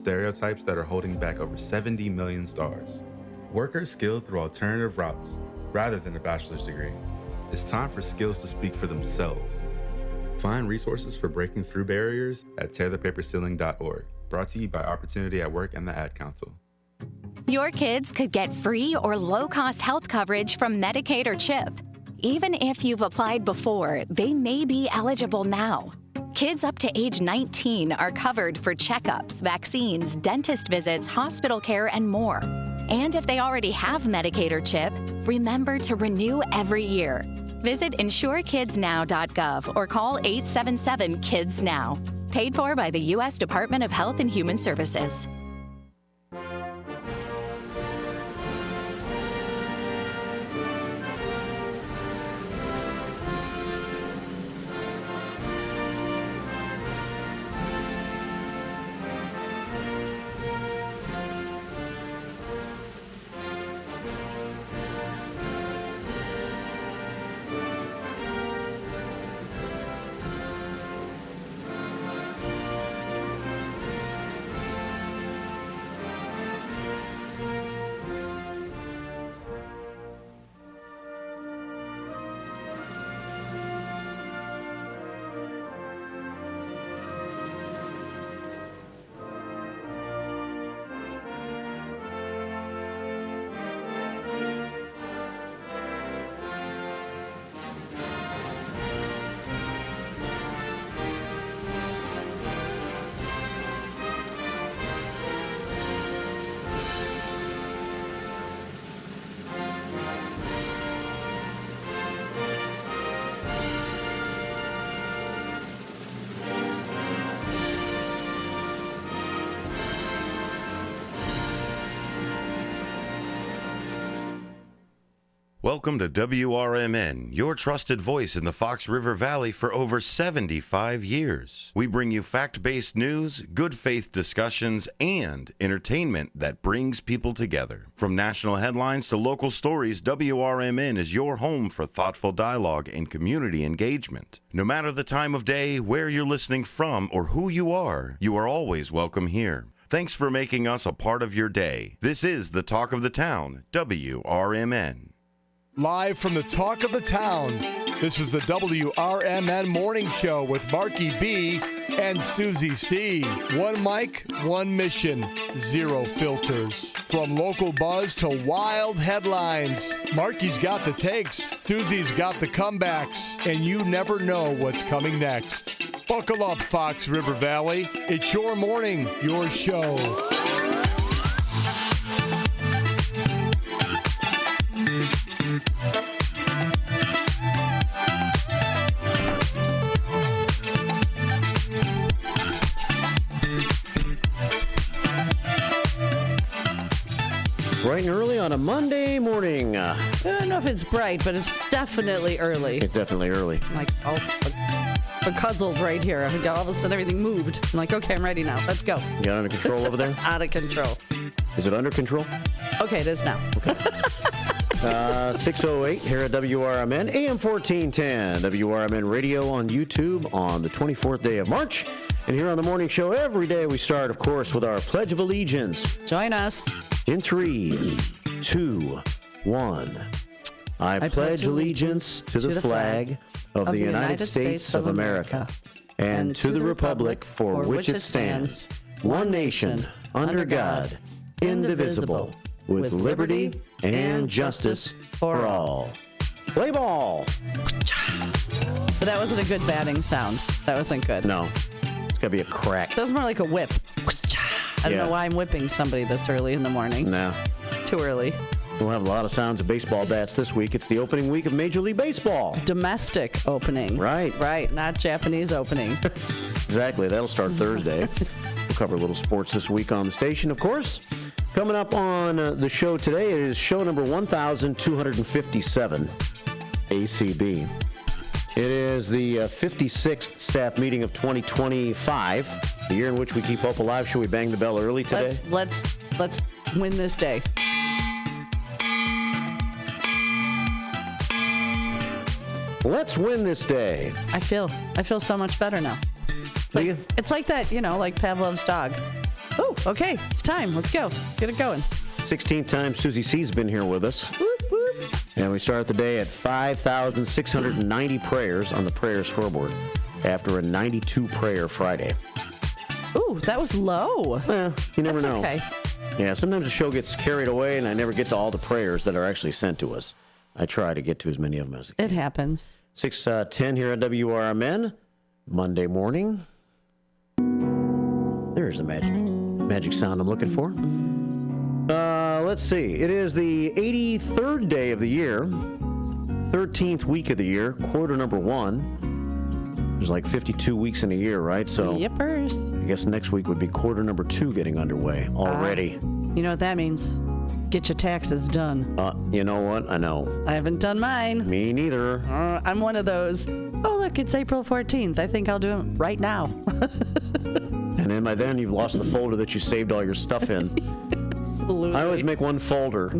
stereotypes that are holding back over 70 million stars. Workers skilled through alternative routes rather than a bachelor's degree. It's time for skills to speak for themselves. Find resources for breaking through barriers at tearthepaperceiling.org. Brought to you by Opportunity at Work and the Ad Council. Your kids could get free or low-cost health coverage from Medicaid or CHIP. Even if you've applied before, they may be eligible now. Kids up to age 19 are covered for checkups, vaccines, dentist visits, hospital care, and more. And if they already have Medicaid or CHIP, remember to renew every year. Visit insurekidsnow.gov or call 877-KIDS-NOW. Paid for by the U.S. Department of Health and Human Services. Welcome to WRMN, your trusted voice in the Fox River Valley for over 75 years. We bring you fact-based news, good faith discussions, and entertainment that brings people together. From national headlines to local stories, WRMN is your home for thoughtful dialogue and community engagement. No matter the time of day, where you're listening from, or who you are always welcome here. Thanks for making us a part of your day. This is the Talk of the Town, WRMN. Live from the Talk of the Town, this is the WRMN Morning Show with Marky B and Susie C. One mic, one mission, zero filters. From local buzz to wild headlines, Marky's got the takes, Susie's got the comebacks, and you never know what's coming next. Buckle up, Fox River Valley. It's your morning, your show. Bright and early on a Monday morning. I don't know if it's bright, but it's definitely early. It's definitely early. I'm like, all beguzzled right here. I got all of a sudden everything moved. I'm like, okay, I'm ready now. Let's go. You got it under control over there? Out of control. Is it under control? Okay, it is now. Okay. 6:08 here at WRMN, AM 1410, WRMN Radio on YouTube on the 24th day of March. And here on the morning show every day we start, of course, with our Pledge of Allegiance. Join us. In 3, 2, 1. I pledge allegiance to the flag of the United States of America and to the republic for which it stands, one nation, under God, indivisible, with liberty and justice for all. Play ball! But that wasn't a good batting sound. That wasn't good. No. It's got to be a crack. That was more like a whip. I don't know why I'm whipping somebody this early in the morning. No. It's too early. We'll have a lot of sounds of baseball bats this week. It's the opening week of Major League Baseball. Domestic opening. Right. Right, not Japanese opening. Exactly. That'll start Thursday. We'll cover a little sports this week on the station, of course. Coming up on the show today is show number 1257, ACB. It is the 56th staff meeting of 2025, the year in which we keep Hope alive. Should we bang the bell early today? Let's win this day. Let's win this day. I feel so much better now. It's like that, like Pavlov's dog. Oh, okay, it's time. Let's go. Get it going. 16th time Susie C's been here with us. And we start the day at 5,690 prayers on the prayer scoreboard after a 92 prayer Friday. Ooh, that was low. Well, you never That's know. okay. Yeah, sometimes the show gets carried away and I never get to all the prayers that are actually sent to us. I try to get to as many of them as I can. It happens. 6:10 here at WRMN, Monday morning. There's the magic sound I'm looking for. Let's see. It is the 83rd day of the year, 13th week of the year, quarter number 1. There's like 52 weeks in a year, right? So Yippers. I guess next week would be quarter number 2 getting underway already. You know what that means? Get your taxes done. You know what? I know. I haven't done mine. Me neither. I'm one of those. Oh, look, it's April 14th. I think I'll do it right now. And then by then you've lost the folder that you saved all your stuff in. Absolutely. I always make one folder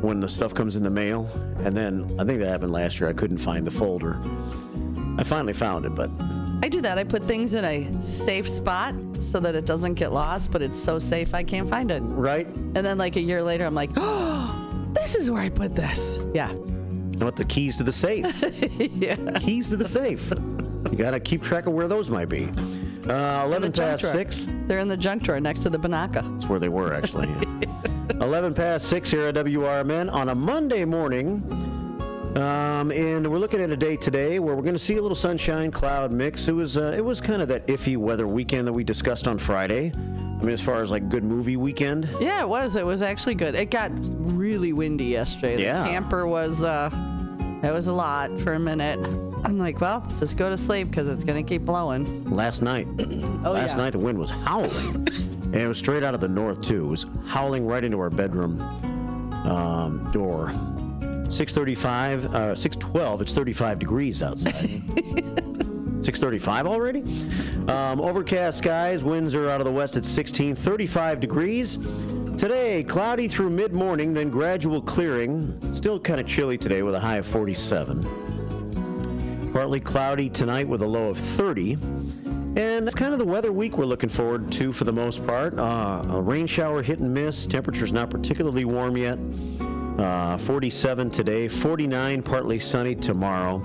when the stuff comes in the mail, and then I think that happened last year. I couldn't find the folder. I finally found it, but I do that. I put things in a safe spot so that it doesn't get lost, but it's so safe I can't find it. right? And then like a year later, I'm like, oh, this is where I put this. Yeah. You know what? The keys to the safe. Yeah. Keys to the safe. You got to keep track of where those might be. 11 past 6. They're in the junk drawer next to the Banaka. That's where they were, actually. 11 past 6 here at WRMN on a Monday morning. And we're looking at a day today where we're going to see a little sunshine cloud mix. It was kind of that iffy weather weekend that we discussed on Friday. I mean, as far as like good movie weekend. Yeah, it was. It was actually good. It got really windy yesterday. Yeah. The camper was, it was a lot for a minute. I'm like, well, just go to sleep because it's going to keep blowing. Last night. Last night the wind was howling. And it was straight out of the north, too. It was howling right into our bedroom door. 6:12, it's 35 degrees outside. 6:35 already? Overcast skies, winds are out of the west at 16, 35 degrees. Today, cloudy through mid-morning, then gradual clearing. Still kind of chilly today with a high of 47. Partly cloudy tonight with a low of 30. And that's kind of the weather week we're looking forward to for the most part. A rain shower hit and miss. Temperature's not particularly warm yet. 47 today, 49 partly sunny tomorrow.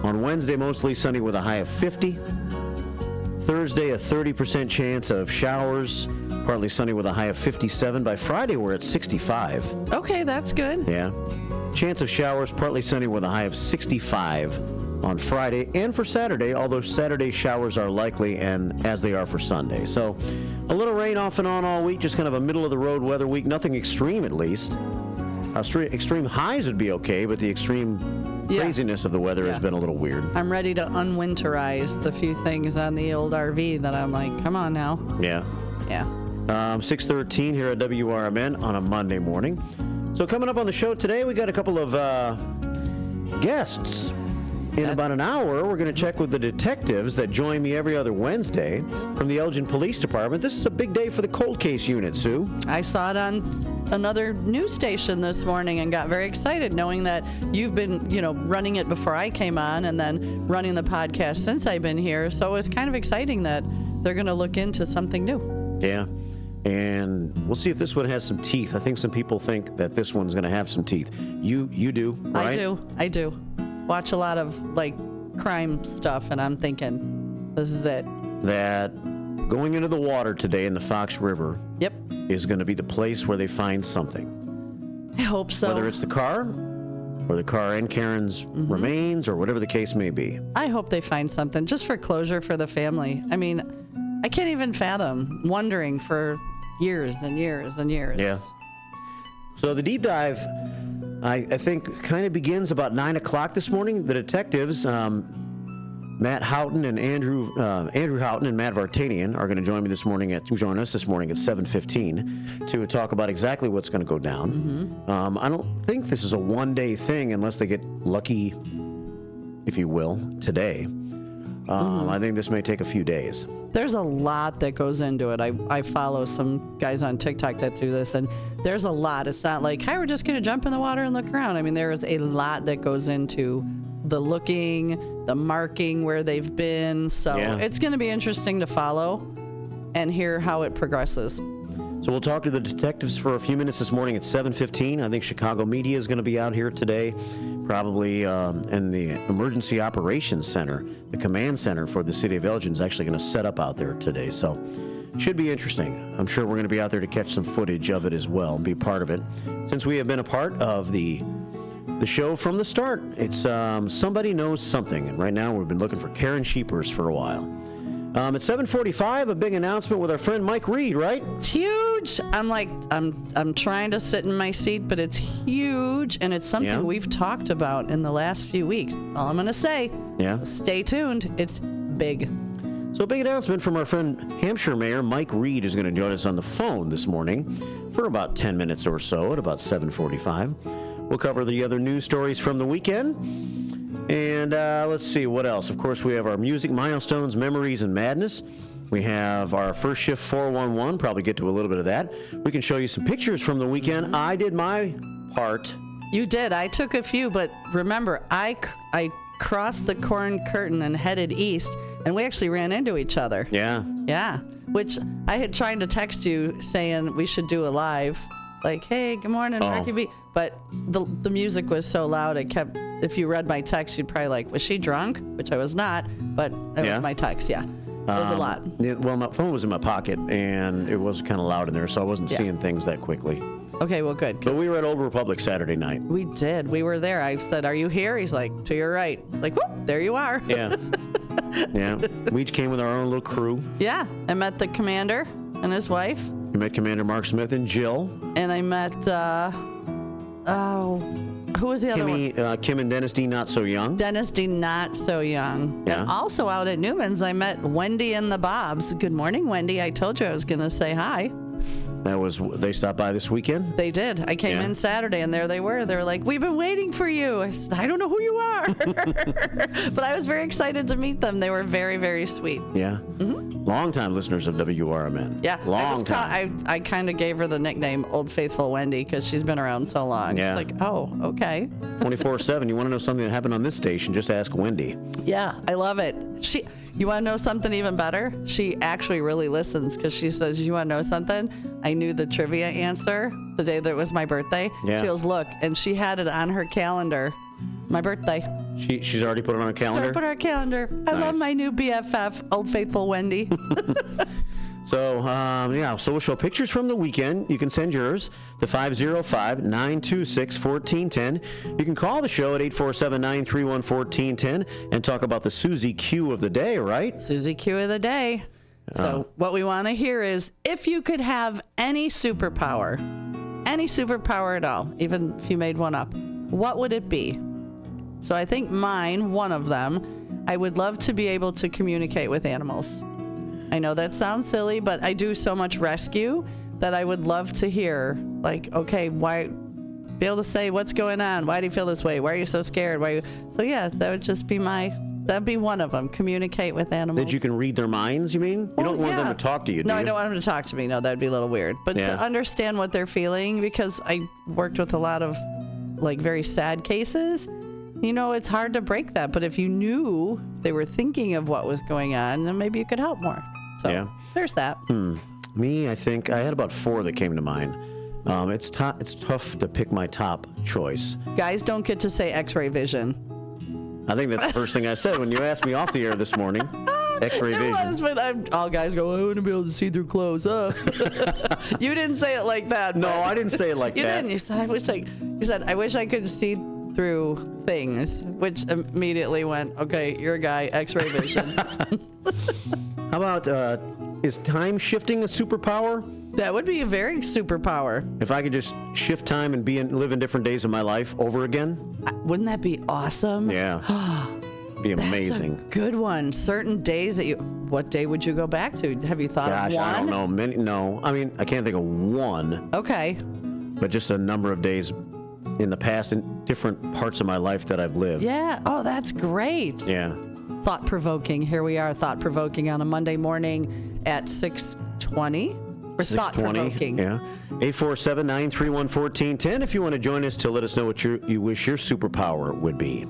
On Wednesday, mostly sunny with a high of 50. Thursday, a 30% chance of showers, partly sunny with a high of 57. By Friday, we're at 65. Okay, that's good. Yeah. Chance of showers, partly sunny with a high of 65 on Friday and for Saturday, although Saturday showers are likely and as they are for Sunday. So a little rain off and on all week, just kind of a middle of the road weather week, nothing extreme at least. Extreme highs would be okay, but the extreme craziness of the weather has been a little weird. I'm ready to unwinterize the few things on the old RV that I'm like, come on now. Yeah. Yeah. 6:13 here at WRMN on a Monday morning. So coming up on the show today, we got a couple of guests. In about an hour, we're going to check with the detectives that join me every other Wednesday from the Elgin Police Department. This is a big day for the cold case unit, Sue. I saw it on another news station this morning and got very excited knowing that you've been, running it before I came on and then running the podcast since I've been here. So it's kind of exciting that they're going to look into something new. Yeah. And we'll see if this one has some teeth. I think some people think that this one's going to have some teeth. You do, right? I do. Watch a lot of crime stuff and I'm thinking, this is it. That going into the water today in the Fox River Yep. is going to be the place where they find something. I hope so. Whether it's the car or the car and Karen's remains or whatever the case may be. I hope they find something just for closure for the family. I mean, I can't even fathom wondering for years and years and years. Yeah. So the deep dive, I think, kind of begins about 9 o'clock this morning. The detectives, Matt Houghton and Andrew Houghton and Matt Vartanian are going to join us this morning at 7:15 to talk about exactly what's going to go down. I don't think this is a one-day thing unless they get lucky, if you will, today. I think this may take a few days. There's a lot that goes into it. I follow some guys on TikTok that do this, and there's a lot. It's not like, hi, we're just going to jump in the water and look around. I mean, there is a lot that goes into the looking, the marking where they've been. So it's going to be interesting to follow and hear how it progresses. So we'll talk to the detectives for a few minutes this morning at 7:15. I think Chicago Media is going to be out here today, probably in the Emergency Operations Center. The command center for the city of Elgin is actually going to set up out there today. So should be interesting. I'm sure we're going to be out there to catch some footage of it as well and be part of it. Since we have been a part of the show from the start, it's Somebody Knows Something. And right now we've been looking for Karen Sheepers for a while. At 7:45, a big announcement with our friend Mike Reed, right? It's huge. I'm trying to sit in my seat, but it's huge, and it's something we've talked about in the last few weeks. That's all I'm going to say. Yeah. Stay tuned. It's big. So a big announcement from our friend Hampshire Mayor Mike Reed is going to join us on the phone this morning for about 10 minutes or so at about 7:45. We'll cover the other news stories from the weekend. And let's see, what else? Of course, we have our music milestones, memories, and madness. We have our first shift 411, probably get to a little bit of that. We can show you some pictures from the weekend. I did my part. You did. I took a few, but remember, I crossed the corn curtain and headed east, and we actually ran into each other. Yeah. Yeah, which I had tried to text you saying we should do a live, like, hey, good morning, Marky B. But the music was so loud, it kept, if you read my text, you'd probably like, was she drunk? Which I was not, but it was my text, yeah. It was a lot. Well, my phone was in my pocket, and it was kind of loud in there, so I wasn't seeing things that quickly. Okay, well, good. But we were at Old Republic Saturday night. We did. We were there. I said, are you here? He's like, to your right. Like, whoop, there you are. Yeah. Yeah. We each came with our own little crew. Yeah. I met the commander and his wife. We met Commander Mark Smith and Jill. And I met, who was the other one? Kim and Dennis D. Not So Young. Dennis D. Not So Young. Yeah. And also out at Newman's, I met Wendy and the Bobs. Good morning, Wendy. I told you I was going to say hi. They stopped by this weekend? They did. I came in Saturday, and there they were. They were like, we've been waiting for you. I said, I don't know who you are. But I was very excited to meet them. They were very, very sweet. Yeah. Mm-hmm. Long-time listeners of WRMN. Yeah. Long time. I kind of gave her the nickname Old Faithful Wendy because she's been around so long. Yeah. She's like, oh, okay. 24/7. You want to know something that happened on this station, just ask Wendy. Yeah, I love it. You want to know something even better? She actually really listens because she says, you want to know something? I knew the trivia answer the day that it was my birthday. Yeah. She goes, look, and she had it on her calendar. My birthday. She's already put it on her calendar? She's already put it on her calendar. I love my new BFF, Old Faithful Wendy. So we'll show pictures from the weekend. You can send yours to 505-926-1410. You can call the show at 847-931-1410 and talk about the Susie Q of the day, right? Susie Q of the day. So what we want to hear is, if you could have any superpower at all, even if you made one up, what would it be? So I think mine, one of them, I would love to be able to communicate with animals. I know that sounds silly, but I do so much rescue that I would love to hear, like, okay, why, be able to say, what's going on? Why do you feel this way? Why are you so scared? So yeah, that would just be that'd be one of them, communicate with animals. That you can read their minds, you mean? You don't want them to talk to you, do No, you? I don't want them to talk to me. No, that'd be a little weird. But to understand what they're feeling, because I worked with a lot of, like, very sad cases, it's hard to break that. But if you knew they were thinking of what was going on, then maybe you could help more. So there's that. Me, I think I had about 4 that came to mind. It's tough to pick my top choice. Guys don't get to say X-ray vision. I think that's the first thing I said when you asked me off the air this morning. X-ray vision. It was, but all guys go, I want to be able to see through clothes. You didn't say it like that. No, I didn't say it like that. You didn't. You said, I wish I could see through things, which immediately went, okay, you're a guy, X-ray vision. How about, is time shifting a superpower? That would be a very superpower. If I could just shift time and live in different days of my life over again? Wouldn't that be awesome? Yeah. Be amazing. That's a good one. Certain days what day would you go back to? Have you thought of one? I don't know. No. I mean, I can't think of one. Okay. But just a number of days in the past in different parts of my life that I've lived. Yeah. Oh, that's great. Yeah. Thought-provoking. Here we are, thought-provoking on a Monday morning at 6:20. Or 6:20. Yeah. 847-931-1410 if you want to join us to let us know what you wish your superpower would be.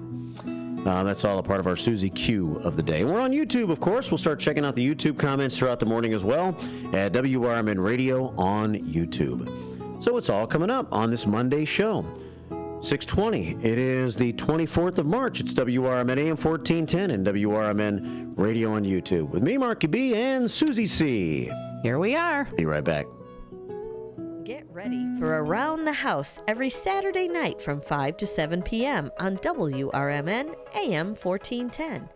That's all a part of our Susie Q of the day. And we're on YouTube, of course. We'll start checking out the YouTube comments throughout the morning as well at WRMN Radio on YouTube. So it's all coming up on this Monday show. 6:20. It is the 24th of March. It's WRMN AM 1410 and WRMN Radio on YouTube. With me, Marky B, and Susie C. Here we are. Be right back. Get ready for Around the House every Saturday night from 5 to 7 p.m. on WRMN AM 1410.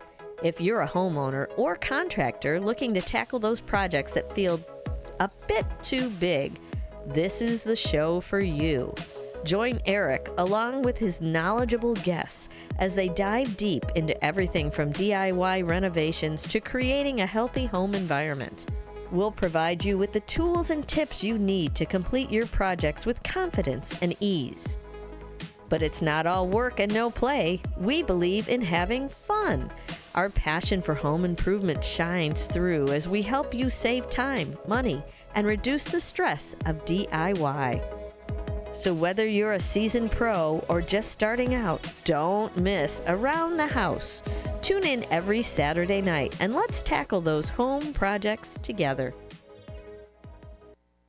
If you're a homeowner or contractor looking to tackle those projects that feel a bit too big, this is the show for you. Join Eric along with his knowledgeable guests as they dive deep into everything from DIY renovations to creating a healthy home environment. We'll provide you with the tools and tips you need to complete your projects with confidence and ease. But it's not all work and no play. We believe in having fun. Our passion for home improvement shines through as we help you save time, money, and reduce the stress of DIY. So whether you're a seasoned pro or just starting out, don't miss Around the House. Tune in every Saturday night and let's tackle those home projects together.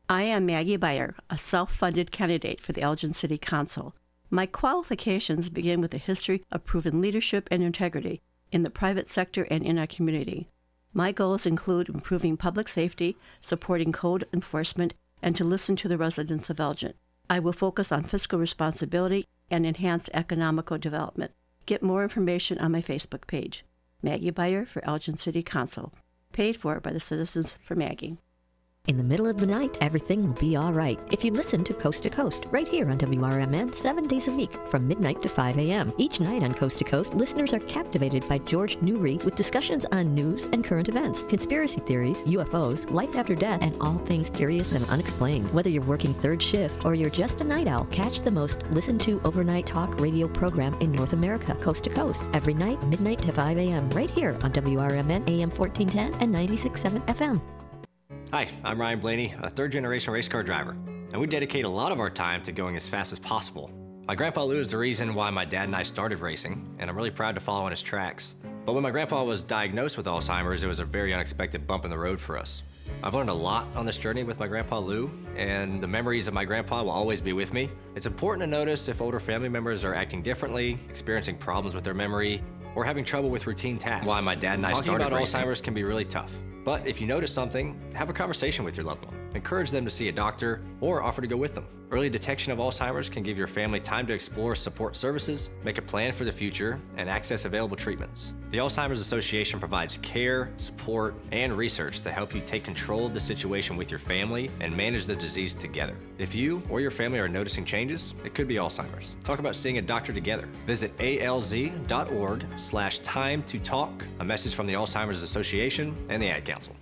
I am Maggie Beyer, a self-funded candidate for the Elgin City Council. My qualifications begin with a history of proven leadership and integrity in the private sector and in our community. My goals include improving public safety, supporting code enforcement, and to listen to the residents of Elgin. I will focus on fiscal responsibility and enhance economical development. Get more information on my Facebook page, Maggie Beyer for Elgin City Council, paid for by the Citizens for Maggie. In the middle of the night, everything will be all right if you listen to Coast, right here on WRMN 7 days a week from midnight to 5 a.m. Each night on Coast to Coast, listeners are captivated by George Newry with discussions on news and current events, conspiracy theories, UFOs, life after death, and all things curious and unexplained. Whether you're working third shift or you're just a night owl, catch the most listened to overnight talk radio program in North America, Coast to Coast, every night, midnight to 5 a.m. right here on WRMN AM 1410 and 96.7 FM. Hi, I'm Ryan Blaney, a third-generation race car driver, and we dedicate a lot of our time to going as fast as possible. My grandpa Lou is the reason why my dad and I started racing, and I'm really proud to follow in his tracks. But when my grandpa was diagnosed with Alzheimer's, it was a very unexpected bump in the road for us. I've learned a lot on this journey with my grandpa Lou, and the memories of my grandpa will always be with me. It's important to notice if older family members are acting differently, experiencing problems with their memory, or having trouble with routine tasks. Why my dad and I started about racing. Alzheimer's can be really tough. But if you notice something, have a conversation with your loved one. Encourage them to see a doctor or offer to go with them. Early detection of Alzheimer's can give your family time to explore support services, make a plan for the future, and access available treatments. The Alzheimer's Association provides care, support, and research to help you take control of the situation with your family and manage the disease together. If you or your family are noticing changes, it could be Alzheimer's. Talk about seeing a doctor together. Visit alz.org/time to talk. A message from the Alzheimer's Association and the Ad Council.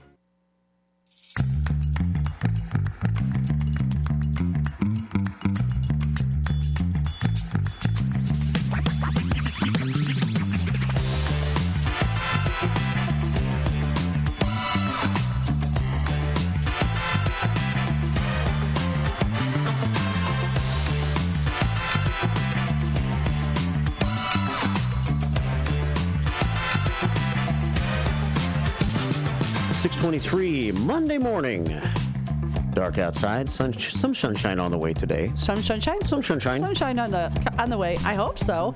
Monday morning. Dark outside, some sunshine on the way today. Some sunshine? Some sunshine. Sunshine on the way. I hope so.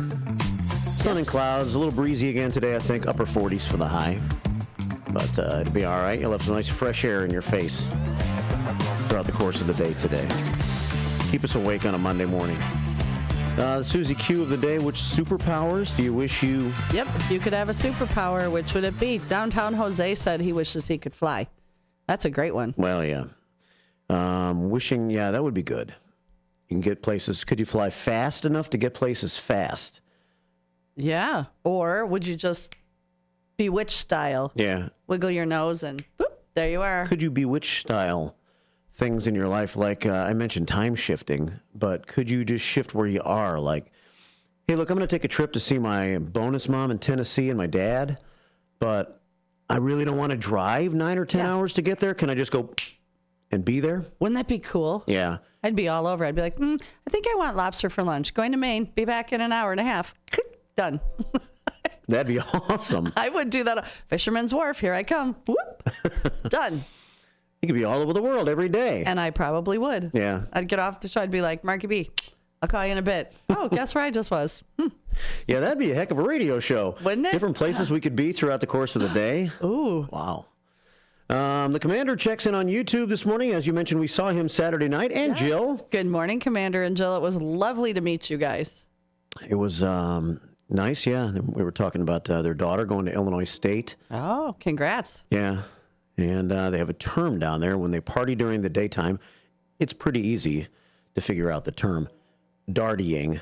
Sun and clouds, a little breezy again today, I think. Upper 40s for the high. But it'll be all right. You'll have some nice fresh air in your face throughout the course of the day today. Keep us awake on a Monday morning. Susie Q of the day, which superpowers do you wish you... Yep, if you could have a superpower, which would it be? Downtown Jose said he wishes he could fly. That's a great one. Well, yeah. Wishing, yeah, that would be good. You can get places. Could you fly fast enough to get places fast? Yeah. Or would you just Bewitch style? Yeah. Wiggle your nose and boop, there you are. Could you Bewitch style things in your life? Like I mentioned time shifting, but could you just shift where you are? Like, hey, look, I'm going to take a trip to see my bonus mom in Tennessee and my dad, but I really don't want to drive 9 or 10 hours to get there. Can I just go and be there? Wouldn't that be cool? Yeah. I'd be all over. I'd be like, I think I want lobster for lunch. Going to Maine. Be back in an hour and a half. Done. That'd be awesome. I would do that. Fisherman's Wharf, here I come. Whoop. Done. You could be all over the world every day. And I probably would. Yeah. I'd get off the show. I'd be like, Marky B, I'll call you in a bit. Oh, guess where I just was? Yeah, that'd be a heck of a radio show. Wouldn't it? Different places we could be throughout the course of the day. Ooh. Wow. The commander checks in on YouTube this morning. As you mentioned, we saw him Saturday night. And Yes. Jill. Good morning, Commander and Jill. It was lovely to meet you guys. It was nice, yeah. We were talking about their daughter going to Illinois State. Oh, congrats. Yeah. And they have a term down there when they party during the daytime. It's pretty easy to figure out the term. Dartying.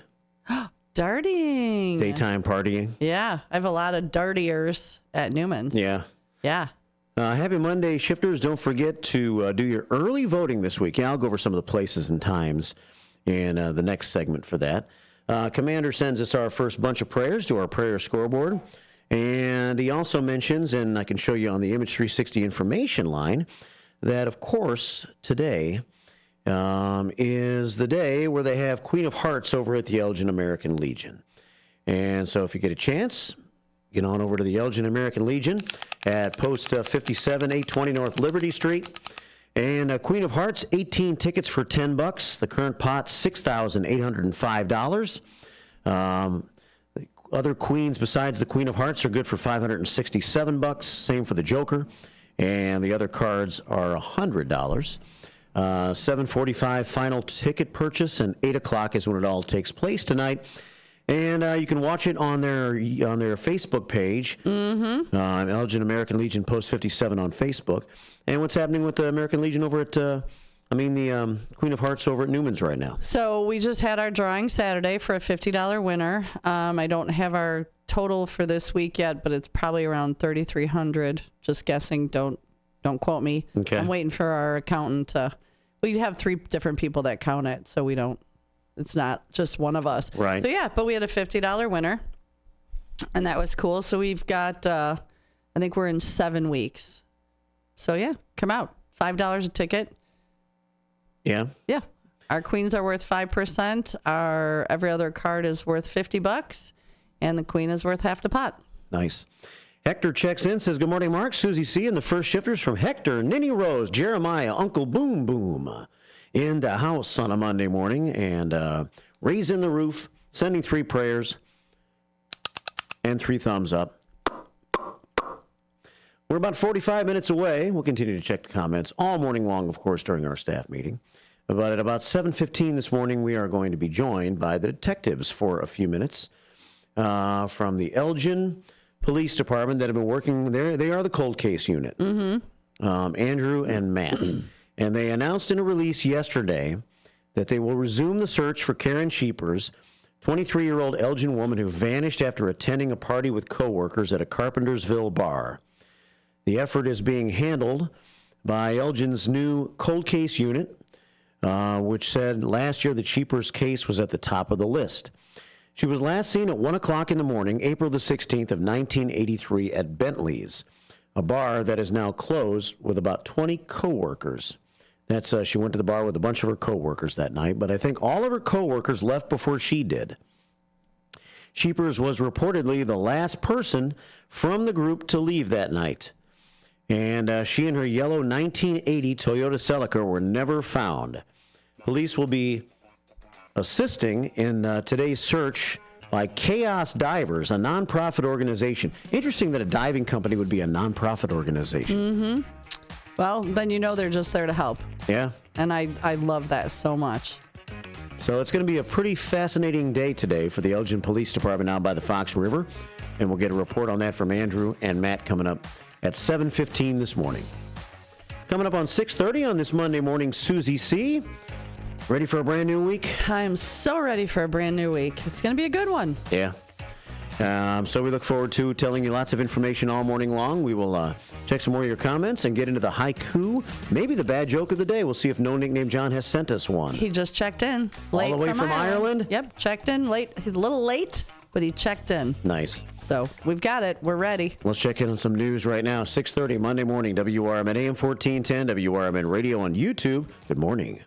Darting. Daytime partying. Yeah. I have a lot of dartiers at Newman's. Yeah. Yeah. Happy Monday, shifters. Don't forget to do your early voting this week. Yeah, I'll go over some of the places and times in the next segment for that. Commander sends us our first bunch of prayers to our prayer scoreboard. And he also mentions, and I can show you on the Image 360 information line, that, of course, today is the day where they have Queen of Hearts over at the Elgin American Legion. And so if you get a chance, get on over to the Elgin American Legion at Post 57, 820 North Liberty Street. And Queen of Hearts, 18 tickets for $10. The current pot, $6,805. Other queens besides the Queen of Hearts are good for $567. Same for the Joker. And the other cards are $100. 7:45 final ticket purchase, and 8 o'clock is when it all takes place tonight. And you can watch it on their Facebook page, Elgin American Legion Post 57 on Facebook. And what's happening with the American Legion over at, the Queen of Hearts over at Newman's right now? So we just had our drawing Saturday for a $50 winner. I don't have our total for this week yet, but it's probably around $3,300. Just guessing. Don't quote me. Okay. I'm waiting for our accountant to. We have 3 different people that count it, so we don't. It's not just one of us. Right. So yeah, but we had a $50 winner, and that was cool. So we've got. I think we're in 7 weeks. So yeah, come out. $5 a ticket. Yeah. Yeah. Our queens are worth 5%. Our every other card is worth $50, and the queen is worth half the pot. Nice. Hector checks in, says, good morning, Mark, Susie C., and the first shifters from Hector, Ninny Rose, Jeremiah, Uncle Boom Boom, in the house on a Monday morning, and raising the roof, sending 3 prayers, and 3 thumbs up. We're about 45 minutes away. We'll continue to check the comments all morning long, of course, during our staff meeting. But at about 7:15 this morning, we are going to be joined by the detectives for a few minutes from the Elgin Police Department that have been working there. They are the cold case unit, Andrew and Matt. And they announced in a release yesterday that they will resume the search for Karen Sheepers, 23-year-old Elgin woman who vanished after attending a party with coworkers at a Carpentersville bar. The effort is being handled by Elgin's new cold case unit, which said last year that Sheepers' case was at the top of the list. She was last seen at 1 o'clock in the morning, April the 16th of 1983 at Bentley's, a bar that is now closed with about 20 coworkers. That's she went to the bar with a bunch of her coworkers that night, but I think all of her coworkers left before she did. Sheepers was reportedly the last person from the group to leave that night. And she and her yellow 1980 Toyota Celica were never found. Police will be assisting in today's search by Chaos Divers, a nonprofit organization. Interesting that a diving company would be a nonprofit organization. Well, then you know they're just there to help. Yeah. And I love that so much. So it's going to be a pretty fascinating day today for the Elgin Police Department out by the Fox River. And we'll get a report on that from Andrew and Matt coming up at 7:15 this morning. Coming up on 6:30 on this Monday morning, Susie C. Ready for a brand new week? I'm so ready for a brand new week. It's going to be a good one. Yeah. So we look forward to telling you lots of information all morning long. We will check some more of your comments and get into the haiku, maybe the bad joke of the day. We'll see if No Nickname John has sent us one. He just checked in. Late all the way from Ireland? Yep, checked in late. He's a little late, but he checked in. Nice. So we've got it. We're ready. Let's check in on some news right now. 6:30 Monday morning, WRMN AM 1410, WRMN Radio on YouTube. Good morning.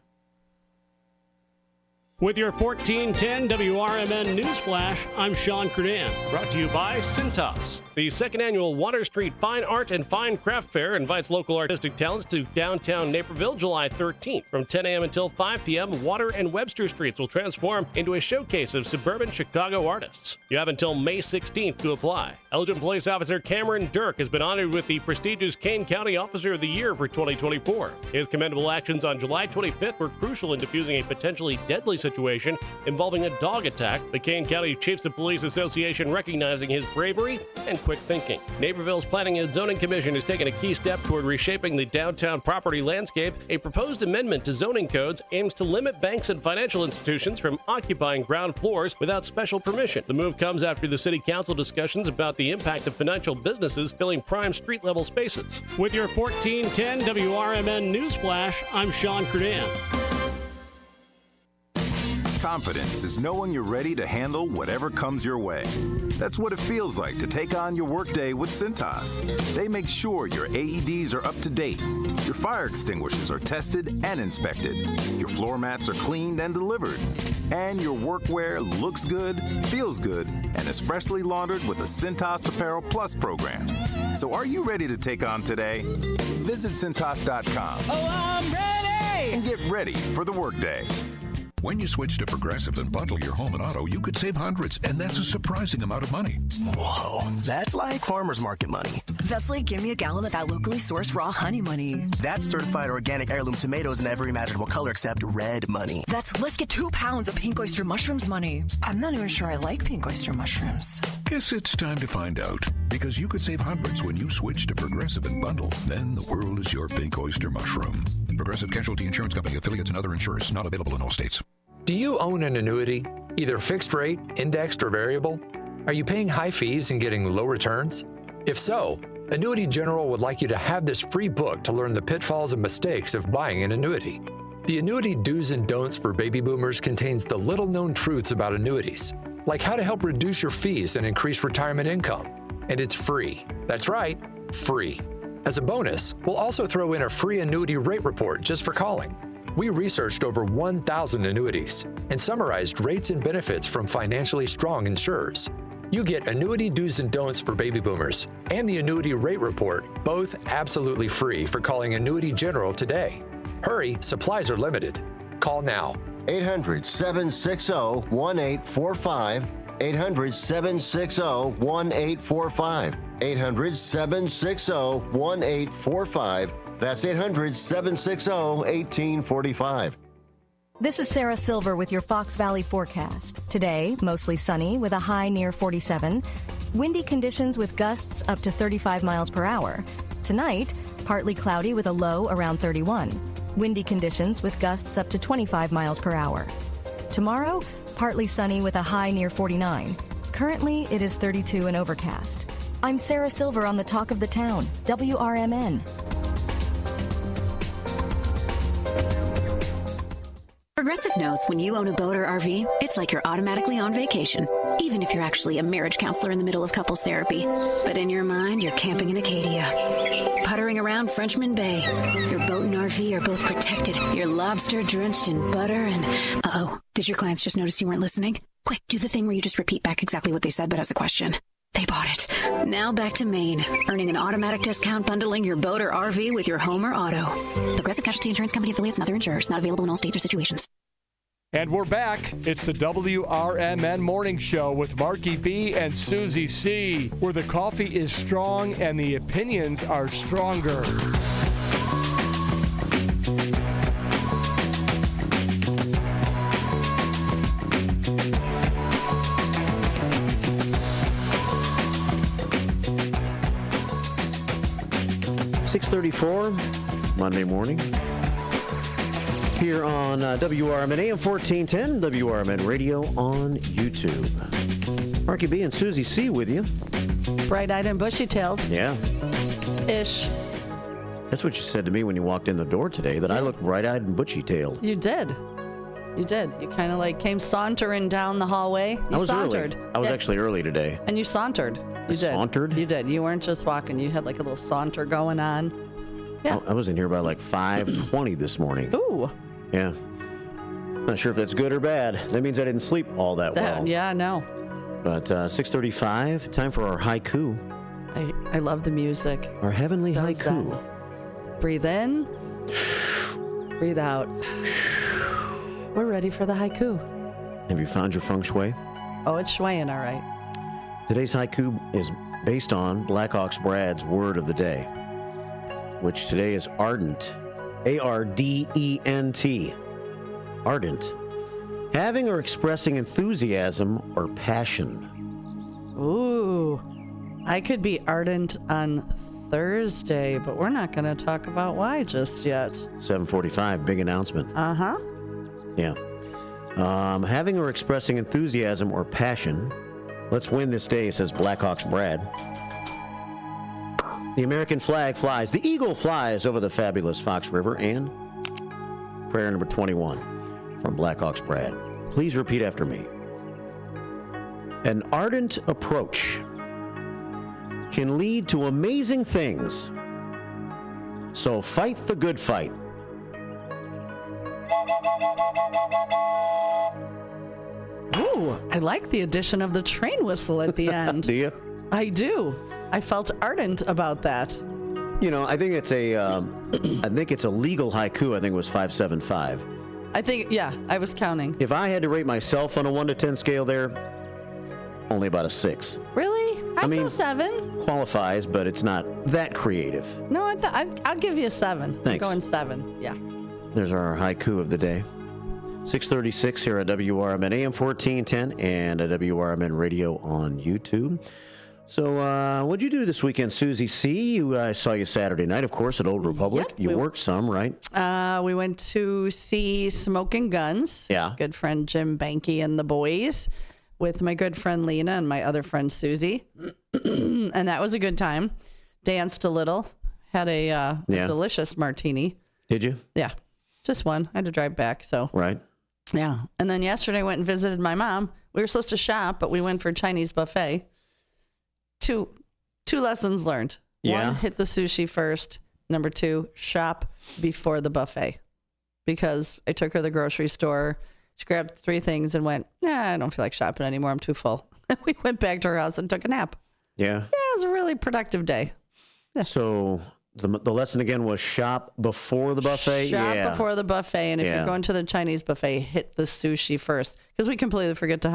With your 1410 WRMN Newsflash, I'm Sean Credan. Brought to you by Cintas. The second annual Water Street Fine Art and Fine Craft Fair invites local artistic talents to downtown Naperville July 13th. From 10 a.m. until 5 p.m., Water and Webster Streets will transform into a showcase of suburban Chicago artists. You have until May 16th to apply. Elgin Police Officer Cameron Dirk has been honored with the prestigious Kane County Officer of the Year for 2024. His commendable actions on July 25th were crucial in diffusing a potentially deadly situation involving a dog attack, the Kane County Chiefs of Police Association recognizing his bravery and quick thinking. Naperville's Planning and Zoning Commission has taken a key step toward reshaping the downtown property landscape. A proposed amendment to zoning codes aims to limit banks and financial institutions from occupying ground floors without special permission. The move comes after the City Council discussions about the impact of financial businesses filling prime street-level spaces. With your 1410 WRMN Newsflash, I'm Sean Credan. Confidence is knowing you're ready to handle whatever comes your way. That's what it feels like to take on your workday with Cintas. They make sure your AEDs are up to date, your fire extinguishers are tested and inspected, your floor mats are cleaned and delivered, and your workwear looks good, feels good, and is freshly laundered with the Cintas Apparel Plus program. So are you ready to take on today? Visit Cintas.com. Oh, I'm ready! And get ready for the workday. When you switch to Progressive and bundle your home and auto, you could save hundreds, and that's a surprising amount of money. Whoa, that's like farmer's market money. That's like give me a gallon of that locally sourced raw honey money. That's certified organic heirloom tomatoes in every imaginable color except red money. That's let's get 2 pounds of pink oyster mushrooms money. I'm not even sure I like pink oyster mushrooms. Guess it's time to find out, because you could save hundreds when you switch to Progressive and bundle. Then the world is your pink oyster mushroom. Progressive Casualty Insurance Company, affiliates, and other insurers. Not available in all states. Do you own an annuity, either fixed rate, indexed, or variable? Are you paying high fees and getting low returns? If so, Annuity General would like you to have this free book to learn the pitfalls and mistakes of buying an annuity. The Annuity Do's and Don'ts for Baby Boomers contains the little-known truths about annuities, like how to help reduce your fees and increase retirement income. And it's free. That's right, free. As a bonus, we'll also throw in a free annuity rate report just for calling. We researched over 1,000 annuities and summarized rates and benefits from financially strong insurers. You get Annuity Do's and Don'ts for Baby Boomers and the Annuity Rate Report, both absolutely free for calling Annuity General today. Hurry, supplies are limited. Call now. 800-760-1845. 800-760-1845. 800-760-1845. That's 800-760-1845. This is Sarah Silver with your Fox Valley forecast. Today, mostly sunny with a high near 47. Windy conditions with gusts up to 35 miles per hour. Tonight, partly cloudy with a low around 31. Windy conditions with gusts up to 25 miles per hour. Tomorrow, partly sunny with a high near 49. Currently, it is 32 and overcast. I'm Sarah Silver on the Talk of the Town, WRMN. Progressive knows when you own a boat or RV, it's like you're automatically on vacation, even if you're actually a marriage counselor in the middle of couples therapy. But in your mind, you're camping in Acadia, puttering around Frenchman Bay. Your boat and RV are both protected. You're lobster drenched in butter and... Uh-oh, did your clients just notice you weren't listening? Quick, do the thing where you just repeat back exactly what they said but as a question. They bought it. Now back to Maine, earning an automatic discount bundling your boat or RV with your home or auto. Progressive Casualty Insurance Company affiliates and other insurers. Not available in all states or situations. And we're back. It's the WRMN Morning Show with Marky B and Susie C, where the coffee is strong and the opinions are stronger. .34 Monday morning here on WRMN AM 1410, WRMN Radio on YouTube. Marky B and Susie C with you. Bright-eyed and bushy-tailed. Yeah. Ish. That's what you said to me when you walked in the door today, that I looked bright-eyed and bushy-tailed. You did. You did. You kind of like came sauntering down the hallway. I was sauntered. early. I was actually early today. And you sauntered. You did. Sauntered? You did. You weren't just walking. You had like a little saunter going on. Yeah. I was in here by like 5:20 this morning. Ooh. Yeah. Not sure if that's good or bad. That means I didn't sleep all that well. Yeah, no. But 6:35, time for our haiku. I love the music. Our heavenly So haiku. zen. Breathe in. Breathe out. We're ready for the haiku. Have you found your feng shui? Oh, it's swaying, all right. Today's haiku is based on Blackhawks Brad's word of the day, which today is ardent. A-R-D-E-N-T. Ardent. Having or expressing enthusiasm or passion. Ooh, I could be ardent on Thursday, but we're not going to talk about why just yet. 7:45, big announcement. Uh-huh. Yeah. Having or expressing enthusiasm or passion. Let's win this day, says Blackhawks Brad. The American flag flies. The eagle flies over the fabulous Fox River. And prayer number 21 from Blackhawks Brad. Please repeat after me. An ardent approach can lead to amazing things. So fight the good fight. Ooh, I like the addition of the train whistle at the end. Do you? I do. I felt ardent about that. You know, I think it's a, I think it's a legal haiku. I think it was 575. I think, yeah, I was counting. If I had to rate myself on a 1 to 10 scale there, only about a 6. Really? I'd go 7. Qualifies, but it's not that creative. No, I'll give you a 7. Thanks. I'm going 7, yeah. There's our haiku of the day. 6:36 here at WRMN AM 1410 and at WRMN Radio on YouTube. So what'd you do this weekend, Susie C? I saw you Saturday night, of course, at Old Republic. Yep, you worked some, right? We went to see Smoking Guns. Yeah. Good friend Jim Banky and the boys with my good friend Lena and my other friend Susie. And that was a good time. Danced a little. Had a delicious martini. Did you? Yeah. Just one. I had to drive back, so. Right. Yeah. And then yesterday I went and visited my mom. We were supposed to shop, but we went for Chinese buffet. Two lessons learned. Yeah. One, hit the sushi first. Number 2, shop before the buffet. Because I took her to the grocery store. She grabbed 3 things and went, I don't feel like shopping anymore. I'm too full. We went back to her house and took a nap. Yeah. Yeah, it was a really productive day. Yeah. So the lesson again was shop before the buffet? Shop before the buffet. And if you're going to the Chinese buffet, hit the sushi first. Because we completely forgot to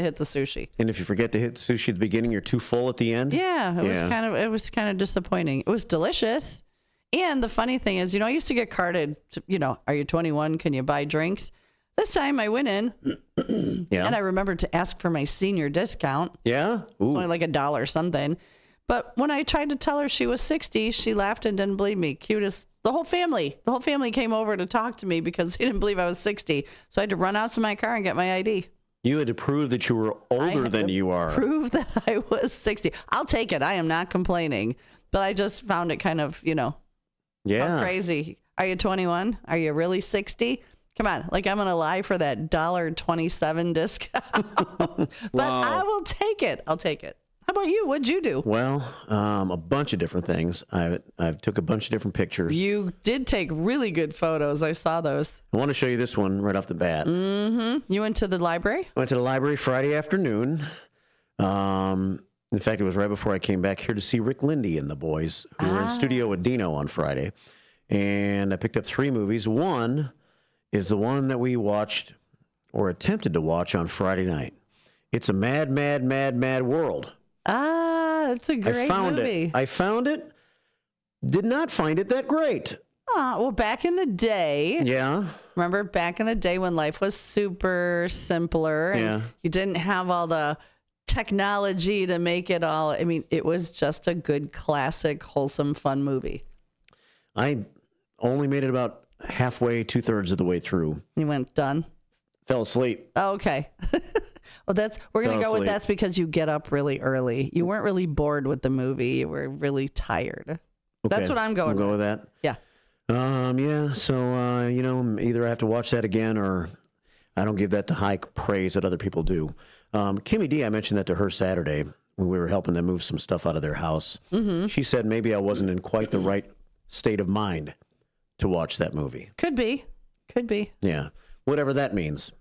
hit the sushi. And if you forget to hit the sushi at the beginning, you're too full at the end? Yeah, it was kind of disappointing. It was delicious. And the funny thing is, I used to get carded, are you 21? Can you buy drinks? This time I went in and I remembered to ask for my senior discount. Yeah? Ooh. Only like $1 something. But when I tried to tell her she was 60, she laughed and didn't believe me. Cutest. The whole family came over to talk to me because they didn't believe I was 60. So I had to run out to my car and get my ID. You had to prove that you were older than you are. Prove that I was 60. I'll take it. I am not complaining. But I just found it kind of, how crazy. Are you 21? Are you really 60? Come on. Like I'm going to lie for that $1.27 discount. But Wow. I will take it. I'll take it. How about you? What'd you do? Well, a bunch of different things. I took a bunch of different pictures. You did take really good photos. I saw those. I want to show you this one right off the bat. Mm-hmm. You went to the library? Went to the library Friday afternoon. In fact, it was right before I came back here to see Rick Lindy and the boys who were in studio with Dino on Friday. And I picked up 3 movies. One is the one that we watched or attempted to watch on Friday night. It's a Mad, Mad, Mad, Mad World. That's a great movie. I found it. Did not find it that great. Well, back in the day. Yeah. Remember back in the day when life was super simpler and you didn't have all the technology to make it all. I mean, it was just a good, classic, wholesome, fun movie. I only made it about halfway, 2/3 of the way through. You went done? Fell asleep. Oh, okay. Well, we're going to go with that's because you get up really early. You weren't really bored with the movie. You were really tired. Okay. That's what I'm going with. Go with that? Yeah. So, either I have to watch that again or I don't give that the high praise that other people do. Kimmy D, I mentioned that to her Saturday when we were helping them move some stuff out of their house. Mm-hmm. She said maybe I wasn't in quite the right state of mind to watch that movie. Could be. Could be. Yeah, whatever that means.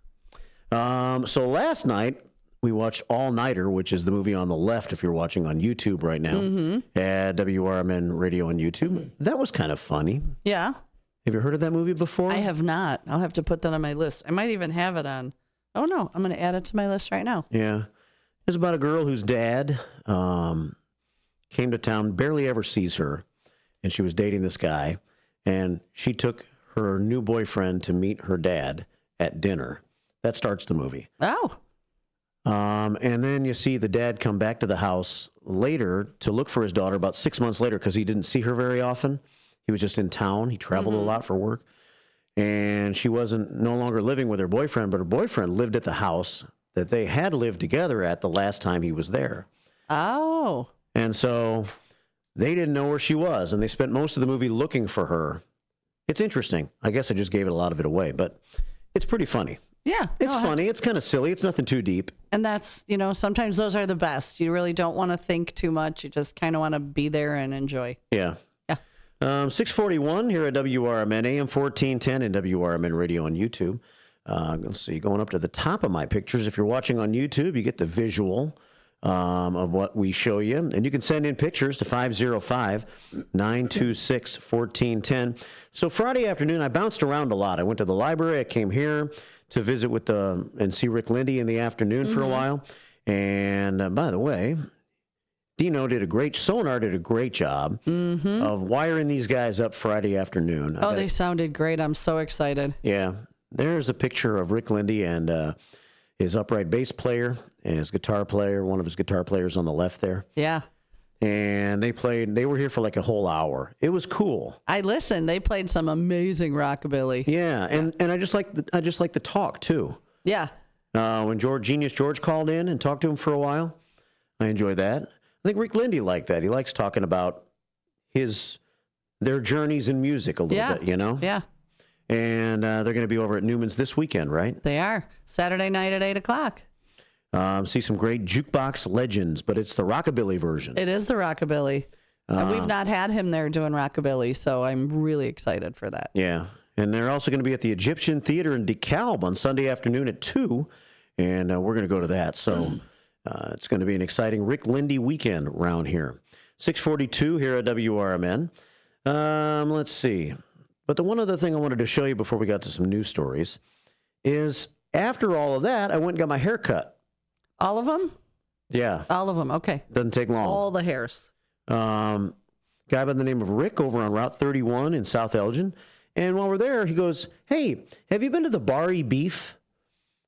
So last night, we watched All Nighter, which is the movie on the left if you're watching on YouTube right now, at WRMN Radio on YouTube. That was kind of funny. Yeah. Have you heard of that movie before? I have not. I'll have to put that on my list. I might even have it on. Oh, no. I'm going to add it to my list right now. Yeah. It's about a girl whose dad came to town, barely ever sees her, and she was dating this guy, and she took her new boyfriend to meet her dad at dinner. That starts the movie. Oh. And then you see the dad come back to the house later to look for his daughter about 6 months later because he didn't see her very often. He was just in town. He traveled a lot for work. And she wasn't no longer living with her boyfriend, but her boyfriend lived at the house that they had lived together at the last time he was there. Oh. And so they didn't know where she was, and they spent most of the movie looking for her. It's interesting. I guess I just gave it a lot of it away, but it's pretty funny. Yeah. It's funny. It's kind of silly. It's nothing too deep. And that's, sometimes those are the best. You really don't want to think too much. You just kind of want to be there and enjoy. Yeah. 641 here at WRMN, AM 1410 and WRMN Radio on YouTube. Let's see, going up to the top of my pictures. If you're watching on YouTube, you get the visual of what we show you. And you can send in pictures to 505-926-1410. So Friday afternoon, I bounced around a lot. I went to the library. I came here to visit and see Rick Lindy in the afternoon for a while. And by the way, Sonar did a great job of wiring these guys up Friday afternoon. Oh, they sounded great. I'm so excited. Yeah. There's a picture of Rick Lindy and his upright bass player and his guitar player, one of his guitar players on the left there. Yeah. And they were here for like a whole hour. It was cool. I listened. They played some amazing rockabilly. Yeah. And I just like the talk too. Yeah. When Genius George called in and talked to him for a while, I enjoyed that. I think Rick Lindy liked that. He likes talking about their journeys in music a little bit, Yeah. And they're going to be over at Newman's this weekend, right? They are. Saturday night at 8 o'clock. See some great jukebox legends, but it's the rockabilly version. It is the rockabilly. We've not had him there doing rockabilly, so I'm really excited for that. Yeah. And they're also going to be at the Egyptian Theater in DeKalb on Sunday afternoon at 2, and we're going to go to that. So it's going to be an exciting Rick Lindy weekend around here. 642 here at WRMN. Let's see. But the one other thing I wanted to show you before we got to some news stories is after all of that, I went and got my hair cut. All of them? Yeah. All of them. Okay. Doesn't take long. All the hairs. Guy by the name of Rick over on Route 31 in South Elgin. And while we're there, he goes, "Hey, have you been to the Bari Beef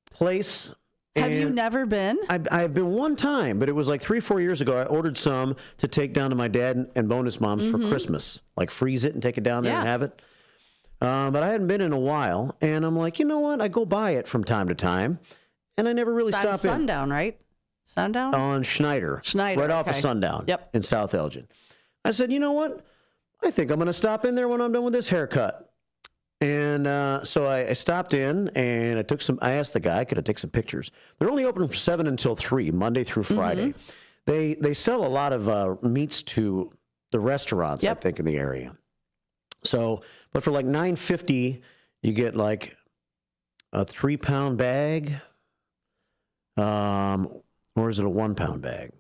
place?" Have you never been? I've been one time, but it was like 3 or 4 years ago. I ordered some to take down to my dad and bonus moms for Christmas. Like freeze it and take it down there and have it. But I hadn't been in a while, and I'm like, you know what? I go buy it from time to time, and I never really stop in. Sundown, right? Sundown? On Schneider. Right off of Sundown. Yep. In South Elgin. I said, you know what? I think I'm going to stop in there when I'm done with this haircut. And so I stopped in, and I asked the guy, could I take some pictures? They're only open from 7 until 3, Monday through Friday. They sell a lot of meats to the restaurants, I think, in the area. So, but for like $9.50, you get like a 3-pound bag, or is it a 1-pound bag?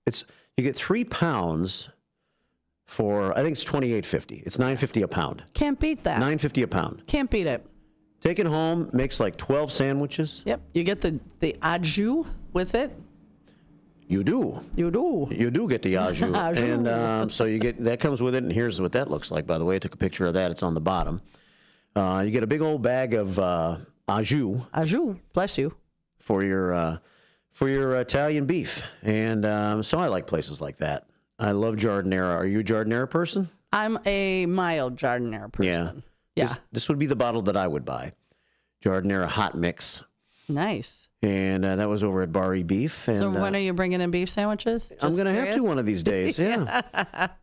You get 3 pounds for, I think it's $28.50. It's $9.50 a pound. Can't beat that. $9.50 a pound. Can't beat it. Take it home, makes like 12 sandwiches. Yep. You get the au jus with it. You do. You do. You do get the au jus. Au jus. And so you get, that comes with it, and here's what that looks like, by the way. I took a picture of that. It's on the bottom. You get a big old bag of au jus. Au jus. Bless you. For your Italian beef. And so I like places like that. I love Giardinera. Are you a Giardinera person? I'm a mild Giardinera person. Yeah. This would be the bottle that I would buy. Giardinera Hot Mix. Nice. And that was over at Bari Beef. And, so when are you bringing in beef sandwiches? I'm going to have to one of these days, yeah.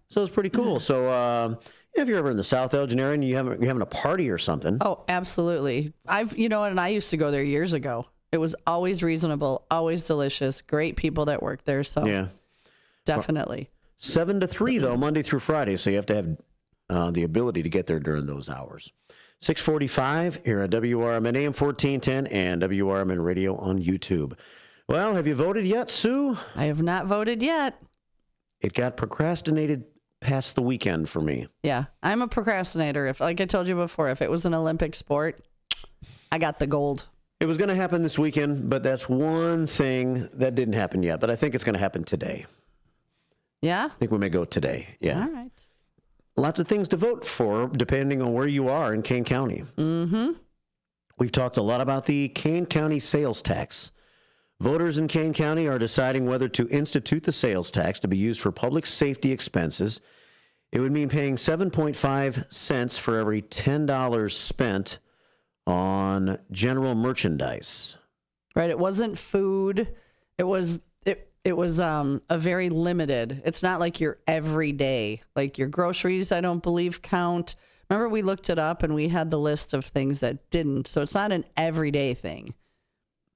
So it's pretty cool. So if you're ever in the South Elgin area and you're having a party or something. Oh, absolutely. And I used to go there years ago. It was always reasonable, always delicious, great people that work there. So yeah, definitely. 7 to 3, though, Monday through Friday. So you have to have the ability to get there during those hours. 6:45 here at WRMN AM 1410 and WRMN Radio on YouTube. Well, have you voted yet, Sue? I have not voted yet. It got procrastinated past the weekend for me. Yeah, I'm a procrastinator. If, like I told you before, if it was an Olympic sport, I got the gold. It was going to happen this weekend, but that's one thing that didn't happen yet. But I think it's going to happen today. Yeah? I think we may go today. Yeah. All right. Lots of things to vote for, depending on where you are in Kane County. Mm-hmm. We've talked a lot about the Kane County sales tax. Voters in Kane County are deciding whether to institute the sales tax to be used for public safety expenses. It would mean paying 7.5 cents for every $10 spent on general merchandise. Right. It wasn't food. It was a very limited. It's not like your everyday, like your groceries, I don't believe count. Remember, we looked it up and we had the list of things that didn't. So it's not an everyday thing.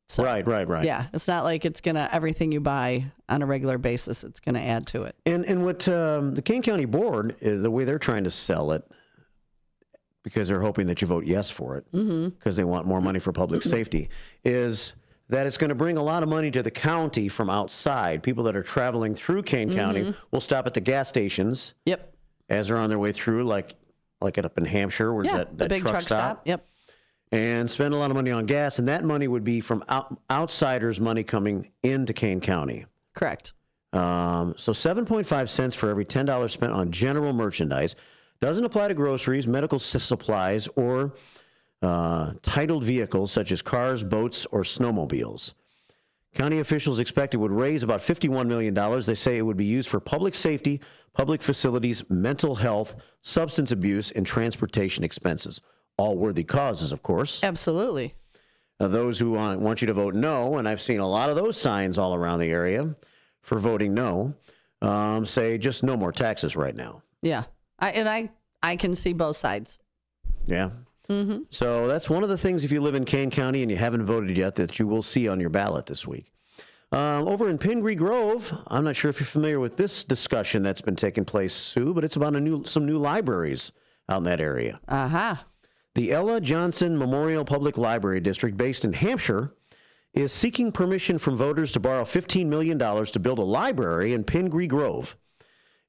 So, right. Yeah, it's not like it's going to, everything you buy on a regular basis, it's going to add to it. And what the Kane County Board, the way they're trying to sell it, because they're hoping that you vote yes for it, because they want more money for public safety, is that it's going to bring a lot of money to the county from outside. People that are traveling through Kane County will stop at the gas stations. Yep. As they're on their way through, like it up in Hampshire, where's that the big truck stop. Yep. And spend a lot of money on gas, and that money would be from outsiders' money coming into Kane County. Correct. So 7.5 cents for every $10 spent on general merchandise. Doesn't apply to groceries, medical supplies, or titled vehicles such as cars, boats, or snowmobiles. County officials expect it would raise about $51 million. They say it would be used for public safety, public facilities, mental health, substance abuse, and transportation expenses. All worthy causes, of course. Absolutely. Those who want you to vote no, and I've seen a lot of those signs all around the area for voting no, say just no more taxes right now. Yeah. I can see both sides. Yeah. Mm-hmm. So that's one of the things, if you live in Kane County and you haven't voted yet, that you will see on your ballot this week. Over in Pingree Grove, I'm not sure if you're familiar with this discussion that's been taking place, Sue, but it's about some new libraries out in that area. Uh-huh. The Ella Johnson Memorial Public Library District, based in Hampshire, is seeking permission from voters to borrow $15 million to build a library in Pingree Grove.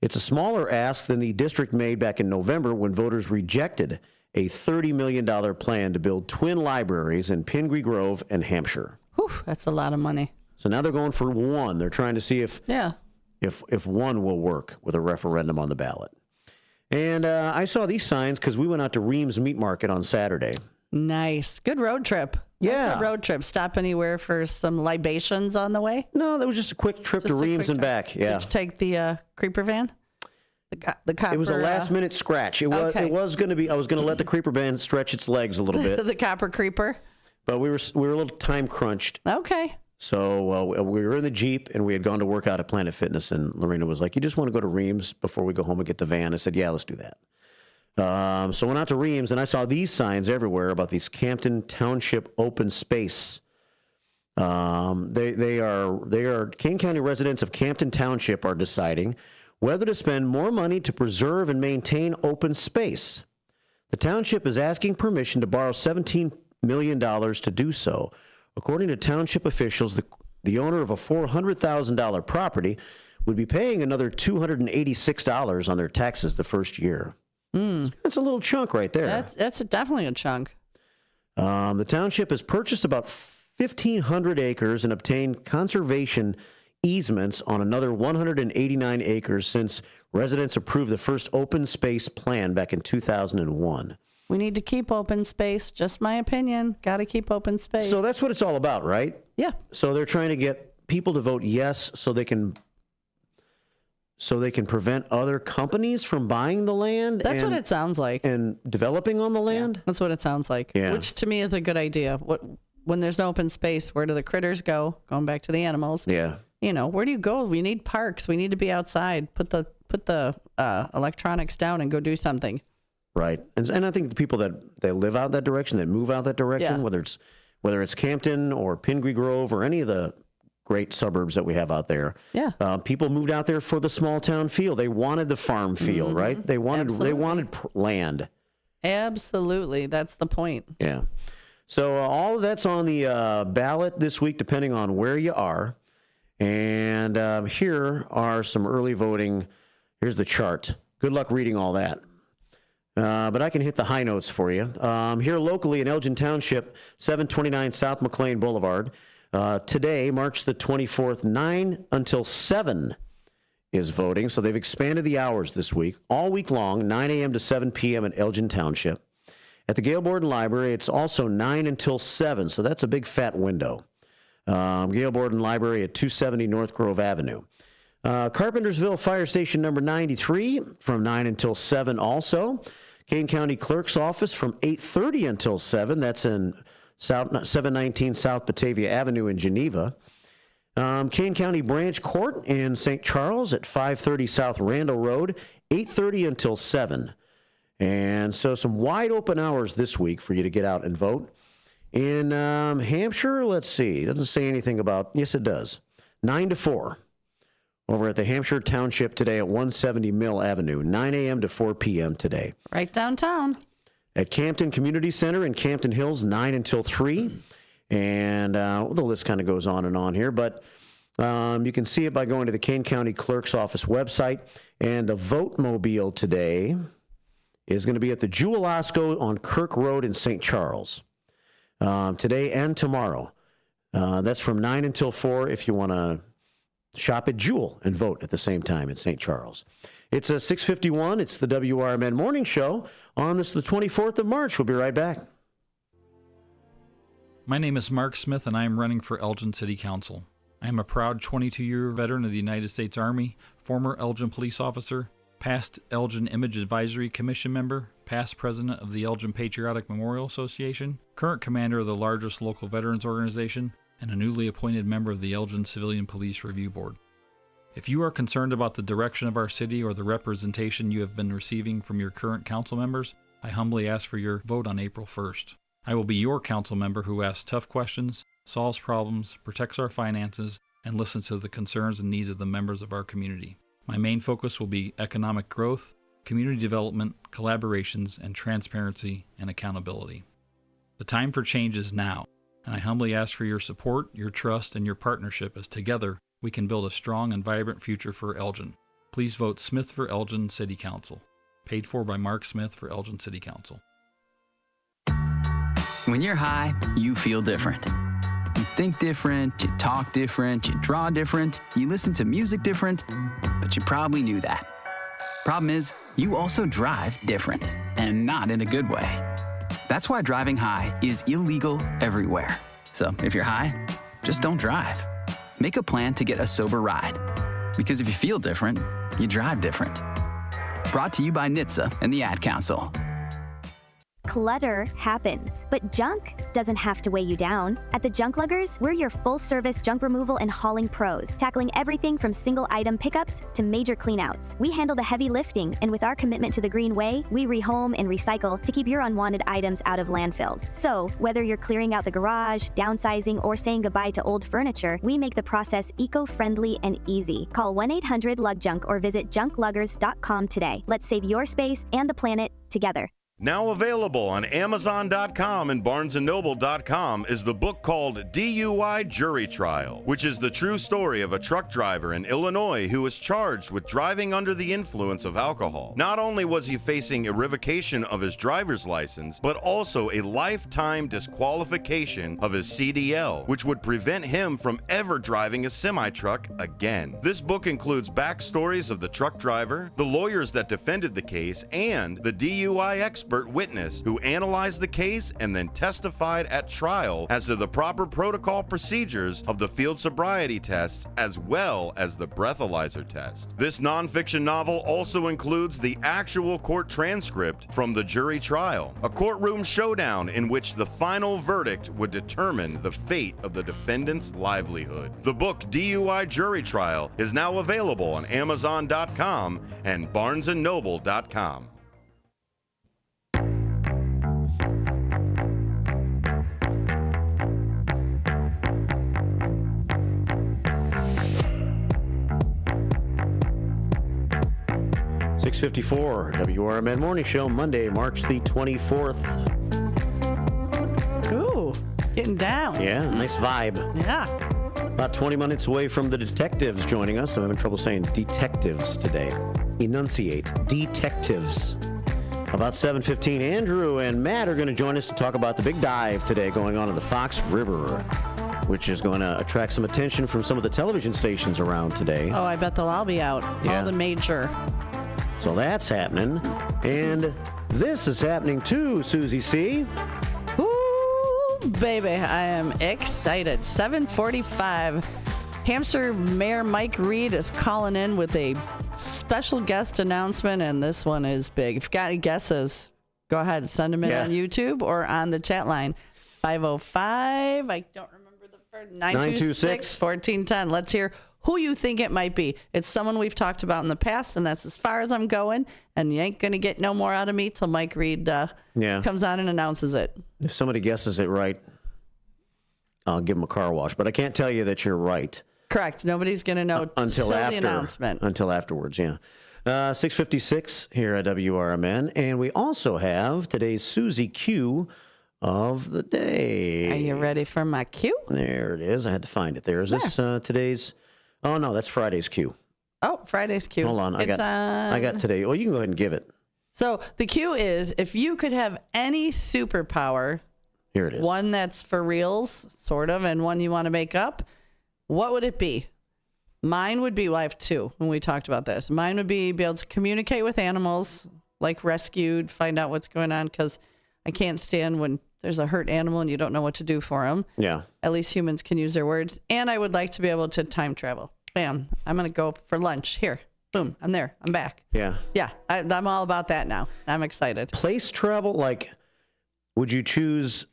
It's a smaller ask than the district made back in November when voters rejected a $30 million plan to build twin libraries in Pingree Grove and Hampshire. Whew, that's a lot of money. So now they're going for one. They're trying to see if one will work with a referendum on the ballot. And I saw these signs because we went out to Reams Meat Market on Saturday. Nice. Good road trip. Yeah. What's a road trip? Stop anywhere for some libations on the way? No, that was just a quick trip to Reams and back. Yeah. Did you take the creeper van? The copper, it was a last-minute scratch. It was going to be. I was going to let the creeper van stretch its legs a little bit. The copper creeper. But we were a little time crunched. Okay. So we were in the Jeep, and we had gone to work out at Planet Fitness, and Lorena was like, "You just want to go to Reams before we go home and get the van?" I said, "Yeah, let's do that." So went out to Reams, and I saw these signs everywhere about these Campton Township open space. They are Kane County residents of Campton Township are deciding whether to spend more money to preserve and maintain open space. The township is asking permission to borrow $17 million to do so. According to township officials, the owner of a $400,000 property would be paying another $286 on their taxes the first year. That's a little chunk right there. That's definitely a chunk. The township has purchased about 1,500 acres and obtained conservation easements on another 189 acres since residents approved the first open space plan back in 2001. We need to keep open space. Just my opinion. Got to keep open space. So that's what it's all about, right? Yeah. So they're trying to get people to vote yes so they can prevent other companies from buying the land. That's what it sounds like. And developing on the land? Yeah, that's what it sounds like. Yeah. Which to me is a good idea. When there's no open space, where do the critters go? Going back to the animals. Yeah. Where do you go? We need parks. We need to be outside. Put the electronics down and go do something. Right. And I think the people that live out that direction, that move out that direction, whether it's Campton or Pingree Grove or any of the great suburbs that we have out there. Yeah. People moved out there for the small town feel. They wanted the farm feel, right? They wanted land. Absolutely. That's the point. Yeah. So all of that's on the ballot this week, depending on where you are. And here are some early voting. Here's the chart. Good luck reading all that. But I can hit the high notes for you. Here locally in Elgin Township, 729 South McLean Boulevard. Today, March the 24th, 9 until 7 is voting. So they've expanded the hours this week, all week long, 9 a.m. to 7 p.m. at Elgin Township. At the Gale Borden Library, it's also 9 until 7, so that's a big fat window. Gale Borden Library at 270 North Grove Avenue. Carpentersville Fire Station number 93 from 9 until 7 also. Kane County Clerk's Office from 8:30 until 7. That's in 719 South Batavia Avenue in Geneva. Kane County Branch Court in St. Charles at 530 South Randall Road, 8:30 until 7. And so some wide open hours this week for you to get out and vote. In Hampshire, let's see, it doesn't say anything about, yes it does, 9 to 4 over at the Hampshire Township today at 170 Mill Avenue, 9 a.m. to 4 p.m. today. Right downtown. At Campton Community Center in Campton Hills, 9 until 3. And the list kind of goes on and on here, but you can see it by going to the Kane County Clerk's Office website. And the vote mobile today is going to be at the Jewel Osco on Kirk Road in St. Charles today and tomorrow. That's from 9 until 4 if you want to shop at Jewel and vote at the same time in St. Charles. It's 6:51. It's the WRMN Morning Show on this the 24th of March. We'll be right back. My name is Mark Smith, and I am running for Elgin City Council. I am a proud 22-year veteran of the United States Army, former Elgin police officer, past Elgin Image Advisory Commission member, past president of the Elgin Patriotic Memorial Association, current commander of the largest local veterans organization, and a newly appointed member of the Elgin Civilian Police Review Board. If you are concerned about the direction of our city or the representation you have been receiving from your current council members, I humbly ask for your vote on April 1st. I will be your council member who asks tough questions, solves problems, protects our finances, and listens to the concerns and needs of the members of our community. My main focus will be economic growth, community development, collaborations, and transparency and accountability. The time for change is now, and I humbly ask for your support, your trust, and your partnership as together we can build a strong and vibrant future for Elgin. Please vote Smith for Elgin City Council. Paid for by Mark Smith for Elgin City Council. When you're high, you feel different. You think different, you talk different, you draw different, you listen to music different, but you probably knew that. Problem is, you also drive different, and not in a good way. That's why driving high is illegal everywhere. So if you're high, just don't drive. Make a plan to get a sober ride. Because if you feel different, you drive different. Brought to you by NHTSA and the Ad Council. Clutter happens, but junk doesn't have to weigh you down. At the Junk Luggers, we're your full-service junk removal and hauling pros, tackling everything from single-item pickups to major cleanouts. We handle the heavy lifting, and with our commitment to the green way, we rehome and recycle to keep your unwanted items out of landfills. So, whether you're clearing out the garage, downsizing, or saying goodbye to old furniture, we make the process eco-friendly and easy. Call 1-800-LUG-JUNK or visit junkluggers.com today. Let's save your space and the planet together. Now available on Amazon.com and BarnesandNoble.com is the book called DUI Jury Trial, which is the true story of a truck driver in Illinois who was charged with driving under the influence of alcohol. Not only was he facing a revocation of his driver's license, but also a lifetime disqualification of his CDL, which would prevent him from ever driving a semi-truck again. This book includes backstories of the truck driver, the lawyers that defended the case, and the DUI expert witness who analyzed the case and then testified at trial as to the proper protocol procedures of the field sobriety tests as well as the breathalyzer test. This nonfiction novel also includes the actual court transcript from the jury trial, a courtroom showdown in which the final verdict would determine the fate of the defendant's livelihood. The book DUI Jury Trial is now available on Amazon.com and BarnesandNoble.com. 6:54, WRMN Morning Show, Monday, March the 24th. Ooh, getting down. Yeah, nice vibe. Yeah. About 20 minutes away from the detectives joining us. I'm having trouble saying detectives today. Enunciate. Detectives. About 7:15, Andrew and Matt are going to join us to talk about the big dive today going on in the Fox River, which is going to attract some attention from some of the television stations around today. Oh, I bet they'll all be out. Yeah. All the major. So that's happening. And this is happening too, Susie C. Ooh, baby, I am excited. 7:45. Hampshire Mayor Mike Reed is calling in with a special guest announcement, and this one is big. If you've got any guesses, go ahead, send them in on YouTube or on the chat line. 505, I don't remember the first, 926-1410. Let's hear who you think it might be. It's someone we've talked about in the past, and that's as far as I'm going, and you ain't going to get no more out of me till Mike Reed comes on and announces it. If somebody guesses it right, I'll give them a car wash, but I can't tell you that you're right. Correct. Nobody's going to know until after the announcement. Until afterwards, yeah. 6:56 here at WRMN, and we also have today's Susie Q of the day. Are you ready for my Q? There it is. I had to find it. Is this today's? Oh no, that's Friday's Q. Oh, Friday's Q. Hold on, I got today. Well, you can go ahead and give it. So the Q is, if you could have any superpower, here it is. One that's for reals, sort of, and one you want to make up. What would it be? Mine would be, well, I have two when we talked about this. Mine would be able to communicate with animals, like rescued, find out what's going on, because I can't stand when there's a hurt animal and you don't know what to do for them. Yeah. At least humans can use their words. And I would like to be able to time travel. Bam. I'm going to go for lunch. Here. Boom. I'm there. I'm back. Yeah. Yeah. I'm all about that now. I'm excited. Place travel, like, would you choose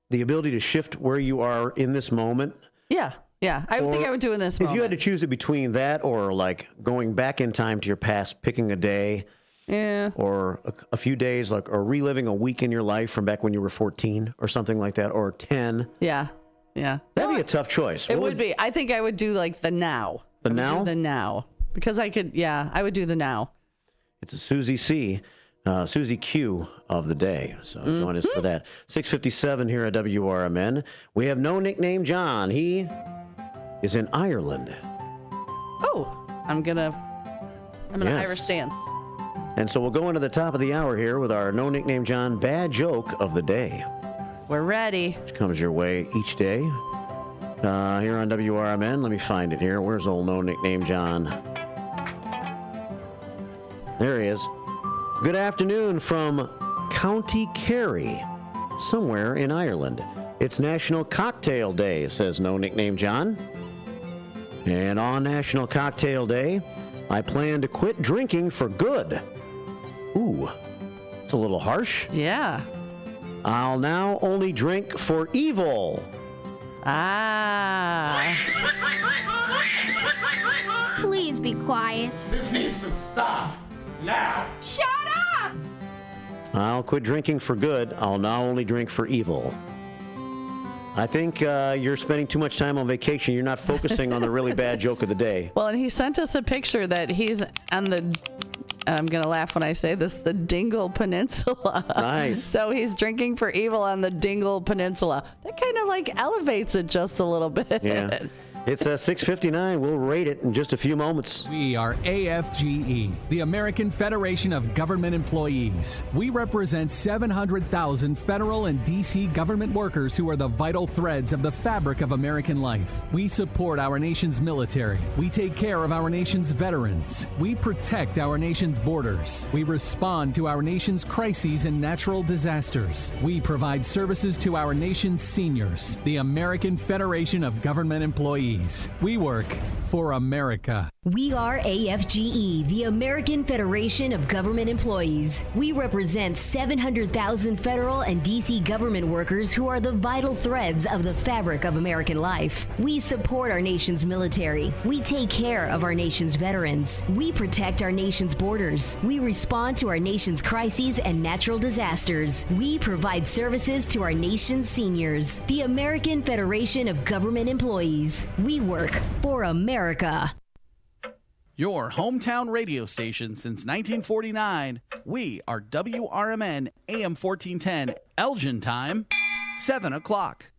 the ability to shift where you are in this moment? Yeah. Yeah, I would think I would do in this moment. If you had to choose it between that or like going back in time to your past, picking a day, or a few days, like, or reliving a week in your life from back when you were 14 or something like that, or 10. Yeah, yeah. That'd be a tough choice. It would be. I think I would do like the now. The now? The now. Because I could, I would do the now. It's a Susie C. Susie Q of the day. So join us for that. 6:57 here at WRMN. We have no nickname John. He is in Ireland. Oh, I'm gonna Irish dance. And so we'll go into the top of the hour here with our no nickname John bad joke of the day. We're ready. Which comes your way each day here on WRMN. Let me find it here. Where's old no nickname John? There he is. Good afternoon from County Kerry, somewhere in Ireland. It's National Cocktail Day, says no nickname John. And on National Cocktail Day, I plan to quit drinking for good. Ooh, it's a little harsh. Yeah. I'll now only drink for evil. Ah. Please be quiet. This needs to stop now. Shut up! I'll quit drinking for good. I'll now only drink for evil. I think you're spending too much time on vacation. You're not focusing on the really bad joke of the day. Well, and he sent us a picture that he's on the, and I'm going to laugh when I say this, the Dingle Peninsula. Nice. So he's drinking for evil on the Dingle Peninsula. That kind of like elevates it just a little bit. Yeah. It's 6:59. We'll rate it in just a few moments. We are AFGE, the American Federation of Government Employees. We represent 700,000 federal and D.C. government workers who are the vital threads of the fabric of American life. We support our nation's military. We take care of our nation's veterans. We protect our nation's borders. We respond to our nation's crises and natural disasters. We provide services to our nation's seniors. The American Federation of Government Employees. We work for America. We are AFGE, the American Federation of Government Employees. We represent 700,000 federal and D.C. government workers who are the vital threads of the fabric of American life. We support our nation's military. We take care of our nation's veterans. We protect our nation's borders. We respond to our nation's crises and natural disasters. We provide services to our nation's seniors. The American Federation of Government Employees. We work for America. Your hometown radio station since 1949. We are WRMN AM 1410, Elgin time, 7 o'clock.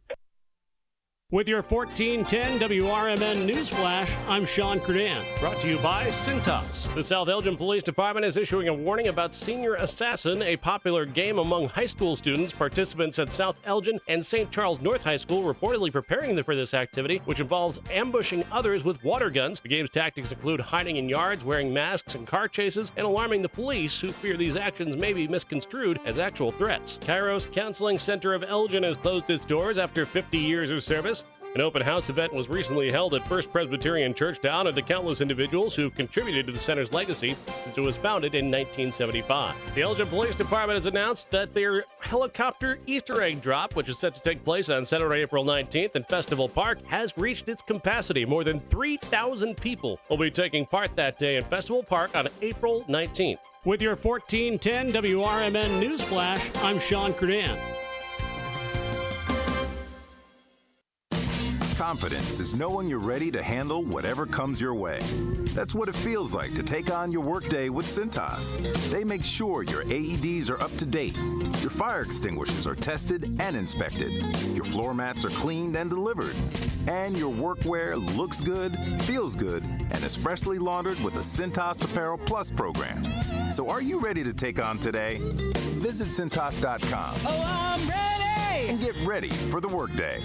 With your 1410 WRMN News Flash, I'm Sean Credan. Brought to you by Cintas. The South Elgin Police Department is issuing a warning about Senior Assassin, a popular game among high school students. Participants at South Elgin and St. Charles North High School reportedly preparing for this activity, which involves ambushing others with water guns. The game's tactics include hiding in yards, wearing masks and car chases, and alarming the police, who fear these actions may be misconstrued as actual threats. Kairos Counseling Center of Elgin has closed its doors after 50 years of service. An open house event was recently held at First Presbyterian Church to honor the countless individuals who contributed to the center's legacy since it was founded in 1975. The Elgin Police Department has announced that their helicopter Easter egg drop, which is set to take place on Saturday, April 19th in Festival Park, has reached its capacity. More than 3,000 people will be taking part that day in Festival Park on April 19th. With your 1410 WRMN News Flash, I'm Sean Credan. Confidence is knowing you're ready to handle whatever comes your way. That's what it feels like to take on your workday with Cintas. They make sure your AEDs are up to date, your fire extinguishers are tested and inspected, your floor mats are cleaned and delivered, and your workwear looks good, feels good, and is freshly laundered with the Cintas Apparel Plus program. So are you ready to take on today? Visit Cintas.com. Oh, I'm ready! And get ready for the workday.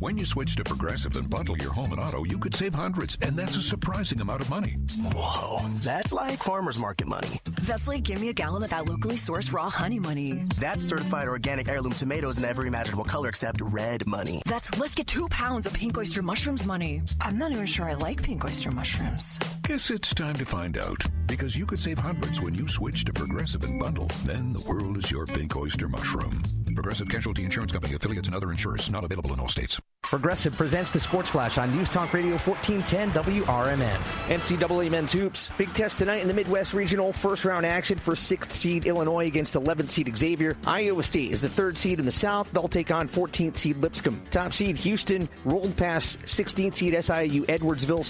When you switch to Progressive and bundle your home and auto, you could save hundreds, and that's a surprising amount of money. Whoa, that's like farmer's market money. That's like give me a gallon of that locally sourced raw honey money. That's certified organic heirloom tomatoes in every imaginable color except red money. That's let's get 2 pounds of pink oyster mushrooms money. I'm not even sure I like pink oyster mushrooms. Guess it's time to find out, because you could save hundreds when you switch to Progressive and bundle. Then the world is your pink oyster mushroom. Progressive Casualty Insurance Company, affiliates, and other insurers. Not available in all states. Progressive presents the Sports Flash on News Talk Radio 1410 WRMN. NCAA men's hoops. Big test tonight in the Midwest Regional. First round action for 6th seed Illinois against 11th seed Xavier. Iowa State is the 3rd seed in the South. They'll take on 14th seed Lipscomb. Top seed Houston rolled past 16th seed SIU Edwardsville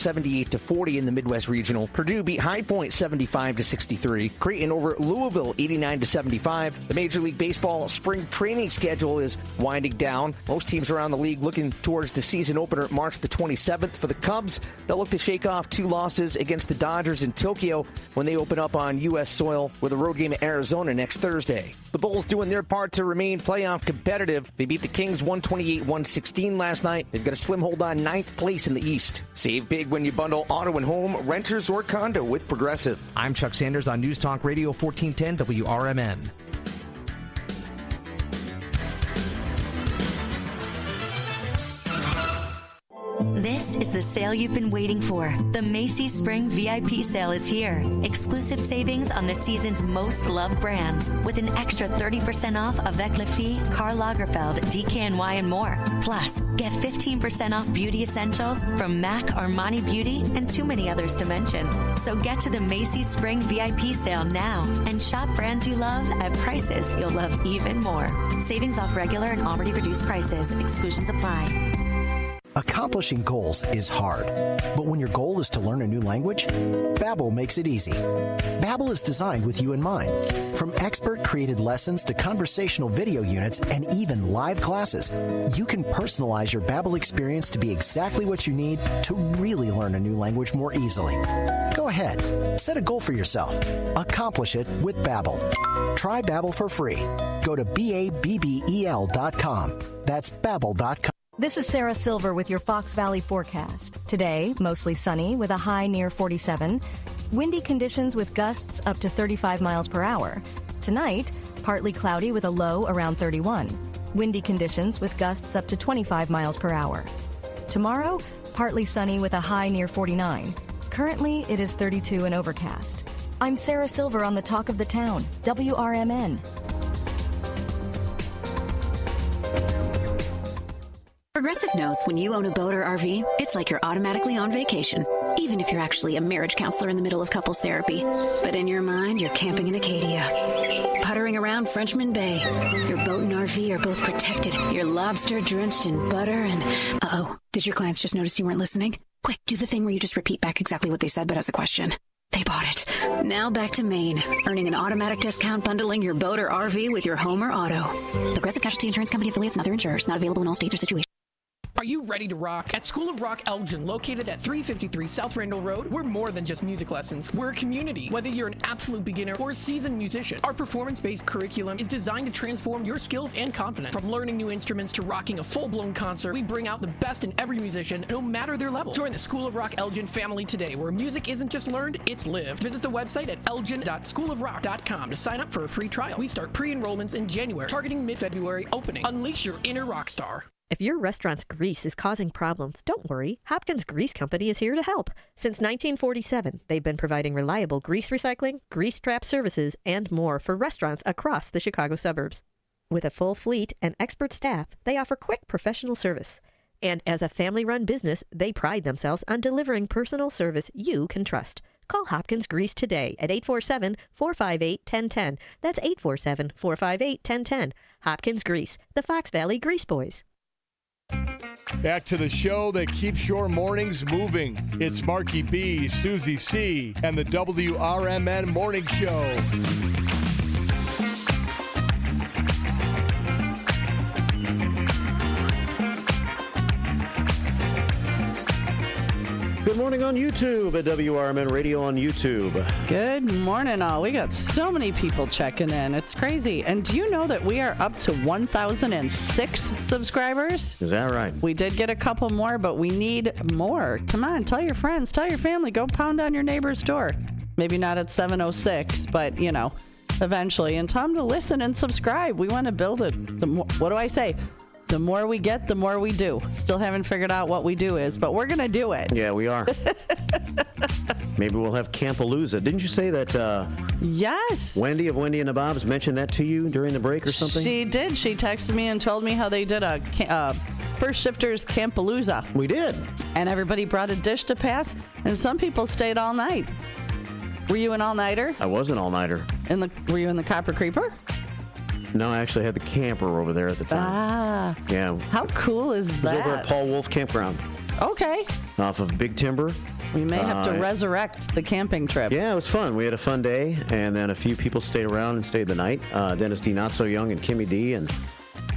78-40 in the Midwest Regional. Purdue beat High Point 75-63. Creighton over Louisville 89-75. The Major League Baseball spring training schedule is winding down. Most teams around the league looking towards the season opener March the 27th. For the Cubs, they'll look to shake off 2 losses against the Dodgers in Tokyo when they open up on U.S. soil with a road game at Arizona next Thursday. The Bulls doing their part to remain playoff competitive. They beat the Kings 128-116 last night. They've got a slim hold on 9th place in the East. Save big when you bundle auto and home, renters, or condo with Progressive. I'm Chuck Sanders on News Talk Radio 1410 WRMN. This is the sale you've been waiting for. The Macy's Spring VIP sale is here. Exclusive savings on the season's most loved brands with an extra 30% off Avec Les Filles, Karl Lagerfeld, DKNY, and more. Plus, get 15% off beauty essentials from MAC, Armani Beauty, and too many others to mention. So get to the Macy's Spring VIP sale now and shop brands you love at prices you'll love even more. Savings off regular and already reduced prices. Exclusions apply. Accomplishing goals is hard, but when your goal is to learn a new language, Babbel makes it easy. Babbel is designed with you in mind. From expert-created lessons to conversational video units and even live classes, you can personalize your Babbel experience to be exactly what you need to really learn a new language more easily. Go ahead, set a goal for yourself. Accomplish it with Babbel. Try Babbel for free. Go to babbel.com. That's Babbel.com. This is Sarah Silver with your Fox Valley forecast. Today, mostly sunny with a high near 47. Windy conditions with gusts up to 35 miles per hour. Tonight, partly cloudy with a low around 31. Windy conditions with gusts up to 25 miles per hour. Tomorrow, partly sunny with a high near 49. Currently, it is 32 and overcast. I'm Sarah Silver on the Talk of the Town, WRMN. Progressive knows when you own a boat or RV, it's like you're automatically on vacation, even if you're actually a marriage counselor in the middle of couples therapy. But in your mind, you're camping in Acadia, puttering around Frenchman Bay. Your boat and RV are both protected. You're lobster drenched in butter and... Uh-oh, did your clients just notice you weren't listening? Quick, do the thing where you just repeat back exactly what they said, but as a question. They bought it. Now back to Maine, earning an automatic discount bundling your boat or RV with your home or auto. Progressive Casualty Insurance Company affiliates and other insurers. Not available in all states or situations. Are you ready to rock? At School of Rock Elgin, located at 353 South Randall Road, we're more than just music lessons. We're a community. Whether you're an absolute beginner or a seasoned musician, our performance-based curriculum is designed to transform your skills and confidence. From learning new instruments to rocking a full-blown concert, we bring out the best in every musician, no matter their level. Join the School of Rock Elgin family today, where music isn't just learned, it's lived. Visit the website at elgin.schoolofrock.com to sign up for a free trial. We start pre-enrollments in January, targeting mid-February opening. Unleash your inner rock star. If your restaurant's grease is causing problems, don't worry. Hopkins Grease Company is here to help. Since 1947, they've been providing reliable grease recycling, grease trap services, and more for restaurants across the Chicago suburbs. With a full fleet and expert staff, they offer quick professional service. And as a family-run business, they pride themselves on delivering personal service you can trust. Call Hopkins Grease today at 847-458-1010. That's 847-458-1010. Hopkins Grease, the Fox Valley Grease Boys. Back to the show that keeps your mornings moving. It's Marky B, Susie C, and the WRMN Morning Show. Good morning on YouTube at WRMN Radio on YouTube. Good morning, all. We got so many people checking in. It's crazy. And do you know that we are up to 1,006 subscribers? Is that right? We did get a couple more, but we need more. Come on, tell your friends, tell your family, go pound on your neighbor's door. Maybe not at 706, but, you know, eventually. And tell them to listen and subscribe. We want to build it. What do I say? The more we get, the more we do. Still haven't figured out what we do is, but we're going to do it. Yeah, we are. Maybe we'll have Campalooza. Didn't you say that? Yes. Wendy of Wendy and the Bobs mentioned that to you during the break or something? She did. She texted me and told me how they did a First Shifters Campalooza. We did. And everybody brought a dish to pass, and some people stayed all night. Were you an all-nighter? I was an all-nighter. Were you in the Copper Creeper? No, I actually had the camper over there at the time. Ah. Yeah. How cool is that? It was over at Paul Wolf Campground. Okay. Off of Big Timber. We may have to resurrect the camping trip. Yeah, it was fun. We had a fun day, and then a few people stayed around and stayed the night. Dennis D. Not So Young and Kimmy D. And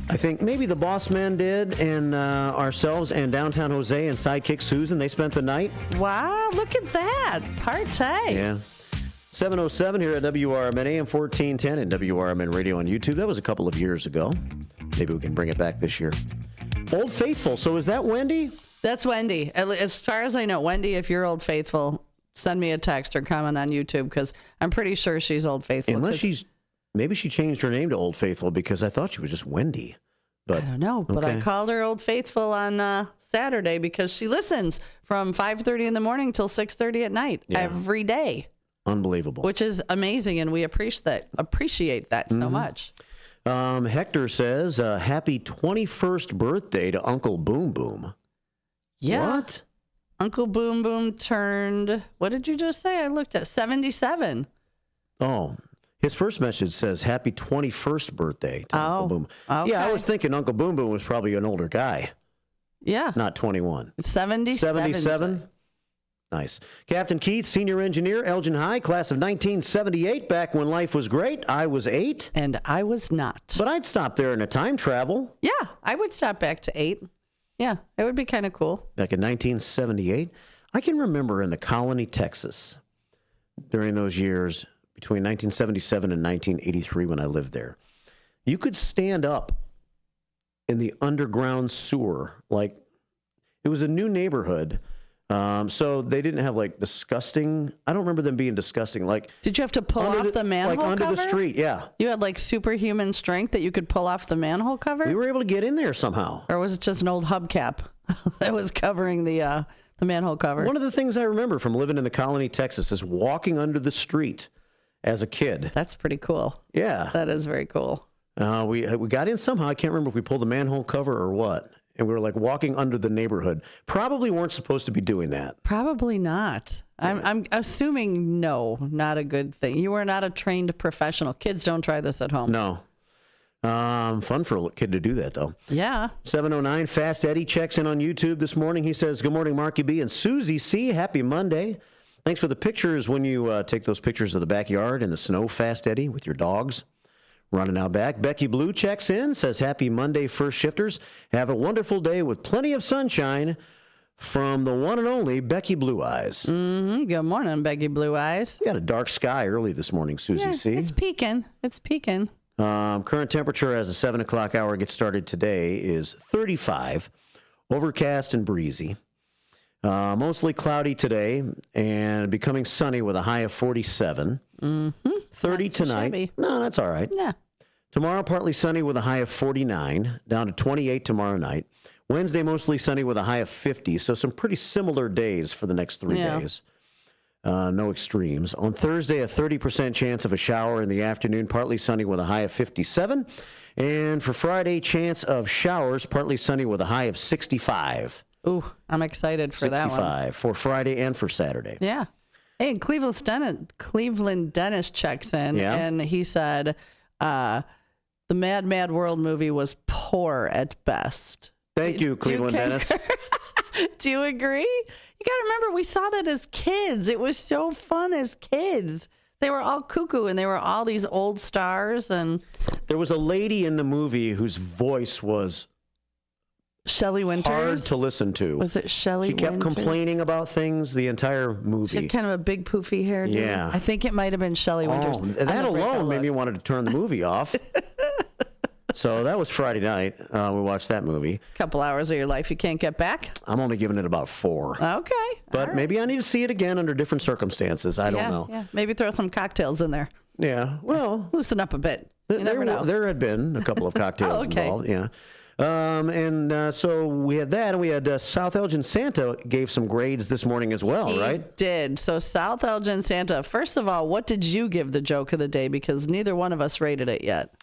I think maybe the Boss Men did, and ourselves and Downtown Jose and Sidekick Susan, they spent the night. Wow, look at that. Partay. Yeah. 7:07 here at WRMN AM 1410 and WRMN Radio on YouTube. That was a couple of years ago. Maybe we can bring it back this year. Old Faithful. So is that Wendy? That's Wendy. As far as I know, Wendy, if you're Old Faithful, send me a text or comment on YouTube because I'm pretty sure she's Old Faithful. Unless maybe she changed her name to Old Faithful because I thought she was just Wendy. But I don't know. But I called her Old Faithful on Saturday because she listens from 5:30 in the morning till 6:30 at night every day. Unbelievable. Which is amazing, and we appreciate that so much. Hector says, happy 21st birthday to Uncle Boom Boom. Yeah. What? Uncle Boom Boom turned, what did you just say? I looked at 77. Oh, his first message says, happy 21st birthday to Uncle Boom. Okay. Yeah, I was thinking Uncle Boom Boom was probably an older guy. Yeah. Not 21. 77. Nice. Captain Keith, senior engineer, Elgin High, class of 1978, back when life was great. I was 8. And I was not. But I'd stop there in a time travel. Yeah, I would stop back to 8. Yeah, it would be kind of cool. Back in 1978. I can remember in the Colony, Texas, during those years, between 1977 and 1983 when I lived there, you could stand up in the underground sewer. Like, it was a new neighborhood. So they didn't have like disgusting. I don't remember them being disgusting. Like, did you have to pull off the manhole cover? Like under the street, yeah. You had like superhuman strength that you could pull off the manhole cover? We were able to get in there somehow. Or was it just an old hubcap that was covering the manhole cover? One of the things I remember from living in the Colony, Texas, is walking under the street as a kid. That's pretty cool. Yeah, that is very cool. We got in somehow. I can't remember if we pulled the manhole cover or what. And we were like walking under the neighborhood. Probably weren't supposed to be doing that. Probably not. I'm assuming no, not a good thing. You are not a trained professional. Kids don't try this at home. No. Fun for a kid to do that, though. Yeah. 709, Fast Eddie checks in on YouTube this morning. He says, good morning, Marky B and Susie C. Happy Monday. Thanks for the pictures when you take those pictures of the backyard in the snow, Fast Eddie, with your dogs running out back. Becky Blue checks in, says, happy Monday, first shifters. Have a wonderful day with plenty of sunshine from the one and only Becky Blue Eyes. Mm-hmm. Good morning, Becky Blue Eyes. We got a dark sky early this morning, Susie C. It's peaking. It's peaking. Current temperature as the 7 o'clock hour gets started today is 35, overcast and breezy. Mostly cloudy today and becoming sunny with a high of 47. 30 tonight. Shabby. No, that's all right. Yeah. Tomorrow, partly sunny with a high of 49, down to 28 tomorrow night. Wednesday, mostly sunny with a high of 50, so some pretty similar days for the next 3 days. No extremes. On Thursday, a 30% chance of a shower in the afternoon, partly sunny with a high of 57. And for Friday, chance of showers, partly sunny with a high of 65. Ooh, I'm excited for that one. 65 for Friday and for Saturday. Yeah. Hey, and Cleveland Dennis checks in, and he said the Mad Mad World movie was poor at best. Thank you, Cleveland Dennis. Do you agree? You got to remember, we saw that as kids. It was so fun as kids. They were all cuckoo, and they were all these old stars. And there was a lady in the movie whose voice was Shelley Winters. Hard to listen to. Was it Shelley Winters? She kept complaining about things the entire movie. She had kind of a big poofy hair. Yeah. I think it might have been Shelley Winters. That alone made me wanted to turn the movie off. So that was Friday night. We watched that movie. A couple hours of your life you can't get back. I'm only giving it about 4. Okay. But maybe I need to see it again under different circumstances. I don't know. Yeah. Maybe throw some cocktails in there. Yeah. Well, loosen up a bit. You never know. There had been a couple of cocktails involved. Yeah. So we had that, and we had South Elgin Santa gave some grades this morning as well, right? He did. So South Elgin Santa, first of all, what did you give the joke of the day? Because neither one of us rated it yet.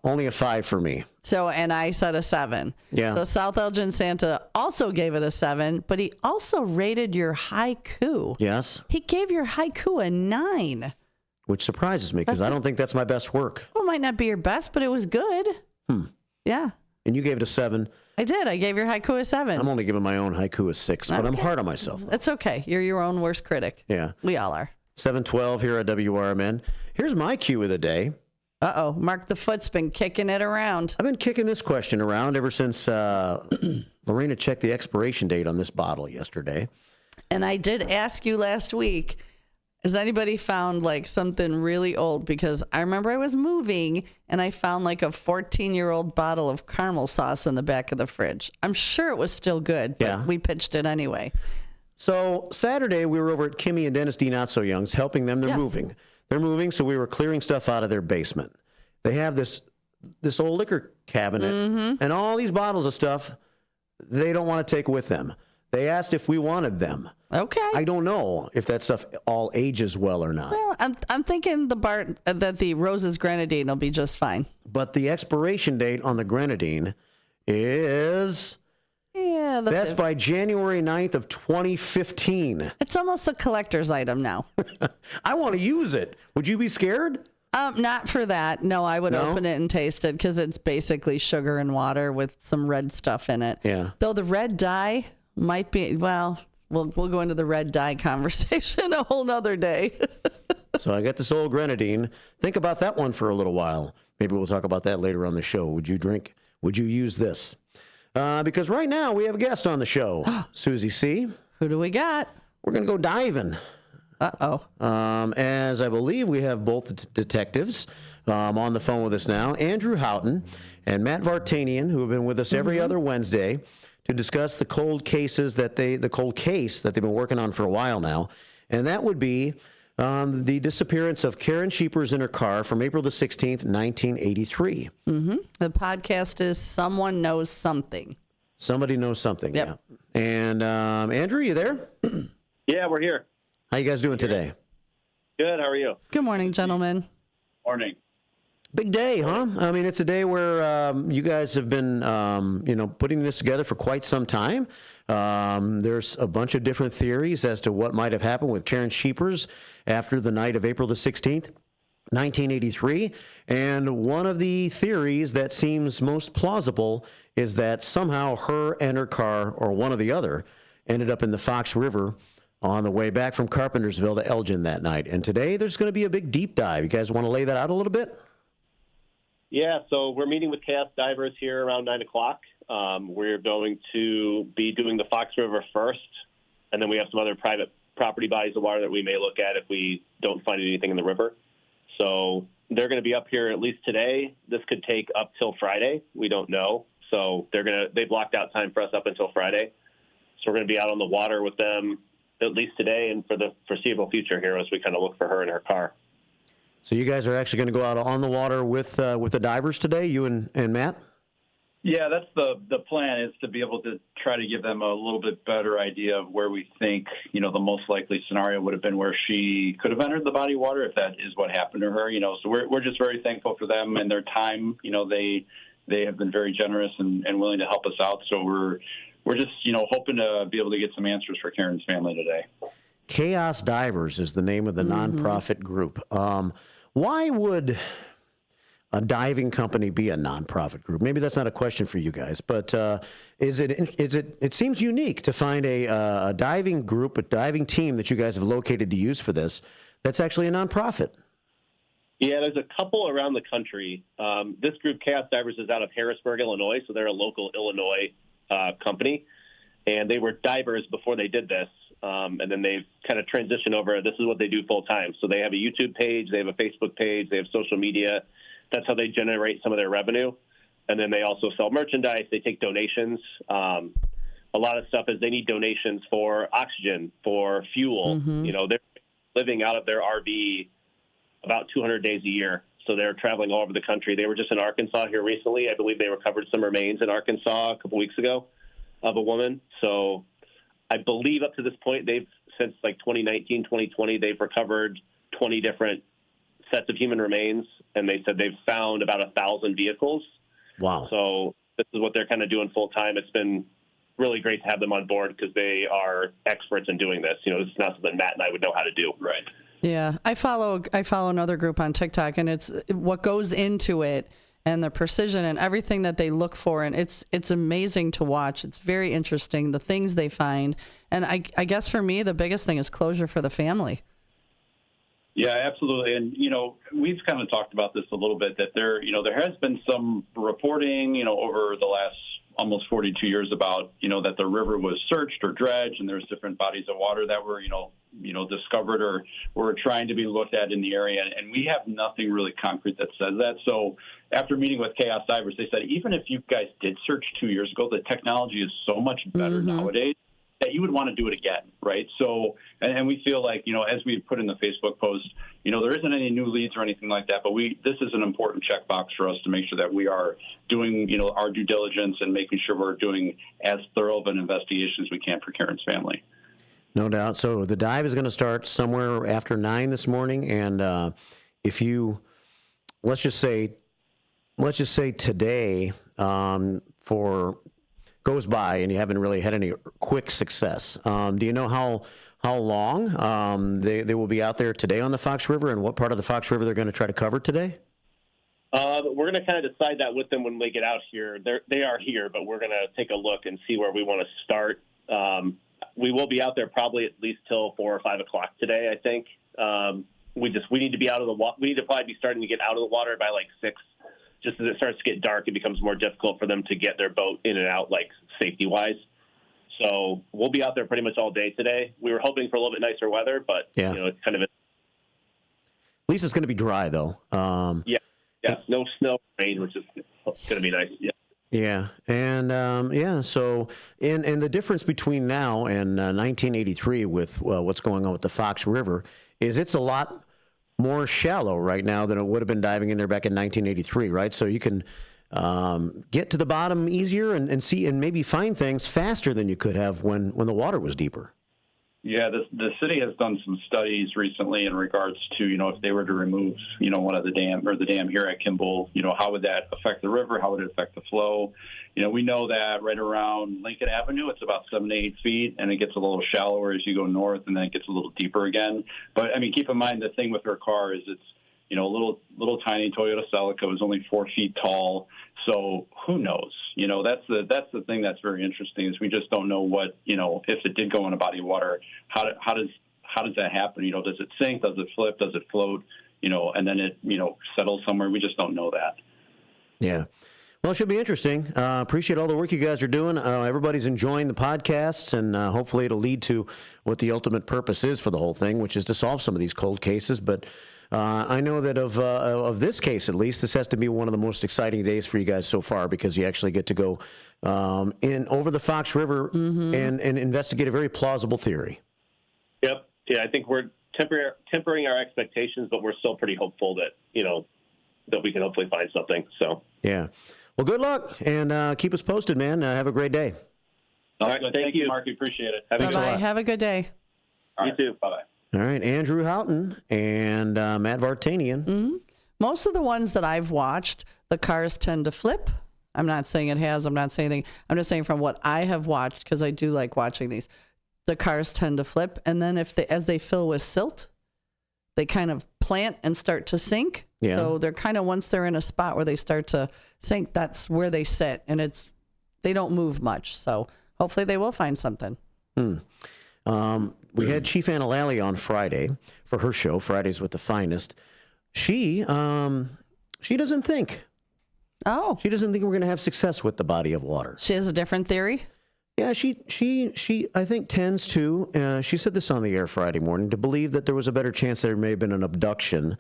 Only a 5 for me. So, and I said a 7. Yeah. So South Elgin Santa also gave it a 7, but he also rated your haiku. Yes. He gave your haiku a 9. Which surprises me because I don't think that's my best work. Well, it might not be your best, but it was good. Yeah. And you gave it a 7. I did. I gave your haiku a 7. I'm only giving my own haiku a 6, but I'm hard on myself. That's okay. You're your own worst critic. Yeah. We all are. 7:12 here at WRMN. Here's my cue of the day. Uh-oh. Mark the Foot's been kicking it around. I've been kicking this question around ever since Lorena checked the expiration date on this bottle yesterday. And I did ask you last week, has anybody found like something really old? Because I remember I was moving and I found like a 14-year-old bottle of caramel sauce in the back of the fridge. I'm sure it was still good, but we pitched it anyway. So Saturday we were over at Kimmy and Dennis D. Not So Young's helping them. They're moving. They're moving, so we were clearing stuff out of their basement. They have this old liquor cabinet and all these bottles of stuff they don't want to take with them. They asked if we wanted them. Okay. I don't know if that stuff all ages well or not. Well, I'm thinking that the Rose's Grenadine will be just fine. But the expiration date on the Grenadine is... Yeah, that's by January 9th of 2015. It's almost a collector's item now. I want to use it. Would you be scared? Not for that. No, I would open it and taste it because it's basically sugar and water with some red stuff in it. Yeah. Though the red dye might be, well, we'll go into the red dye conversation a whole nother day. So I got this old Grenadine. Think about that one for a little while. Maybe we'll talk about that later on the show. Would you drink? Would you use this? Because right now we have a guest on the show, Susie C. Who do we got? We're going to go diving. Uh-oh. As I believe we have both detectives on the phone with us now, Andrew Houghton and Matt Vartanian, who have been with us every other Wednesday to discuss the cold case that they've been working on for a while now. And that would be the disappearance of Karen Sheepers in her car from April the 16th, 1983. The podcast is Someone Knows Something. Somebody knows something, yeah. And Andrew, you there? Yeah, we're here. How you guys doing today? Good, how are you? Good morning, gentlemen. Morning. Big day, huh? I mean, it's a day where you guys have been, putting this together for quite some time. There's a bunch of different theories as to what might have happened with Karen Sheepers after the night of April the 16th. 1983. And one of the theories that seems most plausible is that somehow her and her car, or one or the other, ended up in the Fox River on the way back from Carpentersville to Elgin that night. And today there's going to be a big deep dive. You guys want to lay that out a little bit? Yeah, so we're meeting with Chaos Divers here around 9 o'clock. We're going to be doing the Fox River first, and then we have some other private property bodies of water that we may look at if we don't find anything in the river. So they're going to be up here at least today. This could take up till Friday. We don't know. So they blocked out time for us up until Friday. So we're going to be out on the water with them at least today and for the foreseeable future here as we kind of look for her in her car. So you guys are actually going to go out on the water with the divers today, you and Matt? Yeah, that's the plan, is to be able to try to give them a little bit better idea of where we think, the most likely scenario would have been where she could have entered the body of water if that is what happened to her. So we're just very thankful for them and their time. They have been very generous and willing to help us out. So we're just, hoping to be able to get some answers for Karen's family today. Chaos Divers is the name of the nonprofit group. Why would a diving company be a nonprofit group? Maybe that's not a question for you guys, but it seems unique to find a diving group, a diving team that you guys have located to use for this, that's actually a nonprofit. Yeah, there's a couple around the country. This group, Chaos Divers, is out of Harrisburg, Illinois, so they're a local Illinois company, and they were divers before they did this, and then they've kind of transitioned over. This is what they do full time. So they have a YouTube page, they have a Facebook page, they have social media. That's how they generate some of their revenue, and then they also sell merchandise. They take donations. A lot of stuff is they need donations for oxygen, for fuel. They're living out of their RV about 200 days a year. So they're traveling all over the country. They were just in Arkansas here recently. I believe they recovered some remains in Arkansas a couple weeks ago of a woman. So I believe up to this point, since like 2019, 2020, they've recovered 20 different sets of human remains. And they said they've found about 1,000 vehicles. Wow. So this is what they're kind of doing full time. It's been really great to have them on board because they are experts in doing this. This is not something Matt and I would know how to do. Right. Yeah, I follow another group on TikTok, and it's what goes into it and the precision and everything that they look for, and it's amazing to watch. It's very interesting, the things they find, and I guess for me the biggest thing is closure for the family. Yeah, absolutely. And, we've kind of talked about this a little bit, that there has been some reporting, over the last almost 42 years about, that the river was searched or dredged, and there's different bodies of water that were, discovered or were trying to be looked at in the area. And we have nothing really concrete that says that. So after meeting with Chaos Divers, they said, even if you guys did search 2 years ago, the technology is so much better nowadays that you would want to do it again, right? So, and we feel like, as we put in the Facebook post, there isn't any new leads or anything like that, but this is an important checkbox for us to make sure that we are doing, our due diligence and making sure we're doing as thorough of an investigation as we can for Karen's family. No doubt. So the dive is going to start somewhere after 9 this morning, and if you, let's just say today goes by and you haven't really had any quick success. Do you know how long they will be out there today on the Fox River, and what part of the Fox River they're going to try to cover today? We're going to kind of decide that with them when they get out here. They are here, but we're going to take a look and see where we want to start. We will be out there probably at least till 4 or 5 o'clock today, I think. We need to be out of the water. We need to probably be starting to get out of the water by like 6. Just as it starts to get dark, it becomes more difficult for them to get their boat in and out, like safety-wise. So we'll be out there pretty much all day today. We were hoping for a little bit nicer weather, but it's kind of. At least it's going to be dry, though. Yeah, no snow, rain, which is going to be nice. Yeah. Yeah, and so and the difference between now and 1983 with what's going on with the Fox River is it's a lot more shallow right now than it would have been diving in there back in 1983, right? So you can get to the bottom easier and see and maybe find things faster than you could have when the water was deeper. Yeah, the city has done some studies recently in regards to, if they were to remove, one of the dam here at Kimball, how would that affect the river? How would it affect the flow? We know that right around Lincoln Avenue, it's about 7 to 8 feet, and it gets a little shallower as you go north, and then it gets a little deeper again. But, keep in mind the thing with her car is little tiny Toyota Celica was only 4 feet tall. So who knows? That's the thing that's very interesting is we just don't know what, if it did go in a body of water, how does that happen? Does it sink? Does it flip? Does it float? And then it, settles somewhere. We just don't know that. Yeah. Well, it should be interesting. Appreciate all the work you guys are doing. Everybody's enjoying the podcasts, and hopefully it'll lead to what the ultimate purpose is for the whole thing, which is to solve some of these cold cases. But I know that of this case, at least, this has to be one of the most exciting days for you guys so far because you actually get to go in over the Fox River and investigate a very plausible theory. Yep. Yeah, I think we're tempering our expectations, but we're still pretty hopeful that, that we can hopefully find something. So yeah. Well, good luck, and keep us posted, man. Have a great day. All right. Thank you, Mark. We appreciate it. Bye-bye. Have a good day. You too. Bye-bye. All right. Andrew Houghton and Matt Vartanian. Most of the ones that I've watched, the cars tend to flip. I'm not saying it has. I'm not saying anything. I'm just saying from what I have watched, because I do like watching these, the cars tend to flip. And then as they fill with silt, they kind of plant and start to sink. Yeah. So they're kind of, once they're in a spot where they start to sink, that's where they sit. And they don't move much. So hopefully they will find something. We had Chief Anna Lally on Friday for her show, Fridays with the Finest. She doesn't think. Oh. She doesn't think we're going to have success with the body of water. She has a different theory? Yeah, she I think tends to, she said this on the air Friday morning, to believe that there was a better chance there may have been an abduction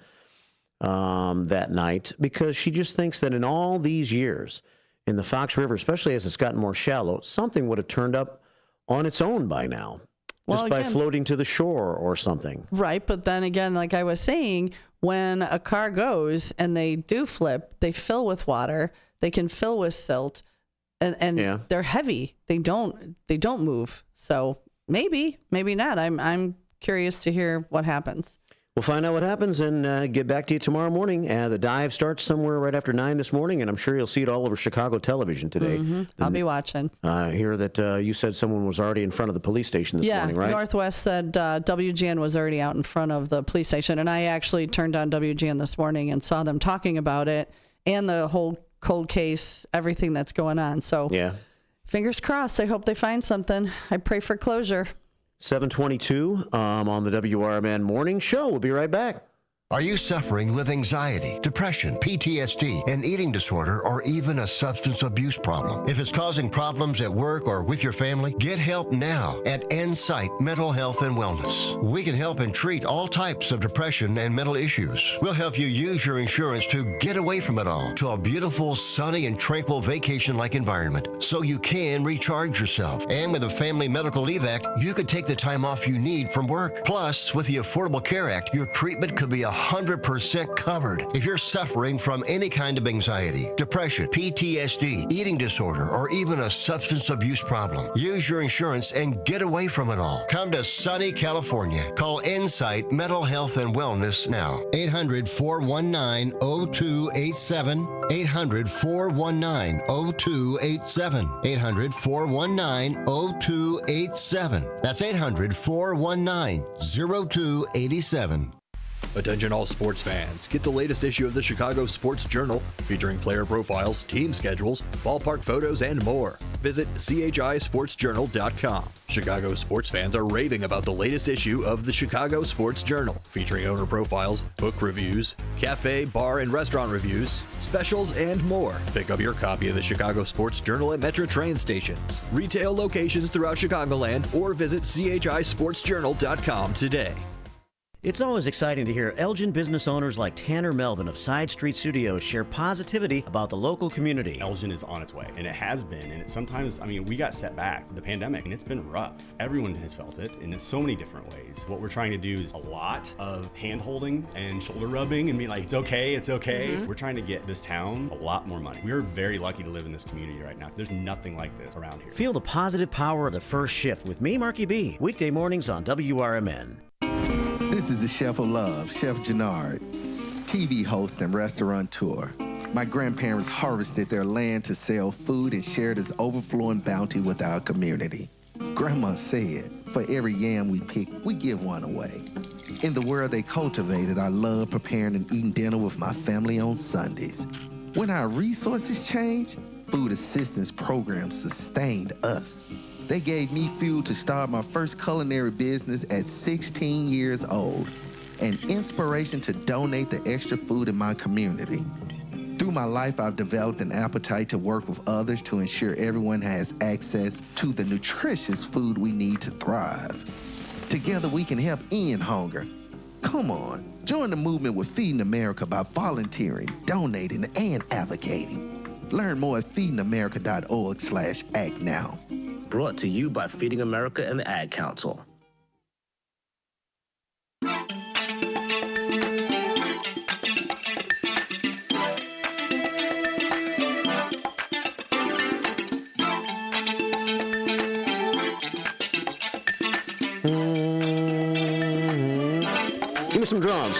that night, because she just thinks that in all these years in the Fox River, especially as it's gotten more shallow, something would have turned up on its own by now, just by floating to the shore or something. Right, but then again, like I was saying, when a car goes and they do flip, they fill with water, they can fill with silt, and they're heavy. They don't move. So maybe not. I'm curious to hear what happens. We'll find out what happens and get back to you tomorrow morning. The dive starts somewhere right after 9 this morning, and I'm sure you'll see it all over Chicago television today. I'll be watching. I hear that you said someone was already in front of the police station this morning, right? Yeah, Northwest said WGN was already out in front of the police station, and I actually turned on WGN this morning and saw them talking about it and the whole cold case, everything that's going on. So fingers crossed. I hope they find something. I pray for closure. 7:22 on the WRMN Morning Show. We'll be right back. Are you suffering with anxiety, depression, PTSD, an eating disorder, or even a substance abuse problem? If it's causing problems at work or with your family, get help now at Insight Mental Health and Wellness. We can help and treat all types of depression and mental issues. We'll help you use your insurance to get away from it all to a beautiful, sunny, and tranquil vacation-like environment so you can recharge yourself. And with a Family Medical Leave Act, you could take the time off you need from work. Plus, with the Affordable Care Act, your treatment could be 100% covered if you're suffering from any kind of anxiety, depression, PTSD, eating disorder, or even a substance abuse problem. Use your insurance and get away from it all. Come to sunny California. Call Insight Mental Health and Wellness now. 800-419-0287. 800-419-0287. 800-419-0287. That's 800-419-0287. Attention all sports fans. Get the latest issue of the Chicago Sports Journal featuring player profiles, team schedules, ballpark photos, and more. Visit CHISportsJournal.com. Chicago sports fans are raving about the latest issue of the Chicago Sports Journal featuring owner profiles, book reviews, cafe, bar, and restaurant reviews, specials, and more. Pick up your copy of the Chicago Sports Journal at Metro train stations, retail locations throughout Chicagoland, or visit CHISportsJournal.com today. It's always exciting to hear Elgin business owners like Tanner Melvin of Side Street Studios share positivity about the local community. Elgin is on its way, and it has been, and sometimes, we got set back, the pandemic, and it's been rough. Everyone has felt it, and in so many different ways. What we're trying to do is a lot of hand-holding and shoulder rubbing and being like, it's okay, it's okay. Mm-hmm. We're trying to get this town a lot more money. We're very lucky to live in this community right now. There's nothing like this around here. Feel the positive power of the first shift with me, Marky B, weekday mornings on WRMN. This is the Chef of Love, Chef Jannard, TV host and restaurateur. My grandparents harvested their land to sell food and share this overflowing bounty with our community. Grandma said, for every yam we pick, we give one away. In the world they cultivated, I love preparing and eating dinner with my family on Sundays. When our resources changed, food assistance programs sustained us. They gave me fuel to start my first culinary business at 16 years old, and inspiration to donate the extra food in my community. Through my life, I've developed an appetite to work with others to ensure everyone has access to the nutritious food we need to thrive. Together, we can help end hunger. Come on, join the movement with Feeding America by volunteering, donating, and advocating. Learn more at feedingamerica.org/act now. Brought to you by Feeding America and the Ad Council. Give me some drums.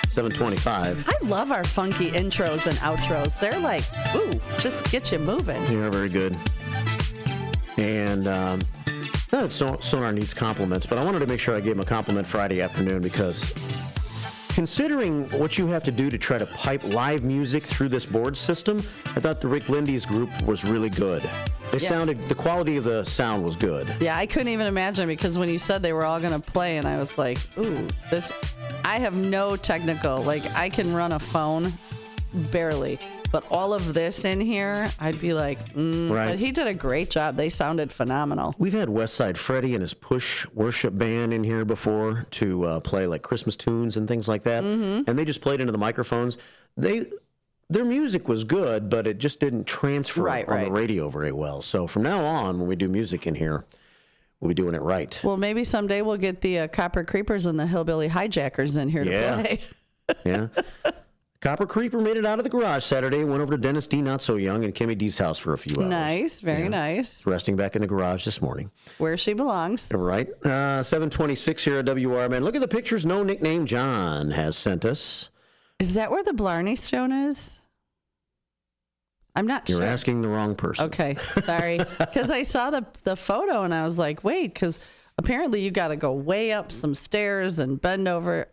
7:25. I love our funky intros and outros. They're like, ooh, just get you moving. They are very good. And Sonar needs compliments, but I wanted to make sure I gave him a compliment Friday afternoon because considering what you have to do to try to pipe live music through this board system, I thought the Rick Lindy's group was really good. The quality of the sound was good. Yeah, I couldn't even imagine because when you said they were all going to play and I was like, ooh, I have no technical, I can run a phone barely, but all of this in here, I'd be like, Right. But he did a great job. They sounded phenomenal. We've had Westside Freddie and his Push Worship Band in here before to play like Christmas tunes and things like that, and they just played into the microphones. Their music was good, but it just didn't transfer on the radio very well. So from now on, when we do music in here, we'll be doing it right. Well, maybe someday we'll get the Copper Creepers and the Hillbilly Hijackers in here to play. Yeah. Copper Creeper made it out of the garage Saturday, went over to Dennis D. Not So Young and Kimmy D's house for a few hours. Nice, very nice. Resting back in the garage this morning. Where she belongs. Right. 7:26 here at WRMN. Look at the pictures No Nickname John has sent us. Is that where the Blarney Stone is? I'm not sure. You're asking the wrong person. Okay, sorry. Because I saw the photo and I was like, wait, because apparently you got to go way up some stairs and bend over.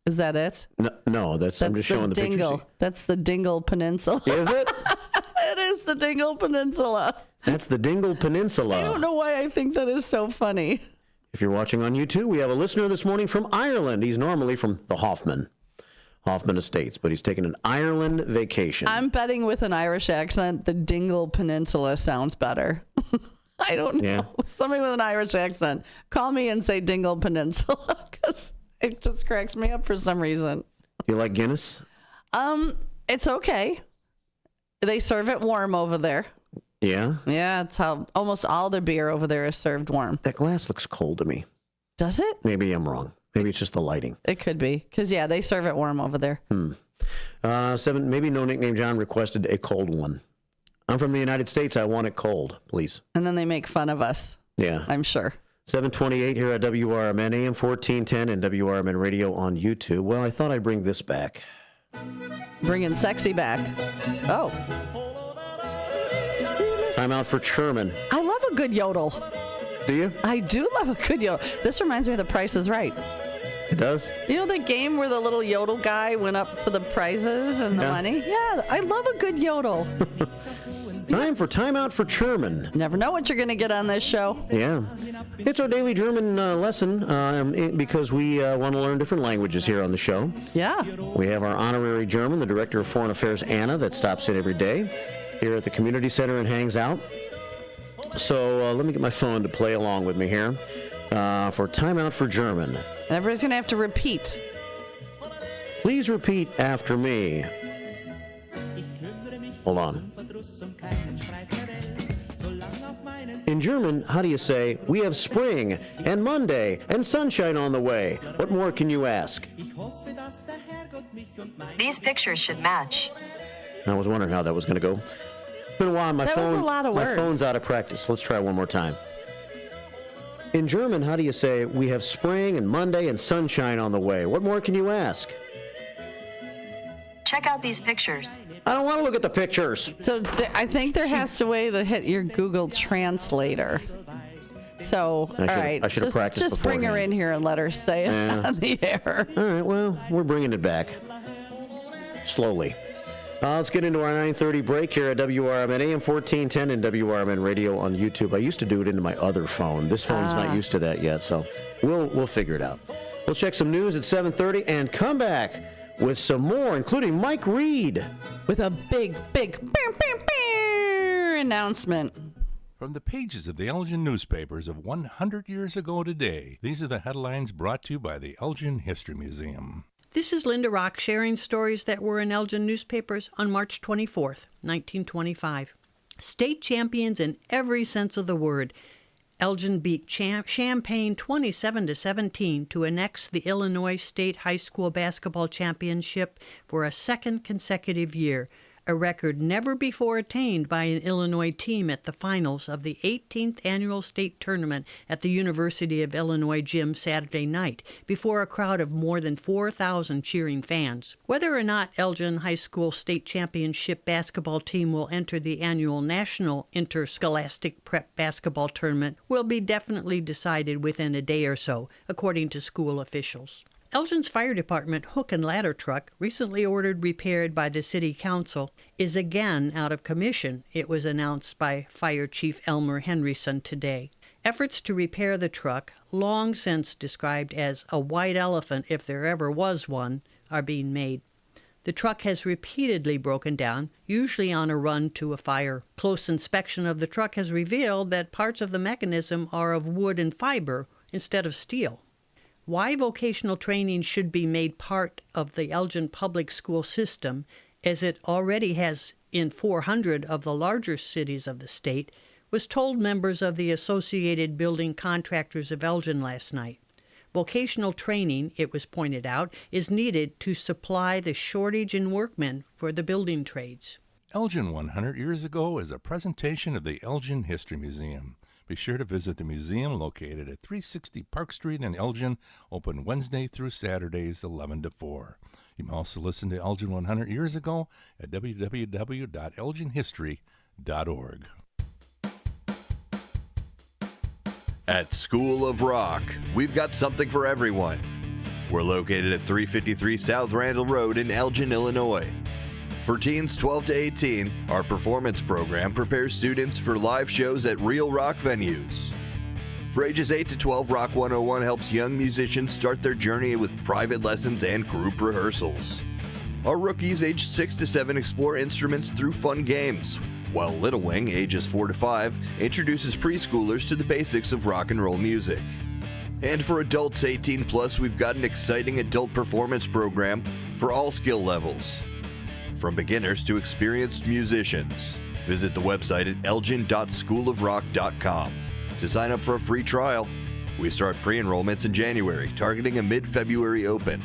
Is that it? No, that's I'm just showing the Dingle. pictures. That's the Dingle Peninsula. Is it? It is the Dingle Peninsula. That's the Dingle Peninsula. I don't know why I think that is so funny. If you're watching on YouTube, we have a listener this morning from Ireland. He's normally from the Hoffman Estates, but he's taking an Ireland vacation. I'm betting with an Irish accent, the Dingle Peninsula sounds better. I don't know. Yeah. Somebody with an Irish accent, call me and say Dingle Peninsula because it just cracks me up for some reason. You like Guinness? It's okay. They serve it warm over there. Yeah? Yeah, it's how almost all the beer over there is served warm. That glass looks cold to me. Does it? Maybe I'm wrong. Maybe it's just the lighting. It could be. Because, yeah, they serve it warm over there. 7, maybe No Nickname John requested a cold one. I'm from the United States. I want it cold, please. And then they make fun of us. Yeah. I'm sure. 7:28 here at WRMN, AM 1410 and WRMN Radio on YouTube. Well, I thought I'd bring this back. Bringing sexy back. Oh. Time out for Sherman. I love a good yodel. Do you? I do love a good yodel. This reminds me of The Price is Right. It does? You know the game where the little yodel guy went up to the prizes and the money? Yeah, I love a good yodel. Time out for German. Never know what you're going to get on this show. Yeah. It's our daily German lesson because we want to learn different languages here on the show. Yeah. We have our honorary German, the Director of Foreign Affairs, Anna, that stops in every day here at the Community Center and hangs out. So let me get my phone to play along with me here for Time Out for German. And everybody's going to have to repeat. Please repeat after me. Hold on. In German, how do you say, we have spring and Monday and sunshine on the way? What more can you ask? These pictures should match. I was wondering how that was going to go. It's been a while. That was a lot of words. My phone's out of practice. Let's try one more time. In German, how do you say, we have spring and Monday and sunshine on the way? What more can you ask? Check out these pictures. I don't want to look at the pictures. So I think there has to be a way to hit your Google Translator. So, all right. I should have practiced Just bring her in here and let her say it on the air. All right, well, we're bringing it back. Slowly. Let's get into our 9:30 break here at WRMN AM 1410 and WRMN Radio on YouTube. I used to do it into my other phone. This phone's not used to that yet, so we'll figure it out. We'll check some news at 7:30 and come back with some more, including Mike Reed. With a big announcement. From the pages of the Elgin newspapers of 100 years ago today, these are the headlines brought to you by the Elgin History Museum. This is Linda Rock sharing stories that were in Elgin newspapers on March 24th, 1925. State champions in every sense of the word. Elgin beat Champaign 27-17 to annex the Illinois State High School Basketball Championship for a second consecutive year, a record never before attained by an Illinois team at the finals of the 18th Annual State Tournament at the University of Illinois gym Saturday night, before a crowd of more than 4,000 cheering fans. Whether or not Elgin High School State Championship basketball team will enter the annual National Interscholastic Prep Basketball Tournament will be definitely decided within a day or so, according to school officials. Elgin's fire department hook and ladder truck, recently ordered repaired by the city council, is again out of commission, it was announced by Fire Chief Elmer Henryson today. Efforts to repair the truck, long since described as a white elephant if there ever was one, are being made. The truck has repeatedly broken down, usually on a run to a fire. Close inspection of the truck has revealed that parts of the mechanism are of wood and fiber instead of steel. Why vocational training should be made part of the Elgin public school system, as it already has in 400 of the larger cities of the state, was told members of the Associated Building Contractors of Elgin last night. Vocational training, it was pointed out, is needed to supply the shortage in workmen for the building trades. Elgin 100 years ago is a presentation of the Elgin History Museum. Be sure to visit the museum located at 360 Park Street in Elgin, open Wednesday through Saturdays 11 to 4. You may also listen to Elgin 100 years ago at www.elginhistory.org. At School of Rock, we've got something for everyone. We're located at 353 South Randall Road in Elgin, Illinois. For teens 12 to 18, our performance program prepares students for live shows at real rock venues. For ages 8 to 12, Rock 101 helps young musicians start their journey with private lessons and group rehearsals. Our rookies aged 6 to 7 explore instruments through fun games, while Little Wing, ages 4 to 5, introduces preschoolers to the basics of rock and roll music. And for adults 18 plus, we've got an exciting adult performance program for all skill levels. From beginners to experienced musicians. Visit the website at elgin.schoolofrock.com to sign up for a free trial. We start pre-enrollments in January, targeting a mid-February open.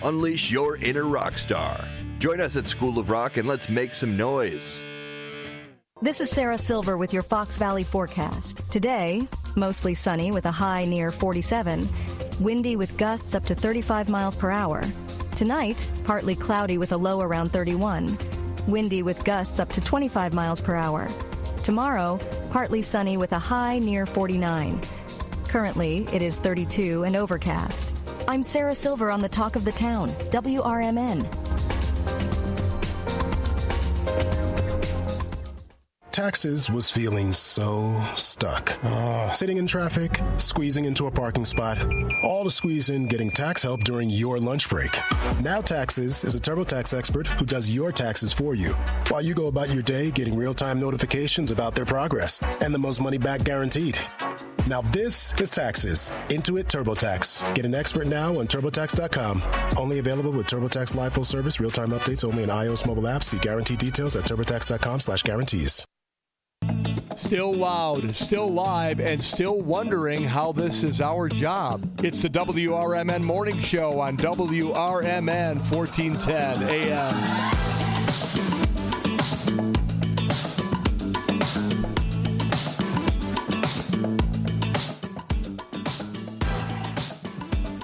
Unleash your inner rock star. Join us at School of Rock and let's make some noise. This is Sarah Silver with your Fox Valley forecast. Today, mostly sunny with a high near 47, windy with gusts up to 35 miles per hour. Tonight, partly cloudy with a low around 31, windy with gusts up to 25 miles per hour. Tomorrow, partly sunny with a high near 49. Currently, it is 32 and overcast. I'm Sarah Silver on the Talk of the Town, WRMN. Taxes was feeling so stuck. Sitting in traffic, squeezing into a parking spot, all to squeeze in getting tax help during your lunch break. Now Taxes is a TurboTax expert who does your taxes for you, while you go about your day getting real-time notifications about their progress and the most money back guaranteed. Now this is Taxes. Intuit TurboTax. Get an expert now on TurboTax.com. Only available with TurboTax Live Full Service. Real-time updates only in iOS mobile apps. See guarantee details at TurboTax.com/guarantees. Still loud, still live, and still wondering how this is our job. It's the WRMN Morning Show on WRMN 1410 AM.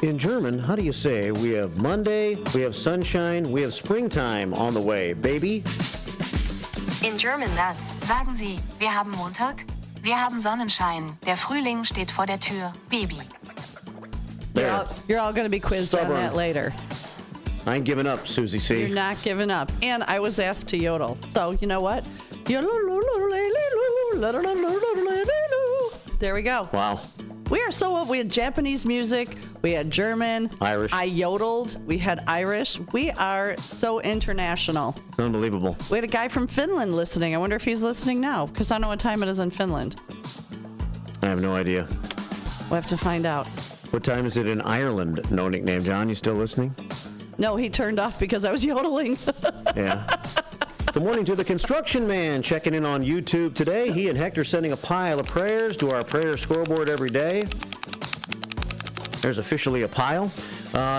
In German, how do you say we have Monday, we have sunshine, we have springtime on the way, baby? In German, that's sagen Sie, wir haben Montag, Wir haben Sonnenschein. Der Frühling steht vor der Tür. Baby. You're all going to be quizzed on that later. I ain't giving up, Susie C. You're not giving up. And I was asked to yodel. So, you know what? There we go. Wow. We had Japanese music. We had German. Irish. I yodeled. We had Irish. We are so international. It's unbelievable. We had a guy from Finland listening. I wonder if he's listening now, because I don't know what time it is in Finland. I have no idea. We'll have to find out. What time is it in Ireland? No nickname. John, you still listening? No, he turned off because I was yodeling. Yeah. Good morning to the construction man checking in on YouTube today. He and Hector sending a pile of prayers to our prayer scoreboard every day. There's officially a pile.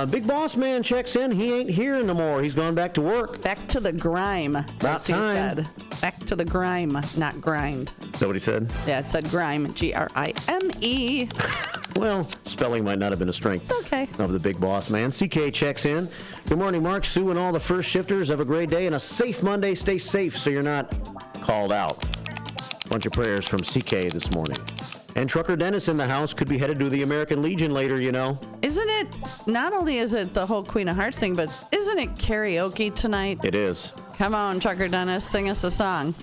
Big Boss Man checks in. He ain't here no more. He's gone back to work. Back to the grime. About time. He said. Back to the grime, not grind. Is that what he said? Yeah, it said grime. Grime. Well, spelling might not have been a strength of the Big Boss Man. CK checks in. Good morning, Mark, Sue, and all the first shifters. Have a great day and a safe Monday. Stay safe so you're not called out. Bunch of prayers from CK this morning. And Trucker Dennis in the house, could be headed to the American Legion later, you know. Isn't it, not only is it the whole Queen of Hearts thing, but isn't it karaoke tonight? It is. Come on, Trucker Dennis, sing us a song.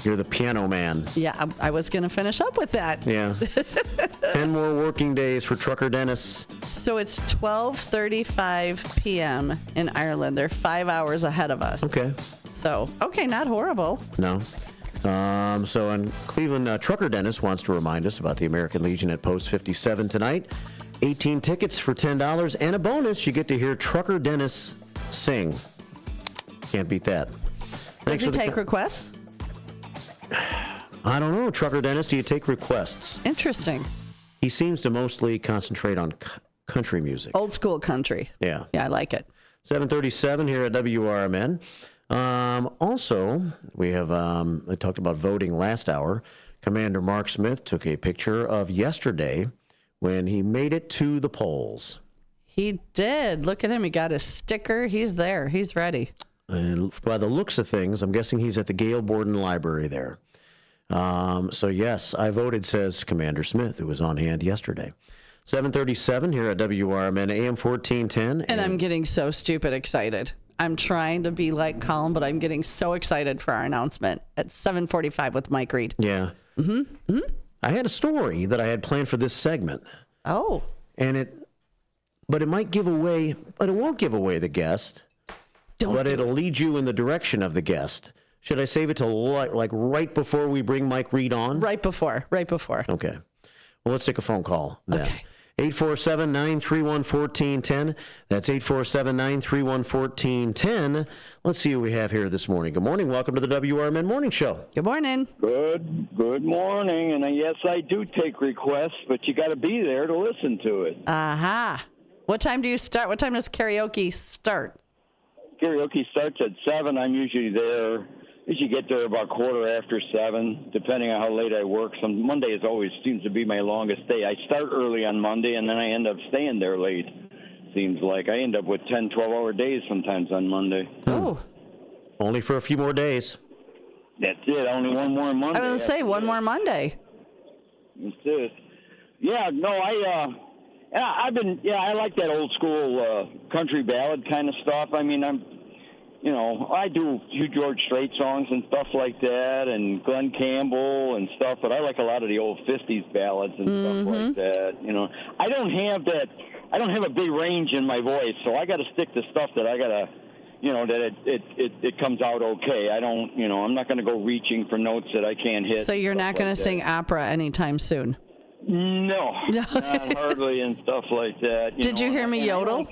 You're the piano man. Yeah, I was going to finish up with that. Yeah. 10 more working days for Trucker Dennis. So it's 12:35 p.m. in Ireland. They're 5 hours ahead of us. Okay. So, okay, not horrible. No. So in Cleveland, Trucker Dennis wants to remind us about the American Legion at Post 57 tonight. 18 tickets for $10 and a bonus. You get to hear Trucker Dennis sing. Can't beat that. Does he take requests? I don't know. Trucker Dennis, do you take requests? Interesting. He seems to mostly concentrate on country music. Old school country. Yeah. Yeah, I like it. 7:37 here at WRMN. Also, we have, I talked about voting last hour. Commander Mark Smith took a picture of yesterday when he made it to the polls. He did. Look at him. He got his sticker. He's there. He's ready. And by the looks of things, I'm guessing he's at the Gail Borden Library there. So, yes, I voted, says Commander Smith, who was on hand yesterday. 7:37 here at WRMN, AM 1410. And I'm getting so stupid excited. I'm trying to be like Colin, but I'm getting so excited for our announcement at 7:45 with Mike Reed. Yeah. Mm-hmm. I had a story that I had planned for this segment. Oh. And it might give away, but it won't give away the guest. But it'll lead you in the direction of the guest. Should I save it to like right before we bring Mike Reed on? Right before. Okay. Well, let's take a phone call then. Okay. 847-931-1410. That's 847-931-1410. Let's see who we have here this morning. Good morning. Welcome to the WRMN Morning Show. Good morning. Good morning. And yes, I do take requests, but you got to be there to listen to it. Aha. What time do you start? What time does karaoke start? Karaoke starts at 7. I'm usually there. Usually get there about 7:15, depending on how late I work. Monday always seems to be my longest day. I start early on Monday, and then I end up staying there late. Seems like I end up with 10, 12-hour days sometimes on Monday. Oh. Only for a few more days. That's it. Only one more Monday. I was going to say, one more Monday. That's it. Yeah, no, I like that old school country ballad kind of stuff. I mean, I do Hugh George Strait songs and stuff like that, and Glenn Campbell and stuff, but I like a lot of the old 50s ballads and stuff like that. I don't have a big range in my voice, so I got to stick to stuff that I got to, that it comes out okay. I don't, I'm not going to go reaching for notes that I can't hit. So you're not going to sing opera anytime soon? No, not hardly, and stuff like that. Did you hear me yodel?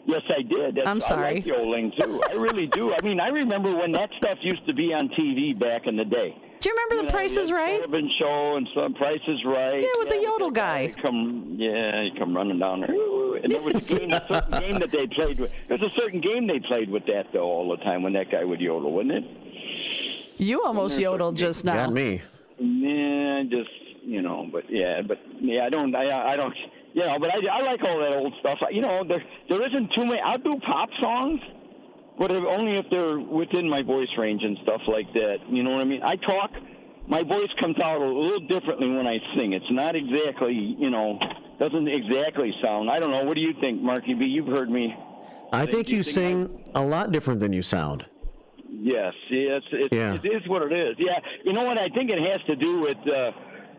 Yes, I did. I'm sorry. I like yodeling, too. I really do. I mean, I remember when that stuff used to be on TV back in the day. Do you remember The Price is Right? Sullivan Show and some Price is Right. Yeah, with the yodel guy. He'd come running down there. And there was a certain game that they played with. There's a certain game they played with that, though, all the time when that guy would yodel, wouldn't it? You almost yodeled just now. Got me. Yeah, just, I don't. But I like all that old stuff. There isn't too many. I'll do pop songs, but only if they're within my voice range and stuff like that. You know what I mean? I talk my voice comes out a little differently when I sing. It's not exactly, doesn't exactly sound. I don't know. What do you think, Marky B? You've heard me. I think you sing a lot different than you sound. Yes, it is what it is. Yeah, you know what? I think it has to do with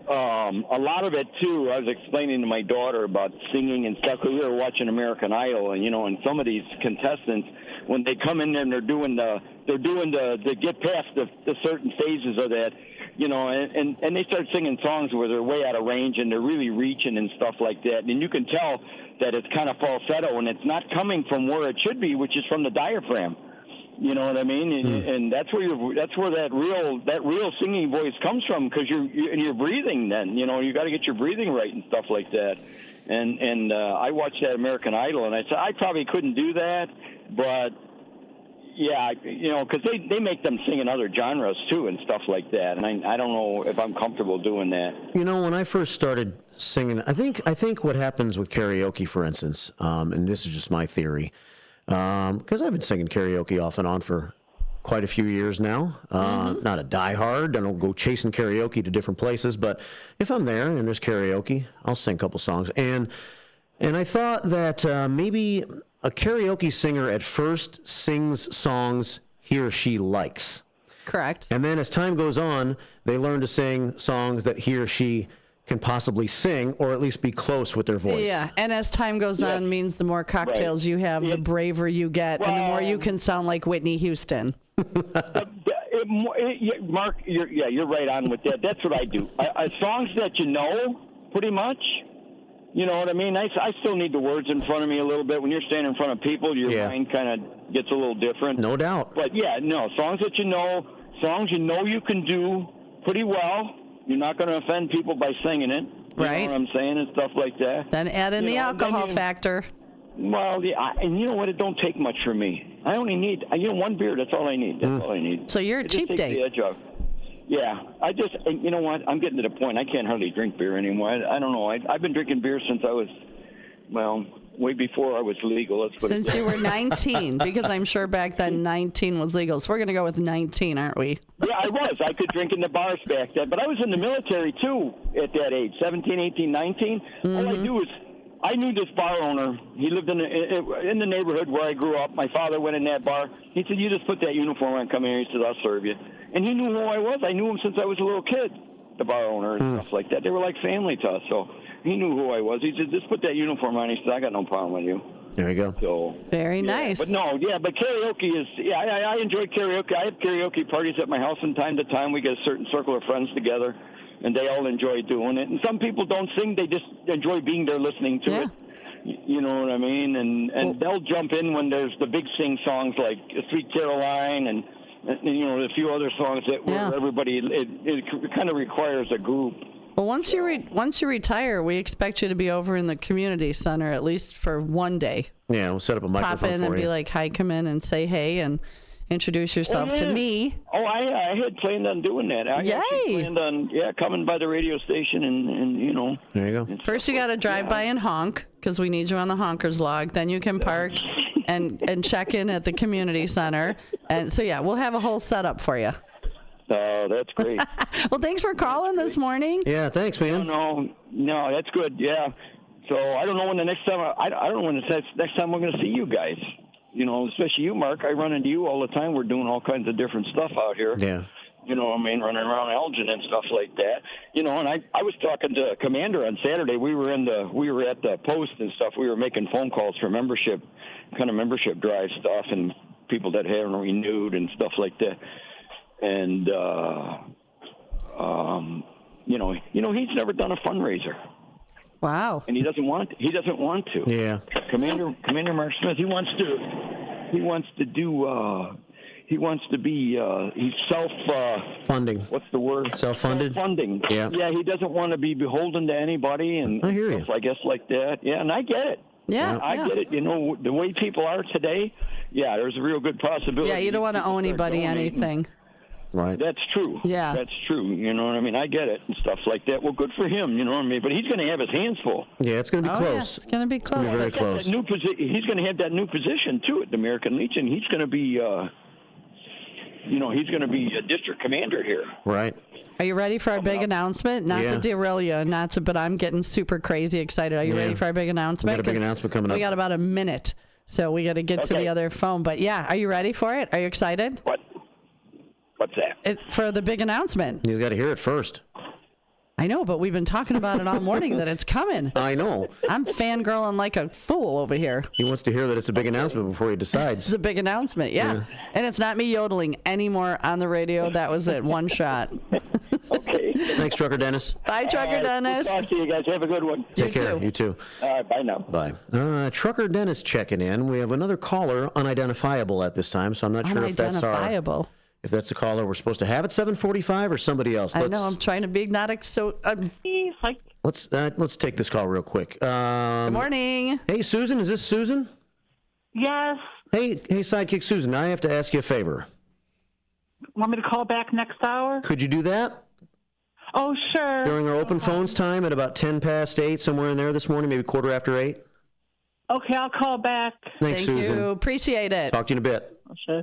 a lot of it too. I was explaining to my daughter about singing and stuff. 'Cause we were watching American Idol, and some of these contestants, when they come in there and they're doing the get past the certain phases of that, and they start singing songs where they're way out of range and they're really reaching and stuff like that. And you can tell that it's kind of falsetto and it's not coming from where it should be, which is from the diaphragm. You know what I mean? And that's where that real singing voice comes from, because you're breathing. Then you got to get your breathing right and stuff like that. And I watched that American Idol, and I said I probably couldn't do that, but yeah, because they make them sing in other genres too and stuff like that. And I don't know if I'm comfortable doing that. When I first started singing, I think what happens with karaoke, for instance, and this is just my theory. Because I've been singing karaoke off and on for quite a few years now. Not a diehard. I don't go chasing karaoke to different places, but if I'm there and there's karaoke, I'll sing a couple songs. And I thought that maybe a karaoke singer at first sings songs he or she likes. Correct. And then as time goes on, they learn to sing songs that he or she can possibly sing, or at least be close with their voice. Yeah, and as time goes on, means the more cocktails you have, the braver you get, and the more you can sound like Whitney Houston. Mark, you're right on with that. That's what I do. Songs that pretty much. You know what I mean? I still need the words in front of me a little bit. When you're standing in front of people, your mind kind of gets a little different. No doubt. But songs that songs you can do pretty well. You're not going to offend people by singing it. You know what I'm saying, and stuff like that. Then add in the alcohol factor. Well, and you know what? It don't take much for me. I only need, one beer. That's all I need. That's all I need. So you're a cheap date. The edge off. Yeah, you know what? I'm getting to the point. I can't hardly drink beer anymore. I don't know. I've been drinking beer since I was, way before I was legal. Since you were 19, because I'm sure back then 19 was legal. So we're going to go with 19, aren't we? Yeah, I was. I could drink in the bars back then. But I was in the military, too, at that age, 17, 18, 19. All I do was, I knew this bar owner. He lived in the neighborhood where I grew up. My father went in that bar. He said, you just put that uniform on, come here. He said, I'll serve you. And he knew who I was. I knew him since I was a little kid, the bar owner and stuff like that. They were like family to us, so he knew who I was. He said, just put that uniform on. He said, I got no problem with you. There you go. So very nice. But but karaoke is, I enjoy karaoke. I have karaoke parties at my house from time to time. We get a certain circle of friends together, and they all enjoy doing it. And some people don't sing. They just enjoy being there listening to it. You know what I mean? And they'll jump in when there's the big sing songs like Sweet Caroline and a few other songs that where everybody, it kind of requires a group. Well, once you retire, we expect you to be over in the community center at least for one day. Yeah, we'll set up a microphone for you. Pop in and be like, hi, come in and say hey and introduce yourself to me. Oh, I had planned on doing that. I actually planned on coming by the radio station and There you go. First you got to drive by and honk, because we need you on the honkers log. Then you can park and check in at the community center. And so we'll have a whole setup for you. Oh, that's great. Well, thanks for calling this morning. Yeah, thanks, man. No, that's good. Yeah. So I don't know when the next time I don't know when the next time we're going to see you guys. Especially you, Mark. I run into you all the time. We're doing all kinds of different stuff out here. Yeah. Running around Elgin and stuff like that. And I was talking to Commander on Saturday. We were at the post and stuff. We were making phone calls for membership drive stuff and people that haven't renewed and stuff like that. And he's never done a fundraiser. Wow. And he doesn't want to. Yeah. Commander Mark Smith, he wants to be he's funding. What's the word? Self-funded. Self-funding. Yeah. Yeah, he doesn't want to be beholden to anybody and I hear you. stuff, I guess, like that. Yeah, and I get it. Yeah. I get it. The way people are today, there's a real good possibility. Yeah, you don't want to owe anybody anything. Right. That's true. Yeah. That's true. You know what I mean? I get it and stuff like that. Well, good for him, you know what I mean? But he's going to have his hands full. Yeah, it's going to be close. Yeah, it's going to be close. It's very close. He's going to have that new position, too, at the American Legion. He's going to be he's going to be a district commander here. Right. Are you ready for our big announcement? Not to derail you, but I'm getting super crazy excited. Are you ready for our big announcement? We got a big announcement coming up. We got about a minute, so we got to get to the other phone. But yeah, are you ready for it? Are you excited? What's that? For the big announcement. He's got to hear it first. I know, but we've been talking about it all morning that it's coming. I know. I'm fangirling like a fool over here. He wants to hear that it's a big announcement before he decides. It's a big announcement, yeah. And it's not me yodeling anymore on the radio. That was it, one shot. Okay. Thanks, Trucker Dennis. Bye, Trucker Dennis. Good to see you guys. Have a good one. Take care. You too. All right, bye now. Bye. Trucker Dennis checking in. We have another caller, unidentifiable at this time, so I'm not sure if that's unidentifiable. If that's the caller we're supposed to have at 7:45 or somebody else. I know, I'm trying to be exotic, so... Let's take this call real quick. Good morning. Hey, Susan, is this Susan? Yes. Hey, Sidekick Susan, I have to ask you a favor. Want me to call back next hour? Could you do that? Oh, sure. During our open phones time at about 10 past 8, somewhere in there this morning, maybe 8:15. Okay, I'll call back. Thanks, Susan. Thank you. Appreciate it. Talk to you in a bit. Oh, sure.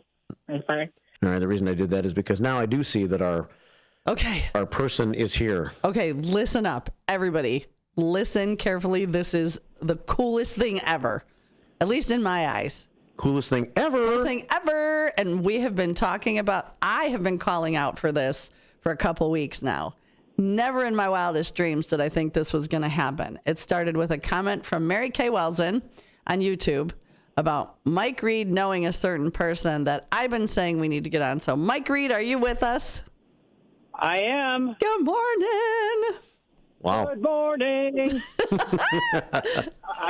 Bye. All right, the reason I did that is because now I do see that our person is here. Okay, listen up, everybody. Listen carefully. This is the coolest thing ever, at least in my eyes. Coolest thing ever. Coolest thing ever. And we have been talking about, I have been calling out for this for a couple weeks now. Never in my wildest dreams did I think this was going to happen. It started with a comment from Mary Kay Welson on YouTube about Mike Reed knowing a certain person that I've been saying we need to get on. So, Mike Reed, are you with us? I am. Good morning. Wow. Good morning.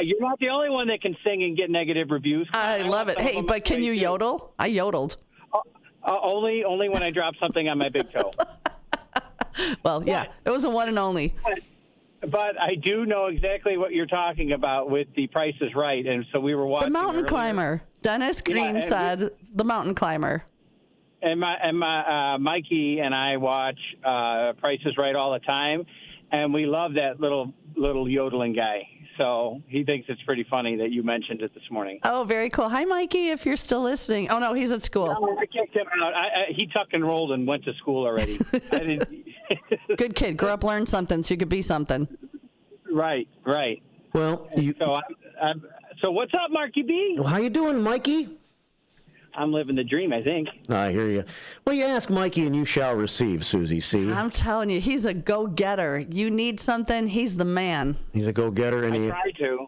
You're not the only one that can sing and get negative reviews. I love it. Hey, but can you yodel? I yodeled. Only when I drop something on my big toe. Well, yeah, it was a one and only. But I do know exactly what you're talking about with The Price is Right, and so we were watching The Mountain earlier. Climber. Dennis Green said The Mountain Climber. And my Mikey and I watch Price is Right all the time, and we love that little yodeling guy. So he thinks it's pretty funny that you mentioned it this morning. Oh, very cool. Hi, Mikey, if you're still listening. Oh, no, he's at school. No, I kicked him out. He tucked and rolled and went to school already. Good kid. Grow up, learn something so you could be something. Right. Well, so what's up, Marky B? How you doing, Mikey? I'm living the dream, I think. I hear you. Well, you ask Mikey and you shall receive, Susie C. I'm telling you, he's a go-getter. You need something, he's the man. He's a go-getter. And I try to.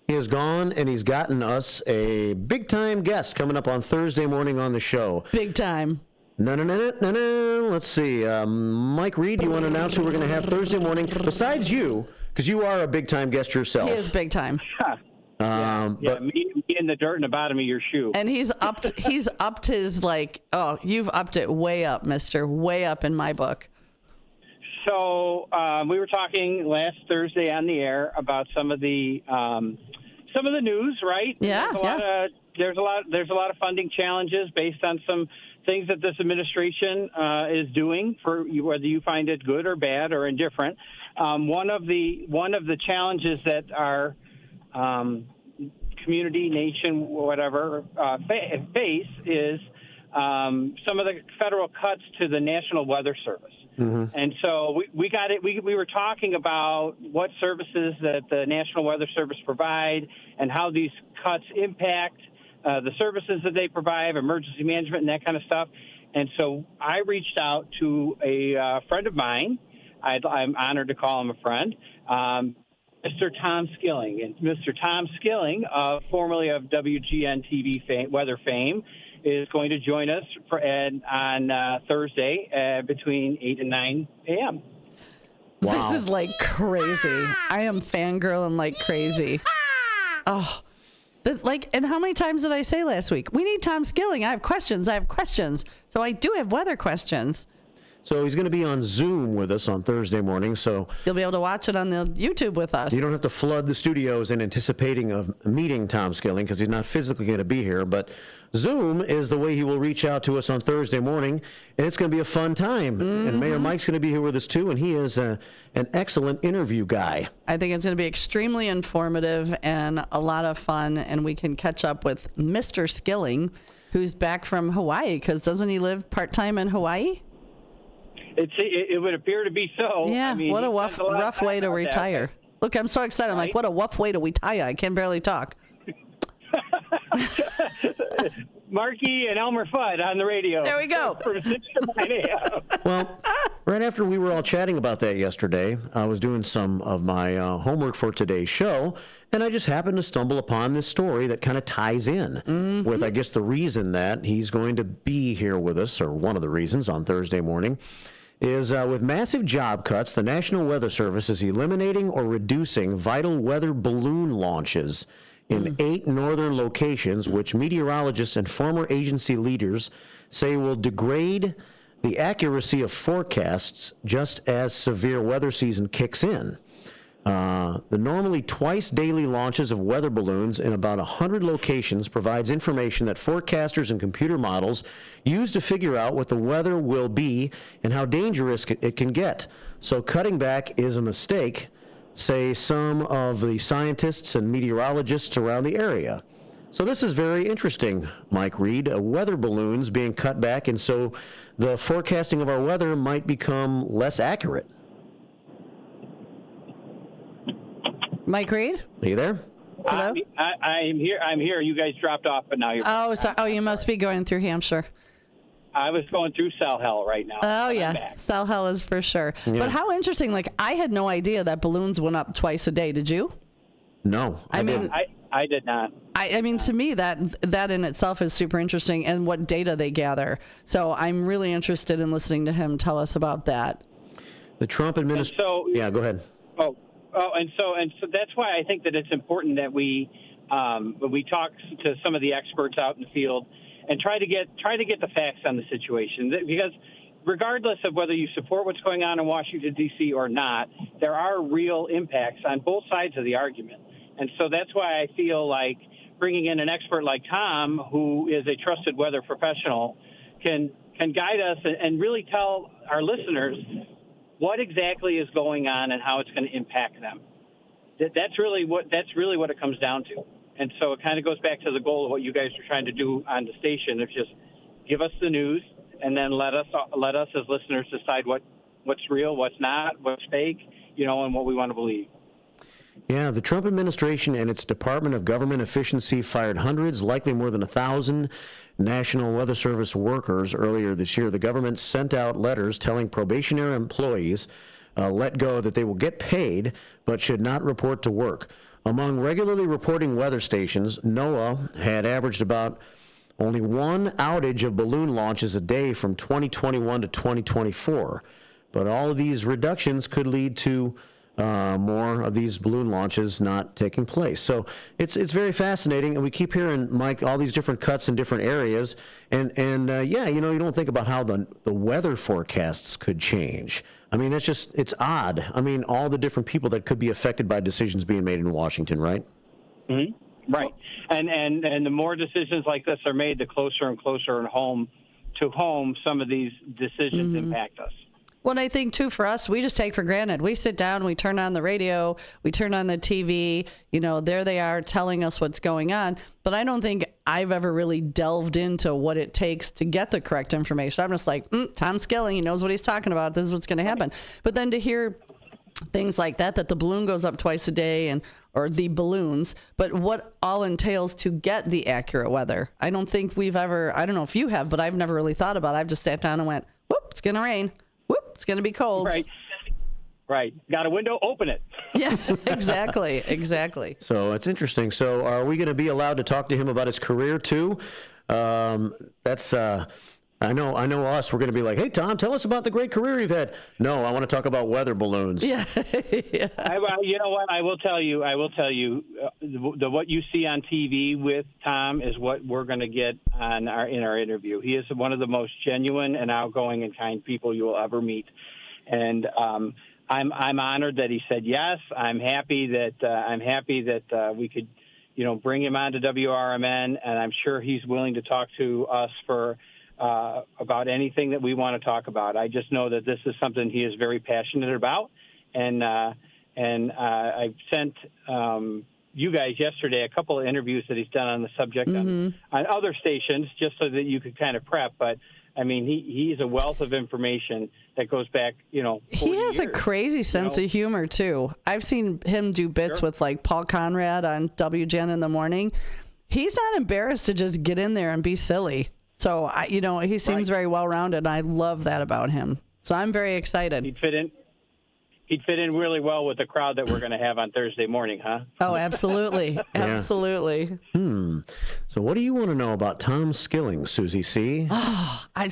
He has gone and he's gotten us a big-time guest coming up on Thursday morning on the show. Big time. No. Let's see. Mike Reed, do you want to announce who we're going to have Thursday morning? Besides you, because you are a big-time guest yourself. He is big time. But me in the dirt in the bottom of your shoe. And he's upped his you've upped it way up, mister. Way up in my book. So we were talking last Thursday on the air about some of the news, right? Yeah. There's a lot of funding challenges based on some things that this administration is doing, for whether you find it good or bad or indifferent. One of the challenges that our community, nation, whatever, face is some of the federal cuts to the National Weather Service. Mm-hmm. And so we got it. We were talking about what services that the National Weather Service provide and how these cuts impact the services that they provide, emergency management and that kind of stuff. And so I reached out to a friend of mine. I'm honored to call him a friend. Mr. Tom Skilling. And Mr. Tom Skilling, formerly of WGN TV weather fame, is going to join us on Thursday between 8 and 9 a.m. Wow. This is like crazy. I am fangirling like crazy. Oh, and how many times did I say last week? We need Tom Skilling. I have questions. So I do have weather questions. So he's going to be on Zoom with us on Thursday morning. So you'll be able to watch it on the YouTube with us. You don't have to flood the studios in anticipating of meeting Tom Skilling because he's not physically going to be here. But Zoom is the way he will reach out to us on Thursday morning, and it's going to be a fun time. Mm-hmm. And Mayor Mike's going to be here with us too, and he is an excellent interview guy. I think it's going to be extremely informative and a lot of fun, and we can catch up with Mr. Skilling, who's back from Hawaii, because doesn't he live part-time in Hawaii? It would appear to be so. Yeah, I mean, what a rough way to retire. Look, I'm so excited. I'm like, what a rough way to retire. I can barely talk. Markey and Elmer Fudd on the radio. There we go. From 6 to 9 a.m. Well, right after we were all chatting about that yesterday, I was doing some of my homework for today's show, and I just happened to stumble upon this story that kind of ties in with, I guess, the reason that he's going to be here with us, or one of the reasons, on Thursday morning, is with massive job cuts, the National Weather Service is eliminating or reducing vital weather balloon launches in 8 northern locations, which meteorologists and former agency leaders say will degrade the accuracy of forecasts just as severe weather season kicks in. The normally twice daily launches of weather balloons in about 100 locations provides information that forecasters and computer models use to figure out what the weather will be and how dangerous it can get. So cutting back is a mistake, say some of the scientists and meteorologists around the area. So this is very interesting, Mike Reed. Weather balloons being cut back, and so the forecasting of our weather might become less accurate. Mike Reed? Are you there? Hello? I'm here. I'm here. You guys dropped off, but now you're back. Oh, you must be going through Hampshire. I was going through cell hell right now. Oh, yeah. Cell hell is for sure. Yeah. But how interesting. Like, I had no idea that balloons went up twice a day. Did you? No. I did not. I mean, to me, that in itself is super interesting, and what data they gather. So I'm really interested in listening to him tell us about that. The Trump administration. Yeah, go ahead. And so that's why I think that it's important that we talk to some of the experts out in the field and try to get the facts on the situation, because regardless of whether you support what's going on in Washington, D.C. or not, there are real impacts on both sides of the argument. And so that's why I feel like bringing in an expert like Tom, who is a trusted weather professional, can guide us and really tell our listeners what exactly is going on and how it's going to impact them. That's really what it comes down to. And so it kind of goes back to the goal of what you guys are trying to do on the station. It's just give us the news and then let us as listeners decide what's real, what's not, what's fake, and what we want to believe. Yeah, the Trump administration and its Department of Government Efficiency fired hundreds, likely more than 1,000, National Weather Service workers earlier this year. The government sent out letters telling probationary employees let go that they will get paid but should not report to work. Among regularly reporting weather stations, NOAA had averaged about only one outage of balloon launches a day from 2021 to 2024. But all of these reductions could lead to more of these balloon launches not taking place. So it's very fascinating, and we keep hearing, Mike, all these different cuts in different areas, and you don't think about how the weather forecasts could change. I mean, it's odd. I mean, all the different people that could be affected by decisions being made in Washington, right? Mm-hmm. Right. And the more decisions like this are made, the closer and closer to home some of these decisions impact us. Well, I think, too, for us, we just take for granted. We sit down, we turn on the radio, we turn on the TV, there they are telling us what's going on. But I don't think I've ever really delved into what it takes to get the correct information. I'm just like, Tom Skilling, he knows what he's talking about. This is what's going to happen. But then to hear things like that the balloon goes up twice a day or the balloons, but what all entails to get the accurate weather. I don't think we've ever, I don't know if you have, but I've never really thought about it. I've just sat down and went, whoop, it's going to rain. Whoop, it's going to be cold. Right. Got a window, open it. Yeah, exactly. So it's interesting. So are we going to be allowed to talk to him about his career too? That's I know us, we're going to be like, hey, Tom, tell us about the great career you've had. No, I want to talk about weather balloons. Yeah. You know what? I will tell you, what you see on TV with Tom is what we're going to get in our interview. He is one of the most genuine and outgoing and kind people you will ever meet. And I'm honored that he said yes. I'm happy that we could, bring him on to WRMN, and I'm sure he's willing to talk to us about anything that we want to talk about. I just know that this is something he is very passionate about, and I've sent you guys yesterday a couple of interviews that he's done on the subject on other stations, just so that you could kind of prep. But I mean, he's a wealth of information that goes back, 40 He has years, a crazy sense of humor too. I've seen him do bits with like Paul Conrad on WGN in the morning. He's not embarrassed to just get in there and be silly. So he seems very well rounded, and I love that about him. So I'm very excited. He'd fit in really well with the crowd that we're going to have on Thursday morning, huh? Oh, absolutely. Absolutely. So what do you want to know about Tom Skilling, Susie C? Oh, I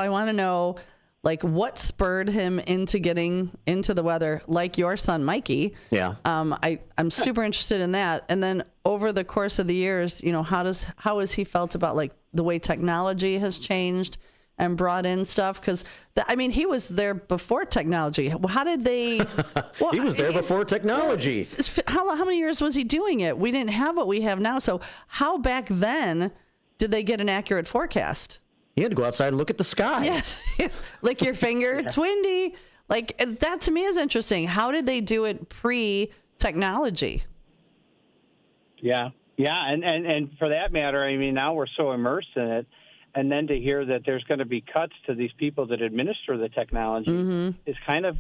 want to know what spurred him into getting into the weather, like your son Mikey. Yeah. I'm super interested in that. And then over the course of the years, how has he felt about the way technology has changed and brought in stuff? Because he was there before technology. How did they? He was there before technology. How many years was he doing it? We didn't have what we have now. So how back then did they get an accurate forecast? You had to go outside and look at the sky. Yeah, lick your finger. It's windy. That to me is interesting. How did they do it pre-technology? Yeah, and for that matter, now we're so immersed in it. And then to hear that there's going to be cuts to these people that administer the technology is kind of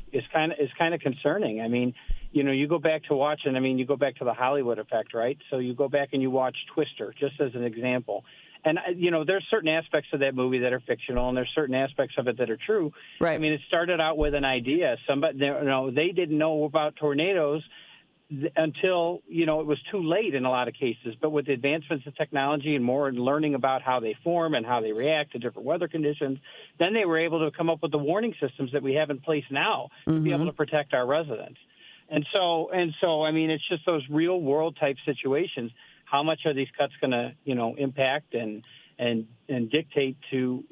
concerning. You go back to watching. You go back to the Hollywood effect, right? So you go back and you watch Twister, just as an example. And there's certain aspects of that movie that are fictional, and there's certain aspects of it that are true. Right. It started out with an idea. They didn't know about tornadoes until it was too late in a lot of cases. But with the advancements of technology and more learning about how they form and how they react to different weather conditions, then they were able to come up with the warning systems that we have in place now to be able to protect our residents. And so it's just those real world type situations. How much are these cuts going to impact and dictate to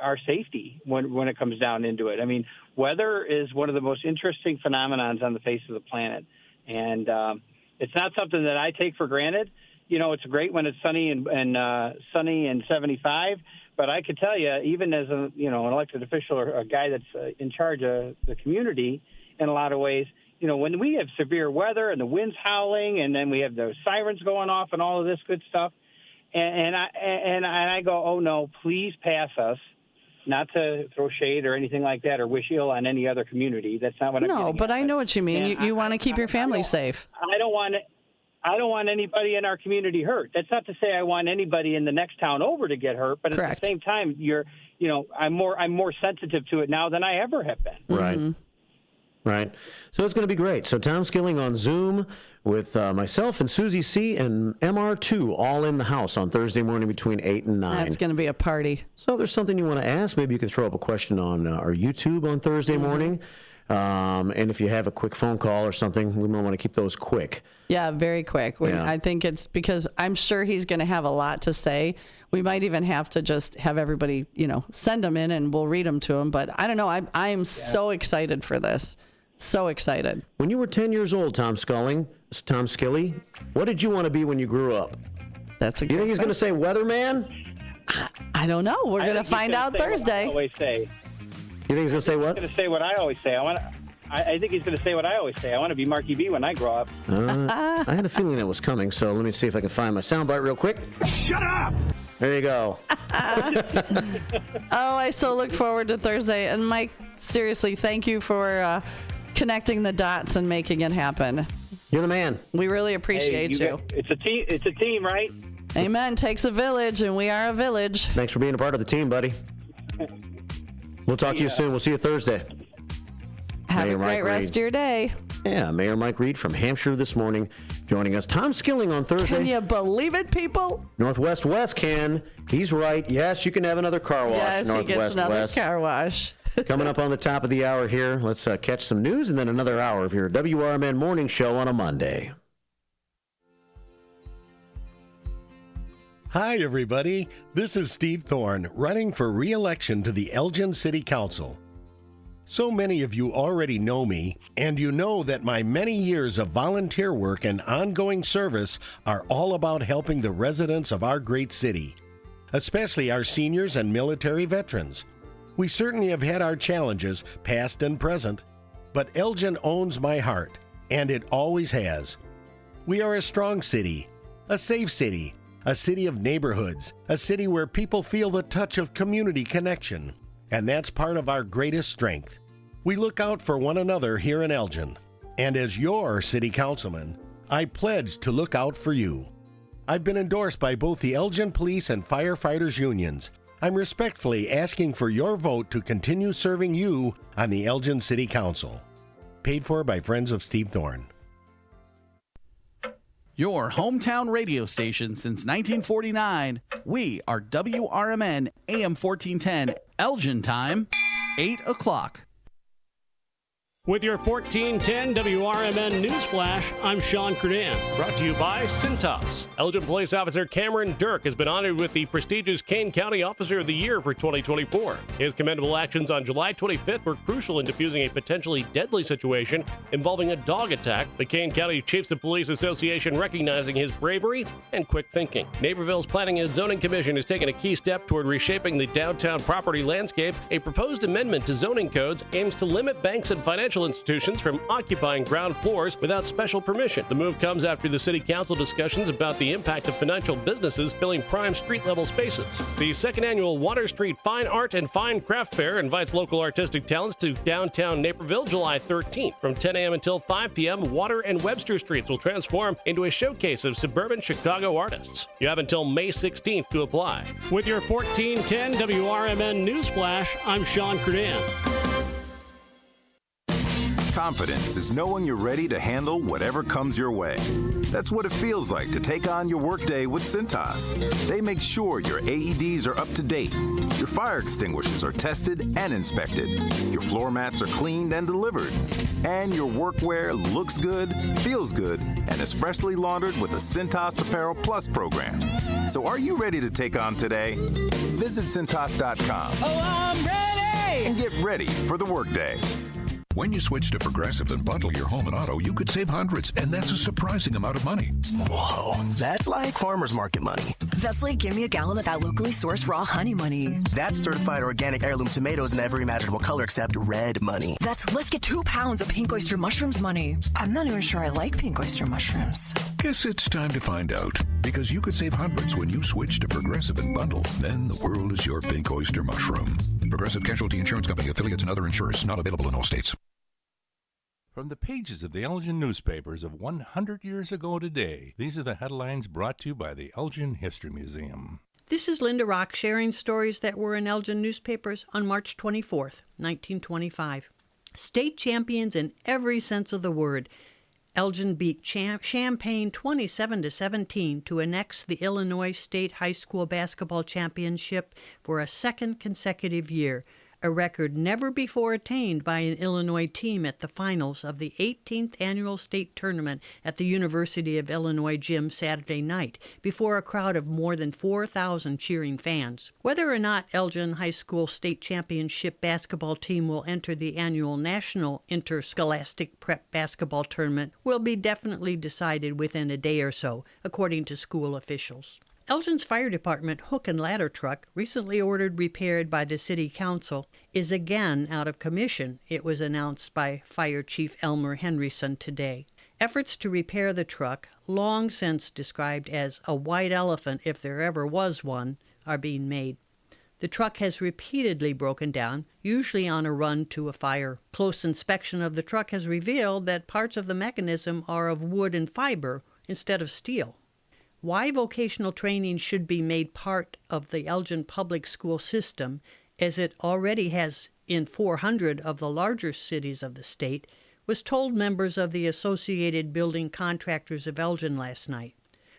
our safety when it comes down into it? Weather is one of the most interesting phenomenons on the face of the planet. And it's not something that I take for granted. It's great when it's sunny and 75. But I could tell you, even as an elected official or a guy that's in charge of the community, in a lot of ways, when we have severe weather and the wind's howling, and then we have the sirens going off and all of this good stuff, and I go, oh no, please pass us. Not to throw shade or anything like that or wish ill on any other community. That's not what I'm getting but at. I know what you mean. You want to keep your family safe. I don't want anybody in our community hurt. That's not to say I want anybody in the next town over to get hurt, but Correct. At the same time, I'm more sensitive to it now than I ever have been. Right. Right. So it's going to be great. So Tom Skilling on Zoom with myself and Susie C. and MR2 all in the house on Thursday morning between 8 and 9. That's going to be a party. So if there's something you want to ask, maybe you could throw up a question on our YouTube on Thursday morning. And if you have a quick phone call or something, we might want to keep those quick. Yeah, very quick. I think it's because I'm sure he's going to have a lot to say. We might even have to just have everybody, send them in and we'll read them to him. But I don't know. I'm so excited for this. So excited. When you were 10 years old, Tom Skilly, what did you want to be when you grew up? That's a good You think he's going to say weatherman? I don't know. We're going to find out Thursday. I always say. You think he's going to say what? He's going to say what I always say. I think he's going to say what I always say. I want to be Marky B when I grow up. I had a feeling that was coming, so let me see if I can find my soundbite real quick. Shut up! There you go. I so look forward to Thursday. And Mike, seriously, thank you for connecting the dots and making it happen. You're the man. We really appreciate you. It's a team, right? Amen. Takes a village, and we are a village. Thanks for being a part of the team, buddy. We'll talk to you soon. We'll see you Thursday. Have a great rest of your day. Yeah, Mayor Mike Reed from Hampshire this morning joining us. Tom Skilling on Thursday. Can you believe it, people? Northwest West can. He's right. Yes, you can have another car wash. Yes, Northwest he gets another West. car wash. Coming up on the top of the hour here, let's catch some news and then another hour of your WRMN Morning Show on a Monday. Hi, everybody. This is Steve Thorne, running for re-election to the Elgin City Council. So many of you already know me, and you know that my many years of volunteer work and ongoing service are all about helping the residents of our great city, especially our seniors and military veterans. We certainly have had our challenges, past and present, but Elgin owns my heart, and it always has. We are a strong city, a safe city, a city of neighborhoods, a city where people feel the touch of community connection. And that's part of our greatest strength. We look out for one another here in Elgin. And as your city councilman, I pledge to look out for you. I've been endorsed by both the Elgin Police and Firefighters Unions. I'm respectfully asking for your vote to continue serving you on the Elgin City Council. Paid for by Friends of Steve Thorne. Your hometown radio station since 1949. We are WRMN AM 1410, Elgin time, 8 o'clock. With your 1410 WRMN Newsflash, I'm Sean Cruden. Brought to you by Cintas. Elgin Police Officer Cameron Dirk has been honored with the prestigious Kane County Officer of the Year for 2024. His commendable actions on July 25th were crucial in diffusing a potentially deadly situation involving a dog attack, the Kane County Chiefs of Police Association recognizing his bravery and quick thinking. Naperville's Planning and Zoning Commission has taken a key step toward reshaping the downtown property landscape. A proposed amendment to zoning codes aims to limit banks and financial institutions from occupying ground floors without special permission. The move comes after the City Council discussions about the impact of financial businesses filling prime street-level spaces. The second annual Water Street Fine Art and Fine Craft Fair invites local artistic talents to downtown Naperville July 13th. From 10 a.m. until 5 p.m., Water and Webster Streets will transform into a showcase of suburban Chicago artists. You have until May 16th to apply. With your 1410 WRMN Newsflash, I'm Sean Cruden. Confidence is knowing you're ready to handle whatever comes your way. That's what it feels like to take on your workday with Cintas. They make sure your AEDs are up to date, your fire extinguishers are tested and inspected, your floor mats are cleaned and delivered, and your workwear looks good, feels good, and is freshly laundered with the Cintas Apparel Plus program. So are you ready to take on today? Visit Cintas.com. Oh, I'm ready! And get ready for the workday. When you switch to Progressive and bundle your home and auto, you could save hundreds, and that's a surprising amount of money. Whoa, that's like farmer's market money. That's like give me a gallon of that locally sourced raw honey money. That's certified organic heirloom tomatoes in every imaginable color except red money. That's let's get 2 pounds of pink oyster mushrooms money. I'm not even sure I like pink oyster mushrooms. Guess it's time to find out, because you could save hundreds when you switch to Progressive and bundle. Then the world is your pink oyster mushroom. Progressive Casualty Insurance Company, affiliates, and other insurers. Not available in all states. From the pages of the Elgin newspapers of 100 years ago today, these are the headlines brought to you by the Elgin History Museum. This is Linda Rock sharing stories that were in Elgin newspapers on March 24th, 1925. State champions in every sense of the word. Elgin beat Champaign 27-17 to annex the Illinois State High School Basketball Championship for a second consecutive year, a record never before attained by an Illinois team at the finals of the 18th Annual State Tournament at the University of Illinois Gym Saturday night, before a crowd of more than 4,000 cheering fans. Whether or not Elgin High School State Championship basketball team will enter the annual National Interscholastic Prep Basketball Tournament will be definitely decided within a day or so, according to school officials. Elgin's fire department hook and ladder truck, recently ordered repaired by the city council, is again out of commission, it was announced by Fire Chief Elmer Henryson today. Efforts to repair the truck, long since described as a white elephant if there ever was one, are being made. The truck has repeatedly broken down, usually on a run to a fire. Close inspection of the truck has revealed that parts of the mechanism are of wood and fiber instead of steel. Why vocational training should be made part of the Elgin public school system, as it already has in 400 of the larger cities of the state, was told members of the Associated Building Contractors of Elgin last night.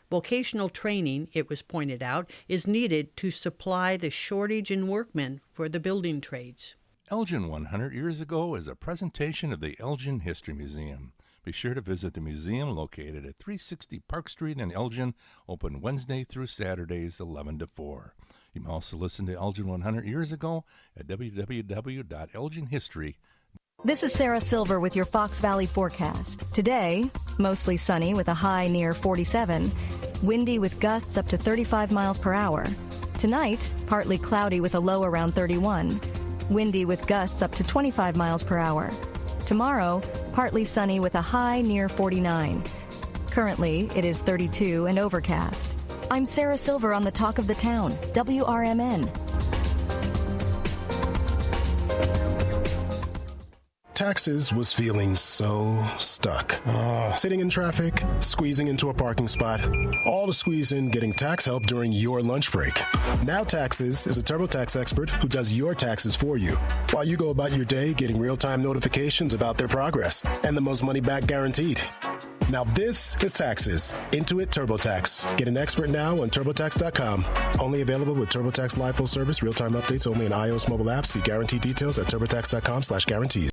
Vocational training, it was pointed out, is needed to supply the shortage in workmen for the building trades. Elgin 100 years ago is a presentation of the Elgin History Museum. Be sure to visit the museum located at 360 Park Street in Elgin, open Wednesday through Saturdays 11 to 4. You can also listen to Elgin 100 years ago at www.elginhistory.com. This is Sarah Silver with your Fox Valley forecast. Today, mostly sunny with a high near 47, windy with gusts up to 35 miles per hour. Tonight, partly cloudy with a low around 31, windy with gusts up to 25 miles per hour. Tomorrow, partly sunny with a high near 49. Currently, it is 32 and overcast. I'm Sarah Silver on the Talk of the Town, WRMN. Taxes was feeling so stuck. Sitting in traffic, squeezing into a parking spot, all to squeeze in getting tax help during your lunch break. Now Taxes is a TurboTax expert who does your taxes for you, while you go about your day getting real-time notifications about their progress and the most money back guaranteed. Now this is Taxes. Intuit TurboTax. Get an expert now on TurboTax.com. Only available with TurboTax Live Full Service. Real-time updates only in iOS mobile apps. See guarantee details at TurboTax.com/guarantees.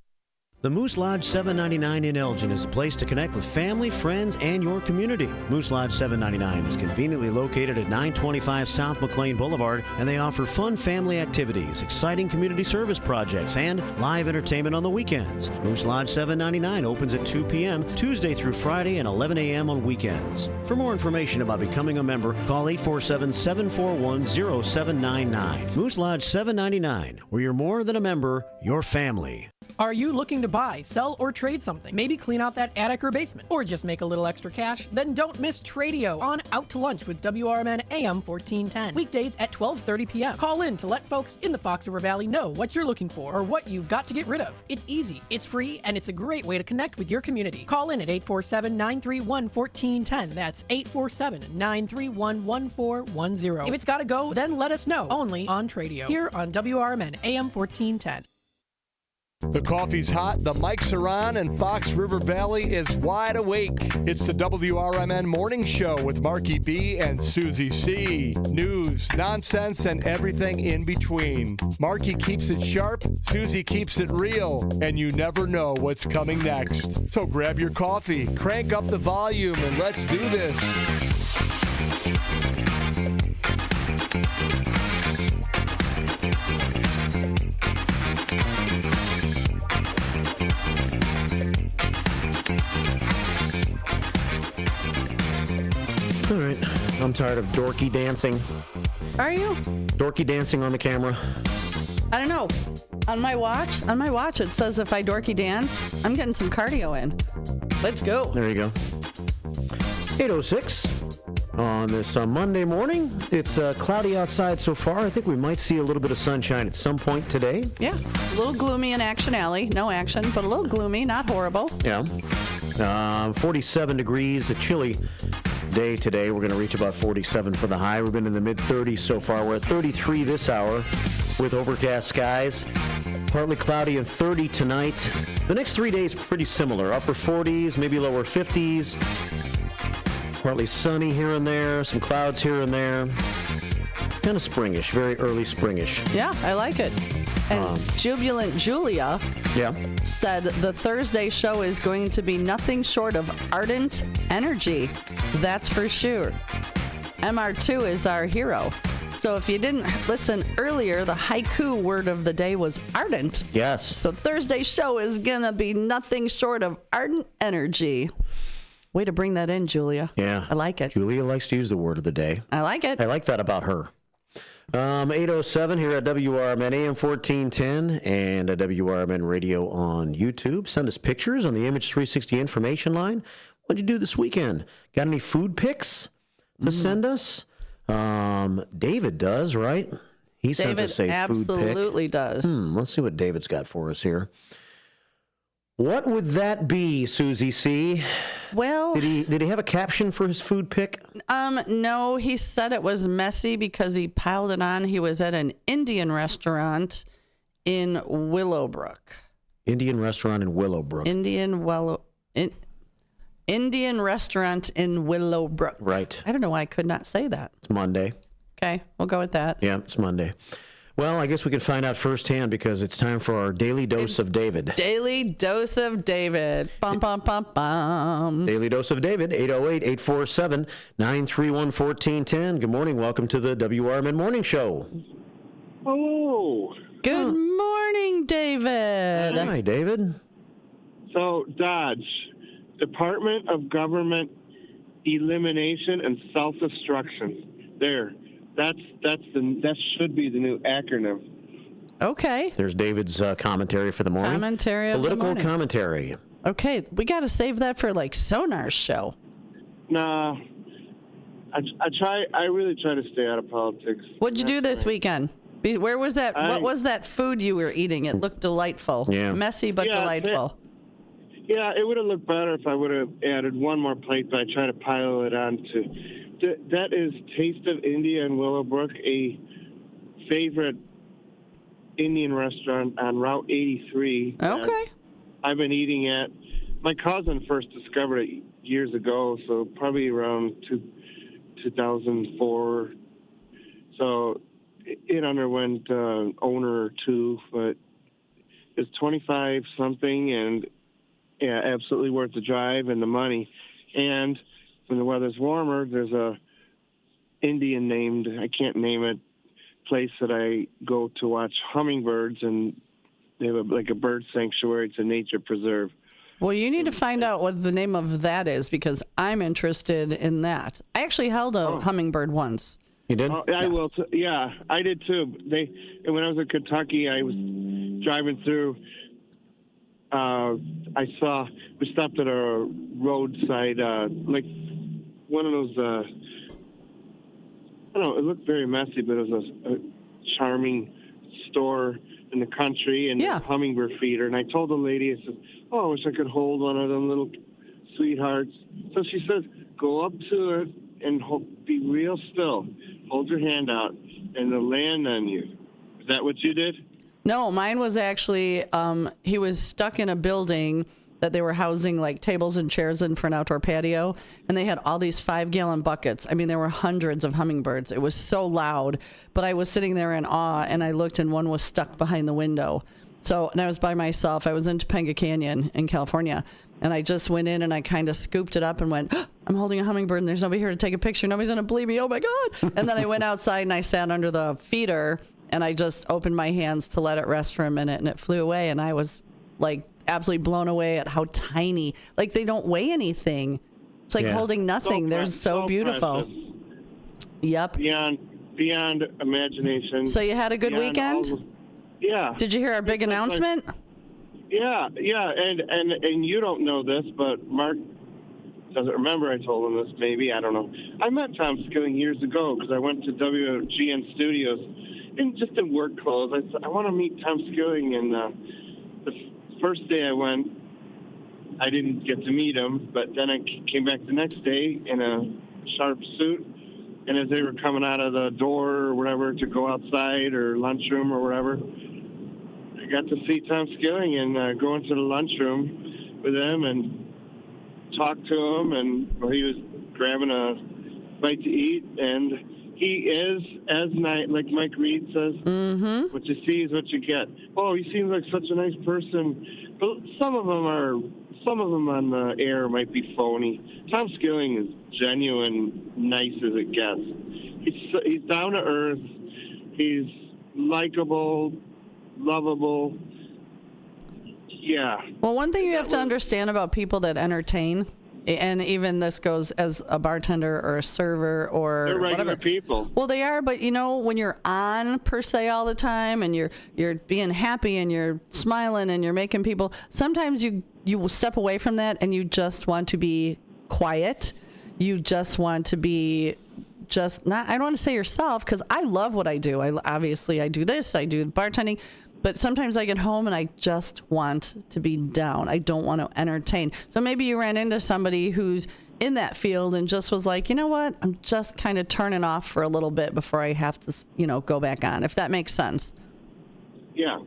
The Moose Lodge 799 in Elgin is a place to connect with family, friends, and your community. Moose Lodge 799 is conveniently located at 925 South McLean Boulevard, and they offer fun family activities, exciting community service projects, and live entertainment on the weekends. Moose Lodge 799 opens at 2 p.m. Tuesday through Friday and 11 a.m. on weekends. For more information about becoming a member, call 847-741-0799. Moose Lodge 799, where you're more than a member, you're family. Are you looking to buy, sell, or trade something? Maybe clean out that attic or basement, or just make a little extra cash? Then don't miss Tradio on Out to Lunch with WRMN AM 1410. Weekdays at 12:30 p.m. Call in to let folks in the Fox River Valley know what you're looking for or what you've got to get rid of. It's easy, it's free, and it's a great way to connect with your community. Call in at 847-931-1410. That's 847-931-1410. If it's got to go, then let us know. Only on Tradio. Here on WRMN AM 1410. The coffee's hot, the mics are on, and Fox River Valley is wide awake. It's the WRMN Morning Show with Marky B and Susie C. News, nonsense, and everything in between. Marky keeps it sharp, Susie keeps it real, and you never know what's coming next. So grab your coffee, crank up the volume, and let's do this. All right, I'm tired of dorky dancing. Are you? Dorky dancing on the camera. I don't know. On my watch, it says if I dorky dance, I'm getting some cardio in. Let's go. There you go. 8:06 on this Monday morning. It's cloudy outside so far. I think we might see a little bit of sunshine at some point today. Yeah, a little gloomy in Action Alley. No action, but a little gloomy, not horrible. Yeah. 47 degrees, a chilly day today. We're going to reach about 47 for the high. We've been in the mid-30s so far. We're at 33 this hour with overcast skies. Partly cloudy and 30 tonight. The next 3 days pretty similar. Upper 40s, maybe lower 50s. Partly sunny here and there. Some clouds here and there. Kind of springish, very early springish. Yeah, I like it. And Jubilant Julia said the Thursday show is going to be nothing short of ardent energy. That's for sure. MR2 is our hero. So if you didn't listen earlier, the haiku word of the day was ardent. Yes. So Thursday's show is going to be nothing short of ardent energy. Way to bring that in, Julia. Yeah. I like it. Julia likes to use the word of the day. I like it. I like that about her. 8:07 here at WRMN AM 1410 and at WRMN Radio on YouTube. Send us pictures on the Image 360 information line. What'd you do this weekend? Got any food pics to send us? David does, right? He sent us a food pic. Absolutely does. Let's see what David's got for us here. What would that be, Susie C? Well, did he have a caption for his food pic? No, he said it was messy because he piled it on. He was at an Indian restaurant in Willowbrook. Indian restaurant in Willowbrook. Indian restaurant in Willowbrook. Right. I don't know why I could not say that. It's Monday. Okay, we'll go with that. Yeah, it's Monday. Well, I guess we can find out firsthand because it's time for our Daily Dose of David. Daily Dose of David. Bum, bum, bum, bum. Daily Dose of David, 808-847-931-1410. Good morning. Welcome to the WRMN Morning Show. Hello. Good morning, David. Hi, David. So, Dodge, Department of Government Elimination and Self-Destruction. There. That should be the new acronym. Okay. There's David's commentary for the morning. Commentary of Political the morning. commentary. Okay, we got to save that for like Sonar's show. Nah. I really try to stay out of politics. What'd you do this weekend? Where was that? What was that food you were eating? It looked delightful. Yeah. Messy but delightful. Yeah, it would have looked better if I would have added one more plate, but I try to pile it on to. That is Taste of India in Willowbrook, a favorite Indian restaurant on Route 83. Okay. I've been eating at. My cousin first discovered it years ago, so probably around 2004. So it underwent owner or two, but it's 25 something, and yeah, absolutely worth the drive and the money. And when the weather's warmer, there's a Indian named, I can't name it, place that I go to watch hummingbirds, and they have like a bird sanctuary. It's a nature preserve. Well, you need to find out what the name of that is, because I'm interested in that. I actually held a hummingbird once. You did? I will. Yeah, I did too. And when I was in Kentucky, I was driving through. We stopped at a roadside, like one of those. I don't know. It looked very messy, but it was a charming store in the country, and a hummingbird feeder. And I told the lady, I said, "Oh, I wish I could hold one of them little sweethearts." So she said, "Go up to it and be real still. Hold your hand out, and they'll land on you." Is that what you did? No, mine was actually, he was stuck in a building that they were housing like tables and chairs in for an outdoor patio, and they had all these 5-gallon buckets. I mean, there were hundreds of hummingbirds. It was so loud, but I was sitting there in awe, and I looked, and one was stuck behind the window. And I was by myself. I was in Topanga Canyon in California, and I just went in and I kind of scooped it up and went, "I'm holding a hummingbird, and there's nobody here to take a picture. Nobody's going to believe me. Oh, my God." And then I went outside, and I sat under the feeder, and I just opened my hands to let it rest for a minute, and it flew away. And I was like absolutely blown away at how tiny, like they don't weigh anything. It's like holding nothing. They're so beautiful. Precious. Yep. Beyond imagination. So you had a good weekend? Yeah. Did you hear our big announcement? Yeah. And you don't know this, but Mark doesn't remember I told him this, maybe. I don't know. I met Tom Skilling years ago because I went to WGN Studios just in work clothes. I said, I want to meet Tom Skilling. And the first day I went, I didn't get to meet him, but then I came back the next day in a sharp suit. And as they were coming out of the door or whatever to go outside or lunchroom or whatever, I got to see Tom Skilling and go into the lunchroom with him and talk to him. And he was grabbing a bite to eat. And he is, as like Mike Reed says, what you see is what you get. Oh, he seems like such a nice person. But some of them on the air might be phony. Tom Skilling is genuine, nice as it gets. He's down to earth. He's likable, lovable. Yeah. Well, one thing you have to understand about people that entertain, and even this goes as a bartender or a server or they're regular whatever. people. Well, they are, but when you're on per se all the time and you're being happy and you're smiling and you're making people, sometimes you will step away from that and you just want to be quiet. You just want to be I don't want to say yourself, because I love what I do. I do this, I do bartending. But sometimes I get home and I just want to be down. I don't want to entertain. So maybe you ran into somebody who's in that field and just was like, you know what? I'm just kind of turning off for a little bit before I have to, go back on, if that makes sense. Yeah.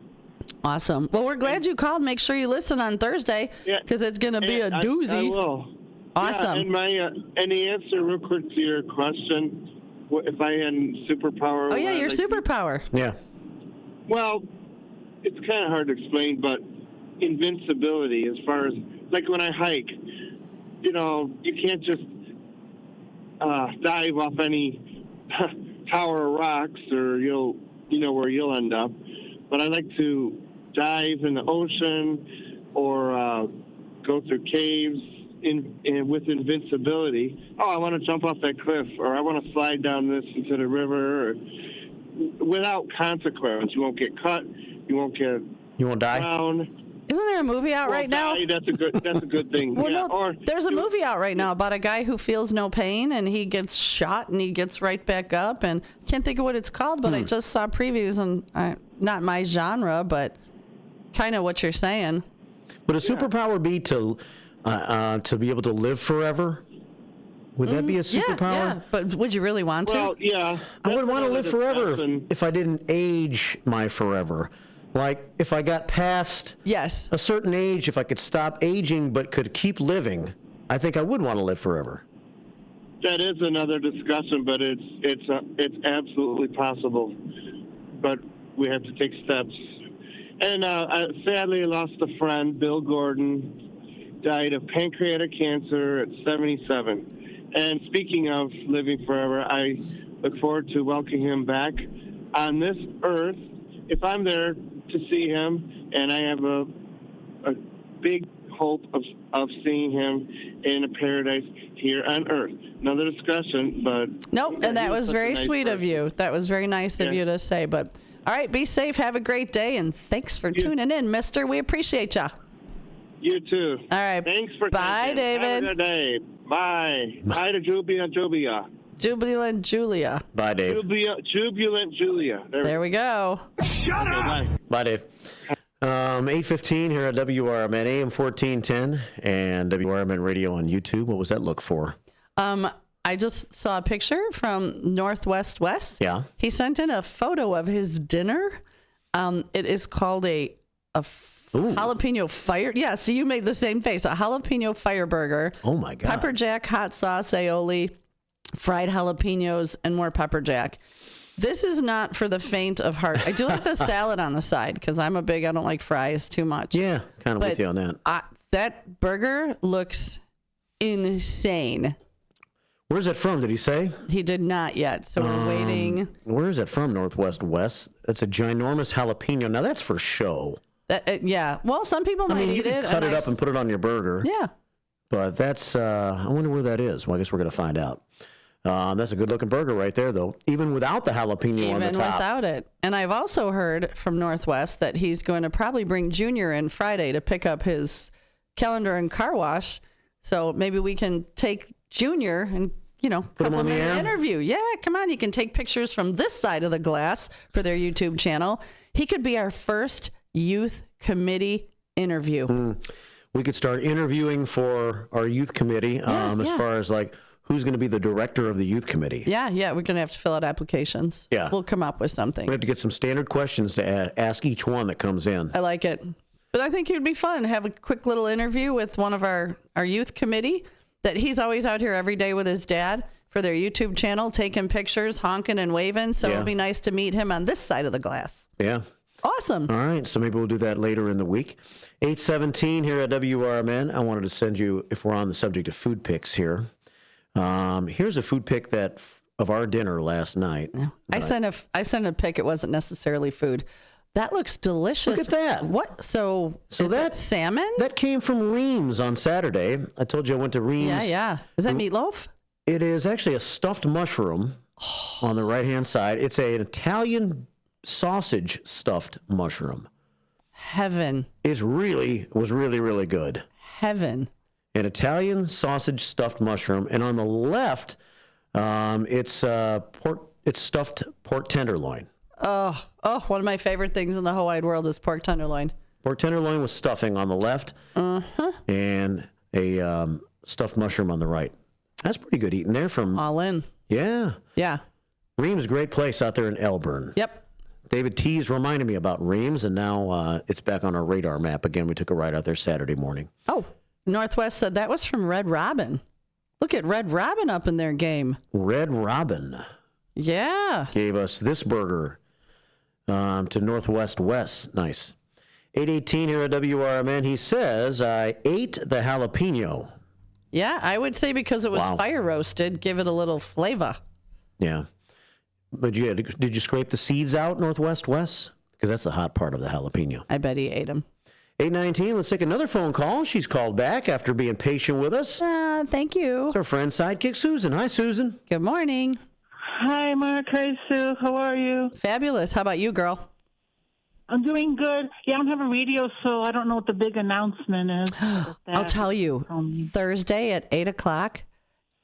Awesome. Well, we're glad you called. Make sure you listen on Thursday, because it's going to be a doozy. I will. Awesome. Yeah, and the answer real quick to your question, if I had superpower. Oh, yeah, your superpower. Yeah. Well, it's kind of hard to explain, but invincibility, as far as, like when I hike, you can't just dive off any tower of rocks or where you'll end up. But I like to dive in the ocean or go through caves with invincibility. Oh, I want to jump off that cliff, or I want to slide down this into the river, or without consequence. You won't get cut. You won't die. Drowned. Isn't there a movie out right now? That's a good thing. Well, yeah. no, there's a movie out right now about a guy who feels no pain and he gets shot and he gets right back up. And I can't think of what it's called, but I just saw previews and not my genre, but kind of what you're saying. Would a superpower be to be able to live forever? Would that be a superpower? Yeah, but would you really want to? Well, yeah. I would want to live forever if I didn't age my forever. Like, if I got past a certain age, if I could stop aging but could keep living, I think I would want to live forever. That is another discussion, but it's absolutely possible. But we have to take steps. And sadly, I lost a friend. Bill Gordon died of pancreatic cancer at 77. And speaking of living forever, I look forward to welcoming him back on this earth. If I'm there to see him, and I have a big hope of seeing him in a paradise here on earth. Another discussion, but... Nope, and that was very sweet of you. That was very nice of you to say. But, all right, be safe, have a great day, and thanks for tuning in, mister. We appreciate you. You too. All right. Thanks for Bye, taking. David. Have a good day. Bye. Bye to Jubilant Julia. Jubilant Julia. Bye, Dave. Jubilant Julia. There we go. Shut up. Bye, Dave. 8:15 here at WRMN AM 1410 and WRMN Radio on YouTube. What was that look for? I just saw a picture from Northwest Wes. Yeah. He sent in a photo of his dinner. It is called a jalapeno fire. Yeah, so you made the same face. A jalapeno fire burger. Oh, my God. Pepper jack, hot sauce, aioli, fried jalapenos, and more pepper jack. This is not for the faint of heart. I do like the salad on the side because I don't like fries too much. Yeah, kind of with you on that. That burger looks insane. Where's it from? Did he say? He did not yet, so we're waiting. Where is it from, Northwest West? That's a ginormous jalapeno. Now, that's for show. Yeah. Well, some people might eat you can it. cut it up and put it on your burger. Yeah. But that's, I wonder where that is. Well, I guess we're going to find out. That's a good-looking burger right there, though, even without the jalapeno on the top. Even without it. And I've also heard from Northwest that he's going to probably bring Junior in Friday to pick up his calendar and car wash. So maybe we can take Junior and, put him on the air. Interview. Yeah, come on. You can take pictures from this side of the glass for their YouTube channel. He could be our first youth committee interview. We could start interviewing for our youth committee as far as who's going to be the director of the youth committee. Yeah, we're going to have to fill out applications. Yeah. We'll come up with something. We have to get some standard questions to ask each one that comes in. I like it. But I think it would be fun to have a quick little interview with one of our youth committee that he's always out here every day with his dad for their YouTube channel, taking pictures, honking and waving. So it'll be nice to meet him on this side of the glass. Yeah. Awesome. All right, so maybe we'll do that later in the week. 8:17 here at WRMN. I wanted to send you, if we're on the subject of food picks here, here's a food pick of our dinner last night. I sent a pic. It wasn't necessarily food. That looks delicious. Look at that. What? So that salmon? That came from Reams on Saturday. I told you I went to Reams. Yeah. Is that meatloaf? It is actually a stuffed mushroom on the right-hand side. It's an Italian sausage stuffed mushroom. Heaven. Was really, really good. Heaven. An Italian sausage stuffed mushroom, and on the left, it's stuffed pork tenderloin. Oh, one of my favorite things in the whole wide world is pork tenderloin. Pork tenderloin with stuffing on the left, and a stuffed mushroom on the right. That's pretty good eating there from... All in. Yeah. Yeah. Reams, great place out there in Elgin. Yep. David Tees reminded me about Reams, and now it's back on our radar map again. We took a ride out there Saturday morning. Oh, Northwest said that was from Red Robin. Look at Red Robin up in their game. Red Robin. Yeah. Gave us this burger to Northwest West. Nice. 8:18 here at WRMN. He says, I ate the jalapeno. Yeah, I would say because it was fire roasted, give it a little flavor. Yeah. But did you scrape the seeds out, Northwest West? Because that's the hot part of the jalapeno. I bet he ate them. 8:19, let's take another phone call. She's called back after being patient with us. Thank you. It's our friend sidekick, Susan. Hi, Susan. Good morning. Hi, Mark. Hi, Sue. How are you? Fabulous. How about you, girl? I'm doing good. Yeah, I don't have a radio, so I don't know what the big announcement is. I'll tell you. Thursday at 8 o'clock,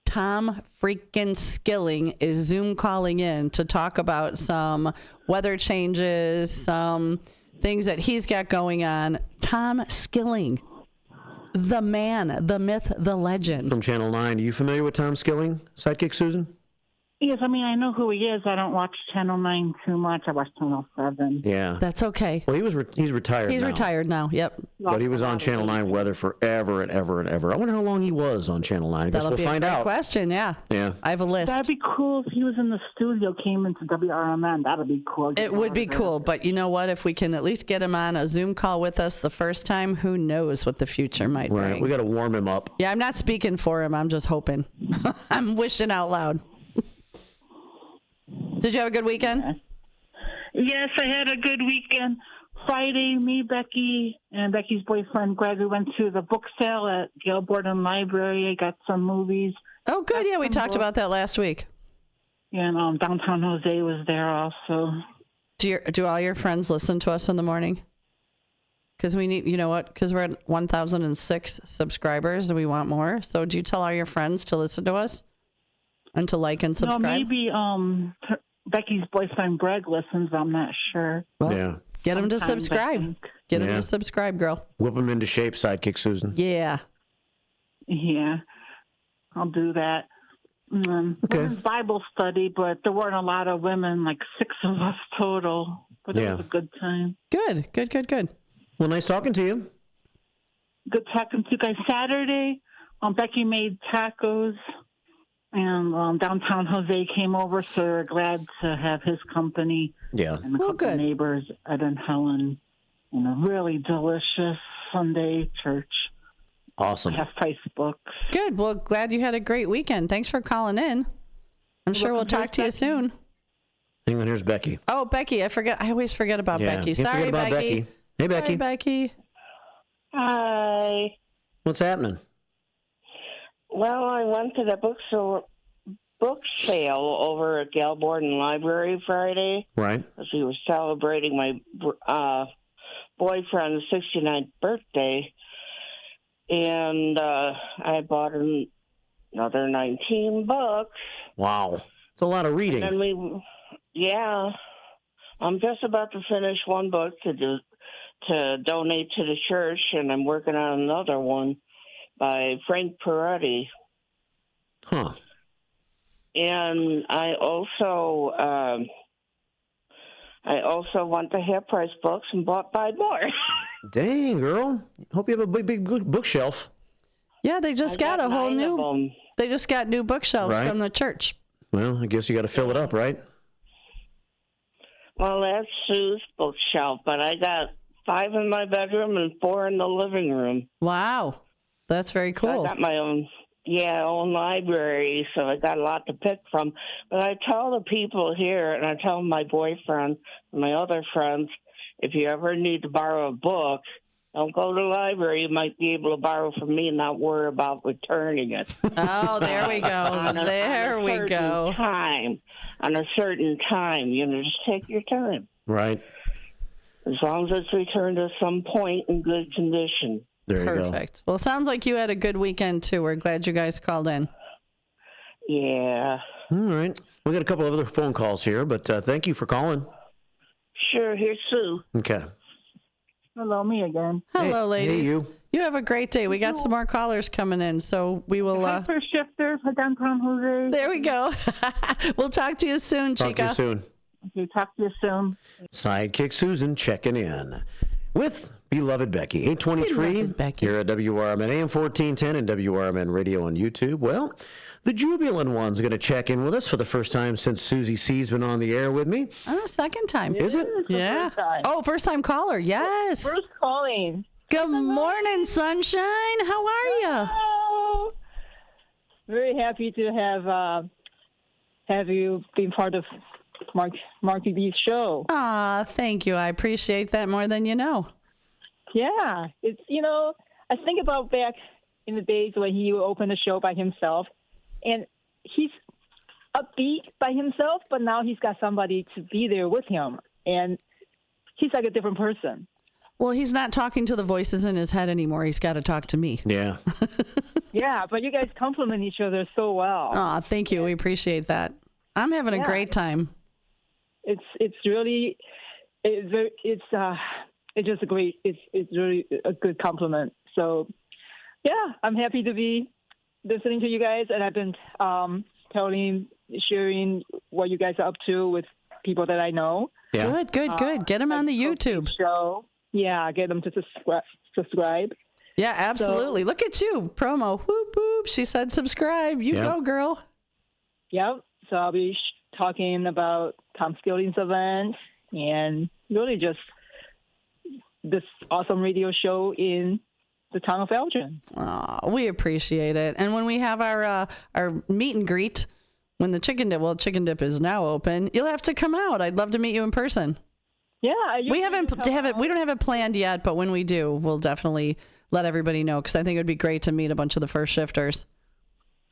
Tom freaking Skilling is Zoom calling in to talk about some weather changes, some things that he's got going on. Tom Skilling, the man, the myth, the legend. From Channel 9. Are you familiar with Tom Skilling, Sidekick Susan? Yes, I mean, I know who he is. I don't watch Channel 9 too much. I watch Channel 7. Yeah. That's okay. Well, he's retired He's now. retired now, yep. But he was on Channel 9 weather forever and ever and ever. I wonder how long he was on Channel 9. I guess That'll we'll be find a great out. question, yeah. Yeah. I have a list. That'd be cool if he was in the studio, came into WRMN. That'd be cool. It would be cool, but you know what? If we can at least get him on a Zoom call with us the first time, who knows what the future might Right. bring. We got to warm him up. Yeah, I'm not speaking for him. I'm just hoping. I'm wishing out loud. Did you have a good weekend? Yes, I had a good weekend. Friday, me, Becky, and Becky's boyfriend, Greg, we went to the book sale at Gail Borden Library. I got some movies. Oh, good. Yeah, we talked about that last week. And Downtown Jose was there also. Do all your friends listen to us in the morning? Because we need, you know what? Because we're at 1,006 subscribers and we want more. So do you tell all your friends to listen to us and to like and subscribe? No, maybe Becky's boyfriend, Greg, listens. I'm not sure. Well, yeah. Get him to Sometimes, subscribe. Get him to subscribe, girl. Whip him into shape, Sidekick Susan. Yeah. Yeah, I'll do that. Women's Bible study, but there weren't a lot of women, like 6 of us total. But it was a good time. Good. Well, nice talking to you. Good talking to you guys. Saturday, Becky made tacos, and Downtown Jose came over, so we're glad to have his company. Yeah. And a couple of neighbors, Ed and Helen, and a really delicious Sunday church. Awesome. Half-price books. Good. Well, glad you had a great weekend. Thanks for calling in. I'm sure we'll talk to you soon. Hang on, here's Becky. Oh, Becky, I always forget about Becky. Can't Sorry, forget about Becky. Hey, Becky. Sorry, Becky. Hi. What's happening? Well, I went to the book sale over at Gail Borden Library Friday. Right. Because we were celebrating my boyfriend's 69th birthday. And I bought another 19 books. Wow. It's a lot of reading. And then I'm just about to finish one book to donate to the church, and I'm working on another one by Frank Peretti. Huh. And I also went to Half Price Books and bought 5 more. Dang, girl. Hope you have a big bookshelf. Yeah, they just got a whole new. They just got new bookshelves from the church. Well, I guess you got to fill it up, right? Well, that's Sue's bookshelf, but I got 5 in my bedroom and 4 in the living room. Wow, that's very cool. I got my own library, so I got a lot to pick from. But I tell the people here, and I tell my boyfriend and my other friends, if you ever need to borrow a book, don't go to the library. You might be able to borrow from me and not worry about returning it. Oh, there we go. On a certain time, just take your time. Right. As long as it's returned at some point in good condition. There you go. Perfect. Well, it sounds like you had a good weekend, too. We're glad you guys called in. Yeah. All right. We got a couple of other phone calls here, but thank you for calling. Sure. Here's Sue. Okay. Hello, me again. Hello, ladies. Hey, you. You have a great day. We got some more callers coming in, so we will. Hyper Shifter for Downtown Jose. There we go. We'll talk to you soon, Chica. Talk to you soon. Okay, talk to you soon. Sidekick Susan checking in with beloved Becky. 823 Beloved Becky. Here at WRMN AM 1410 and WRMN Radio on YouTube. Well, the jubilant one's going to check in with us for the first time since Susie C's been on the air with me. Oh, second time. Is it? Yeah. Oh, first time caller. Yes. First calling. Good morning, sunshine. How are you? Hello. Very happy to have you being part of Marky B's show. Aw, thank you. I appreciate that more than you know. Yeah, it's I think about back in the days when he opened the show by himself, and he's upbeat by himself, but now he's got somebody to be there with him, and he's like a different person. Well, he's not talking to the voices in his head anymore. He's got to talk to me. Yeah. Yeah, but you guys compliment each other so well. Oh, thank you. We appreciate that. I'm having a great time. It's really it's just a great. It's really a good compliment. So, yeah, I'm happy to be listening to you guys, and I've been sharing what you guys are up to with people that I know. Yeah. Good. Get them on the YouTube show. Yeah, get them to subscribe. Yeah, absolutely. Look at you. Promo. Whoop, whoop. She said subscribe. You go, girl. Yep. So I'll be talking about Tom Skilling's event and really just this awesome radio show in the town of Elgin. Oh, we appreciate it. And when we have our meet and greet, when the Chicken Dip is now open, you'll have to come out. I'd love to meet you in person. Yeah, we don't have it planned yet, but when we do, we'll definitely let everybody know because I think it would be great to meet a bunch of the first shifters.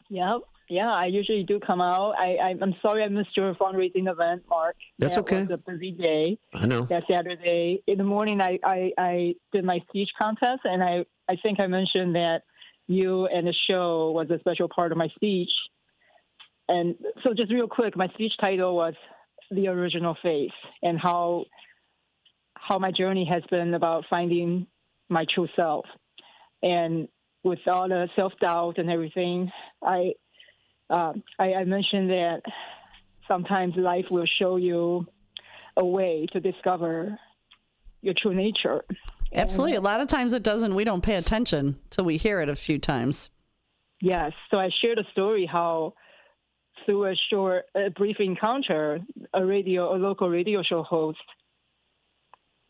Yep. Yeah, I usually do come out. I'm sorry I missed your fundraising event, Mark. That's okay. It was a busy day. I know. That Saturday. In the morning, I did my speech contest, and I think I mentioned that you and the show was a special part of my speech. And so just real quick, my speech title was The Original Face, and how my journey has been about finding my true self. And with all the self-doubt and everything, I mentioned that sometimes life will show you a way to discover your true nature. Absolutely. A lot of times it doesn't. We don't pay attention till we hear it a few times. Yes. So I shared a story how through a brief encounter, a local radio show host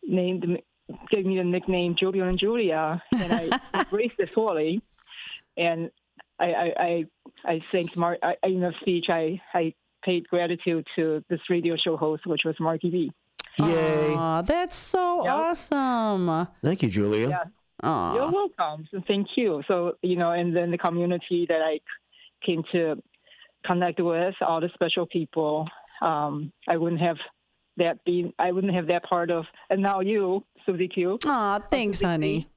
gave me the nickname Jubilant Julia, and I embraced it fully. And I thanked Mark in a speech. I paid gratitude to this radio show host, which was Marky B. Yay! Aw, that's so awesome. Thank you, Julia. Yeah. Aww. You're welcome. So thank you. So and then the community that I came to connect with, all the special people. I wouldn't have that part of, and now you, Susie Q. Aw, thanks, honey.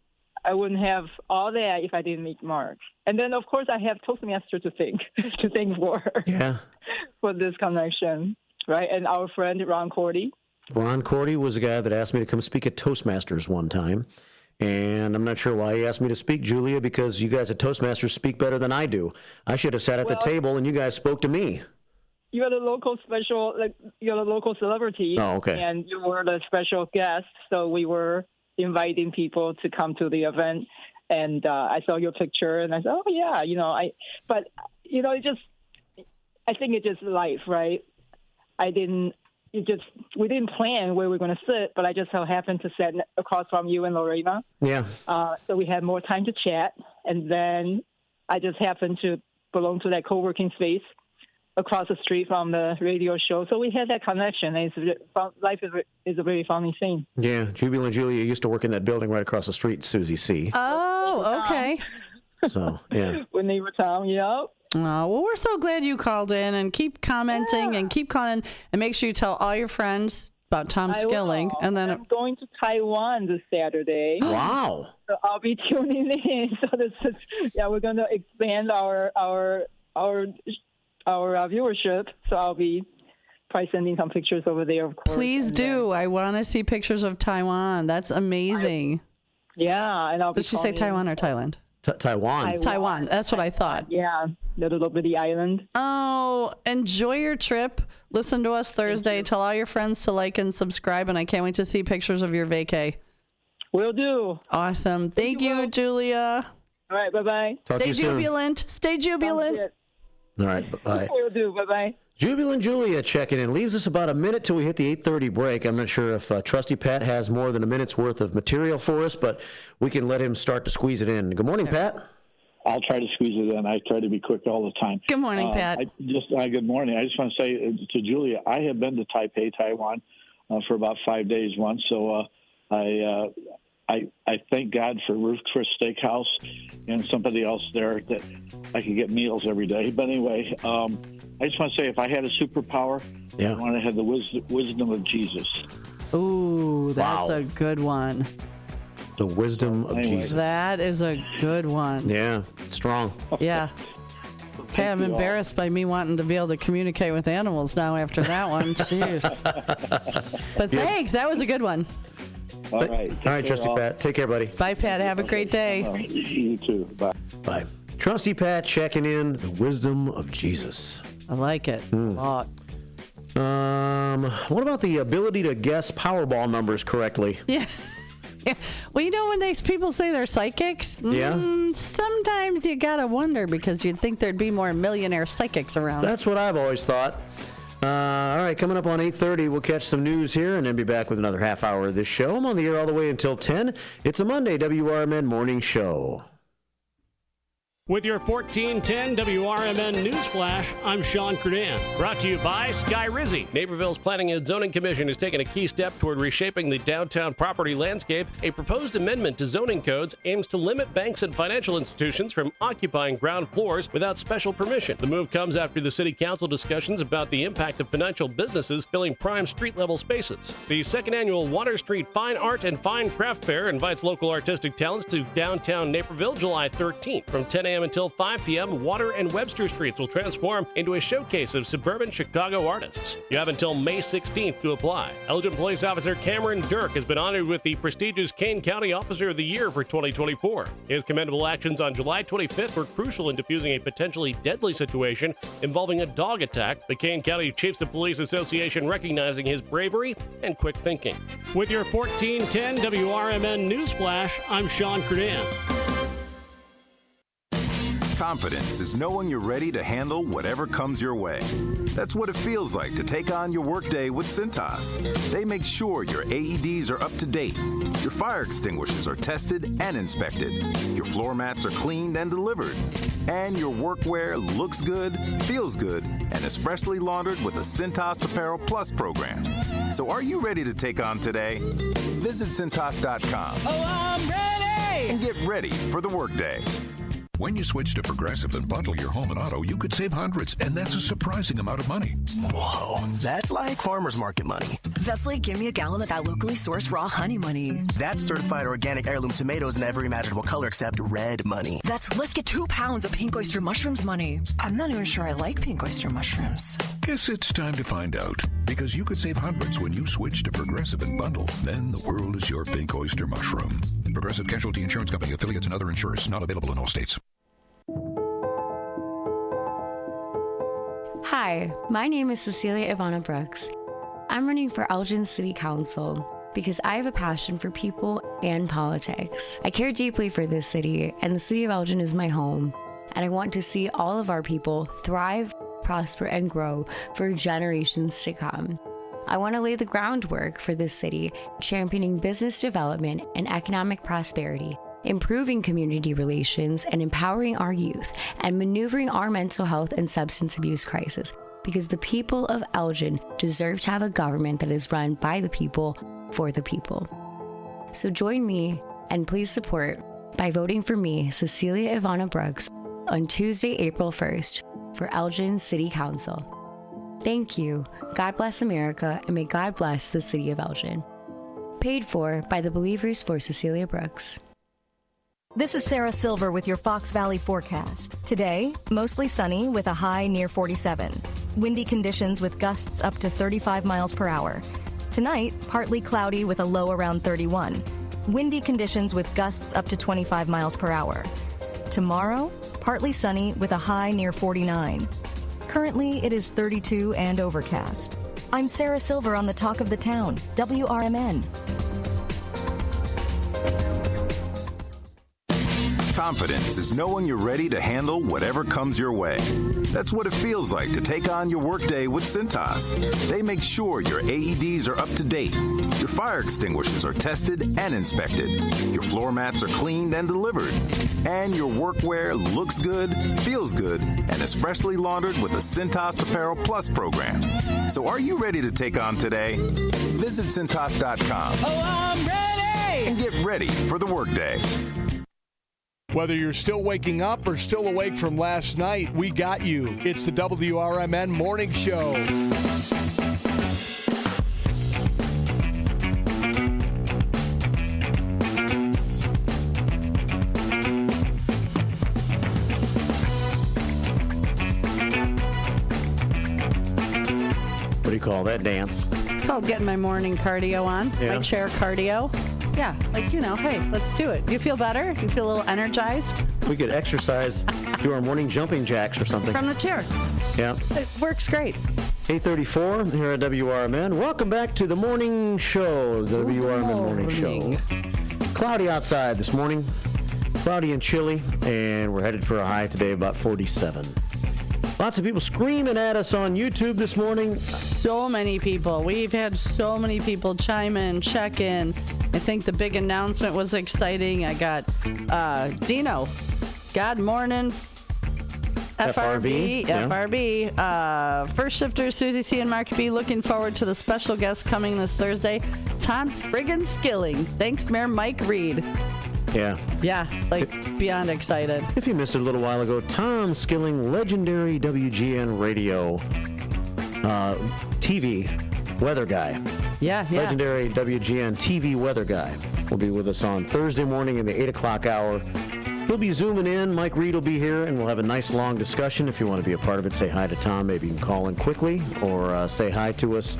I wouldn't have all that if I didn't meet Mark. And then, of course, I have Toastmaster to thank for. Yeah. For this connection, right? And our friend Ron Cordy. Ron Cordy was a guy that asked me to come speak at Toastmasters one time. And I'm not sure why he asked me to speak, Julia, because you guys at Toastmasters speak better than I do. I should have sat at the table and you guys spoke to me. You're the local you're the local celebrity. Oh, okay. And you were the special guest, so we were inviting people to come to the event. And I saw your picture, and I said, "Oh yeah, I think it's just life, right? We didn't plan where we were going to sit, but I just so happened to sit across from you and Lorena. Yeah. So we had more time to chat, and then I just happened to belong to that co-working space across the street from the radio show. So we had that connection. Life is a very funny thing. Yeah. Jubilant Julia used to work in that building right across the street, Susie C. Oh, okay. So, yeah. With neighbor Tom, yep. Oh, well, we're so glad you called in, and keep commenting and keep calling, and make sure you tell all your friends about Tom Skilling. And then I'm going to Taiwan this Saturday. Wow. So I'll be tuning in. So we're going to expand our viewership. So I'll be probably sending some pictures over there, of course. Please do. I want to see pictures of Taiwan. That's amazing. And I'll be. Did she say Taiwan or Thailand? Taiwan. Taiwan. That's what I thought. Yeah, the little bitty island. Oh, enjoy your trip. Listen to us Thursday. Tell all your friends to like and subscribe, and I can't wait to see pictures of your vacay. Will do. Awesome. Thank you, Julia. All right, bye-bye. Stay jubilant. Stay jubilant. All right, bye. Will do. Bye-bye. Jubilant Julia checking in. Leaves us about a minute till we hit the 8:30 break. I'm not sure if Trusty Pat has more than a minute's worth of material for us, but we can let him start to squeeze it in. Good morning, Pat. I'll try to squeeze it in. I try to be quick all the time. Good morning, Pat. Good morning. I just want to say to Julia, I have been to Taipei, Taiwan, for about 5 days once. So I thank God for Ruth Chris Steakhouse and somebody else there that I could get meals every day. But anyway, I just want to say if I had a superpower, I want to have the wisdom of Jesus. Ooh, that's Wow. a good one. The wisdom of Jesus. That is a good one. Yeah, strong. Yeah. Okay, I'm embarrassed by me wanting to be able to communicate with animals now after that one. Jeez. But thanks. That was a good one. All right. All right, Trusty Pat. Take care, buddy. Bye, Pat. Have a great day. You too. Bye. Bye. Trusty Pat checking in the wisdom of Jesus. I like it a lot. What about the ability to guess Powerball numbers correctly? Yeah. Well, when people say they're psychics, sometimes you gotta wonder because you'd think there'd be more millionaire psychics around. That's what I've always thought. All right, coming up on 8:30, we'll catch some news here and then be back with another half hour of this show. I'm on the air all the way until 10. It's a Monday WRMN morning show. With your 1410 WRMN News Flash, I'm Sean Curdan. Brought to you by Sky Rizzi. Naperville's Planning and Zoning Commission has taken a key step toward reshaping the downtown property landscape. A proposed amendment to zoning codes aims to limit banks and financial institutions from occupying ground floors without special permission. The move comes after the City Council discussions about the impact of financial businesses filling prime street-level spaces. The second annual Water Street Fine Art and Fine Craft Fair invites local artistic talents to downtown Naperville July 13th. From 10 a.m. until 5 p.m., Water and Webster Streets will transform into a showcase of suburban Chicago artists. You have until May 16th to apply. Elgin Police Officer Cameron Dirk has been honored with the prestigious Kane County Officer of the Year for 2024. His commendable actions on July 25th were crucial in defusing a potentially deadly situation involving a dog attack. The Kane County Chiefs of Police Association recognizing his bravery and quick thinking. With your 1410 WRMN News Flash, I'm Sean Curdan. Confidence is knowing you're ready to handle whatever comes your way. That's what it feels like to take on your workday with Cintas. They make sure your AEDs are up to date, your fire extinguishers are tested and inspected, your floor mats are cleaned and delivered, and your workwear looks good, feels good, and is freshly laundered with the Cintas Apparel Plus program. So are you ready to take on today? Visit Cintas.com. Oh, I'm ready! And get ready for the workday. When you switch to Progressive and bundle your home and auto, you could save hundreds, and that's a surprising amount of money. Whoa, that's like farmer's market money. That's like give me a gallon of that locally sourced raw honey money. That's certified organic heirloom tomatoes in every imaginable color except red money. That's let's get 2 pounds of pink oyster mushrooms money. I'm not even sure I like pink oyster mushrooms. Guess it's time to find out, because you could save hundreds when you switch to Progressive and bundle. Then the world is your pink oyster mushroom. Progressive Casualty Insurance Company, affiliates, and other insurers. Not available in all states. Hi, my name is Cecilia Ivana Brooks. I'm running for Elgin City Council because I have a passion for people and politics. I care deeply for this city, and the city of Elgin is my home, and I want to see all of our people thrive, prosper, and grow for generations to come. I want to lay the groundwork for this city, championing business development and economic prosperity, improving community relations and empowering our youth, and maneuvering our mental health and substance abuse crisis, because the people of Elgin deserve to have a government that is run by the people, for the people. So join me and please support by voting for me, Cecilia Ivana Brooks, on Tuesday, April 1st for Elgin City Council. Thank you. God bless America, and may God bless the city of Elgin. Paid for by the Believers for Cecilia Brooks. This is Sarah Silver with your Fox Valley forecast. Today, mostly sunny with a high near 47. Windy conditions with gusts up to 35 miles per hour. Tonight, partly cloudy with a low around 31. Windy conditions with gusts up to 25 miles per hour. Tomorrow, partly sunny with a high near 49. Currently, it is 32 and overcast. I'm Sarah Silver on the Talk of the Town, WRMN. Confidence is knowing you're ready to handle whatever comes your way. That's what it feels like to take on your workday with Cintas. They make sure your AEDs are up to date, your fire extinguishers are tested and inspected, your floor mats are cleaned and delivered, and your workwear looks good, feels good, and is freshly laundered with the Cintas Apparel Plus program. So are you ready to take on today? Visit Cintas.com. Oh, I'm ready! And get ready for the workday. Whether you're still waking up or still awake from last night, we got you. It's the WRMN Morning Show. call that dance? It's called getting my morning cardio on. Yeah. My chair cardio. Yeah, hey, let's do it. Do you feel better? Do you feel a little energized? We could exercise, do our morning jumping jacks or something. From the chair. Yeah. It works great. 8:34 here at WRMN. Welcome back to the morning show, the WRMN morning show. Cloudy outside this morning. Cloudy and chilly, and we're headed for a high today of about 47. Lots of people screaming at us on YouTube this morning. So many people. We've had so many people chime in, check in. I think the big announcement was exciting. I got Dino. God morning. FRB. First shifter Susie C. and Mark B. Looking forward to the special guest coming this Thursday, Tom friggin' Skilling. Thanks, Mayor Mike Reed. Yeah. Yeah, beyond excited. If you missed it a little while ago, Tom Skilling, legendary WGN radio TV weather guy. Yeah. Legendary WGN TV weather guy will be with us on Thursday morning in the 8 o'clock hour. He'll be zooming in. Mike Reed will be here, and we'll have a nice long discussion. If you want to be a part of it, say hi to Tom. Maybe you can call in quickly or say hi to us.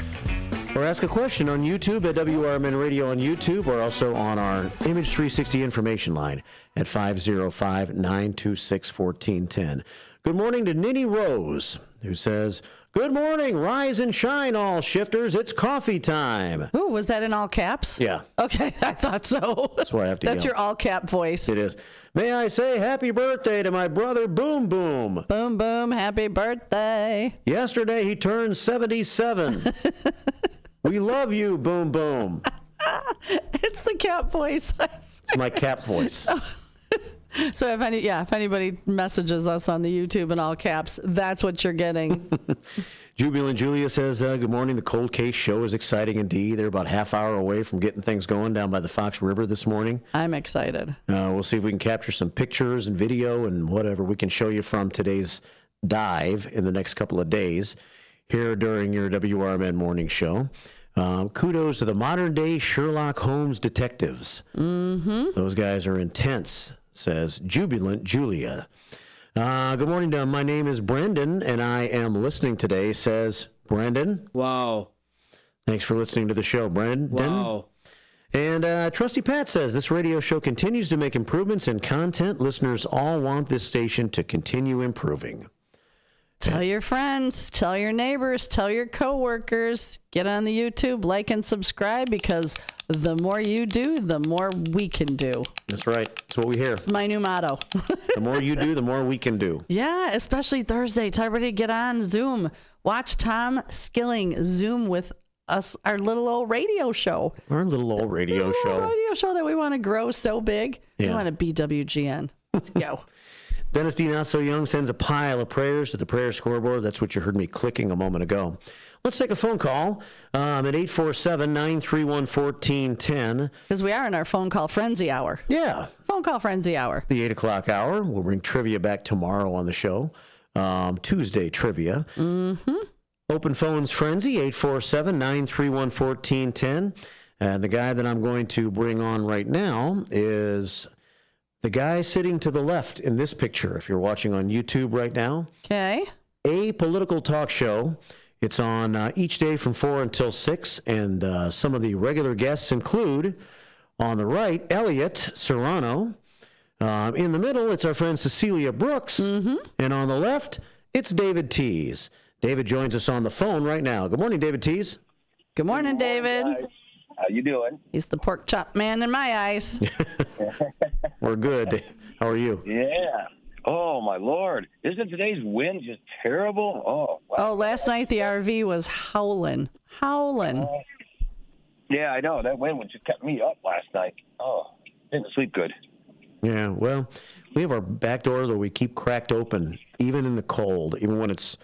Or ask a question on YouTube at WRMN Radio on YouTube, or also on our Image 360 information line at 505-926-1410. Good morning to Ninny Rose, who says, "Good morning, rise and shine, all shifters. It's coffee time." Ooh, was that in all caps? Yeah. Okay, I thought so. That's why I have to That's yell. your all cap voice. It is. May I say happy birthday to my brother Boom Boom. Boom Boom, happy birthday. Yesterday he turned 77. We love you, Boom Boom. It's the cap voice. It's my cap voice. So if anybody messages us on the YouTube in all caps, that's what you're getting. Jubilant Julia says, good morning. The Cold Case show is exciting indeed. They're about half hour away from getting things going down by the Fox River this morning. I'm excited. We'll see if we can capture some pictures and video and whatever we can show you from today's dive in the next couple of days here during your WRMN morning show. Kudos to the modern day Sherlock Holmes detectives. Mm-hmm. Those guys are intense, says Jubilant Julia. Good morning, my name is Brendan, and I am listening today, says Brendan. Wow. Thanks for listening to the show, Brendan. Wow. And Trusty Pat says, this radio show continues to make improvements in content. Listeners all want this station to continue improving. Tell your friends, tell your neighbors, tell your coworkers, get on the YouTube, like and subscribe, because the more you do, the more we can do. That's right. That's what we hear. It's my new motto. The more you do, the more we can do. Yeah, especially Thursday. Tell everybody to get on Zoom. Watch Tom Skilling Zoom with us, our little old radio show. Our little old radio show. Radio show that we want to grow so big. Yeah. We want to be WGN. Let's go. Dennis D. Not So Young sends a pile of prayers to the prayer scoreboard. That's what you heard me clicking a moment ago. Let's take a phone call at 847-931-1410. Because we are in our phone call frenzy hour. Yeah. Phone call frenzy hour. The 8 o'clock hour. We'll bring trivia back tomorrow on the show. Tuesday trivia. Mm-hmm. Open phones frenzy, 847-931-1410. And the guy that I'm going to bring on right now is the guy sitting to the left in this picture, if you're watching on YouTube right now. Okay. A political talk show. It's on each day from 4 until 6, and some of the regular guests include, on the right, Elliot Serrano. In the middle, it's our friend Cecilia Brooks. Mm-hmm. And on the left, it's David Tees. David joins us on the phone right now. Good morning, David Tees. Good morning, David. Guys. How you doing? He's the pork chop man in my eyes. We're good. How are you? Yeah. Oh, my Lord. Isn't today's wind just terrible? Oh, wow. Oh, last night the RV was howling. Yeah, I know. That wind just kept me up last night. Oh, didn't sleep good. Yeah, well, we have our back door that we keep cracked open, even in the cold, even when it's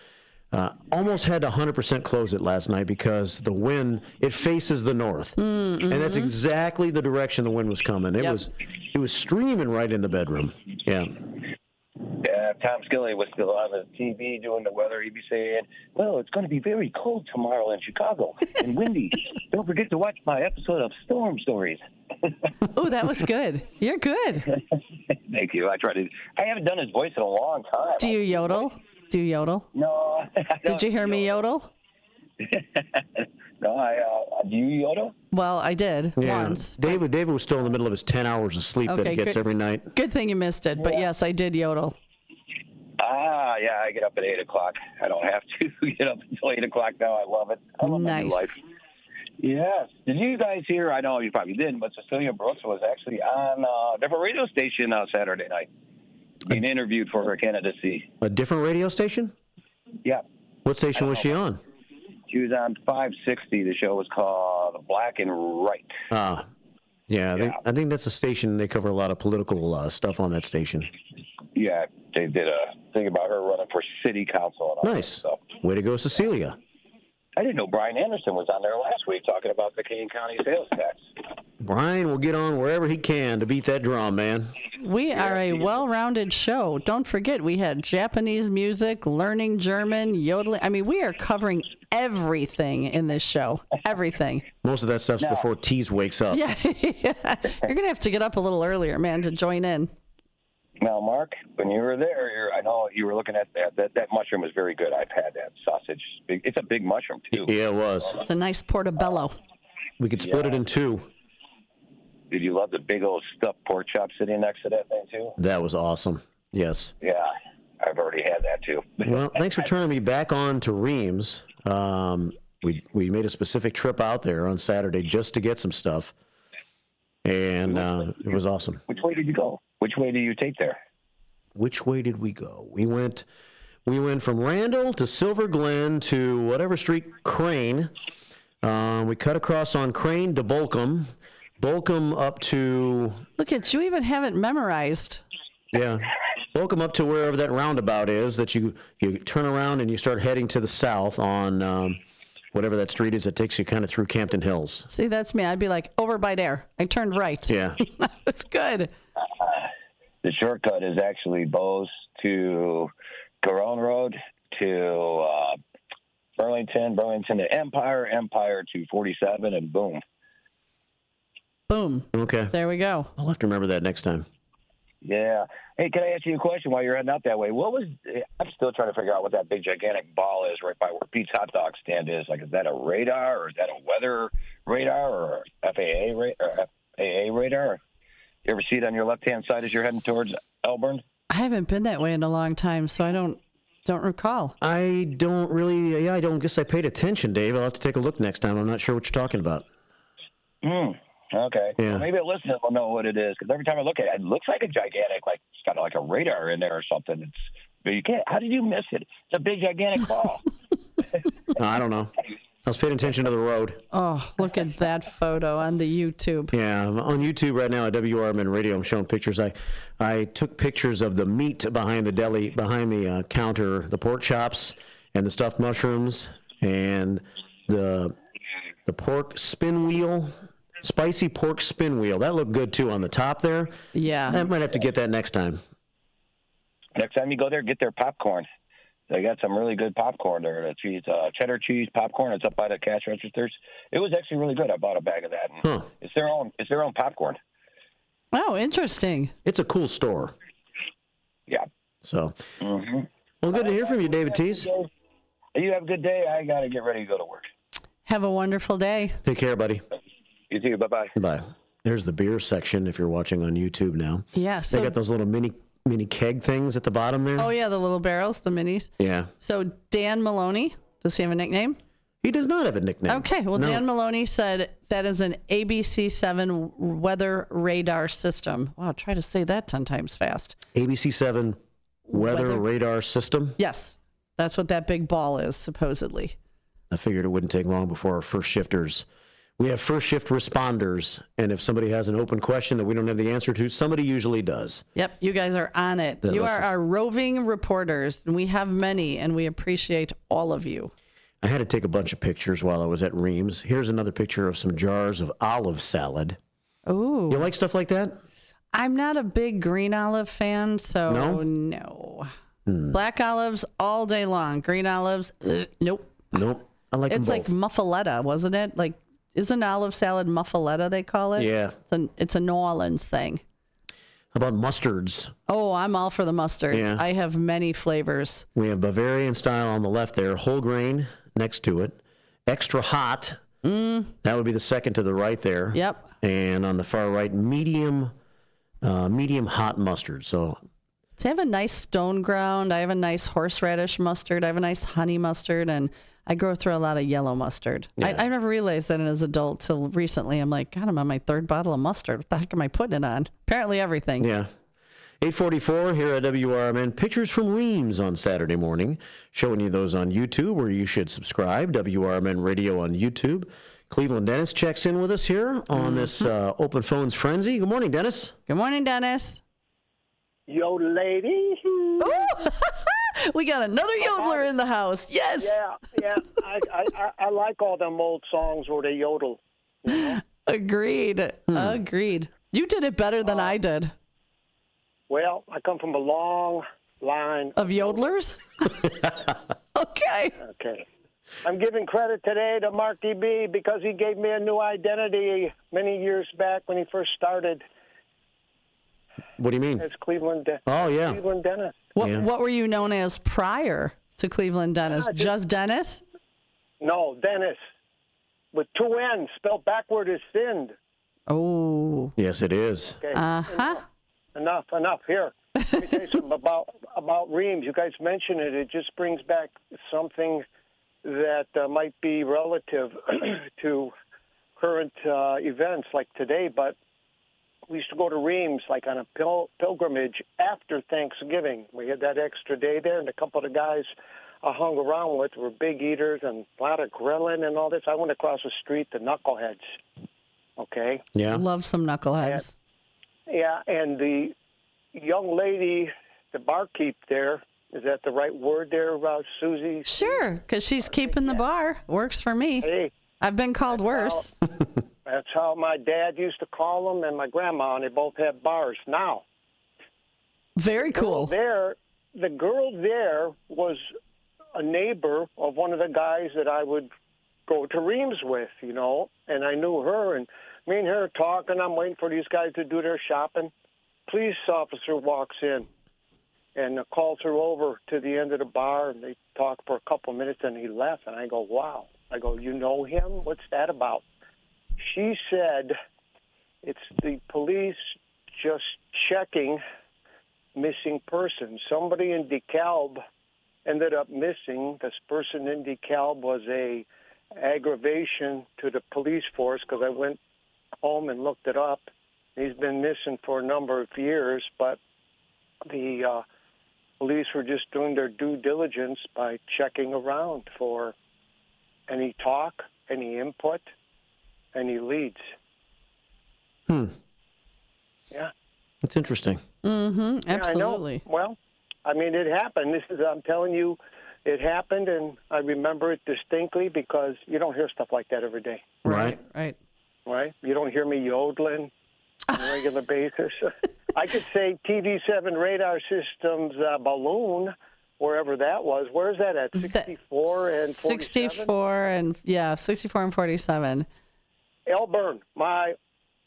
almost had to 100% close it last night because the wind, it faces the north. Mm-hmm. And that's exactly the direction the wind was coming. It was streaming right in the bedroom. Yeah. Yeah, Tom Skilling was still on the TV doing the weather. He'd be saying, well, it's going to be very cold tomorrow in Chicago and windy. Don't forget to watch my episode of Storm Stories. Oh, that was good. You're good. Thank you. I haven't done his voice in a long time. Do you yodel? No. Did you hear me yodel? No, do you yodel? Well, I did once. David was still in the middle of his 10 hours of sleep that he gets every night. Good thing you missed it. But yes, I did yodel. Yeah, I get up at 8 o'clock. I don't have to get up until 8 o'clock now. I love it. I love my new life. Yes. Did you guys hear? I know you probably didn't, but Cecilia Brooks was actually on a different radio station Saturday night being interviewed for her candidacy. A different radio station? Yeah. What station was she on? She was on 560. The show was called Black and Right. Yeah. I think that's a station. They cover a lot of political stuff on that station. Yeah, they did a thing about her running for city council and all that stuff. Way to go, Cecilia. I didn't know Brian Anderson was on there last week talking about the Kane County sales tax. Brian will get on wherever he can to beat that drum, man. We are a well-rounded show. Don't forget, we had Japanese music, learning German, yodeling. I mean, we are covering everything in this show. Everything. Most of that stuff's before Tease wakes up. Yeah. You're going to have to get up a little earlier, man, to join in. Now, Mark, when you were there, I know you were looking at that mushroom was very good. I've had that sausage. It's a big mushroom, too. Yeah, it was. It's a nice portobello. We could split it in two. Did you love the big old stuffed pork chop sitting next to that thing, too? That was awesome. Yes. Yeah, I've already had that, too. Well, thanks for turning me back on to Reams. We made a specific trip out there on Saturday just to get some stuff, and it was awesome. Which way did you go? Which way do you take there? Which way did we go? We went from Randall to Silver Glen to whatever street, Crane. We cut across on Crane to Bolcom. Bolcom up to... Look at you, even have it memorized. Yeah. Bolcom up to wherever that roundabout is that you turn around and you start heading to the south on whatever that street is that takes you kind of through Campton Hills. See, that's me. I'd be like, over by there. I turned right. Yeah. That's good. The shortcut is actually Bose to Corone Road to Burlington to Empire to 47, and boom. Boom. Okay. There we go. I'll have to remember that next time. Yeah. Hey, can I ask you a question while you're heading out that way? I'm still trying to figure out what that big gigantic ball is right by where Pete's hot dog stand is. Like, is that a radar, or is that a weather radar, or FAA radar? You ever see it on your left-hand side as you're heading towards Elburn? I haven't been that way in a long time, so I don't recall. I don't really. Yeah, I don't guess I paid attention, Dave. I'll have to take a look next time. I'm not sure what you're talking about. Okay. Yeah. Well, maybe a listener will know what it is, because every time I look at it, it looks like a gigantic, like it's got like a radar in there or something. But you can't. How did you miss it? It's a big gigantic ball. I don't know. I was paying attention to the road. Oh, look at that photo on the YouTube. Yeah, I'm on YouTube right now at WRMN Radio. I'm showing pictures. I took pictures of the meat behind the deli, behind the counter, the pork chops and the stuffed mushrooms and the pork spin wheel, spicy pork spin wheel. That looked good too on the top there. Yeah. I might have to get that next time. Next time you go there, get their popcorn. They got some really good popcorn there. Cheddar cheese popcorn. It's up by the cash registers. It was actually really good. I bought a bag of that. And It's their own popcorn. Oh, interesting. It's a cool store. Yeah. So, well, good to hear from you, David Tease. You have a good day. I got to get ready to go to work. Have a wonderful day. Take care, buddy. You too. Bye-bye. Bye. There's the beer section if you're watching on YouTube now. Yeah. They got those little mini keg things at the bottom there. Oh, yeah, the little barrels, the minis. Yeah. So Dan Maloney, does he have a nickname? He does not have a nickname. Okay, well, no. Dan Maloney said that is an ABC-7 weather radar system. Wow, try to say that 10 times fast. ABC-7 weather radar system? Yes, that's what that big ball is, supposedly. I figured it wouldn't take long before our first shifters. We have first shift responders, and if somebody has an open question that we don't have the answer to, somebody usually does. Yep, you guys are on it. You are our roving reporters, and we have many, and we appreciate all of you. I had to take a bunch of pictures while I was at Reams. Here's another picture of some jars of olive salad. Ooh. You like stuff like that? I'm not a big green olive fan, so no. Black olives all day long. Green olives, nope. Nope. I like them both. It's like muffaletta, wasn't it? Like, isn't olive salad muffaletta, they call it? Yeah. It's a New Orleans thing. How about mustards? Oh, I'm all for the mustards. Yeah. I have many flavors. We have Bavarian style on the left there, whole grain next to it. extra hot. That would be the second to the right there. Yep. And on the far right, medium hot mustard. So I have a nice stone ground. I have a nice horseradish mustard. I have a nice honey mustard, and I go through a lot of yellow mustard. Yeah. I never realized that as an adult till recently. I'm like, God, I'm on my third bottle of mustard. What the heck am I putting it on? Apparently everything. Yeah. 8:44 here at WRMN. Pictures from Reams on Saturday morning. Showing you those on YouTube, where you should subscribe. WRMN Radio on YouTube. Cleveland Dennis checks in with us here on this Open Phones Frenzy. Good morning, Dennis. Good morning, Dennis. Yo, lady. We got another yodeler in the house. Yes. Yeah. I like all them old songs where they yodel. You know? Agreed. Agreed. You did it better than I did. Well, I come from a long line of yodelers. Okay. I'm giving credit today to Mark DB because he gave me a new identity many years back when he first started. What do you mean? As Cleveland Dennis. Oh, yeah. Cleveland Dennis. What were you known as prior to Cleveland Dennis? Just Dennis? No, Dennis. With two N's. Spelled backward is sinned. Oh. Yes, it is. Okay. Enough. Here. Let me tell you something about Reams. You guys mentioned it. It just brings back something that might be relative to current events like today, but we used to go to Reams like on a pilgrimage after Thanksgiving. We had that extra day there, and a couple of the guys I hung around with were big eaters and a lot of grilling and all this. I went across the street to Knuckleheads. Okay? Yeah. Love some Knuckleheads. And the young lady, the barkeep there, is that the right word there, Susie? Sure, because she's keeping the bar. Works for me. Hey. I've been called worse. That's how my dad used to call them, and my grandma, and they both had bars. Now, very cool. The girl there was a neighbor of one of the guys that I would go to Reams with, you know, and I knew her, and me and her talking. I'm waiting for these guys to do their shopping. Police officer walks in and calls her over to the end of the bar, and they talk for a couple minutes, and he left, and I go, wow. I go, you know him? What's that about? She said it's the police just checking missing persons. Somebody in DeKalb ended up missing. This person in DeKalb was a aggravation to the police force because I went home and looked it up. He's been missing for a number of years, but the police were just doing their due diligence by checking around for any talk, any input, any leads. Yeah. That's interesting. Mm-hmm. Absolutely. Yeah, I know. Well, I mean, it happened. I'm telling you, it happened, and I remember it distinctly because you don't hear stuff like that every day. Right. Right? You don't hear me yodeling on a regular basis. I could say TV7 radar systems balloon, wherever that was. Where is that at? 64 and 47? 64 and 47. Elburn. My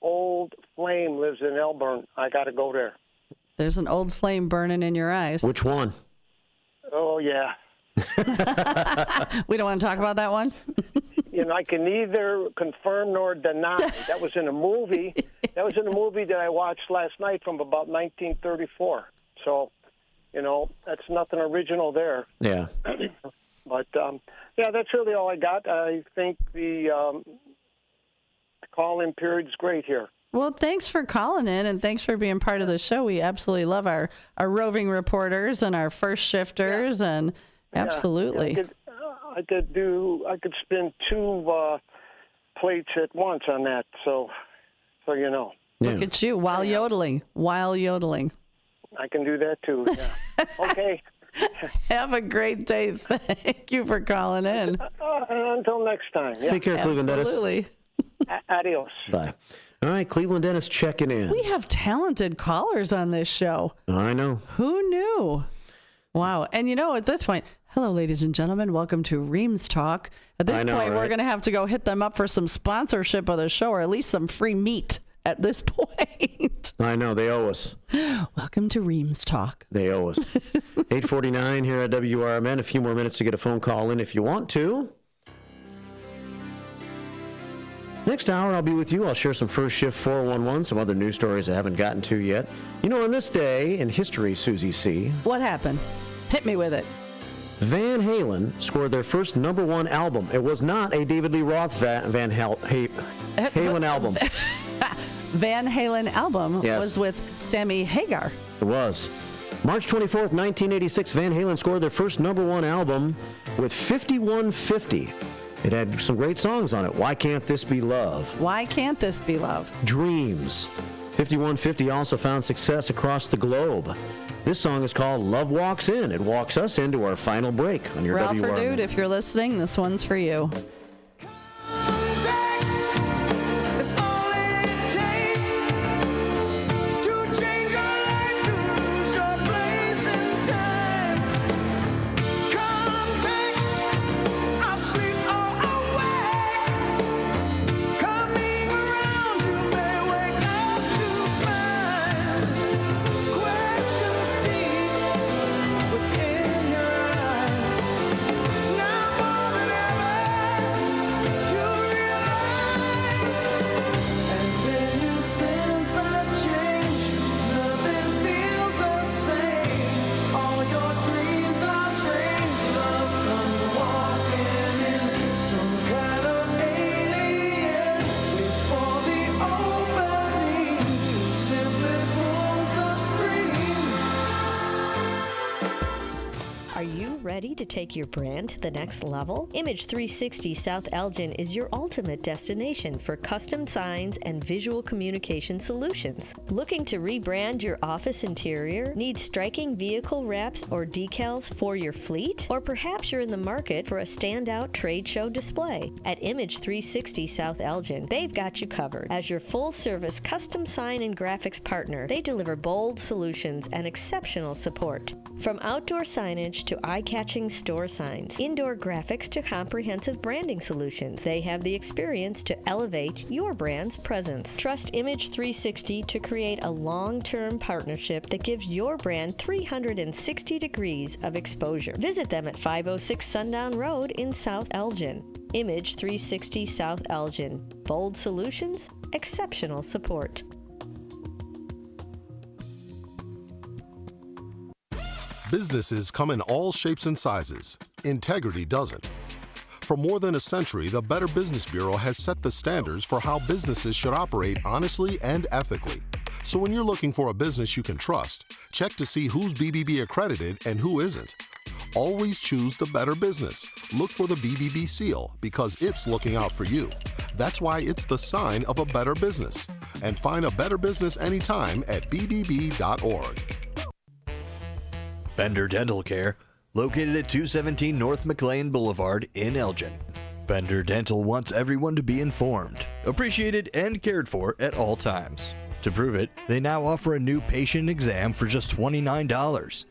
old flame lives in Elburn. I got to go there. There's an old flame burning in your eyes. Which one? Oh, yeah. We don't want to talk about that one? You know, I can neither confirm nor deny. That was in a movie. That was in a movie that I watched last night from about 1934. So, you know, that's nothing original there. Yeah. But, yeah, that's really all I got. I think the call-in period is great here. Well, thanks for calling in, and thanks for being part of the show. We absolutely love our roving reporters and our first shifters, and absolutely. Yeah, I could spin two plates at once on that, so you know. Look at you, while yodeling. I can do that too, yeah. Okay. Have a great day. Thank you for calling in. Until next time. Yeah. Take care, Cleveland Dennis. Absolutely. Adios. Bye. All right, Cleveland Dennis checking in. We have talented callers on this show. I know. Who knew? Wow. And you know, at this point, hello, ladies and gentlemen. Welcome to Reams Talk. At this point, we're going to have to go hit them up for some sponsorship of the show, or at least some free meat at this point. I know. They owe us. Welcome to Reams Talk. They owe us. 8:49 here at WRMN. A few more minutes to get a phone call in if you want to. Next hour, I'll be with you. I'll share some first shift 411, some other news stories I haven't gotten to yet. You know, on this day in history, Susie C. What happened? Hit me with it. Van Halen scored their first #1 album. It was not a David Lee Roth Van Halen album. Van Halen album was with Sammy Hagar. It was. March 24th, 1986, Van Halen scored their first #1 album with 5150. It had some great songs on it. Why Can't This Be Love? Why Can't This Be Love? Dreams. 5150 also found success across the globe. This song is called Love Walks In. It walks us into our final break on your Ralph WRMN. Dude, if you're listening, this one's for you. Ready to take your brand to the next level? Image 360 South Elgin is your ultimate destination for custom signs and visual communication solutions. Looking to rebrand your office interior? Need striking vehicle wraps or decals for your fleet? Or perhaps you're in the market for a standout trade show display? At Image 360 South Elgin, they've got you covered. As your full-service custom sign and graphics partner, they deliver bold solutions and exceptional support. From outdoor signage to eye-catching store signs, indoor graphics to comprehensive branding solutions, they have the experience to elevate your brand's presence. Trust Image 360 to create a long-term partnership that gives your brand 360 degrees of exposure. Visit them at 506 Sundown Road in South Elgin. Image 360 South Elgin. Bold solutions, exceptional support. Businesses come in all shapes and sizes. Integrity doesn't. For more than a century, the Better Business Bureau has set the standards for how businesses should operate honestly and ethically. So when you're looking for a business you can trust, check to see who's BBB accredited and who isn't. Always choose the Better Business. Look for the BBB seal because it's looking out for you. That's why it's the sign of a better business. And find a better business anytime at bbb.org. Bender Dental Care, located at 217 North McLean Boulevard in Elgin. Bender Dental wants everyone to be informed, appreciated, and cared for at all times. To prove it, they now offer a new patient exam for just $29.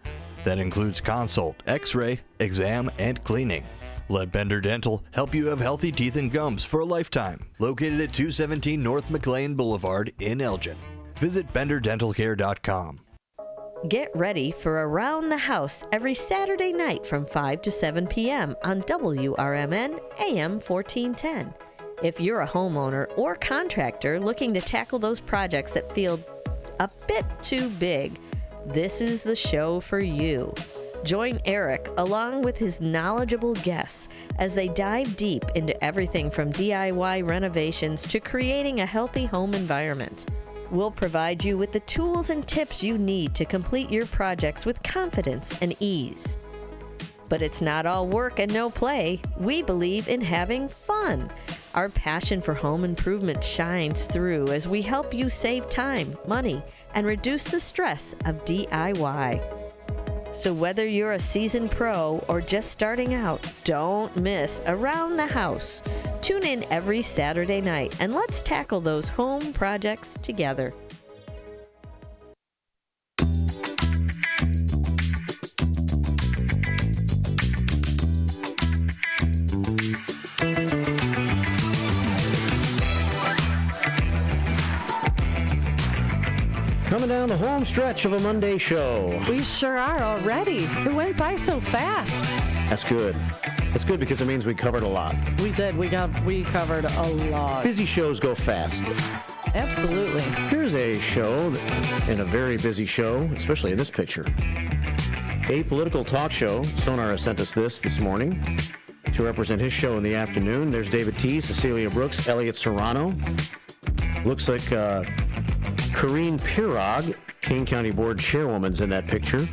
That includes consult, x-ray, exam, and cleaning. Let Bender Dental help you have healthy teeth and gums for a lifetime. Located at 217 North McLean Boulevard in Elgin. Visit benderdentalcare.com. Get ready for Around the House every Saturday night from 5 to 7 p.m. on WRMN AM 1410. If you're a homeowner or contractor looking to tackle those projects that feel a bit too big, this is the show for you. Join Eric along with his knowledgeable guests as they dive deep into everything from DIY renovations to creating a healthy home environment. We'll provide you with the tools and tips you need to complete your projects with confidence and ease. But it's not all work and no play. We believe in having fun. Our passion for home improvement shines through as we help you save time, money, and reduce the stress of DIY. So whether you're a seasoned pro or just starting out, don't miss Around the House. Tune in every Saturday night and let's tackle those home projects together. Coming down the home stretch of a Monday show. We sure are already. It went by so fast. That's good. It's good because it means we covered a lot. We did. We covered a lot. Busy shows go fast. Absolutely. Here's a show, and a very busy show, especially in this picture. A political talk show. Sonar has sent us this morning to represent his show in the afternoon. There's David T., Cecilia Brooks, Elliot Serrano. Looks like Corrine Pirog, Kane County Board Chairwoman's in that picture,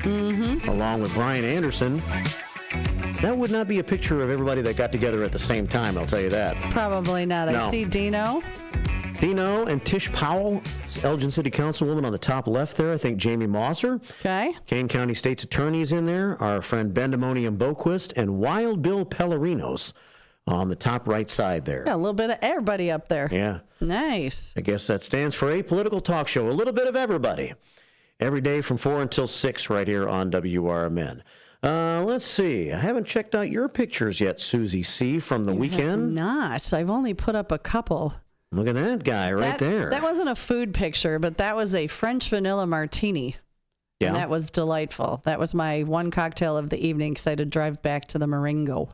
along with Brian Anderson. That would not be a picture of everybody that got together at the same time, I'll tell you that. Probably not. No. I see Dino and Tish Powell, Elgin City Councilwoman on the top left there. I think Jamie Mosser. Okay. Kane County State's Attorney's in there. Our friend Bendemonium Boquist and Wild Bill Pellerinos on the top right side there. Yeah, a little bit of everybody up there. Yeah. Nice. I guess that stands for A Political Talk Show. A little bit of everybody. Every day from 4 until 6 right here on WRMN. Let's see. I haven't checked out your pictures yet, Susie C., from the weekend. Not. I've only put up a couple. Look at that guy right there. That wasn't a food picture, but that was a French vanilla martini. Yeah. And that was delightful. That was my one cocktail of the evening because I had to drive back to the Marengo.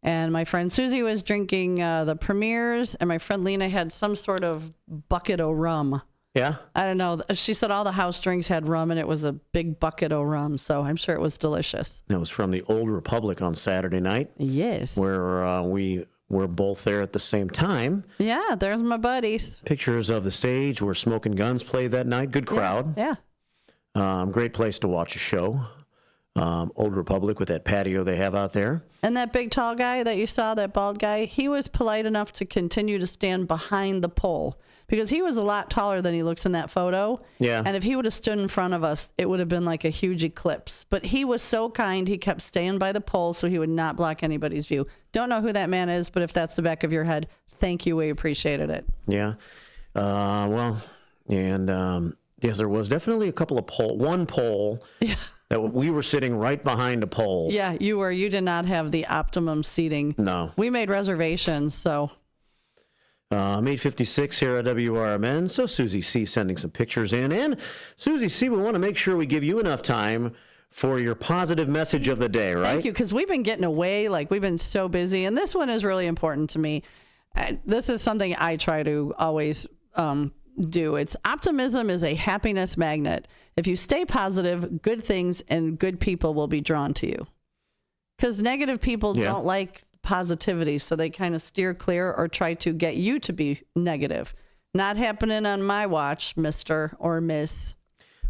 And my friend Susie was drinking the Premiers, and my friend Lena had some sort of bucket of rum. Yeah? I don't know. She said all the house drinks had rum, and it was a big bucket of rum, so I'm sure it was delicious. It was from the Old Republic on Saturday night. Yes. Where we were both there at the same time. Yeah, there's my buddies. Pictures of the stage where Smoking Guns played that night. Good crowd. Yeah. Great place to watch a show. Old Republic with that patio they have out there. And that big tall guy that you saw, that bald guy, he was polite enough to continue to stand behind the pole because he was a lot taller than he looks in that photo. Yeah. And if he would have stood in front of us, it would have been like a huge eclipse. But he was so kind, he kept staying by the pole so he would not block anybody's view. Don't know who that man is, but if that's the back of your head, thank you. We appreciated it. Yeah. Yes, there was definitely a couple of one pole. Yeah. That we were sitting right behind a pole. Yeah, you were. You did not have the optimum seating. No. We made reservations, so. I'm 8:56 here at WRMN. So Susie C. sending some pictures in. And Susie C., we want to make sure we give you enough time for your positive message of the day, right? Thank you, because we've been getting away. Like, we've been so busy. And this one is really important to me. This is something I try to always do. It's optimism is a happiness magnet. If you stay positive, good things and good people will be drawn to you. Because negative people don't like positivity, so they kind of steer clear or try to get you to be negative. Not happening on my watch, Mr. or Miss.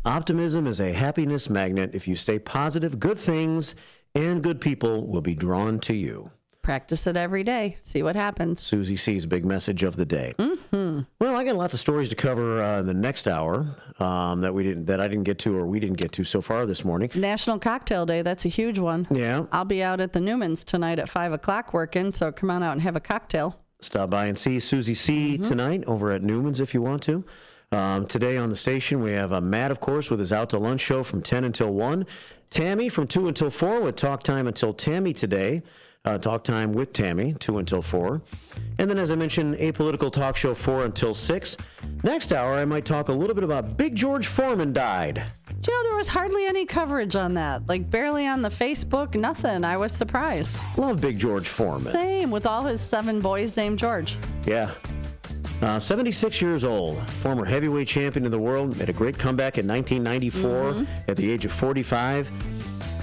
Optimism is a happiness magnet. If you stay positive, good things and good people will be drawn to you. Practice it every day. See what happens. Susie C's big message of the day. Mm-hmm. Well, I got lots of stories to cover in the next hour that I didn't get to or we didn't get to so far this morning. National Cocktail Day. That's a huge one. Yeah. I'll be out at the Newmans tonight at 5 o'clock working, so come on out and have a cocktail. Stop by and see Susie C. tonight over at Newman's if you want to. Today on the station, we have Matt, of course, with his Out to Lunch show from 10 until 1. Tammy from 2 until 4 with Talk Time Until Tammy today. Talk Time with Tammy, 2 until 4. And then, as I mentioned, a political talk show 4 until 6. Next hour, I might talk a little bit about Big George Foreman died. Do you know, there was hardly any coverage on that. Like, barely on the Facebook, nothing. I was surprised. Love Big George Foreman. Same, with all his 7 boys named George. Yeah. 76 years old, former heavyweight champion of the world, made a great comeback in 1994 at the age of 45.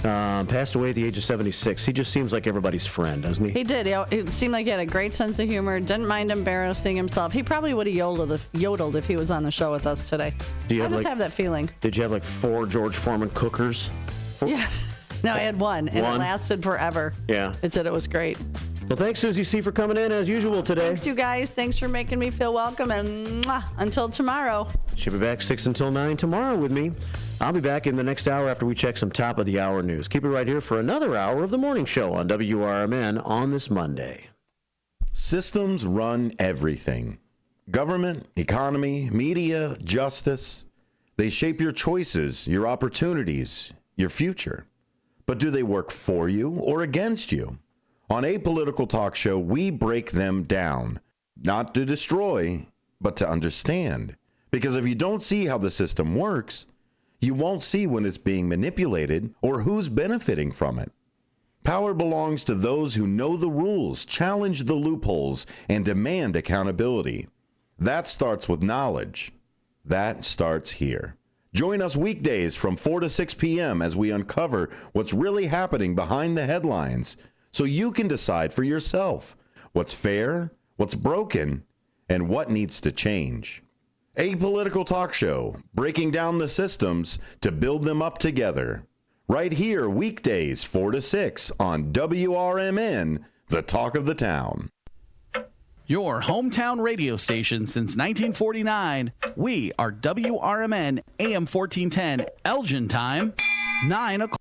Passed away at the age of 76. He just seems like everybody's friend, doesn't he? He did. It seemed like he had a great sense of humor, didn't mind embarrassing himself. He probably would have yodeled if he was on the show with us today. I just have that feeling. Did you have like 4 George Foreman cookers? Yeah. No, I had one, and it lasted forever. Yeah. It said it was great. Well, thanks, Susie C., for coming in as usual today. Thanks, you guys. Thanks for making me feel welcome, and until tomorrow. She'll be back 6 until 9 tomorrow with me. I'll be back in the next hour after we check some top-of-the-hour news. Keep it right here for another hour of the morning show on WRMN on this Monday. Systems run everything. Government, economy, media, justice. They shape your choices, your opportunities, your future. But do they work for you or against you? On A Political Talk Show, we break them down. Not to destroy, but to understand. Because if you don't see how the system works, you won't see when it's being manipulated or who's benefiting from it. Power belongs to those who know the rules, challenge the loopholes, and demand accountability. That starts with knowledge. That starts here. Join us weekdays from 4 to 6 p.m. as we uncover what's really happening behind the headlines so you can decide for yourself what's fair, what's broken, and what needs to change. A political talk show, breaking down the systems to build them up together. Right here, weekdays 4 to 6 on WRMN, the talk of the town. Your hometown radio station since 1949. We are WRMN AM 1410, Elgin time, 9 o'clock.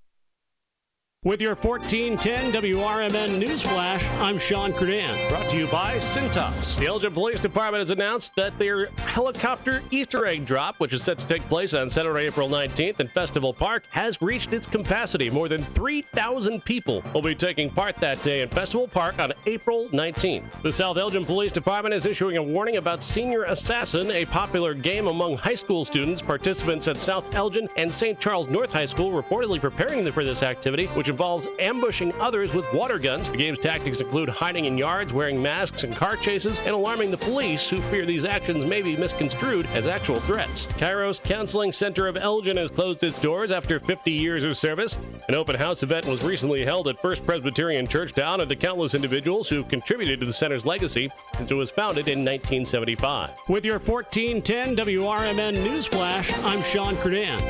With your 1410 WRMN News Flash, I'm Sean Credan, brought to you by Cintas. The Elgin Police Department has announced that their helicopter Easter egg drop, which is set to take place on Saturday, April 19th in Festival Park, has reached its capacity. More than 3,000 people will be taking part that day in Festival Park on April 19th. The South Elgin Police Department is issuing a warning about Senior Assassin, a popular game among high school students. Participants at South Elgin and St. Charles North High School reportedly preparing for this activity, which involves ambushing others with water guns. The game's tactics include hiding in yards, wearing masks and car chases, and alarming the police, who fear these actions may be misconstrued as actual threats. Kairos Counseling Center of Elgin has closed its doors after 50 years of service. An open house event was recently held at First Presbyterian Church to honor the countless individuals who contributed to the center's legacy since it was founded in 1975. With your 1410 WRMN News Flash, I'm Sean Credan.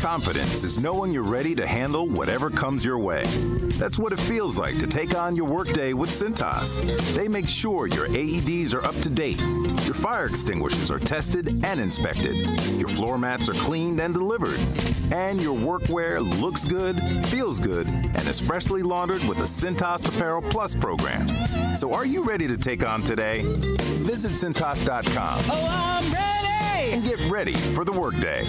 Confidence is knowing you're ready to handle whatever comes your way. That's what it feels like to take on your workday with Cintas. They make sure your AEDs are up to date, your fire extinguishers are tested and inspected, your floor mats are cleaned and delivered, and your workwear looks good, feels good, and is freshly laundered with the Cintas Apparel Plus program. So are you ready to take on today? Visit Cintas.com. Oh, I'm ready! And get ready for the workday.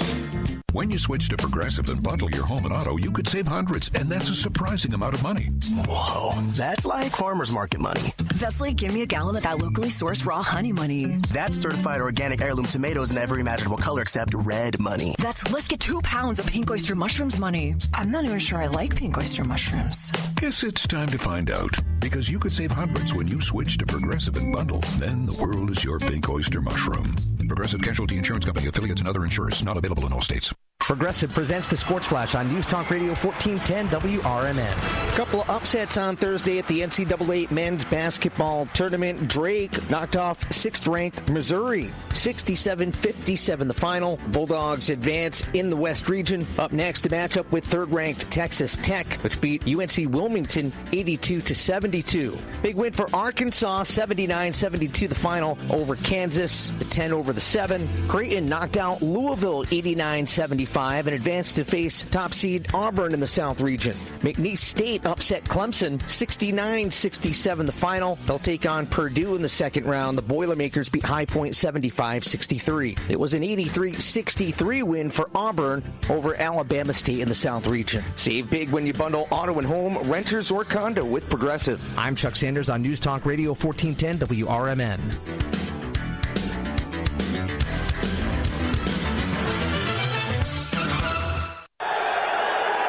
When you switch to Progressive and bundle your home and auto, you could save hundreds, and that's a surprising amount of money. Whoa, that's like farmer's market money. That's like give me a gallon of that locally sourced raw honey money. That's certified organic heirloom tomatoes in every imaginable color except red money. That's let's get 2 pounds of pink oyster mushrooms money. I'm not even sure I like pink oyster mushrooms. Guess it's time to find out, because you could save hundreds when you switch to Progressive and bundle. Then the world is your pink oyster mushroom. Progressive Casualty Insurance Company, affiliates, and other insurers. Not available in all states. Progressive presents the Sports Flash on News Talk Radio 1410 WRMN. Couple of upsets on Thursday at the NCAA men's basketball tournament. Drake knocked off 6th-ranked Missouri, 67-57 the final. Bulldogs advance in the West region. Up next, a matchup with 3rd-ranked Texas Tech, which beat UNC Wilmington 82-72. Big win for Arkansas, 79-72 the final over Kansas, the 10 over the 7. Creighton knocked out Louisville 89-75 and advanced to face top seed Auburn in the South region. McNeese State upset Clemson 69-67 the final. They'll take on Purdue in the second round. The Boilermakers beat High Point 75-63. It was an 83-63 win for Auburn over Alabama State in the South region. Save big when you bundle auto and home, renters or condo with Progressive. I'm Chuck Sanders on News Talk Radio 1410 WRMN.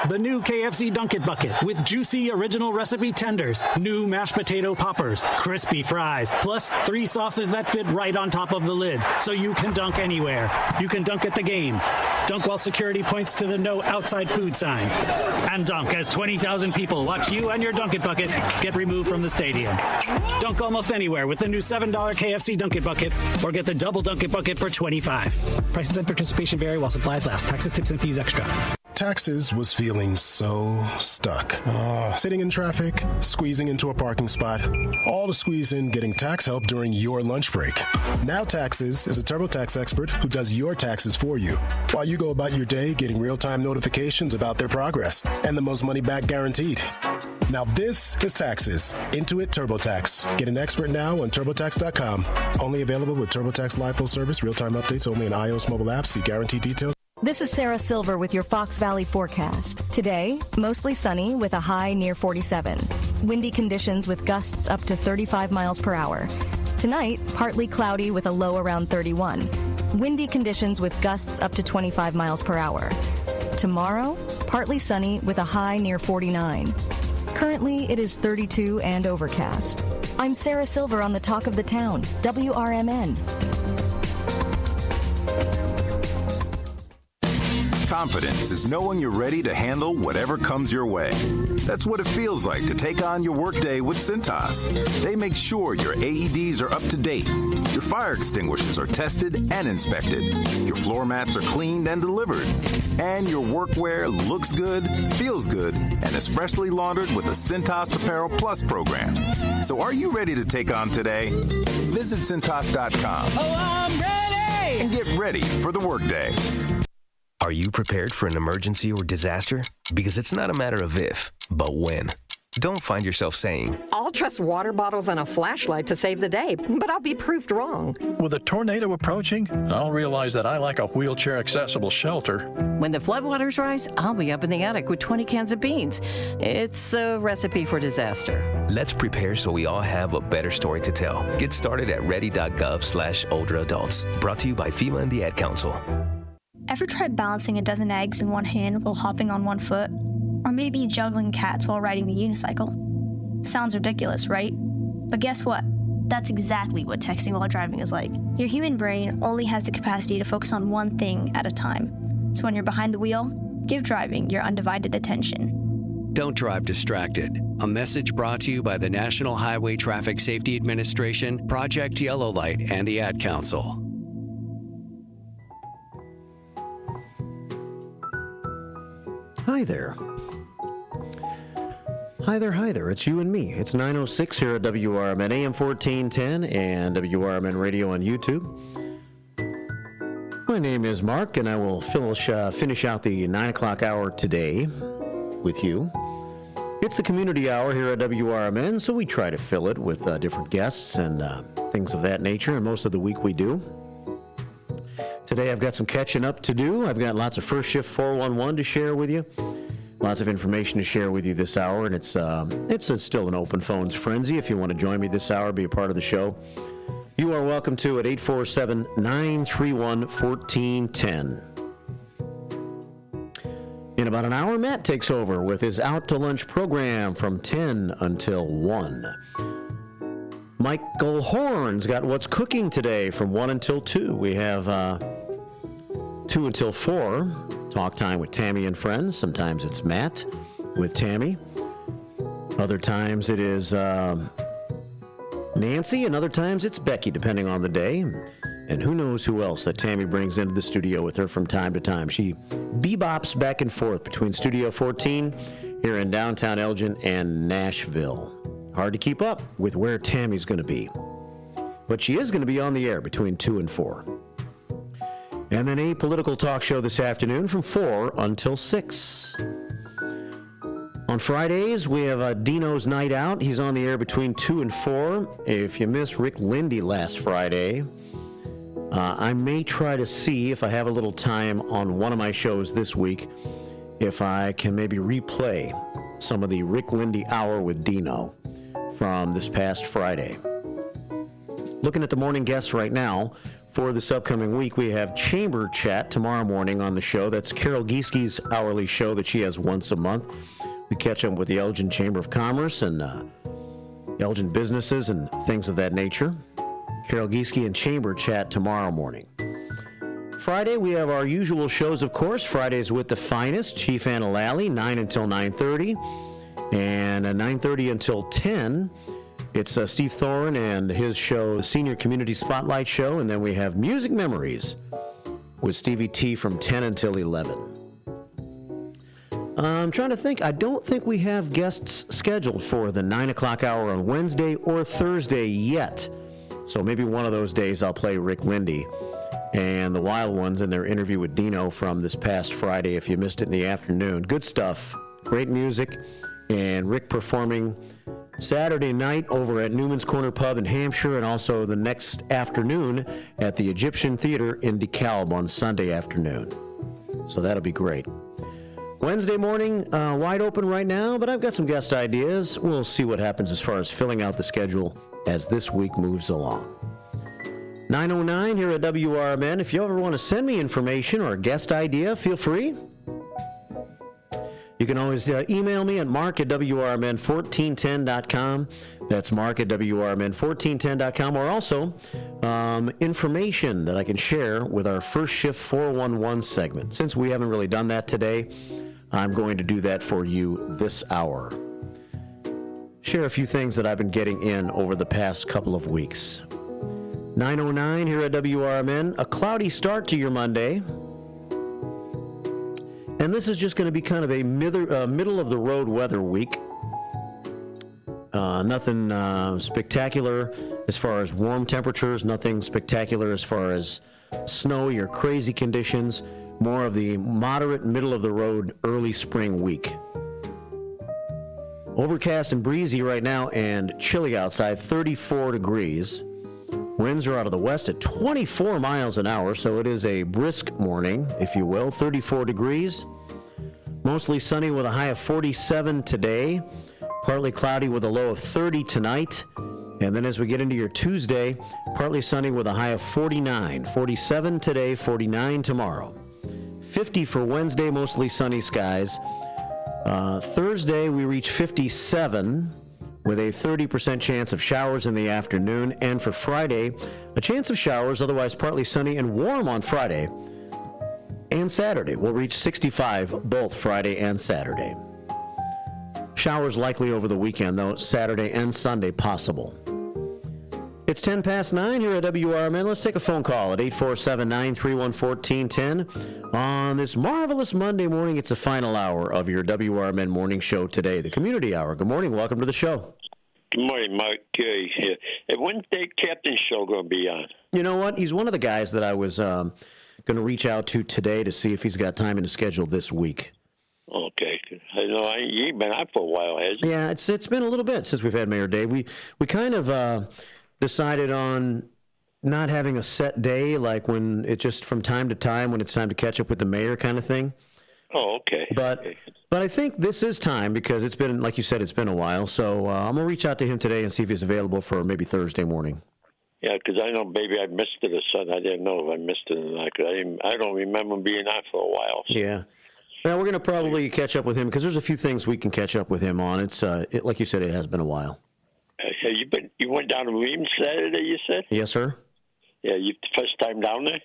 The new KFC Dunk It Bucket with juicy original recipe tenders, new mashed potato poppers, crispy fries, plus 3 sauces that fit right on top of the lid, so you can dunk anywhere. You can dunk at the game, dunk while security points to the no outside food sign, and dunk as 20,000 people watch you and your Dunk It Bucket get removed from the stadium. Dunk almost anywhere with the new $7 KFC Dunk It Bucket, or get the double Dunk It Bucket for $25. Prices and participation vary while supplies last. Taxes, tips, and fees extra. Taxes was feeling so stuck. Sitting in traffic, squeezing into a parking spot, all to squeeze in getting tax help during your lunch break. Now Taxes is a TurboTax expert who does your taxes for you, while you go about your day getting real-time notifications about their progress and the most money back guaranteed. Now this is Taxes. Intuit TurboTax. Get an expert now on TurboTax.com. Only available with TurboTax Live Full Service, real-time updates only in iOS mobile apps. See guarantee details. This is Sarah Silver with your Fox Valley forecast. Today, mostly sunny with a high near 47. Windy conditions with gusts up to 35 miles per hour. Tonight, partly cloudy with a low around 31. Windy conditions with gusts up to 25 miles per hour. Tomorrow, partly sunny with a high near 49. Currently, it is 32 and overcast. I'm Sarah Silver on the Talk of the Town, WRMN. Confidence is knowing you're ready to handle whatever comes your way. That's what it feels like to take on your workday with Cintas. They make sure your AEDs are up to date, your fire extinguishers are tested and inspected, your floor mats are cleaned and delivered, and your workwear looks good, feels good, and is freshly laundered with the Cintas Apparel Plus program. So are you ready to take on today? Visit Cintas.com. Oh, I'm ready! And get ready for the workday. Are you prepared for an emergency or disaster? Because it's not a matter of if, but when. Don't find yourself saying, I'll trust water bottles and a flashlight to save the day, but I'll be proved wrong. With a tornado approaching, I'll realize that I like a wheelchair-accessible shelter. When the floodwaters rise, I'll be up in the attic with 20 cans of beans. It's a recipe for disaster. let's prepare so we all have a better story to tell. Get started at ready.gov/older adults. Brought to you by FEMA and the Ad Council. Ever tried balancing a dozen eggs in one hand while hopping on one foot? Or maybe juggling cats while riding the unicycle? Sounds ridiculous, right? But guess what? That's exactly what texting while driving is like. Your human brain only has the capacity to focus on one thing at a time. So when you're behind the wheel, give driving your undivided attention. Don't drive distracted. A message brought to you by the National Highway Traffic Safety Administration, Project Yellow Light, and the Ad Council. Hi there. Hi there. It's you and me. It's 9:06 here at WRMN AM 1410 and WRMN Radio on YouTube. My name is Mark, and I will finish out the 9 o'clock hour today with you. It's the community hour here at WRMN, so we try to fill it with different guests and things of that nature, and most of the week we do. Today I've got some catching up to do. I've got lots of first shift 411 to share with you. Lots of information to share with you this hour, and it's still an open phones frenzy. If you want to join me this hour, be a part of the show, you are welcome to at 847-931-1410. In about an hour, Matt takes over with his Out to Lunch program from 10 until 1. Michael Horn's got What's Cooking today from 1 until 2. We have 2 until 4. Talk time with Tammy and friends. Sometimes it's Matt with Tammy. Other times it is Nancy, and other times it's Becky, depending on the day. And who knows who else that Tammy brings into the studio with her from time to time. She bebops back and forth between Studio 14 here in downtown Elgin and Nashville. Hard to keep up with where Tammy's going to be. But she is going to be on the air between 2 and 4. And then a political talk show this afternoon from 4 until 6. On Fridays, we have Dino's Night Out. He's on the air between 2 and 4. If you missed Rick Lindy last Friday, I may try to see if I have a little time on one of my shows this week, if I can maybe replay some of the Rick Lindy Hour with Dino from this past Friday. Looking at the morning guests right now, for this upcoming week, we have Chamber Chat tomorrow morning on the show. That's Carol Giesche's hourly show that she has once a month. We catch up with the Elgin Chamber of Commerce and Elgin businesses and things of that nature. Carol Gieske and Chamber Chat tomorrow morning. Friday, we have our usual shows, of course. Fridays with the Finest, Chief Anna Lally, 9 until 9:30. And 9:30 until 10, it's Steve Thorne and his show, Senior Community Spotlight Show. And then we have Music Memories with Stevie T from 10 until 11. I'm trying to think. I don't think we have guests scheduled for the 9 o'clock hour on Wednesday or Thursday yet. So maybe one of those days I'll play Rick Lindy and the Wild Ones in their interview with Dino from this past Friday, if you missed it in the afternoon. Good stuff. Great music. And Rick performing Saturday night over at Newman's Corner Pub in Hampshire, and also the next afternoon at the Egyptian Theater in DeKalb on Sunday afternoon. So that'll be great. Wednesday morning, wide open right now, but I've got some guest ideas. We'll see what happens as far as filling out the schedule as this week moves along. 9:09 here at WRMN. If you ever want to send me information or a guest idea, feel free. You can always email me at mark@WRMN1410.com. That's mark@WRMN1410.com. Or also information that I can share with our First Shift 411 segment. Since we haven't really done that today, I'm going to do that for you this hour. Share a few things that I've been getting in over the past couple of weeks. 9:09 here at WRMN. A cloudy start to your Monday. And this is just going to be kind of a middle-of-the-road weather week. Nothing spectacular as far as warm temperatures, nothing spectacular as far as snowy or crazy conditions. More of the moderate, middle-of-the-road, early spring week. Overcast and breezy right now and chilly outside, 34 degrees. Winds are out of the west at 24 miles an hour, so it is a brisk morning, if you will. 34 degrees. Mostly sunny with a high of 47 today. Partly cloudy with a low of 30 tonight. And then as we get into your Tuesday, partly sunny with a high of 49. 47 today, 49 tomorrow. 50 for Wednesday, mostly sunny skies. Thursday, we reach 57 with a 30% chance of showers in the afternoon. And for Friday, a chance of showers, otherwise partly sunny and warm on Friday. And Saturday, we'll reach 65 both Friday and Saturday. Showers likely over the weekend, though, Saturday and Sunday possible. It's 10 past 9 here at WRMN. Let's take a phone call at 847-931-1410. On this marvelous Monday morning, it's the final hour of your WRMN morning show today, the Community Hour. Good morning. Welcome to the show. Good morning, Mark. Gary here. And when's Dave Captain's show going to be on? You know what? He's one of the guys that I was going to reach out to today to see if he's got time in his schedule this week. Okay. I know you ain't been out for a while, has it? Yeah, it's been a little bit since we've had Mayor Dave. We kind of decided on not having a set day, like when it just from time to time when it's time to catch up with the mayor kind of thing. Oh, okay. But I think this is time because it's been, like you said, it's been a while. So I'm going to reach out to him today and see if he's available for maybe Thursday morning. Yeah, because I know maybe I missed it or something. I didn't know if I missed it or not. Cause I don't remember being out for a while. So. Yeah. Well, we're going to probably catch up with him because there's a few things we can catch up with him on. It's like you said, it has been a while. You went down to Weems Saturday, you said? Yes, sir. Yeah, you first time down there?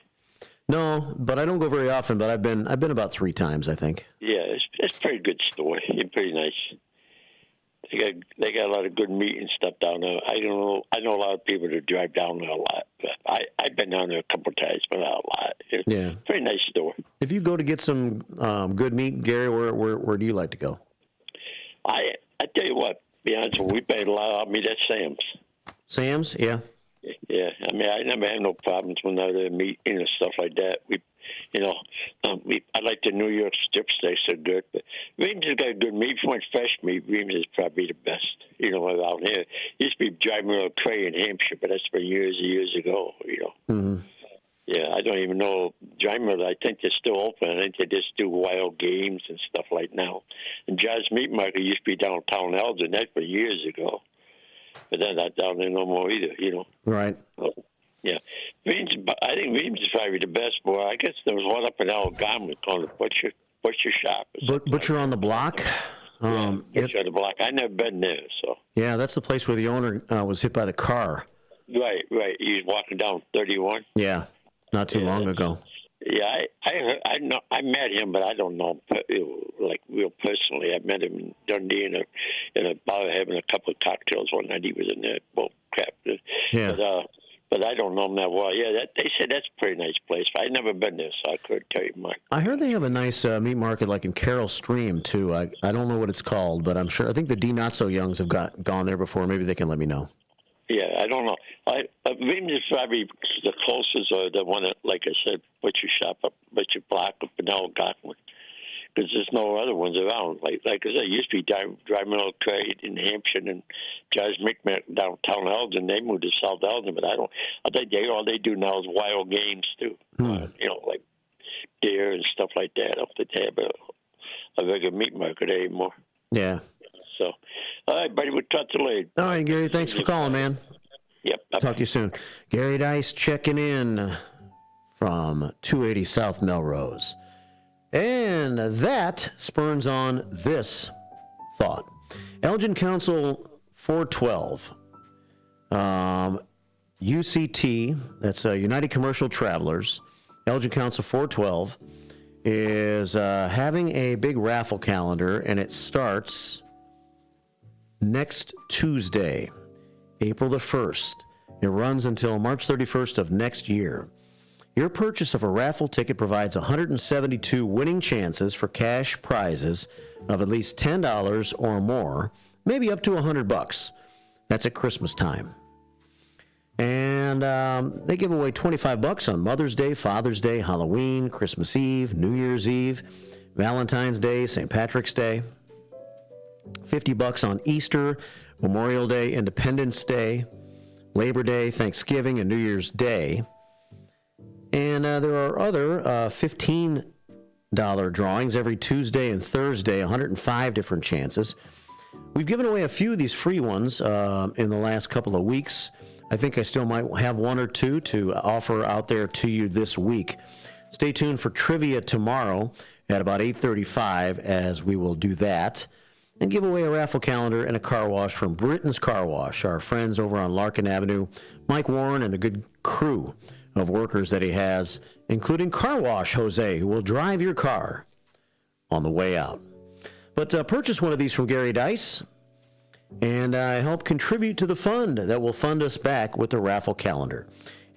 No, but I don't go very often. But I've been about 3 times, I think. Yeah, it's a pretty good store. It's pretty nice. They got a lot of good meat and stuff down there. I know a lot of people that drive down there a lot. But I've been down there a couple of times, but not a lot. It's a pretty nice store. If you go to get some good meat, Gary, where do you like to go? I tell you what, to be honest, we paid a lot of meat at Sam's. Sam's, yeah. Yeah, I mean, I never had no problems when I was meat and stuff like that. I like the New York strip steaks; they're good. But Reams has got good meat. If you want fresh meat, Reams is probably the best. Out here, used to be driving around Cray in Hampshire, but that's been years and years ago. Mm-hmm. Yeah, I don't even know. Dry Mill, I think they're still open. I think they just do wild games and stuff like now. And John's Meat Market used to be downtown Elgin. That's been years ago. But they're not down there no more either, Right. Yeah. I think Reams is probably the best, boy. I guess there was one up in Elgin called the Butcher Shop. Butcher on the Block? Butcher on the Block. I've never been there, so. Yeah, that's the place where the owner was hit by the car. Right. He was walking down 31. Yeah, not too long ago. Yeah, I met him, but I don't know him like real personally. I met him in Dundee in a bar having a couple of cocktails one night. He was in there, crap. Yeah. But I don't know him that well. Yeah, they said that's a pretty nice place. I've never been there, so I couldn't tell you much. I heard they have a nice meat market like in Carroll Stream too. I don't know what it's called, but I'm sure. I think the D Not So Youngs have gone there before. Maybe they can let me know. Yeah, I don't know. Reams is probably the closest, or the one that, like I said, Butcher Shop, Butcher Block up in Algonquin. Because there's no other ones around. Like I said, it used to be Dry Mill Trade in Hampshire and John's McMahon downtown Elgin. They moved to South Elgin, but I think all they do now is wild games too. Like deer and stuff like that. I don't think they have a regular meat market anymore. Yeah. So, all right, buddy, we'll talk to you later. All right, Gary, thanks for calling, man. Yep. Talk to you soon. Gary Dice checking in from 280 South Melrose. And And that spurns on this thought. Elgin Council 412, UCT, that's United Commercial Travelers, Elgin Council 412, is having a big raffle calendar, and it starts next Tuesday, April the 1st. It runs until March 31st of next year. Your purchase of a raffle ticket provides 172 winning chances for cash prizes of at least $10 or more, maybe up to $100. That's at Christmas time. And they give away $25 on Mother's Day, Father's Day, Halloween, Christmas Eve, New Year's Eve, Valentine's Day, St. Patrick's Day. $50 on Easter, Memorial Day, Independence Day, Labor Day, Thanksgiving, and New Year's Day. And there are other $15 drawings every Tuesday and Thursday, 105 different chances. We've given away a few of these free ones in the last couple of weeks. I think I still might have one or two to offer out there to you this week. Stay tuned for trivia tomorrow at about 8:35 as we will do that and give away a raffle calendar and a car wash from Britain's Car Wash, our friends over on Larkin Avenue, Mike Warren and the good crew of workers that he has, including Car Wash Jose, who will drive your car on the way out. But purchase one of these from Gary Dice and help contribute to the fund that will fund us back with the raffle calendar.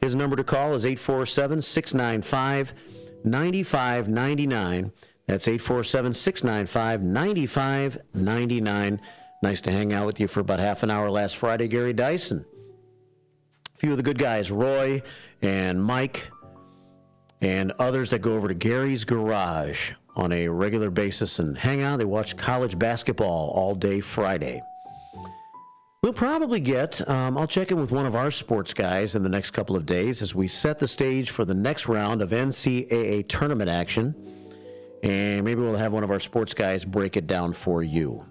His number to call is 847-695-9599. That's 847-695-9599. Nice to hang out with you for about half an hour last Friday, Gary Dyson. A few of the good guys, Roy and Mike, and others that go over to Gary's Garage on a regular basis and hang out. They watch college basketball all day Friday. We'll probably get, I'll check in with one of our sports guys in the next couple of days as we set the stage for the next round of NCAA tournament action. And maybe we'll have one of our sports guys break it down for you.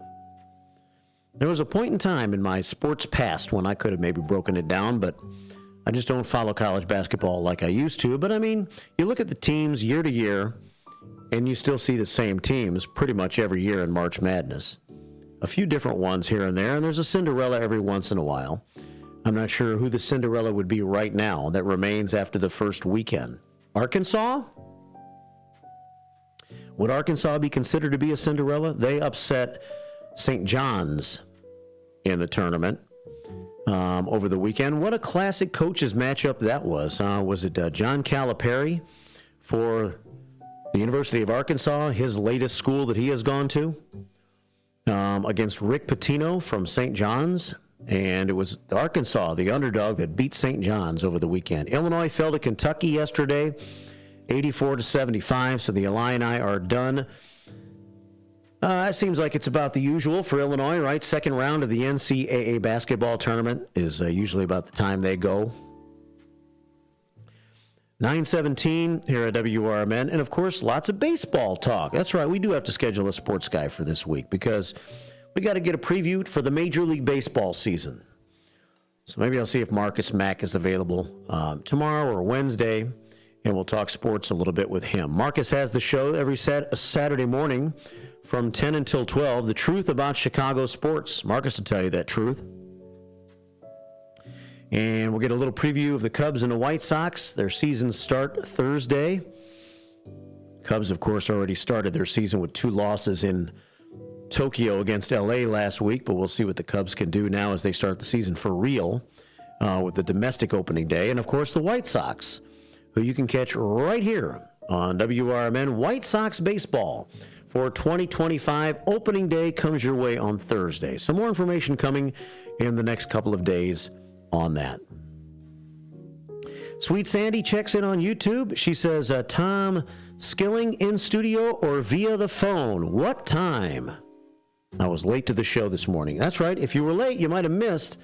There was a point in time in my sports past when I could have maybe broken it down, but I just don't follow college basketball like I used to. But I mean, you look at the teams year to year, and you still see the same teams pretty much every year in March Madness. A few different ones here and there, and there's a Cinderella every once in a while. I'm not sure who the Cinderella would be right now that remains after the first weekend. Arkansas? Would Arkansas be considered to be a Cinderella? They upset St. John's in the tournament over the weekend. What a classic coaches matchup that was. Was it John Calipari for the University of Arkansas, his latest school that he has gone to, against Rick Pitino from St. John's? And it was Arkansas, the underdog, that beat St. John's over the weekend. Illinois fell to Kentucky yesterday, 84-75, so the Illini are done. That seems like it's about the usual for Illinois, right? Second round of the NCAA basketball tournament is usually about the time they go. 9:17 here at WRMN, and of course, lots of baseball talk. That's right, we do have to schedule a sports guy for this week because we got to get a preview for the Major League Baseball season. So maybe I'll see if Marcus Mack is available tomorrow or Wednesday, and we'll talk sports a little bit with him. Marcus has the show every Saturday morning from 10 until 12, The Truth About Chicago Sports. Marcus will tell you that truth. And we'll get a little preview of the Cubs and the White Sox. Their seasons start Thursday. Cubs, of course, already started their season with 2 losses in Tokyo against LA last week, but we'll see what the Cubs can do now as they start the season for real with the domestic opening day. And, of course, the White Sox, who you can catch right here on WRMN. White Sox baseball for 2025. Opening day comes your way on Thursday. Some more information coming in the next couple of days on that. Sweet Sandy checks in on YouTube. She says, Tom Skilling in studio or via the phone? What time? I was late to the show this morning. That's right. If you were late, you might have missed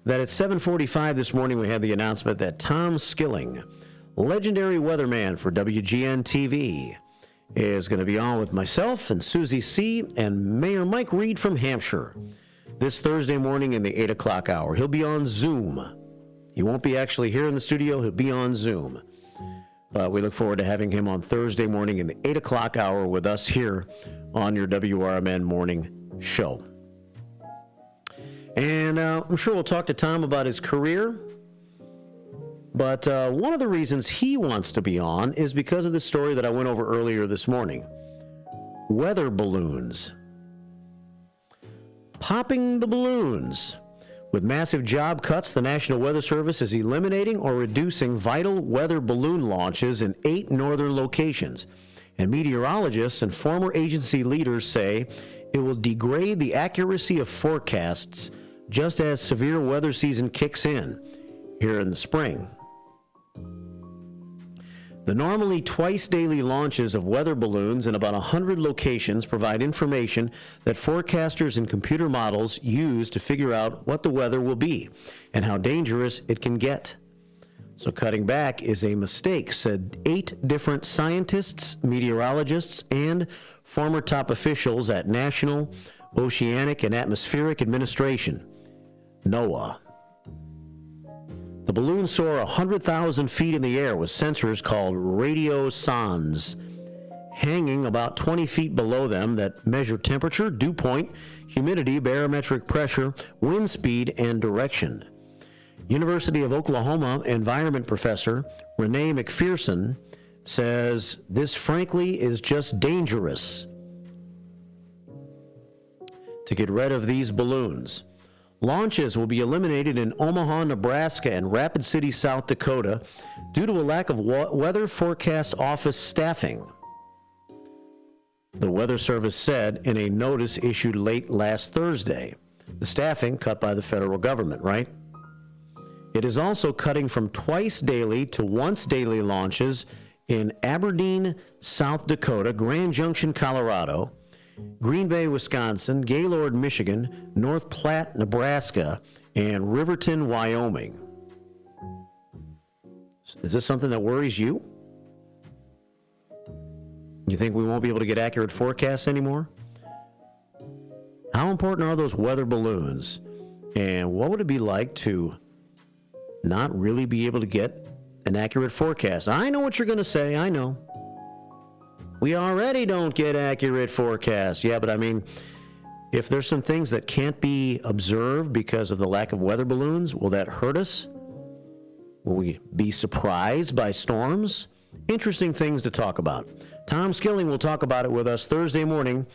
that at 7:45 this morning we had the announcement that Tom Skilling, legendary weatherman for WGN-TV, is going to be on with myself and Susie C. and Mayor Mike Reed from Hampshire this Thursday morning in the 8 o'clock hour. He'll be on Zoom. He won't be actually here in the studio. He'll be on Zoom. We look forward to having him on Thursday morning in the 8 o'clock hour with us here on your WRMN morning show. And I'm sure we'll talk to Tom about his career. But one of the reasons he wants to be on is because of the story that I went over earlier this morning. Weather balloons. Popping the balloons. With massive job cuts, the National Weather Service is eliminating or reducing vital weather balloon launches in 8 northern locations. And meteorologists and former agency leaders say it will degrade the accuracy of forecasts just as severe weather season kicks in here in the spring. The normally twice daily launches of weather balloons in about 100 locations provide information that forecasters and computer models use to figure out what the weather will be and how dangerous it can get. So cutting back is a mistake, said 8 different scientists, meteorologists, and former top officials at National Oceanic and Atmospheric Administration, NOAA. The balloons soar 100,000 feet in the air with sensors called radiosondes hanging about 20 feet below them that measure temperature, dew point, humidity, barometric pressure, wind speed, and direction. University of Oklahoma environment professor Renee McPherson says this frankly is just dangerous to get rid of these balloons. Launches will be eliminated in Omaha, Nebraska, and Rapid City, South Dakota, due to a lack of weather forecast office staffing. The Weather Service said in a notice issued late last Thursday. The staffing cut by the federal government, right? It is also cutting from twice daily to once daily launches in Aberdeen, South Dakota, Grand Junction, Colorado, Green Bay, Wisconsin, Gaylord, Michigan, North Platte, Nebraska, and Riverton, Wyoming. Is this something that worries you? You think we won't be able to get accurate forecasts anymore? How important are those weather balloons? And what would it be like to not really be able to get an accurate forecast? I know what you're going to say. I know. We already don't get accurate forecasts. Yeah, but I mean, if there's some things that can't be observed because of the lack of weather balloons, will that hurt us? Will we be surprised by storms? Interesting things to talk about. Tom Skilling will talk about it with us Thursday morning,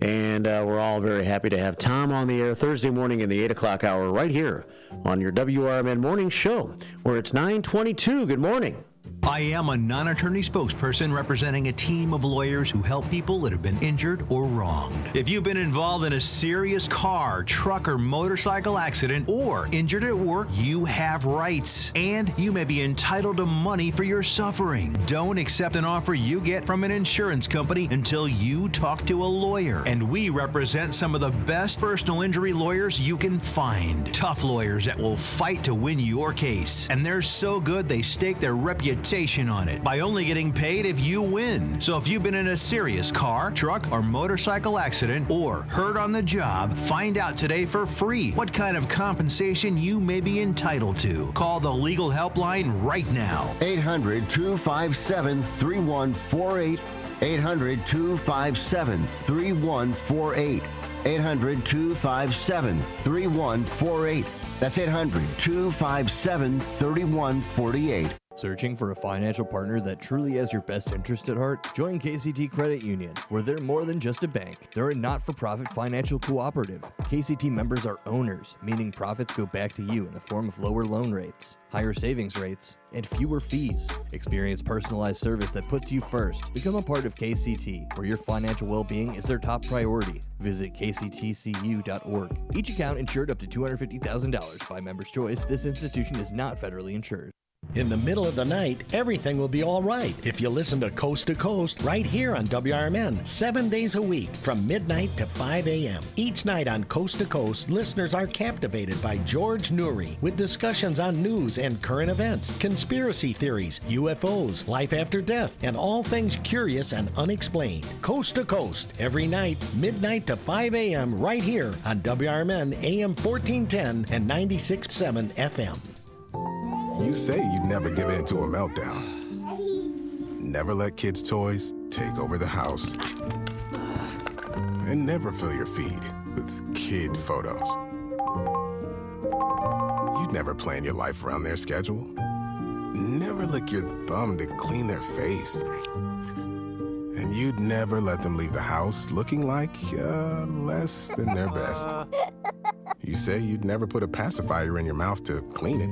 and we're all very happy to have Tom on the air Thursday morning in the 8 o'clock hour right here on your WRMN Morning Show, where it's 9:22. Good morning. I am a non-attorney spokesperson representing a team of lawyers who help people that have been injured or wronged. If you've been involved in a serious car, truck, or motorcycle accident or injured at work, you have rights, and you may be entitled to money for your suffering. Don't accept an offer you get from an insurance company until you talk to a lawyer, and we represent some of the best personal injury lawyers you can find. Tough lawyers that will fight to win your case, and they're so good they stake their reputation on it by only getting paid if you win. So if you've been in a serious car, truck, or motorcycle accident or hurt on the job, find out today for free what kind of compensation you may be entitled to. Call the legal helpline right now. 800-257-3148. 800-257-3148. 800-257-3148. That's 800-257-3148. Searching for a financial partner that truly has your best interest at heart? Join KCT Credit Union, where they're more than just a bank. They're a not-for-profit financial cooperative. KCT members are owners, meaning profits go back to you in the form of lower loan rates, higher savings rates, and fewer fees. Experience personalized service that puts you first. Become a part of KCT, where your financial well-being is their top priority. Visit kctcu.org. Each account insured up to $250,000 by Member's Choice. This institution is not federally insured. In the middle of the night, everything will be all right if you listen to Coast to Coast right here on WRMN, 7 days a week from midnight to 5 a.m. Each night on Coast to Coast, listeners are captivated by George Noory with discussions on news and current events, conspiracy theories, UFOs, life after death, and all things curious and unexplained. Coast to Coast, every night, midnight to 5 a.m. right here on WRMN AM 1410 and 96.7 FM. You say you'd never give in to a meltdown. never let kids' toys take over the house. And never fill your feed with kid photos. You'd never plan your life around their schedule. Never lick your thumb to clean their face. And you'd never let them leave the house looking like less than their best. You say you'd never put a pacifier in your mouth to clean it.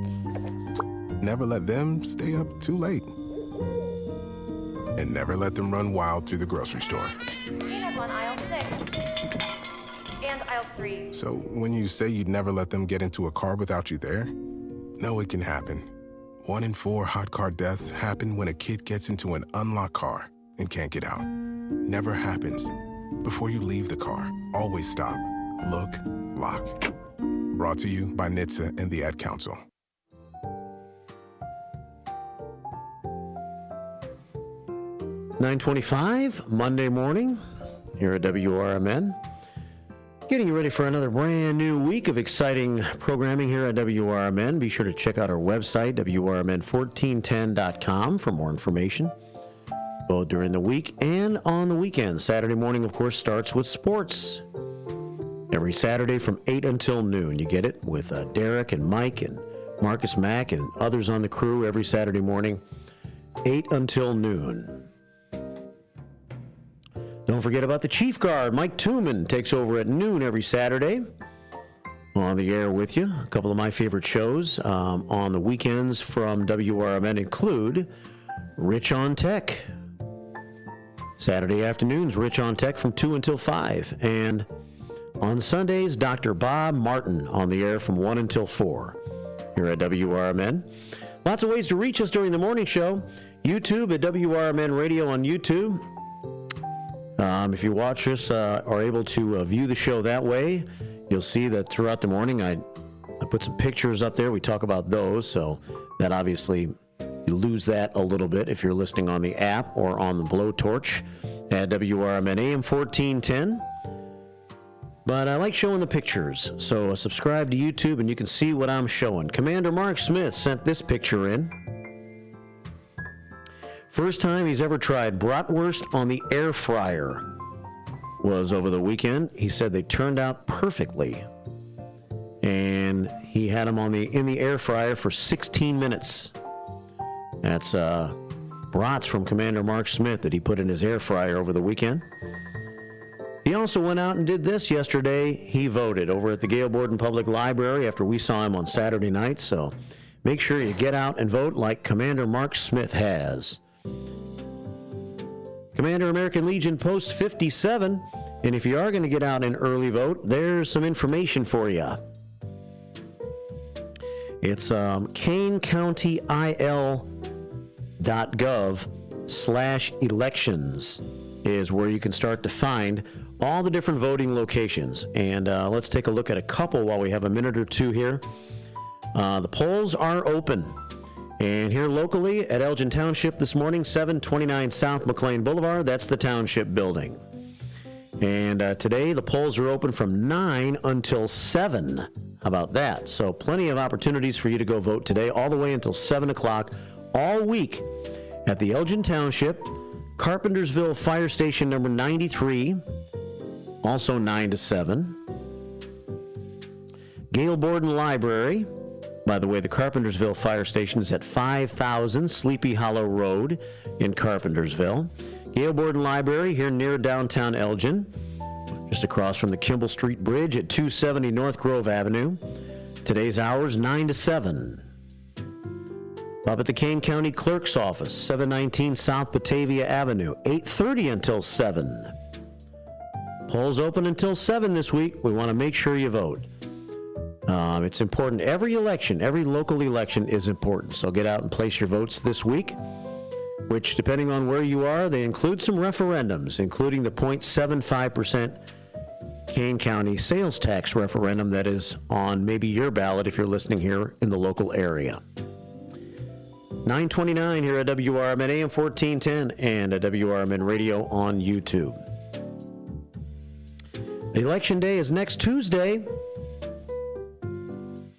Never let them stay up too late. And never let them run wild through the grocery store. Peanuts on aisle 6 and aisle 3. So when you say you'd never let them get into a car without you there, no, it can happen. 1 in 4 hot car deaths happen when a kid gets into an unlocked car and can't get out. Never happens. Before you leave the car, always stop, look, lock. Brought to you by NHTSA and the Ad Council. $9:25 Monday morning here at WRMN. Getting you ready for another brand new week of exciting programming here at WRMN. Be sure to check out our website, WRMN1410.com, for more information, both during the week and on the weekend. Saturday morning, of course, starts with sports. Every Saturday from 8 until noon. You get it with Derek and Mike and Marcus Mack and others on the crew every Saturday morning, 8 until noon. Don't forget about the Chief Guard. Mike Tooman takes over at noon every Saturday. On the air with you. A couple of my favorite shows on the weekends from WRMN include Rich on Tech. Saturday afternoons, Rich on Tech from 2 until 5. And on Sundays, Dr. Bob Martin on the air from 1 until 4 here at WRMN. Lots of ways to reach us during the morning show. YouTube at WRMN Radio on YouTube. If you watch us, are able to view the show that way, you'll see that throughout the morning I put some pictures up there. We talk about those, so that obviously you lose that a little bit if you're listening on the app or on the blowtorch at WRMN AM 1410. But I like showing the pictures, so subscribe to YouTube and you can see what I'm showing. Commander Mark Smith sent this picture in. First time he's ever tried bratwurst on the air fryer was over the weekend. He said they turned out perfectly. And he had them in the air fryer for 16 minutes. That's brats from Commander Mark Smith that he put in his air fryer over the weekend. He also went out and did this yesterday. He voted over at the Gale Borden Public Library after we saw him on Saturday night. So make sure you get out and vote like Commander Mark Smith has. Commander American Legion Post 57. And if you are going to get out and early vote, there's some information for you. It's kanecountyil.gov/elections is where you can start to find all the different voting locations. And let's take a look at a couple while we have a minute or two here. The polls are open. And here locally at Elgin Township this morning, 729 South McLean Boulevard, that's the Township building. And today the polls are open from 9 until 7. How about that? So plenty of opportunities for you to go vote today, all the way until 7 o'clock all week at the Elgin Township, Carpentersville Fire Station number 93, also 9 to 7. Gale Borden Library. By the way, the Carpentersville Fire Station is at 5000 Sleepy Hollow Road in Carpentersville. Gale Borden Library here near downtown Elgin, just across from the Kimball Street Bridge at 270 North Grove Avenue. Today's hours, 9 to 7. Up at the Kane County Clerk's Office, 719 South Batavia Avenue, 8:30 until 7. Polls open until 7 this week. We want to make sure you vote. It's important. Every election, every local election is important. So get out and place your votes this week, which, depending on where you are, they include some referendums, including the 0.75% Kane County sales tax referendum that is on maybe your ballot if you're listening here in the local area. 9:29 here at WRMN AM 1410 and at WRMN Radio on YouTube. Election Day is next Tuesday.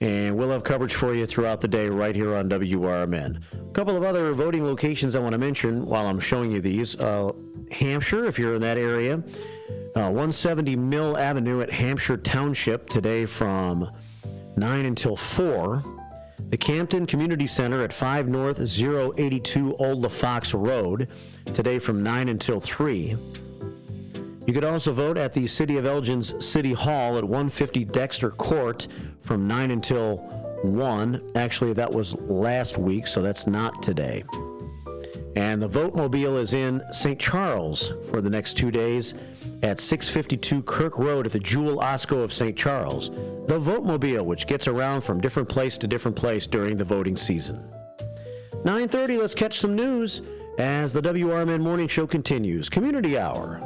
And we'll have coverage for you throughout the day right here on WRMN. couple of other voting locations I want to mention while I'm showing you these. Hampshire, if you're in that area, 170 Mill Avenue at Hampshire Township today from 9 until 4. The Campton Community Center at 5 North 082 Old LaFox Road today from 9 until 3. You could also vote at the City of Elgin's City Hall at 150 Dexter Court from 9 until 1. Actually, that was last week, so that's not today. And the Vote-Mobile is in St. Charles for the next 2 days at 652 Kirk Road at the Jewel Osco of St. Charles. The Vote-Mobile, which gets around from different place to different place during the voting season. 9:30, let's catch some news as the WRMN Morning Show continues. Community Hour.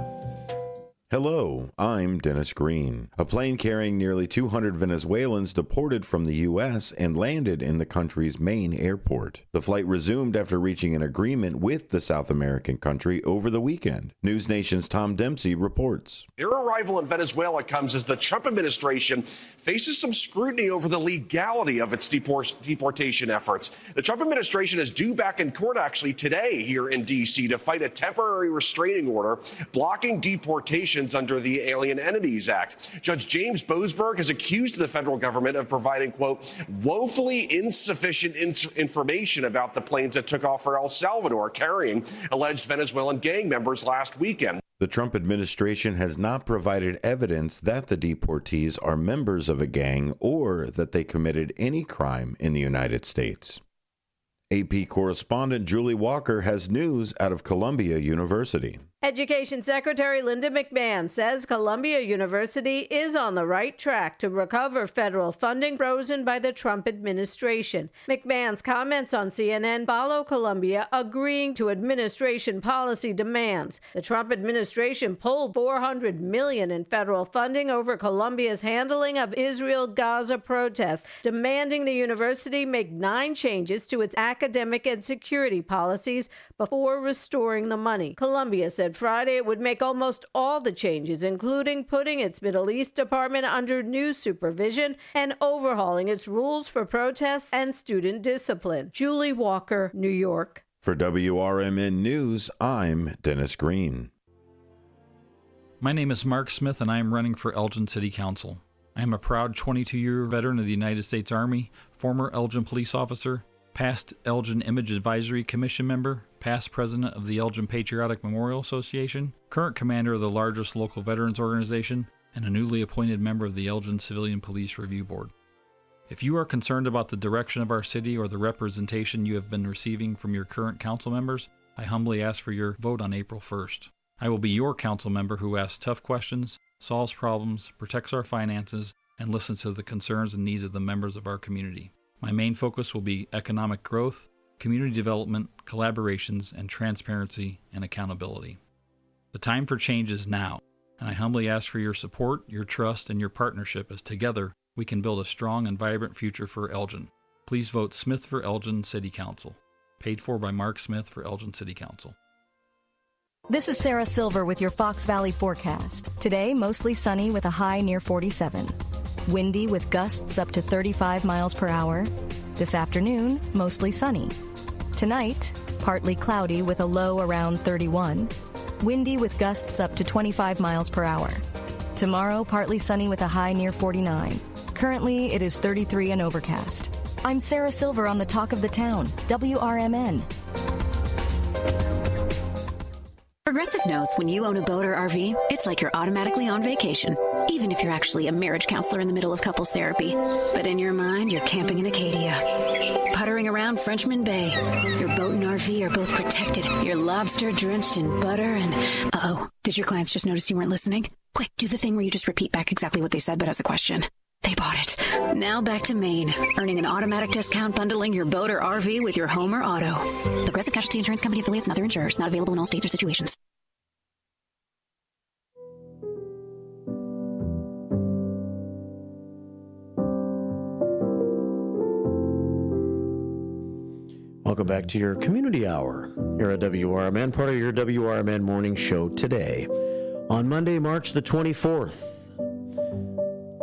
Hello, I'm Dennis Green. A plane carrying nearly 200 Venezuelans deported from the U.S. and landed in the country's main airport. The flight resumed after reaching an agreement with the South American country over the weekend. News Nation's Tom Dempsey reports. Their arrival in Venezuela comes as the Trump administration faces some scrutiny over the legality of its deportation efforts. The Trump administration is due back in court actually today here in D.C. to fight a temporary restraining order blocking deportation under the Alien Entities Act. Judge James Boasberg has accused the federal government of providing, quote, woefully insufficient information about the planes that took off for El Salvador, carrying alleged Venezuelan gang members last weekend. The Trump administration has not provided evidence that the deportees are members of a gang or that they committed any crime in the United States. AP correspondent Julie Walker has news out of Columbia University. Education Secretary Linda McMahon says Columbia University is on the right track to recover federal funding frozen by the Trump administration. McMahon's comments on CNN follow Columbia agreeing to administration policy demands. The Trump administration pulled $400 million in federal funding over Columbia's handling of Israel-Gaza protests, demanding the university make 9 changes to its academic and security policies before restoring the money. Columbia said Friday it would make almost all the changes, including putting its Middle East department under new supervision and overhauling its rules for protests and student discipline. Julie Walker, New York. For WRMN News, I'm Dennis Green. My name is Mark Smith, and I am running for Elgin City Council. I am a proud 22-year veteran of the United States Army, former Elgin police officer, past Elgin Image Advisory Commission member, past president of the Elgin Patriotic Memorial Association, current commander of the largest local veterans organization, and a newly appointed member of the Elgin Civilian Police Review Board. If you are concerned about the direction of our city or the representation you have been receiving from your current council members, I humbly ask for your vote on April 1st. I will be your council member who asks tough questions, solves problems, protects our finances, and listens to the concerns and needs of the members of our community. My main focus will be economic growth, community development, collaborations, and transparency and accountability. The time for change is now, and I humbly ask for your support, your trust, and your partnership as together we can build a strong and vibrant future for Elgin. Please vote Smith for Elgin City Council. Paid for by Mark Smith for Elgin City Council. This is Sarah Silver with your Fox Valley forecast. Today, mostly sunny with a high near 47. Windy with gusts up to 35 miles per hour. This afternoon, mostly sunny. Tonight, partly cloudy with a low around 31. Windy with gusts up to 25 miles per hour. Tomorrow, partly sunny with a high near 49. Currently, it is 33 and overcast. I'm Sarah Silver on the Talk of the Town, WRMN. Progressive knows when you own a boat or RV, it's like you're automatically on vacation, even if you're actually a marriage counselor in the middle of couples therapy. But in your mind, you're camping in Acadia, puttering around Frenchman Bay. Your boat and RV are both protected. You're lobster drenched in butter and... Uh-oh, did your clients just notice you weren't listening? Quick, do the thing where you just repeat back exactly what they said, but as a question. They bought it. Now back to Maine, earning an automatic discount bundling your boat or RV with your home or auto. Progressive Casualty Insurance Company affiliates and other insurers. Not available in all states or situations. Welcome back to your Community Hour here at WRMN, part of your WRMN Morning Show today on Monday, March the 24th.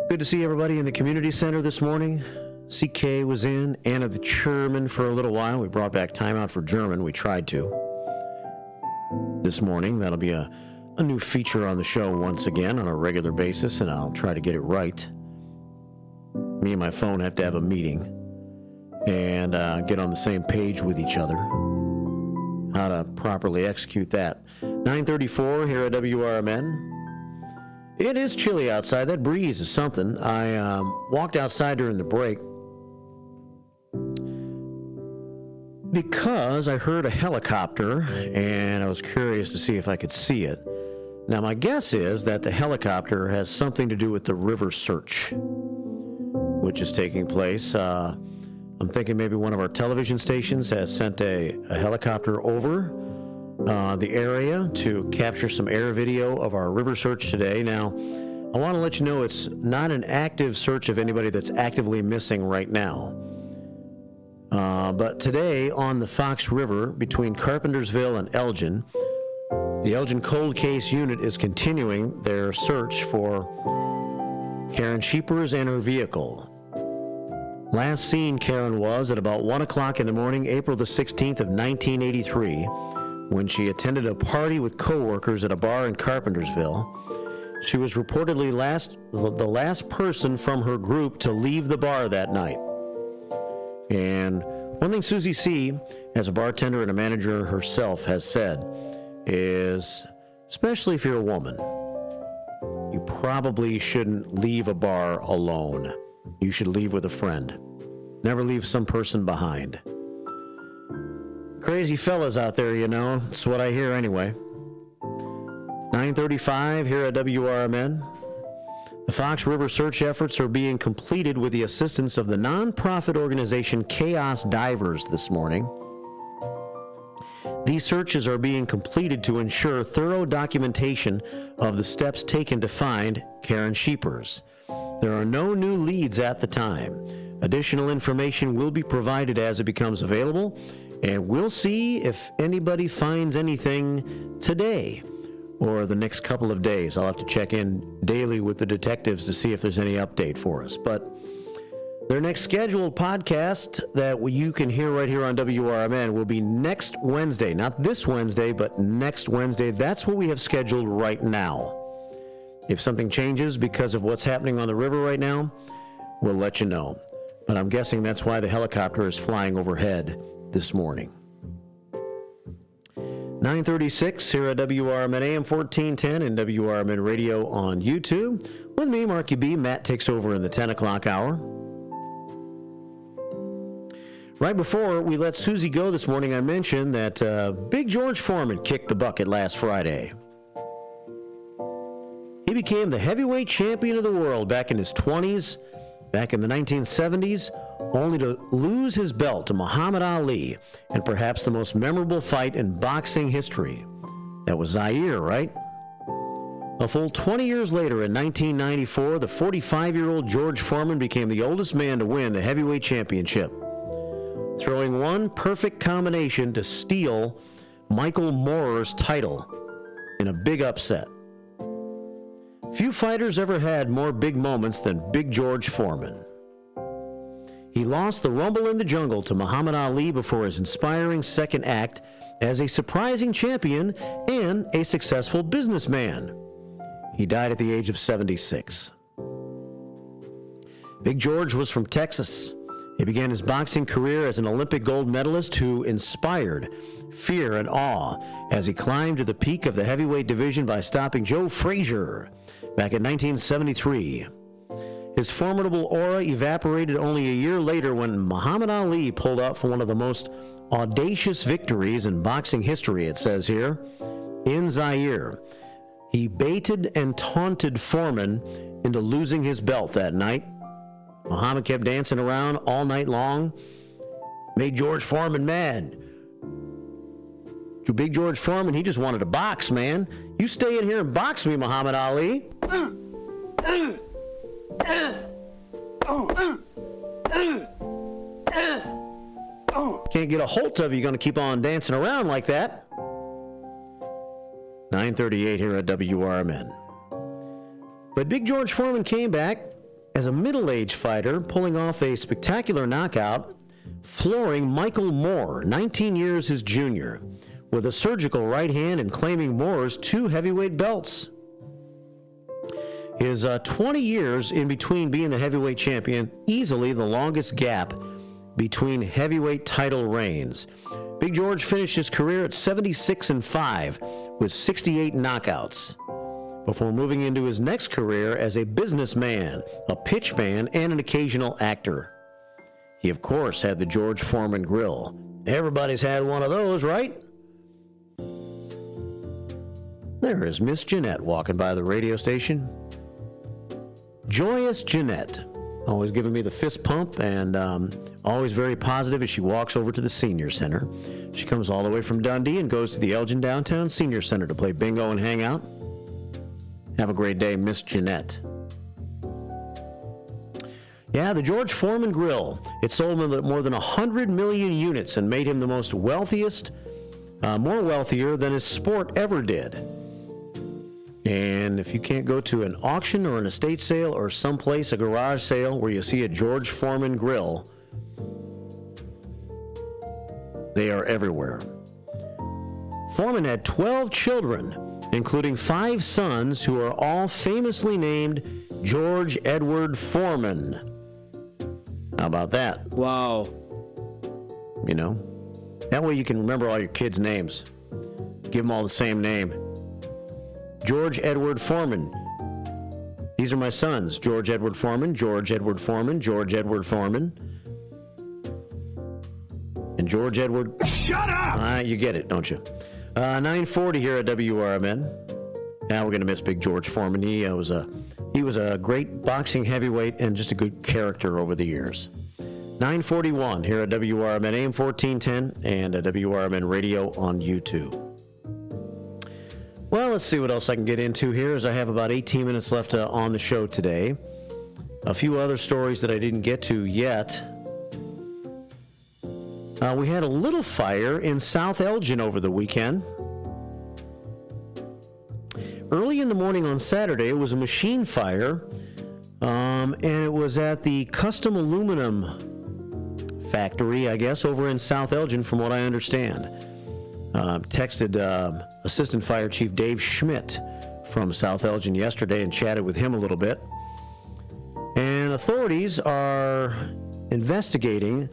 Good to see everybody in the community center this morning. CK was in. Anna the Chairman for a little while. We brought back Timeout for German. We tried to. This morning, that'll be a new feature on the show once again on a regular basis, and I'll try to get it right. Me and my phone have to have a meeting and get on the same page with each other. How to properly execute that. 9:34 here at WRMN. It is chilly outside. That breeze is something. I walked outside during the break because I heard a helicopter, and I was curious to see if I could see it. Now, my guess is that the helicopter has something to do with the river search, which is taking place. I'm thinking maybe one of our television stations has sent a helicopter over the area to capture some air video of our river search today. Now, I want to let you know it's not an active search of anybody that's actively missing right now. But today on the Fox River between Carpentersville and Elgin, the Elgin Cold Case Unit is continuing their search for Karen Sheepers and her vehicle. Last seen Karen was at about 1 o'clock in the morning, April the 16th of 1983, when she attended a party with coworkers at a bar in Carpentersville. She was reportedly the last person from her group to leave the bar that night. And one thing Susie C., as a bartender and a manager herself, has said is, especially if you're a woman, you probably shouldn't leave a bar alone. You should leave with a friend. Never leave some person behind. Crazy fellas out there, you know. That's what I hear anyway. 9:35 here at WRMN. The Fox River search efforts are being completed with the assistance of the nonprofit organization Chaos Divers this morning. These searches are being completed to ensure thorough documentation of the steps taken to find Karen Sheepers. There are no new leads at the time. Additional information will be provided as it becomes available, and we'll see if anybody finds anything today or the next couple of days. I'll have to check in daily with the detectives to see if there's any update for us. But their next scheduled podcast that you can hear right here on WRMN will be next Wednesday. Not this Wednesday, but next Wednesday. That's what we have scheduled right now. If something changes because of what's happening on the river right now, we'll let you know. But I'm guessing that's why the helicopter is flying overhead this morning. 9:36 here at WRMN AM 1410 and WRMN Radio on YouTube. With me, Marky B. Matt takes over in the 10 o'clock hour. Right before we let Susie go this morning, I mentioned that Big George Foreman kicked the bucket last Friday. He became the heavyweight champion of the world back in his 20s, back in the 1970s, only to lose his belt to Muhammad Ali in perhaps the most memorable fight in boxing history. That was Zaire, right? A full 20 years later, in 1994, the 45-year-old George Foreman became the oldest man to win the heavyweight championship, throwing one perfect combination to steal Michael Moorer's title in a big upset. Few fighters ever had more big moments than Big George Foreman. He lost the Rumble in the Jungle to Muhammad Ali before his inspiring second act as a surprising champion and a successful businessman. He died at the age of 76. Big George was from Texas. He began his boxing career as an Olympic gold medalist who inspired fear and awe as he climbed to the peak of the heavyweight division by stopping Joe Frazier back in 1973. His formidable aura evaporated only a year later when Muhammad Ali pulled out for one of the most audacious victories in boxing history, it says here, in Zaire. He baited and taunted Foreman into losing his belt that night. Muhammad kept dancing around all night long, made George Foreman mad. To Big George Foreman, he just wanted to box, man. You stay in here and box me, Muhammad Ali. Can't get a hold of you, going to keep on dancing around like that. 9:38 here at WRMN. But Big George Foreman came back as a middle-aged fighter, pulling off a spectacular knockout, flooring Michael Moore, 19 years his junior, with a surgical right hand and claiming Moore's 2 heavyweight belts. His 20 years in between being the heavyweight champion, easily the longest gap between heavyweight title reigns. Big George finished his career at 76-5 with 68 knockouts before moving into his next career as a businessman, a pitchman, and an occasional actor. He, of course, had the George Foreman grill. Everybody's had one of those, right? There is Miss Jeanette walking by the radio station. Joyous Jeanette, always giving me the fist pump and always very positive as she walks over to the senior center. She comes all the way from Dundee and goes to the Elgin Downtown Senior Center to play bingo and hang out. Have a great day, Miss Jeanette. Yeah, the George Foreman Grill. It sold more than 100 million units and made him the most wealthiest, more wealthier than his sport ever did. And if you can't go to an auction or an estate sale or someplace, a garage sale, where you see a George Foreman grill, they are everywhere. Foreman had 12 children, including 5 sons who are all famously named George Edward Foreman. How about that? Wow. You know, that way you can remember all your kids' names. Give them all the same name. George Edward Foreman. These are my sons. George Edward Foreman, George Edward Foreman, George Edward Foreman, and George Edward... Shut up! You get it, don't you? 9:40 here at WRMN. Now we're going to miss Big George Foreman. He was a great boxing heavyweight and just a good character over the years. 9:41 here at WRMN AM 1410 and WRMN Radio on YouTube. Well, let's see what else I can get into here, as I have about 18 minutes left on the show today. A few other stories that I didn't get to yet. We had a little fire in South Elgin over the weekend. Early in the morning on Saturday, it was a machine fire, and it was at the Custom Aluminum factory, I guess, over in South Elgin, from what I understand. Texted Assistant Fire Chief Dave Schmidt from South Elgin yesterday and chatted with him a little bit. And authorities are investigating,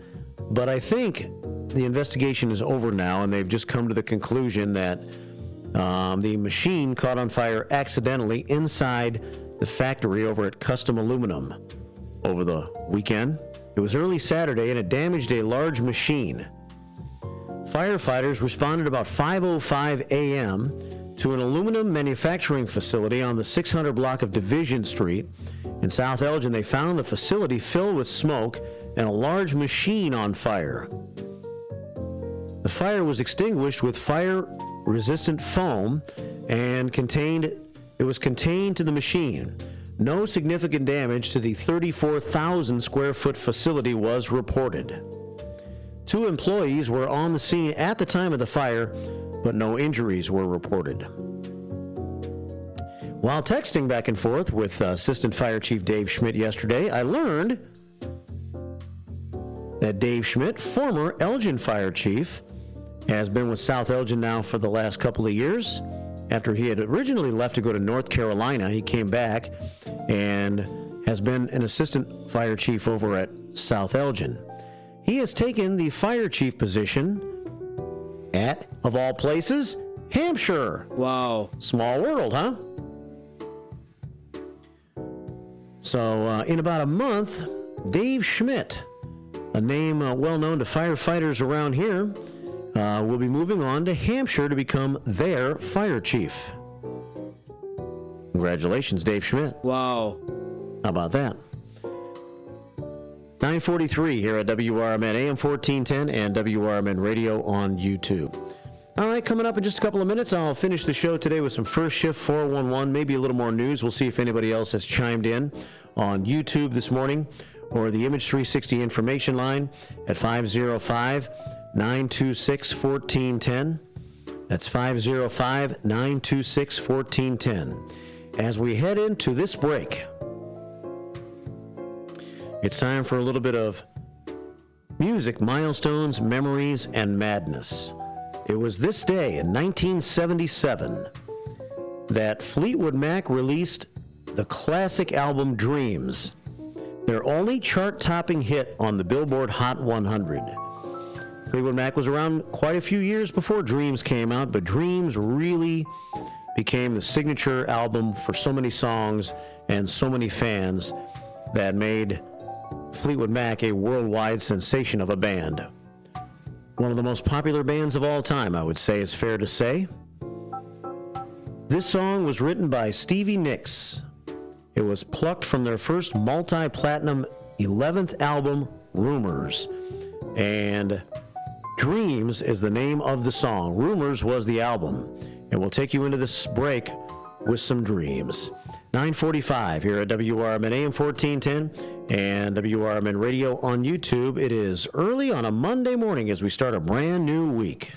but I think the investigation is over now, and they've just come to the conclusion that the machine caught on fire accidentally inside the factory over at Custom Aluminum over the weekend. It was early Saturday, and it damaged a large machine. Firefighters responded about 5:05 a.m. to an aluminum manufacturing facility on the 600 block of Division Street. In South Elgin, they found the facility filled with smoke and a large machine on fire. The fire was extinguished with fire-resistant foam and it was contained to the machine. No significant damage to the 34,000 square foot facility was reported. 2 employees were on the scene at the time of the fire, but no injuries were reported. While texting back and forth with Assistant Fire Chief Dave Schmidt yesterday, I learned that Dave Schmidt, former Elgin Fire Chief, has been with South Elgin now for the last couple of years. After he had originally left to go to North Carolina, he came back and has been an Assistant Fire Chief over at South Elgin. He has taken the fire chief position at, of all places, Hampshire. Wow. Small world, huh? So, in about a month, Dave Schmidt, a name well known to firefighters around here, will be moving on to Hampshire to become their fire chief. Congratulations, Dave Schmidt. Wow. How about that? 9:43 here at WRMN AM 1410 and WRMN Radio on YouTube. All right, coming up in just a couple of minutes, I'll finish the show today with some First Shift 411, maybe a little more news. We'll see if anybody else has chimed in on YouTube this morning or the Image 360 information line at 505-926-1410. That's 505-926-1410. As we head into this break, It's time for a little bit of music, milestones, memories, and madness. It was this day in 1977 that Fleetwood Mac released the classic album Dreams, their only chart-topping hit on the Billboard Hot 100. Fleetwood Mac was around quite a few years before Dreams came out, but Dreams really became the signature album for so many songs and so many fans that made Fleetwood Mac a worldwide sensation of a band. One of the most popular bands of all time, I would say, is fair to say. This song was written by Stevie Nicks. It was plucked from their first multi-platinum 11th album, Rumors. And Dreams is the name of the song. Rumors was the album. And we'll take you into this break with some Dreams. 9:45 here at WRMN AM 1410 and WRMN Radio on YouTube. It is early on a Monday morning as we start a brand new week.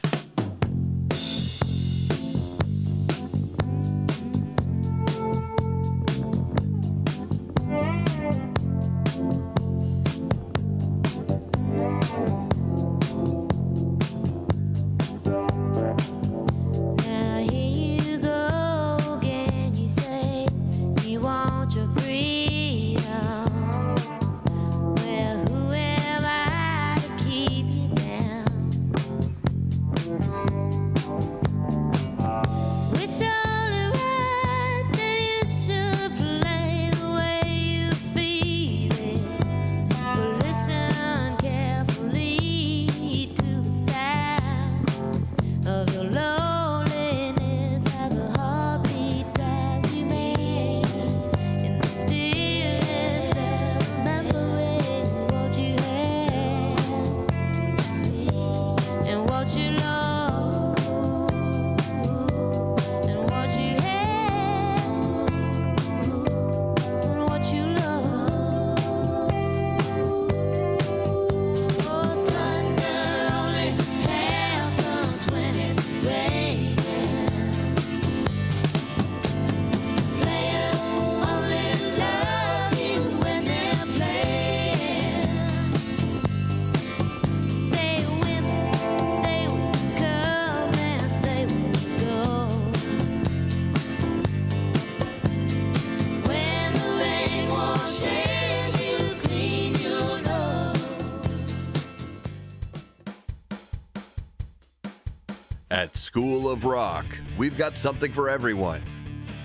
At School of Rock, we've got something for everyone.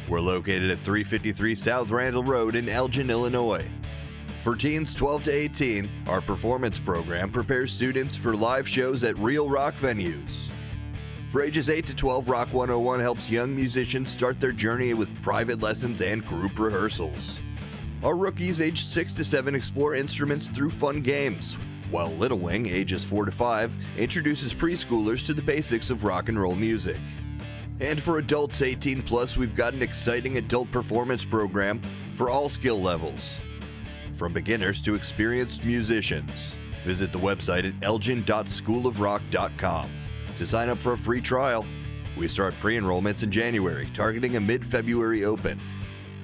We're located at 353 South Randall Road in Elgin, Illinois. For teens 12 to 18, our performance program prepares students for live shows at real rock venues. For ages 8 to 12, Rock 101 helps young musicians start their journey with private lessons and group rehearsals. Our rookies aged 6 to 7 explore instruments through fun games, while Little Wing, ages 4 to 5, introduces preschoolers to the basics of rock and roll music. And for adults 18 plus, we've got an exciting adult performance program for all skill levels, from beginners to experienced musicians. Visit the website at elgin.schoolofrock.com to sign up for a free trial. We start pre-enrollments in January, targeting a mid-February open.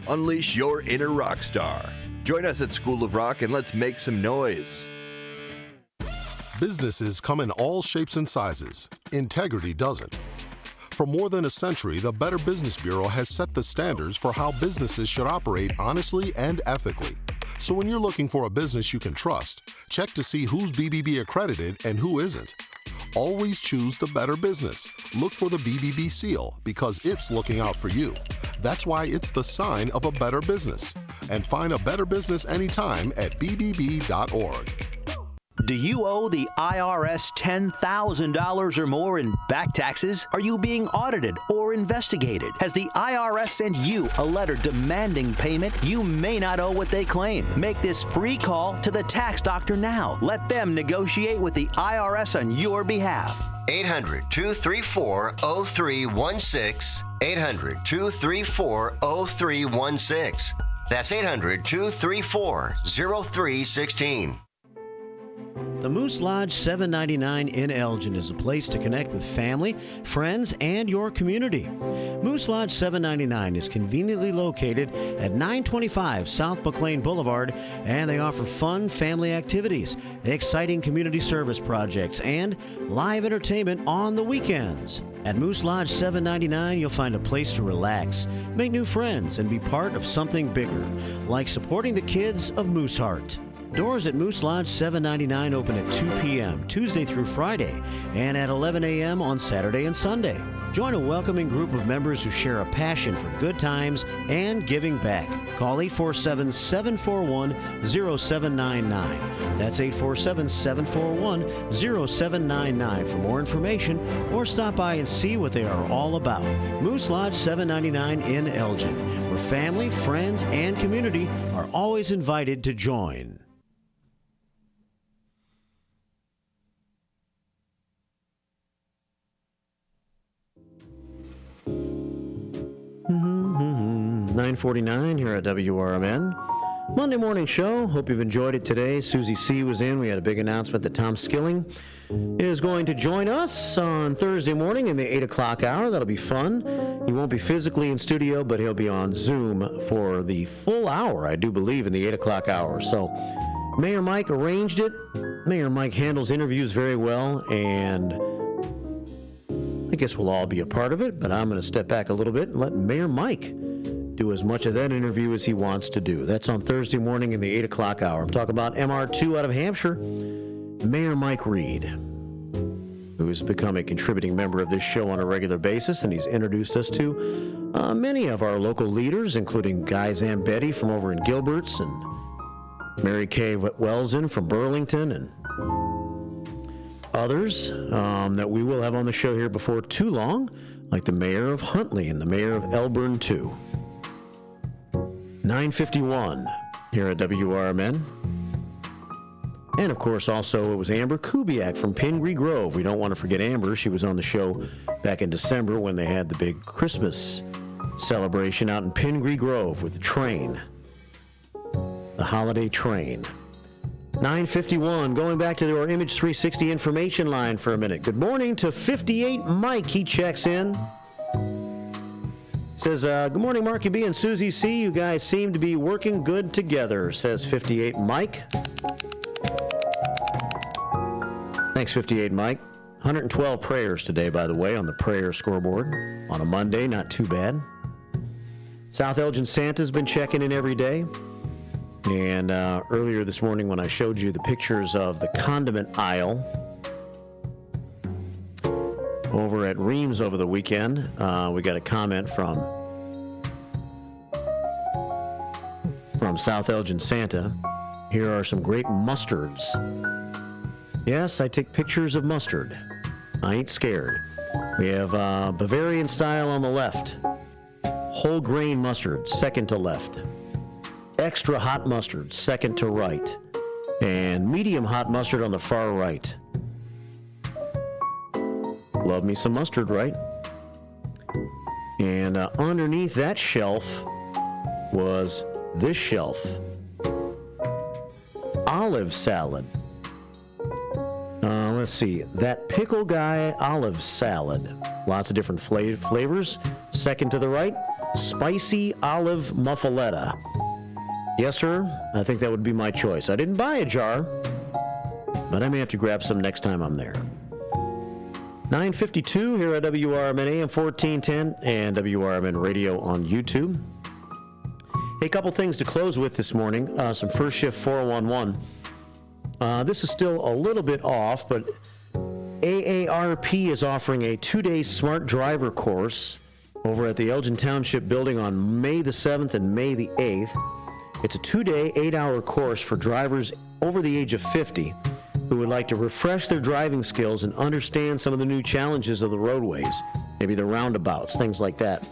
Unleash your inner rock star. Join us at School of Rock and let's make some noise. Businesses come in all shapes and sizes. Integrity doesn't. For more than a century, the Better Business Bureau has set the standards for how businesses should operate honestly and ethically. So when you're looking for a business you can trust, check to see who's BBB accredited and who isn't. Always choose the Better Business. Look for the BBB seal because it's looking out for you. That's why it's the sign of a better business. And find a better business anytime at bbb.org. Do you owe the IRS $10,000 or more in back taxes? Are you being audited or investigated? Has the IRS sent you a letter demanding payment? You may not owe what they claim. Make this free call to the tax doctor now. Let them negotiate with the IRS on your behalf. 800-234-0316. 800-234-0316. That's 800-234-0316. The Moose Lodge 799 in Elgin is a place to connect with family, friends, and your community. Moose Lodge 799 is conveniently located at 925 South McLean Boulevard, and they offer fun family activities, exciting community service projects, and live entertainment on the weekends. At Moose Lodge 799, you'll find a place to relax, make new friends, and be part of something bigger, like supporting the kids of Mooseheart. Doors at Moose Lodge 799 open at 2 p.m. Tuesday through Friday and at 11 a.m. on Saturday and Sunday. Join a welcoming group of members who share a passion for good times and giving back. Call 847-741-0799. That's 847-741-0799 for more information, or stop by and see what they are all about. Moose Lodge 799 in Elgin, where family, friends, and community are always invited to join. Mm-hmm. 9:49 here at WRMN. Monday morning show. Hope you've enjoyed it today. Susie C. was in. We had a big announcement that Tom Skilling is going to join us on Thursday morning in the 8 o'clock hour. That'll be fun. He won't be physically in studio, but he'll be on Zoom for the full hour, I do believe, in the 8 o'clock hour. So Mayor Mike arranged it. Mayor Mike handles interviews very well, and I guess we'll all be a part of it, but I'm going to step back a little bit and let Mayor Mike do as much of that interview as he wants to do. That's on Thursday morning in the 8 o'clock hour. I'm talking about MR2 out of Hampshire, Mayor Mike Reed, who has become a contributing member of this show on a regular basis, and he's introduced us to many of our local leaders, including Guy Zambetti from over in Gilbert's and Mary Kay Welsen from Burlington and others that we will have on the show here before too long, like the mayor of Huntley and the mayor of Elburn, too. 9:51 here at WRMN. And, of course, also it was Amber Kubiak from Pingree Grove. We don't want to forget Amber. She was on the show back in December when they had the big Christmas celebration out in Pingree Grove with the train, the holiday train. 9:51, going back to our Image 360 information line for a minute. Good morning to 58 Mike. He checks in. Says, good morning, Marky B and Susie C. You guys seem to be working good together, says 58 Mike. Thanks, 58 Mike. 112 prayers today, by the way, on the prayer scoreboard. On a Monday, not too bad. South Elgin Santa's been checking in every day. And earlier this morning when I showed you the pictures of the condiment aisle over at Reams over the weekend, we got a comment from South Elgin Santa. Here are some great mustards. Yes, I take pictures of mustard. I ain't scared. We have Bavarian style on the left. Whole grain mustard, second to left. Extra hot mustard, second to right, and medium hot mustard on the far right. Love me some mustard, right? And underneath that shelf was this shelf. Olive salad. Let's see, that Pickle Guy olive salad. Lots of different flavors. Second to the right, spicy olive muffaletta. Yes, sir. I think that would be my choice. I didn't buy a jar, but I may have to grab some next time I'm there. 9:52 here at WRMN AM 1410 and WRMN Radio on YouTube. Hey, a couple things to close with this morning. Some first shift 411. This is still a little bit off, but AARP is offering a 2-day smart driver course over at the Elgin Township building on May the 7th and May the 8th. It's a 2-day, 8-hour course for drivers over the age of 50 who would like to refresh their driving skills and understand some of the new challenges of the roadways, maybe the roundabouts, things like that.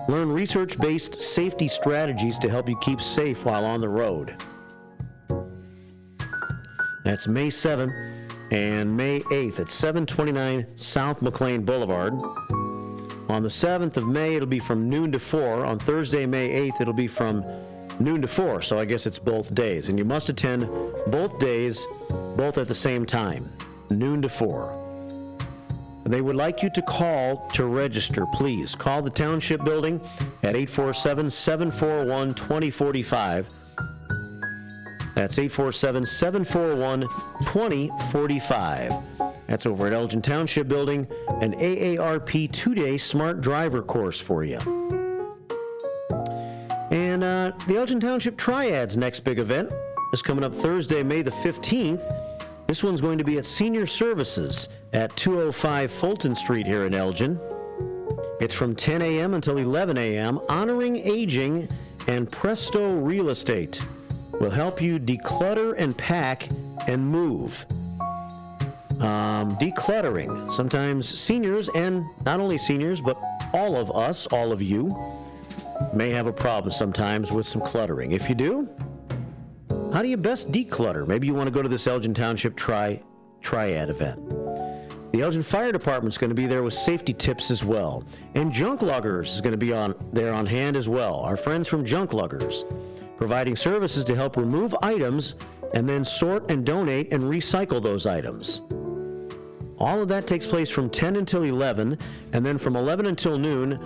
Learn research-based safety strategies to help you keep safe while on the road. That's May 7th and May 8th at 729 South McLean Boulevard. On the 7th of May, it'll be from noon to 4. On Thursday, May 8th, it'll be from noon to 4, so I guess it's both days. And you must attend both days, both at the same time, noon to 4. They would like you to call to register. Please call the Township Building at 847-741-2045. That's 847-741-2045. That's over at Elgin Township Building, an AARP 2-day smart driver course for you. And the Elgin Township Triad's next big event is coming up Thursday, May the 15th. This one's going to be at Senior Services at 205 Fulton Street here in Elgin. It's from 10 a.m. until 11 a.m. Honoring Aging and Presto Real Estate will help you declutter and pack and move. Decluttering. Sometimes seniors, and not only seniors, but all of us, all of you, may have a problem sometimes with some cluttering. If you do, how do you best declutter? Maybe you want to go to this Elgin Township Triad event. The Elgin Fire Department's going to be there with safety tips as well. And Junk Luggers is going to be there on hand as well. Our friends from Junk Luggers, providing services to help remove items and then sort and donate and recycle those items. All of that takes place from 10 until 11, and then from 11 until noon,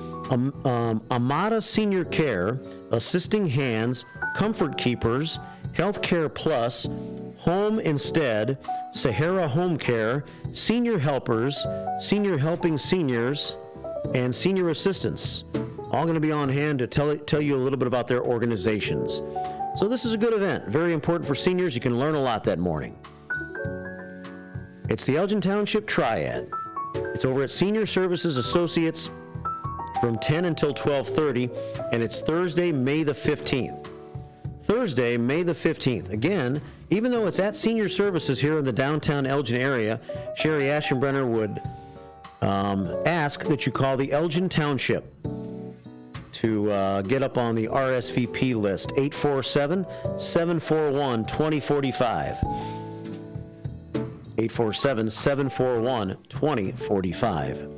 Amada Senior Care, Assisting Hands, Comfort Keepers, Healthcare Plus, Home Instead, Sahara Home Care, Senior Helpers, Senior Helping Seniors, and Senior Assistants. All going to be on hand to tell you a little bit about their organizations. So this is a good event, very important for seniors. You can learn a lot that morning. It's the Elgin Township Triad. It's over at Senior Services Associates from 10 until 12:30, and it's Thursday, May the 15th. Thursday, May the 15th. Again, even though it's at Senior Services here in the downtown Elgin area, Sherry Aschenbrenner would ask that you call the Elgin Township to get up on the RSVP list, 847-741-2045. 847-741-2045.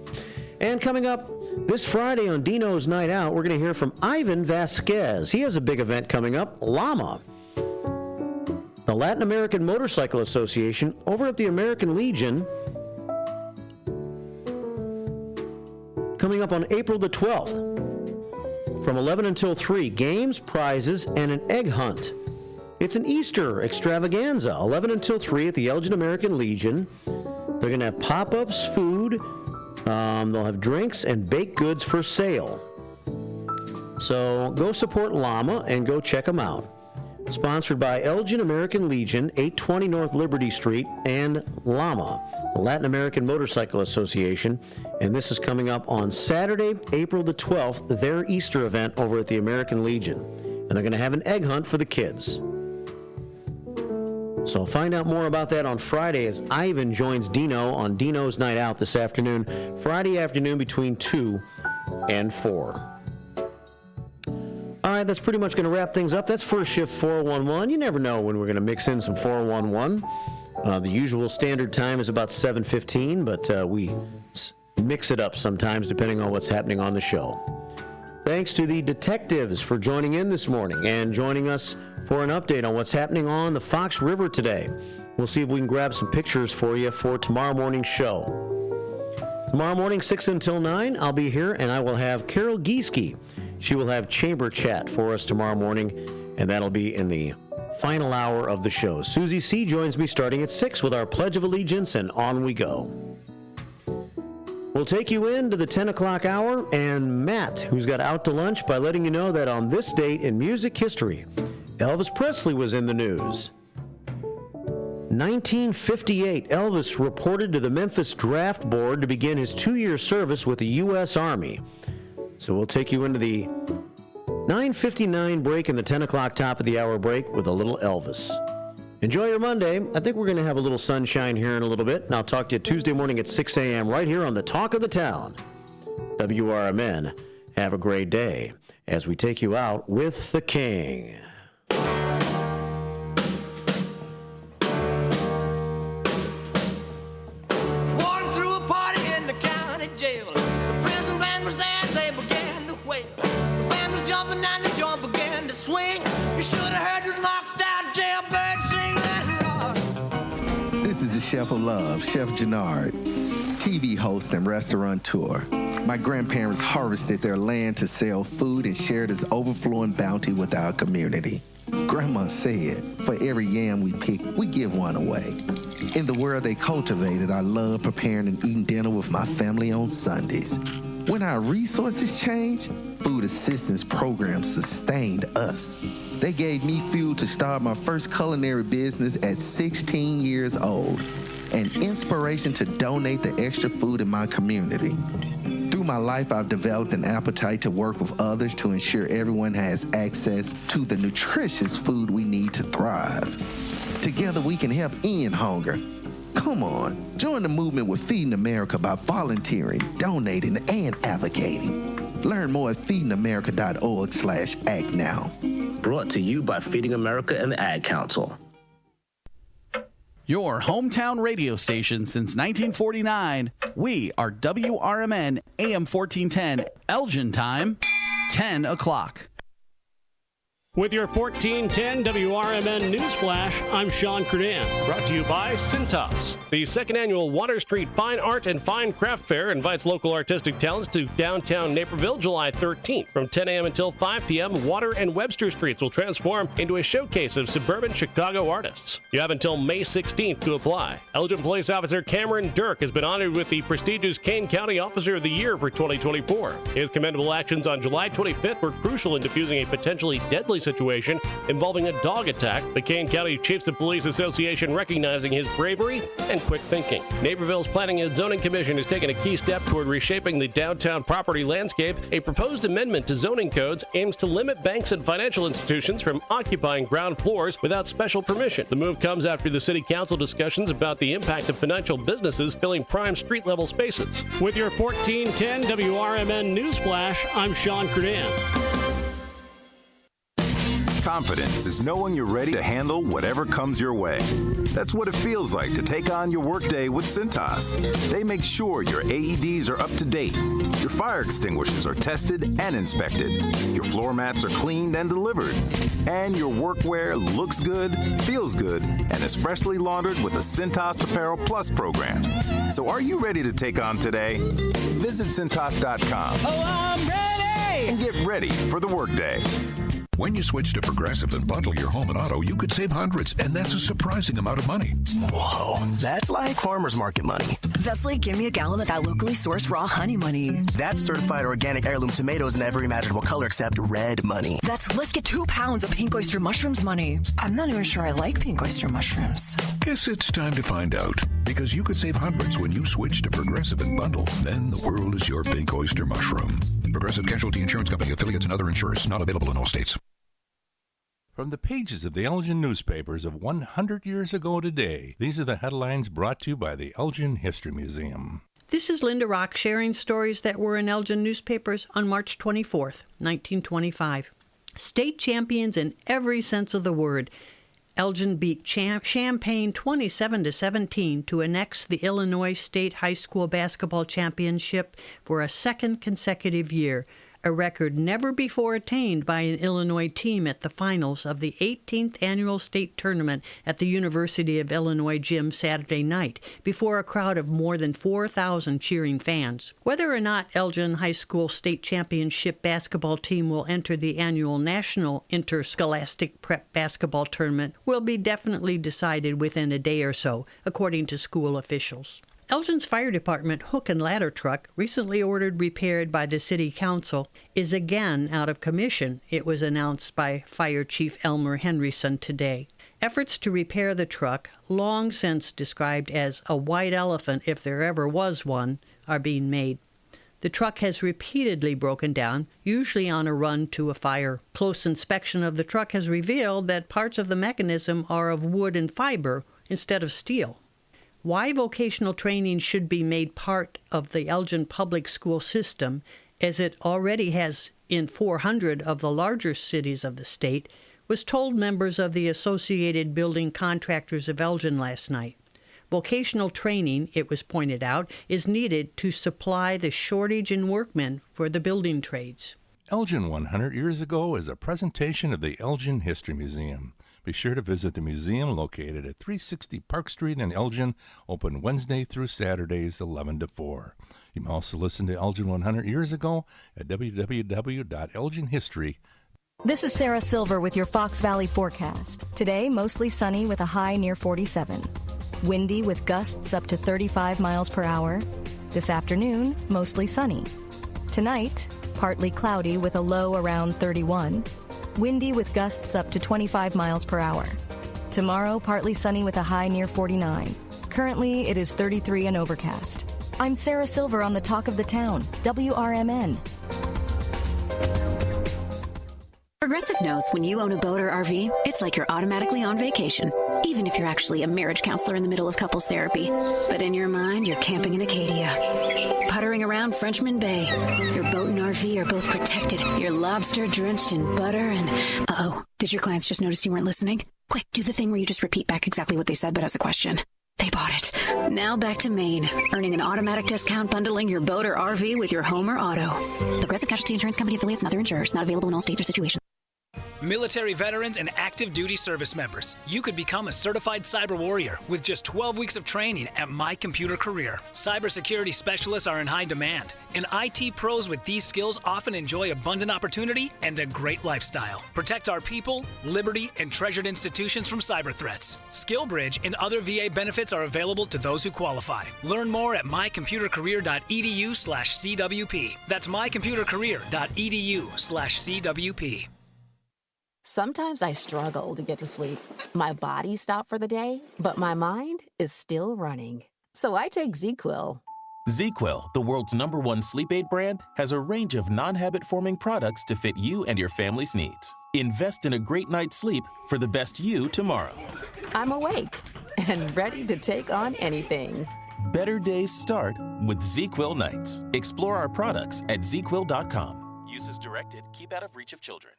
And coming up this Friday on Dino's Night Out, we're going to hear from Ivan Vasquez. He has a big event coming up, Llama. The Latin American Motorcycle Association over at the American Legion, coming up on April the 12th from 11 until 3. Games, prizes, and an egg hunt. It's an Easter extravaganza, 11 until 3 at the Elgin American Legion. They're going to have pop-ups, food. They'll have drinks and baked goods for sale. So go support Llama and go check them out. Sponsored by Elgin American Legion, 820 North Liberty Street, and Llama, the Latin American Motorcycle Association. And this is coming up on Saturday, April the 12th, their Easter event over at the American Legion. And they're going to have an egg hunt for the kids. So find out more about that on Friday as Ivan joins Dino on Dino's Night Out this afternoon, Friday afternoon between 2 and 4. All right, that's pretty much going to wrap things up. That's First Shift 411. You never know when we're going to mix in some 411. The usual standard time is about 7:15, but we mix it up sometimes depending on what's happening on the show. Thanks to the detectives for joining in this morning and joining us for an update on what's happening on the Fox River today. We'll see if we can grab some pictures for you for tomorrow morning's show. Tomorrow morning, 6 until 9, I'll be here, and I will have Carol Gieske. She will have Chamber Chat for us tomorrow morning, and that'll be in the final hour of the show. Susie C. joins me starting at 6 with our Pledge of Allegiance, and on we go. We'll take you into the 10 o'clock hour, and Matt, who's got out to lunch, by letting you know that on this date in music history, Elvis Presley was in the news. 1958, Elvis reported to the Memphis Draft Board to begin his 2-year service with the U.S. Army. So we'll take you into the 9:59 break and the 10 o'clock top of the hour break with a little Elvis. Enjoy your Monday. I think we're going to have a little sunshine here in a little bit, and I'll talk to you Tuesday morning at 6 a.m. right here on the Talk of the Town. WRMN. Have a great day as we take you out with the King. Walking through a party in the county jail. The prison band was there, they began to wail. The band was jumping and the joint began to swing. You should have heard this knocked out jailbird sing that rock. This is the Chef of Love, Chef Jannard, TV host and restaurateur. My grandparents harvested their land to sell food and share this overflowing bounty with our community. Grandma said, for every yam we pick, we give one away. In the world they cultivated, I love preparing and eating dinner with my family on Sundays. When our resources changed, food assistance programs sustained us. They gave me fuel to start my first culinary business at 16 years old, and inspiration to donate the extra food in my community. Through my life, I've developed an appetite to work with others to ensure everyone has access to the nutritious food we need to thrive. Together, we can help end hunger. Come on, join the movement with Feeding America by volunteering, donating, and advocating. Learn more at feedingamerica.org/act now. Brought to you by Feeding America and the Ad Council. Your hometown radio station since 1949. We are WRMN AM 1410, Elgin time, 10 o'clock. With your 1410 WRMN News Flash, I'm Sean Kernan. Brought to you by Cintas. The second annual Water Street Fine Art and Fine Craft Fair invites local artistic talents to downtown Naperville July 13th. From 10 a.m. until 5 p.m., Water and Webster Streets will transform into a showcase of suburban Chicago artists. You have until May 16th to apply. Elgin Police Officer Cameron Dirk has been honored with the prestigious Kane County Officer of the Year for 2024. His commendable actions on July 25th were crucial in defusing a potentially deadly situation involving a dog attack, the Kane County Chiefs of Police Association recognizing his bravery and quick thinking. Naperville's Planning and Zoning Commission has taken a key step toward reshaping the downtown property landscape. A proposed amendment to zoning codes aims to limit banks and financial institutions from occupying ground floors without special permission. The move comes after the City Council discussions about the impact of financial businesses filling prime street-level spaces. With your 1410 WRMN News Flash, I'm Sean Kernan. Confidence is knowing you're ready to handle whatever comes your way. That's what it feels like to take on your workday with Cintas. They make sure your AEDs are up to date, your fire extinguishers are tested and inspected, your floor mats are cleaned and delivered, and your workwear looks good, feels good, and is freshly laundered with the Cintas Apparel Plus program. So are you ready to take on today? Visit Cintas.com. Oh, I'm ready! And get ready for the workday. When you switch to Progressive and bundle your home and auto, you could save hundreds, and that's a surprising amount of money. Whoa, that's like farmer's market money. That's like give me a gallon of that locally sourced raw honey money. That's certified organic heirloom tomatoes in every imaginable color except red money. That's let's get 2 pounds of pink oyster mushrooms money. I'm not even sure I like pink oyster mushrooms. Guess it's time to find out, because you could save hundreds when you switch to Progressive and bundle. Then the world is your pink oyster mushroom. Progressive Casualty Insurance Company, affiliates, and other insurers. Not available in all states. From the pages of the Elgin newspapers of 100 years ago today, these are the headlines brought to you by the Elgin History Museum. This is Linda Rock sharing stories that were in Elgin newspapers on March 24th, 1925. State champions in every sense of the word. Elgin beat Champaign 27-17 to annex the Illinois State High School Basketball Championship for a second consecutive year, a record never before attained by an Illinois team at the finals of the 18th annual state tournament at the University of Illinois gym Saturday night, before a crowd of more than 4,000 cheering fans. Whether or not Elgin High School State Championship basketball team will enter the annual National Interscholastic Prep Basketball Tournament will be definitely decided within a day or so, according to school officials. Elgin's fire department hook and ladder truck, recently ordered repaired by the city council, is again out of commission, it was announced by Fire Chief Elmer Henryson today. Efforts to repair the truck, long since described as a white elephant if there ever was one, are being made. The truck has repeatedly broken down, usually on a run to a fire. Close inspection of the truck has revealed that parts of the mechanism are of wood and fiber instead of steel. Why vocational training should be made part of the Elgin public school system, as it already has in 400 of the larger cities of the state, was told members of the Associated Building Contractors of Elgin last night. Vocational training, it was pointed out, is needed to supply the shortage in workmen for the building trades. Elgin 100 Years Ago is a presentation of the Elgin History Museum. Be sure to visit the museum located at 360 Park Street in Elgin, open Wednesday through Saturdays 11 to 4. You can also listen to Elgin 100 Years Ago at www.elginhistory.com. This is Sarah Silver with your Fox Valley forecast. Today, mostly sunny with a high near 47. Windy with gusts up to 35 miles per hour. This afternoon, mostly sunny. Tonight, partly cloudy with a low around 31. Windy with gusts up to 25 miles per hour. Tomorrow, partly sunny with a high near 49. Currently, it is 33 and overcast. I'm Sarah Silver on the Talk of the Town, WRMN. Progressive knows when you own a boat or RV, it's like you're automatically on vacation, even if you're actually a marriage counselor in the middle of couples therapy. But in your mind, you're camping in Acadia, puttering around Frenchman Bay. Your boat and RV are both protected. You're lobster drenched in butter and... Uh-oh, did your clients just notice you weren't listening? Quick, do the thing where you just repeat back exactly what they said, but as a question. They bought it. Now back to Maine, earning an automatic discount bundling your boat or RV with your home or auto. Progressive Casualty Insurance Company affiliates and other insurers. Not available in all states or situations. Military veterans and active duty service members, you could become a certified cyber warrior with just 12 weeks of training at My Computer Career. Cybersecurity specialists are in high demand, and IT pros with these skills often enjoy abundant opportunity and a great lifestyle. Protect our people, liberty, and treasured institutions from cyber threats. SkillBridge and other VA benefits are available to those who qualify. Learn more at mycomputercareer.edu/CWP. That's mycomputercareer.edu/CWP. Sometimes I struggle to get to sleep. My body stopped for the day, but my mind is still running. So I take ZQuil. ZQuil, the world's #1 sleep aid brand, has a range of non-habit-forming products to fit you and your family's needs. Invest in a great night's sleep for the best you tomorrow. I'm awake and ready to take on anything. Better days start with ZQuil nights. Explore our products at ZQuil.com. Use as directed. Keep out of reach of children.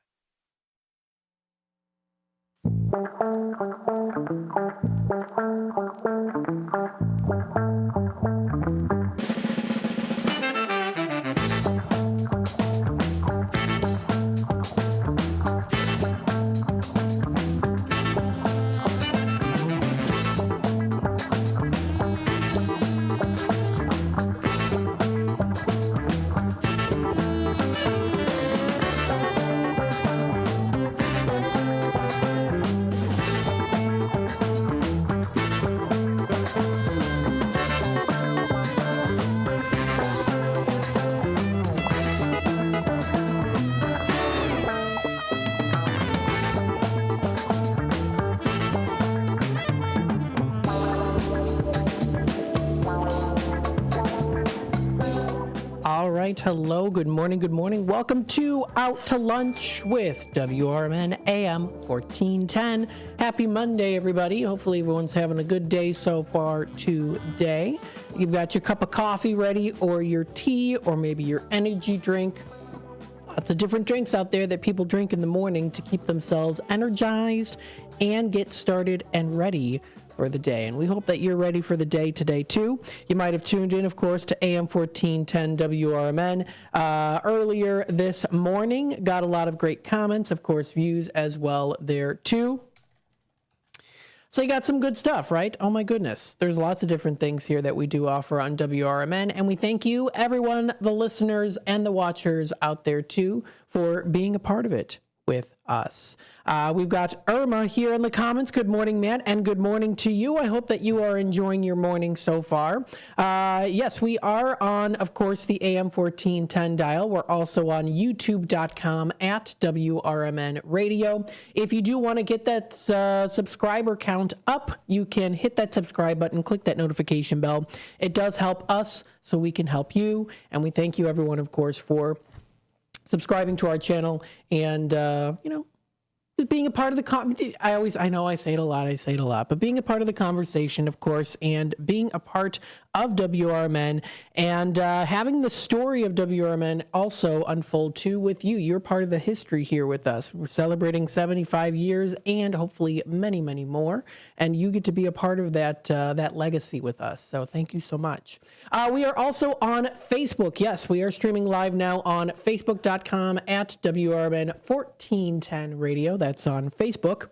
All right. Hello. Good morning. Good morning. Welcome to Out to Lunch with WRMN AM 1410. Happy Monday, everybody. Hopefully everyone's having a good day so far today. You've got your cup of coffee ready, or your tea, or maybe your energy drink. Lots of different drinks out there that people drink in the morning to keep themselves energized and get started and ready for the day. And we hope that you're ready for the day today too. You might have tuned in, of course, to AM 1410 WRMN earlier this morning. Got a lot of great comments, of course, views as well there too. So you got some good stuff, right? Oh my goodness. There's lots of different things here that we do offer on WRMN. And we thank you, everyone, the listeners and the watchers out there too, for being a part of it with us. We've got Irma here in the comments. Good morning, Matt, and good morning to you. I hope that you are enjoying your morning so far. Yes, we are on, of course, the AM 1410 dial. We're also on youtube.com at WRMN Radio. If you do want to get that subscriber count up, you can hit that subscribe button, click that notification bell. It does help us so we can help you. And we thank you, everyone, of course, for subscribing to our channel and, being a part of the I know I say it a lot, but being a part of the conversation, of course, and being a part of WRMN and having the story of WRMN also unfold too with you. You're part of the history here with us. We're celebrating 75 years and hopefully many, many more. And you get to be a part of that legacy with us. So thank you so much. We are also on Facebook. Yes, we are streaming live now on Facebook.com at WRMN 1410 Radio. That's on Facebook.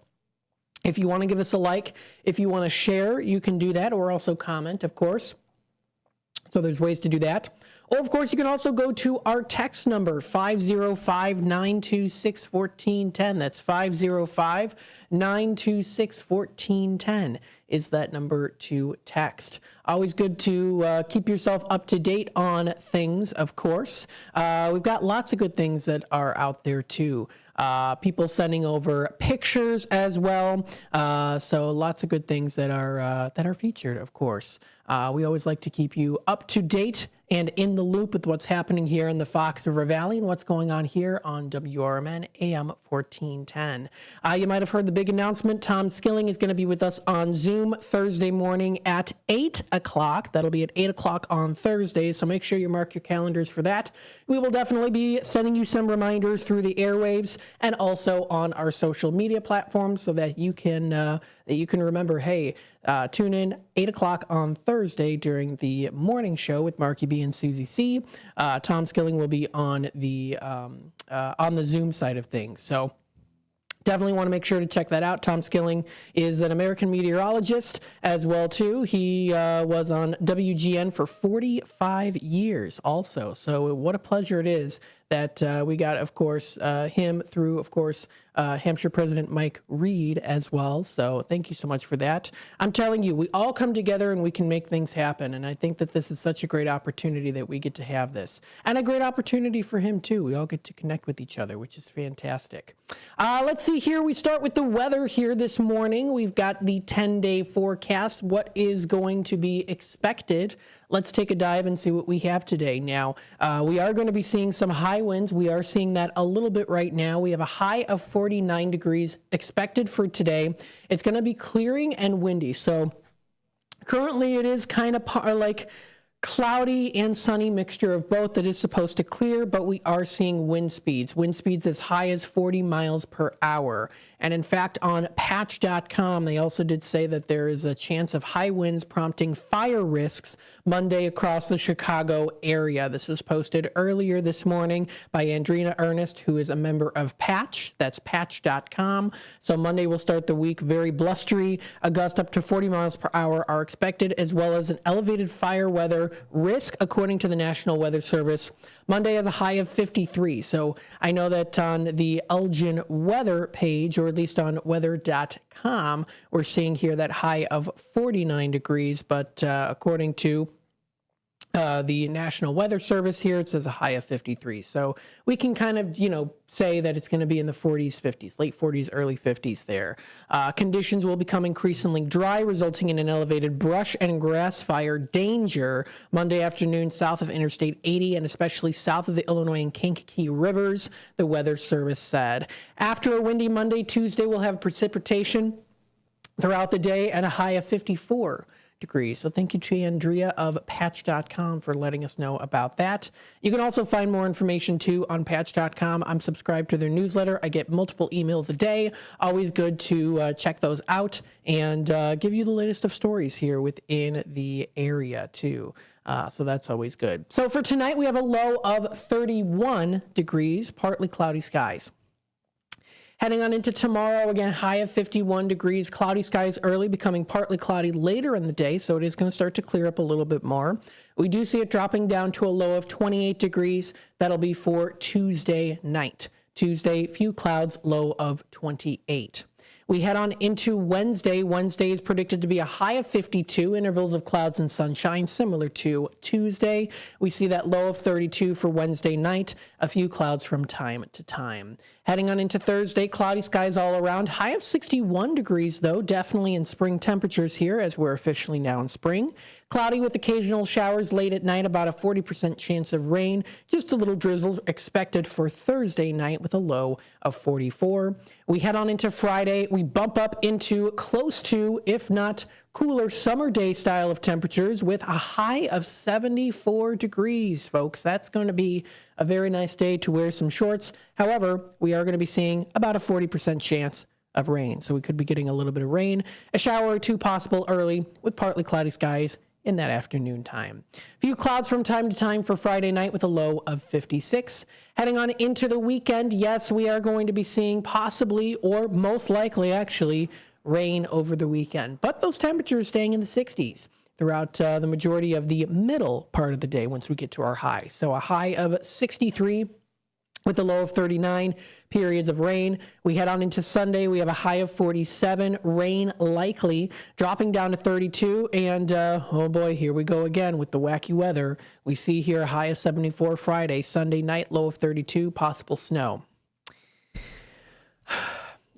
If you want to give us a like, if you want to share, you can do that, or also comment, of course. So there's ways to do that. Or, of course, you can also go to our text number, 505-926-1410. That's 505-926-1410 is that number to text. Always good to keep yourself up to date on things, of course. We've got lots of good things that are out there, too. People sending over pictures as well. So lots of good things that are featured, of course. We always like to keep you up to date and in the loop with what's happening here in the Fox River Valley and what's going on here on WRMN AM 1410. You might have heard the big announcement. Tom Skilling is going to be with us on Zoom Thursday morning at 8 o'clock. That'll be at 8 o'clock on Thursday, so make sure you mark your calendars for that. We will definitely be sending you some reminders through the airwaves and also on our social media platforms so that you can remember, hey, tune in 8 o'clock on Thursday during the morning show with Marky B and Susie C. Tom Skilling will be on the Zoom side of things. So definitely want to make sure to check that out. Tom Skilling is an American meteorologist as well, too. He was on WGN for 45 years also. So what a pleasure it is that we got, of course, him through, of course, Hampshire President Mike Reed as well. So thank you so much for that. I'm telling you, we all come together and we can make things happen. And I think that this is such a great opportunity that we get to have this. And a great opportunity for him, too. We all get to connect with each other, which is fantastic. Let's see here. We start with the weather here this morning. We've got the 10-day forecast. What is going to be expected? Let's take a dive and see what we have today. Now, we are going to be seeing some high winds. We are seeing that a little bit right now. We have a high of 49 degrees expected for today. It's going to be clearing and windy. So currently it is kind of like cloudy and sunny mixture of both that is supposed to clear, but we are seeing wind speeds as high as 40 miles per hour. And in fact, on patch.com, they also did say that there is a chance of high winds prompting fire risks Monday across the Chicago area. This was posted earlier this morning by Andrina Ernest, who is a member of Patch. That's patch.com. So Monday will start the week very blustery. A gust up to 40 miles per hour are expected, as well as an elevated fire weather risk, according to the National Weather Service. Monday has a high of 53. So I know that on the Elgin weather page, or at least on weather.com, we're seeing here that high of 49 degrees. But according to the National Weather Service here, it says a high of 53. So we can kind of, say that it's going to be in the 40s, 50s, late 40s, early 50s there. Conditions will become increasingly dry, resulting in an elevated brush and grass fire danger Monday afternoon south of Interstate 80 and especially south of the Illinois and Kankakee rivers, the Weather Service said. After a windy Monday, Tuesday, we'll have precipitation throughout the day and a high of 54 degrees. So thank you to Andrea of patch.com for letting us know about that. You can also find more information too on patch.com. I'm subscribed to their newsletter. I get multiple emails a day. Always good to check those out and give you the latest of stories here within the area too. So that's always good. So for tonight, we have a low of 31 degrees, partly cloudy skies. Heading on into tomorrow, again, high of 51 degrees, cloudy skies early, becoming partly cloudy later in the day, so it is going to start to clear up a little bit more. We do see it dropping down to a low of 28 degrees. That'll be for Tuesday night. Tuesday, few clouds, low of 28. We head on into Wednesday. Wednesday is predicted to be a high of 52, intervals of clouds and sunshine, similar to Tuesday. We see that low of 32 for Wednesday night, a few clouds from time to time. Heading on into Thursday, cloudy skies all around, high of 61 degrees, though, definitely in spring temperatures here as we're officially now in spring. Cloudy with occasional showers late at night, about a 40% chance of rain. Just a little drizzle expected for Thursday night with a low of 44. We head on into Friday. We bump up into close to, if not cooler, summer day style of temperatures with a high of 74 degrees, folks. That's going to be a very nice day to wear some shorts. However, we are going to be seeing about a 40% chance of rain. So we could be getting a little bit of rain, a shower or two possible early with partly cloudy skies in that afternoon time. A few clouds from time to time for Friday night with a low of 56. Heading on into the weekend, yes, we are going to be seeing possibly, or most likely actually, rain over the weekend. But those temperatures staying in the 60s throughout the majority of the middle part of the day once we get to our high. So a high of 63 with a low of 39, periods of rain. We head on into Sunday. We have a high of 47, rain likely, dropping down to 32. And, oh boy, here we go again with the wacky weather. We see here a high of 74 Friday, Sunday night, low of 32, possible snow.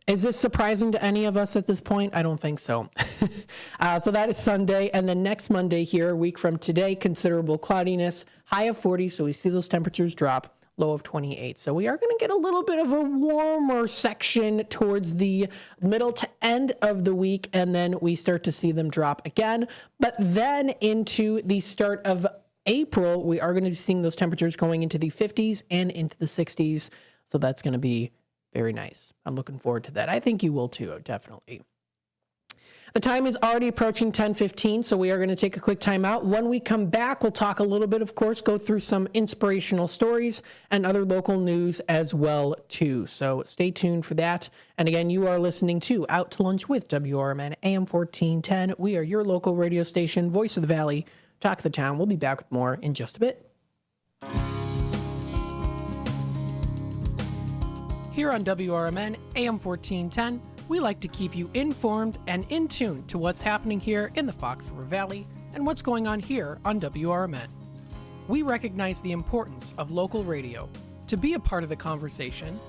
Is this surprising to any of us at this point? I don't think so. So that is Sunday. And then next Monday here, a week from today, considerable cloudiness, high of 40. So we see those temperatures drop. Low of 28. So we are going to get a little bit of a warmer section towards the middle to end of the week, and then we start to see them drop again. But then into the start of April, we are going to be seeing those temperatures going into the 50s and into the 60s. So that's going to be very nice. I'm looking forward to that. I think you will too, definitely. The time is already approaching 10:15, so we are going to take a quick time out. When we come back, we'll talk a little bit, of course, go through some inspirational stories and other local news as well, too. So stay tuned for that. And again, you are listening to Out to Lunch with WRMN AM 1410. We are your local radio station, Voice of the Valley, Talk of the Town. We'll be back with more in just a bit. Here on WRMN AM 1410, we like to keep you informed and in tune to what's happening here in the Fox River Valley and what's going on here on WRMN. We recognize the importance of local radio to be a part of the conversation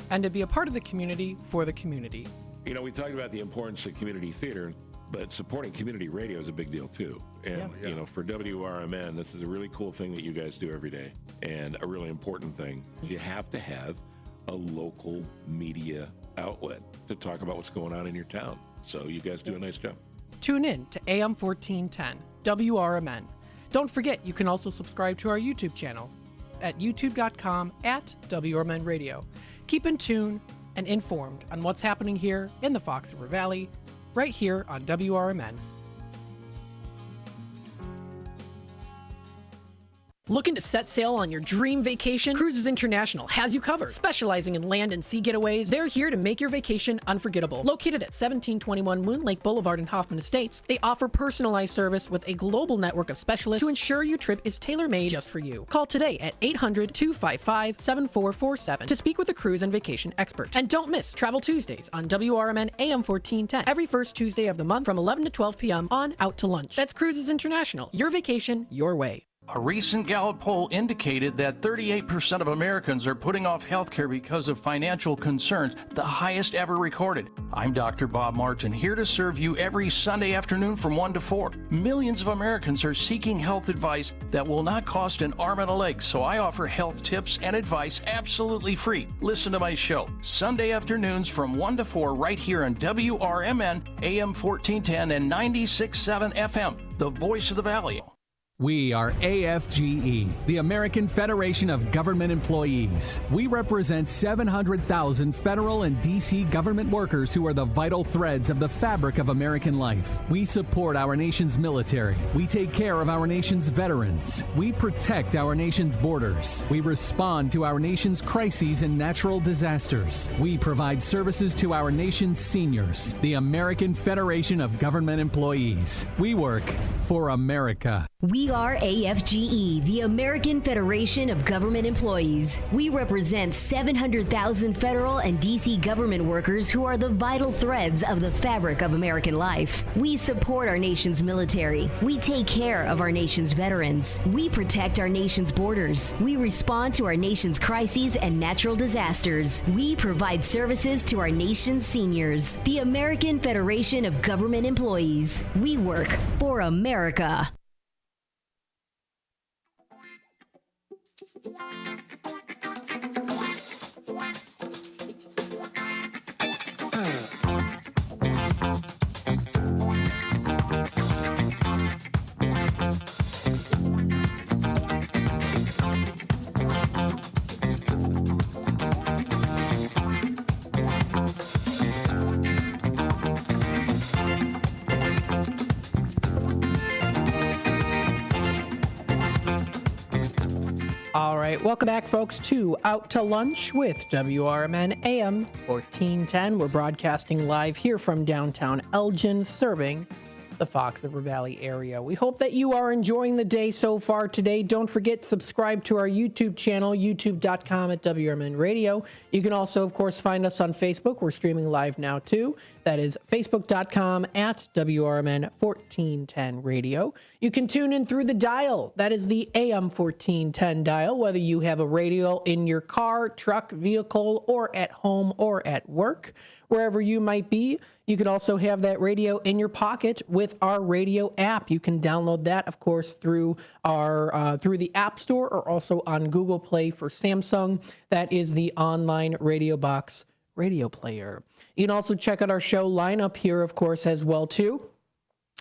and to be a part of the community for the community. You know, we talked about the importance of community theater, but supporting community radio is a big deal too. And, you know, for WRMN, this is a really cool thing that you guys do every day, and a really important thing. You have to have a local media outlet to talk about what's going on in your town. So you guys do a nice job. Tune in to AM 1410, WRMN. Don't forget, you can also subscribe to our YouTube channel at youtube.com/WRMN Radio. Keep in tune and informed on what's happening here in the Fox River Valley, right here on WRMN. Looking to set sail on your dream vacation? Cruises International has you covered. Specializing in land and sea getaways, they're here to make your vacation unforgettable. Located at 1721 Moon Lake Boulevard in Hoffman Estates, they offer personalized service with a global network of specialists to ensure your trip is tailor-made just for you. Call today at 800-255-7447 to speak with a cruise and vacation expert. And don't miss Travel Tuesdays on WRMN AM 1410 every first Tuesday of the month from 11 to 12 p.m. on Out to Lunch. That's Cruises International. Your vacation, your way. A recent Gallup poll indicated that 38% of Americans are putting off health care because of financial concerns, the highest ever recorded. I'm Dr. Bob Martin, here to serve you every Sunday afternoon from 1 to 4. Millions of Americans are seeking health advice that will not cost an arm and a leg, so I offer health tips and advice absolutely free. Listen to my show, Sunday afternoons from 1 to 4 right here on WRMN AM 1410 and 96.7 FM, the Voice of the Valley. We are AFGE, the American Federation of Government Employees. We represent 700,000 federal and D.C. government workers who are the vital threads of the fabric of American life. We support our nation's military. We take care of our nation's veterans. We protect our nation's borders. We respond to our nation's crises and natural disasters. We provide services to our nation's seniors. The American Federation of Government Employees. We work for America. We are AFGE, the American Federation of Government Employees. We represent 700,000 federal and D.C. government workers who are the vital threads of the fabric of American life. We support our nation's military. We take care of our nation's veterans. We protect our nation's borders. We respond to our nation's crises and natural disasters. We provide services to our nation's seniors. The American Federation of Government Employees. We work for America. All right, welcome back, folks, to Out to Lunch with WRMN AM 1410. We're broadcasting live here from downtown Elgin, serving the Fox River Valley area. We hope that you are enjoying the day so far today. Don't forget, subscribe to our YouTube channel, youtube.com/WRMN Radio. You can also, of course, find us on Facebook. We're streaming live now, too. That is facebook.com/WRMN 1410 Radio. You can tune in through the dial. That is the AM 1410 dial, whether you have a radio in your car, truck, vehicle, or at home or at work. Wherever you might be, you can also have that radio in your pocket with our radio app. You can download that, of course, through our through the App Store or also on Google Play for Samsung. That is the online Radio Box radio player. You can also check out our show lineup here, of course, as well, too.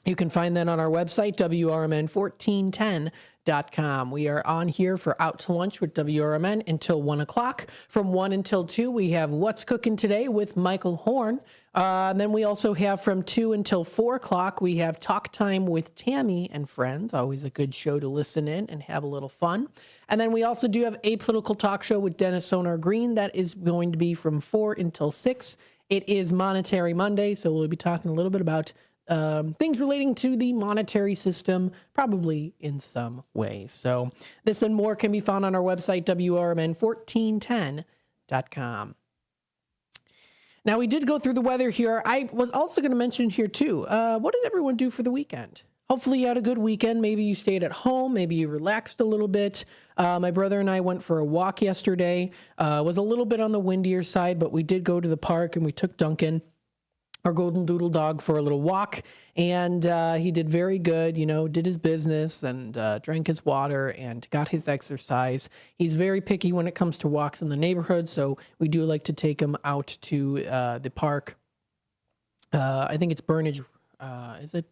You can find that on our website, WRMN1410.com. We are on here for Out to Lunch with WRMN until 1 o'clock. From 1 until 2, we have What's Cooking Today with Michael Horn. And then we also have from 2 until 4 o'clock, we have Talk Time with Tammy and Friends. Always a good show to listen in and have a little fun. And then we also do have a political talk show with Dennis Sonar Green. That is going to be from 4 until 6. It is Monetary Monday, so we'll be talking a little bit about things relating to the monetary system, probably in some way. So this and more can be found on our website, WRMN1410.com. Now, we did go through the weather here. I was also going to mention here, too, what did everyone do for the weekend? Hopefully you had a good weekend. Maybe you stayed at home. Maybe you relaxed a little bit. My brother and I went for a walk yesterday. It was a little bit on the windier side, but we did go to the park and we took Duncan, our golden doodle dog, for a little walk, and he did very good, did his business and drank his water and got his exercise. He's very picky when it comes to walks in the neighborhood, so we do like to take him out to the park. I think it's Burnage. Is it?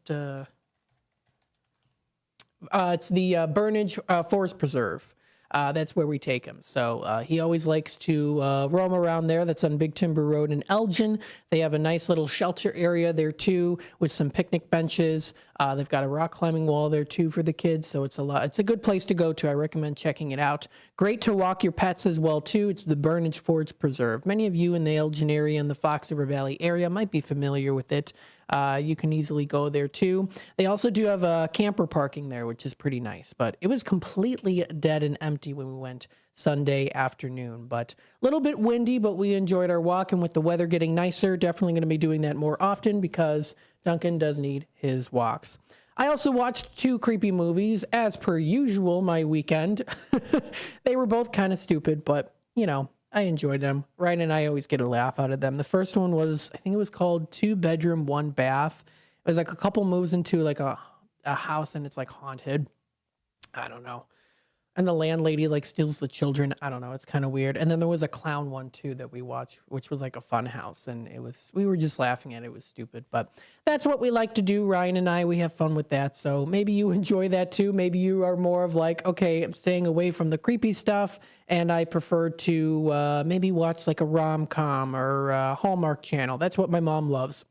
It's the Burnage Forest Preserve. That's where we take him. So he always likes to roam around there. That's on Big Timber Road in Elgin. They have a nice little shelter area there, too, with some picnic benches. They've got a rock climbing wall there, too, for the kids. So it's a good place to go to. I recommend checking it out. Great to walk your pets as well, too. It's the Burnage Forest Preserve. Many of you in the Elgin area and the Fox River Valley area might be familiar with it. You can easily go there, too. They also do have camper parking there, which is pretty nice. But it was completely dead and empty when we went Sunday afternoon. But a little bit windy, but we enjoyed our walk. And with the weather getting nicer, definitely going to be doing that more often because Duncan does need his walks. I also watched 2 creepy movies, as per usual, my weekend. They were both kind of stupid, but, I enjoyed them. Ryan and I always get a laugh out of them. The first one was, I think it was called 2 Bedroom, 1 Bath. It was like a couple moves into like a house and it's like haunted. I don't know. And the landlady like steals the children. I don't know. It's kind of weird. And then there was a clown one too that we watched, which was like a fun house. And we were just laughing at it. It was stupid, but that's what we like to do. Ryan and I, we have fun with that. So maybe you enjoy that too. Maybe you are more of like, okay, I'm staying away from the creepy stuff. And I prefer to maybe watch like a rom-com or a Hallmark Channel. That's what my mom loves.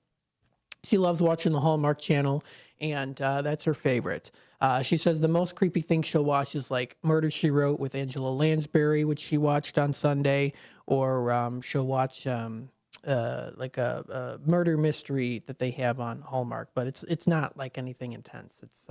She loves watching the Hallmark Channel, and that's her favorite. She says the most creepy thing she'll watch is like Murder, She Wrote with Angela Lansbury, which she watched on Sunday, or she'll watch like a murder mystery that they have on Hallmark, but it's not like anything intense. It's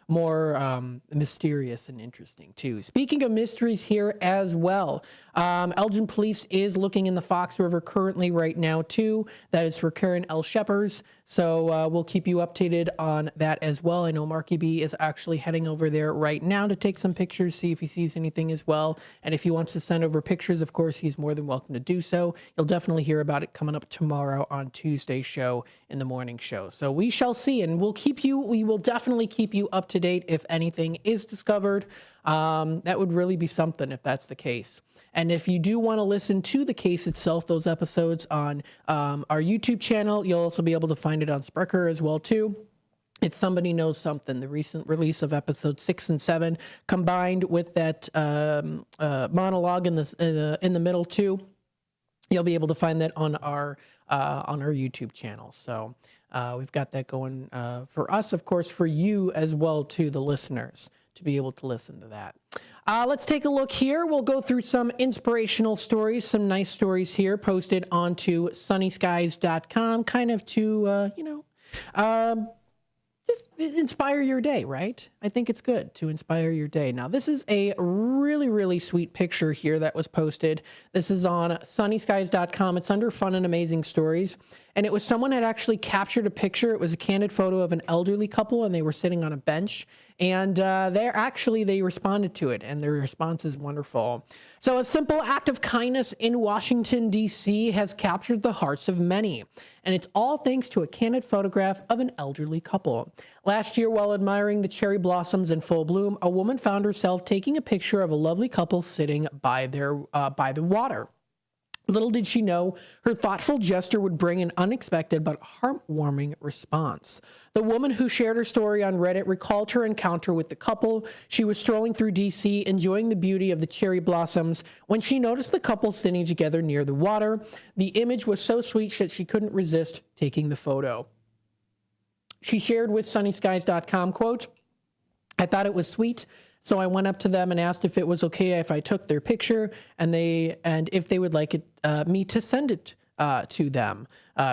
more mysterious and interesting too. Speaking of mysteries here as well, Elgin Police is looking in the Fox River currently right now too. That is for Karen L. Sheppers. So we'll keep you updated on that as well. I know Marky B is actually heading over there right now to take some pictures, see if he sees anything as well. And if he wants to send over pictures, of course, he's more than welcome to do so. You'll definitely hear about it coming up tomorrow on Tuesday's show in the morning show. So we shall see, and we will definitely keep you up to to date if anything is discovered. That would really be something if that's the case. And if you do want to listen to the case itself, those episodes on our YouTube channel, you'll also be able to find it on Spreaker as well too. It's Somebody Knows Something, the recent release of episodes 6 and 7, combined with that monologue in the middle too. You'll be able to find that on our YouTube channel. So we've got that going for us, of course, for you as well too, the listeners, to be able to listen to that. Let's take a look here. We'll go through some inspirational stories, some nice stories here posted onto sunnyskies.com, kind of to just inspire your day, right? I think it's good to inspire your day. Now, this is a really, really sweet picture here that was posted. This is on sunnyskies.com. It's under Fun and Amazing Stories. And it was someone had actually captured a picture. It was a candid photo of an elderly couple, and they were sitting on a bench. And they responded to it, and their response is wonderful. So a simple act of kindness in Washington, D.C. has captured the hearts of many. And it's all thanks to a candid photograph of an elderly couple. Last year, while admiring the cherry blossoms in full bloom, a woman found herself taking a picture of a lovely couple sitting by the water. Little did she know, her thoughtful gesture would bring an unexpected but heartwarming response. The woman who shared her story on Reddit recalled her encounter with the couple. She was strolling through D.C., enjoying the beauty of the cherry blossoms, when she noticed the couple sitting together near the water. The image was so sweet that she couldn't resist taking the photo. She shared with sunnyskies.com, quote, "I thought it was sweet. So I went up to them and asked if it was okay if I took their picture and if they would like me to send it to them."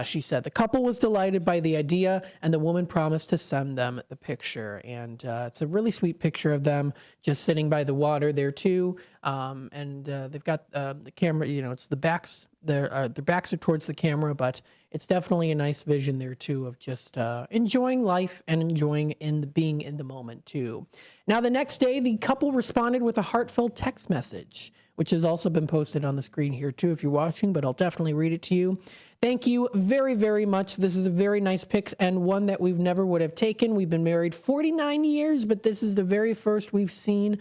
She said the couple was delighted by the idea, and the woman promised to send them the picture. And it's a really sweet picture of them just sitting by the water there too. They've got the camera. It's the backs. Their backs are towards the camera, but it's definitely a nice vision there too of just enjoying life and enjoying being in the moment too. Now, the next day, the couple responded with a heartfelt text message, which has also been posted on the screen here too if you're watching, but I'll definitely read it to you. "Thank you very, very much. This is a very nice pic and one that we've never would have taken. We've been married 49 years, but this is the very first we've seen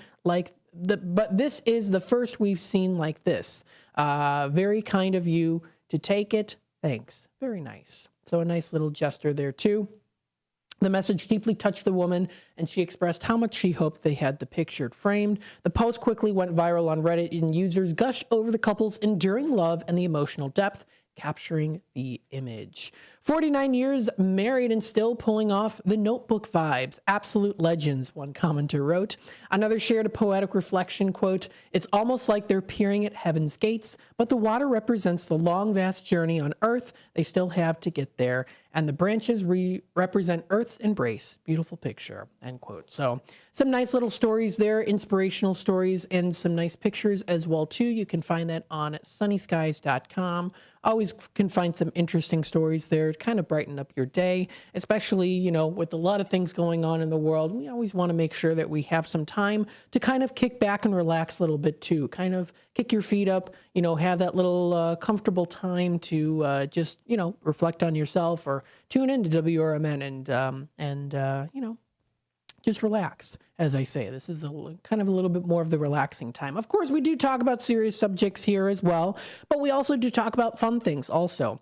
this is the first we've seen like this. Very kind of you to take it. Thanks." Very nice. So a nice little gesture there too. The message deeply touched the woman, and she expressed how much she hoped they had the picture framed. The post quickly went viral on Reddit, and users gushed over the couple's enduring love and the emotional depth, capturing the image. 49 years married and still pulling off the Notebook vibes. Absolute legends, one commenter wrote. Another shared a poetic reflection, quote, "It's almost like they're peering at heaven's gates, but the water represents the long, vast journey on Earth they still have to get there, and the branches represent Earth's embrace. Beautiful picture," end quote. So some nice little stories there, inspirational stories, and some nice pictures as well too. You can find that on sunnyskies.com. Always can find some interesting stories there, kind of brighten up your day, especially, with a lot of things going on in the world. We always want to make sure that we have some time to kind of kick back and relax a little bit too, kind of kick your feet up, have that little comfortable time to just, reflect on yourself or tune into WRMN and just relax. As I say, this is kind of a little bit more of the relaxing time. Of course, we do talk about serious subjects here as well, but we also do talk about fun things also.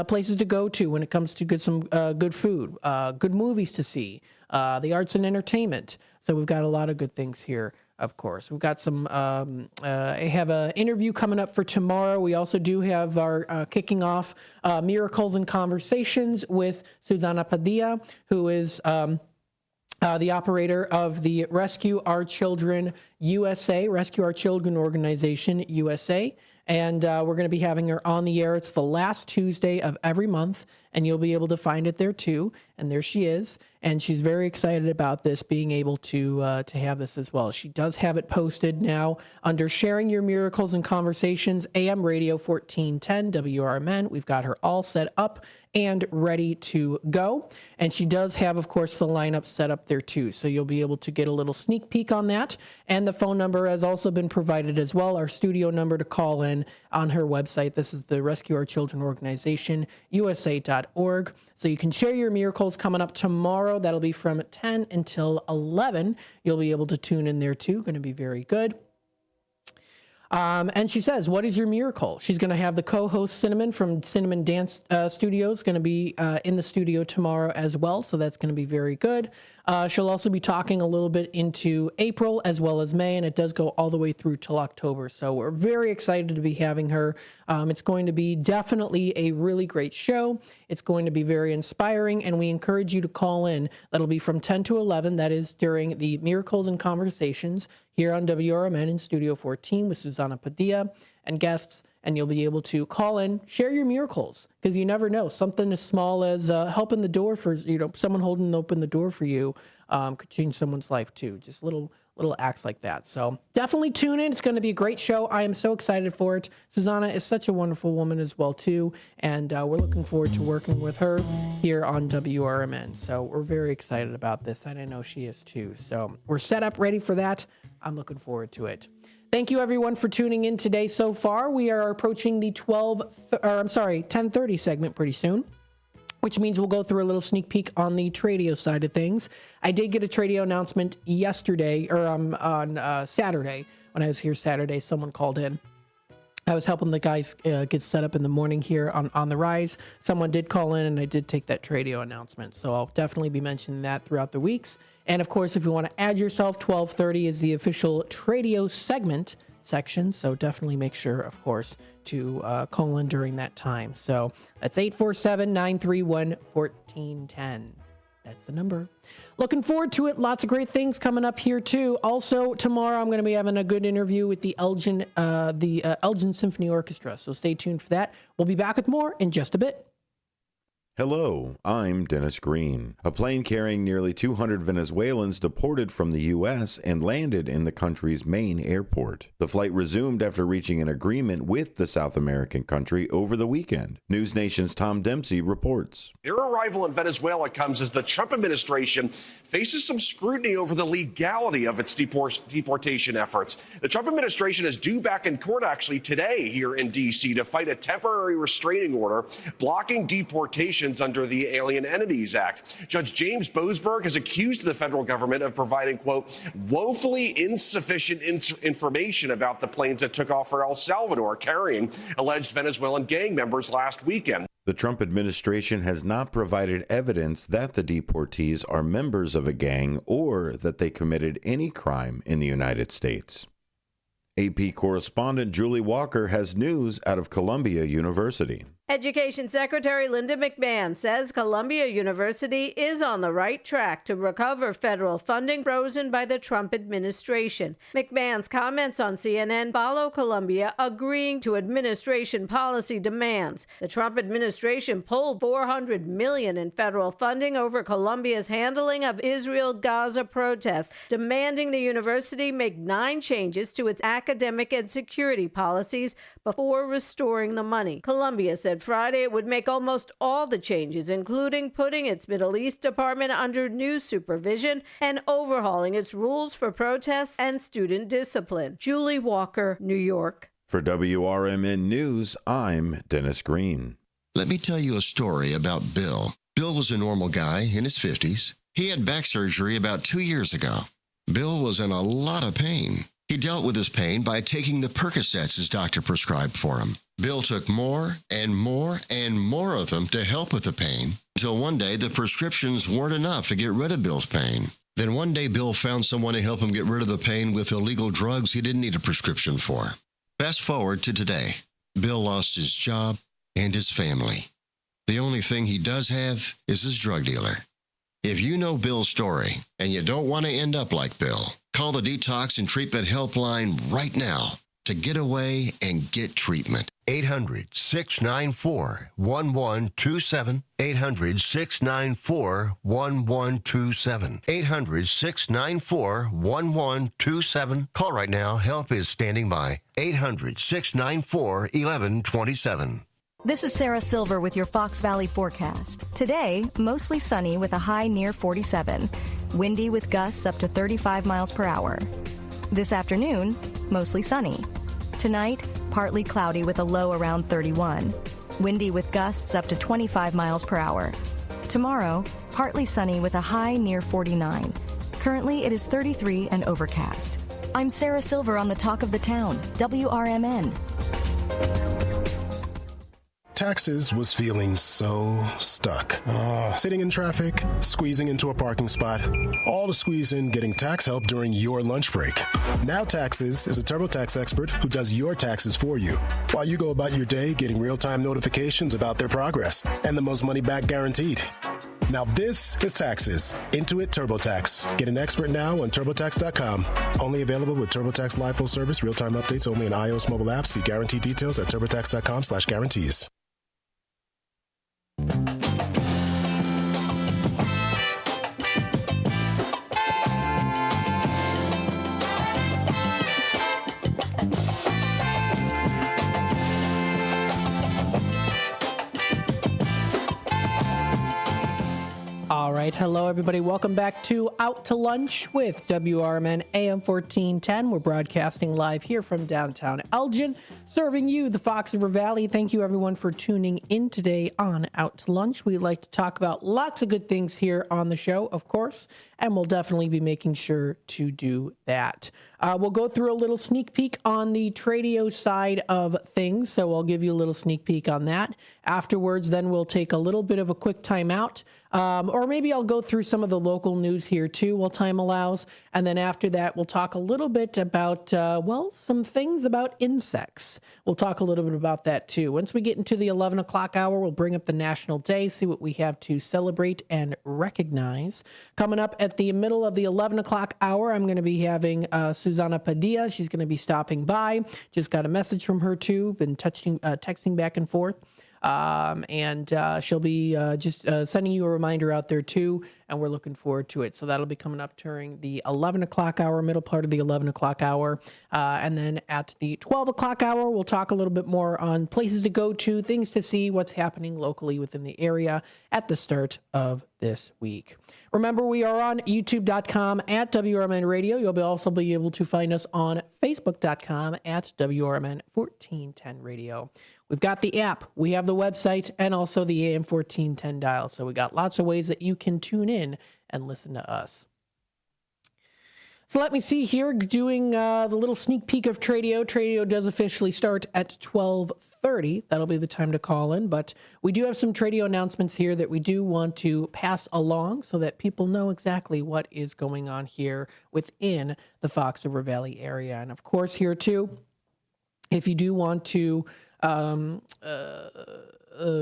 Places to go to when it comes to get some good food, good movies to see, the arts and entertainment. So we've got a lot of good things here, of course. We've got some, I have an interview coming up for tomorrow. We also do have our kicking off Miracles and Conversations with Susana Padilla, who is the operator of the Rescue Our Children USA, Rescue Our Children Organization USA. And we're going to be having her on the air. It's the last Tuesday of every month, and you'll be able to find it there too. And there she is. And she's very excited about this, being able to have this as well. She does have it posted now under Sharing Your Miracles and Conversations, AM Radio 1410 WRMN. We've got her all set up and ready to go. And she does have, of course, the lineup set up there too. So you'll be able to get a little sneak peek on that. And the phone number has also been provided as well, our studio number to call in on her website. This is the Rescue Our Children organization, USA.org. So you can share your miracles coming up tomorrow. That'll be from 10 until 11. You'll be able to tune in there too. Going to be very good. And she says, what is your miracle? She's going to have the co-host Cinnamon from Cinnamon Dance Studios going to be in the studio tomorrow as well. So that's going to be very good. She'll also be talking a little bit into April as well as May, and it does go all the way through till October. So we're very excited to be having her. It's going to be definitely a really great show. It's going to be very inspiring, and we encourage you to call in. That'll be from 10 to 11. That is during the Miracles and Conversations here on WRMN in Studio 14 with Susana Padilla and guests, and you'll be able to call in, share your miracles, because you never know. Something as small as helping the door for, someone holding open the door for you could change someone's life too. Just little acts like that. So definitely tune in. It's going to be a great show. I am so excited for it. Susanna is such a wonderful woman as well too, and we're looking forward to working with her here on WRMN. So we're very excited about this, and I know she is too. So we're set up, ready for that. I'm looking forward to it. Thank you, everyone, for tuning in today so far. We are approaching the 10:30 segment pretty soon, which means we'll go through a little sneak peek on the Tradio side of things. I did get a Tradio announcement yesterday, or on Saturday. When I was here Saturday, someone called in. I was helping the guys get set up in the morning here on the Rise. Someone did call in, and I did take that Tradio announcement. So I'll definitely be mentioning that throughout the weeks. And of course, if you want to add yourself, 12:30 is the official Tradio segment section. So definitely make sure, of course, to call in during that time. So that's 847-931-1410. That's the number. Looking forward to it. Lots of great things coming up here too. Also tomorrow, I'm going to be having a good interview with the Elgin Symphony Orchestra. So stay tuned for that. We'll be back with more in just a bit. Hello, I'm Dennis Green. A plane carrying nearly 200 Venezuelans deported from the U.S. and landed in the country's main airport. The flight resumed after reaching an agreement with the South American country over the weekend. News Nation's Tom Dempsey reports. Their arrival in Venezuela comes as the Trump administration faces some scrutiny over the legality of its deportation efforts. The Trump administration is due back in court actually today here in D.C. to fight a temporary restraining order blocking deportation under the Alien Entities Act. Judge James Boasberg has accused the federal government of providing, quote, woefully insufficient information about the planes that took off for El Salvador carrying alleged Venezuelan gang members last weekend. The Trump administration has not provided evidence that the deportees are members of a gang or that they committed any crime in the United States. AP correspondent Julie Walker has news out of Columbia University. Education Secretary Linda McMahon says Columbia University is on the right track to recover federal funding frozen by the Trump administration. McMahon's comments on CNN follow Columbia agreeing to administration policy demands. The Trump administration pulled $400 million in federal funding over Columbia's handling of Israel-Gaza protests, demanding the university make 9 changes to its academic and security policies before restoring the money. Columbia said Friday it would make almost all the changes, including putting its Middle East department under new supervision and overhauling its rules for protests and student discipline. Julie Walker, New York. For WRMN News, I'm Dennis Green. Let me tell you a story about Bill. Bill was a normal guy in his 50s. He had back surgery about 2 years ago. Bill was in a lot of pain. He dealt with his pain by taking the Percocets his doctor prescribed for him. Bill took more and more and more of them to help with the pain, until one day the prescriptions weren't enough to get rid of Bill's pain. Then one day Bill found someone to help him get rid of the pain with illegal drugs he didn't need a prescription for. Fast forward to today. Bill lost his job and his family. The only thing he does have is his drug dealer. If you know Bill's story and you don't want to end up like Bill, call the Detox and Treatment Helpline right now to get away and get treatment. 800-694-1127. 800-694-1127. 800-694-1127. Call right now. Help is standing by. 800-694-1127. This is Sarah Silver with your Fox Valley forecast. Today, mostly sunny with a high near 47. Windy with gusts up to 35 miles per hour. This afternoon, mostly sunny. Tonight, partly cloudy with a low around 31. Windy with gusts up to 25 miles per hour. Tomorrow, partly sunny with a high near 49. Currently, it is 33 and overcast. I'm Sarah Silver on the Talk of the Town, WRMN. Taxes was feeling so stuck. Sitting in traffic, squeezing into a parking spot, all to squeeze in getting tax help during your lunch break. Now Taxes is a TurboTax expert who does your taxes for you, while you go about your day getting real-time notifications about their progress and the most money back guaranteed. Now this is Taxes. Intuit TurboTax. Get an expert now on TurboTax.com. Only available with TurboTax Live Full Service. Real-time updates only in iOS mobile apps. See guarantee details at TurboTax.com/guarantees. All right. Hello, everybody. Welcome back to Out to Lunch with WRMN AM 1410. We're broadcasting live here from downtown Elgin, serving you the Fox River Valley. Thank you, everyone, for tuning in today on Out to Lunch. We like to talk about lots of good things here on the show, of course, and we'll definitely be making sure to do that. We'll go through a little sneak peek on the Tradio side of things, so I'll give you a little sneak peek on that. Afterwards, then we'll take a little bit of a quick time out. Or maybe I'll go through some of the local news here too while time allows. And then after that, we'll talk a little bit about, some things about insects. We'll talk a little bit about that too. Once we get into the 11 o'clock hour, we'll bring up the National Day, see what we have to celebrate and recognize. Coming up at the middle of the 11 o'clock hour, I'm going to be having Susana Padilla. She's going to be stopping by. Just got a message from her too. Been texting back and forth. And she'll be just sending you a reminder out there too, and we're looking forward to it. So that'll be coming up during the 11 o'clock hour, middle part of the 11 o'clock hour. And then at the 12 o'clock hour, we'll talk a little bit more on places to go to, things to see, what's happening locally within the area at the start of this week. Remember, we are on youtube.com at WRMN Radio. You'll also be able to find us on facebook.com at WRMN 1410 Radio. We've got the app, we have the website, and also the AM 1410 dial. So we got lots of ways that you can tune in and listen to us. So let me see here, doing the little sneak peek of Tradio. Tradio does officially start at 12:30. That'll be the time to call in. But we do have some Tradio announcements here that we do want to pass along so that people know exactly what is going on here within the Fox River Valley area. And of course, here too, if you do want to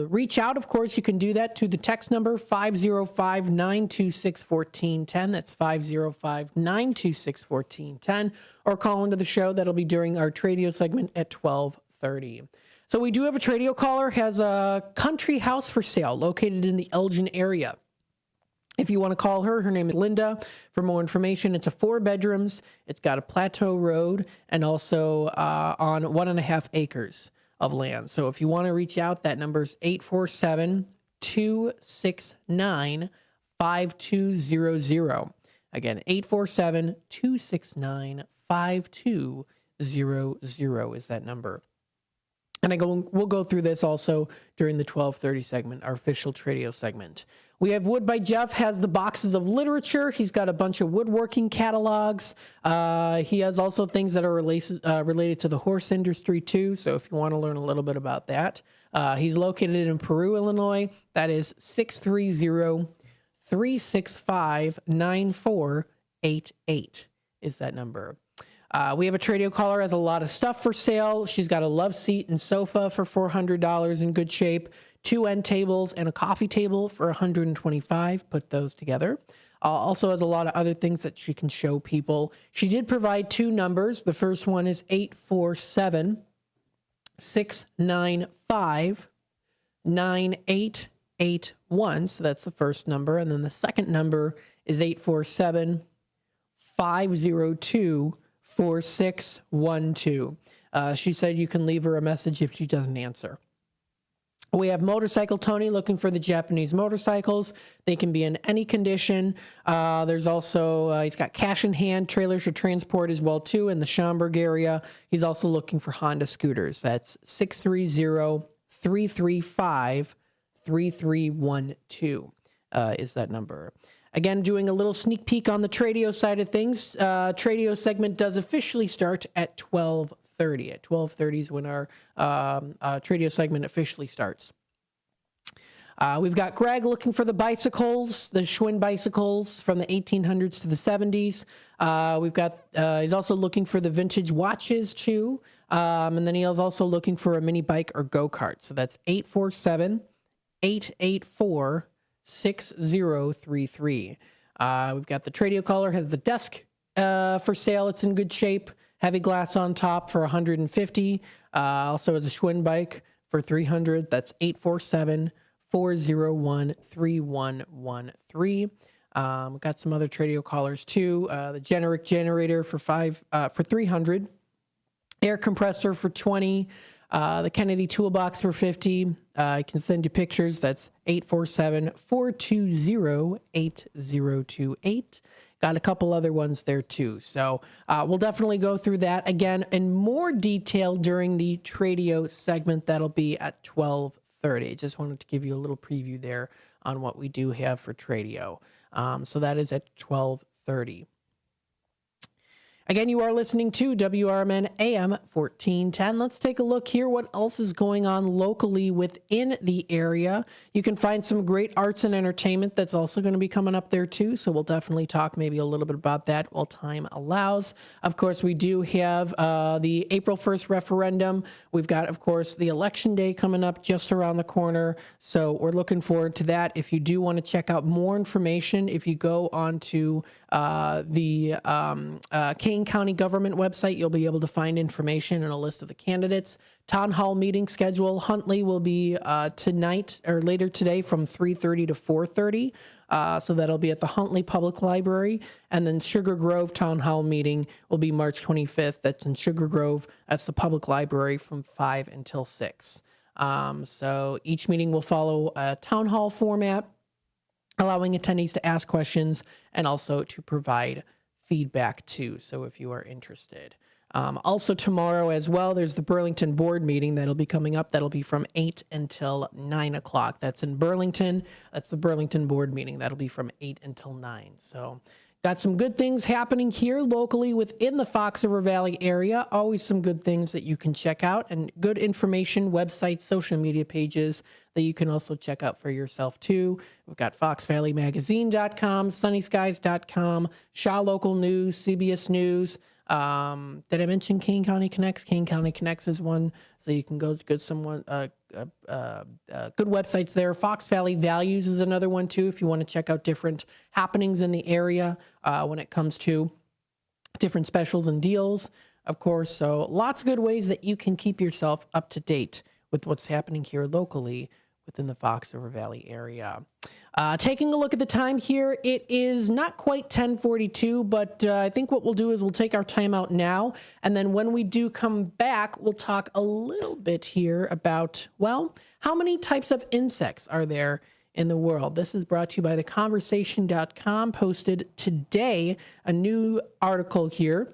reach out, of course, you can do that to the text number 505-926-1410. That's 505-926-1410. Or call into the show. That'll be during our Tradio segment at 12:30. So we do have a Tradio caller, has a country house for sale located in the Elgin area. If you want to call her, her name is Linda. For more information, it's a 4 bedrooms. It's got a plateau road and also on 1.5 acres of land. So if you want to reach out, that number is 847-269-5200. Again, 847-269-5200 is that number. And we'll go through this also during the 12:30 segment, our official Tradio segment. We have Wood by Jeff, has the boxes of literature. He's got a bunch of woodworking catalogs. He has also things that are related to the horse industry too. So if you want to learn a little bit about that, he's located in Peru, Illinois. That is 630-365-9488 is that number. We have a Tradio caller, has a lot of stuff for sale. She's got a love seat and sofa for $400 in good shape, 2 end tables and a coffee table for $125. Put those together. Also has a lot of other things that she can show people. She did provide 2 numbers. The first one is 847-695-9881. So that's the first number. And then the second number is 847-502-4612. She said you can leave her a message if she doesn't answer. We have Motorcycle Tony looking for the Japanese motorcycles. They can be in any condition. There's also, he's got cash in hand, trailers for transport as well, too, in the Schaumburg area. He's also looking for Honda scooters. That's 630-335-3312 is that number. Again, doing a little sneak peek on the Tradio side of things. Tradio segment does officially start at 12:30. At 12:30 is when our Tradio segment officially starts. We've got Greg looking for the bicycles, the Schwinn bicycles from the 1800s to the 70s. We've got, he's also looking for the vintage watches too. And then he is also looking for a mini bike or go-kart. So that's 847-884-6033. We've got the Tradio caller, has the desk for sale. It's in good shape. Heavy glass on top for $150. Also has a Schwinn bike for $300. That's 847-401-3113. We've got some other Tradio callers too. The generic generator for $300. Air compressor for $20. The Kennedy toolbox for $50. I can send you pictures. That's 847-420-8028. Got a couple other ones there too. So we'll definitely go through that again in more detail during the Tradio segment. That'll be at 12:30. Just wanted to give you a little preview there on what we do have for Tradio. So that is at 12:30. Again, you are listening to WRMN AM 1410. Let's take a look here what else is going on locally within the area. You can find some great arts and entertainment that's also going to be coming up there too, so we'll definitely talk maybe a little bit about that while time allows. Of course, we do have the April 1st referendum. We've got, of course, the election day coming up just around the corner, so we're looking forward to that. If you do want to check out more information, if you go on to the Kane County government website, you'll be able to find information and a list of the candidates. Town hall meeting schedule. Huntley will be tonight or later today from 3:30 to 4:30. So that'll be at the Huntley Public Library. And then Sugar Grove Town Hall meeting will be March 25th. That's in Sugar Grove. That's the public library from 5 until 6. So each meeting will follow a town hall format, allowing attendees to ask questions and also to provide feedback too. So if you are interested. Also tomorrow as well, there's the Burlington board meeting that'll be coming up. That'll be from 8 until 9 o'clock. That's in Burlington. That's the Burlington board meeting. That'll be from 8 until 9. So got some good things happening here locally within the Fox River Valley area. Always some good things that you can check out and good information, websites, social media pages that you can also check out for yourself too. We've got foxvalleymagazine.com, sunnyskies.com, Shaw Local News, CBS News. Did I mention Kane County Connects? Kane County Connects is one, so you can go to good websites there. Fox Valley Values is another one too, if you want to check out different happenings in the area when it comes to different specials and deals, of course. So lots of good ways that you can keep yourself up to date with what's happening here locally within the Fox River Valley area. Taking a look at the time here, it is not quite 10:42, but I think what we'll do is we'll take our time out now, and then when we do come back, we'll talk a little bit here about, well, how many types of insects are there in the world? This is brought to you by theconversation.com, posted today, a new article here.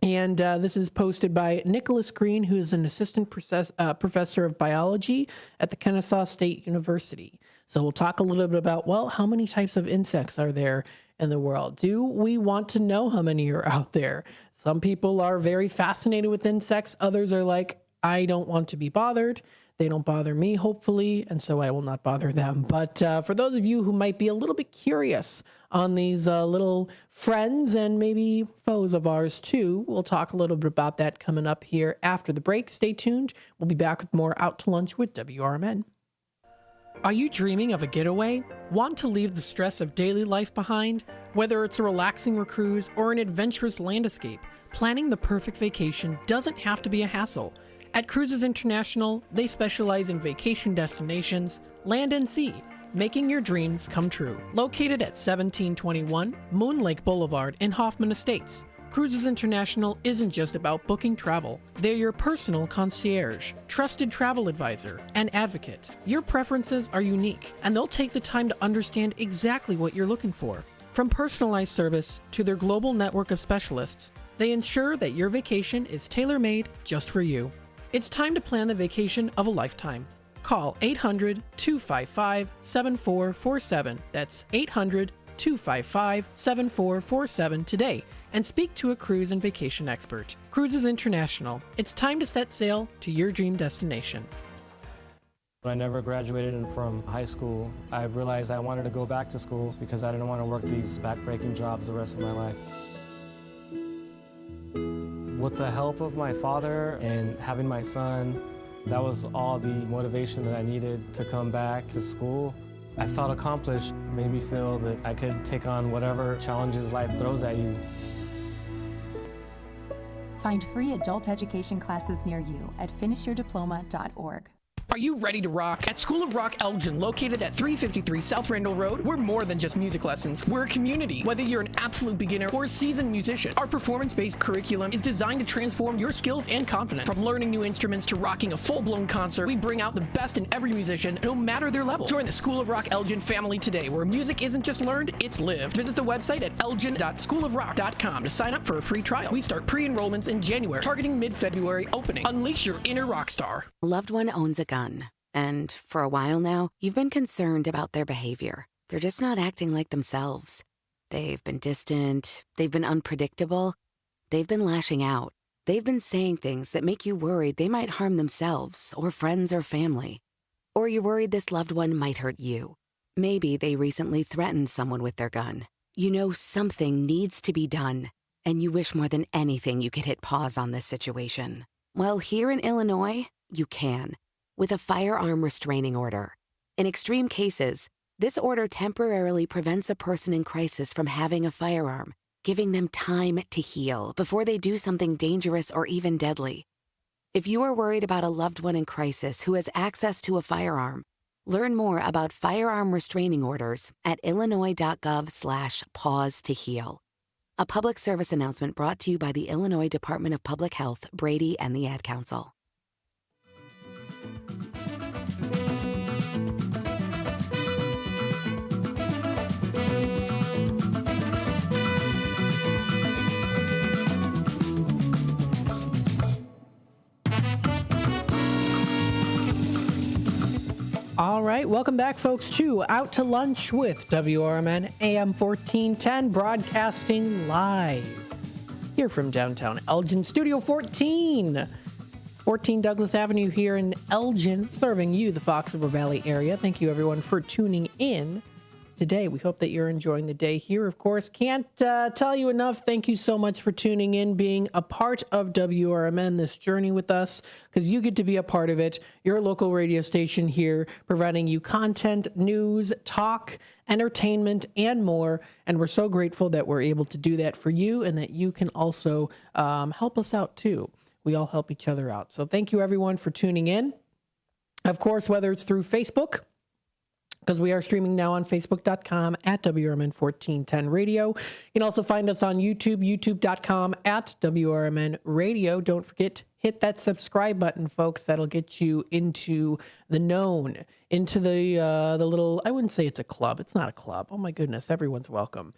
And this is posted by Nicholas Green, who is an assistant professor of biology at the Kennesaw State University. So we'll talk a little bit about, well, how many types of insects are there in the world? Do we want to know how many are out there? Some people are very fascinated with insects. Others are like, I don't want to be bothered. They don't bother me, hopefully, and so I will not bother them. But for those of you who might be a little bit curious on these little friends and maybe foes of ours too, we'll talk a little bit about that coming up here after the break. Stay tuned. We'll be back with more Out to Lunch with WRMN. Are you dreaming of a getaway? Want to leave the stress of daily life behind? Whether it's a relaxing cruise or an adventurous land escape, planning the perfect vacation doesn't have to be a hassle. At Cruises International, they specialize in vacation destinations, land and sea, making your dreams come true. Located at 1721 Moon Lake Boulevard in Hoffman Estates, Cruises International isn't just about booking travel. They're your personal concierge, trusted travel advisor, and advocate. Your preferences are unique, and they'll take the time to understand exactly what you're looking for. From personalized service to their global network of specialists, they ensure that your vacation is tailor-made just for you. It's time to plan the vacation of a lifetime. Call 800-255-7447. That's 800-255-7447 today and speak to a cruise and vacation expert. Cruises International. It's time to set sail to your dream destination. When I never graduated from high school, I realized I wanted to go back to school because I didn't want to work these back-breaking jobs the rest of my life. With the help of my father and having my son, that was all the motivation that I needed to come back to school. I felt accomplished, made me feel that I could take on whatever challenges life throws at you. Find free adult education classes near you at finishyourdiploma.org. Are you ready to rock? At School of Rock Elgin, located at 353 South Randall Road, we're more than just music lessons. We're a community. Whether you're an absolute beginner or a seasoned musician, our performance-based curriculum is designed to transform your skills and confidence. From learning new instruments to rocking a full-blown concert, we bring out the best in every musician, no matter their level. Join the School of Rock Elgin family today, where music isn't just learned, it's lived. Visit the website at elgin.schoolofrock.com to sign up for a free trial. We start pre-enrollments in January, targeting mid-February opening. Unleash your inner rock star. A loved one owns a gun. And for a while now, you've been concerned about their behavior. They're just not acting like themselves. They've been distant. They've been unpredictable. They've been lashing out. They've been saying things that make you worried they might harm themselves or friends or family. Or you're worried this loved one might hurt you. Maybe they recently threatened someone with their gun. You know something needs to be done, and you wish more than anything you could hit pause on this situation. Well, here in Illinois, you can. With a firearm restraining order. In extreme cases, this order temporarily prevents a person in crisis from having a firearm, giving them time to heal before they do something dangerous or even deadly. If you are worried about a loved one in crisis who has access to a firearm, learn more about firearm restraining orders at illinois.gov/pause to heal. A public service announcement brought to you by the Illinois Department of Public Health, Brady, and the Ad Council. All right, welcome back, folks, to Out to Lunch with WRMN AM 1410, broadcasting live here from downtown Elgin, Studio 14 Douglas Avenue here in Elgin, serving you, the Fox River Valley area. Thank you, everyone, for tuning in today. We hope that you're enjoying the day here. Of course, can't tell you enough. Thank you so much for tuning in, being a part of WRMN, this journey with us, because you get to be a part of it. Your local radio station here, providing you content, news, talk, entertainment, and more. And we're so grateful that we're able to do that for you, and that you can also help us out too. We all help each other out. So thank you, everyone, for tuning in. Of course, whether it's through Facebook, because we are streaming now on Facebook.com at WRMN 1410 Radio. You can also find us on YouTube, YouTube.com at WRMN Radio. Don't forget, hit that subscribe button, folks. That'll get you into the known, into the little, I wouldn't say it's a club. It's not a club. Oh my goodness, everyone's welcome.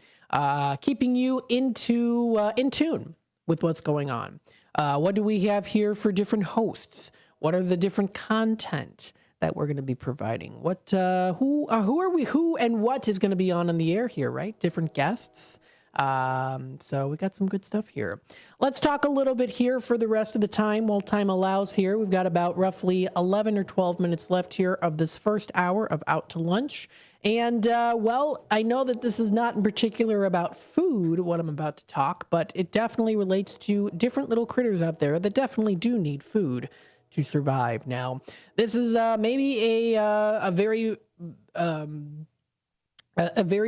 Keeping you in tune with what's going on. What do we have here for different hosts? What are the different content that we're going to be providing? What, who are we? Who and what is going to be on the air here, right? Different guests. So we got some good stuff here. Let's talk a little bit here for the rest of the time, while time allows here. We've got about roughly 11 or 12 minutes left here of this first hour of Out to Lunch. And, well, I know that this is not in particular about food, what I'm about to talk, but it definitely relates to different little critters out there that definitely do need food to survive. Now, this is maybe a very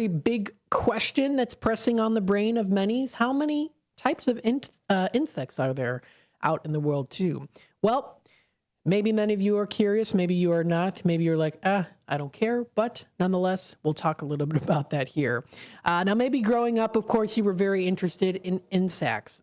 big question that's pressing on the brain of many. How many types of insects are there out in the world too? Well, maybe many of you are curious, maybe you are not. Maybe you're like, I I don't care, but nonetheless, we'll talk a little bit about that here. Now, maybe growing up, of course, you were very interested in insects,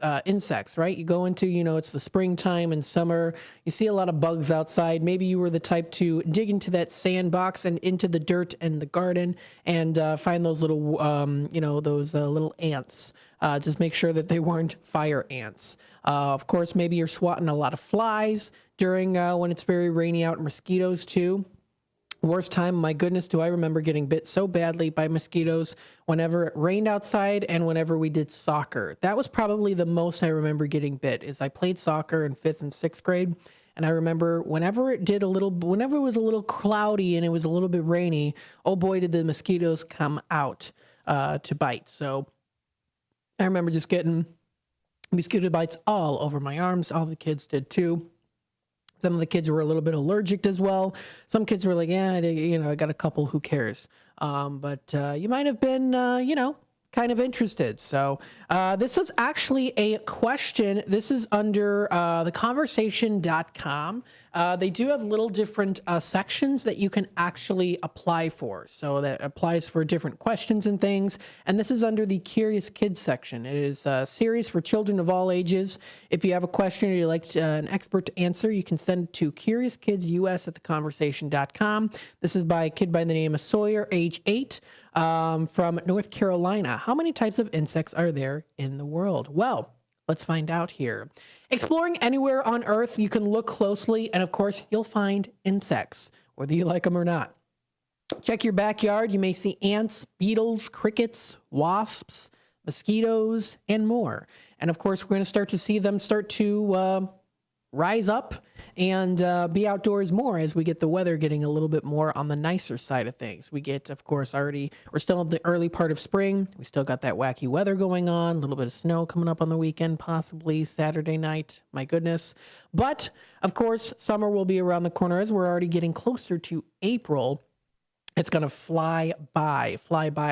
right? You go into, it's the springtime and summer. You see a lot of bugs outside. Maybe you were the type to dig into that sandbox and into the dirt and the garden and find those little, little ants. Just make sure that they weren't fire ants. Of course, maybe you're swatting a lot of flies during when it's very rainy out, mosquitoes too. Worst time, my goodness, do I remember getting bit so badly by mosquitoes whenever it rained outside and whenever we did soccer. That was probably the most I remember getting bit, is I played soccer in 5th and 6th grade. And I remember whenever it was a little cloudy and it was a little bit rainy, oh boy, did the mosquitoes come out to bite. So I remember just getting mosquito bites all over my arms. All the kids did too. Some of the kids were a little bit allergic as well. Some kids were like, yeah, I got a couple, who cares? But you might have been, kind of interested. So this is actually a question. This is under theconversation.com. They do have little different sections that you can actually apply for. So that applies for different questions and things. And this is under the Curious Kids section. It is a series for children of all ages. If you have a question or you'd like an expert to answer, you can send it to CuriousKidsUS@theconversation.com. This is by a kid by the name of Sawyer, age 8. From North Carolina. How many types of insects are there in the world? Well, let's find out here. Exploring anywhere on Earth, you can look closely, and of course, you'll find insects, whether you like them or not. Check your backyard. You may see ants, beetles, crickets, wasps, mosquitoes, and more. And of course, we're going to start to see them start to rise up and be outdoors more as we get the weather getting a little bit more on the nicer side of things. We get, of course, we're still in the early part of spring. We still got that wacky weather going on, a little bit of snow coming up on the weekend, possibly Saturday night. My goodness. But, of course, summer will be around the corner as we're already getting closer to April. It's going to fly by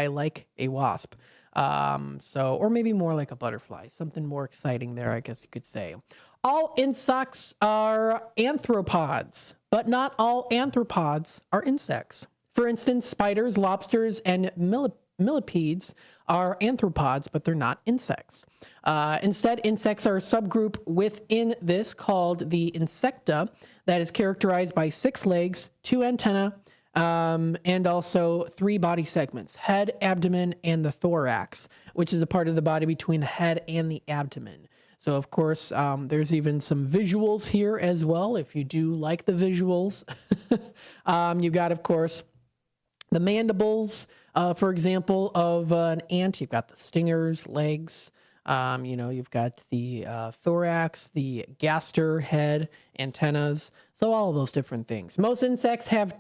like a wasp. Or maybe more like a butterfly, something more exciting there, I guess you could say. All insects are arthropods, but not all arthropods are insects. For instance, spiders, lobsters, and millipedes are arthropods, but they're not insects. Instead, insects are a subgroup within this called the Insecta that is characterized by 6 legs, 2 antennae, and also 3 body segments, head, abdomen, and the thorax, which is a part of the body between the head and the abdomen. So, of course, there's even some visuals here as well, if you do like the visuals. You've got, of course, the mandibles, for example, of an ant. You've got the stingers, legs. You've got the thorax, the gaster, head, antennas. So all of those different things. Most insects have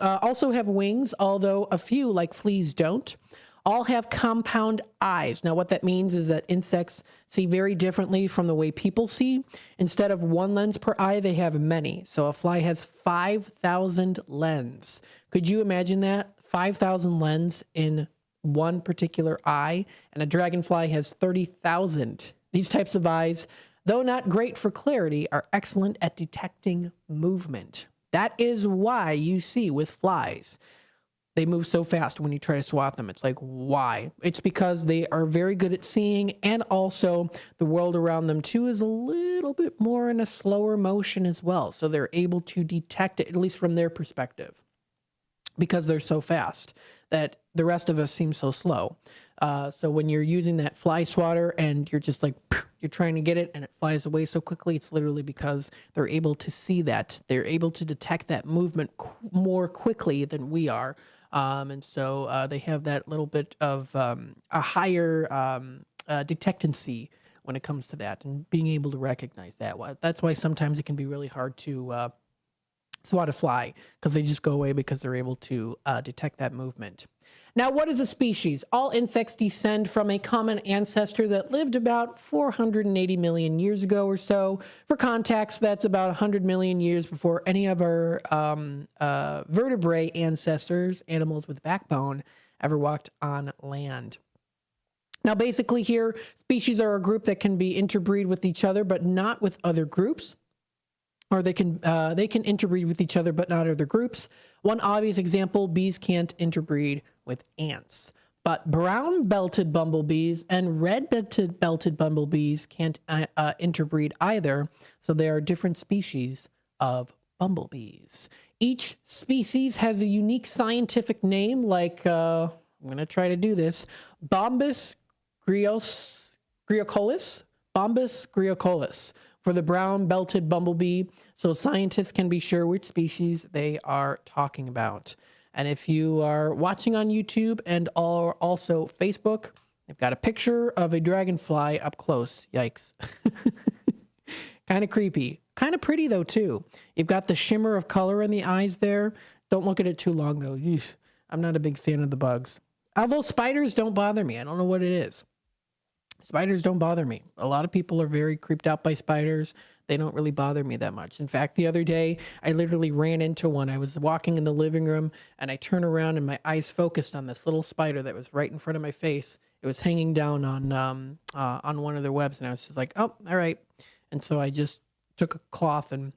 also have wings, although a few, like fleas, don't. All have compound eyes. Now, what that means is that insects see very differently from the way people see. Instead of 1 lens per eye, they have many. So a fly has 5,000 lenses. Could you imagine that? 5,000 lenses in one particular eye, and a dragonfly has 30,000. These types of eyes, though not great for clarity, are excellent at detecting movement. That is why you see with flies, they move so fast when you try to swat them. It's like, why? It's because they are very good at seeing, and also the world around them too is a little bit more in a slower motion as well. So they're able to detect it, at least from their perspective, because they're so fast that the rest of us seem so slow. So when you're using that fly swatter and you're just like, you're trying to get it and it flies away so quickly, it's literally because they're able to see that. They're able to detect that movement more quickly than we are. And so they have that little bit of a higher detectancy when it comes to that and being able to recognize that. That's why sometimes it can be really hard to swat a fly, because they just go away because they're able to detect that movement. Now, what is a species? All insects descend from a common ancestor that lived about 480 million years ago or so. For context, that's about 100 million years before any of our vertebrate ancestors, animals with backbone, ever walked on land. Now, basically here, species are a group that can be interbreed with each other, but not with other groups. or they can interbreed with each other, but not other groups. One obvious example, bees can't interbreed with ants. But brown-belted bumblebees and red-belted bumblebees can't interbreed either, so they are different species of bumblebees. Each species has a unique scientific name, like, I'm going to try to do this, Bombus griocolus, for the brown-belted bumblebee, so scientists can be sure which species they are talking about. And if you are watching on YouTube and also Facebook, they've got a picture of a dragonfly up close. Yikes. Kind of creepy. Kind of pretty, though, too. You've got the shimmer of color in the eyes there. Don't look at it too long, though. Eesh. I'm not a big fan of the bugs. Although spiders don't bother me. I don't know what it is. Spiders don't bother me. A lot of people are very creeped out by spiders. They don't really bother me that much. In fact, the other day, I literally ran into one. I was walking in the living room, and I turned around, and my eyes focused on this little spider that was right in front of my face. It was hanging down on one of their webs, and I was just like, oh, all right. And so I just took a cloth and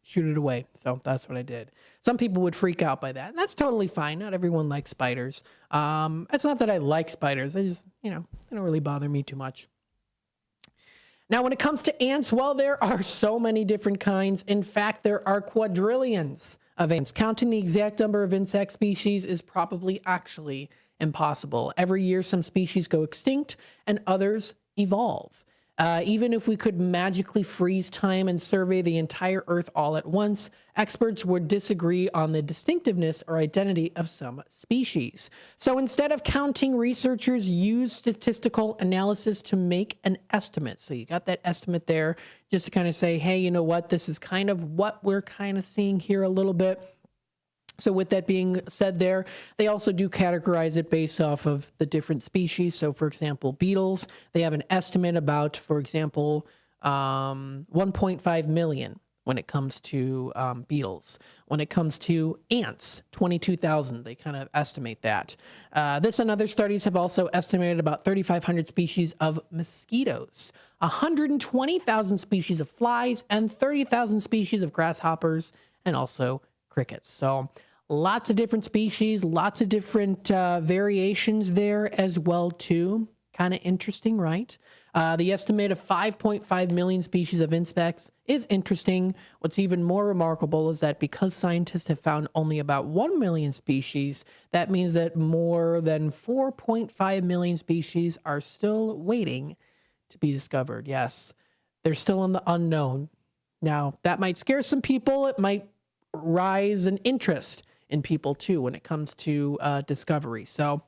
shoot it away. So that's what I did. Some people would freak out by that. And that's totally fine. Not everyone likes spiders. It's not that I like spiders. I just, they don't really bother me too much. Now, when it comes to ants, well, there are so many different kinds. In fact, there are quadrillions of ants. Counting the exact number of insect species is probably actually impossible. Every year, some species go extinct and others evolve. Even if we could magically freeze time and survey the entire Earth all at once, experts would disagree on the distinctiveness or identity of some species. So instead of counting, researchers use statistical analysis to make an estimate. So you got that estimate there just to kind of say, hey, you know what? This is kind of what we're kind of seeing here a little bit. So with that being said there, they also do categorize it based off of the different species. So for example, beetles, they have an estimate about, for example, 1.5 million when it comes to beetles. When it comes to ants, 22,000, they kind of estimate that. This and other studies have also estimated about 3,500 species of mosquitoes, 120,000 species of flies, and 30,000 species of grasshoppers, and also crickets. So lots of different species, lots of different variations there as well too. Kind of interesting, right? The estimate of 5.5 million species of insects is interesting. What's even more remarkable is that because scientists have found only about 1 million species, that means that more than 4.5 million species are still waiting to be discovered. Yes, they're still in the unknown. Now, that might scare some people. It might rise in interest in people too when it comes to discovery. So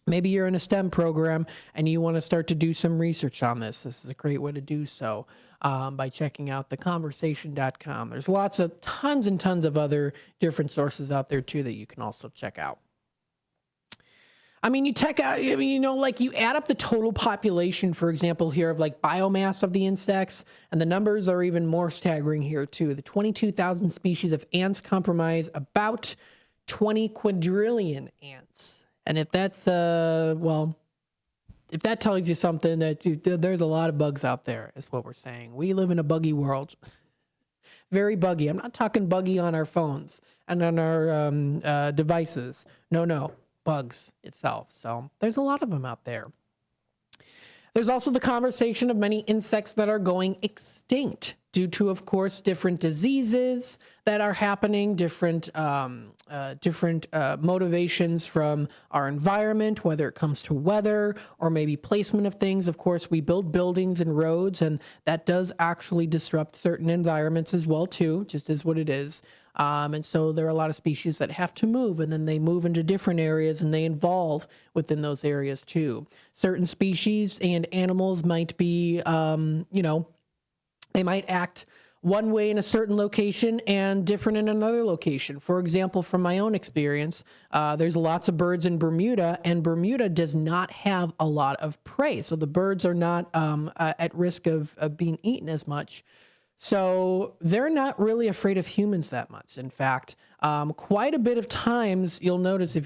maybe you're in a STEM program and you want to start to do some research on this. This is a great way to do so by checking out theconversation.com. There's tons and tons of other different sources out there too that you can also check out. I mean, you add up the total population, for example, here of like biomass of the insects, and the numbers are even more staggering here too. The 22,000 species of ants comprise about 20 quadrillion ants. And if that's, if that tells you something, that there's a lot of bugs out there, is what we're saying. We live in a buggy world. Very buggy. I'm not talking buggy on our phones and on our devices. No. Bugs itself. So there's a lot of them out there. There's also the conversation of many insects that are going extinct due to, of course, different diseases that are happening, different motivations from our environment, whether it comes to weather or maybe placement of things. Of course, we build buildings and roads, and that does actually disrupt certain environments as well, too, just as what it is. And so there are a lot of species that have to move, and then they move into different areas and they evolve within those areas too. Certain species and animals might be, they might act one way in a certain location and different in another location. For example, from my own experience, there's lots of birds in Bermuda, and Bermuda does not have a lot of prey. So the birds are not at risk of being eaten as much. So they're not really afraid of humans that much. In fact, quite a bit of times you'll notice, at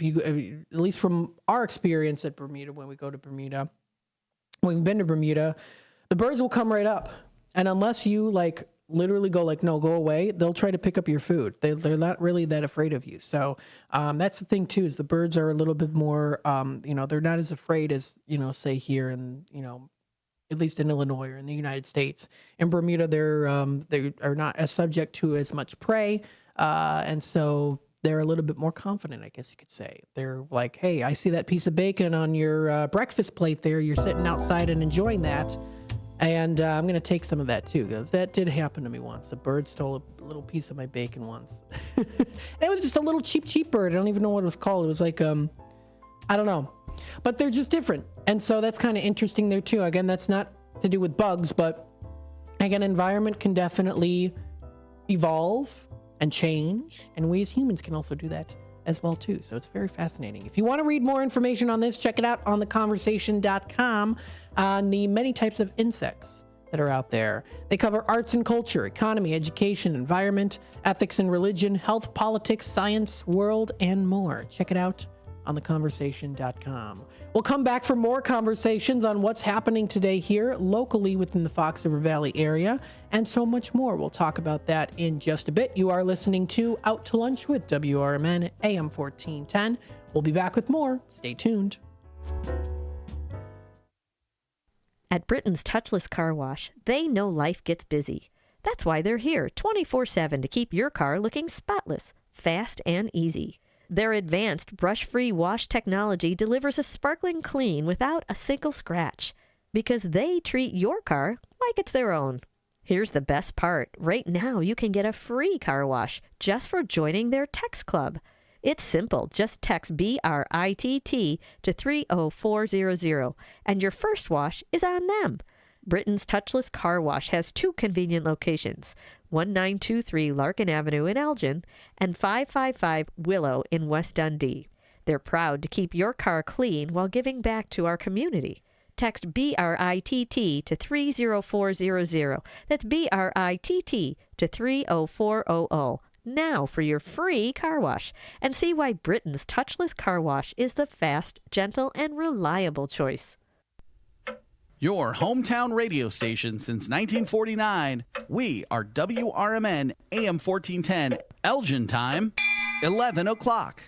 least from our experience at Bermuda, when we go to Bermuda, when we've been to Bermuda, the birds will come right up. And unless you literally go like, no, go away, they'll try to pick up your food. They're not really that afraid of you. So that's the thing too, is the birds are a little bit more, they're not as afraid as, say here in, at least in Illinois or in the United States. In Bermuda, they are not as subject to as much prey. And so they're a little bit more confident, I guess you could say. They're like, hey, I see that piece of bacon on your breakfast plate there. You're sitting outside and enjoying that. And I'm going to take some of that too, because that did happen to me once. A bird stole a little piece of my bacon once. It was just a little cheap bird. I don't even know what it was called. It was like, I don't know. But they're just different. And so that's kind of interesting there too. Again, that's not to do with bugs, but again, environment can definitely evolve and change. And we as humans can also do that as well too. So it's very fascinating. If you want to read more information on this, check it out on theconversation.com on the many types of insects that are out there. They cover arts and culture, economy, education, environment, ethics and religion, health, politics, science, world, and more. Check it out on theconversation.com. We'll come back for more conversations on what's happening today here locally within the Fox River Valley area and so much more. We'll talk about that in just a bit. You are listening to Out to Lunch with WRMN AM 1410. We'll be back with more. Stay tuned. At Britain's Touchless Car Wash, they know life gets busy. That's why they're here 24/7 to keep your car looking spotless, fast, and easy. Their advanced brush-free wash technology delivers a sparkling clean without a single scratch, because they treat your car like it's their own. Here's the best part. Right now, you can get a free car wash just for joining their text club. It's simple. Just text BRITT to 30400, and your first wash is on them. Britain's Touchless Car Wash has 2 convenient locations, 1923 Larkin Avenue in Elgin and 555 Willow in West Dundee. They're proud to keep your car clean while giving back to our community. Text BRITT to 30400. That's BRITT to 30400. Now for your free car wash, and see why Britain's Touchless Car Wash is the fast, gentle, and reliable choice. Your hometown radio station since 1949. We are WRMN AM 1410. Elgin time, 11 o'clock.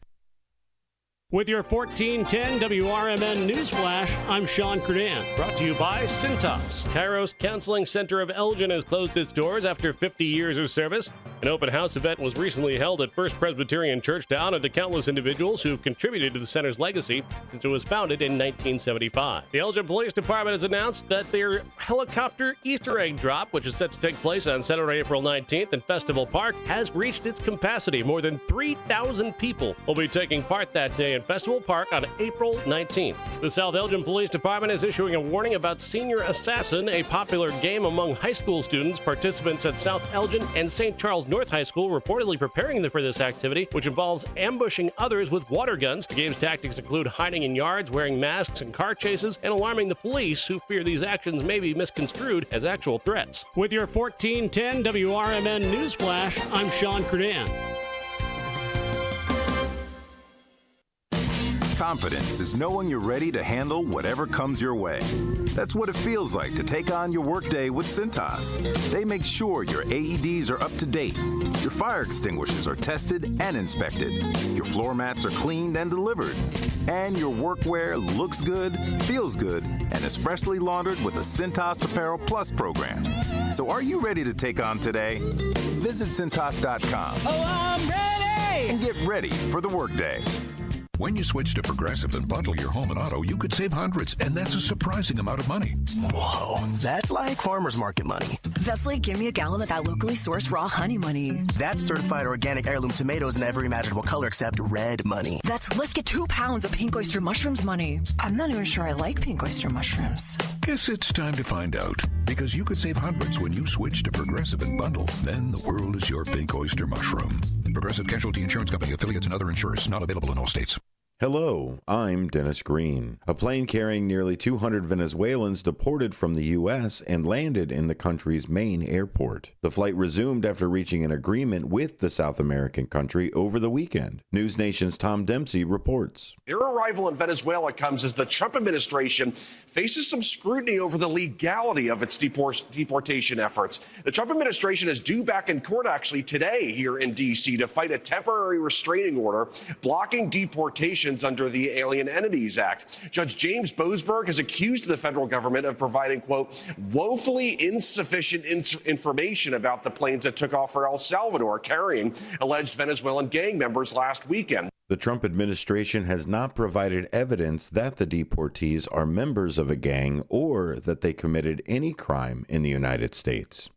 With your 1410 WRMN News Flash, I'm Sean Credan. Brought to you by Cintas. Kairos Counseling Center of Elgin has closed its doors after 50 years of service. An open house event was recently held at First Presbyterian Church to honor the countless individuals who contributed to the center's legacy since it was founded in 1975. The Elgin Police Department has announced that their helicopter Easter egg drop, which is set to take place on Saturday, April 19th in Festival Park, has reached its capacity. More than 3,000 people will be taking part that day in Festival Park on April 19th. The South Elgin Police Department is issuing a warning about Senior Assassin, a popular game among high school students. Participants at South Elgin and St. Charles North High School reportedly preparing for this activity, which involves ambushing others with water guns. The game's tactics include hiding in yards, wearing masks and car chases, and alarming the police, who fear these actions may be misconstrued as actual threats. With your 1410 WRMN News Flash, I'm Sean Credan. Confidence is knowing you're ready to handle whatever comes your way. That's what it feels like to take on your workday with Cintas. They make sure your AEDs are up to date, your fire extinguishers are tested and inspected, your floor mats are cleaned and delivered, and your workwear looks good, feels good, and is freshly laundered with the Cintas Apparel Plus program. So are you ready to take on today? Visit Cintas.com. Oh, I'm ready! And get ready for the workday. When you switch to Progressive and bundle your home and auto, you could save hundreds, and that's a surprising amount of money. Whoa, that's like farmer's market money. That's like give me a gallon of that locally sourced raw honey money. That's certified organic heirloom tomatoes in every imaginable color except red money. That's let's get 2 pounds of pink oyster mushrooms money. I'm not even sure I like pink oyster mushrooms. Guess it's time to find out, because you could save hundreds when you switch to Progressive and bundle. Then the world is your pink oyster mushroom. Progressive Casualty Insurance Company, affiliates, and other insurers not available in all states. Hello, I'm Dennis Green. A plane carrying nearly 200 Venezuelans deported from the U.S. and landed in the country's main airport. The flight resumed after reaching an agreement with the South American country over the weekend. News Nation's Tom Dempsey reports. Their arrival in Venezuela comes as the Trump administration faces some scrutiny over the legality of its deportation efforts. The Trump administration is due back in court actually today here in D.C. to fight a temporary restraining order blocking deportation under the Alien Entities Act. Judge James Boasberg has accused the federal government of providing, quote, woefully insufficient information about the planes that took off for El Salvador, carrying alleged Venezuelan gang members last weekend. The Trump administration has not provided evidence that the deportees are members of a gang or that they committed any crime in the United States.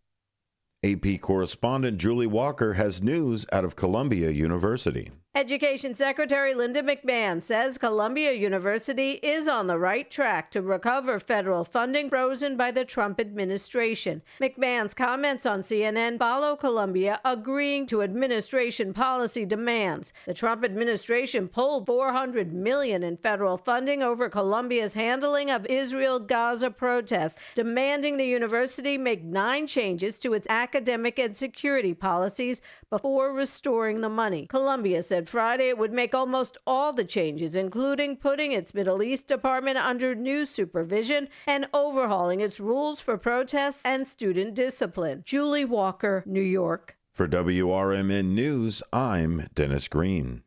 AP correspondent Julie Walker has news out of Columbia University. Education Secretary Linda McMahon says Columbia University is on the right track to recover federal funding frozen by the Trump administration. McMahon's comments on CNN follow Columbia agreeing to administration policy demands. The Trump administration pulled $400 million in federal funding over Columbia's handling of Israel-Gaza protests, demanding the university make 9 changes to its academic and security policies before restoring the money. Columbia said Friday it would make almost all the changes, including putting its Middle East department under new supervision and overhauling its rules for protests and student discipline. Julie Walker, New York. For WRMN News, I'm Dennis Green.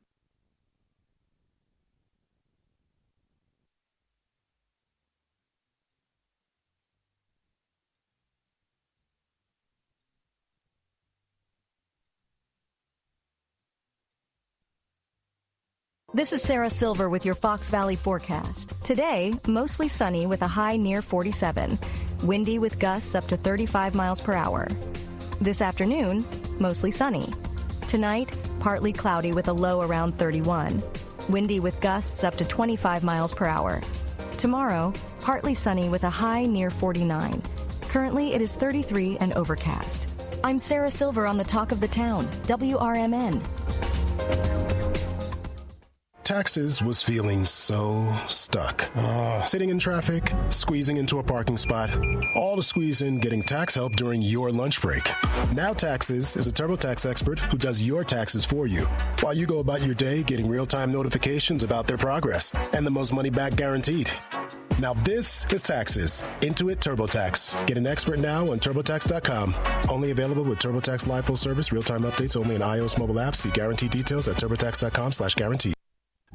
This is Sarah Silver with your Fox Valley forecast. Today, mostly sunny with a high near 47. Windy with gusts up to 35 miles per hour. This afternoon, mostly sunny. Tonight, partly cloudy with a low around 31. Windy with gusts up to 25 miles per hour. Tomorrow, partly sunny with a high near 49. Currently, it is 33 and overcast. I'm Sarah Silver on the Talk of the Town, WRMN. Taxes was feeling so stuck. Sitting in traffic, squeezing into a parking spot, all to squeeze in getting tax help during your lunch break. Now Taxes is a TurboTax expert who does your taxes for you while you go about your day getting real-time notifications about their progress and the most money back guaranteed. Now this is Taxes. Intuit TurboTax. Get an expert now on TurboTax.com. Only available with TurboTax Live Full Service, real-time updates only in iOS mobile apps. See guarantee details at TurboTax.com/guarantee.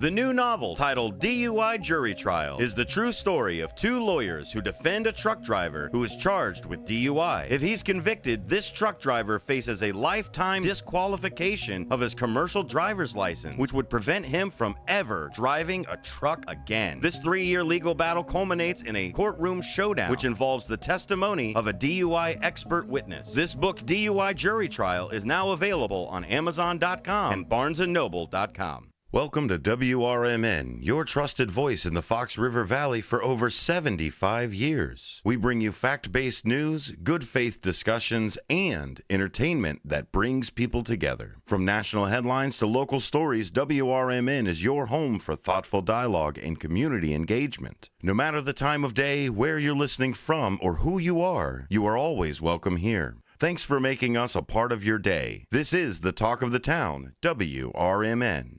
The new novel, titled DUI Jury Trial, is the true story of 2 lawyers who defend a truck driver who is charged with DUI. If he's convicted, this truck driver faces a lifetime disqualification of his commercial driver's license, which would prevent him from ever driving a truck again. This 3-year legal battle culminates in a courtroom showdown, which involves the testimony of a DUI expert witness. This book, DUI Jury Trial, is now available on Amazon.com and BarnesandNoble.com. Welcome to WRMN, your trusted voice in the Fox River Valley for over 75 years. We bring you fact-based news, good faith discussions, and entertainment that brings people together. From national headlines to local stories, WRMN is your home for thoughtful dialogue and community engagement. No matter the time of day, where you're listening from, or who you are always welcome here. Thanks for making us a part of your day. This is the Talk of the Town, WRMN.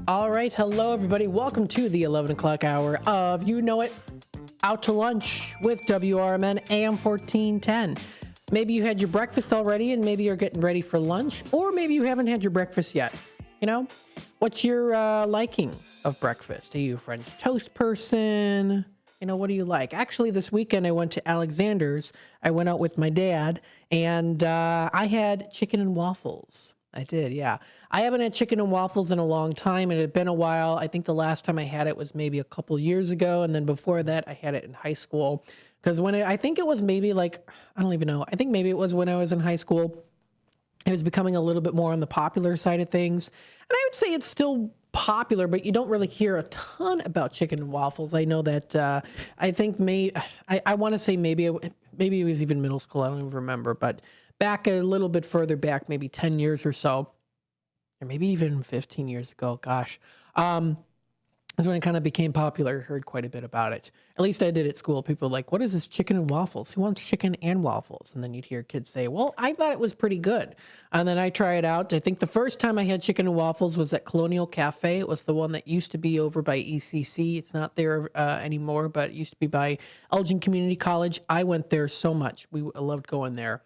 All right, hello everybody. Welcome to the 11 o'clock hour of You Know It, Out to Lunch with WRMN AM 1410. Maybe you had your breakfast already and maybe you're getting ready for lunch, or maybe you haven't had your breakfast yet. You know, what's your liking of breakfast? Are you a French toast person? what do you like? Actually, this weekend I went to Alexander's. I went out with my dad, and I had chicken and waffles. I did, yeah. I haven't had chicken and waffles in a long time. It had been a while. I think the last time I had it was maybe a couple years ago, and then before that, I had it in high school. Because I think it was maybe like, I don't even know. I think maybe it was when I was in high school. It was becoming a little bit more on the popular side of things. And I would say it's still popular, but you don't really hear a ton about chicken and waffles. I know that I think I want to say maybe it was even middle school. I don't even remember. But back a little bit further back, maybe 10 years or so, or maybe even 15 years ago, gosh. That's when it kind of became popular. Heard quite a bit about it. At least I did at school. People were like, what is this chicken and waffles? Who wants chicken and waffles? And then you'd hear kids say, well, I thought it was pretty good. And then I try it out. I think the first time I had chicken and waffles was at Colonial Cafe. It was the one that used to be over by ECC. It's not there anymore, but it used to be by Elgin Community College. I went there so much. I loved going there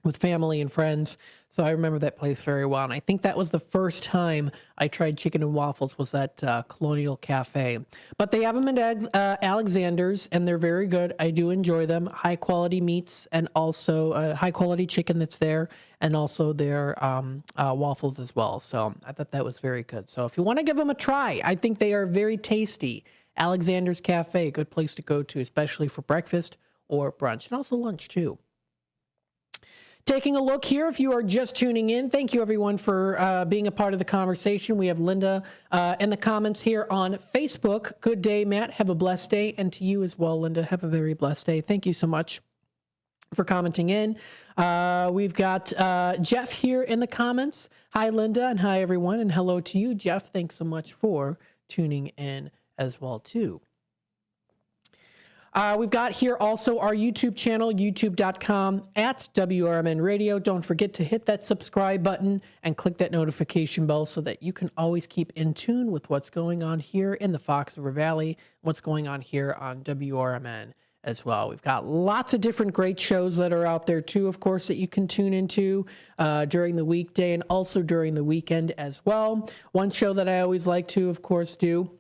with family and friends. So I remember that place very well. And I think that was the first time I tried chicken and waffles was at Colonial Cafe. But they have them at Alexander's, and they're very good. I do enjoy them. High quality meats, and also high quality chicken that's there, and also their waffles as well. So I thought that was very good. So if you want to give them a try, I think they are very tasty. Alexander's Cafe, a good place to go to, especially for breakfast or brunch, and also lunch too. Taking a look here, if you are just tuning in, thank you everyone for being a part of the conversation. We have Linda in the comments here on Facebook. Good day, Matt. Have a blessed day. And to you as well, Linda. Have a very blessed day. Thank you so much for commenting in. We've got Jeff here in the comments. Hi, Linda, and hi, everyone. And hello to you, Jeff. Thanks so much for tuning in as well, too. We've got here also our YouTube channel, youtube.com/WRMN Radio. Don't forget to hit that subscribe button and click that notification bell so that you can always keep in tune with what's going on here in the Fox River Valley, what's going on here on WRMN as well. We've got lots of different great shows that are out there too, of course, that you can tune into during the weekday and also during the weekend as well. One show that I always like to, of course, do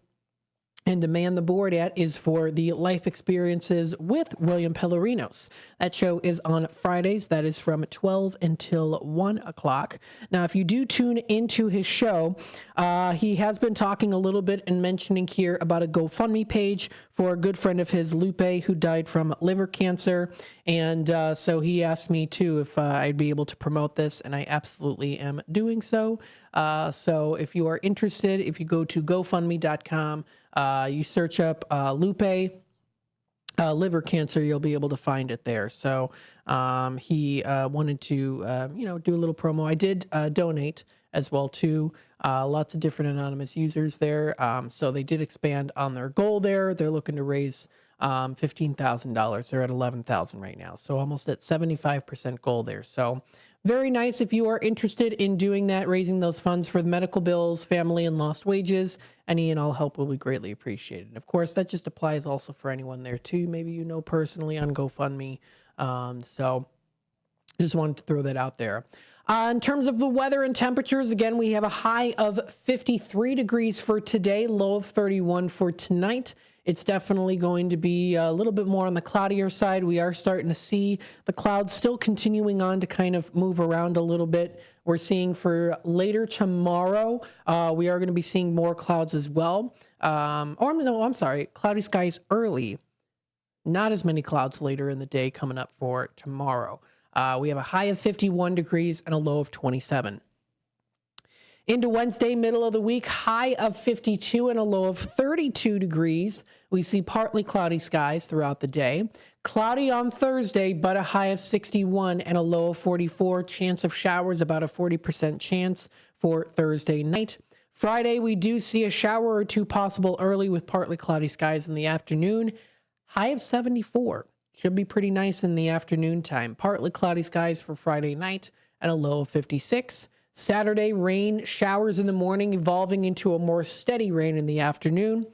and demand the board at is for the Life Experiences with William Pellerinos. That show is on Fridays. That is from 12 until 1 o'clock. Now, if you do tune into his show, he has been talking a little bit and mentioning here about a GoFundMe page for a good friend of his, Lupe, who died from liver cancer. And so he asked me, too, if I'd be able to promote this, and I absolutely am doing so. So if you are interested, if you go to GoFundMe.com, you search up Lupe liver cancer, you'll be able to find it there. So he wanted to, do a little promo. I did donate as well too. Lots of different anonymous users there. So they did expand on their goal there. They're looking to raise $15,000. They're at $11,000 right now. So almost at 75% goal there. So very nice if you are interested in doing that, raising those funds for the medical bills, family, and lost wages. Any and all help will be greatly appreciated. And of course, that just applies also for anyone there too. Maybe you know personally on GoFundMe. So just wanted to throw that out there. In terms of the weather and temperatures, again, we have a high of 53 degrees for today, low of 31 for tonight. It's definitely going to be a little bit more on the cloudier side. We are starting to see the clouds still continuing on to kind of move around a little bit. We're seeing for later tomorrow, we are going to be seeing more clouds as well. Cloudy skies early. Not as many clouds later in the day coming up for tomorrow. We have a high of 51 degrees and a low of 27. Into Wednesday, middle of the week, high of 52 and a low of 32 degrees. We see partly cloudy skies throughout the day. Cloudy on Thursday, but a high of 61 and a low of 44. Chance of showers, about a 40% chance for Thursday night. Friday, we do see a shower or two possible early with partly cloudy skies in the afternoon. High of 74. Should be pretty nice in the afternoon time. Partly cloudy skies for Friday night and a low of 56. Saturday, rain, showers in the morning, evolving into a more steady rain in the afternoon.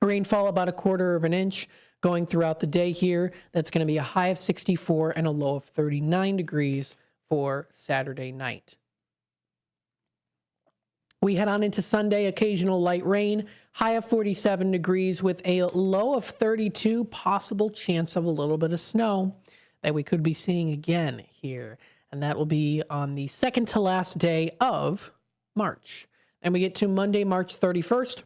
Rainfall about 1/4 of an inch going throughout the day here. That's going to be a high of 64 and a low of 39 degrees for Saturday night. We head on into Sunday, occasional light rain, high of 47 degrees with a low of 32, possible chance of a little bit of snow that we could be seeing again here. And that will be on the second to last day of March. And we get to Monday, March 31st,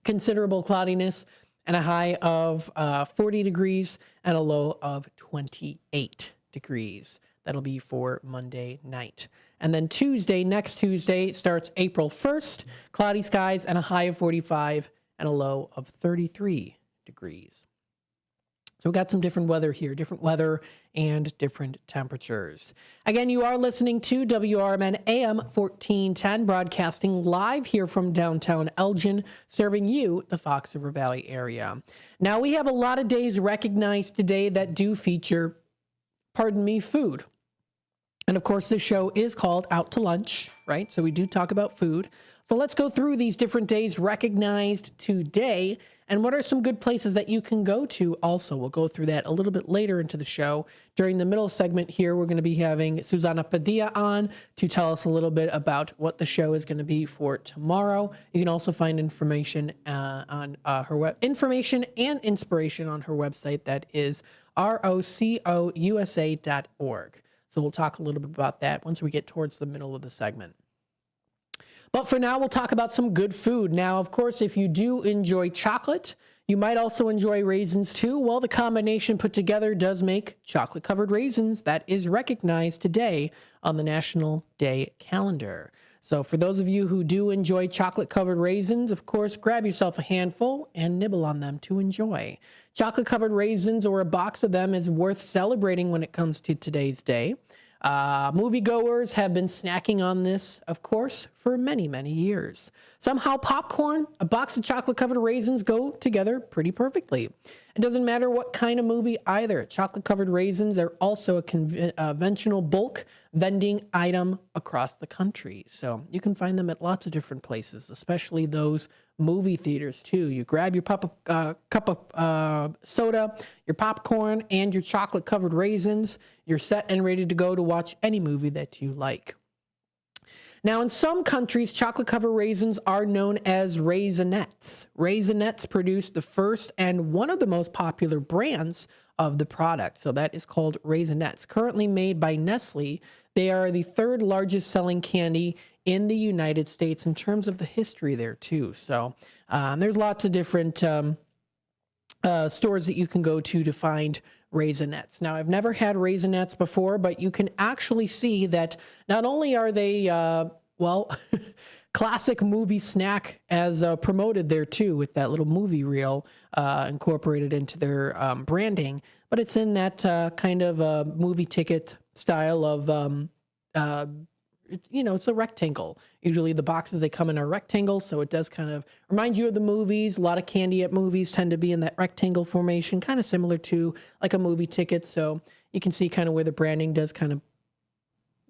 considerable cloudiness and a high of 40 degrees and a low of 28 degrees. That'll be for Monday night. And then Tuesday, next Tuesday, starts April 1st, cloudy skies and a high of 45 and a low of 33 degrees. So we've got some different weather here, different weather and different temperatures. Again, you are listening to WRMN AM 1410, broadcasting live here from downtown Elgin, serving you, the Fox River Valley area. Now, we have a lot of days recognized today that do feature, food. And of course, this show is called Out to Lunch, right? So we do talk about food. So let's go through these different days recognized today. And what are some good places that you can go to also? We'll go through that a little bit later into the show. During the middle segment here, we're going to be having Susana Padilla on to tell us a little bit about what the show is going to be for tomorrow. You can also find information on her information and inspiration on her website. That is rocousa.org. So we'll talk a little bit about that once we get towards the middle of the segment. But for now, we'll talk about some good food. Now, of course, if you do enjoy chocolate, you might also enjoy raisins too. Well, the combination put together does make chocolate-covered raisins. That is recognized today on the National Day calendar. So for those of you who do enjoy chocolate-covered raisins, of course, grab yourself a handful and nibble on them to enjoy. Chocolate-covered raisins, or a box of them, is worth celebrating when it comes to today's day. Moviegoers have been snacking on this, of course, for many, many years. Somehow popcorn, a box of chocolate-covered raisins go together pretty perfectly. It doesn't matter what kind of movie either. Chocolate-covered raisins are also a conventional bulk vending item across the country. So you can find them at lots of different places, especially those movie theaters too. You grab your cup of soda, your popcorn, and your chocolate-covered raisins. You're set and ready to go to watch any movie that you like. Now, in some countries, chocolate-covered raisins are known as Raisinets. Raisinets produce the first and one of the most popular brands of the product. So that is called Raisinets. Currently made by Nestle, they are the third largest selling candy in the United States in terms of the history there too. So there's lots of different stores that you can go to find Raisinets. Now, I've never had Raisinets before, but you can actually see that not only are they, classic movie snack as promoted there too, with that little movie reel incorporated into their branding, but it's in that kind of movie ticket style of, it's a rectangle. Usually the boxes, they come in a rectangle, so it does kind of remind you of the movies. A lot of candy at movies tend to be in that rectangle formation, kind of similar to like a movie ticket. So you can see kind of where the branding does kind of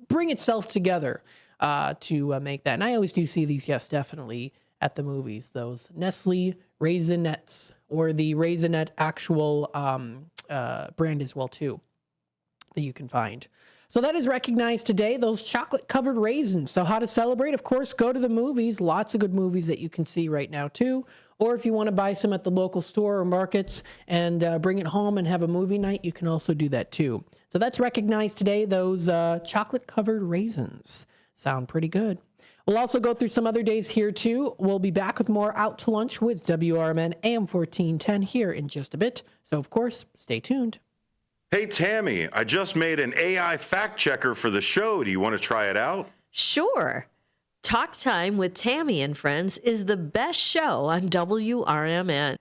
bring itself together to make that. And I always do see these, yes, definitely at the movies, those Nestle Raisinets, or the Raisinette actual brand as well too, that you can find. So that is recognized today, those chocolate-covered raisins. So how to celebrate? Of course, go to the movies. Lots of good movies that you can see right now, too. Or if you want to buy some at the local store or markets and bring it home and have a movie night, you can also do that, too. So that's recognized today, those chocolate-covered raisins. Sound pretty good. We'll also go through some other days here, too. We'll be back with more Out to Lunch with WRMN AM 1410 here in just a bit. So, of course, stay tuned. Hey, Tammy, I just made an AI fact checker for the show. Do you want to try it out? Sure. Talk Time with Tammy and Friends is the best show on WRMN.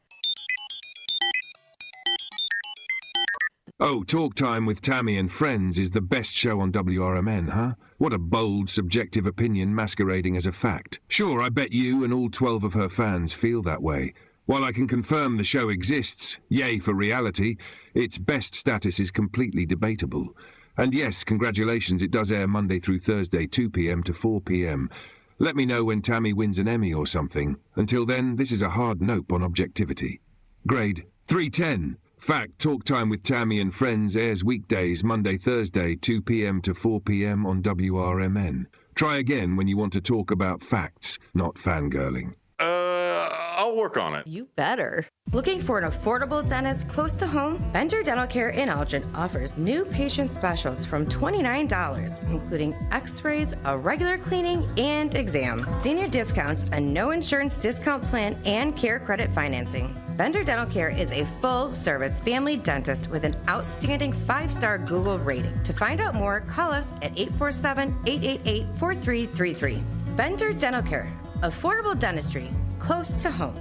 Oh, Talk Time with Tammy and Friends is the best show on WRMN, huh? What a bold, subjective opinion masquerading as a fact. Sure, I bet you and all 12 of her fans feel that way. While I can confirm the show exists, yay for reality, its best status is completely debatable. And yes, congratulations, it does air Monday through Thursday, 2 p.m. to 4 p.m. Let me know when Tammy wins an Emmy or something. Until then, this is a hard nope on objectivity. Grade 310. Fact, Talk Time with Tammy and Friends airs weekdays, Monday, Thursday, 2 p.m. to 4 p.m. on WRMN. Try again when you want to talk about facts, not fangirling. I'll work on it. You better. Looking for an affordable dentist close to home? Bender Dental Care in Elgin offers new patient specials from $29, including x-rays, a regular cleaning, and exam. Senior discounts, a no insurance discount plan, and care credit financing. Bender Dental Care is a full-service family dentist with an outstanding 5-star Google rating. To find out more, call us at 847-888-4333. Bender Dental Care, affordable dentistry, close to home.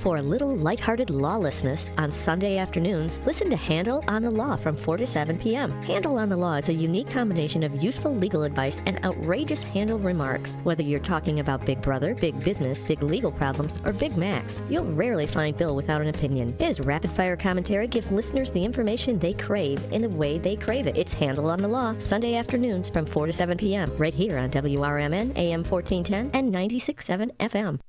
For a little lighthearted lawlessness on Sunday afternoons, listen to Handle on the Law from 4 to 7 p.m. Handle on the Law is a unique combination of useful legal advice and outrageous handle remarks. Whether you're talking about Big Brother, big business, big legal problems, or Big Macs, you'll rarely find Bill without an opinion. His rapid-fire commentary gives listeners the information they crave in the way they crave it. It's Handle on the Law, Sunday afternoons from 4 to 7 p.m. right here on WRMN, AM 1410 and 96.7 FM.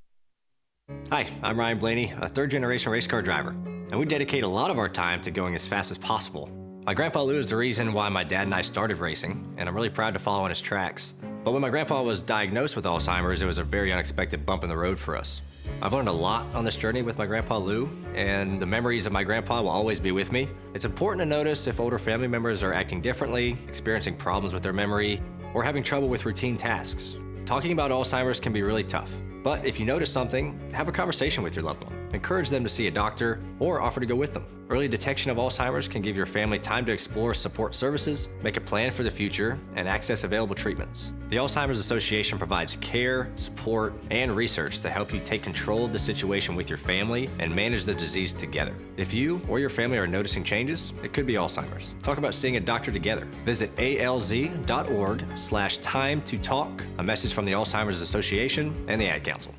Hi, I'm Ryan Blaney, a third-generation race car driver, and we dedicate a lot of our time to going as fast as possible. My grandpa Lou is the reason why my dad and I started racing, and I'm really proud to follow in his tracks. But when my grandpa was diagnosed with Alzheimer's, it was a very unexpected bump in the road for us. I've learned a lot on this journey with my grandpa Lou, and the memories of my grandpa will always be with me. It's important to notice if older family members are acting differently, experiencing problems with their memory, or having trouble with routine tasks. Talking about Alzheimer's can be really tough. But if you notice something, have a conversation with your loved one. Encourage them to see a doctor or offer to go with them. Early detection of Alzheimer's can give your family time to explore support services, make a plan for the future, and access available treatments. The Alzheimer's Association provides care, support, and research to help you take control of the situation with your family and manage the disease together. If you or your family are noticing changes, it could be Alzheimer's. Talk about seeing a doctor together. Visit alz.org/time to talk. A message from the Alzheimer's Association and the Ad Council.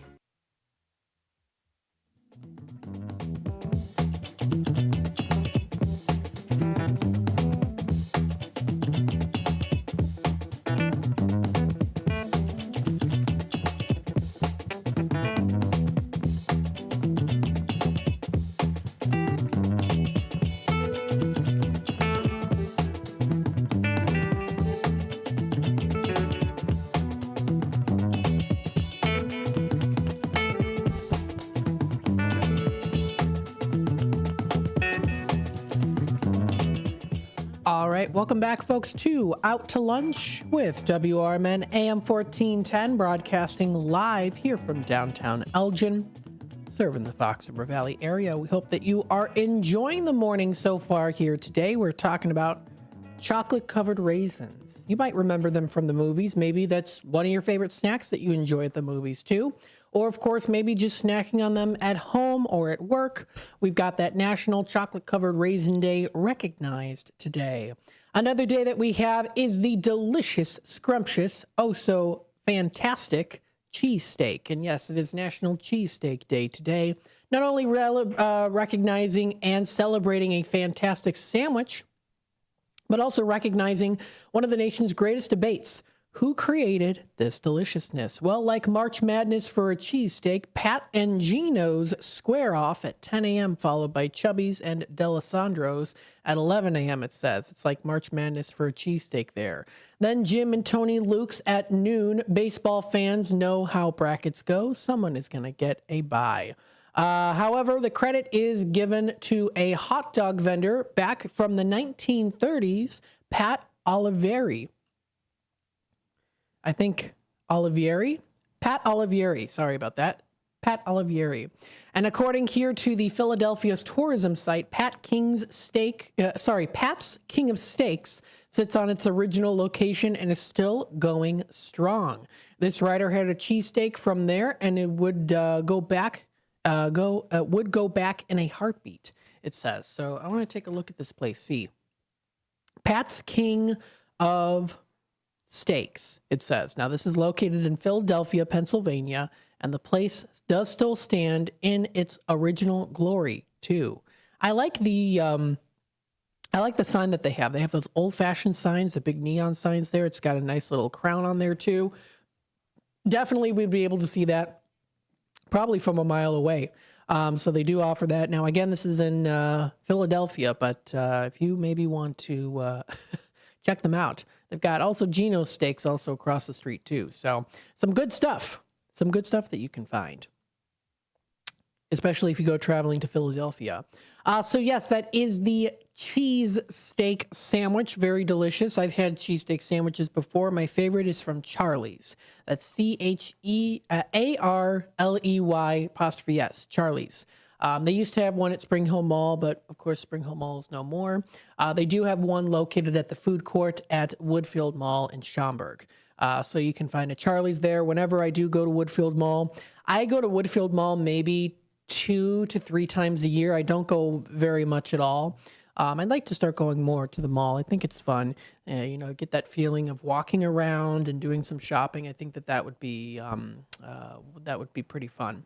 Welcome back, folks, to Out to Lunch with WRMN AM 1410, broadcasting live here from downtown Elgin, serving the Fox River Valley area. We hope that you are enjoying the morning so far here today. We're talking about chocolate-covered raisins. You might remember them from the movies. Maybe that's one of your favorite snacks that you enjoy at the movies, too. Or, of course, maybe just snacking on them at home or at work. We've got that National Chocolate-Covered Raisin Day recognized today. Another day that we have is the delicious, scrumptious, oh so fantastic cheesesteak. And yes, it is National Cheesesteak Day today. Not only recognizing and celebrating a fantastic sandwich, but also recognizing one of the nation's greatest debates. Who created this deliciousness? Well, like March Madness for a cheesesteak, Pat and Gino's square off at 10 a.m., followed by Chubby's and D'Alessandro's at 11 a.m., it says. It's like March Madness for a cheesesteak there. Then Jim and Tony Luke's at noon. Baseball fans know how brackets go. Someone is going to get a bye. However, the credit is given to a hot dog vendor back from the 1930s, Pat Olivieri. I think Olivieri? Pat Olivieri. Sorry about that. Pat Olivieri. And according here to the Philadelphia's tourism site, Pat's King of Steaks sits on its original location and is still going strong. This writer had a cheesesteak from there, and it would go back in a heartbeat, it says. So I want to take a look at this place. See. Pat's King of Steaks, it says. Now, this is located in Philadelphia, Pennsylvania, and the place does still stand in its original glory, too. I like the sign that they have. They have those old-fashioned signs, the big neon signs there. It's got a nice little crown on there, too. Definitely we'd be able to see that probably from a mile away. So they do offer that. Now, again, this is in Philadelphia, but if you maybe want to check them out. They've got also Geno's Steaks also across the street too. So some good stuff that you can find, especially if you go traveling to Philadelphia. So yes, that is the cheese steak sandwich. Very delicious. I've had cheesesteak sandwiches before. My favorite is from Charlie's. That's CHEARLEY', Charlie's. They used to have one at Spring Hill Mall, but of course Spring Hill Mall is no more. They do have one located at the food court at Woodfield Mall in Schaumburg. So you can find a Charlie's there. Whenever I do go to Woodfield Mall, I go to Woodfield Mall maybe 2 to 3 times a year. I don't go very much at all. I'd like to start going more to the mall. I think it's fun. Get that feeling of walking around and doing some shopping. I think that would be pretty fun.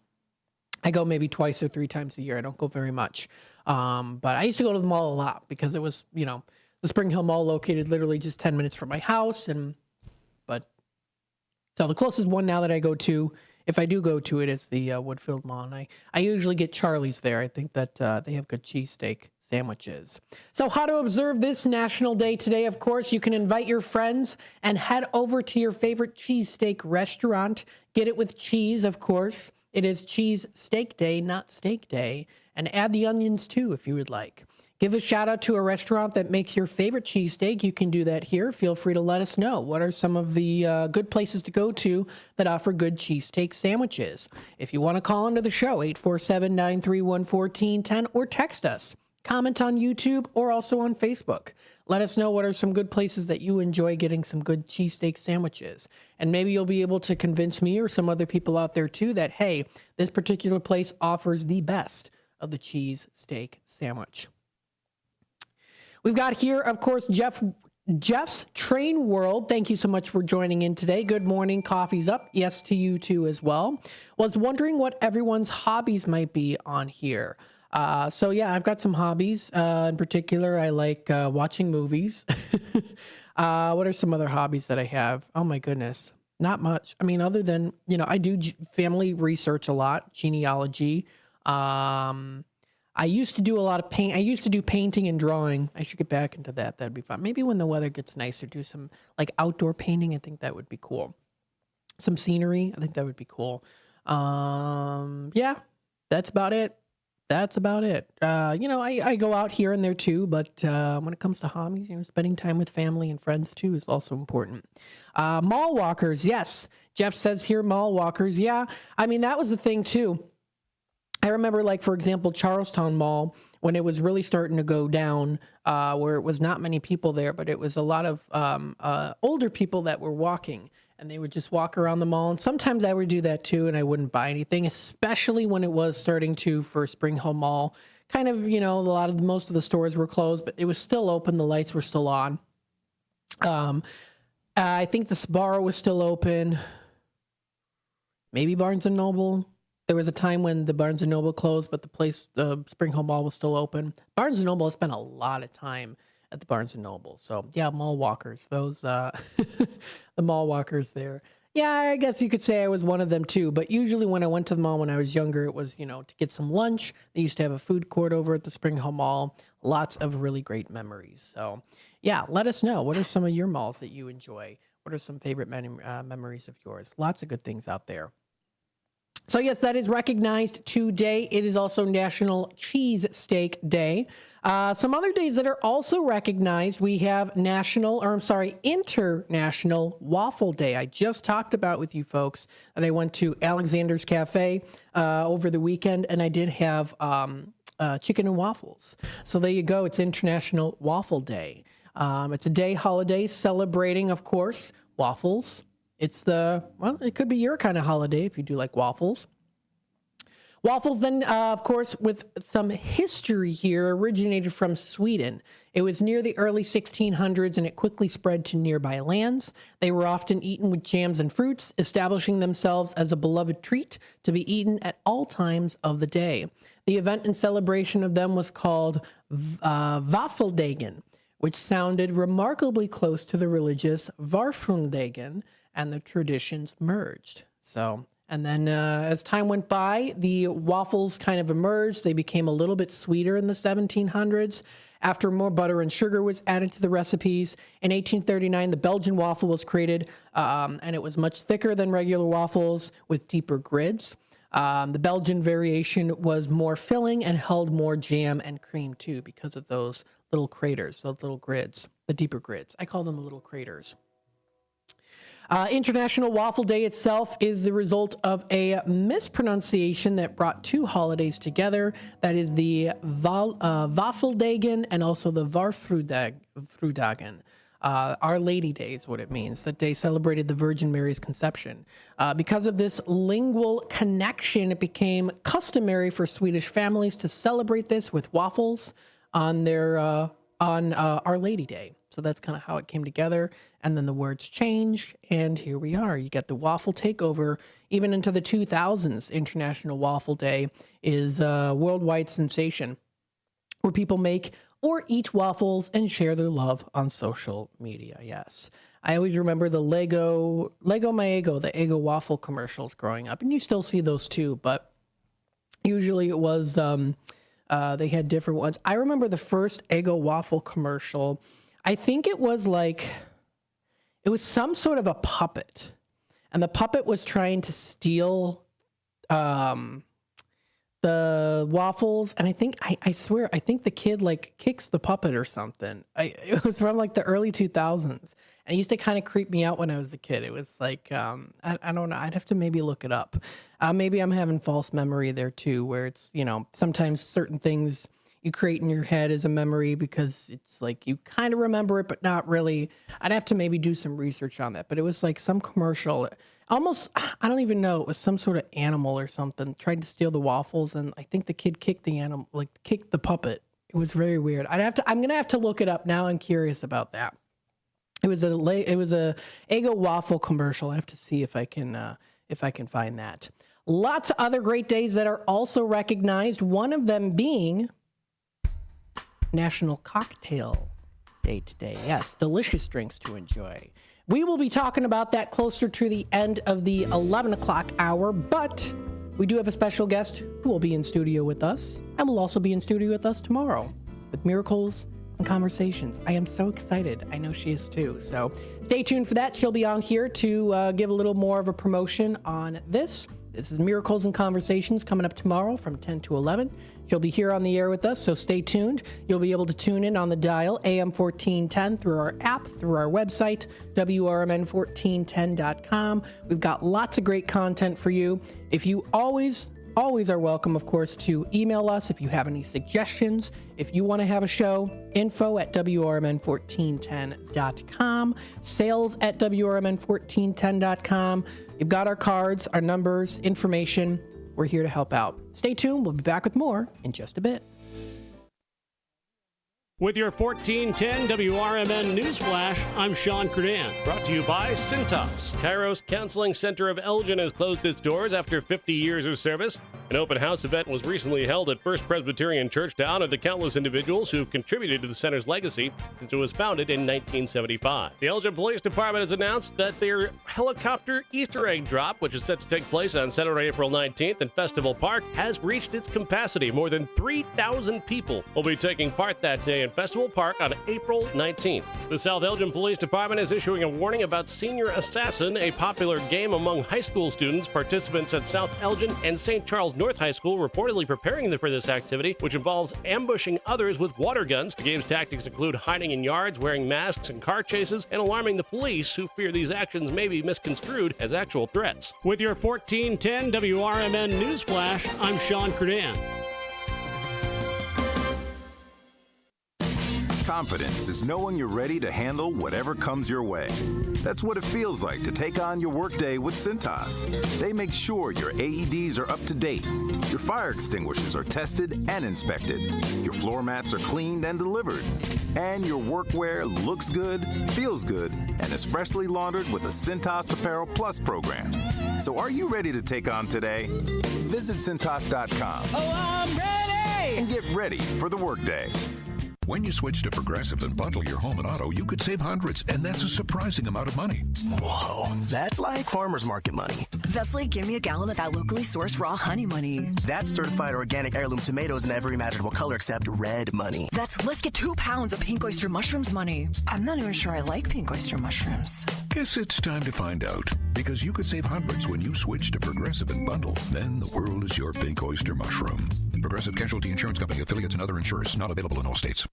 I go maybe 2 or 3 times a year. I don't go very much. But I used to go to the mall a lot because it was, the Spring Hill Mall located literally just 10 minutes from my house. So the closest one now that I go to, if I do go to it, it's the Woodfield Mall. And I usually get Charlie's there. I think that they have good cheesesteak sandwiches. So how to observe this National Day today? Of course, you can invite your friends and head over to your favorite cheesesteak restaurant. Get it with cheese, of course. It is Cheese Steak Day, not Steak Day. And add the onions too, if you would like. Give a shout out to a restaurant that makes your favorite cheesesteak. You can do that here. Feel free to let us know. What are some of the good places to go to that offer good cheesesteak sandwiches? If you want to call into the show, 847-931-1410, or text us. Comment on YouTube or also on Facebook. Let us know what are some good places that you enjoy getting some good cheesesteak sandwiches. And maybe you'll be able to convince me or some other people out there too that, hey, this particular place offers the best of the cheesesteak sandwich. We've got here, of course, Jeff's Train World. Thank you so much for joining in today. Good morning. Coffee's up. Yes to you too as well. Was wondering what everyone's hobbies might be on here. So yeah, I've got some hobbies. In particular, I like watching movies. What are some other hobbies that I have? Oh my goodness. Not much. I mean, other than, I do family research a lot, genealogy. I used to do a lot of paint. I used to do painting and drawing. I should get back into that. That'd be fun. Maybe when the weather gets nicer, do some like outdoor painting. I think that would be cool. Some scenery. I think that would be cool. Yeah, that's about it. I go out here and there too, but when it comes to hobbies, spending time with family and friends too is also important. Mall walkers. Yes. Jeff says here, mall walkers. Yeah. I mean, that was the thing too. I remember, like, for example, Charlestown Mall, when it was really starting to go down, where it was not many people there, but it was a lot of older people that were walking, and they would just walk around the mall. And sometimes I would do that too, and I wouldn't buy anything, especially when it was starting to, for Spring Hill Mall, kind of, most of the stores were closed, but it was still open. The lights were still on. I think the Sbarro was still open. Maybe Barnes & Noble. There was a time when the Barnes & Noble closed, but the Spring Hill Mall was still open. Barnes & Noble, I spent a lot of time at the Barnes & Noble. So, yeah, mall walkers. Those, the mall walkers there. Yeah, I guess you could say I was one of them too. But usually when I went to the mall when I was younger, it was, to get some lunch. They used to have a food court over at the Spring Hill Mall. Lots of really great memories. So, yeah, let us know. What are some of your malls that you enjoy? What are some favorite memories of yours? Lots of good things out there. So yes, that is recognized today. It is also National Cheese Steak Day. Some other days that are also recognized, we have International Waffle Day. I just talked about with you folks that I went to Alexander's Cafe over the weekend, and I did have chicken and waffles. So there you go. It's International Waffle Day. It's a day holiday celebrating, of course, waffles. It could be your kind of holiday if you do like waffles. Waffles then, of course, with some history here, originated from Sweden. It was near the early 1600s and it quickly spread to nearby lands. They were often eaten with jams and fruits, establishing themselves as a beloved treat to be eaten at all times of the day. The event and celebration of them was called Waffeldagen, which sounded remarkably close to the religious Varfrundagen, and the traditions merged. So And then as time went by, the waffles kind of emerged. They became a little bit sweeter in the 1700s. After more butter and sugar was added to the recipes, in 1839, the Belgian waffle was created, and it was much thicker than regular waffles with deeper grids. The Belgian variation was more filling and held more jam and cream too because of those little craters, those little grids, the deeper grids. I call them the little craters. International Waffle Day itself is the result of a mispronunciation that brought two holidays together. That is the Waffeldagen and also the Warfrudagen. Our Lady Day is what it means. That day celebrated the Virgin Mary's conception. Because of this lingual connection, it became customary for Swedish families to celebrate this with waffles on their Our Lady Day. So that's kind of how it came together. And then the words changed, and here we are. You get the waffle takeover. Even into the 2000s, International Waffle Day is a worldwide sensation where people make or eat waffles and share their love on social media. Yes. I always remember the Lego My Eggo, the Eggo waffle commercials growing up. And you still see those too, but usually it was, they had different ones. I remember the first Eggo waffle commercial. I think it was some sort of a puppet, and the puppet was trying to steal the waffles. And I swear, I think the kid kicks the puppet or something. It was from the early 2000s, and it used to kind of creep me out when I was a kid. It was I don't know. I'd have to maybe look it up. Maybe I'm having false memory there too, where it's, sometimes certain things you create in your head as a memory because it's you kind of remember it, but not really. I'd have to maybe do some research on that. But it was some commercial, almost, I don't even know. It was some sort of animal or something, tried to steal the waffles. And I think the kid kicked the animal, kicked the puppet. It was very weird. I'm going to have to look it up now. I'm curious about that. It was a Eggo waffle commercial. I have to see if I can find that. Lots of other great days that are also recognized. One of them being National Cocktail Day today. Yes, delicious drinks to enjoy. We will be talking about that closer to the end of the 11 o'clock hour, but we do have a special guest who will be in studio with us and will also be in studio with us tomorrow with Miracles and Conversations. I am so excited. I know she is too. So stay tuned for that. She'll be on here to give a little more of a promotion on this. This is Miracles and Conversations coming up tomorrow from 10 to 11. She'll be here on the air with us, so stay tuned. You'll be able to tune in on the dial, AM 1410, through our app, through our website, WRMN1410.com. We've got lots of great content for you. If you always are welcome, of course, to email us if you have any suggestions. If you want to have a show, info@WRMN1410.com, sales@WRMN1410.com. You've got our cards, our numbers, information. We're here to help out. Stay tuned. We'll be back with more in just a bit. With your 1410 WRMN Newsflash, I'm Sean Credan. Brought to you by Cintas. Kairos Counseling Center of Elgin has closed its doors after 50 years of service. An open house event was recently held at First Presbyterian Church to honor the countless individuals who contributed to the center's legacy since it was founded in 1975. The Elgin Police Department has announced that their helicopter Easter egg drop, which is set to take place on Saturday, April 19th in Festival Park, has reached its capacity. More than 3,000 people will be taking part that day in Festival Park on April 19th. The South Elgin Police Department is issuing a warning about Senior Assassin, a popular game among high school students. Participants at South Elgin and St. Charles North High School reportedly preparing for this activity, which involves ambushing others with water guns. The game's tactics include hiding in yards, wearing masks and car chases, and alarming the police, who fear these actions may be misconstrued as actual threats. With your 1410 WRMN Newsflash, I'm Sean Credan. Confidence is knowing you're ready to handle whatever comes your way. That's what it feels like to take on your workday with Cintas. They make sure your AEDs are up to date, your fire extinguishers are tested and inspected, your floor mats are cleaned and delivered, and your workwear looks good, feels good, and is freshly laundered with the Cintas Apparel Plus program. So are you ready to take on today? Visit Cintas.com. Oh, I'm ready! And get ready for the workday. When you switch to Progressive and bundle your home and auto, you could save hundreds, and that's a surprising amount of money. Whoa, that's like farmer's market money. That's like give me a gallon of that locally sourced raw honey money. That's certified organic heirloom tomatoes in every imaginable color except red money. That's let's get 2 pounds of pink oyster mushrooms money. I'm not even sure I like pink oyster mushrooms. Guess it's time to find out, because you could save hundreds when you switch to Progressive and bundle. Then the world is your pink oyster mushroom. Progressive Casualty Insurance Company, affiliates, and other insurers. Not available in all states.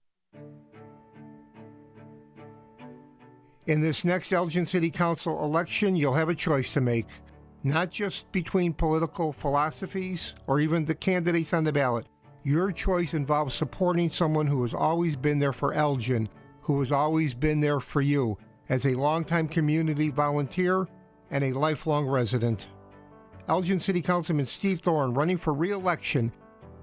In this next Elgin City Council election, you'll have a choice to make, not just between political philosophies or even the candidates on the ballot. Your choice involves supporting someone who has always been there for Elgin, who has always been there for you as a longtime community volunteer and a lifelong resident. Elgin City Councilman Steve Thorne, running for re-election,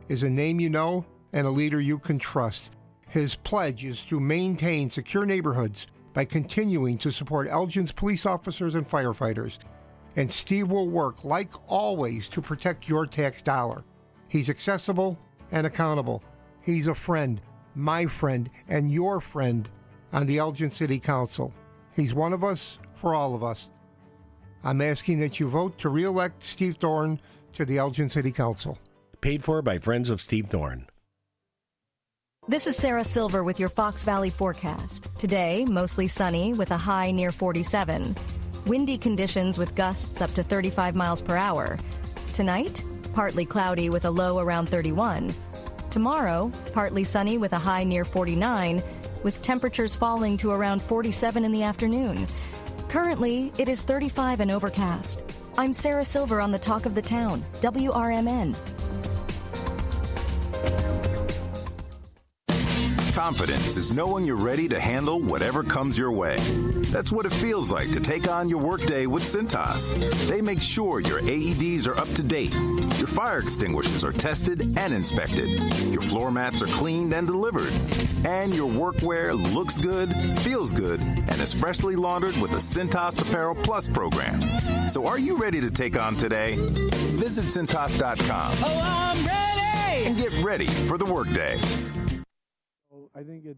is a name you know and a leader you can trust. His pledge is to maintain secure neighborhoods by continuing to support Elgin's police officers and firefighters. And Steve will work, like always, to protect your tax dollar. He's accessible and accountable. He's a friend, my friend, and your friend on the Elgin City Council. He's one of us for all of us. I'm asking that you vote to re-elect Steve Thorne to the Elgin City Council. Paid for by Friends of Steve Thorne. This is Sarah Silver with your Fox Valley forecast. Today, mostly sunny with a high near 47. Windy conditions with gusts up to 35 miles per hour. Tonight, partly cloudy with a low around 31. Tomorrow, partly sunny with a high near 49, with temperatures falling to around 47 in the afternoon. Currently, it is 35 and overcast. I'm Sarah Silver on the Talk of the Town, WRMN. Confidence is knowing you're ready to handle whatever comes your way. That's what it feels like to take on your workday with Cintas. They make sure your AEDs are up to date, your fire extinguishers are tested and inspected, your floor mats are cleaned and delivered, and your workwear looks good, feels good, and is freshly laundered with the Cintas Apparel Plus program. So are you ready to take on today? Visit Cintas.com. Oh, I'm ready! And get ready for the workday. I think it.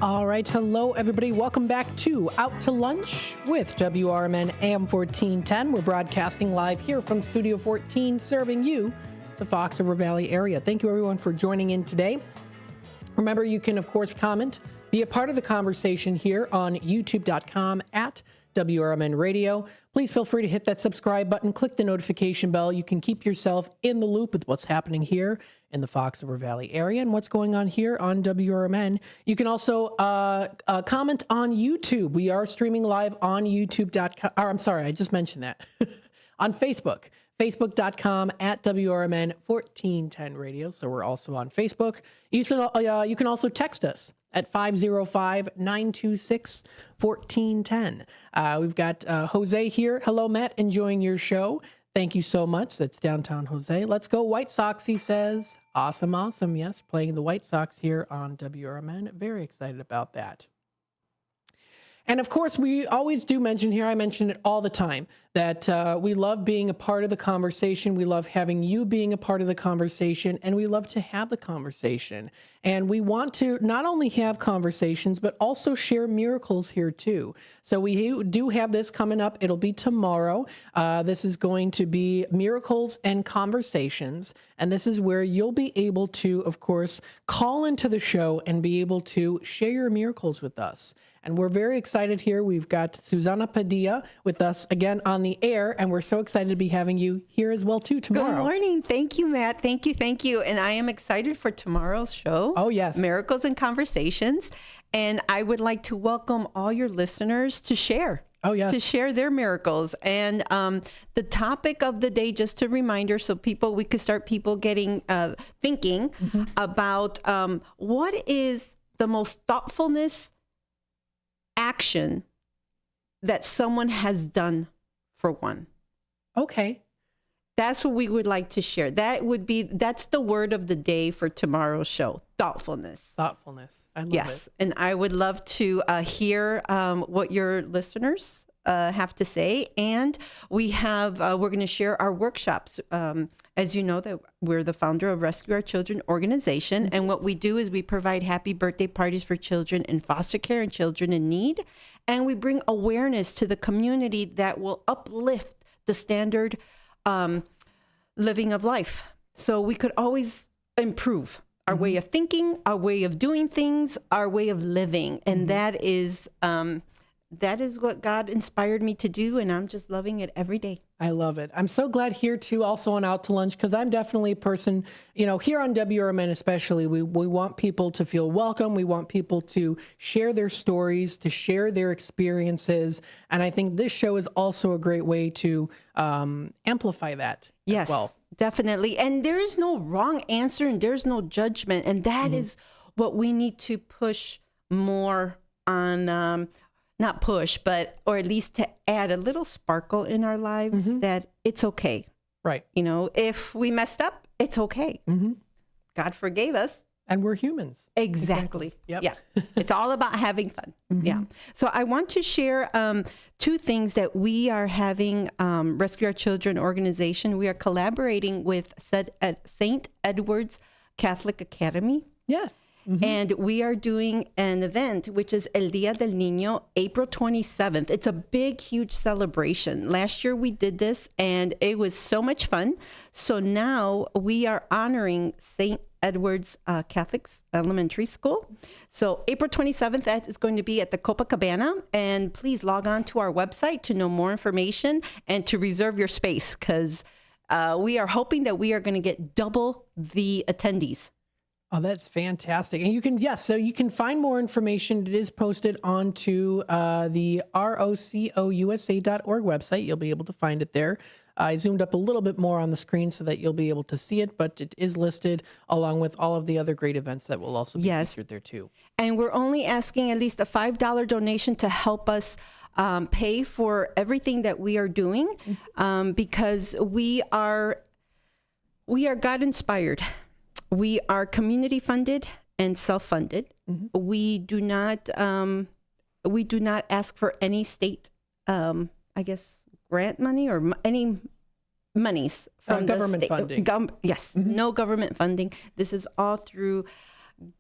All right, hello everybody. Welcome back to Out to Lunch with WRMN AM 1410. We're broadcasting live here from Studio 14, serving you, the Fox River Valley area. Thank you everyone for joining in today. Remember, you can of course comment, be a part of the conversation here on youtube.com at WRMN Radio. Please feel free to hit that subscribe button, click the notification bell. You can keep yourself in the loop with what's happening here in the Fox River Valley area and what's going on here on WRMN. You can also comment on YouTube. We are streaming live on youtube.com. I'm sorry, I just mentioned that. On Facebook, facebook.com at WRMN 1410 Radio. So we're also on Facebook. You can also text us at 505-926-1410. We've got Jose here. Hello, Matt. Enjoying your show. Thank you so much. That's downtown Jose. Let's go White Sox, he says. Awesome, awesome. Yes, playing the White Sox here on WRMN. Very excited about that. And of course, we always do mention here, I mention it all the time, that we love being a part of the conversation. We love having you being a part of the conversation, and we love to have the conversation. And we want to not only have conversations, but also share miracles here too. So we do have this coming up. It'll be tomorrow. This is going to be Miracles and Conversations. And this is where you'll be able to, of course, call into the show and be able to share your miracles with us. And we're very excited here. We've got Susana Padilla with us again on the air, and we're so excited to be having you here as well too tomorrow. Good morning. Thank you, Matt. Thank you. And I am excited for tomorrow's show. Oh, yes. Miracles and Conversations. And I would like to welcome all your listeners to share. to share their miracles. And the topic of the day, just a reminder, so we could start people getting thinking about what is the most thoughtfulness action that someone has done for one. Okay. That's what we would like to share. That's the word of the day for tomorrow's show. Thoughtfulness. Thoughtfulness. I love it. Yes. And I would love to hear what your listeners have to say. And we're going to share our workshops. As you know, that we're the founder of Rescue Our Children organization. And what we do is we provide happy birthday parties for children in foster care and children in need. And we bring awareness to the community that will uplift the standard living of life. So we could always improve our way of thinking, our way of doing things, our way of living. And that is what God inspired me to do. And I'm just loving it every day. I love it. I'm so glad here too, also on Out to Lunch, because I'm definitely a person, here on WRMN especially, we want people to feel welcome. We want people to share their stories, to share their experiences. And I think this show is also a great way to amplify that as well. Definitely. And there is no wrong answer and there's no judgment. And that is what we need to push more on, not push, or at least to add a little sparkle in our lives that it's okay. Right. If we messed up, it's okay. God forgave us. And we're humans. Exactly. Yep. Yeah. It's all about having fun. Yeah. So I want to share two things that we are having. Rescue Our Children organization. We are collaborating with St. Edward's Catholic Academy. Yes. And we are doing an event, which is El Día del Niño, April 27th. It's a big, huge celebration. Last year we did this, and it was so much fun. So now we are honoring St. Edward's Catholic Elementary School. So April 27th, that is going to be at the Copacabana. And please log on to our website to know more information and to reserve your space, because we are hoping that we are going to get double the attendees. Oh, that's fantastic. And you can find more information. It is posted onto the rocousa.org website. You'll be able to find it there. I zoomed up a little bit more on the screen so that you'll be able to see it, but it is listed along with all of the other great events that will also be featured there too. And we're only asking at least a $5 donation to help us pay for everything that we are doing, because we are God inspired. We are community funded and self-funded. We do not ask for any state, grant money or any monies from government funding. No government funding. This is all through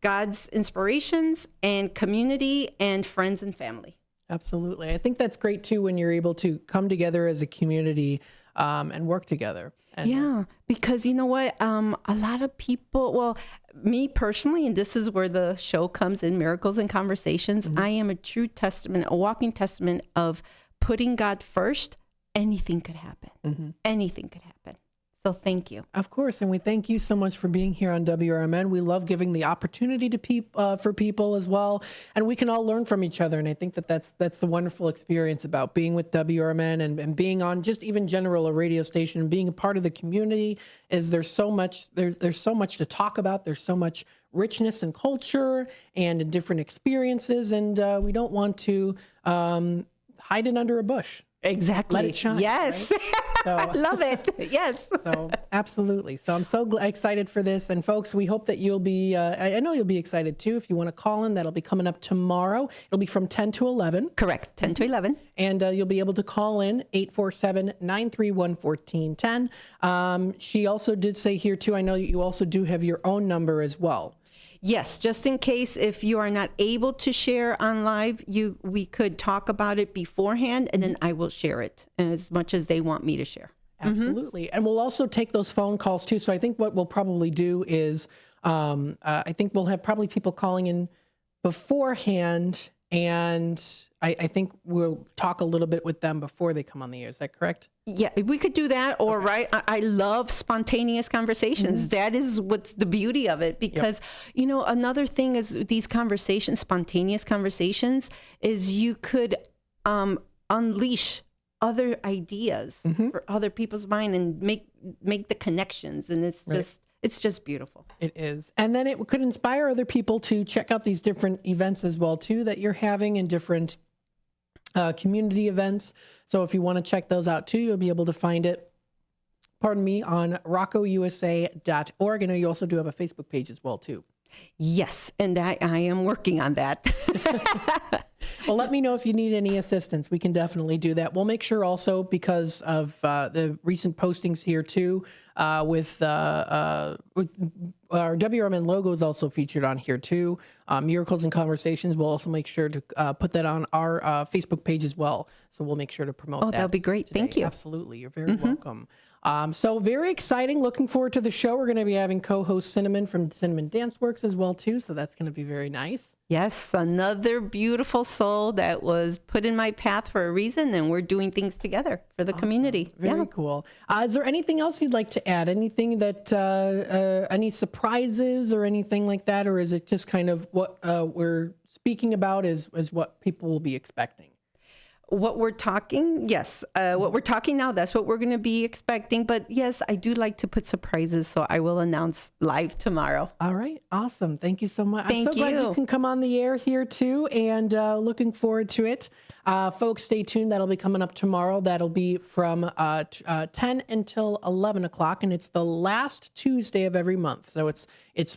God's inspirations and community and friends and family. Absolutely. I think that's great too when you're able to come together as a community and work together. Because you know what? A lot of people, me personally, and this is where the show comes in, Miracles and Conversations, I am a true testament, a walking testament of putting God first. Anything could happen. Anything could happen. So thank you. Of course. And we thank you so much for being here on WRMN. We love giving the opportunity to for people as well. And we can all learn from each other. And I think that's the wonderful experience about being with WRMN and being on just even general a radio station and being a part of the community is there's so much to talk about. There's so much richness and culture and different experiences. And we don't want to hide it under a bush. Exactly. Let it shine. Yes. Right? So, I love it. Yes. So absolutely. So I'm so excited for this. And folks, we hope that you'll be, I know you'll be excited too. If you want to call in, that'll be coming up tomorrow. It'll be from 10 to 11. Correct. 10 to 11. And you'll be able to call in 847-931-1410. She also did say here too, I know you also do have your own number as well. Yes, just in case if you are not able to share on live, we could talk about it beforehand, and then I will share it as much as they want me to share. Absolutely. And we'll also take those phone calls too. So I think what we'll probably do is I think we'll have probably people calling in beforehand, and I think we'll talk a little bit with them before they come on the air. Is that correct? Yeah, we could do that. Or, right, I love spontaneous conversations. That is what's the beauty of it. Because, you know, another thing is these conversations, spontaneous conversations, is you could unleash other ideas for other people's mind and make the connections. And it's just beautiful. It is. And then it could inspire other people to check out these different events as well, too, that you're having in different community events. So if you want to check those out, too, you'll be able to find it, on roccousa.org. I know you also do have a Facebook page as well, too. Yes, and I am working on that. Well, let me know if you need any assistance. We can definitely do that. We'll make sure also, because of the recent postings here too, with our WRMN logo is also featured on here too. Miracles and Conversations, we'll also make sure to put that on our Facebook page as well. So we'll make sure to promote that. Oh, that'll be great. Today. Thank you. Absolutely. You're very welcome. So very exciting. Looking forward to the show. We're going to be having co-host Cinnamon from Cinnamon Dance Works as well too. So that's going to be very nice. Yes, another beautiful soul that was put in my path for a reason, and we're doing things together for the community. Very cool. Is there anything else you'd like to add? Anything that, any surprises or anything like that? Or is it just kind of what we're speaking about is what people will be expecting? What we're talking, yes. What we're talking now, that's what we're going to be expecting. But yes, I do like to put surprises, so I will announce live tomorrow. All right. Awesome. Thank you so much. Thank I'm so glad you can come on the air here too, and looking forward to it. Folks, stay tuned. That'll be coming up tomorrow. That'll be from 10 until 11 o'clock, and it's the last Tuesday of every month. So it's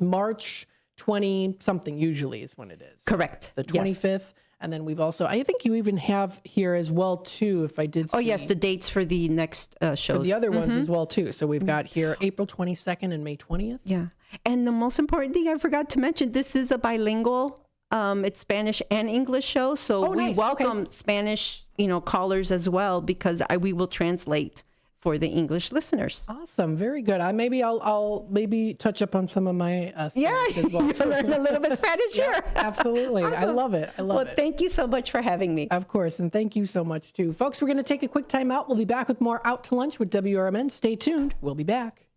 March 20-something usually is when it is. Correct. The 25th. Yes. And then we've also, I think you even have here as well, too, if I did see. Oh, yes, the dates for the next shows. For the other ones as well, too. So we've got here April 22nd and May 20th. Yeah. And the most important thing I forgot to mention, this is a bilingual, it's Spanish and English show. So we welcome Spanish, callers as well, because we will translate for the English listeners. Awesome. Very good. I'll maybe touch up on some of my Spanish as well. You'll learn a little bit Spanish here. Absolutely. Awesome. I love it. Well, thank you so much for having me. Of course. And thank you so much, too. Folks, we're going to take a quick time out. We'll be back with more Out to Lunch with WRMN. Stay tuned. We'll be back.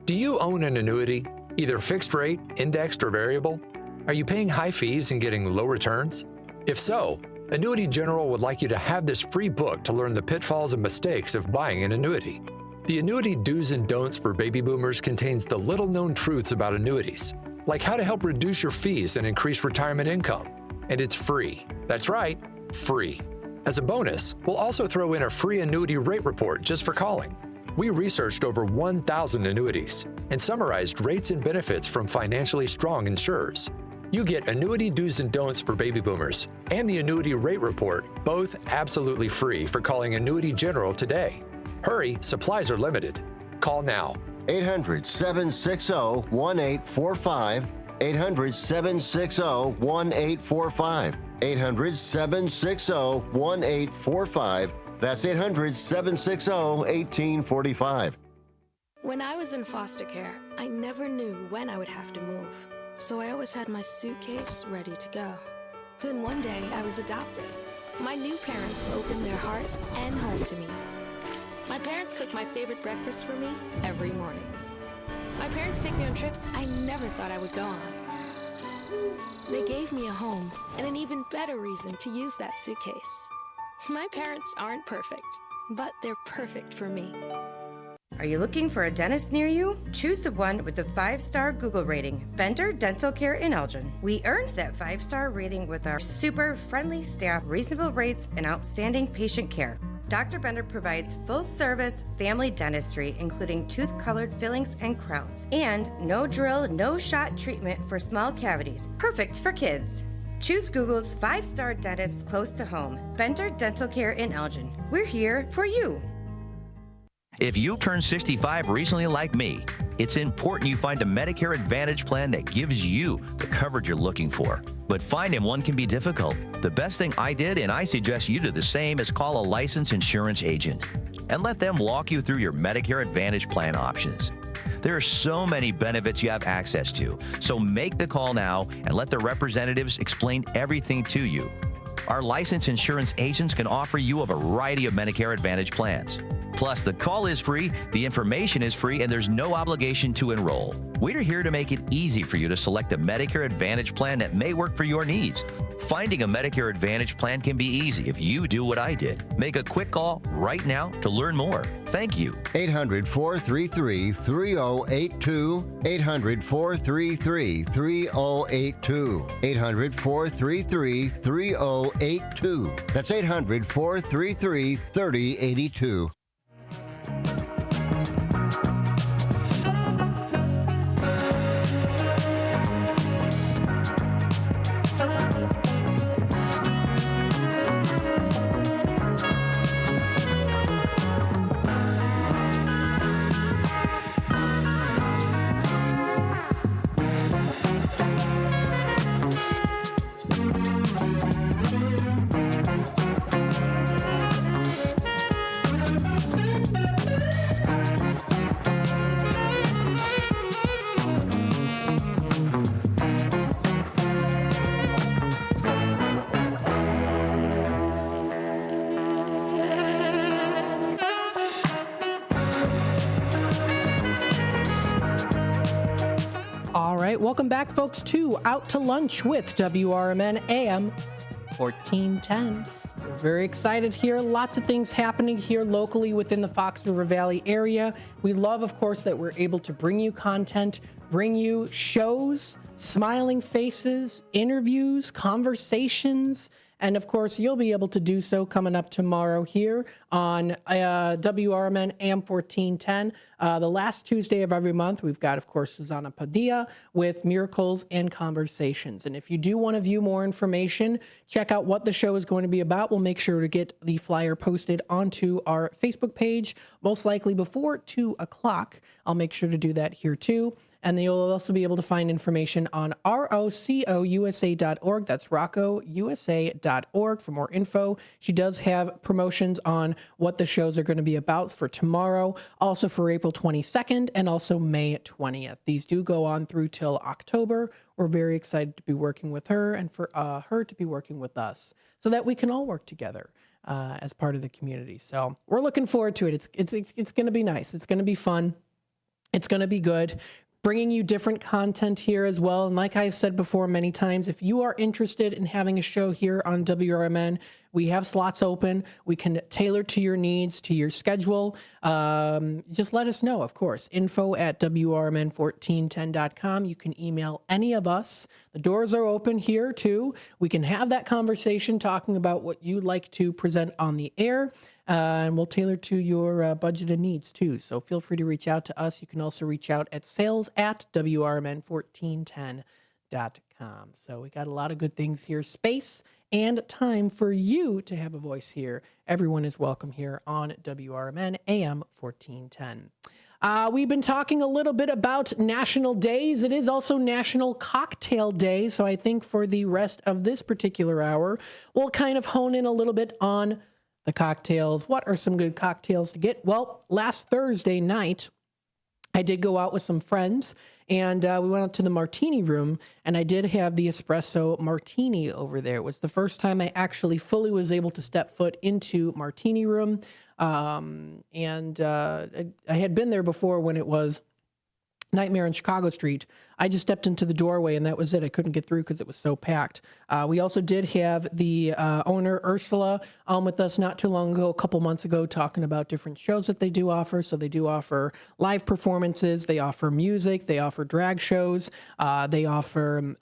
Do you own an annuity, either fixed rate, indexed, or variable? Are you paying high fees and getting low returns? If so, Annuity General would like you to have this free book to learn the pitfalls and mistakes of buying an annuity. The Annuity Do's and Don'ts for Baby Boomers contains the little-known truths about annuities, like how to help reduce your fees and increase retirement income. And it's free. That's right, free. As a bonus, we'll also throw in a free annuity rate report just for calling. We researched over 1,000 annuities and summarized rates and benefits from financially strong insurers. You get Annuity Do's and Don'ts for Baby Boomers and the Annuity Rate Report, both absolutely free for calling Annuity General today. Hurry, supplies are limited. Call now. 800-760-1845. 800-760-1845. 800-760-1845. That's 800-760-1845. When I was in foster care, I never knew when I would have to move. So I always had my suitcase ready to go. Then one day I was adopted. My new parents opened their hearts and home to me. My parents cook my favorite breakfast for me every morning. My parents take me on trips I never thought I would go on. They gave me a home and an even better reason to use that suitcase. My parents aren't perfect, but they're perfect for me. Are you looking for a dentist near you? Choose the one with the 5-star Google rating, Bender Dental Care in Elgin. We earned that 5-star rating with our super friendly staff, reasonable rates, and outstanding patient care. Dr. Bender provides full-service family dentistry, including tooth-colored fillings and crowns, and no drill, no shot treatment for small cavities, perfect for kids. Choose Google's 5-star dentist close to home, Bender Dental Care in Elgin. We're here for you. If you turned 65 recently like me, it's important you find a Medicare Advantage plan that gives you the coverage you're looking for. But finding one can be difficult. The best thing I did, and I suggest you do the same, is call a licensed insurance agent and let them walk you through your Medicare Advantage plan options. There are so many benefits you have access to, so make the call now and let the representatives explain everything to you. Our licensed insurance agents can offer you a variety of Medicare Advantage plans. Plus, the call is free, the information is free, and there's no obligation to enroll. We're here to make it easy for you to select a Medicare Advantage plan that may work for your needs. Finding a Medicare Advantage plan can be easy if you do what I did. Make a quick call right now to learn more. Thank you. 800-433-3082. 800-433-3082. 800-433-3082. That's 800-433-3082. Welcome back, folks, to Out to Lunch with WRMN AM 1410. We're very excited here. Lots of things happening here locally within the Fox River Valley area. We love, of course, that we're able to bring you content, bring you shows, smiling faces, interviews, conversations, and of course, you'll be able to do so coming up tomorrow here on WRMN AM 1410. The last Tuesday of every month, we've got, of course, Susanna Padilla with Miracles and Conversations. And if you do want to view more information, check out what the show is going to be about. We'll make sure to get the flyer posted onto our Facebook page, most likely before 2 o'clock. I'll make sure to do that here too. And then you'll also be able to find information on ROCOUSA.org. That's ROCOUSA.org for more info. She does have promotions on what the shows are going to be about for tomorrow, also for April 22nd, and also May 20th. These do go on through till October. We're very excited to be working with her and for her to be working with us so that we can all work together as part of the community. So we're looking forward to it. It's going to be nice. It's going to be fun. It's going to be good. Bringing you different content here as well. And like I've said before many times, if you are interested in having a show here on WRMN, we have slots open. We can tailor to your needs, to your schedule. Just let us know, of course. info@WRMN1410.com. You can email any of us. The doors are open here, too. We can have that conversation talking about what you'd like to present on the air. And we'll tailor to your budget and needs, too. So feel free to reach out to us. You can also reach out at sales@WRMN1410.com. So we got a lot of good things here. Space and time for you to have a voice here. Everyone is welcome here on WRMN AM 1410. We've been talking a little bit about national days. It is also National Cocktail Day. So I think for the rest of this particular hour, we'll kind of hone in a little bit on the cocktails. What are some good cocktails to get? Well, last Thursday night, I did go out with some friends, and we went out to the Martini Room, and I did have the espresso martini over there. It was the first time I actually fully was able to step foot into Martini Room, and I had been there before when it was Nightmare on Chicago Street. I just stepped into the doorway and that was it. I couldn't get through because it was so packed. We also did have the owner, Ursula, with us not too long ago, a couple months ago, talking about different shows that they do offer. So they do offer live performances. They offer music. They offer drag shows. They offer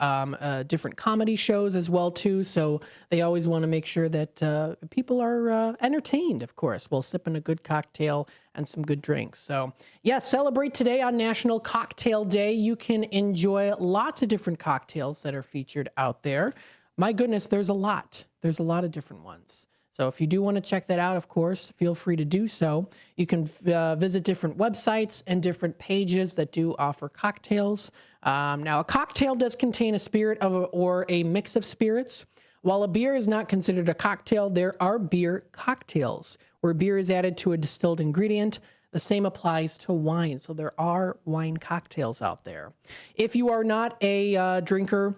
different comedy shows as well, too. So they always want to make sure that people are entertained, of course, while sipping a good cocktail and some good drinks. So, yeah, celebrate today on National Cocktail Day. You can enjoy lots of different cocktails that are featured out there. My goodness, there's a lot. There's a lot of different ones. So if you do want to check that out, of course, feel free to do so. You can visit different websites and different pages that do offer cocktails. Now, a cocktail does contain a spirit or a mix of spirits. While a beer is not considered a cocktail, there are beer cocktails, where beer is added to a distilled ingredient. The same applies to wine. So there are wine cocktails out there. If you are not a drinker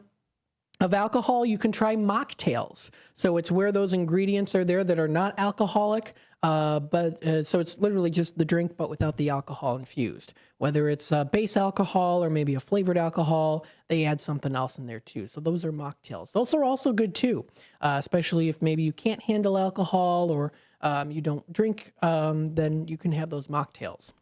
of alcohol, you can try mocktails. So it's where those ingredients are there that are not alcoholic. So it's literally just the drink, but without the alcohol infused. Whether it's base alcohol or maybe a flavored alcohol, they add something else in there too. So those are mocktails. Those are also good too, especially if maybe you can't handle alcohol or you don't drink, then you can have those mocktails.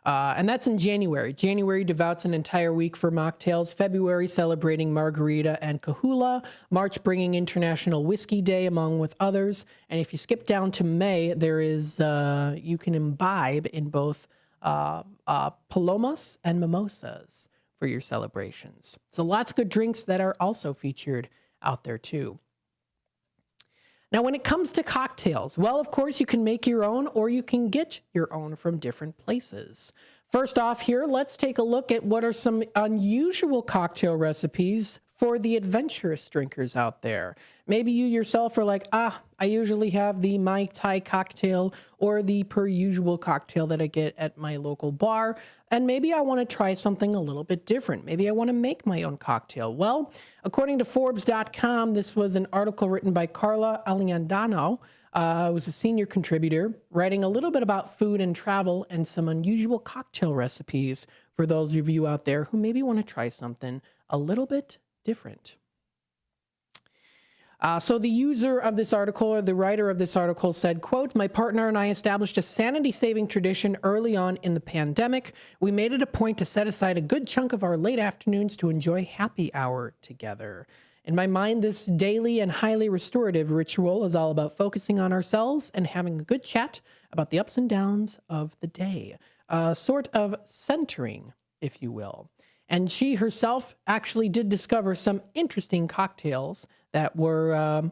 And that's in January. January devotes an entire week for mocktails. February celebrating margarita and Kahula. March bringing International Whiskey Day, among with others. And if you skip down to May, there is you can imbibe in both palomas and mimosas for your celebrations. So lots of good drinks that are also featured out there too. Now, when it comes to cocktails, well, of course, you can make your own or you can get your own from different places. First off here, let's take a look at what are some unusual cocktail recipes for the adventurous drinkers out there. Maybe you yourself are like, I usually have the Mai Tai cocktail or the per usual cocktail that I get at my local bar, and maybe I want to try something a little bit different. Maybe I want to make my own cocktail. Well, according to Forbes.com, this was an article written by Carla Aliandano, who was a senior contributor, writing a little bit about food and travel and some unusual cocktail recipes for those of you out there who maybe want to try something a little bit different. So the user of this article, or the writer of this article, said, quote, "My partner and I established a sanity-saving tradition early on in the pandemic. We made it a point to set aside a good chunk of our late afternoons to enjoy happy hour together. In my mind, this daily and highly restorative ritual is all about focusing on ourselves and having a good chat about the ups and downs of the day. Sort of centering, if you will." And she herself actually did discover some interesting cocktails that were,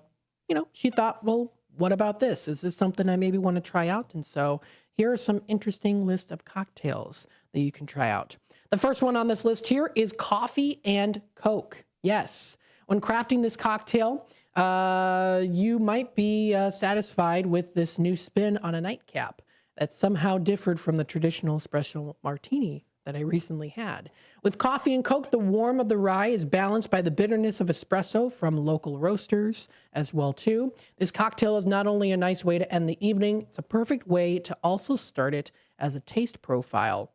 she thought, well, what about this? Is this something I maybe want to try out? And so here are some interesting list of cocktails that you can try out. The first one on this list here is coffee and Coke. Yes. When crafting this cocktail, you might be satisfied with this new spin on a nightcap that somehow differed from the traditional espresso martini that I recently had. With coffee and Coke, the warmth of the rye is balanced by the bitterness of espresso from local roasters as well too. This cocktail is not only a nice way to end the evening, it's a perfect way to also start it as a taste profile.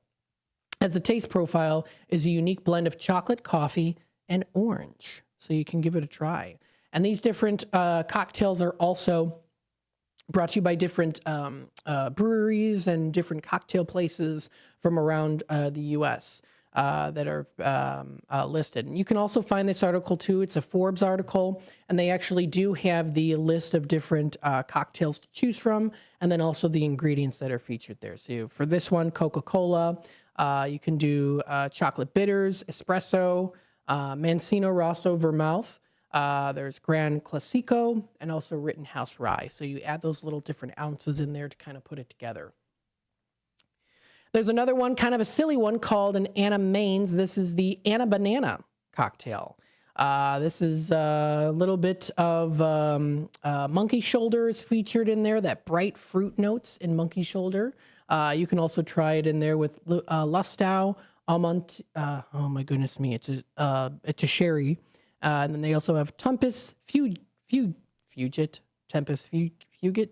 As the taste profile is a unique blend of chocolate, coffee, and orange. So you can give it a try. And these different cocktails are also brought to you by different breweries and different cocktail places from around the U.S. That are listed. And you can also find this article too. It's a Forbes article, and they actually do have the list of different cocktails to choose from, and then also the ingredients that are featured there. So for this one, Coca-Cola, you can do chocolate bitters, espresso, Mancino Rosso Vermouth. There's Gran Classico and also Rittenhouse Rye. So you add those little different ounces in there to kind of put it together. There's another one, kind of a silly one, called an Anna Mains. This is the Anna Banana cocktail. This is a little bit of monkey shoulder is featured in there, that bright fruit notes in monkey shoulder. You can also try it in there with Lustau, almond. Oh my goodness me, it's a sherry. And then they also have Tempus Fugit, Tempus Fugit.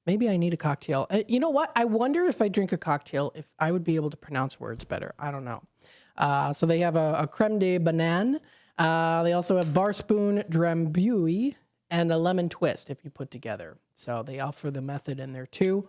Maybe I need a cocktail. You know what? I wonder if I drink a cocktail, if I would be able to pronounce words better. I don't know. So they have a creme de banane. They also have bar spoon drambuie and a lemon twist if you put together. So they offer the method in there too.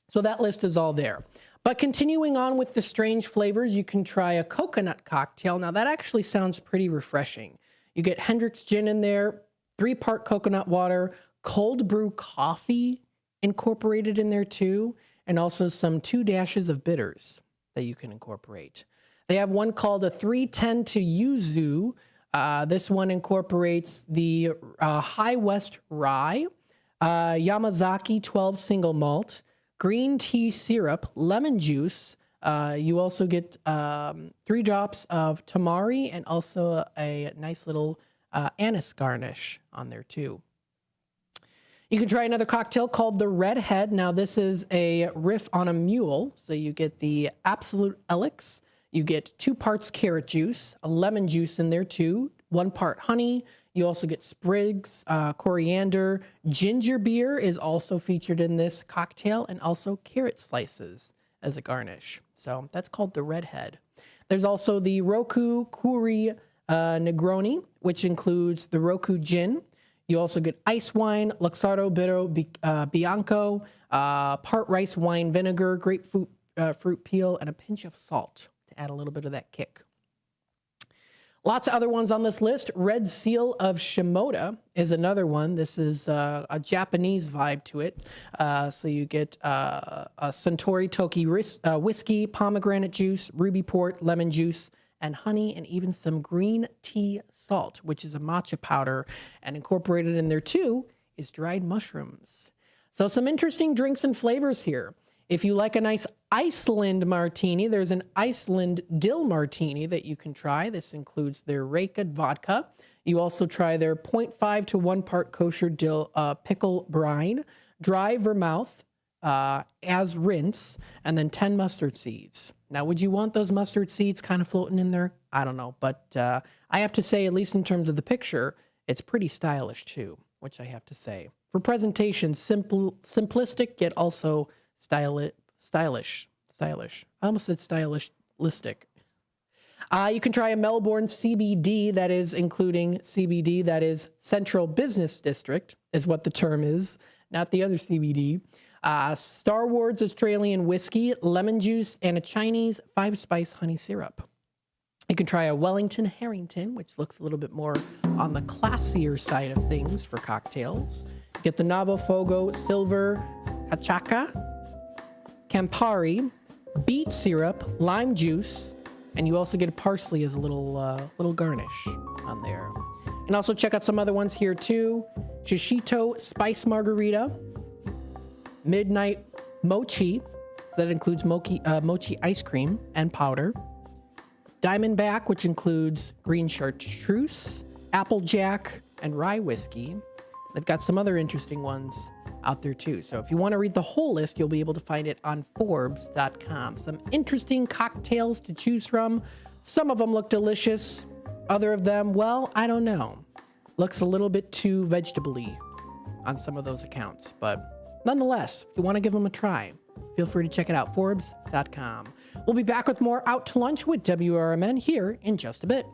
So that list is all there. But continuing on with the strange flavors, you can try a coconut cocktail. Now that actually sounds pretty refreshing. You get Hendrick's gin in there, 3-part coconut water, cold brew coffee incorporated in there too, and also some 2 dashes of bitters that you can incorporate. They have one called a 310 to Yuzu. This one incorporates the High West Rye, Yamazaki 12 single malt, green tea syrup, lemon juice. You also get 3 drops of tamari and also a nice little anise garnish on there too. You can try another cocktail called the Redhead. Now this is a riff on a mule. So you get the Absolute Elix. You get 2 parts carrot juice, a lemon juice in there too, 1 part honey. You also get sprigs, coriander. Ginger beer is also featured in this cocktail, and also carrot slices as a garnish. So that's called the Redhead. There's also the Roku Kuri Negroni, which includes the Roku gin. You also get ice wine, Luxardo Bianco, part rice wine vinegar, grapefruit fruit peel, and a pinch of salt to add a little bit of that kick. Lots of other ones on this list. Red Seal of Shimoda is another one. This is a Japanese vibe to it. So you get a Suntory Toki whiskey, pomegranate juice, ruby port, lemon juice, and honey, and even some green tea salt, which is a matcha powder. And incorporated in there too is dried mushrooms. So some interesting drinks and flavors here. If you like a nice Iceland martini, there's an Iceland dill martini that you can try. This includes their Reykjavik vodka. You also try their 0.5 to 1 part kosher dill pickle brine, dry vermouth as rinse, and then 10 mustard seeds. Now, would you want those mustard seeds kind of floating in there? I don't know, but I have to say, at least in terms of the picture, it's pretty stylish too, which I have to say. For presentation, simplistic, yet also stylish. I almost said stylistic. You can try a Melbourne CBD, that is including CBD, that is Central Business District, is what the term is, not the other CBD. Star Wars Australian whiskey, lemon juice, and a Chinese 5-spice honey syrup. You can try a Wellington Harrington, which looks a little bit more on the classier side of things for cocktails. Get the Navafogo Silver Cachaca, Campari, beet syrup, lime juice, and you also get a parsley as a little garnish on there. And also check out some other ones here too. Shishito Spice Margarita, Midnight Mochi, so that includes mochi ice cream and powder. Diamondback, which includes green chartreuse, Applejack, and rye whiskey. They've got some other interesting ones out there too. So if you want to read the whole list, you'll be able to find it on Forbes.com. Some interesting cocktails to choose from. Some of them look delicious. Other of them, well, I don't know. Looks a little bit too vegetable-y on some of those accounts. But nonetheless, if you want to give them a try, feel free to check it out, Forbes.com. We'll be back with more Out to Lunch with WRMN here in just a bit.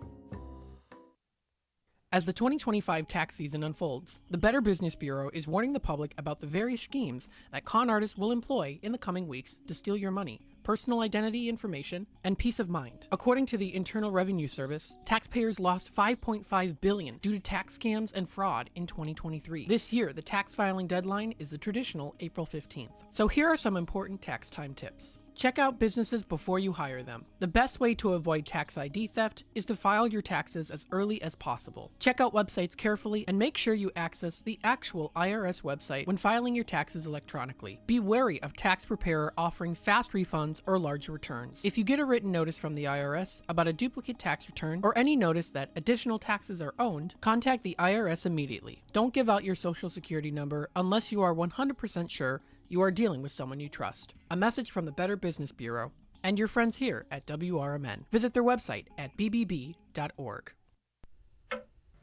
As the 2025 tax season unfolds, the Better Business Bureau is warning the public about the various schemes that con artists will employ in the coming weeks to steal your money, personal identity information, and peace of mind. According to the Internal Revenue Service, taxpayers lost $5.5 billion due to tax scams and fraud in 2023. This year, the tax filing deadline is the traditional April 15th. So here are some important tax time tips. Check out businesses before you hire them. The best way to avoid tax ID theft is to file your taxes as early as possible. Check out websites carefully and make sure you access the actual IRS website when filing your taxes electronically. Be wary of tax preparer offering fast refunds or large returns. If you get a written notice from the IRS about a duplicate tax return or any notice that additional taxes are owed, contact the IRS immediately. Don't give out your social security number unless you are 100% sure you are dealing with someone you trust. A message from the Better Business Bureau and your friends here at WRMN. Visit their website at bbb.org.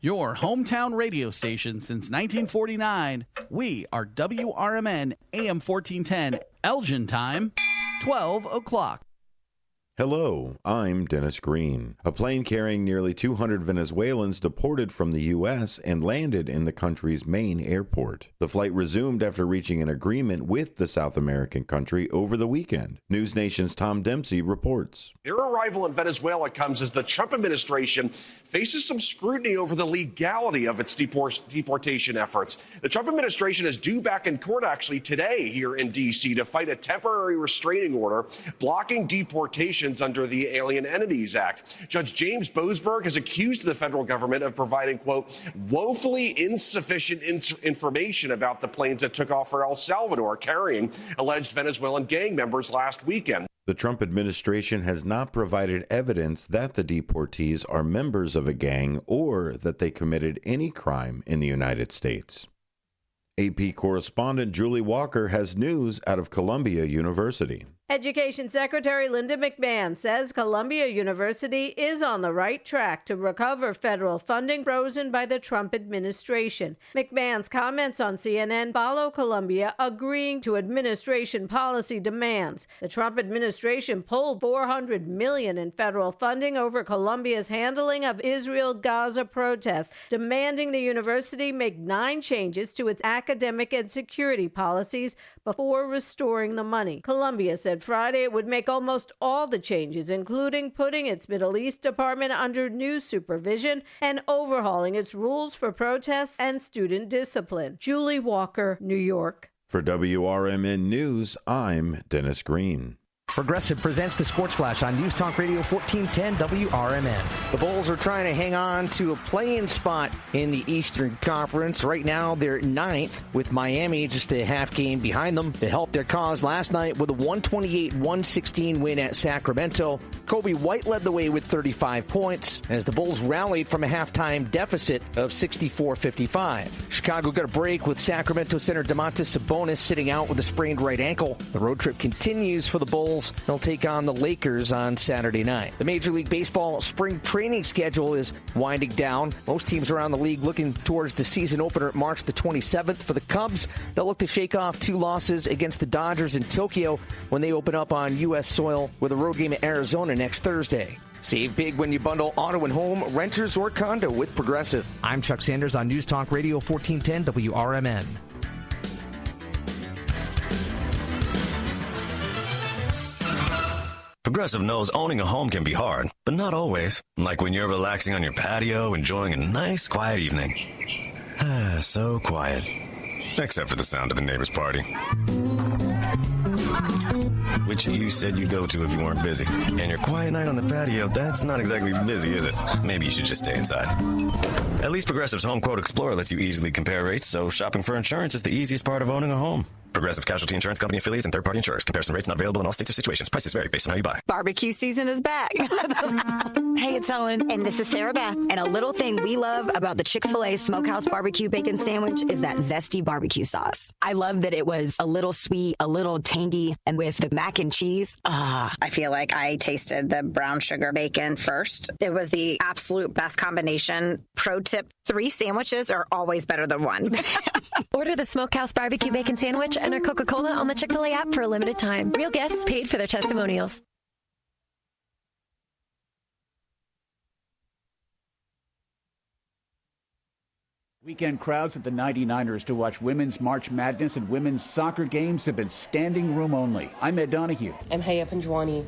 Your hometown radio station since 1949. We are WRMN AM 1410, Elgin time, 12 o'clock. Hello, I'm Dennis Green. A plane carrying nearly 200 Venezuelans deported from the U.S. and landed in the country's main airport. The flight resumed after reaching an agreement with the South American country over the weekend. News Nation's Tom Dempsey reports. Their arrival in Venezuela comes as the Trump administration faces some scrutiny over the legality of its deportation efforts. The Trump administration is due back in court actually today here in D.C. to fight a temporary restraining order blocking deportation under the Alien Entities Act. Judge James Boasberg has accused the federal government of providing, quote, woefully insufficient information about the planes that took off for El Salvador, carrying alleged Venezuelan gang members last weekend. The Trump administration has not provided evidence that the deportees are members of a gang or that they committed any crime in the United States. AP correspondent Julie Walker has news out of Columbia University. Education Secretary Linda McMahon says Columbia University is on the right track to recover federal funding frozen by the Trump administration. McMahon's comments on CNN follow Columbia agreeing to administration policy demands. The Trump administration pulled $400 million in federal funding over Columbia's handling of Israel-Gaza protests, demanding the university make 9 changes to its academic and security policies before restoring the money. Columbia said Friday it would make almost all the changes, including putting its Middle East department under new supervision and overhauling its rules for protests and student discipline. Julie Walker, New York. For WRMN News, I'm Dennis Green. Progressive presents the Sports Flash on News Talk Radio 1410 WRMN. The Bulls are trying to hang on to a play-in spot in the Eastern Conference. Right now, they're 9th with Miami just a half game behind them. To help their cause last night with a 128-116 win at Sacramento. Kobe White led the way with 35 points as the Bulls rallied from a halftime deficit of 64-55. Chicago got a break with Sacramento center Domantas Sabonis sitting out with a sprained right ankle. The road trip continues for the Bulls. They'll take on the Lakers on Saturday night. The Major League Baseball spring training schedule is winding down. Most teams around the league looking towards the season opener March the 27th. For the Cubs, they'll look to shake off 2 losses against the Dodgers in Tokyo when they open up on U.S. soil with a road game at Arizona next Thursday. Save big when you bundle auto and home, renters, or condo with Progressive. I'm Chuck Sanders on News Talk Radio 1410 WRMN. Progressive knows owning a home can be hard, but not always. Like when you're relaxing on your patio, enjoying a nice, quiet evening. So quiet. Except for the sound of the neighbor's party. Which you said you'd go to if you weren't busy. And your quiet night on the patio, that's not exactly busy, is it? Maybe you should just stay inside. At least Progressive's Home Quote Explorer lets you easily compare rates, so shopping for insurance is the easiest part of owning a home. Progressive Casualty Insurance Company affiliates and third-party insurers. Comparison rates not available in all states or situations. Prices vary based on how you buy. Barbecue season is back. Hey, it's Ellen. And this is Sarah Beth. And a little thing we love about the Chick-fil-A Smokehouse Barbecue Bacon Sandwich is that zesty barbecue sauce. I love that it was a little sweet, a little tangy, and with the mac and cheese. I feel like I tasted the brown sugar bacon first. It was the absolute best combination. Pro tip, 3 sandwiches are always better than 1. Order the Smokehouse Barbecue Bacon Sandwich and a Coca-Cola on the Chick-fil-A app for a limited time. Real guests paid for their testimonials. Weekend crowds at the 99ers to watch Women's March Madness and women's soccer games have been standing room only. I'm Ed Donahue. I'm Haya Panjwani.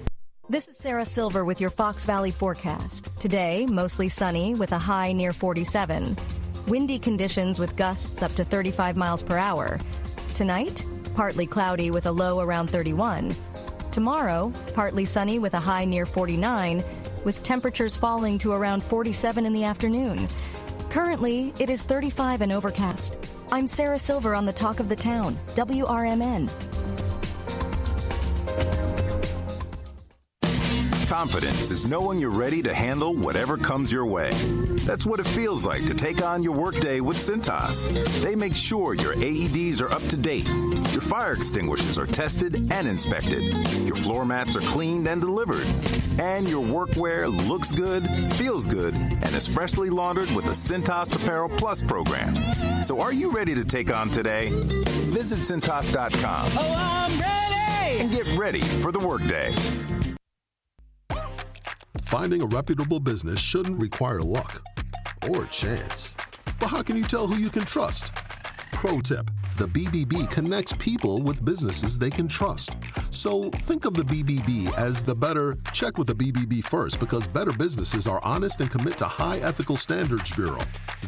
This is Sarah Silver with your Fox Valley forecast. Today, mostly sunny with a high near 47. Windy conditions with gusts up to 35 miles per hour. Tonight, partly cloudy with a low around 31. Tomorrow, partly sunny with a high near 49, with temperatures falling to around 47 in the afternoon. Currently, it is 35 and overcast. I'm Sarah Silver on the Talk of the Town, WRMN. Confidence is knowing you're ready to handle whatever comes your way. That's what it feels like to take on your workday with Cintas. They make sure your AEDs are up to date, your fire extinguishers are tested and inspected, your floor mats are cleaned and delivered, and your workwear looks good, feels good, and is freshly laundered with the Cintas Apparel Plus program. So are you ready to take on today? Visit Cintas.com. Oh, I'm ready! And get ready for the workday. Finding a reputable business shouldn't require luck or chance. But how can you tell who you can trust? Pro tip, the BBB connects people with businesses they can trust. So think of the BBB as the better, check with the BBB first, because better businesses are honest and commit to high ethical standards bureau.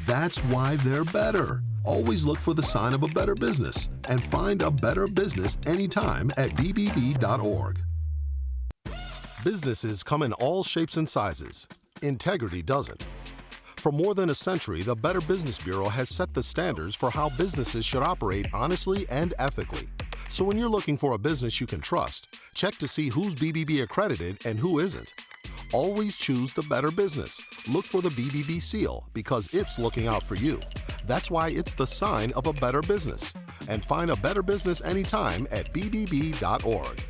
That's why they're better. Always look for the sign of a better business and find a better business anytime at bbb.org. Businesses come in all shapes and sizes. Integrity doesn't. For more than a century, the Better Business Bureau has set the standards for how businesses should operate honestly and ethically. So when you're looking for a business you can trust, check to see who's BBB accredited and who isn't. Always choose the better business. Look for the BBB seal because it's looking out for you. That's why it's the sign of a better business. And find a better business anytime at bbb.org.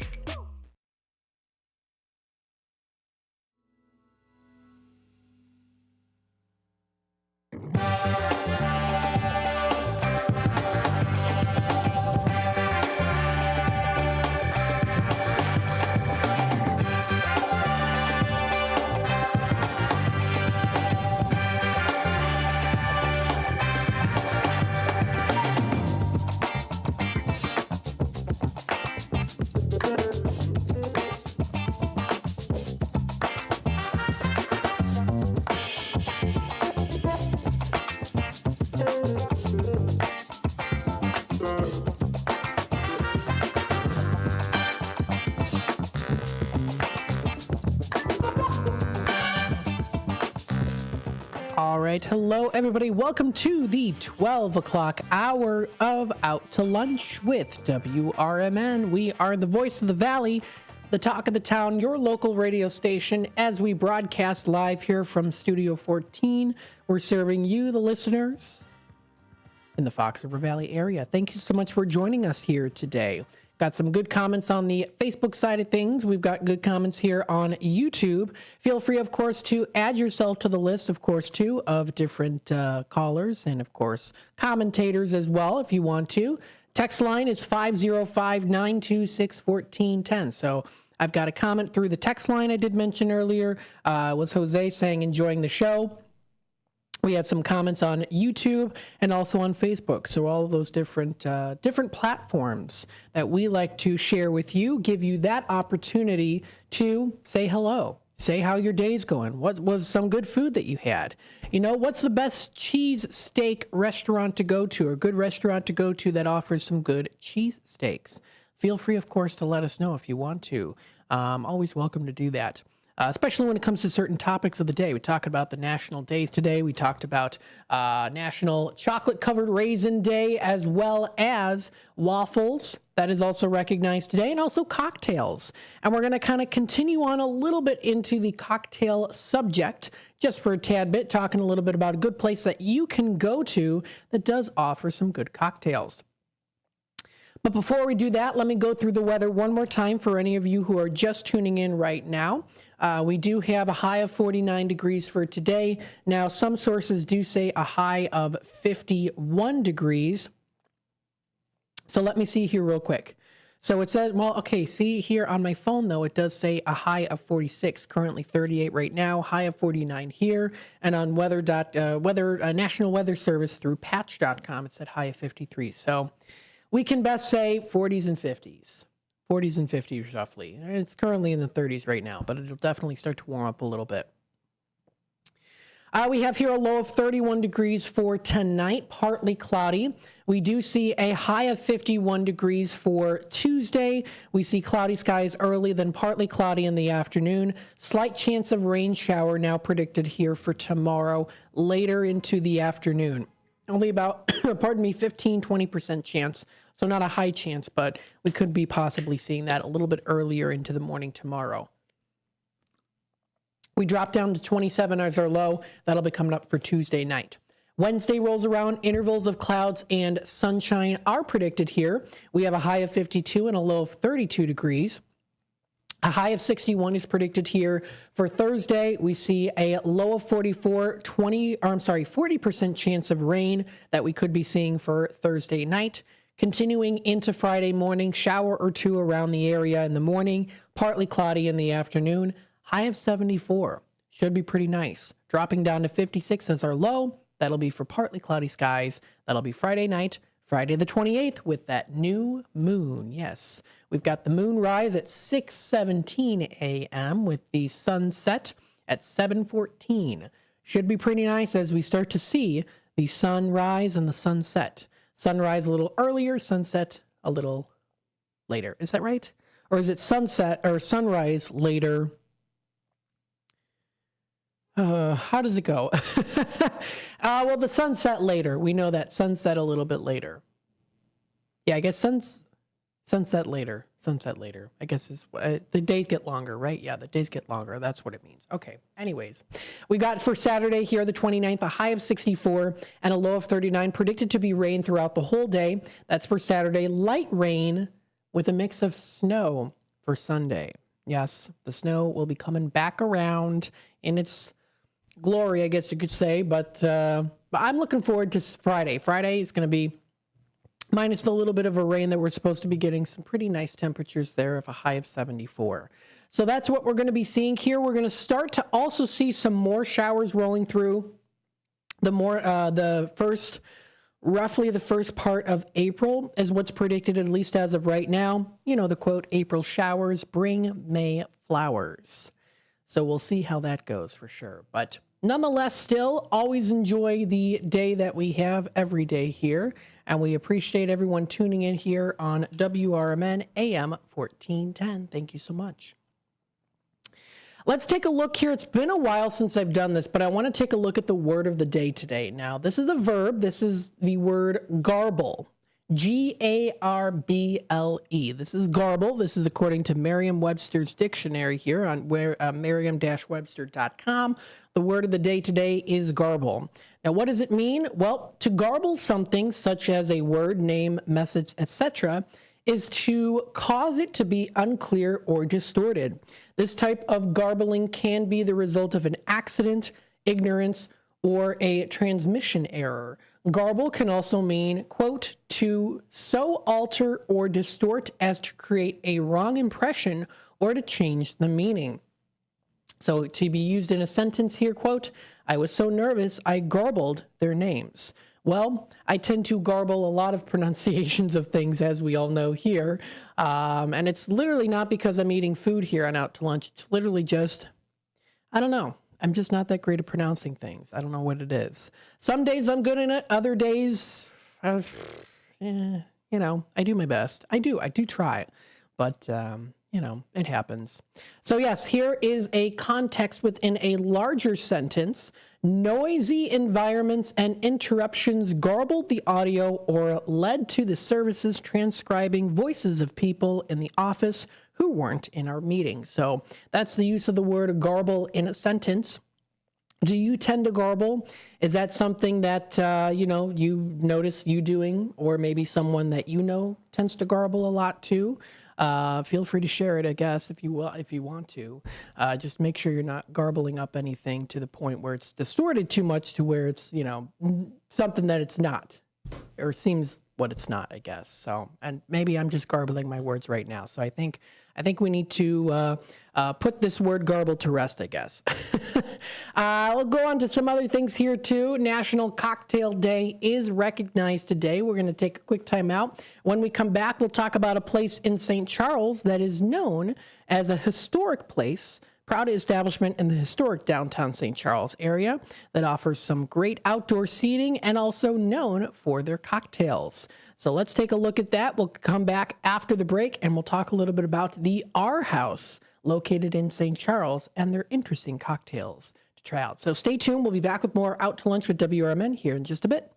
All right. Hello, everybody. Welcome to the 12 o'clock hour of Out to Lunch with WRMN. We are the voice of the Valley, the talk of the town, your local radio station, as we broadcast live here from Studio 14. We're serving you, the listeners, in the Fox River Valley area. Thank you so much for joining us here today. Got some good comments on the Facebook side of things. We've got good comments here on YouTube. Feel free, of course, to add yourself to the list, of course, too, of different callers and, of course, commentators as well, if you want to. Text line is 505-926-1410. So I've got a comment through the text line I did mention earlier. Was Jose saying enjoying the show. We had some comments on YouTube and also on Facebook. So all of those different platforms that we like to share with you, give you that opportunity to say hello, say how your day's going. What was some good food that you had? You know, what's the best cheese steak restaurant to go to or good restaurant to go to that offers some good cheese steaks? Feel free, of course, to let us know if you want to. Always welcome to do that. Especially when it comes to certain topics of the day. We talked about the national days today. We talked about National Chocolate Covered Raisin Day, as well as waffles. That is also recognized today, and also cocktails. And we're going to kind of continue on a little bit into the cocktail subject, just for a tad bit, talking a little bit about a good place that you can go to that does offer some good cocktails. But before we do that, let me go through the weather one more time for any of you who are just tuning in right now. We do have a high of 49 degrees for today. Now, some sources do say a high of 51 degrees. So let me see here real quick. So it says, well, okay, see here on my phone, though, it does say a high of 46, currently 38 right now, high of 49 here. And on National Weather Service through patch.com, it said high of 53. So we can best say 40s and 50s. 40s and 50s roughly. It's currently in the 30s right now, but it'll definitely start to warm up a little bit. We have here a low of 31 degrees for tonight, partly cloudy. We do see a high of 51 degrees for Tuesday. We see cloudy skies early, then partly cloudy in the afternoon. Slight chance of rain shower now predicted here for tomorrow, later into the afternoon. Only about, 15-20% chance. So not a high chance, but we could be possibly seeing that a little bit earlier into the morning tomorrow. We drop down to 27 as our low. That'll be coming up for Tuesday night. Wednesday rolls around. Intervals of clouds and sunshine are predicted here. We have a high of 52 and a low of 32 degrees. A high of 61 is predicted here for Thursday. We see a low of 40% chance of rain that we could be seeing for Thursday night. Continuing into Friday morning, shower or two around the area in the morning, partly cloudy in the afternoon, high of 74. Should be pretty nice. Dropping down to 56 as our low. That'll be for partly cloudy skies. That'll be Friday night, Friday the 28th with that new moon. Yes, we've got the moon rise at 6:17 a.m. with the sunset at 7:14. Should be pretty nice as we start to see the sunrise and the sunset. Sunrise a little earlier, sunset a little later. Is that right? Or is it sunset or sunrise later? How does it go? Well, the sunset later. We know that sunset a little bit later. Yeah, I guess sunset later. Sunset later. I guess is the days get longer, right? Yeah, the days get longer. That's what it means. Okay. Anyways, we got for Saturday here, the 29th, a high of 64 and a low of 39. Predicted to be rain throughout the whole day. That's for Saturday. Light rain with a mix of snow for Sunday. Yes, the snow will be coming back around in its glory, I guess you could say. But I'm looking forward to Friday. Friday is going to be minus the little bit of a rain that we're supposed to be getting, some pretty nice temperatures there of a high of 74. So that's what we're going to be seeing here. We're going to start to also see some more showers rolling through roughly the first part of April is what's predicted, at least as of right now. You know, the quote, April showers bring May flowers. So we'll see how that goes for sure. But nonetheless, still always enjoy the day that we have every day here. And we appreciate everyone tuning in here on WRMN AM 1410. Thank you so much. Let's take a look here. It's been a while since I've done this, but I want to take a look at the word of the day today. Now, this is a verb. This is the word garble. G-A-R-B-L-E. This is garble. This is according to Merriam-Webster's dictionary here on merriam-webster.com. The word of the day today is garble. Now, what does it mean? Well, to garble something such as a word, name, message, etc., is to cause it to be unclear or distorted. This type of garbling can be the result of an accident, ignorance, or a transmission error. Garble can also mean, quote, to so alter or distort as to create a wrong impression or to change the meaning. So to be used in a sentence here, quote, I was so nervous I garbled their names. Well, I tend to garble a lot of pronunciations of things, as we all know here. And it's literally not because I'm eating food here on Out to Lunch. It's literally just, I don't know. I'm just not that great at pronouncing things. I don't know what it is. Some days I'm good in it. Other days, I do my best. I do try. But, it happens. So yes, here is a context within a larger sentence. Noisy environments and interruptions garbled the audio or led to the services transcribing voices of people in the office who weren't in our meeting. So that's the use of the word garble in a sentence. Do you tend to garble? Is that something that, you notice you doing, or maybe someone that you know tends to garble a lot too? Feel free to share it, I guess, if you want to. Just make sure you're not garbling up anything to the point where it's distorted too much to where it's, something that it's not, or seems what it's not, I guess. So, and maybe I'm just garbling my words right now. So I think we need to put this word garble to rest, I guess. We'll go on to some other things here too. National Cocktail Day is recognized today. We're going to take a quick time out. When we come back, we'll talk about a place in St. Charles that is known as a historic place, proud establishment in the historic downtown St. Charles area that offers some great outdoor seating and also known for their cocktails. So let's take a look at that. We'll come back after the break and we'll talk a little bit about the R House located in St. Charles and their interesting cocktails to try out. So stay tuned. We'll be back with more Out to Lunch with WRMN here in just a bit.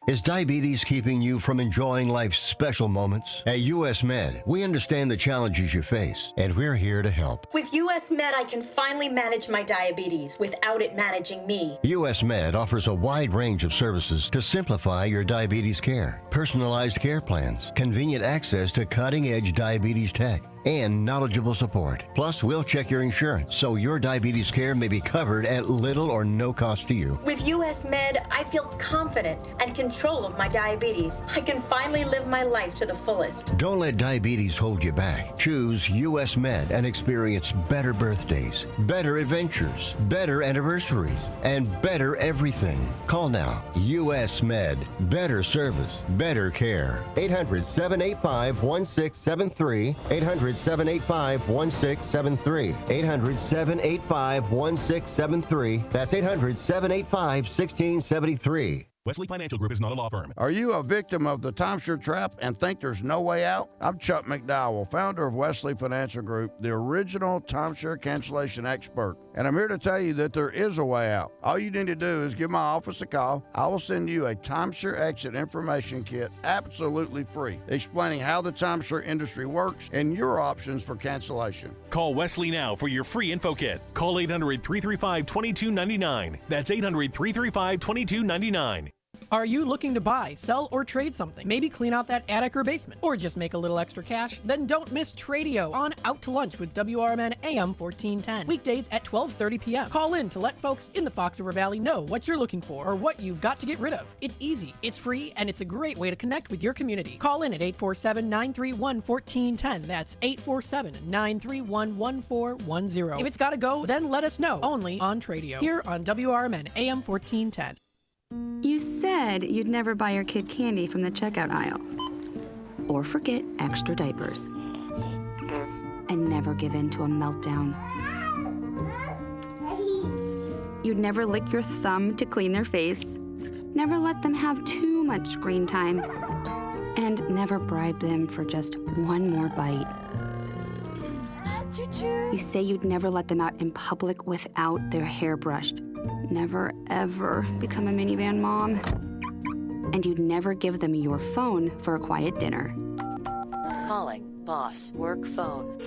Is diabetes keeping you from enjoying life's special moments? At US Med, we understand the challenges you face, and we're here to help. With US Med, I can finally manage my diabetes without it managing me. US Med offers a wide range of services to simplify your diabetes care. Personalized care plans, convenient access to cutting-edge diabetes tech, and knowledgeable support. Plus, we'll check your insurance so your diabetes care may be covered at little or no cost to you. With US Med, I feel confident and control of my diabetes. I can finally live my life to the fullest. Don't let diabetes hold you back. Choose US Med and experience better birthdays, better adventures, better anniversaries, and better everything. Call now. US Med. Better service, better care. 800-785-1673. 800-785-1673. 800-785-1673. That's 800-785-1673. Wesley Financial Group is not a law firm. Are you a victim of the timeshare trap and think there's no way out? I'm Chuck McDowell, founder of Wesley Financial Group, the original timeshare cancellation expert. And I'm here to tell you that there is a way out. All you need to do is give my office a call. I will send you a timeshare exit information kit absolutely free, explaining how the timeshare industry works and your options for cancellation. Call Wesley now for your free info kit. Call 800-335-2299. That's 800-335-2299. Are you looking to buy, sell, or trade something? Maybe clean out that attic or basement, or just make a little extra cash? Then don't miss Tradio on Out to Lunch with WRMN AM 1410. Weekdays at 12:30 p.m. Call in to let folks in the Fox River Valley know what you're looking for or what you've got to get rid of. It's easy, it's free, and it's a great way to connect with your community. Call in at 847-931-1410. That's 847-931-1410. If it's got to go, then let us know. Only on Tradio here on WRMN AM 1410. You said you'd never buy your kid candy from the checkout aisle. Or forget extra diapers. And never give in to a meltdown. You'd never lick your thumb to clean their face. Never let them have too much screen time. And never bribe them for just one more bite. You say you'd never let them out in public without their hair brushed. Never, ever become a minivan mom. And you'd never give them your phone for a quiet dinner. Calling boss work phone.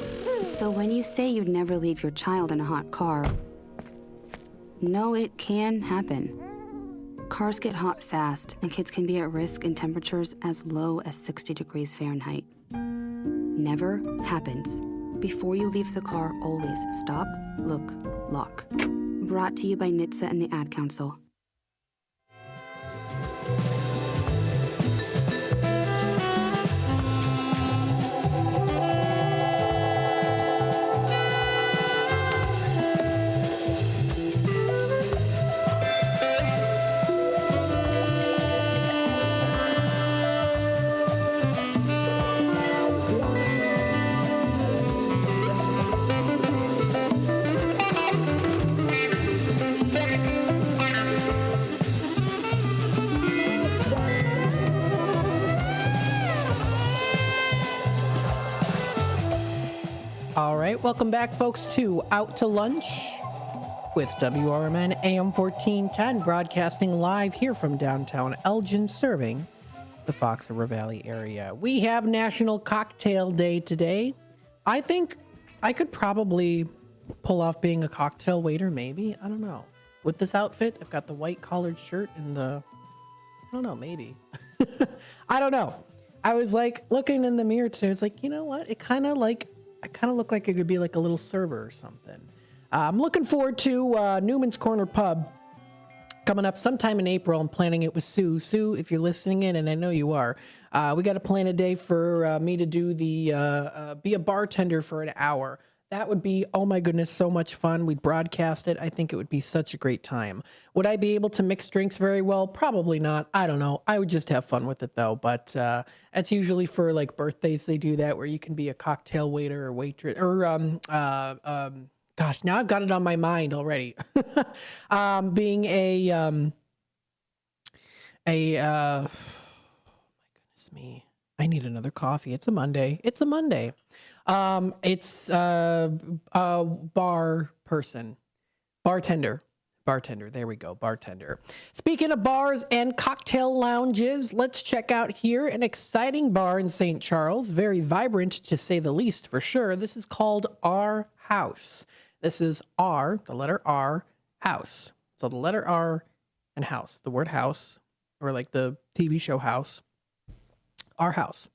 So when you say you'd never leave your child in a hot car, no, it can happen. Cars get hot fast, and kids can be at risk in temperatures as low as 60 degrees Fahrenheit. Never happens. Before you leave the car, always stop, look, lock. Brought to you by NHTSA and the Ad Council. All right, welcome back, folks, to Out to Lunch with WRMN AM 1410, broadcasting live here from downtown Elgin, serving the Fox River Valley area. We have National Cocktail Day today. I think I could probably pull off being a cocktail waiter, maybe. I don't know. With this outfit, I've got the white collared shirt and I don't know, maybe. I don't know. I was like looking in the mirror today. I was like, you know what? I kind of look like I could be like a little server or something. I'm looking forward to Newman's Corner Pub coming up sometime in April. I'm planning it with Sue. Sue, if you're listening in, and I know you are, we got to plan a day for me to do the be a bartender for an hour. That would be, oh my goodness, so much fun. We'd broadcast it. I think it would be such a great time. Would I be able to mix drinks very well? Probably not. I don't know. I would just have fun with it though. But that's usually for like birthdays. They do that where you can be a cocktail waiter or waitress or gosh, now I've got it on my mind already. Being oh my goodness me. I need another coffee. It's a Monday. It's a bar person. Bartender. There we go. Bartender. Speaking of bars and cocktail lounges, let's check out here an exciting bar in St. Charles. Very vibrant, to say the least, for sure. This is called Our House. This is R, the letter R, house. So the letter R and house. The word house, or like the TV show House. Our House.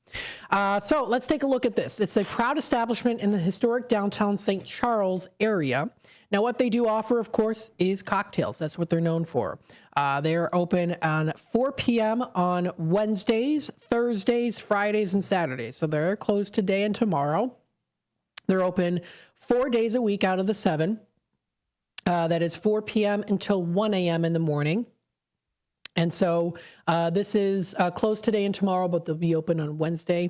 So let's take a look at this. It's a proud establishment in the historic downtown St. Charles area. Now, what they do offer, of course, is cocktails. That's what they're known for. They are open on 4 p.m. on Wednesdays, Thursdays, Fridays, and Saturdays. So they're closed today and tomorrow. They're open 4 days a week out of the 7. That is 4 p.m. until 1 a.m. in the morning. And so this is closed today and tomorrow, but they'll be open on Wednesday,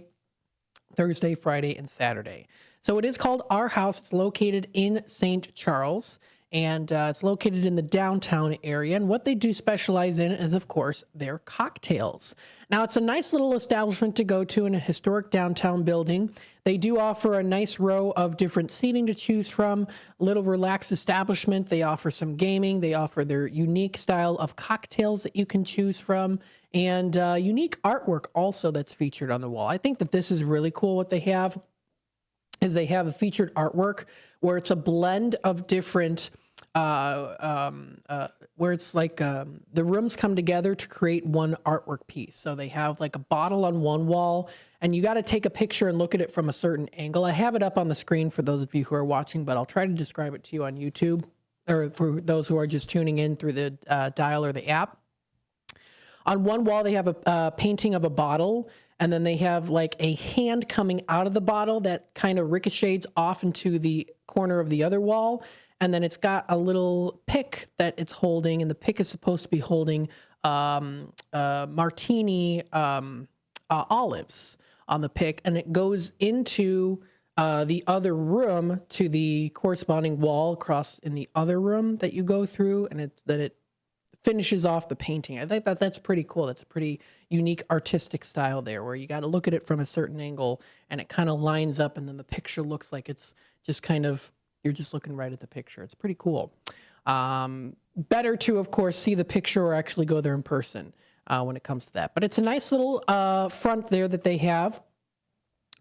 Thursday, Friday, and Saturday. So it is called Our House. It's located in St. Charles, and it's located in the downtown area. And what they do specialize in is, of course, their cocktails. Now, it's a nice little establishment to go to in a historic downtown building. They do offer a nice row of different seating to choose from, a little relaxed establishment. They offer some gaming. They offer their unique style of cocktails that you can choose from, and unique artwork also that's featured on the wall. I think that this is really cool. What they have is they have a featured artwork where it's a blend of different where it's like the rooms come together to create one artwork piece. So they have like a bottle on one wall, and you got to take a picture and look at it from a certain angle. I have it up on the screen for those of you who are watching, but I'll try to describe it to you on YouTube, or for those who are just tuning in through the dial or the app. On one wall, they have a painting of a bottle, and then they have like a hand coming out of the bottle that kind of ricochets off into the corner of the other wall. And then it's got a little pick that it's holding, and the pick is supposed to be holding martini olives on the pick, and it goes into the other room to the corresponding wall across in the other room that you go through, and it finishes off the painting. I think that's pretty cool. That's a pretty unique artistic style there, where you got to look at it from a certain angle and it kind of lines up, and then the picture looks like it's just kind of, you're just looking right at the picture. It's pretty cool. Better to, of course, see the picture or actually go there in person when it comes to that. But it's a nice little front there that they have.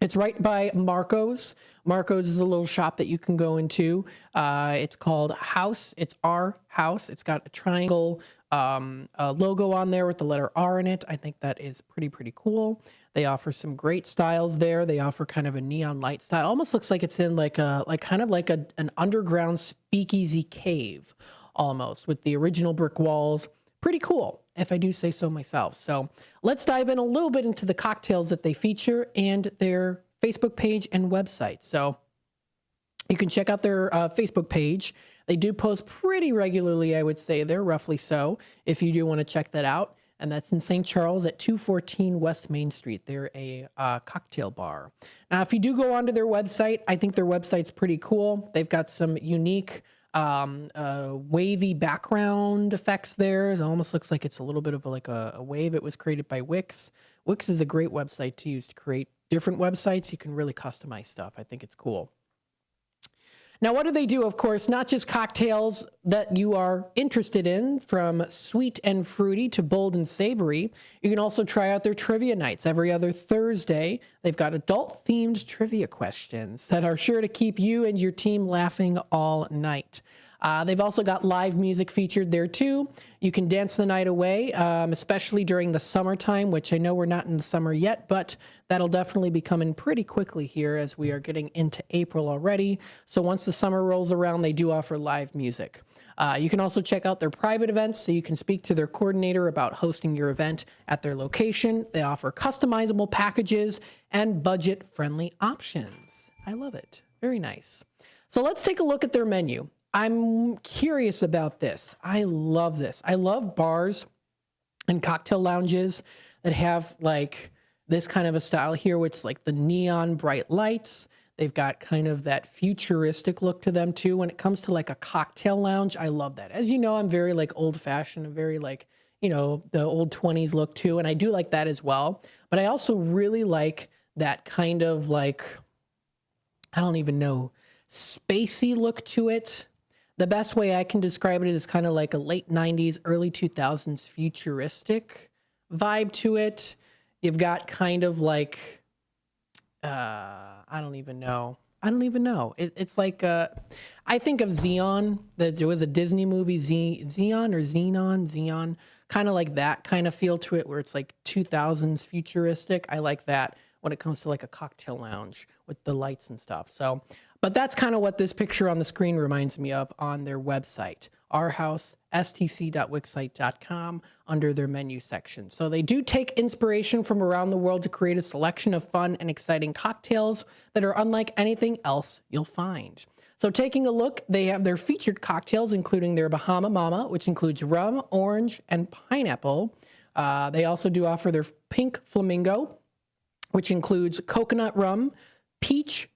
It's right by Marco's. Marco's is a little shop that you can go into. It's called House. It's our house. It's got a triangle logo on there with the letter R in it. I think that is pretty cool. They offer some great styles there. They offer kind of a neon light style. Almost looks like it's in like an underground speakeasy cave, almost, with the original brick walls. Pretty cool, if I do say so myself. So let's dive in a little bit into the cocktails that they feature and their Facebook page and website. So you can check out their Facebook page. They do post pretty regularly, I would say. They're roughly so, if you do want to check that out. And that's in St. Charles at 214 West Main Street. They're a cocktail bar. Now, if you do go onto their website, I think their website's pretty cool. They've got some unique wavy background effects there. It almost looks like it's a little bit of like a wave. It was created by Wix. Wix is a great website to use to create different websites. You can really customize stuff. I think it's cool. Now, what do they do? Of course, not just cocktails that you are interested in, from sweet and fruity to bold and savory. You can also try out their trivia nights every other Thursday. They've got adult-themed trivia questions that are sure to keep you and your team laughing all night. They've also got live music featured there too. You can dance the night away, especially during the summertime, which I know we're not in the summer yet, but that'll definitely be coming pretty quickly here as we are getting into April already. So once the summer rolls around, they do offer live music. You can also check out their private events, so you can speak to their coordinator about hosting your event at their location. They offer customizable packages and budget-friendly options. I love it. Very nice. So let's take a look at their menu. I'm curious about this. I love this. I love bars and cocktail lounges that have like this kind of a style here, which is like the neon bright lights. They've got kind of that futuristic look to them too. When it comes to like a cocktail lounge, I love that. As you know, I'm very like old fashioned. I'm very like, you know, the old 20s look too. And I do like that as well. But I also really like that kind of like, I don't even know, spacey look to it. The best way I can describe it is kind of like a late 90s, early 2000s futuristic vibe to it. You've got kind of like, I don't even know. It's like, I think of Xeon. There was a Disney movie, Xenon, kind of like that kind of feel to it, where it's like 2000s futuristic. I like that when it comes to like a cocktail lounge with the lights and stuff. So, but that's kind of what this picture on the screen reminds me of on their website, ourhousestc.wixsite.com, under their menu section. So they do take inspiration from around the world to create a selection of fun and exciting cocktails that are unlike anything else you'll find. So taking a look, they have their featured cocktails, including their Bahama Mama, which includes rum, orange, and pineapple. They also do offer their Pink Flamingo, which includes coconut rum, peach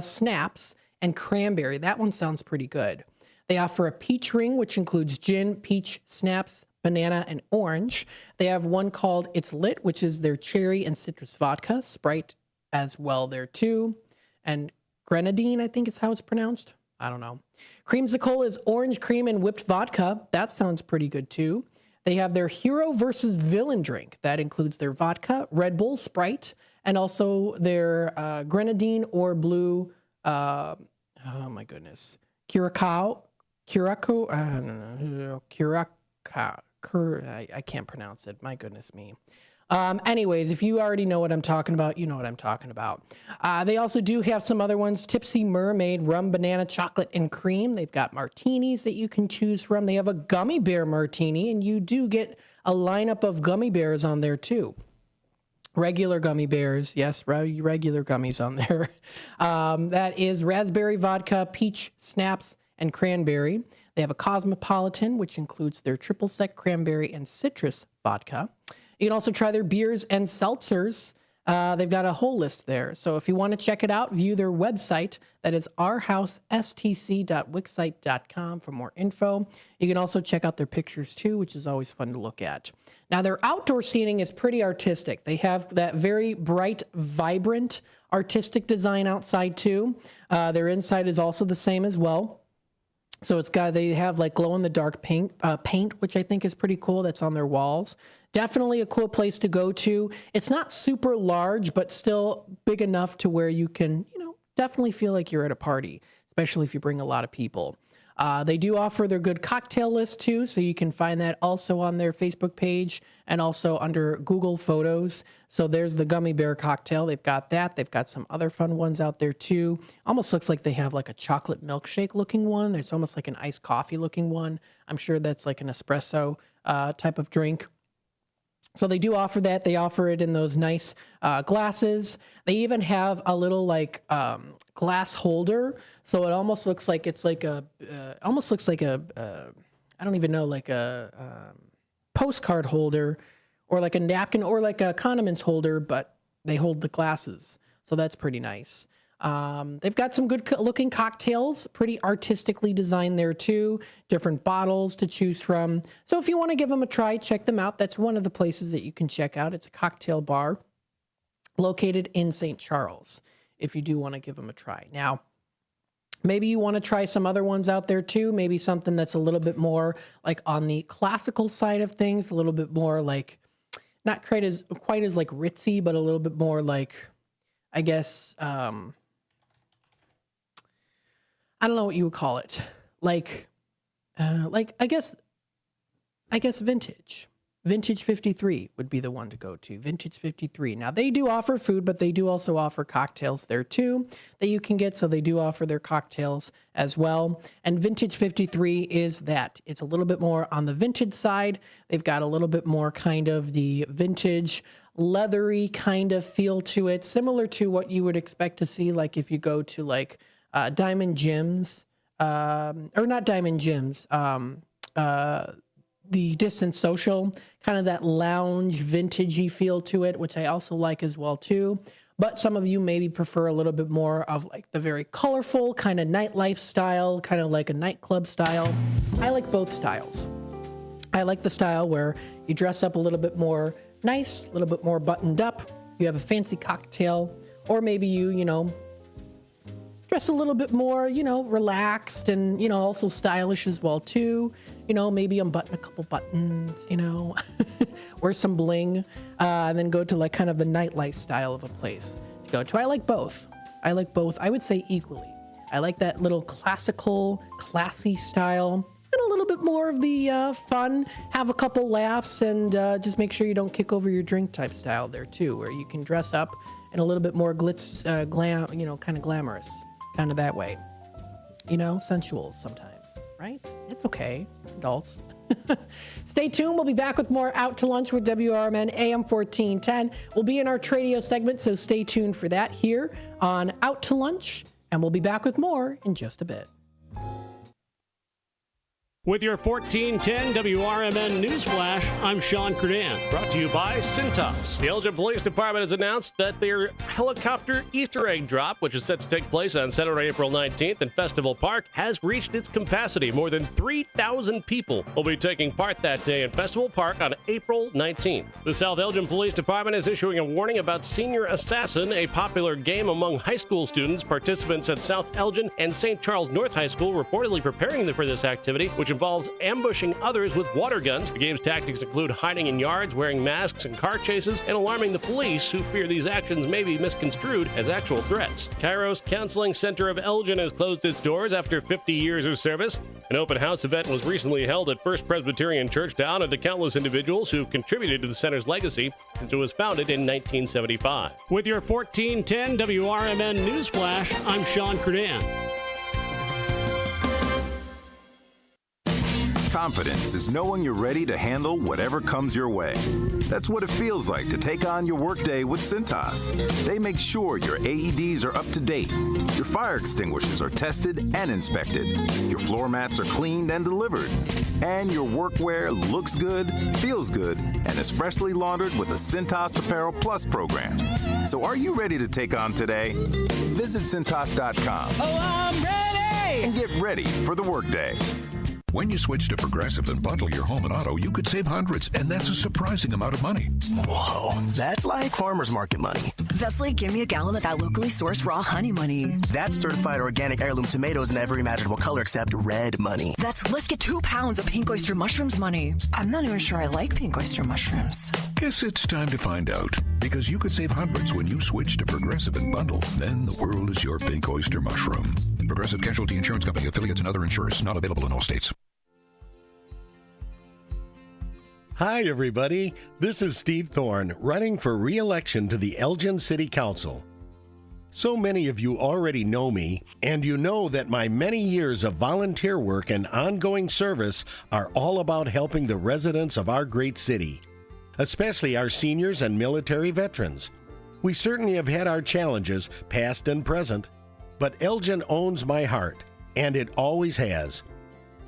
snaps, and cranberry. That one sounds pretty good. They offer a peach ring, which includes gin, peach, snaps, banana, and orange. They have one called It's Lit, which is their cherry and citrus vodka, Sprite as well there too. And grenadine, I think is how it's pronounced. I don't know. Creamsicle is orange cream and whipped vodka. That sounds pretty good too. They have their hero versus villain drink. That includes their vodka, Red Bull, Sprite, and also their grenadine or blue, oh my goodness, Curacao, I can't pronounce it. My goodness me. Anyways, if you already know what I'm talking about, you know what I'm talking about. They also do have some other ones, Tipsy Mermaid, rum, banana, chocolate, and cream. They've got martinis that you can choose from. They have a gummy bear martini, and you do get a lineup of gummy bears on there too. Regular gummy bears, yes, regular gummies on there. That is raspberry vodka, peach, snaps, and cranberry. They have a Cosmopolitan, which includes their triple sec cranberry and citrus vodka. You can also try their beers and seltzers. They've got a whole list there. So if you want to check it out, view their website. That is ourhousestc.wixsite.com for more info. You can also check out their pictures too, which is always fun to look at. Now, their outdoor seating is pretty artistic. They have that very bright, vibrant, artistic design outside too. Their inside is also the same as well. So they have like glow in the dark paint, which I think is pretty cool. That's on their walls. Definitely a cool place to go to. It's not super large, but still big enough to where you can, definitely feel like you're at a party, especially if you bring a lot of people. They do offer their good cocktail list too, so you can find that also on their Facebook page and also under Google Photos. So there's the gummy bear cocktail. They've got that. They've got some other fun ones out there too. Almost looks like they have like a chocolate milkshake looking one. There's almost like an iced coffee looking one. I'm sure that's like an espresso type of drink. So they do offer that. They offer it in those nice glasses. They even have a little like glass holder. So it almost looks like it's like I don't even know, like a postcard holder or like a napkin or like a condiments holder, but they hold the glasses. So that's pretty nice. They've got some good looking cocktails, pretty artistically designed there too, different bottles to choose from. So if you want to give them a try, check them out. That's one of the places that you can check out. It's a cocktail bar located in St. Charles, if you do want to give them a try. Now, maybe you want to try some other ones out there too, maybe something that's a little bit more like on the classical side of things, a little bit more like, not quite as like ritzy, but a little bit more like, I guess, I don't know what you would call it. Like I guess vintage. Vintage 53 would be the one to go to. Vintage 53. Now they do offer food, but they do also offer cocktails there too that you can get. So they do offer their cocktails as well. And Vintage 53 is that. It's a little bit more on the vintage side. They've got a little bit more kind of the vintage leathery kind of feel to it, similar to what you would expect to see like if you go to like Diamond Gyms, or not Diamond Gyms, the Distance Social, kind of that lounge vintagey feel to it, which I also like as well too. But some of you maybe prefer a little bit more of like the very colorful kind of nightlife style, kind of like a nightclub style. I like both styles. I like the style where you dress up a little bit more nice, a little bit more buttoned up. You have a fancy cocktail, or maybe you dress a little bit more, relaxed and, also stylish as well too. Maybe unbutton a couple buttons, wear some bling, and then go to like kind of the nightlife style of a place to go to. I like both. I would say equally. I like that little classical, classy style and a little bit more of the fun, have a couple laughs and just make sure you don't kick over your drink type style there too, where you can dress up in a little bit more glitz, glam, kind of glamorous. Kind of that way, sensual sometimes, right? It's okay, adults. Stay tuned. We'll be back with more Out to Lunch with WRMN AM 1410. We'll be in our Tradio segment, so stay tuned for that here on Out to Lunch, and we'll be back with more in just a bit. With your 1410 WRMN News Flash, I'm Sean Kernan, brought to you by Cintas. The Elgin Police Department has announced that their helicopter Easter egg drop, which is set to take place on Saturday, April 19th in Festival Park, has reached its capacity. More than 3,000 people will be taking part that day in Festival Park on April 19th. The South Elgin Police Department is issuing a warning about Senior Assassin, a popular game among high school students. Participants at South Elgin and St. Charles North High School reportedly preparing for this activity, which involves ambushing others with water guns. The game's tactics include hiding in yards, wearing masks and car chases, and alarming the police, who fear these actions may be misconstrued as actual threats. Kairos Counseling Center of Elgin has closed its doors after 50 years of service. An open house event was recently held at First Presbyterian Church to honor the countless individuals who've contributed to the center's legacy since it was founded in 1975. With your 1410 WRMN News Flash, I'm Sean Kernan. Confidence is knowing you're ready to handle whatever comes your way. That's what it feels like to take on your workday with Cintas. They make sure your AEDs are up to date, your fire extinguishers are tested and inspected, your floor mats are cleaned and delivered, and your workwear looks good, feels good, and is freshly laundered with the Cintas Apparel Plus program. So are you ready to take on today? Visit Cintas.com. Oh, I'm ready! And get ready for the workday. When you switch to Progressive and bundle your home and auto, you could save hundreds, and that's a surprising amount of money. Whoa, that's like farmer's market money. That's like give me a gallon of that locally sourced raw honey money. That's certified organic heirloom tomatoes in every imaginable color except red money. That's let's get 2 pounds of pink oyster mushrooms money. I'm not even sure I like pink oyster mushrooms. Guess it's time to find out, because you could save hundreds when you switch to Progressive and bundle. Then the world is your pink oyster mushroom. Progressive Casualty Insurance Company, affiliates, and other insurers. Not available in all states. Hi, everybody. This is Steve Thorne, running for re-election to the Elgin City Council. So many of you already know me, and you know that my many years of volunteer work and ongoing service are all about helping the residents of our great city, especially our seniors and military veterans. We certainly have had our challenges, past and present, but Elgin owns my heart, and it always has.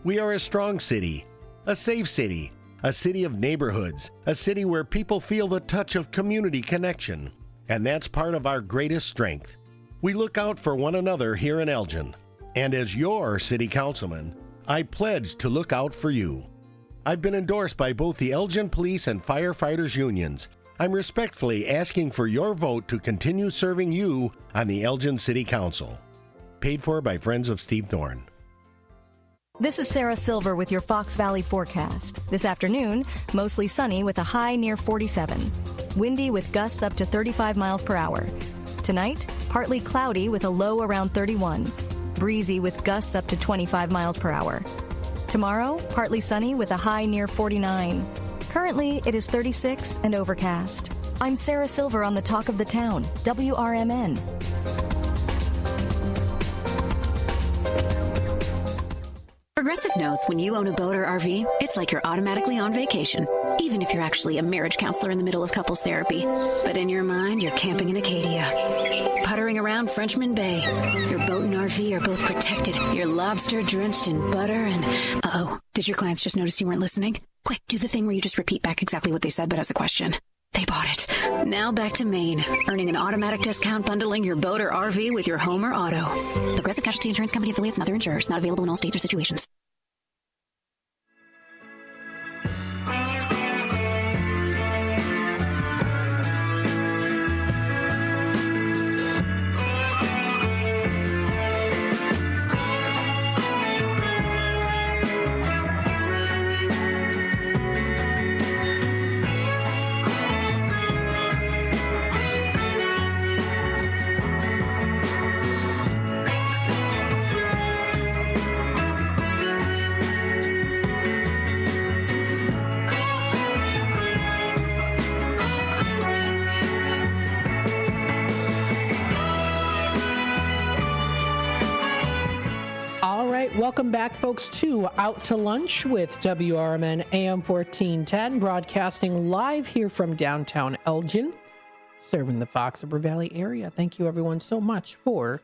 We are a strong city, a safe city, a city of neighborhoods, a city where people feel the touch of community connection. And that's part of our greatest strength. We look out for one another here in Elgin. And as your city councilman, I pledge to look out for you. I've been endorsed by both the Elgin Police and Firefighters Unions. I'm respectfully asking for your vote to continue serving you on the Elgin City Council. Paid for by Friends of Steve Thorne. This is Sarah Silver with your Fox Valley forecast. This afternoon, mostly sunny with a high near 47. Windy with gusts up to 35 miles per hour. Tonight, partly cloudy with a low around 31. Breezy with gusts up to 25 miles per hour. Tomorrow, partly sunny with a high near 49. Currently, it is 36 and overcast. I'm Sarah Silver on the Talk of the Town, WRMN. Progressive knows when you own a boat or RV, it's like you're automatically on vacation, even if you're actually a marriage counselor in the middle of couples therapy. But in your mind, you're camping in Acadia, puttering around Frenchman Bay. Your boat and RV are both protected. You're lobster drenched in butter and... Uh-oh, did your clients just notice you weren't listening? Quick, do the thing where you just repeat back exactly what they said, but as a question. They bought it. Now back to Maine, earning an automatic discount bundling your boat or RV with your home or auto. Progressive Casualty Insurance Company affiliates and other insurers. Not available in all states or situations. Welcome back, folks, to Out to Lunch with WRMN AM 1410, broadcasting live here from downtown Elgin, serving the Fox River Valley area. Thank you, everyone, so much for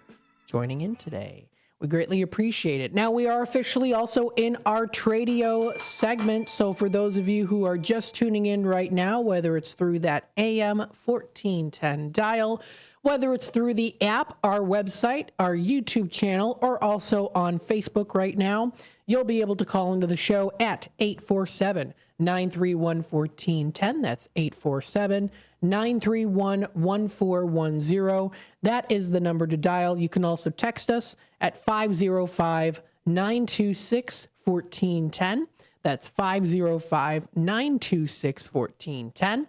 joining in today. We greatly appreciate it. Now, we are officially also in our Tradio segment, so for those of you who are just tuning in right now, whether it's through that AM 1410 dial, whether it's through the app, our website, our YouTube channel, or also on Facebook right now, you'll be able to call into the show at 847-931-1410. That's 847-931-1410. That is the number to dial. You can also text us at 505-926-1410. That's 505-926-1410.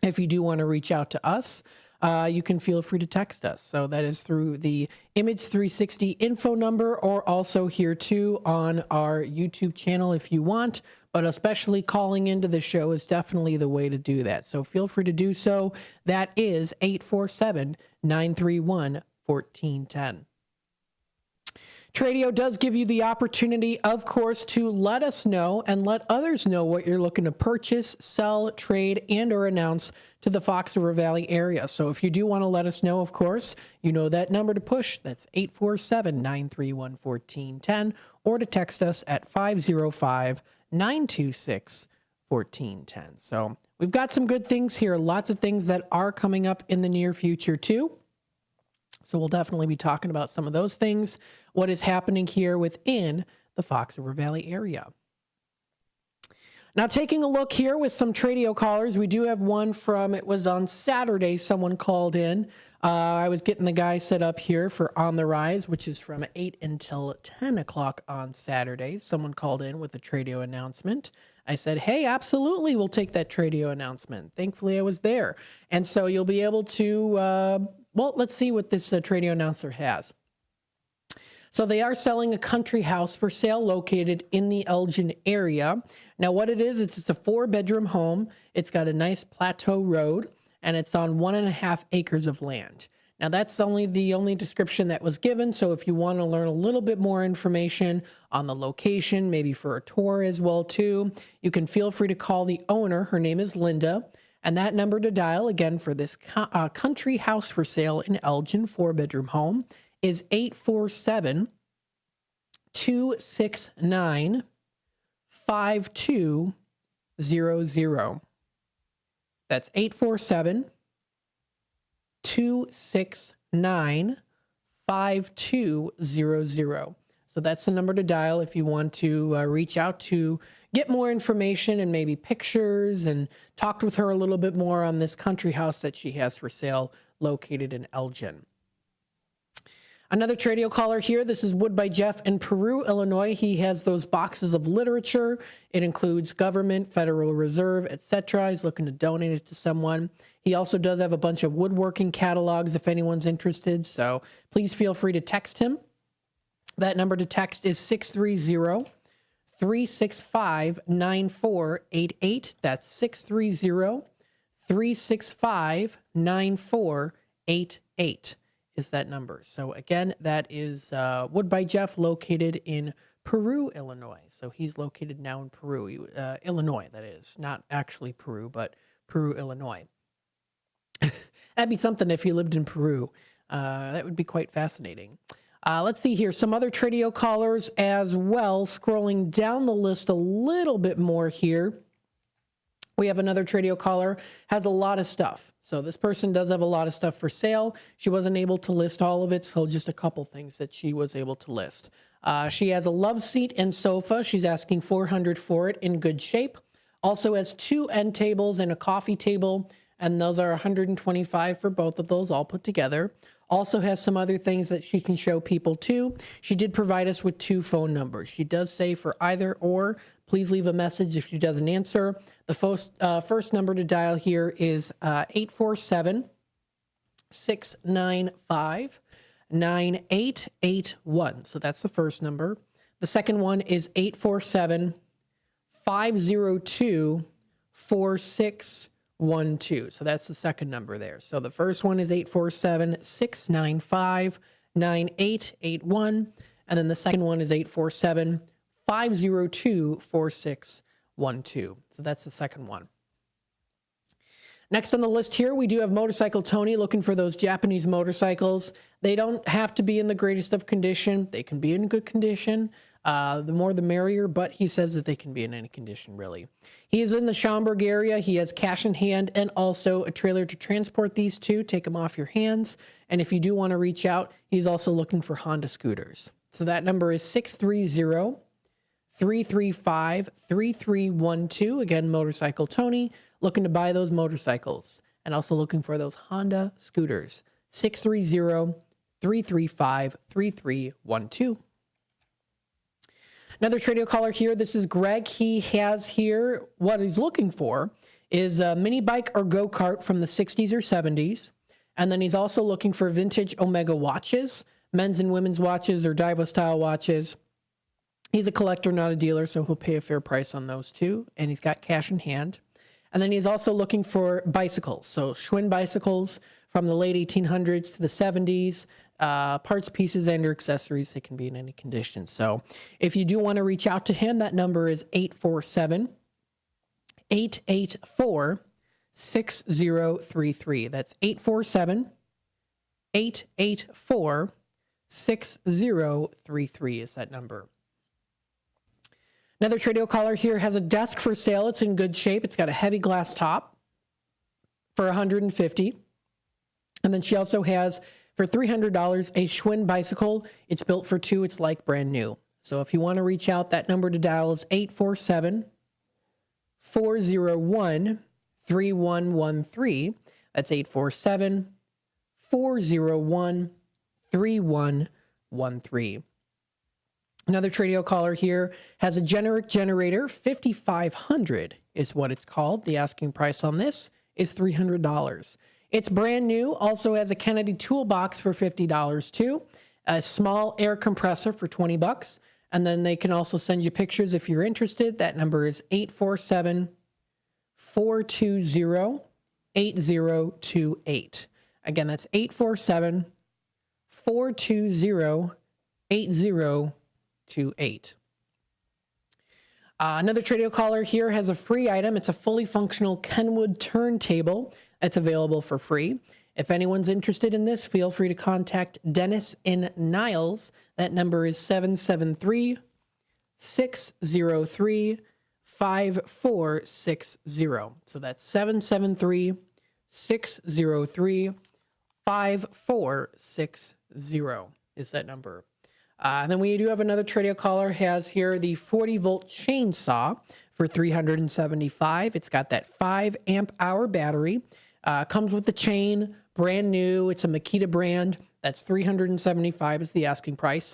If you do want to reach out to us, you can feel free to text us. So that is through the Image 360 info number, or also here too on our YouTube channel if you want. But especially calling into the show is definitely the way to do that. So feel free to do so. That is 847-931-1410. Tradio does give you the opportunity, of course, to let us know and let others know what you're looking to purchase, sell, trade, and or announce to the Fox River Valley area. So if you do want to let us know, of course, you know that number to push. That's 847-931-1410, or to text us at 505-926-1410. 1410. So we've got some good things here. Lots of things that are coming up in the near future too. So we'll definitely be talking about some of those things, what is happening here within the Fox River Valley area. Now, taking a look here with some Tradio callers, we do have one from, it was on Saturday, someone called in. I was getting the guy set up here for On the Rise, which is from 8 until 10 o'clock on Saturdays. Someone called in with a Tradio announcement. I said, hey, absolutely, we'll take that Tradio announcement. Thankfully, I was there. And so you'll be able to, well, let's see what this Tradio announcer has. So they are selling a country house for sale located in the Elgin area. Now what it is, it's a 4-bedroom home. It's got a nice plateau road, and it's on 1.5 acres of land. Now that's the only description that was given. So if you want to learn a little bit more information on the location, maybe for a tour as well too, you can feel free to call the owner. Her name is Linda. And that number to dial again for this country house for sale in Elgin, 4-bedroom home, is 847-269-5200. That's 847-269-5200. So that's the number to dial if you want to reach out to get more information and maybe pictures and talk with her a little bit more on this country house that she has for sale located in Elgin. Another Tradio caller here. This is Wood by Jeff in Peru, Illinois. He has those boxes of literature. It includes government, Federal Reserve, etc. He's looking to donate it to someone. He also does have a bunch of woodworking catalogs if anyone's interested. So please feel free to text him. That number to text is 630-365-9488. That's 630-365-9488. is that number. So again, that is Wood by Jeff, located in Peru, Illinois. So he's located now in Peru, Illinois, that is. Not actually Peru, but Peru, Illinois. That'd be something if he lived in Peru. That would be quite fascinating. Let's see here. Some other Tradio callers as well. Scrolling down the list a little bit more here. We have another Tradio caller, has a lot of stuff. So this person does have a lot of stuff for sale. She wasn't able to list all of it, so just a couple things that she was able to list. She has a love seat and sofa. She's asking $400 for it, in good shape. Also has 2 end tables and a coffee table, and those are $125 for both of those, all put together. Also has some other things that she can show people too. She did provide us with 2 phone numbers. She does say for either or, please leave a message if she doesn't answer. The first number to dial here is 847-695-9881. So that's the first number. The second one is 847-502-4612. So that's the second number there. So the first one is 847-695-9881. And then the second one is 847-502-4612. So that's the second one. Next on the list here, we do have Motorcycle Tony, looking for those Japanese motorcycles. They don't have to be in the greatest of condition. They can be in good condition. The more the merrier, but he says that they can be in any condition, really. He is in the Schaumburg area. He has cash in hand and also a trailer to transport these to. Take them off your hands. And if you do want to reach out, he's also looking for Honda scooters. So that number is 630-335-3312. Again, Motorcycle Tony, looking to buy those motorcycles and also looking for those Honda scooters. 630-335-3312. Another Tradio caller here. This is Greg. He has here, what he's looking for is a mini bike or go-kart from the 60s or 70s. And then he's also looking for vintage Omega watches, men's and women's watches or Divo style watches. He's a collector, not a dealer, so he'll pay a fair price on those too. And he's got cash in hand. And then he's also looking for bicycles. So Schwinn bicycles from the late 1800s to the 70s. Parts, pieces, and or accessories. They can be in any condition. So if you do want to reach out to him, that number is 847-884-6033. That's 847-884-6033 is that number. Another Tradio caller here has a desk for sale. It's in good shape. It's got a heavy glass top for $150. And then she also has, for $300, a Schwinn bicycle. It's built for two. It's like brand new. So if you want to reach out, that number to dial is 847-401-3113. That's 847-401-3113. Another Tradio caller here has a generic generator. 5,500 is what it's called. The asking price on this is $300. It's brand new. Also has a Kennedy toolbox for $50 too. A small air compressor for $20. And then they can also send you pictures if you're interested. That number is 847-420-8028. Again, that's 847-420-8028. Another Tradio caller here has a free item. It's a fully functional Kenwood turntable that's available for free. If anyone's interested in this, feel free to contact Dennis in Niles. That number is 773-603-5460. So that's 773-603-5460 is that number. And then we do have another Tradio caller has here the 40-volt chainsaw for $375. It's got that 5 amp hour battery. Comes with the chain, brand new. It's a Makita brand. That's $375 is the asking price.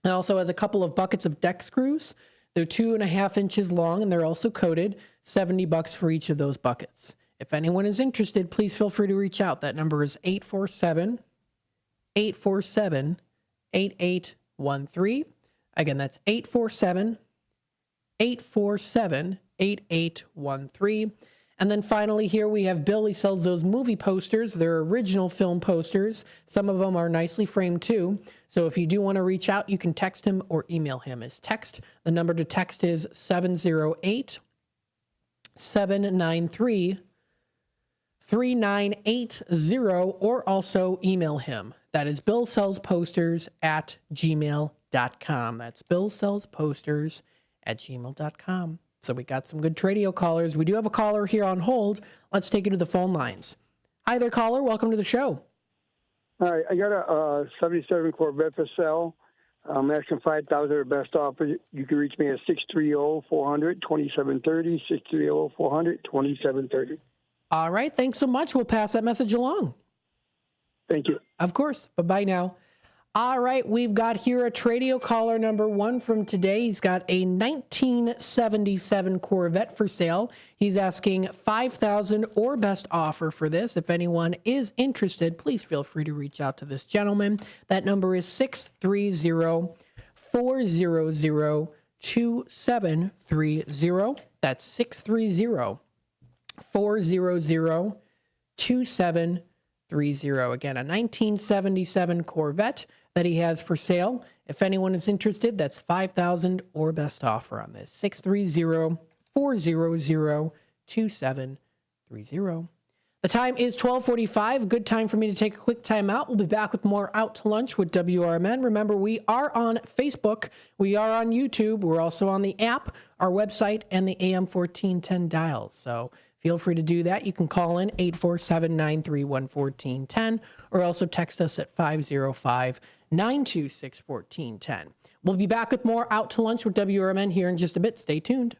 It also has a couple of buckets of deck screws. They're 2.5 inches long, and they're also coated. $70 for each of those buckets. If anyone is interested, please feel free to reach out. That number is 847-8813. Again, that's 847-8813. And then finally here we have Bill. He sells those movie posters. They're original film posters. Some of them are nicely framed too. So if you do want to reach out, you can text him or email him. The number to text is 708-793-3980, or also email him. That is billsellsposters@gmail.com. That's billsellsposters@gmail.com. So we got some good Tradio callers. We do have a caller here on hold. Let's take it to the phone lines. Hi there, caller. Welcome to the show. All right. I got a 77 Corvette for sale. I'm asking $5,000 at best offer. You can reach me at 630-400-2730, 630-400-2730. All right. Thanks so much. We'll pass that message along. Thank you. Of course. Bye-bye now. All right, we've got here a Tradio caller number 1 from today. He's got a 1977 Corvette for sale. He's asking $5,000 or best offer for this. If anyone is interested, please feel free to reach out to this gentleman. That number is 630-400-2730. That's 630-400-2730. Again, a 1977 Corvette that he has for sale. If anyone is interested, that's $5,000 or best offer on this. 630-400-2730. The time is 12:45. Good time for me to take a quick time out. We'll be back with more Out to Lunch with WRMN. Remember, we are on Facebook. We are on YouTube. We're also on the app, our website, and the AM 1410 dials. So feel free to do that. You can call in 847-931-1410 or also text us at 505-926-1410. We'll be back with more Out to Lunch with WRMN here in just a bit. Stay tuned.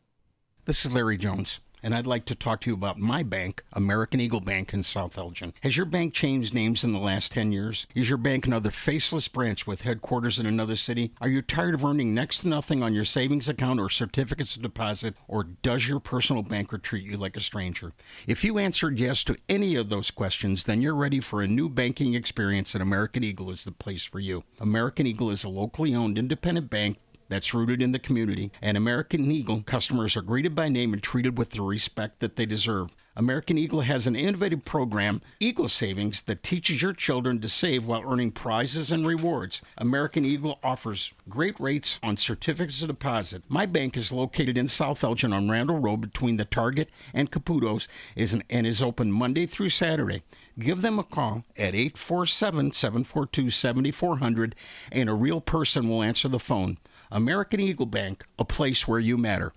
This is Larry Jones, and I'd like to talk to you about my bank, American Eagle Bank in South Elgin. Has your bank changed names in the last 10 years? Is your bank another faceless branch with headquarters in another city? Are you tired of earning next to nothing on your savings account or certificates of deposit, or does your personal banker treat you like a stranger? If you answered yes to any of those questions, then you're ready for a new banking experience, and American Eagle is the place for you. American Eagle is a locally owned independent bank that's rooted in the community, and American Eagle customers are greeted by name and treated with the respect that they deserve. American Eagle has an innovative program, Eagle Savings, that teaches your children to save while earning prizes and rewards. American Eagle offers great rates on certificates of deposit. My bank is located in South Elgin on Randall Road between the Target and Caputo's and is open Monday through Saturday. Give them a call at 847-742-7400, and a real person will answer the phone. American Eagle Bank, a place where you matter.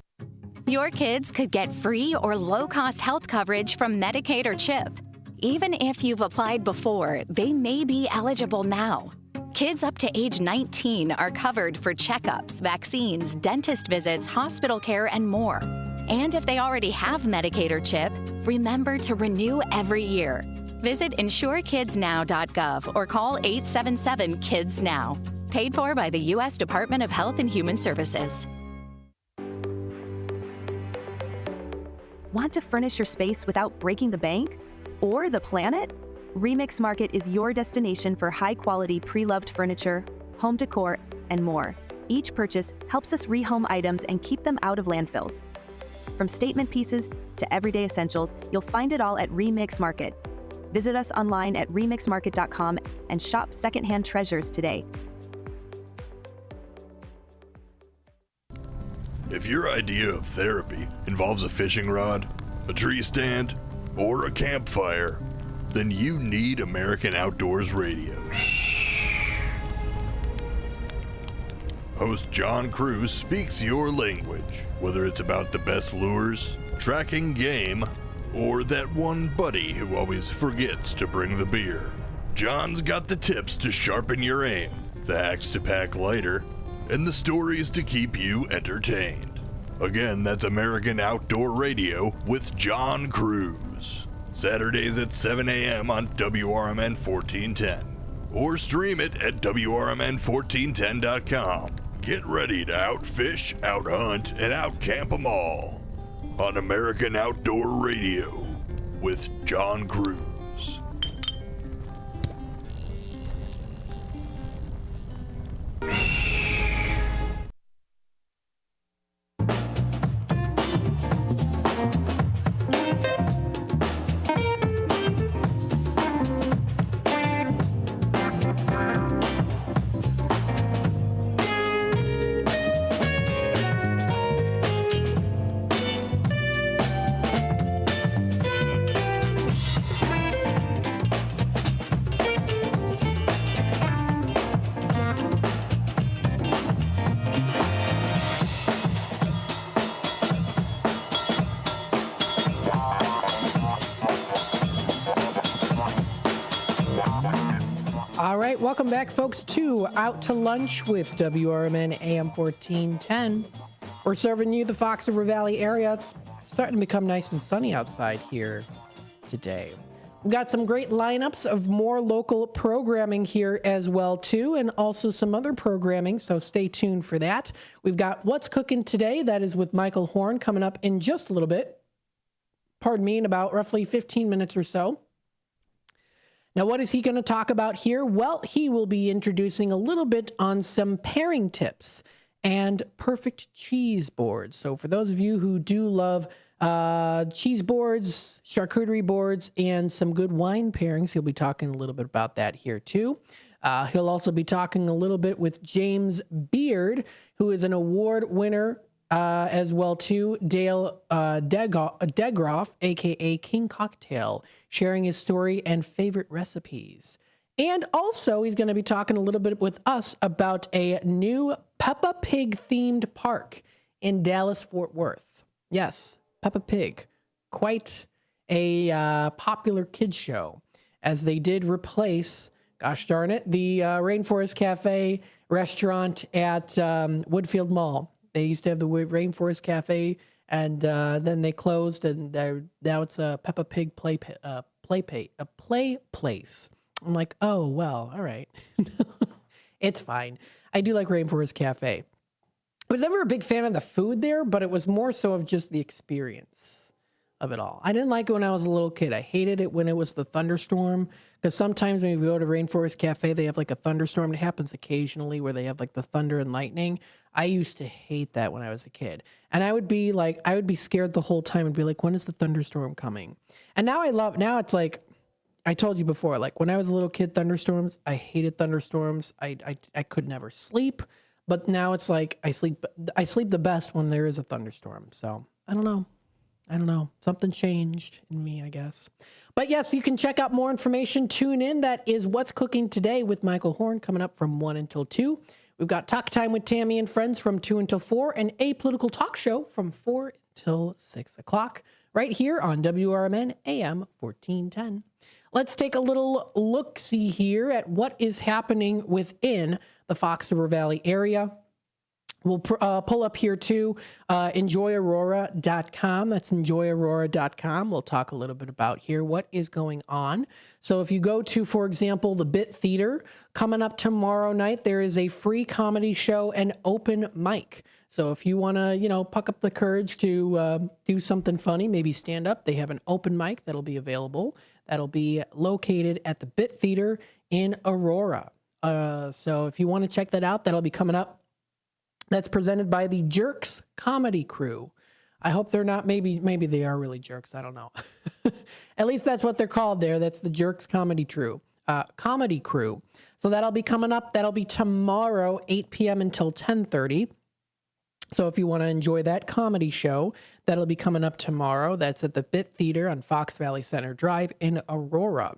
Your kids could get free or low-cost health coverage from Medicaid or CHIP. Even if you've applied before, they may be eligible now. Kids up to age 19 are covered for checkups, vaccines, dentist visits, hospital care, and more. And if they already have Medicaid or CHIP, remember to renew every year. Visit insurekidsnow.gov or call 877-KIDS-NOW. Paid for by the U.S. Department of Health and Human Services. Want to furnish your space without breaking the bank? Or the planet? Remix Market is your destination for high-quality pre-loved furniture, home decor, and more. Each purchase helps us rehome items and keep them out of landfills. From statement pieces to everyday essentials, you'll find it all at Remix Market. Visit us online at remixmarket.com and shop secondhand treasures today. If your idea of therapy involves a fishing rod, a tree stand, or a campfire, then you need American Outdoors Radio. Host John Cruz speaks your language, whether it's about the best lures, tracking game, or that one buddy who always forgets to bring the beer. John's got the tips to sharpen your aim, the hacks to pack lighter, and the stories to keep you entertained. Again, that's American Outdoor Radio with John Cruz. Saturdays at 7 a.m. on WRMN 1410. Or stream it at WRMN1410.com. Get ready to outfish, outhunt, and outcamp them all on American Outdoor Radio with John Cruz. All right, welcome back, folks, to Out to Lunch with WRMN AM 1410. We're serving you the Fox River Valley area. It's starting to become nice and sunny outside here today. We've got some great lineups of more local programming here as well, too, and also some other programming, so stay tuned for that. We've got What's Cooking Today. That is with Michael Horn coming up in just a little bit. Pardon me, in about roughly 15 minutes or so. Now, what is he going to talk about here? Well, he will be introducing a little bit on some pairing tips and perfect cheese boards. So for those of you who do love cheese boards, charcuterie boards, and some good wine pairings, he'll be talking a little bit about that here too. He'll also be talking a little bit with James Beard, who is an award winner as well too. Dale Degroff, aka King Cocktail, sharing his story and favorite recipes. And also, he's going to be talking a little bit with us about a new Peppa Pig themed park in Dallas-Fort Worth. Yes, Peppa Pig. Quite a popular kids show, as they did replace, gosh darn it, the Rainforest Cafe restaurant at Woodfield Mall. They used to have the Rainforest Cafe, and then they closed, and now it's a Peppa Pig play place. I'm like, oh, well, all right. It's fine. I do like Rainforest Cafe. I was never a big fan of the food there, but it was more so of just the experience of it all. I didn't like it when I was a little kid. I hated it when it was the thunderstorm, because sometimes when you go to Rainforest Cafe, they have like a thunderstorm. It happens occasionally where they have like the thunder and lightning. I used to hate that when I was a kid. And I would be scared the whole time and be like, when is the thunderstorm coming? And now now it's like, I told you before, like when I was a little kid, thunderstorms, I hated thunderstorms. I could never sleep. But now it's like I sleep the best when there is a thunderstorm. So I don't know. Something changed in me, I guess. But yes, you can check out more information. Tune in. That is What's Cooking Today with Michael Horn, coming up from 1 until 2. We've got Talk Time with Tammy and Friends from 2 until 4 and a political talk show from 4 till 6 o'clock right here on WRMN AM 1410. Let's take a little look-see here at what is happening within the Fox River Valley area. We'll pull up here too, enjoyaurora.com. That's enjoyaurora.com. We'll talk a little bit about here what is going on. So if you go to, for example, the Bit Theater, coming up tomorrow night, there is a free comedy show and open mic. So if you want to, puck up the courage to do something funny, maybe stand up, they have an open mic that'll be available. That'll be located at the Bit Theater in Aurora. So if you want to check that out, that'll be coming up. That's presented by the Jerks Comedy Crew. I hope they're not, maybe they are really jerks. I don't know. At least that's what they're called there. That's the Jerks Comedy Crew. So that'll be coming up. That'll be tomorrow, 8 p.m. until 10:30. So if you want to enjoy that comedy show, that'll be coming up tomorrow. That's at the Bit Theater on Fox Valley Center Drive in Aurora.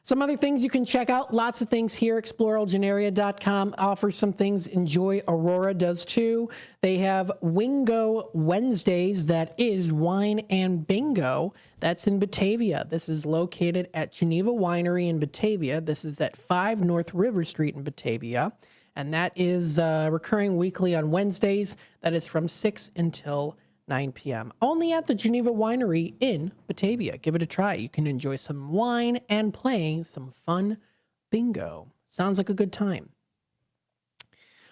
Some other things you can check out, lots of things here. ExploreElginArea.com offers some things. Enjoy Aurora does too. They have Wingo Wednesdays, that is wine and bingo. That's in Batavia. This is located at Geneva Winery in Batavia. This is at 5 North River Street in Batavia. And that is recurring weekly on Wednesdays. That is from 6 until 9 p.m. Only at the Geneva Winery in Batavia. Give it a try. You can enjoy some wine and playing some fun bingo. Sounds like a good time.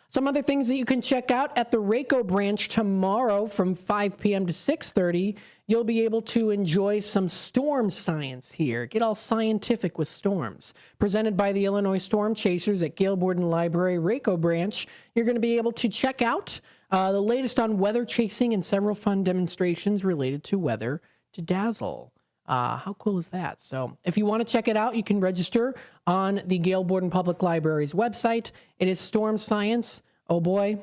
Some other things that you can check out at the Rayco branch tomorrow from 5 p.m. to 6:30. You'll be able to enjoy some storm science here. Get all scientific with storms. Presented by the Illinois Storm Chasers at Gail Borden Library Rayco branch. You're going to be able to check out the latest on weather chasing and several fun demonstrations related to weather to dazzle. How cool is that? So if you want to check it out, you can register on the Gail Borden Public Library's website. It is Storm Science. Oh boy,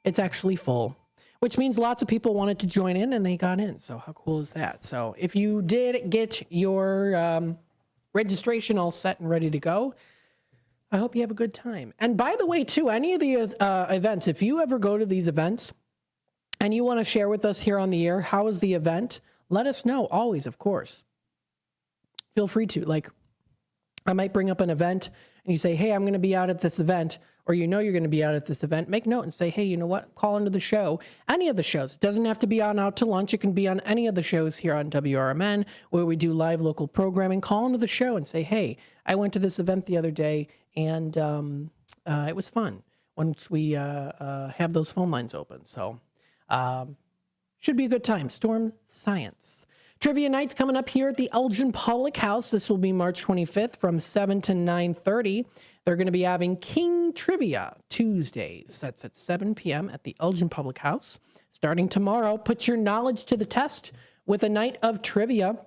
it's actually full, which means lots of people wanted to join in and they got in. So how cool is that? So if you did get your registration all set and ready to go, I hope you have a good time. And by the way, too, any of the events, if you ever go to these events and you want to share with us here on the air, how is the event? Let us know, always, of course. Feel free to. Like, I might bring up an event and you say, hey, I'm going to be out at this event, or you're going to be out at this event. Make note and say, hey, you know what? Call into the show. Any of the shows. It doesn't have to be on Out to Lunch. It can be on any of the shows here on WRMN where we do live local programming. Call into the show and say, hey, I went to this event the other day and it was fun once we have those phone lines open. So should be a good time. Storm Science. Trivia night's coming up here at the Elgin Public House. This will be March 25th from 7 to 9:30. They're going to be having King Trivia Tuesdays. That's at 7 p.m. at the Elgin Public House. Starting tomorrow, put your knowledge to the test with a night of trivia.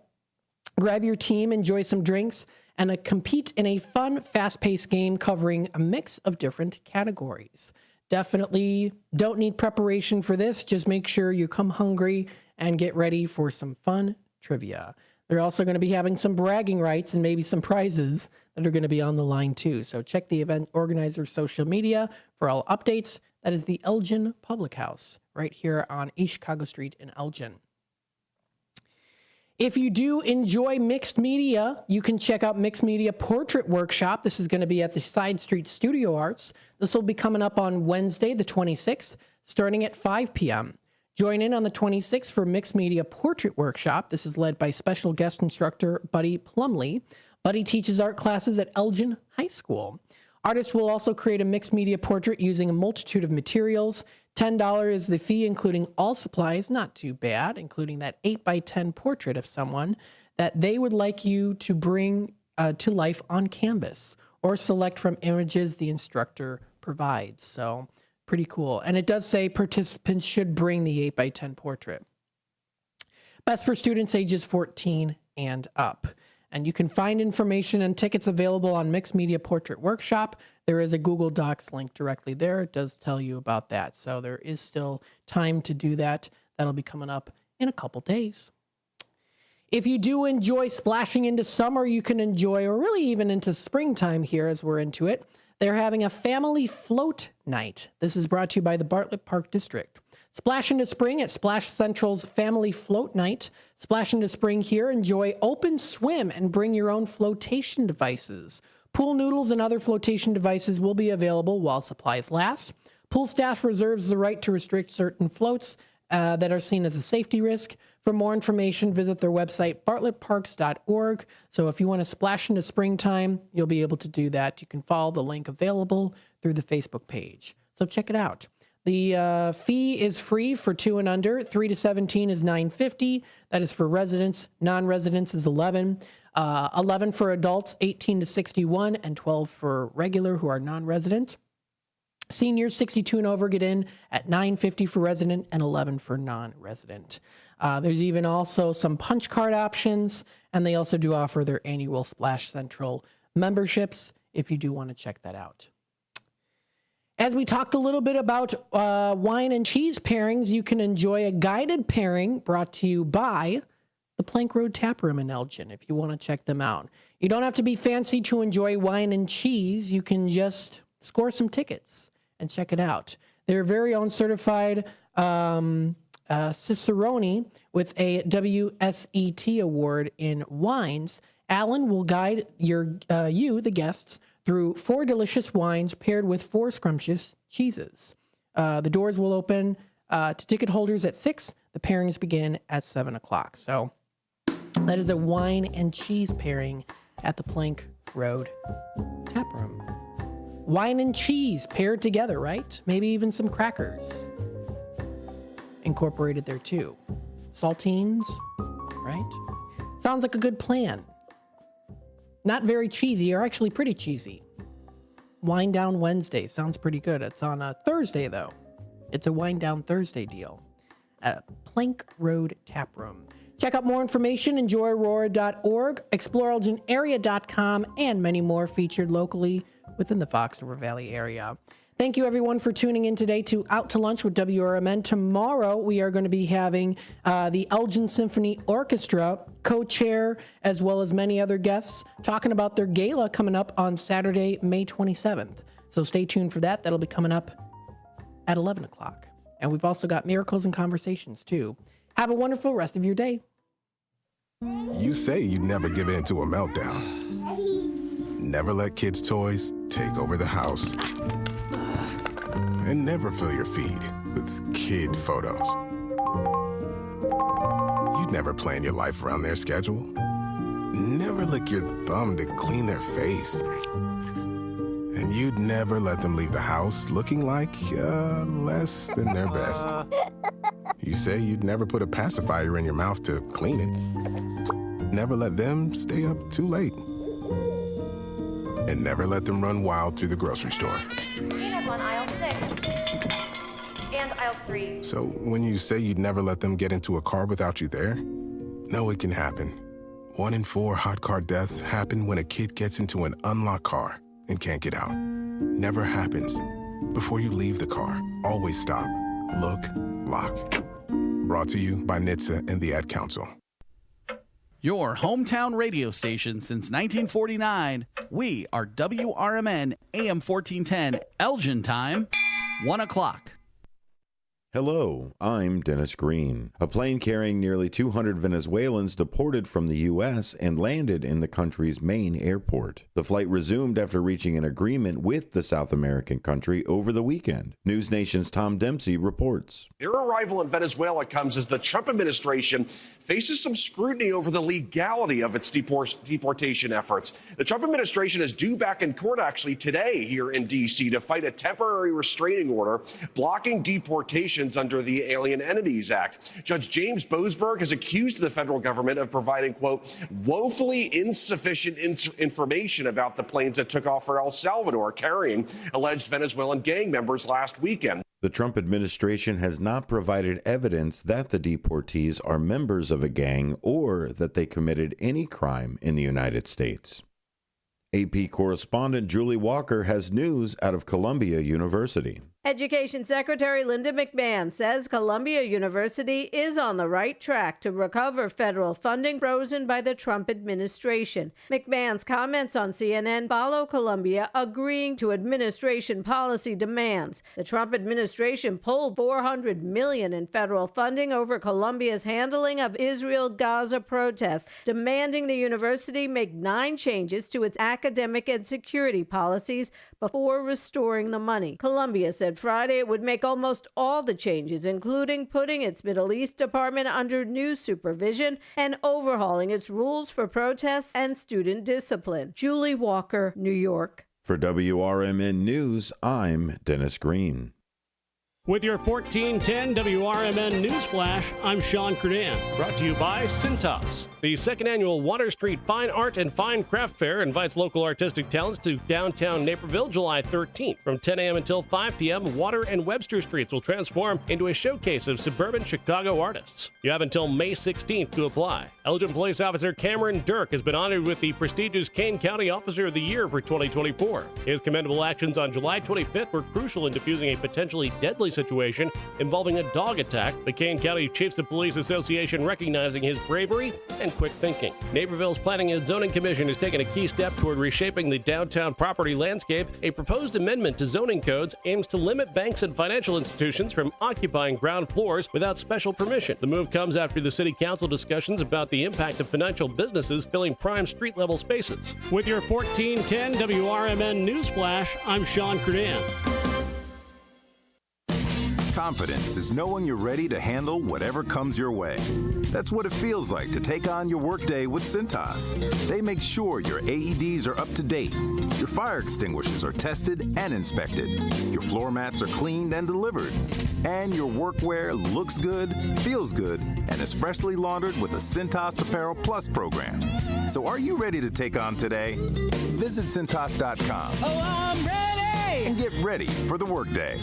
Grab your team, enjoy some drinks, and compete in a fun, fast-paced game covering a mix of different categories. Definitely don't need preparation for this. Just make sure you come hungry and get ready for some fun trivia. They're also going to be having some bragging rights and maybe some prizes that are going to be on the line too. So check the event organizer's social media for all updates. That is the Elgin Public House right here on East Chicago Street in Elgin. If you do enjoy mixed media, you can check out Mixed Media Portrait Workshop. This is going to be at the Side Street Studio Arts. This will be coming up on Wednesday, the 26th, starting at 5 p.m. Join in on the 26th for Mixed Media Portrait Workshop. This is led by special guest instructor Buddy Plumley. Buddy teaches art classes at Elgin High School. Artists will also create a mixed media portrait using a multitude of materials. $10 is the fee, including all supplies. Not too bad, including that 8x10 portrait of someone that they would like you to bring to life on canvas or select from images the instructor provides. So pretty cool. And it does say participants should bring the 8x10 portrait. Best for students ages 14 and up. And you can find information and tickets available on Mixed Media Portrait Workshop. There is a Google Docs link directly there. It does tell you about that. So there is still time to do that. That'll be coming up in a couple days. If you do enjoy splashing into summer, you can enjoy, or really even into springtime here as we're into it, They're having a family float night. This is brought to you by the Bartlett Park District. Splash into spring at Splash Central's Family Float Night. Splash into spring here. Enjoy open swim and bring your own flotation devices. Pool noodles and other flotation devices will be available while supplies last. Pool staff reserves the right to restrict certain floats that are seen as a safety risk. For more information, visit their website, bartlettparks.org. So if you want to splash into springtime, you'll be able to do that. You can follow the link available through the Facebook page. So check it out. The fee is free for 2 and under. 3 to 17 is $9.50. That is for residents. Non-residents is $11. $11 for adults, 18 to 61, and $12 for regular who are non-resident. Seniors 62 and over get in at $9.50 for resident and $11 for non-resident. There's even also some punch card options, and they also do offer their annual Splash Central memberships if you do want to check that out. As we talked a little bit about wine and cheese pairings, you can enjoy a guided pairing brought to you by the Plank Road Tap Room in Elgin, if you want to check them out. You don't have to be fancy to enjoy wine and cheese. You can just score some tickets and check it out. Their very own certified Cicerone with a WSET award in wines. Alan will guide you, the guests, through 4 delicious wines paired with 4 scrumptious cheeses. The doors will open to ticket holders at 6. The pairings begin at 7 o'clock. So that is a wine and cheese pairing at the Plank Road Tap Room. Wine and cheese paired together, right? Maybe even some crackers incorporated there too. Saltines, right? Sounds like a good plan. Not very cheesy, or actually pretty cheesy. Wine Down Wednesday sounds pretty good. It's on a Thursday, though. It's a Wine Down Thursday deal at Plank Road Tap Room. Check out more information, enjoyaurora.org, exploreelginarea.com, and many more featured locally within the Fox River Valley area. Thank you, everyone, for tuning in today to Out to Lunch with WRMN. Tomorrow, we are going to be having the Elgin Symphony Orchestra co-chair, as well as many other guests, talking about their gala coming up on Saturday, May 27th. So stay tuned for that. That'll be coming up at 11 o'clock. And we've also got Miracles and Conversations, too. Have a wonderful rest of your day. You say you'd never give in to a meltdown. Never let kids' toys take over the house. And never fill your feed with kid photos. You'd never plan your life around their schedule. Never lick your thumb to clean their face. And you'd never let them leave the house looking like less than their best. You say you'd never put a pacifier in your mouth to clean it. Never let them stay up too late. And never let them run wild through the grocery store. Peanuts on aisle 6 and aisle 3. So when you say you'd never let them get into a car without you there, no, it can happen. 1 in 4 hot car deaths happen when a kid gets into an unlocked car and can't get out. Never happens. Before you leave the car, always stop, look, lock. Brought to you by NHTSA and the Ad Council. Your hometown radio station since 1949. We are WRMN AM 1410, Elgin time, 1 o'clock. Hello, I'm Dennis Green. A plane carrying nearly 200 Venezuelans deported from the U.S. and landed in the country's main airport. The flight resumed after reaching an agreement with the South American country over the weekend. News Nation's Tom Dempsey reports. Their arrival in Venezuela comes as the Trump administration faces some scrutiny over the legality of its deportation efforts. The Trump administration is due back in court actually today here in D.C. to fight a temporary restraining order blocking deportation under the Alien Entities Act. Judge James Boasberg has accused the federal government of providing, quote, woefully insufficient information about the planes that took off for El Salvador carrying alleged Venezuelan gang members last weekend. The Trump administration has not provided evidence that the deportees are members of a gang or that they committed any crime in the United States. AP correspondent Julie Walker has news out of Columbia University. Education Secretary Linda McMahon says Columbia University is on the right track to recover federal funding frozen by the Trump administration. McMahon's comments on CNN follow Columbia agreeing to administration policy demands. The Trump administration pulled $400 million in federal funding over Columbia's handling of Israel-Gaza protests, demanding the university make 9 changes to its academic and security policies before restoring the money. Columbia said Friday it would make almost all the changes, including putting its Middle East department under new supervision and overhauling its rules for protests and student discipline. Julie Walker, New York. For WRMN News, I'm Dennis Green. With your 1410 WRMN News Flash, I'm Sean Kernan. Brought to you by Cintas. The second annual Water Street Fine Art and Fine Craft Fair invites local artistic talents to downtown Naperville July 13th. From 10 a.m. until 5 p.m., Water and Webster Streets will transform into a showcase of suburban Chicago artists. You have until May 16th to apply. Elgin Police Officer Cameron Dirk has been honored with the prestigious Kane County Officer of the Year for 2024. His commendable actions on July 25th were crucial in diffusing a potentially deadly situation involving a dog attack, the Kane County Chiefs of Police Association recognizing his bravery and quick thinking. Naperville's Planning and Zoning Commission has taken a key step toward reshaping the downtown property landscape. A proposed amendment to zoning codes aims to limit banks and financial institutions from occupying ground floors without special permission. The move comes after the City Council discussions about the impact of financial businesses filling prime street-level spaces. With your 1410 WRMN News Flash, I'm Sean Kernan. Confidence is knowing you're ready to handle whatever comes your way. That's what it feels like to take on your workday with Cintas. They make sure your AEDs are up to date, your fire extinguishers are tested and inspected, your floor mats are cleaned and delivered, and your workwear looks good, feels good, and is freshly laundered with the Cintas Apparel Plus program. So are you ready to take on today? Visit Cintas.com. Oh, I'm ready! And get ready for the workday.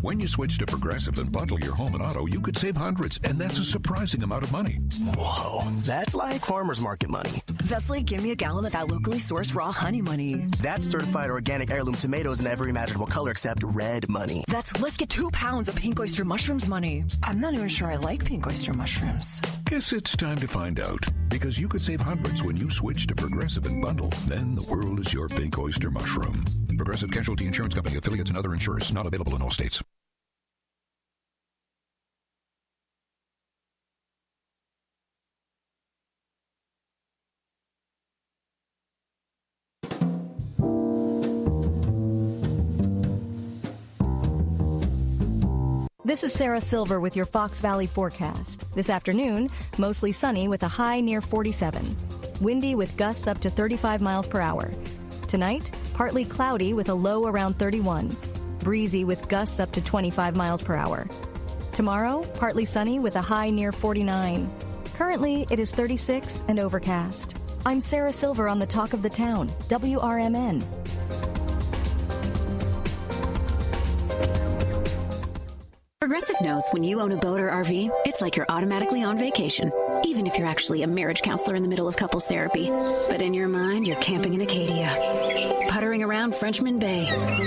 When you switch to Progressive and bundle your home and auto, you could save hundreds, and that's a surprising amount of money. Whoa, that's like farmer's market money. That's like give me a gallon of that locally sourced raw honey money. That's certified organic heirloom tomatoes in every imaginable color except red money. That's let's get 2 pounds of pink oyster mushrooms money. I'm not even sure I like pink oyster mushrooms. Guess it's time to find out, because you could save hundreds when you switch to Progressive and bundle. Then the world is your pink oyster mushroom. Progressive Casualty Insurance Company, affiliates, and other insurers. Not available in all states. This is Sarah Silver with your Fox Valley forecast. This afternoon, mostly sunny with a high near 47. Windy with gusts up to 35 miles per hour. Tonight, partly cloudy with a low around 31. Breezy with gusts up to 25 miles per hour. Tomorrow, partly sunny with a high near 49. Currently, it is 36 and overcast. I'm Sarah Silver on the Talk of the Town, WRMN. Progressive knows when you own a boat or RV, it's like you're automatically on vacation, even if you're actually a marriage counselor in the middle of couples therapy. But in your mind, you're camping in Acadia, puttering around Frenchman Bay.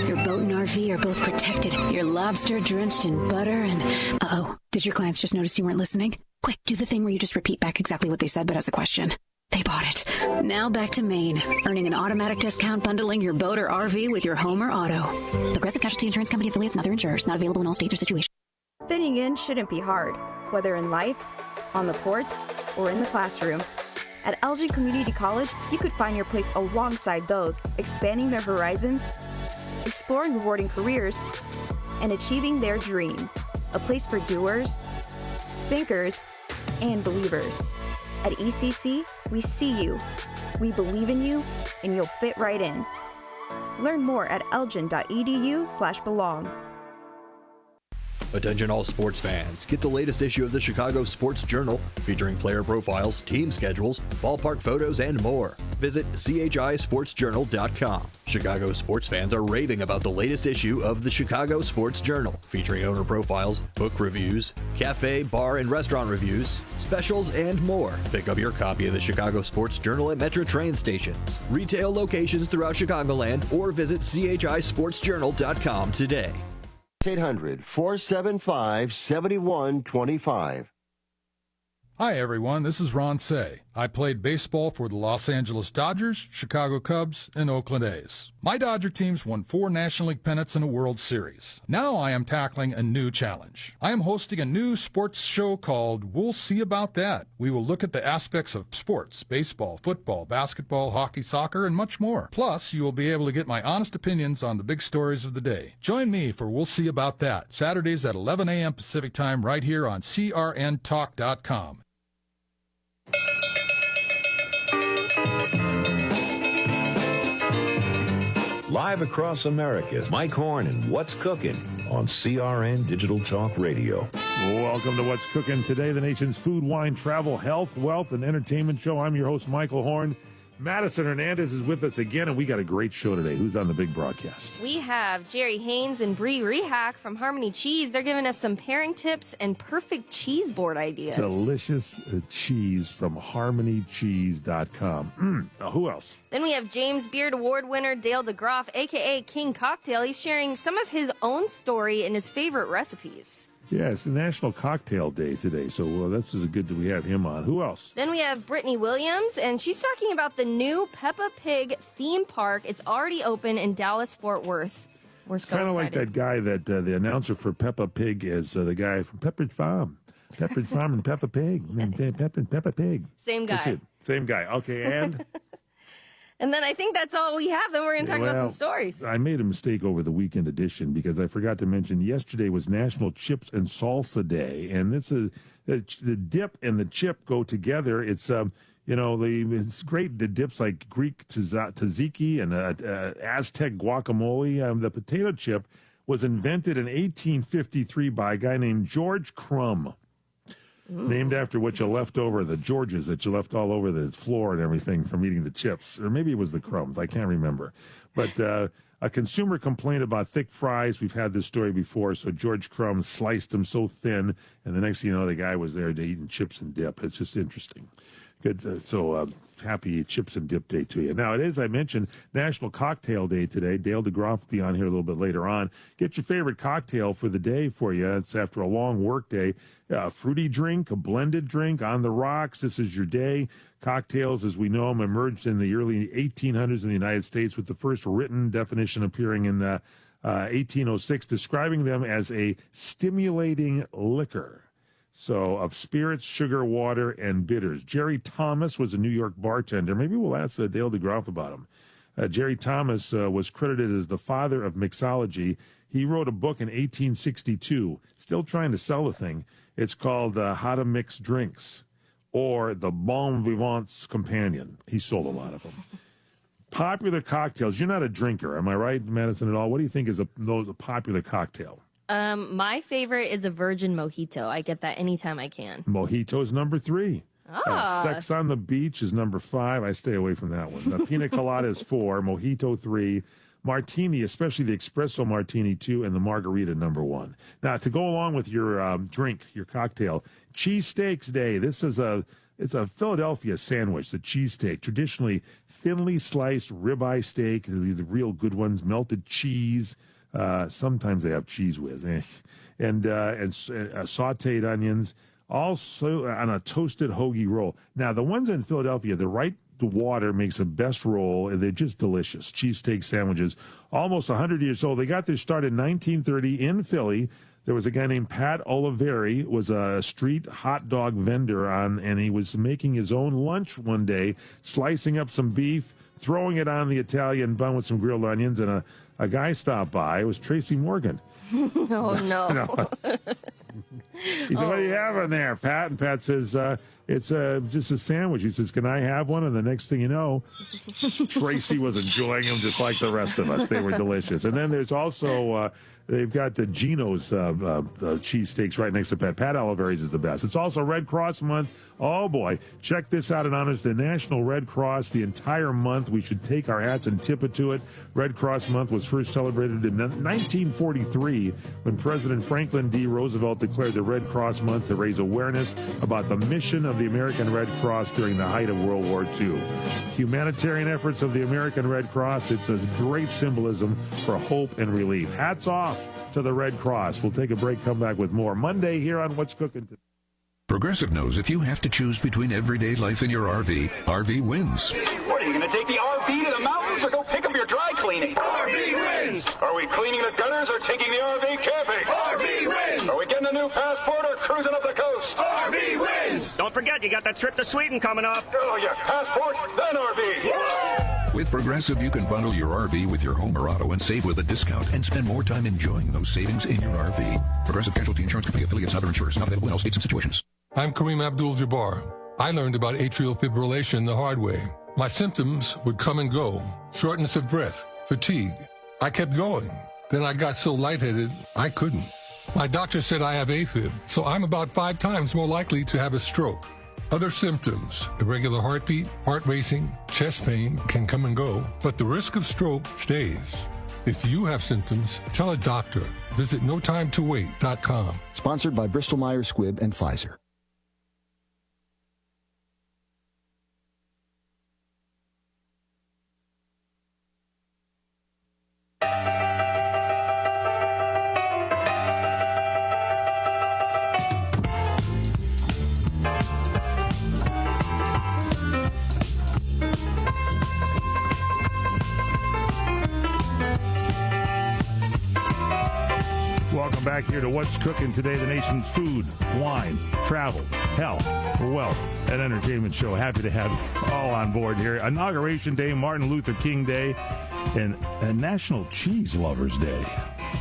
Your boat and RV are both protected. You're lobster drenched in butter and... Uh-oh, did your clients just notice you weren't listening? Quick, do the thing where you just repeat back exactly what they said, but as a question. They bought it. Now back to Maine, earning an automatic discount bundling your boat or RV with your home or auto. Progressive Casualty Insurance Company affiliates and other insurers. Not available in all states or situations. Fitting in shouldn't be hard, whether in life, on the court, or in the classroom. At Elgin Community College, you could find your place alongside those expanding their horizons, exploring rewarding careers, and achieving their dreams. A place for doers, thinkers, and believers. At ECC, we see you, we believe in you, and you'll fit right in. Learn more at elgin.edu/belong. Attention all sports fans. Get the latest issue of the Chicago Sports Journal featuring player profiles, team schedules, ballpark photos, and more. Visit chisportsjournal.com. Chicago sports fans are raving about the latest issue of the Chicago Sports Journal featuring owner profiles, book reviews, cafe, bar, and restaurant reviews, specials, and more. Pick up your copy of the Chicago Sports Journal at Metro train stations, retail locations throughout Chicagoland, or visit chisportsjournal.com today. 1-800-475-7125. Hi, everyone. This is Ron Say. I played baseball for the Los Angeles Dodgers, Chicago Cubs, and Oakland A's. My Dodger teams won 4 National League pennants and a World Series. Now I am tackling a new challenge. I am hosting a new sports show called We'll See About That. We will look at the aspects of sports, baseball, football, basketball, hockey, soccer, and much more. Plus, you will be able to get my honest opinions on the big stories of the day. Join me for We'll See About That, Saturdays at 11 a.m. Pacific Time right here on crntalk.com. Live across America, Mike Horn and What's Cooking on CRN Digital Talk Radio. Welcome to What's Cooking today, the nation's food, wine, travel, health, wealth, and entertainment show. I'm your host, Michael Horn. Madison Hernandez is with us again, and we got a great show today. Who's on the big broadcast? We have Jerry Haynes and Bree Rehack from Harmony Cheese. They're giving us some pairing tips and perfect cheese board ideas. Delicious cheese from harmonycheese.com. Who else? Then we have James Beard Award winner Dale DeGroff, a.k.a. King Cocktail. He's sharing some of his own story and his favorite recipes. Yeah, it's the National Cocktail Day today, so that's good that we have him on. Who else? Then we have Brittany Williams, and she's talking about the new Peppa Pig theme park. It's already open in Dallas-Fort Worth. We're so kind of like excited. that guy that the announcer for Peppa Pig is the guy from Pepperidge Farm. Pepperidge Farm and Peppa Pig. Peppa Pig. Same guy. That's it. Same guy. Okay, and... And then I think that's all we have. Then we're going to talk about some stories. I made a mistake over the weekend edition because I forgot to mention yesterday was National Chips and Salsa Day, and the dip and the chip go together. It's it's great. The dips like Greek tzatziki and Aztec guacamole. The potato chip was invented in 1853 by a guy named George Crumb. Named after what you left over, the Georges that you left all over the floor and everything from eating the chips. Or maybe it was the crumbs. I can't remember. But a consumer complained about thick fries. We've had this story before. So George Crumb sliced them so thin. And the next thing you know, the guy was there eating chips and dip. It's just interesting. Good. Happy Chips and Dip Day to you. Now, it is, I mentioned, National Cocktail Day today. Dale DeGroff will be on here a little bit later on. Get your favorite cocktail for the day for you. It's after a long work day. A fruity drink, a blended drink, on the rocks. This is your day. Cocktails, as we know them, emerged in the early 1800s in the United States with the first written definition appearing in 1806, describing them as a stimulating liquor. So, of spirits, sugar, water, and bitters. Jerry Thomas was a New York bartender. Maybe we'll ask Dale DeGroff about him. Jerry Thomas was credited as the father of mixology. He wrote a book in 1862, still trying to sell the thing. It's called How to Mix Drinks, or The Bon Vivant's Companion. He sold a lot of them. Popular cocktails. You're not a drinker, am I right, Madison, at all? What do you think is a popular cocktail? My favorite is a virgin mojito. I get that anytime I can. Mojito's number 3. Ah. Sex on the Beach is number 5. I stay away from that one. Pina Colada is 4. Mojito 3. Martini, especially the espresso martini 2, and the margarita number 1. Now, to go along with your drink, your cocktail, Cheesesteaks Day. It's a Philadelphia sandwich, the cheesesteak. Traditionally, thinly sliced ribeye steak, the real good ones, melted cheese. Sometimes they have cheese whiz, and sautéed onions, also on a toasted hoagie roll. Now, the ones in Philadelphia, the right water makes the best roll, and they're just delicious. Cheesesteak sandwiches, almost 100 years old. They got their start in 1930 in Philly. There was a guy named Pat Oliveri, was a street hot dog vendor and he was making his own lunch one day, slicing up some beef, throwing it on the Italian bun with some grilled onions, and a guy stopped by. It was Tracy Morgan. Oh, no. He said, what do you have in there, Pat? And Pat says, it's just a sandwich. He says, can I have one? And the next thing you know, Tracy was enjoying them just like the rest of us. They were delicious. And then there's also, they've got the Geno's cheesesteaks right next to Pat. Pat Oliveri's is the best. It's also Red Cross Month. Oh, boy. Check this out in honor of the National Red Cross the entire month. We should take our hats and tip it to it. Red Cross Month was first celebrated in 1943 when President Franklin D. Roosevelt declared the Red Cross Month to raise awareness about the mission of the American Red Cross during the height of World War II. Humanitarian efforts of the American Red Cross, it's a great symbolism for hope and relief. Hats off off to the Red Cross. We'll take a break, come back with more Monday here on What's Cooking Today. Progressive knows if you have to choose between everyday life and your RV, RV wins. What, are you going to take the RV to the mountains or go pick up your dry cleaning? RV wins! Are we cleaning the gutters or taking the RV camping? RV wins! Are we getting a new passport or cruising up the coast? RV wins! Don't forget, you got that trip to Sweden coming up. Oh, yeah, passport, then RV. With Progressive, you can bundle your RV with your home or auto and save with a discount and spend more time enjoying those savings in your RV. Progressive Casualty Insurance Company affiliates and other insurers not available in all states and situations. I'm Kareem Abdul-Jabbar. I learned about atrial fibrillation the hard way. My symptoms would come and go. Shortness of breath, fatigue. I kept going. Then I got so lightheaded, I couldn't. My doctor said I have AFib, so I'm about 5 times more likely to have a stroke. Other symptoms, irregular heartbeat, heart racing, chest pain can come and go, but the risk of stroke stays. If you have symptoms, tell a doctor. Visit notimetowait.com. Sponsored by Bristol-Myers Squibb and Pfizer. Welcome back here to What's Cooking Today, the nation's food, wine, travel, health, wealth, and entertainment show. Happy to have all on board here. Inauguration Day, Martin Luther King Day, and National Cheese Lovers Day.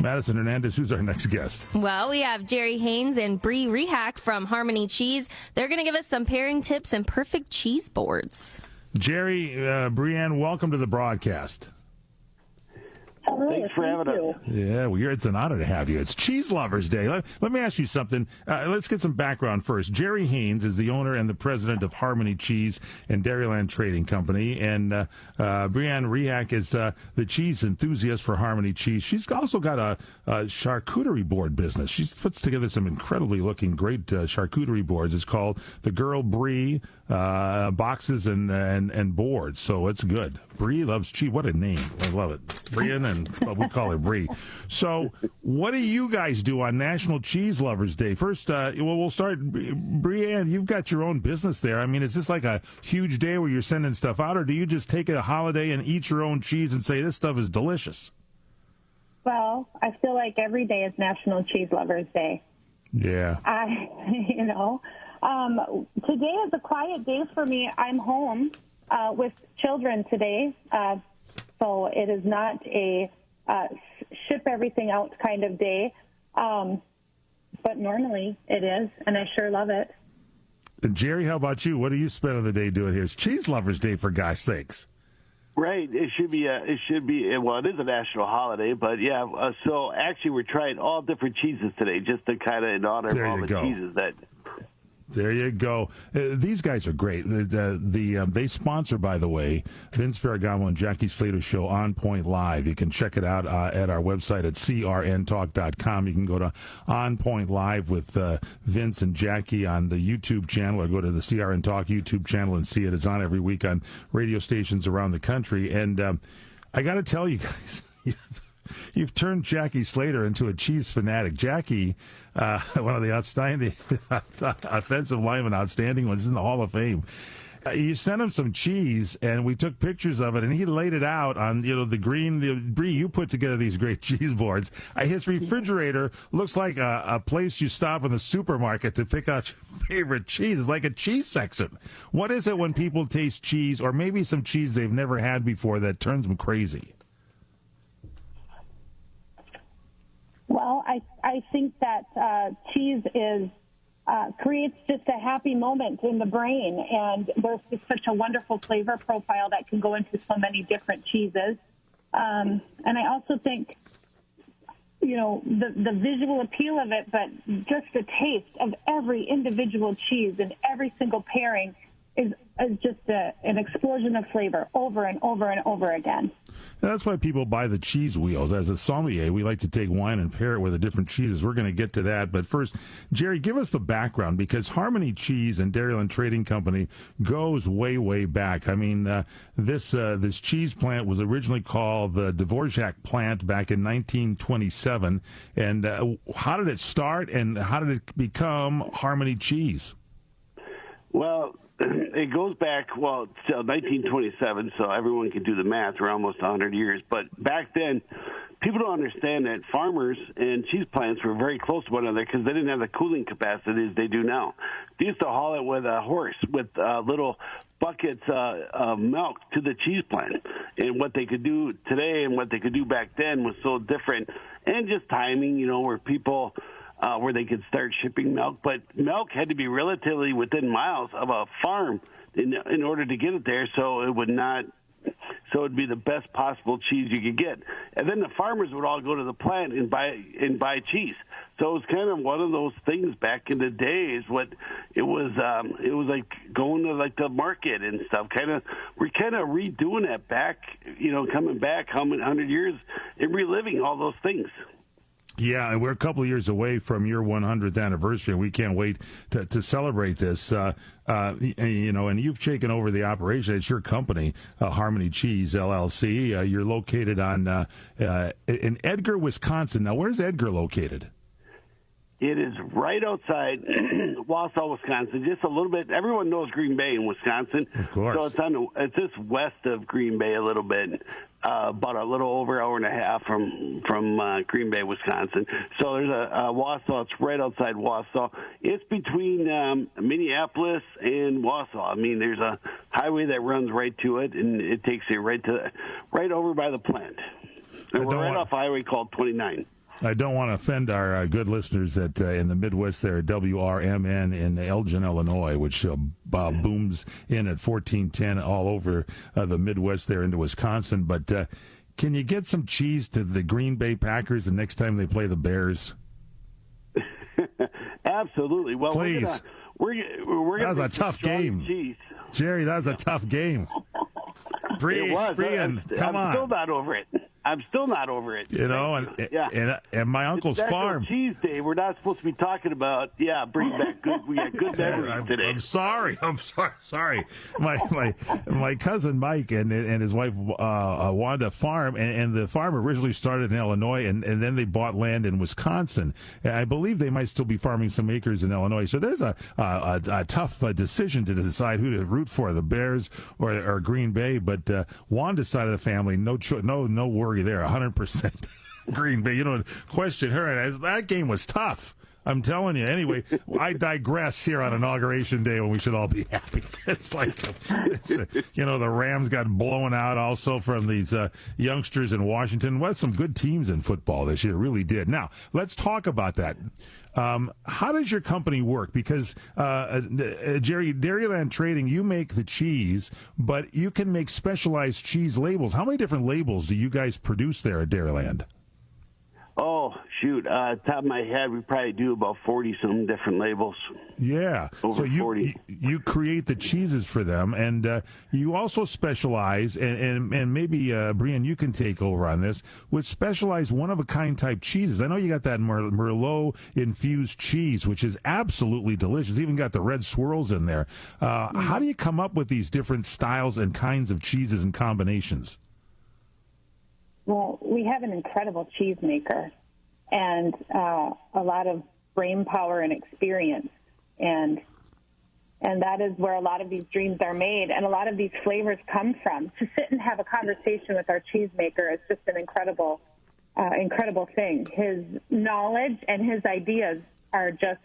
Madison Hernandez, who's our next guest? Well, we have Jerry Haynes and Bree Rehack from Harmony Cheese. They're going to give us some pairing tips and perfect cheese boards. Jerry, Brianne, welcome to the broadcast. Hello, thanks for having us. Yeah, well, it's an honor to have you. It's Cheese Lovers Day. Let me ask you something. Let's get some background first. Jerry Haynes is the owner and the president of Harmony Cheese and Dairyland Trading Company, and Brianne Rehack is the cheese enthusiast for Harmony Cheese. She's also got a charcuterie board business. She puts together some incredibly looking great charcuterie boards. It's called the Girl Brie boxes and boards, so it's good. Brie loves cheese. What a name. I love it. Brianne, and we call her Brie. So what do you guys do on National Cheese Lovers Day? First, we'll start. Brianne, you've got your own business there. I mean, is this like a huge day where you're sending stuff out, or do you just take a holiday and eat your own cheese and say this stuff is delicious? Well, I feel like every day is National Cheese Lovers Day. Yeah. Today is a quiet day for me. I'm home with children today, so it is not a ship everything out kind of day, but normally it is, and I sure love it. And Jerry, how about you? What do you spend on the day doing here? It's Cheese Lovers Day, for gosh sakes. Right. It should be, well, it is a national holiday, but yeah, so actually we're trying all different cheeses today just to kind of in honor of all the cheeses that... There you go. These guys are great. They sponsor, by the way, Vince Ferragamo and Jackie Slater's show On Point Live. You can check it out at our website at crntalk.com. You can go to On Point Live with Vince and Jackie on the YouTube channel, or go to the CRN Talk YouTube channel and see it. It's on every week on radio stations around the country. And I got to tell you guys, you've turned Jackie Slater into a cheese fanatic. Jackie, one of the outstanding offensive linemen, outstanding ones in the Hall of Fame. You sent him some cheese, and we took pictures of it, and he laid it out on the green. Brie, you put together these great cheese boards. His refrigerator looks like a place you stop in the supermarket to pick out your favorite cheese. It's like a cheese section. What is it when people taste cheese, or maybe some cheese they've never had before, that turns them crazy? Well, I think that cheese creates just a happy moment in the brain, and there's just such a wonderful flavor profile that can go into so many different cheeses. And I also think, the visual appeal of it, but just the taste of every individual cheese and every single pairing is just an explosion of flavor over and over and over again. That's why people buy the cheese wheels. As a sommelier, we like to take wine and pair it with the different cheeses. We're going to get to that. But first, Jerry, give us the background, because Harmony Cheese and Dairyland Trading Company goes way, way back. I mean, this cheese plant was originally called the Dvorak plant back in 1927. And how did it start, and how did it become Harmony Cheese? Well, it goes back, to 1927, so everyone can do the math. We're almost 100 years. But back then, people don't understand that farmers and cheese plants were very close to one another because they didn't have the cooling capacities they do now. They used to haul it with a horse with little buckets of milk to the cheese plant. And what they could do today and what they could do back then was so different. And just timing, where people... where they could start shipping milk, but milk had to be relatively within miles of a farm in order to get it there, so it'd be the best possible cheese you could get. And then the farmers would all go to the plant and buy cheese. So it was kind of one of those things back in the days. It was like going to like the market and stuff. We're kind of redoing that back, coming back how many 100 years and reliving all those things. Yeah, and we're a couple of years away from your 100th anniversary, and we can't wait to celebrate this. And you've taken over the operation. It's your company, Harmony Cheese, LLC. You're located in Edgar, Wisconsin. Now, where's Edgar located? It is right outside Wausau, Wisconsin, just a little bit. Everyone knows Green Bay in Wisconsin. Of course. So it's just west of Green Bay a little bit, about a little over an hour and a half from Green Bay, Wisconsin. So there's a Wausau. It's right outside Wausau. It's between Minneapolis and Wausau. I mean, there's a highway that runs right to it, and it takes you right over by the plant. And we're right off a highway called 29. I don't want to offend our good listeners that in the Midwest there at WRMN in Elgin, Illinois, which booms in at 1410 all over the Midwest there into Wisconsin. But can you get some cheese to the Green Bay Packers the next time they play the Bears? Absolutely. Well, please. We're that was a tough game. Cheese. Jerry, that was a tough game. I'm still not over it. I'm still not over it. And my uncle's farm. Cheese Day. We're not supposed to be talking about. Bring back good. We got good memories today. I'm sorry. My cousin Mike and his wife Wanda farm, and the farm originally started in Illinois, and then they bought land in Wisconsin. And I believe they might still be farming some acres in Illinois. So there's a tough decision to decide who to root for, the Bears or Green Bay. But Wanda's side of the family, no worry there, 100% Green Bay. You don't question her. That game was tough. I'm telling you. Anyway, I digress here on Inauguration Day when we should all be happy. It's like, the Rams got blown out also from these youngsters in Washington. Well, some good teams in football this year, really did. Now, let's talk about that. How does your company work? Because, Jerry, Dairyland Trading, you make the cheese, but you can make specialized cheese labels. How many different labels do you guys produce there at Dairyland? Oh, shoot. Top of my head, we probably do about 40-some different labels. Yeah. Over 40. You create the cheeses for them, and you also specialize, and maybe, Brian, you can take over on this, with specialized one-of-a-kind type cheeses. I know you got that Merlot-infused cheese, which is absolutely delicious. Even got the red swirls in there. How do you come up with these different styles and kinds of cheeses and combinations? Well, we have an incredible cheese maker and a lot of brain power and experience. And that is where a lot of these dreams are made and a lot of these flavors come from. To sit and have a conversation with our cheese maker is just an incredible thing. His knowledge and his ideas are just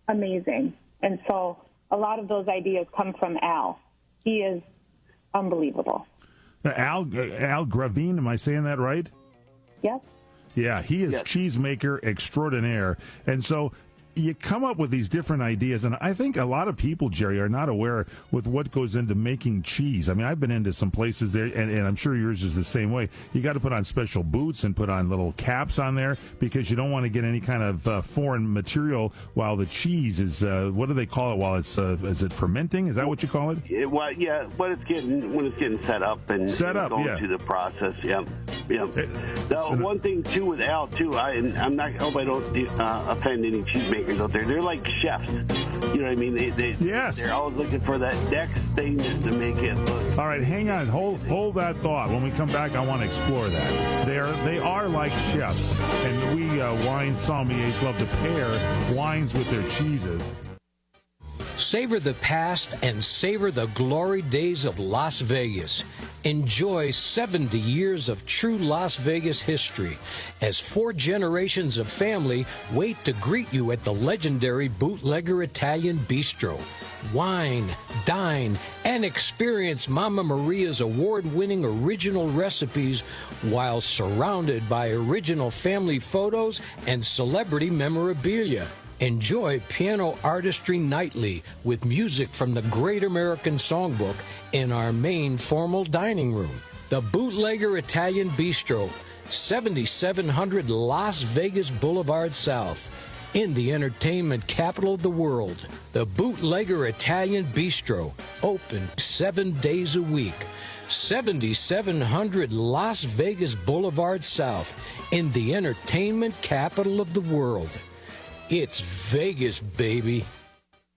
amazing. And so a lot of those ideas come from Al. He is unbelievable. Al Gravine, am I saying that right? Yes. Yeah, he is cheesemaker extraordinaire. And so you come up with these different ideas, and I think a lot of people, Jerry, are not aware with what goes into making cheese. I mean, I've been into some places there, and I'm sure yours is the same way. You got to put on special boots and put on little caps on there because you don't want to get any kind of foreign material while the cheese is, what do they call it while it's, is it fermenting? Is that what you call it? When it's getting set up and going through the process. Yeah. Now, one thing too with Al too, I hope I don't offend any cheesemakers out there. They're like chefs. You know what I mean? They're always looking for that next thing to make it look. All right, hang on, hold that thought. When we come back, I want to explore that. They are like chefs, and we wine sommeliers love to pair wines with their cheeses. Savor the past and savor the glory days of Las Vegas. Enjoy 70 years of true Las Vegas history as 4 generations of family wait to greet you at the legendary Bootlegger Italian Bistro. Wine, dine, and experience Mama Maria's award-winning original recipes while surrounded by original family photos and celebrity memorabilia. Enjoy piano artistry nightly with music from the Great American Songbook in our main formal dining room. The Bootlegger Italian Bistro, 7700 Las Vegas Boulevard South, in the entertainment capital of the world. The Bootlegger Italian Bistro, open 7 days a week. 7700 Las Vegas Boulevard South, in the entertainment capital of the world. It's Vegas, baby.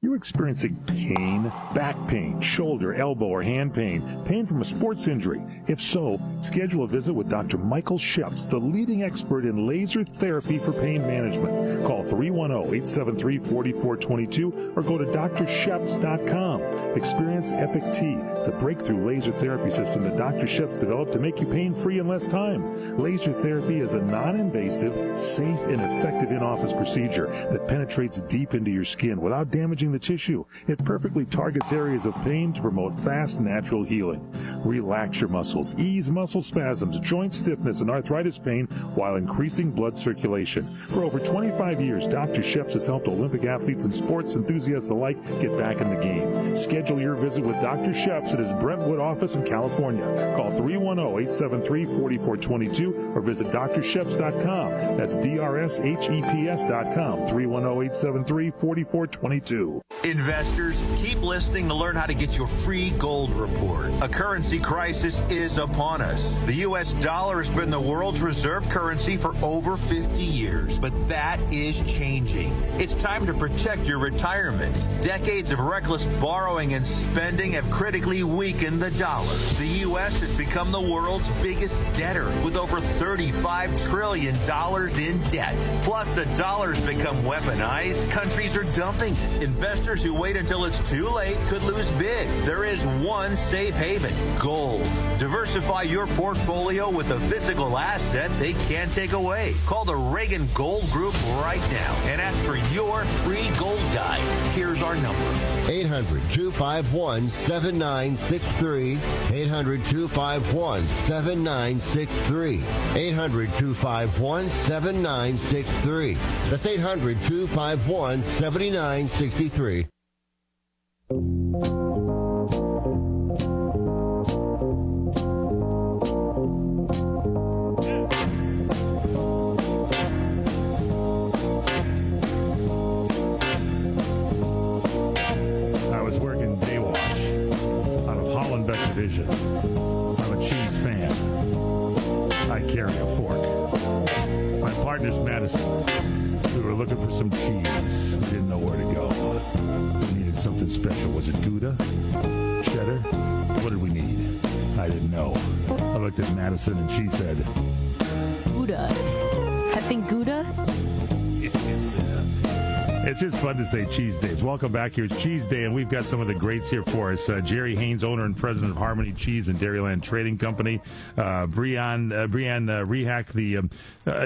You're experiencing pain, back pain, shoulder, elbow, or hand pain from a sports injury. If so, schedule a visit with Dr. Michael Sheps, the leading expert in laser therapy for pain management. Call 310-873-4422 or go to drsheps.com. Experience Epic T, the breakthrough laser therapy system that Dr. Sheps developed to make you pain-free in less time. Laser therapy is a non-invasive, safe, and effective in-office procedure that penetrates deep into your skin without damaging the tissue. It perfectly targets areas of pain to promote fast, natural healing. Relax your muscles, ease muscle spasms, joint stiffness, and arthritis pain while increasing blood circulation. For over 25 years, Dr. Sheps has helped Olympic athletes and sports enthusiasts alike get back in the game. Schedule your visit with Dr. Sheps at his Brentwood office in California. Call 310-873-4422 or visit drsheps.com. That's DRSHEPS.com. 310-873-4422. Investors, keep listening to learn how to get your free gold report. A currency crisis is upon us. The U.S. dollar has been the world's reserve currency for over 50 years, but that is changing. It's time to protect your retirement. Decades of reckless borrowing and spending have critically weakened the dollar. The U.S. has become the world's biggest debtor with over $35 trillion in debt. Plus, the dollar's become weaponized. Countries are dumping it. Investors who wait until it's too late could lose big. There is one safe haven: gold. Diversify your portfolio with a physical asset they can't take away. Call the Reagan Gold Group right now and ask for your free gold guide. Here's our number: 800-251-7963. 800-251-7963. 800-251-7963. That's 800-251-7963. I was working day watch out of Hollenbeck Division. I'm a cheese fan. I carry a fork. My partner's Madison. We were looking for some cheese. We didn't know where to go. We needed something special. Was it Gouda? Cheddar? What did we need? I didn't know. I looked at Madison and she said, Gouda. I think Gouda. It's just fun to say Cheese Days. Welcome back. Here. It's Cheese Day, and we've got some of the greats here for us. Jerry Haynes, owner and president of Harmony Cheese and Dairyland Trading Company. Brianne Rehak, the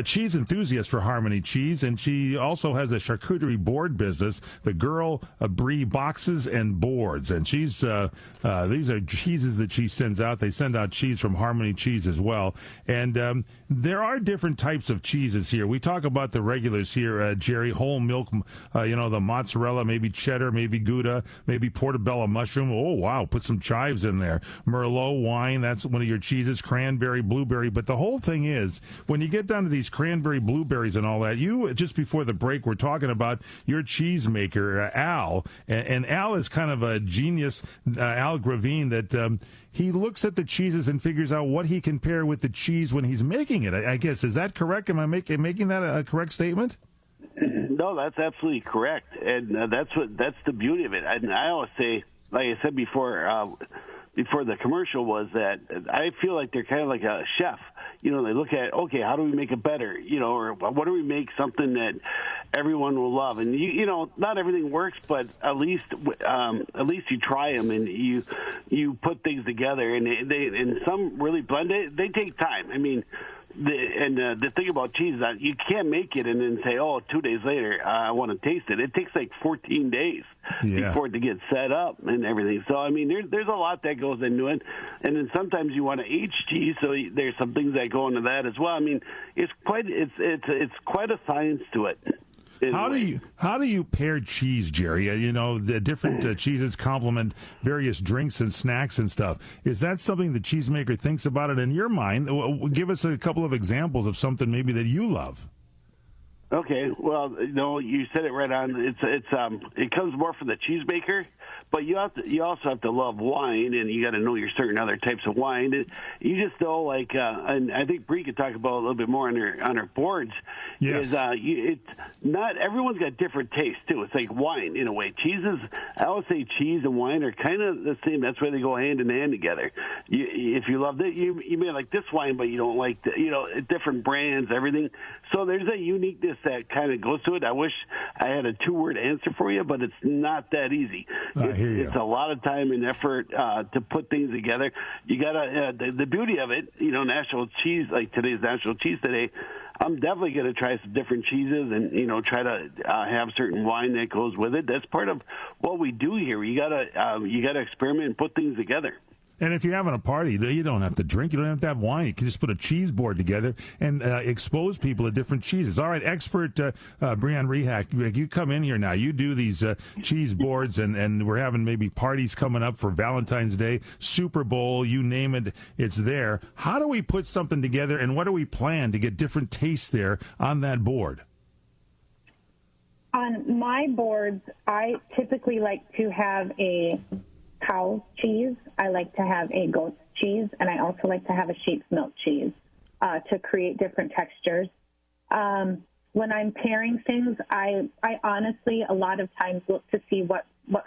cheese enthusiast for Harmony Cheese, and she also has a charcuterie board business, the Girl Brie Boxes and Boards. And she's these are cheeses that she sends out. They send out cheese from Harmony Cheese as well. And there are different types of cheeses here. We talk about the regulars here, Jerry, whole milk the mozzarella, maybe cheddar, maybe Gouda, maybe portobello mushroom. Oh, wow, put some chives in there. Merlot wine, that's one of your cheeses, cranberry, blueberry. But the whole thing is, when you get down to these cranberry, blueberries and all that, you, just before the break, we're talking about your cheese maker, Al. And Al is kind of a genius, Al Gravine, that he looks at the cheeses and figures out what he can pair with the cheese when he's making it. I guess, is that correct? Am I making that a correct statement? No, that's absolutely correct, and that's the beauty of it. I always say, like I said before the commercial, was that I feel like they're kind of like a chef. They look at, okay, how do we make it better? Or what do we make something that everyone will love? And not everything works, but at least you try them and you put things together, and some really blend it. They take time. I mean. The thing about cheese is that you can't make it and then say, 2 days later, I want to taste it. It takes like 14 days before it to get set up and everything. So, I mean, there's a lot that goes into it. And then sometimes you want to age cheese, so there's some things that go into that as well. I mean, it's quite a science to it. How do you pair cheese, Jerry? The different cheeses complement various drinks and snacks and stuff. Is that something the cheesemaker thinks about it in your mind? Give us a couple of examples of something maybe that you love. Okay, well, you said it right on. It comes more from the cheesemaker, but you also have to love wine, and you got to know your certain other types of wine. And you just know, and I think Bree could talk about a little bit more on her boards. Yes. It's not everyone's got different tastes too. It's like wine in a way. I always say cheese and wine are kind of the same. That's why they go hand in hand together. If you loved it, you may like this wine, but you don't like different brands, everything. So there's a uniqueness that kind of goes to it. I wish I had a 2-word answer for you, but it's not that easy. It's a lot of time and effort to put things together. You gotta the beauty of it, National Cheese, like today's National Cheese Day. I'm definitely going to try some different cheeses and try to have certain wine that goes with it. That's part of what we do here. You gotta experiment and put things together. And if you're having a party, you don't have to drink. You don't have to have wine. You can just put a cheese board together and expose people to different cheeses. All right, expert Breanne Rehack, you come in here now. You do these cheese boards, and we're having maybe parties coming up for Valentine's Day, Super Bowl, you name it, it's there. How do we put something together, and what do we plan to get different tastes there on that board? On my boards, I typically like to have a cow cheese. I like to have a goat's cheese, and I also like to have a sheep's milk cheese to create different textures. When I'm pairing things, I honestly a lot of times look to see what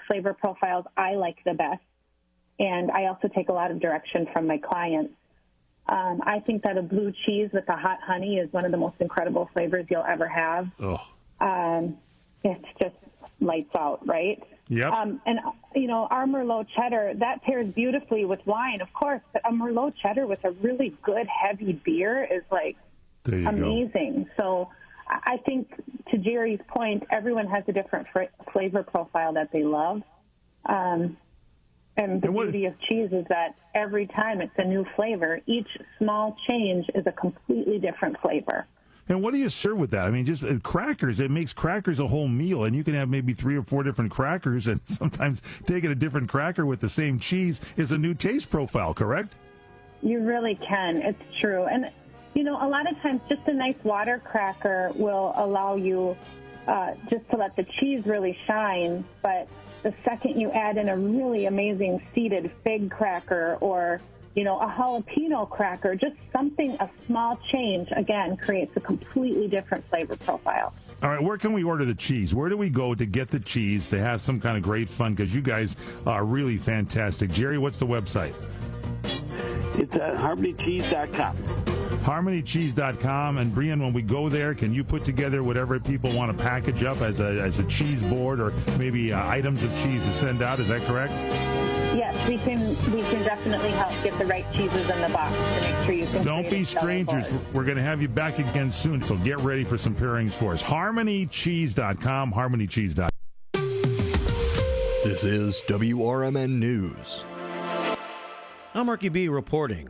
flavor profiles I like the best, and I also take a lot of direction from my clients. I think that a blue cheese with a hot honey is one of the most incredible flavors you'll ever have. It's just lights out, right? Yep. And, our Merlot cheddar, that pairs beautifully with wine, of course, but a Merlot cheddar with a really good, heavy beer is, amazing. Go. So I think, to Jerry's point, everyone has a different flavor profile that they love. And the beauty of cheese is that every time it's a new flavor, each small change is a completely different flavor. And what do you serve with that? I mean, just crackers. It makes crackers a whole meal, and you can have maybe 3 or 4 different crackers, and sometimes taking a different cracker with the same cheese is a new taste profile, correct? You really can. It's true. And, a lot of times just a nice water cracker will allow you just to let the cheese really shine, but the second you add in a really amazing seeded fig cracker or a jalapeno cracker, just a small change, again, creates a completely different flavor profile. All right, where can we order the cheese? Where do we go to get the cheese to have some kind of great fun? Because you guys are really fantastic. Jerry, what's the website? It's at harmonycheese.com. harmonycheese.com. And Breanne, when we go there, can you put together whatever people want to package up as a cheese board or maybe items of cheese to send out? Is that correct? Yes, we can definitely help get the right cheeses in the box to make sure you can. Don't be strangers. We're going to have you back again soon, so get ready for some pairings for us. harmonycheese.com, harmonycheese.com. This is WRMN News. I'm Marky B reporting.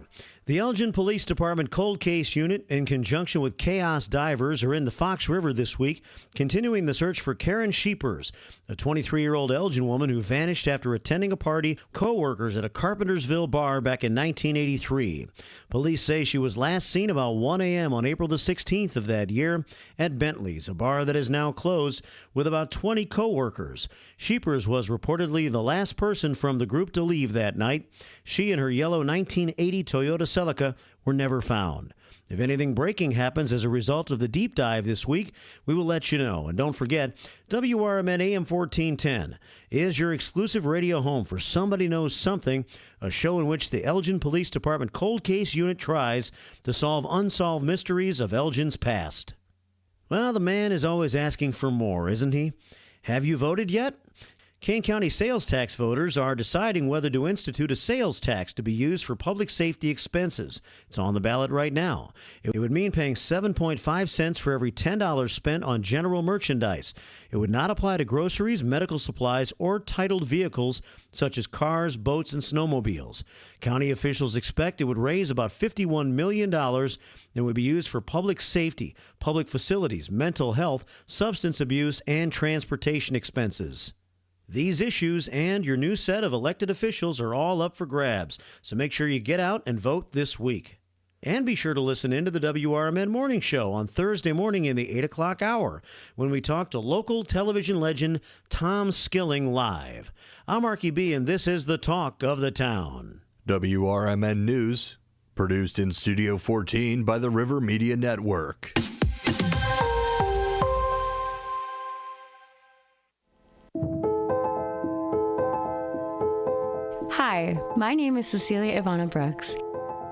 The Elgin Police Department Cold Case Unit, in conjunction with Chaos Divers, are in the Fox River this week, continuing the search for Karen Sheepers, a 23-year-old Elgin woman who vanished after attending a party with co-workers at a Carpentersville bar back in 1983. Police say she was last seen about 1 a.m. on April the 16th of that year at Bentley's, a bar that is now closed, with about 20 co-workers. Sheepers was reportedly the last person from the group to leave that night. She and her yellow 1980 Toyota Celica were never found. If anything breaking happens as a result of the deep dive this week, we will let you know. And don't forget, WRMN AM 1410 is your exclusive radio home for Somebody Knows Something, a show in which the Elgin Police Department Cold Case Unit tries to solve unsolved mysteries of Elgin's past. Well, the man is always asking for more, isn't he? Have you voted yet? Kane County sales tax voters are deciding whether to institute a sales tax to be used for public safety expenses. It's on the ballot right now. It would mean paying 7.5 cents for every $10 spent on general merchandise. It would not apply to groceries, medical supplies, or titled vehicles such as cars, boats, and snowmobiles. County officials expect it would raise about $51 million and would be used for public safety, public facilities, mental health, substance abuse, and transportation expenses. These issues and your new set of elected officials are all up for grabs, so make sure you get out and vote this week. And be sure to listen in to the WRMN Morning Show on Thursday morning in the 8 o'clock hour when we talk to local television legend Tom Skilling live. I'm Marky B, and this is the Talk of the Town. WRMN News, produced in Studio 14 by the River Media Network. Hi, my name is Cecilia Ivana Brooks.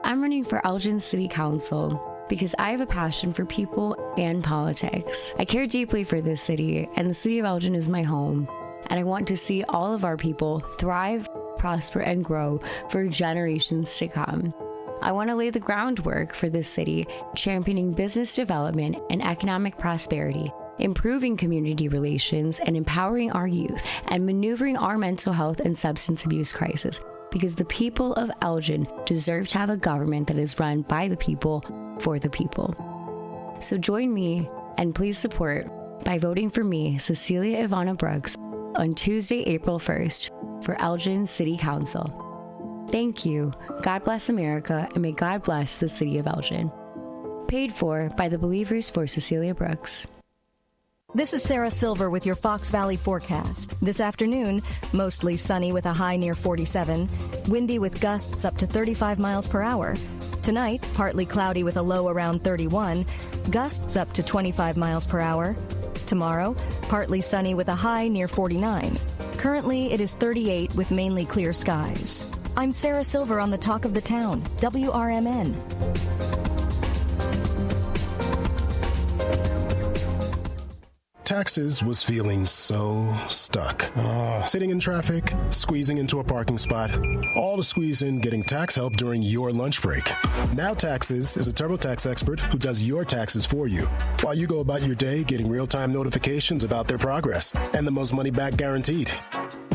I'm running for Elgin City Council because I have a passion for people and politics. I care deeply for this city, and the city of Elgin is my home, and I want to see all of our people thrive, prosper, and grow for generations to come. I want to lay the groundwork for this city, championing business development and economic prosperity, improving community relations, and empowering our youth, and maneuvering our mental health and substance abuse crisis, because the people of Elgin deserve to have a government that is run by the people, for the people. So join me, and please support by voting for me, Cecilia Ivana Brooks, on Tuesday, April 1st, for Elgin City Council. Thank you. God bless America, and may God bless the city of Elgin. Paid for by the Believers for Cecilia Brooks. This is Sarah Silver with your Fox Valley forecast. This afternoon, mostly sunny with a high near 47, windy with gusts up to 35 miles per hour. Tonight, partly cloudy with a low around 31, gusts up to 25 miles per hour. Tomorrow, partly sunny with a high near 49. Currently, it is 38 with mainly clear skies. I'm Sarah Silver on the Talk of the Town, WRMN. Taxes was feeling so stuck. Sitting in traffic, squeezing into a parking spot, all to squeeze in getting tax help during your lunch break. Now Taxes is a TurboTax expert who does your taxes for you, while you go about your day getting real-time notifications about their progress and the most money back guaranteed.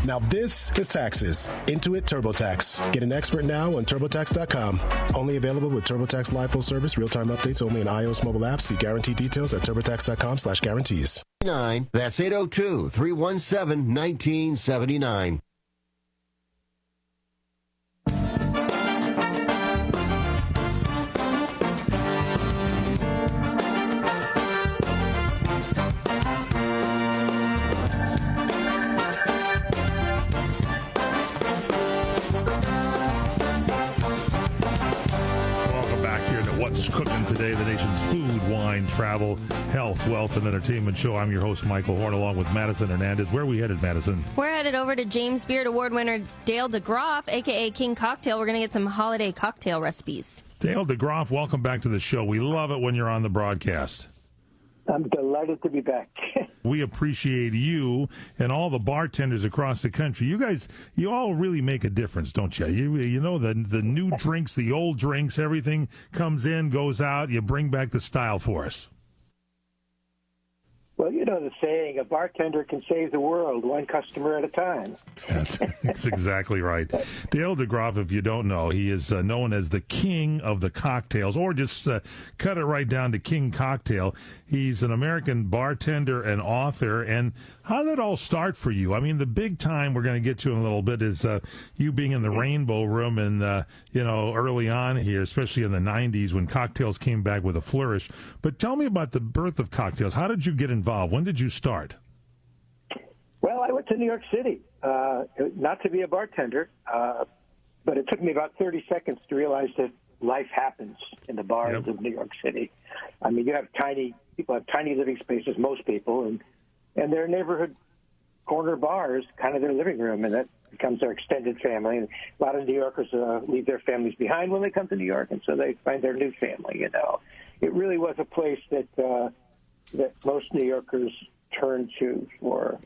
Now this is Taxes. Intuit TurboTax. Get an expert now on TurboTax.com. Only available with TurboTax Live Full Service. Real-time updates only in iOS mobile apps. See guarantee details at TurboTax.com/guarantees. That's 802-317-1979. What's cooking today, the nation's food, wine, travel, health, wealth, and entertainment show. I'm your host, Michael Horn, along with Madison Hernandez. Where are we headed, Madison? We're headed over to James Beard Award winner Dale DeGroff, a.k.a. King Cocktail. We're going to get some holiday cocktail recipes. Dale DeGroff, welcome back to the show. We love it when you're on the broadcast. I'm delighted to be back. We appreciate you and all the bartenders across the country. You guys, you all really make a difference, don't you? You know, the new drinks, the old drinks, everything comes in, goes out. You bring back the style for us. Well, know the saying, a bartender can save the world one customer at a time. That's exactly right. Dale DeGroff, if you don't know, he is known as the king of the cocktails, or just cut it right down to King Cocktail. He's an American bartender and author. And how did it all start for you? I mean, the big time we're going to get to in a little bit is you being in the Rainbow Room and, early on here, especially in the 90s when cocktails came back with a flourish. But tell me about the birth of cocktails. How did you get involved? When did you start? Well, I went to New York City, not to be a bartender, but it took me about 30 seconds to realize that life happens in the bars of New York City. I mean, people have tiny living spaces, most people, and their neighborhood corner bars, kind of their living room, and that becomes their extended family. And a lot of New Yorkers leave their families behind when they come to New York, and so they find their new family, It really was a place that most New Yorkers turn to for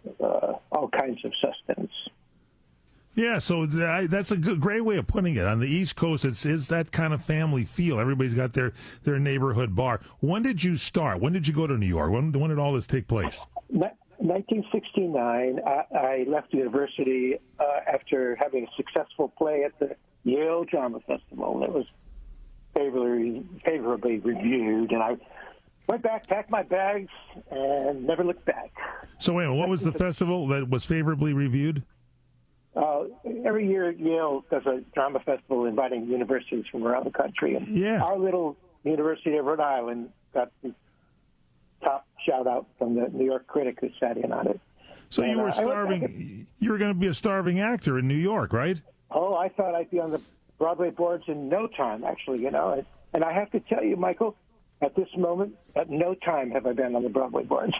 all kinds of sustenance. Yeah, so that's a great way of putting it. On the East Coast, it's that kind of family feel. Everybody's got their neighborhood bar. When did you start? When did you go to New York? When did all this take place? 1969. I left university after having a successful play at the Yale Drama Festival. It was favorably reviewed, and I went back, packed my bags, and never looked back. So wait a minute, what was the festival that was favorably reviewed? Every year, Yale does a drama festival inviting universities from around the country. And our little University of Rhode Island got the top shout-out from the New York critic who sat in on it. So you were starving. You were going to be a starving actor in New York, right? Oh, I thought I'd be on the Broadway boards in no time, actually, And I have to tell you, Michael, at this moment, at no time have I been on the Broadway boards.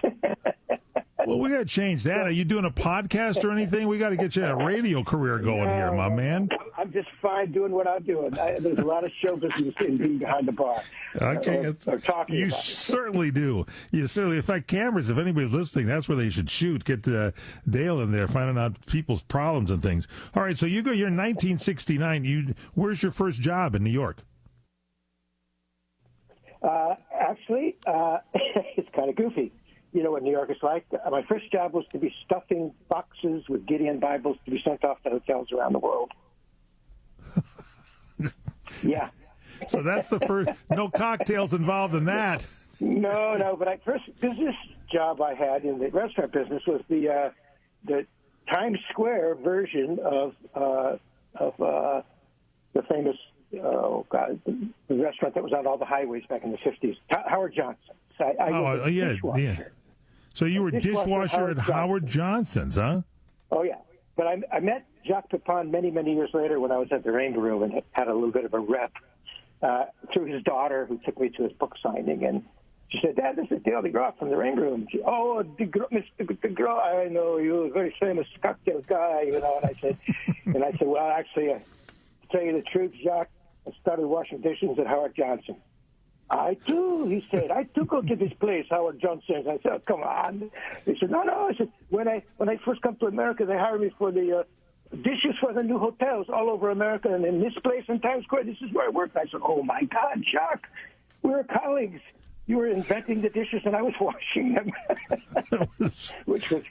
Well, we got to change that. Are you doing a podcast or anything? We got to get you a radio career going here, my man. I'm just fine doing what I'm doing. There's a lot of show business in being behind the bar. Okay, or talking you about certainly do. You certainly, in fact, cameras, if anybody's listening, that's where they should shoot. Get Dale in there, finding out people's problems and things. All right, so you're in 1969. Where's your first job in New York? Actually, it's kind of goofy. You know what New York is like. My first job was to be stuffing boxes with Gideon Bibles to be sent off to hotels around the world. Yeah. So that's the first. No cocktails involved in that. No. But first business job I had in the restaurant business was the Times Square version of the famous the restaurant that was on all the highways back in the 50s, Howard Johnson. Yeah. So you were dishwasher at Howard Johnson's, huh? Oh, yeah. But I met Jacques Pepin many, many years later when I was at the Rainbow Room and had a little bit of a rep through his daughter, who took me to his book signing. And she said, "Dad, this is Dale DeGroff from the Rainbow Room." Mr. DeGroff, I know you, a very famous cocktail guy, And I said, well, actually, to tell you the truth, Jacques, I started washing dishes at Howard Johnson. I too, he said. I too go to this place, Howard Johnson's. I said, "Oh, come on." He said, No. I said, when I first come to America, they hired me for the dishes for the new hotels all over America, and in this place in Times Square, this is where I worked. I said, "Oh my God, Jacques, we're colleagues. You were inventing the dishes, and I was washing them," which was.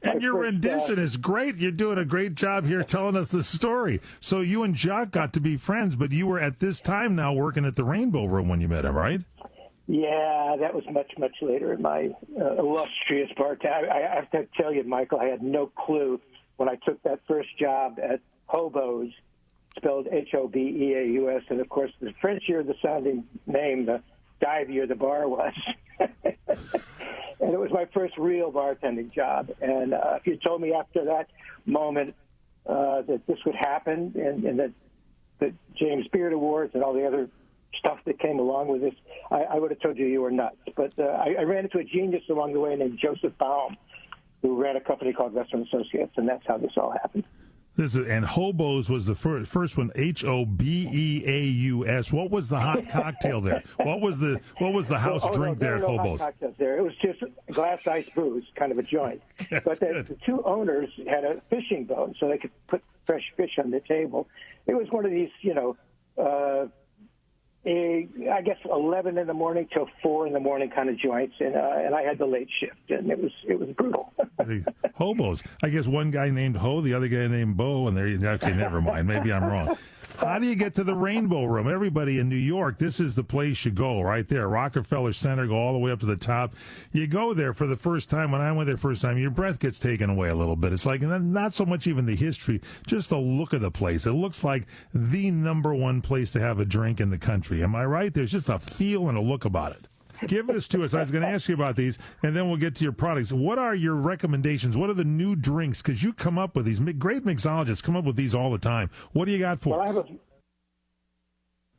And your rendition is great. You're doing a great job here telling us the story. So you and Jacques got to be friends, but you were at this time now working at the Rainbow Room when you met him, right? Yeah, that was much, much later in my illustrious part. I have to tell you, Michael, I had no clue when I took that first job at Hobo's, spelled Hobeaus, and, of course, the Frenchier the sounding name, the divier the bar was. And it was my first real bartending job. And if you told me after that moment that this would happen and that the James Beard Awards and all the other stuff that came along with this, I would have told you were nuts. But I ran into a genius along the way named Joseph Baum, who ran a company called Restaurant Associates, and that's how this all happened. And Hobo's was the first one, Hobeaus. What was the hot cocktail there? What was the house drink there at Hobo's? Hot cocktails there. It was just glass ice booze, kind of a joint. But the two owners had a fishing boat, so they could put fresh fish on the table. It was one of these, I guess 11 in the morning till 4 in the morning kind of joints, and I had the late shift, and it was brutal. Hobos. I guess one guy named Ho, the other guy named Bo, and okay, never mind. Maybe I'm wrong. How do you get to the Rainbow Room? Everybody in New York, this is the place you go right there. Rockefeller Center, go all the way up to the top. You go there for the first time. When I went there first time, your breath gets taken away a little bit. It's like not so much even the history, just the look of the place. It looks like the number one place to have a drink in the country. Am I right? There's just a feel and a look about it. Give this to us. I was going to ask you about these, and then we'll get to your products. What are your recommendations? What are the new drinks? Because you come up with these. Great mixologists come up with these all the time. What do you got for us?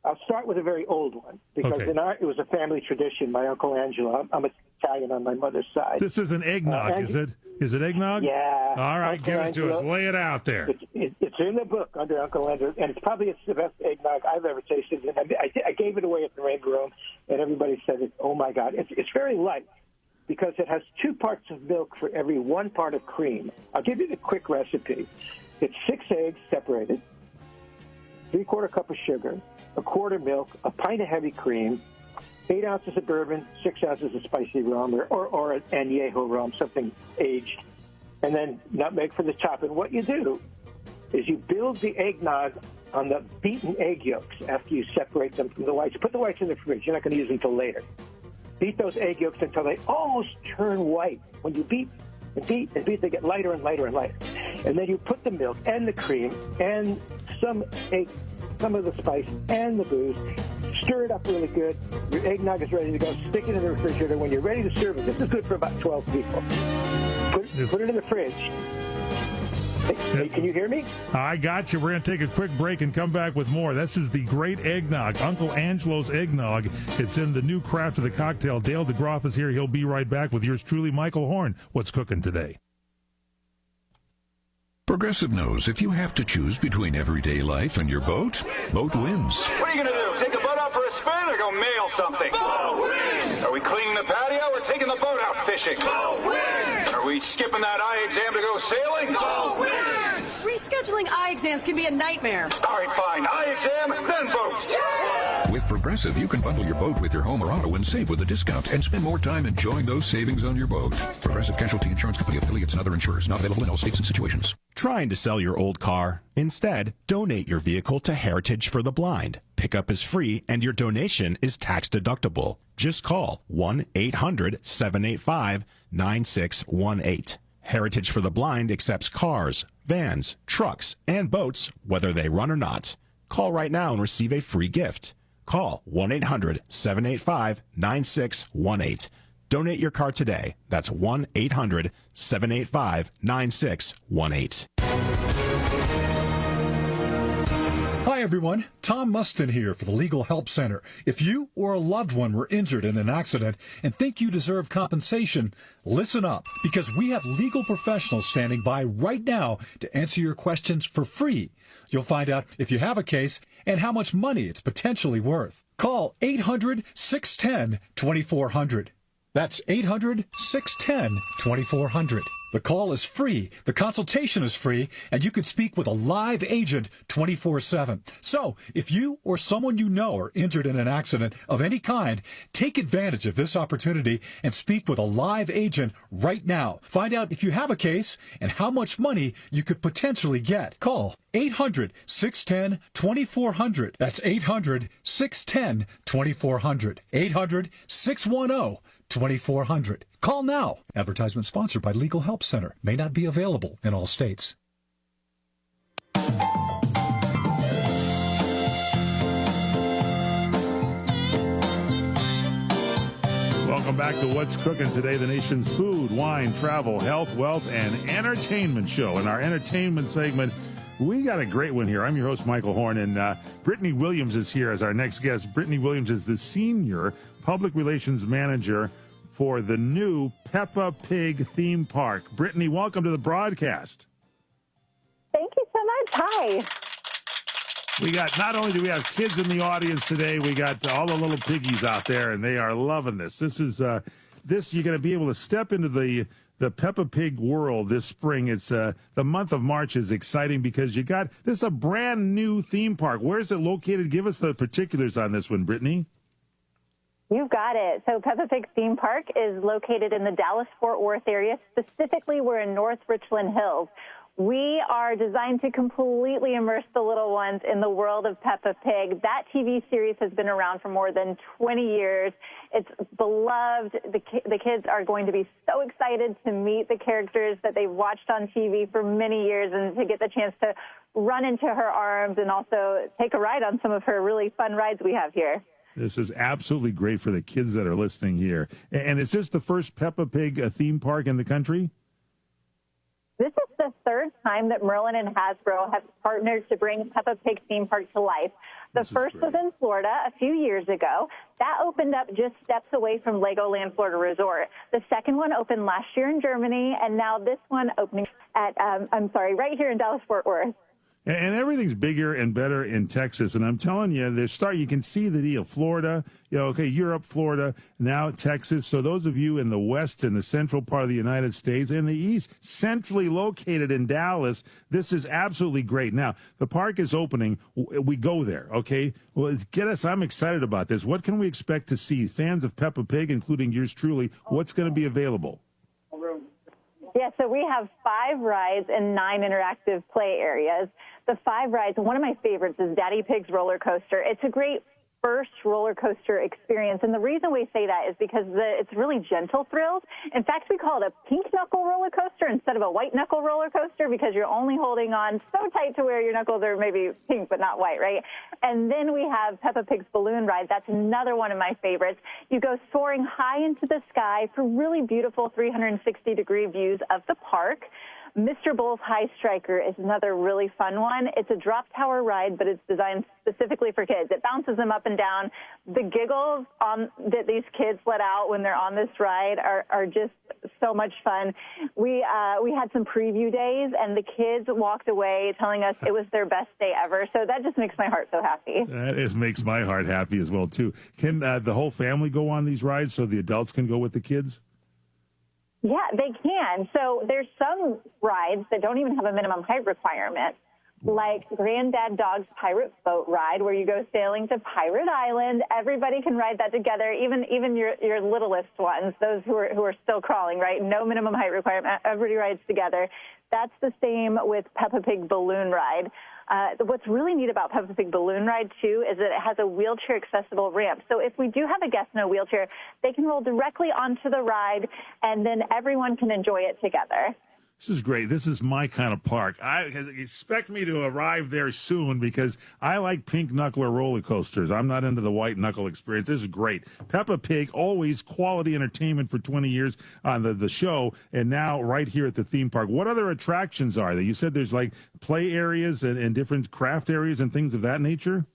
I'll start with a very old one, because Okay. it was a family tradition. My Uncle Angelo, I'm Italian on my mother's side. This is an eggnog, is it? Is it eggnog? Yeah. All right, Uncle give it to us. Angelo. Lay it out there. It's in the book under Uncle Andrew, and it's probably the best eggnog I've ever tasted. And I gave it away at the Rainbow Room, and everybody said, "Oh my God!" It's very light because it has 2 parts of milk for every 1 part of cream. I'll give you the quick recipe. It's 6 eggs separated, 3/4 cup of sugar, 1/4 milk, a pint of heavy cream, 8 ounces of bourbon, 6 ounces of spicy rum, or an añejo rum, something aged, and then nutmeg for the top. And what you do is you build the eggnog on the beaten egg yolks after you separate them from the whites. Put the whites in the fridge. You're not going to use them until later. Beat those egg yolks until they almost turn white. When you beat and beat and beat, they get lighter and lighter and lighter. And then you put the milk and the cream and some of the spice and the booze. Stir it up really good. Your eggnog is ready to go. Stick it in the refrigerator. When you're ready to serve it, this is good for about 12 people. Put it in the fridge. Hey, can you hear me? I got you. We're going to take a quick break and come back with more. This is the great eggnog, Uncle Angelo's eggnog. It's in the new craft of the cocktail. Dale DeGroff is here. He'll be right back with yours truly, Michael Horn. What's cooking today? Progressive knows if you have to choose between everyday life and your boat, boat wins. What are you going to do? Take the boat out for a spin or go mail something? Boat wins! Are we cleaning the patio or taking the boat out fishing? Boat wins! Are we skipping that eye exam to go sailing? Boat wins! Rescheduling eye exams can be a nightmare. All right, fine. Eye exam, then boat. Yeah! With Progressive, you can bundle your boat with your home or auto and save with a discount and spend more time enjoying those savings on your boat. Progressive Casualty Insurance Company, affiliates, and other insurers. Not available in all states and situations. Trying to sell your old car? Instead, donate your vehicle to Heritage for the Blind. Pickup is free and your donation is tax deductible. Just call 1-800-785-9618. Heritage for the Blind accepts cars, vans, trucks, and boats, whether they run or not. Call right now and receive a free gift. Call 1-800-785-9618. Donate your car today. That's 1-800-785-9618. Hi, everyone. Tom Mustin here for the Legal Help Center. If you or a loved one were injured in an accident and think you deserve compensation, listen up, because we have legal professionals standing by right now to answer your questions for free. You'll find out if you have a case and how much money it's potentially worth. Call 800-610-2400. That's 800-610-2400. The call is free, the consultation is free, and you can speak with a live agent 24/7. So, if you or someone you know are injured in an accident of any kind, take advantage of this opportunity and speak with a live agent right now. Find out if you have a case and how much money you could potentially get. Call 800-610-2400. That's 800-610-2400. 800-610-2400. Call now. Advertisement sponsored by Legal Help Center. May not be available in all states. Welcome back to What's Cooking Today, the nation's food, wine, travel, health, wealth, and entertainment show. In our entertainment segment, we got a great one here. I'm your host, Michael Horn, and Brittany Williams is here as our next guest. Brittany Williams is the Senior Public Relations Manager for the new Peppa Pig theme park. Brittany, welcome to the broadcast. Thank you so much. Hi. We got, not only do we have kids in the audience today, we got all the little piggies out there, and they are loving this. This is, you're going to be able to step into the the Peppa Pig world this spring. It's the month of March is exciting because this is a brand new theme park. Where is it located? Give us the particulars on this one, Brittany. You've got it. So Peppa Pig Theme Park is located in the Dallas-Fort Worth area. Specifically, we're in North Richland Hills. We are designed to completely immerse the little ones in the world of Peppa Pig. That TV series has been around for more than 20 years. It's beloved. The kids are going to be so excited to meet the characters that they've watched on TV for many years and to get the chance to run into her arms and also take a ride on some of her really fun rides we have here. This is absolutely great for the kids that are listening here. And is this the first Peppa Pig theme park in the country? This is the third time that Merlin and Hasbro have partnered to bring Peppa Pig Theme Park to life. The first was in Florida a few years ago. That opened up just steps away from Legoland Florida Resort. The second one opened last year in Germany, and now this one opening at, right here in Dallas-Fort Worth. And everything's bigger and better in Texas. And I'm telling you, you can see the deal. Florida, Europe, Florida, now Texas. So those of you in the west and the central part of the United States and the east, centrally located in Dallas, this is absolutely great. Now, the park is opening. We go there, okay? Well, I'm excited about this. What can we expect to see? Fans of Peppa Pig, including yours truly, what's going to be available? Yeah, so we have 5 rides and 9 interactive play areas. The 5 rides, one of my favorites is Daddy Pig's roller coaster. It's a great first roller coaster experience. And the reason we say that is because it's really gentle thrills. In fact, we call it a pink knuckle roller coaster instead of a white knuckle roller coaster because you're only holding on so tight to where your knuckles are maybe pink but not white, right? And then we have Peppa Pig's balloon ride. That's another one of my favorites. You go soaring high into the sky for really beautiful 360-degree views of the park. Mr. Bull's High Striker is another really fun one. It's a drop tower ride, but it's designed specifically for kids. It bounces them up and down. The giggles that these kids let out when they're on this ride are just so much fun. We had some preview days, and the kids walked away telling us it was their best day ever. So that just makes my heart so happy. That makes my heart happy as well, too. Can the whole family go on these rides so the adults can go with the kids? Yeah, they can. So there's some rides that don't even have a minimum height requirement, like Granddad Dog's Pirate Boat Ride, where you go sailing to Pirate Island. Everybody can ride that together, even your littlest ones, those who are still crawling, right? No minimum height requirement. Everybody rides together. That's the same with Peppa Pig Balloon Ride. What's really neat about Peppa Pig Balloon Ride, too, is that it has a wheelchair-accessible ramp. So if we do have a guest in a wheelchair, they can roll directly onto the ride, and then everyone can enjoy it together. This is great. This is my kind of park. I expect me to arrive there soon because I like pink knuckler roller coasters. I'm not into the white knuckle experience. This is great. Peppa Pig, always quality entertainment for 20 years on the show, and now right here at the theme park. What other attractions are there? You said there's like play areas and different craft areas and things of that nature?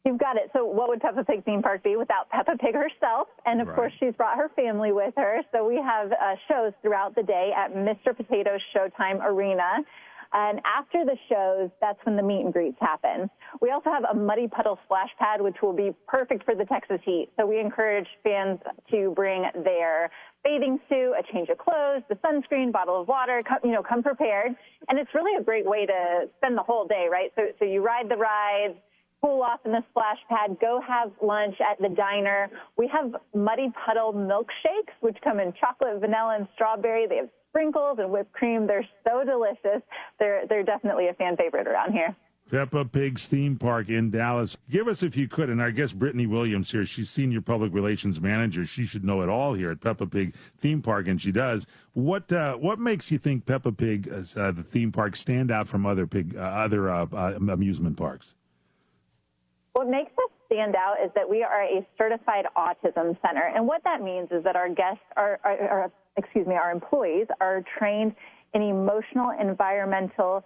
You've got it. So what would Peppa Pig theme park be without Peppa Pig herself? And, of course, she's brought her family with her. So we have shows throughout the day at Mr. Potato's Showtime Arena. And after the shows, that's when the meet and greets happen. We also have a muddy puddle splash pad, which will be perfect for the Texas heat. So we encourage fans to bring their bathing suit, a change of clothes, the sunscreen, bottle of water, come prepared. And it's really a great way to spend the whole day, right? So you ride the rides, cool off in the splash pad, go have lunch at the diner. We have muddy puddle milkshakes, which come in chocolate, vanilla, and strawberry. They have sprinkles and whipped cream. They're so delicious. They're definitely a fan favorite around here. Peppa Pig's theme park in Dallas. Give us, if you could, and our guest Brittany Williams here, she's Senior Public Relations Manager. She should know it all here at Peppa Pig Theme Park, and she does. What makes you think Peppa Pig, the theme park, stand out from other amusement parks? What makes us stand out is that we are a certified autism center. And what that means is that our guests our employees are trained in emotional, environmental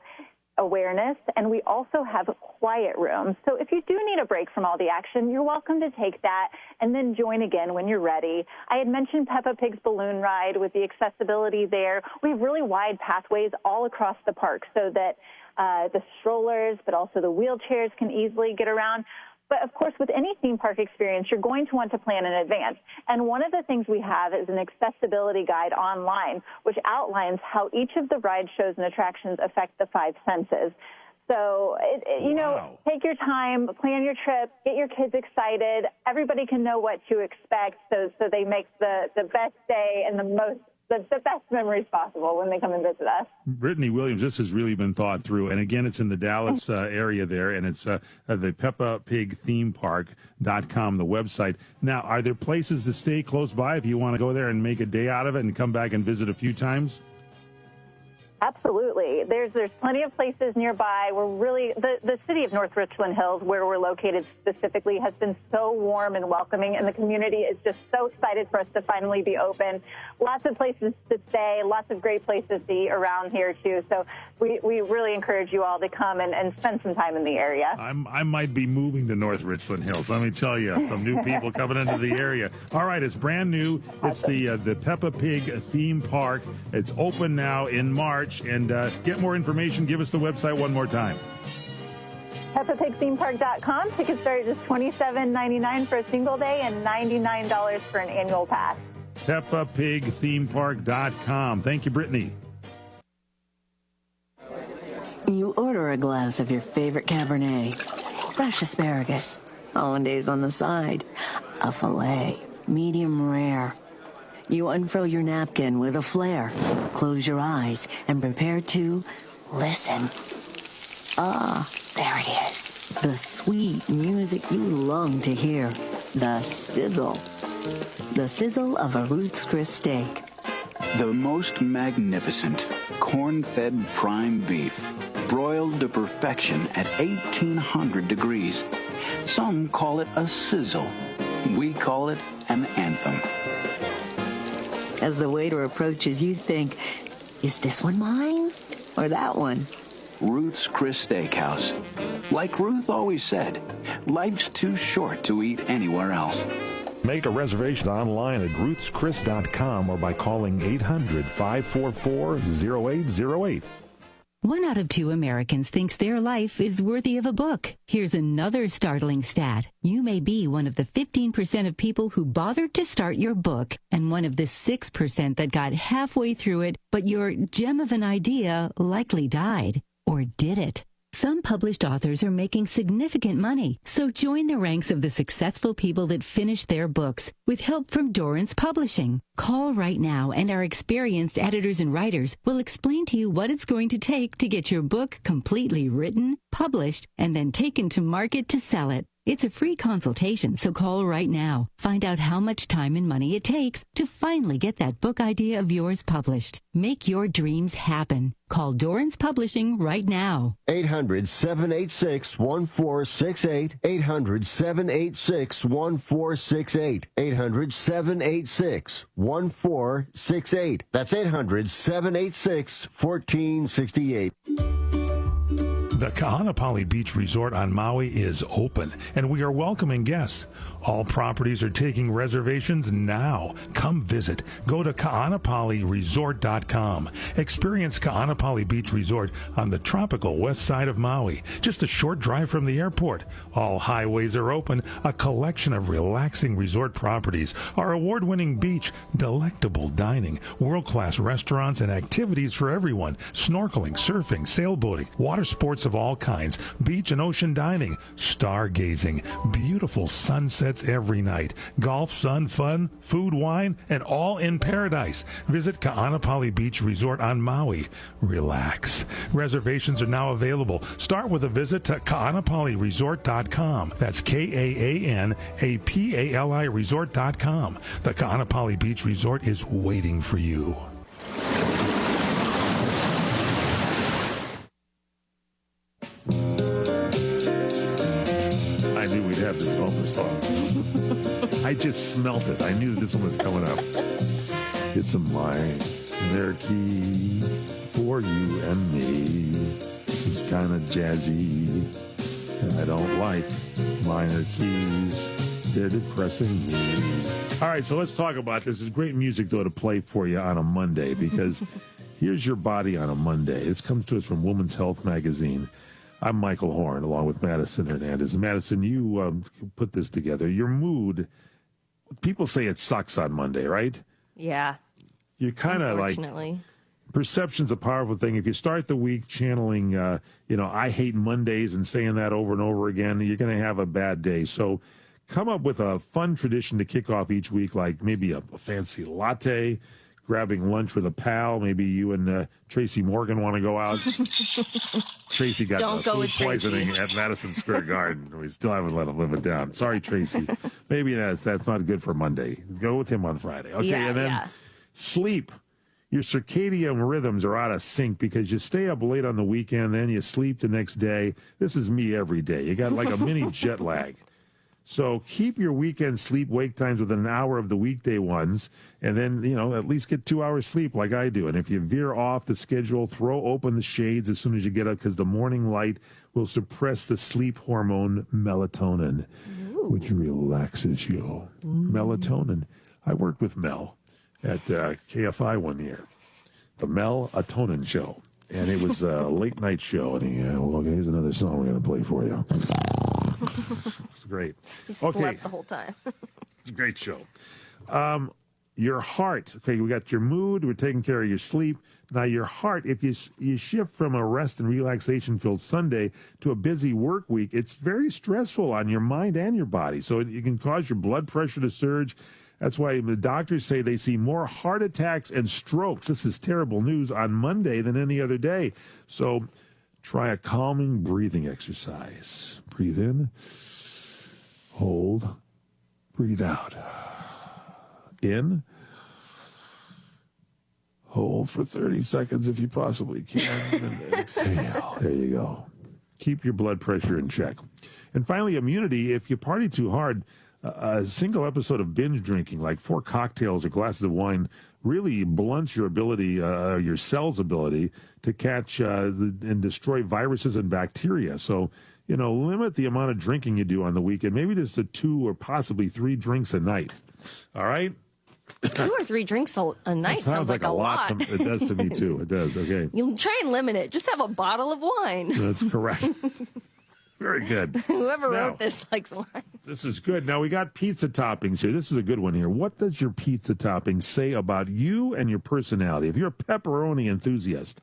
awareness, and we also have quiet rooms. So if you do need a break from all the action, you're welcome to take that and then join again when you're ready. I had mentioned Peppa Pig's Balloon Ride with the accessibility there. We have really wide pathways all across the park so that the strollers, but also the wheelchairs can easily get around. But of course, with any theme park experience, you're going to want to plan in advance. And one of the things we have is an accessibility guide online, which outlines how each of the ride shows and attractions affect the five senses. So, take your time, plan your trip, get your kids excited. Everybody can know what to expect so they make the best day and the best memories possible when they come and visit us. Brittany Williams, this has really been thought through. And again, it's in the Dallas area there, and it's the Peppa Pig Theme Park.com, the website. Now, are there places to stay close by if you want to go there and make a day out of it and come back and visit a few times? Absolutely. There's plenty of places nearby. We're really, the city of North Richland Hills, where we're located specifically, has been so warm and welcoming, and the community is just so excited for us to finally be open. Lots of places to stay, lots of great places to eat around here, too. So we really encourage you all to come and spend some time in the area. I might be moving to North Richland Hills. Let me tell you, some new people coming into the area. All right, it's brand new. It's the Peppa Pig Theme Park. It's open now in March. And get more information, give us the website one more time. PeppaPigThemePark.com. Tickets start at just $27.99 for a single day and $99 for an annual pass. PeppaPigThemePark.com. Thank you, Brittany. You order a glass of your favorite Cabernet, fresh asparagus, hollandaise on the side, a filet, medium rare. You unfurl your napkin with a flair, close your eyes, and prepare to listen. Ah, there it is. The sweet music you long to hear. The sizzle. The sizzle of a Ruth's Chris steak. The most magnificent corn-fed prime beef, broiled to perfection at 1,800 degrees. Some call it a sizzle. We call it an anthem. As the waiter approaches, you think, is this one mine or that one? Ruth's Chris Steakhouse. Like Ruth always said, life's too short to eat anywhere else. Make a reservation online at ruthschris.com or by calling 800-544-0808. 1 out of 2 Americans thinks their life is worthy of a book. Here's another startling stat. You may be one of the 15% of people who bothered to start your book and one of the 6% that got halfway through it, but your gem of an idea likely died. Or did it? Some published authors are making significant money, so join the ranks of the successful people that finish their books with help from Dorrance Publishing. Call right now and our experienced editors and writers will explain to you what it's going to take to get your book completely written, published, and then taken to market to sell it. It's a free consultation, so call right now. Find out how much time and money it takes to finally get that book idea of yours published. Make your dreams happen. Call Dorrance Publishing right now. 800-786-1468. 800-786-1468. 800-786-1468. That's 800-786-1468. The Kahanapali Beach Resort on Maui is open, and we are welcoming guests. All properties are taking reservations now. Come visit. Go to kahanapaliresort.com. Experience Kahanapali Beach Resort on the tropical west side of Maui, just a short drive from the airport. All highways are open, a collection of relaxing resort properties, our award-winning beach, delectable dining, world-class restaurants, and activities for everyone, snorkeling, surfing, sailboating, water sports of all kinds, beach and ocean dining, stargazing, beautiful sunsets every night, golf, sun, fun, food, wine, and all in paradise. Visit Kahanapali Beach Resort on Maui. Relax. Reservations are now available. Start with a visit to kahanapaliresort.com. That's Kahanapali resort.com. The Kahanapali Beach Resort is waiting for you. I knew we'd have this bumper song. I just smelt it. I knew this one was coming up. It's a minor key for you and me. It's kind of jazzy, and I don't like minor keys. They're depressing me. All right, so let's talk about this. It's great music, though, to play for you on a Monday, because here's your body on a Monday. This comes to us from Women's Health magazine. I'm Michael Horn, along with Madison Hernandez. Madison, you put this together. Your mood, people say it sucks on Monday, right? Yeah. You're kind of like, perception's a powerful thing. If you start the week channeling, I hate Mondays and saying that over and over again, you're going to have a bad day. So come up with a fun tradition to kick off each week, like maybe a fancy latte, grabbing lunch with a pal. Maybe you and Tracy Morgan want to go out. Tracy got food poisoning at Madison Square Garden. We still haven't let him live it down. Sorry, Tracy. Maybe that's not good for Monday. Go with him on Friday. Okay, and then sleep. Your circadian rhythms are out of sync because you stay up late on the weekend, then you sleep the next day. This is me every day. You got like a mini jet lag. So keep your weekend sleep-wake times within an hour of the weekday ones, and then, at least get 2 hours sleep like I do. And if you veer off the schedule, throw open the shades as soon as you get up, because the morning light will suppress the sleep hormone melatonin, which relaxes you. Melatonin. I worked with Mel at KFI one year, the Melatonin Show. And it was a late-night show, and here's another song we're going to play for you. It's great. You slept the whole time. It's a great show. Your heart. Okay, we got your mood. We're taking care of your sleep. Now, your heart, if you shift from a rest and relaxation-filled Sunday to a busy work week, it's very stressful on your mind and your body. So it can cause your blood pressure to surge. That's why the doctors say they see more heart attacks and strokes. This is terrible news on Monday than any other day. So try a calming breathing exercise. Breathe in, hold, breathe out. In, hold for 30 seconds if you possibly can, and exhale. There you go. Keep your blood pressure in check. And finally, immunity. If you party too hard, a single episode of binge drinking, like 4 cocktails or glasses of wine, really blunts your ability, your cell's ability to catch and destroy viruses and bacteria. So, limit the amount of drinking you do on the weekend. Maybe just 2 or possibly 3 drinks a night. All right? 2 or 3 drinks a night sounds like a lot. It does to me, too. It does. Okay. You try and limit it. Just have a bottle of wine. That's correct. Very good. Whoever wrote this likes wine. This is good. Now, we got pizza toppings here. This is a good one here. What does your pizza topping say about you and your personality? If you're a pepperoni enthusiast,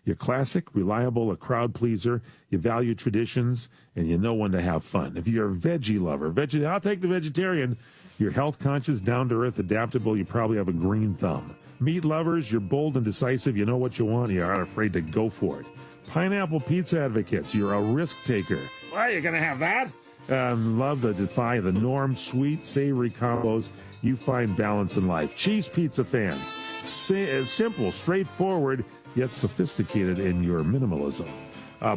you're classic, reliable, a crowd pleaser, you value traditions, and you know when to have fun. If you're a veggie lover, I'll take the vegetarian. You're health conscious, down-to-earth, adaptable, you probably have a green thumb. Meat lovers, you're bold and decisive, you know what you want, you aren't afraid to go for it. Pineapple pizza advocates, you're a risk taker. Why are you going to have that? Love to defy the norm, sweet, savory combos. You find balance in life. Cheese pizza fans, simple, straightforward, yet sophisticated in your minimalism.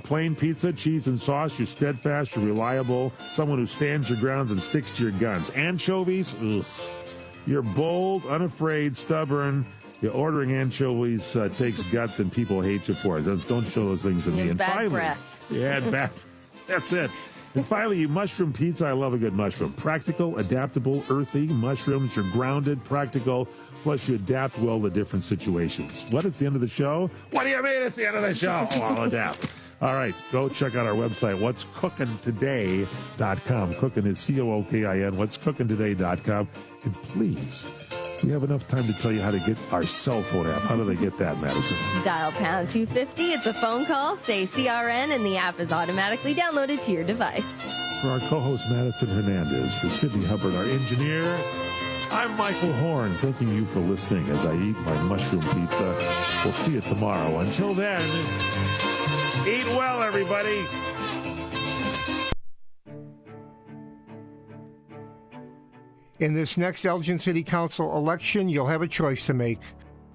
Plain pizza, cheese and sauce, you're steadfast, you're reliable, someone who stands your grounds and sticks to your guns. Anchovies, ugh. You're bold, unafraid, stubborn. You're ordering anchovies takes guts, and people hate you for it. Don't show those things to me. And bad finally, breath. Yeah, bad. That's it. And finally, you mushroom pizza. I love a good mushroom. Practical, adaptable, earthy mushrooms. You're grounded, practical. Plus, you adapt well to different situations. What? It's the end of the show? What do you mean it's the end of the show? Oh, I'll adapt. All right, go check out our website, what'scookintoday.com. Cooking is COOKIN, what'scookingtoday.com. And please, we have enough time to tell you how to get our cell phone app. How do they get that, Madison? Dial pound 250. It's a phone call. Say CRN, and the app is automatically downloaded to your device. For our co-host, Madison Hernandez, for Sydney Hubbard, our engineer, I'm Michael Horn, thanking you for listening as I eat my mushroom pizza. We'll see you tomorrow. Until then, eat well, everybody. In this next Elgin City Council election, you'll have a choice to make,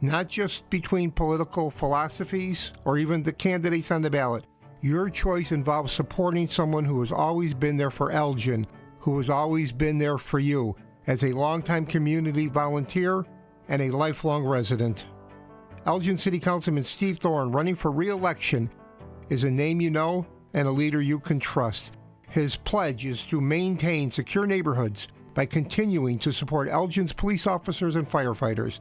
not just between political philosophies or even the candidates on the ballot. Your choice involves supporting someone who has always been there for Elgin, who has always been there for you, as a longtime community volunteer and a lifelong resident. Elgin City Councilman Steve Thorne, running for re-election, is a name you know and a leader you can trust. His pledge is to maintain secure neighborhoods by continuing to support Elgin's police officers and firefighters.